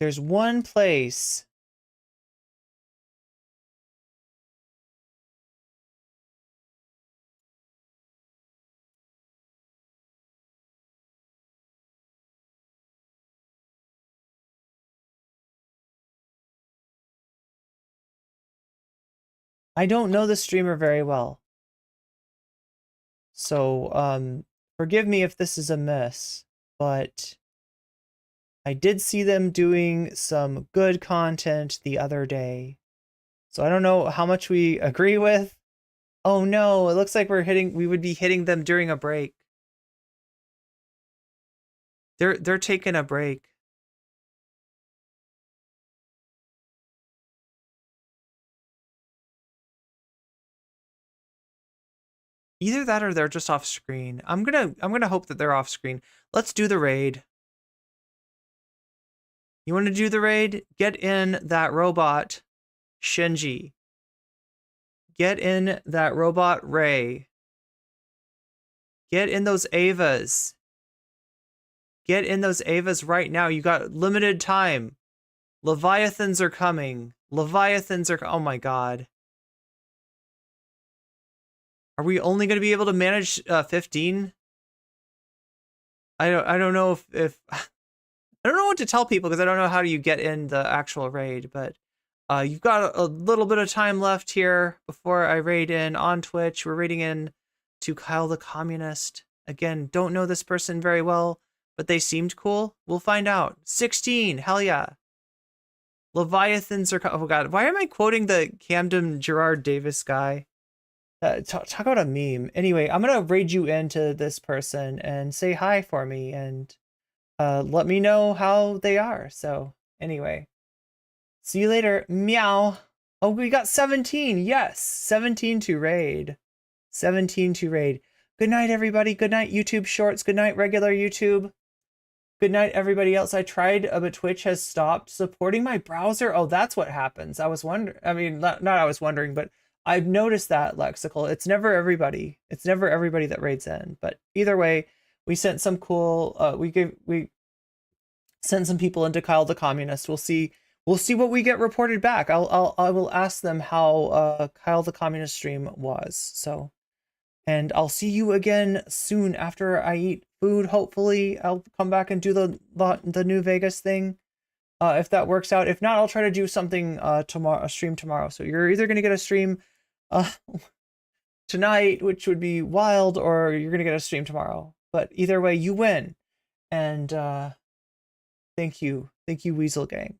There's one place. I don't know the streamer very well. So, forgive me if this is a miss, but I did see them doing some good content the other day. So I don't know how much we agree with. Oh no, it looks like we would be hitting them during a break. They're taking a break. Either that or they're just off screen. I'm gonna hope that they're off screen. Let's do the raid. You want to do the raid? Get in that robot, Shinji. Get in that robot, Ray. Get in those Avas. Get in those Avas right now. You got limited time. Leviathans are coming. Leviathans are... Oh my god. Are we only going to be able to manage 15? I don't know if I don't know what to tell people because I don't know how you get in the actual raid, but you've got a little bit of time left here before I raid in on Twitch. We're raiding in to Kyle the Communist. Again, don't know this person very well, but they seemed cool. We'll find out. 16, hell yeah. Leviathans are... Oh god, why am I quoting the Camden Gerard Davis guy? Talk about a meme. Anyway, I'm gonna raid you into this person and say hi for me and let me know how they are. So anyway, see you later. Meow. Oh, we got 17. Yes, 17 to raid. 17 to raid. Good night, everybody. Good night, YouTube Shorts. Good night, regular YouTube. Good night, everybody else. I tried, but Twitch has stopped supporting my browser. Oh, that's what happens. I was wondering. I mean, not I was wondering, but I've noticed that, Lexical. It's never everybody. It's never everybody that raids in. But either way, we sent some cool. We sent some people into Kyle the Communist. We'll see what we get reported back. I will ask them how Kyle the Communist stream was. So, and I'll see you again soon after I eat food. Hopefully, I'll come back and do the New Vegas thing. If that works out. If not, I'll try to do something tomorrow. A stream tomorrow. So you're either gonna get a stream tonight, which would be wild, or you're gonna get a stream tomorrow. But either way, you win. And thank you, Weasel Gang.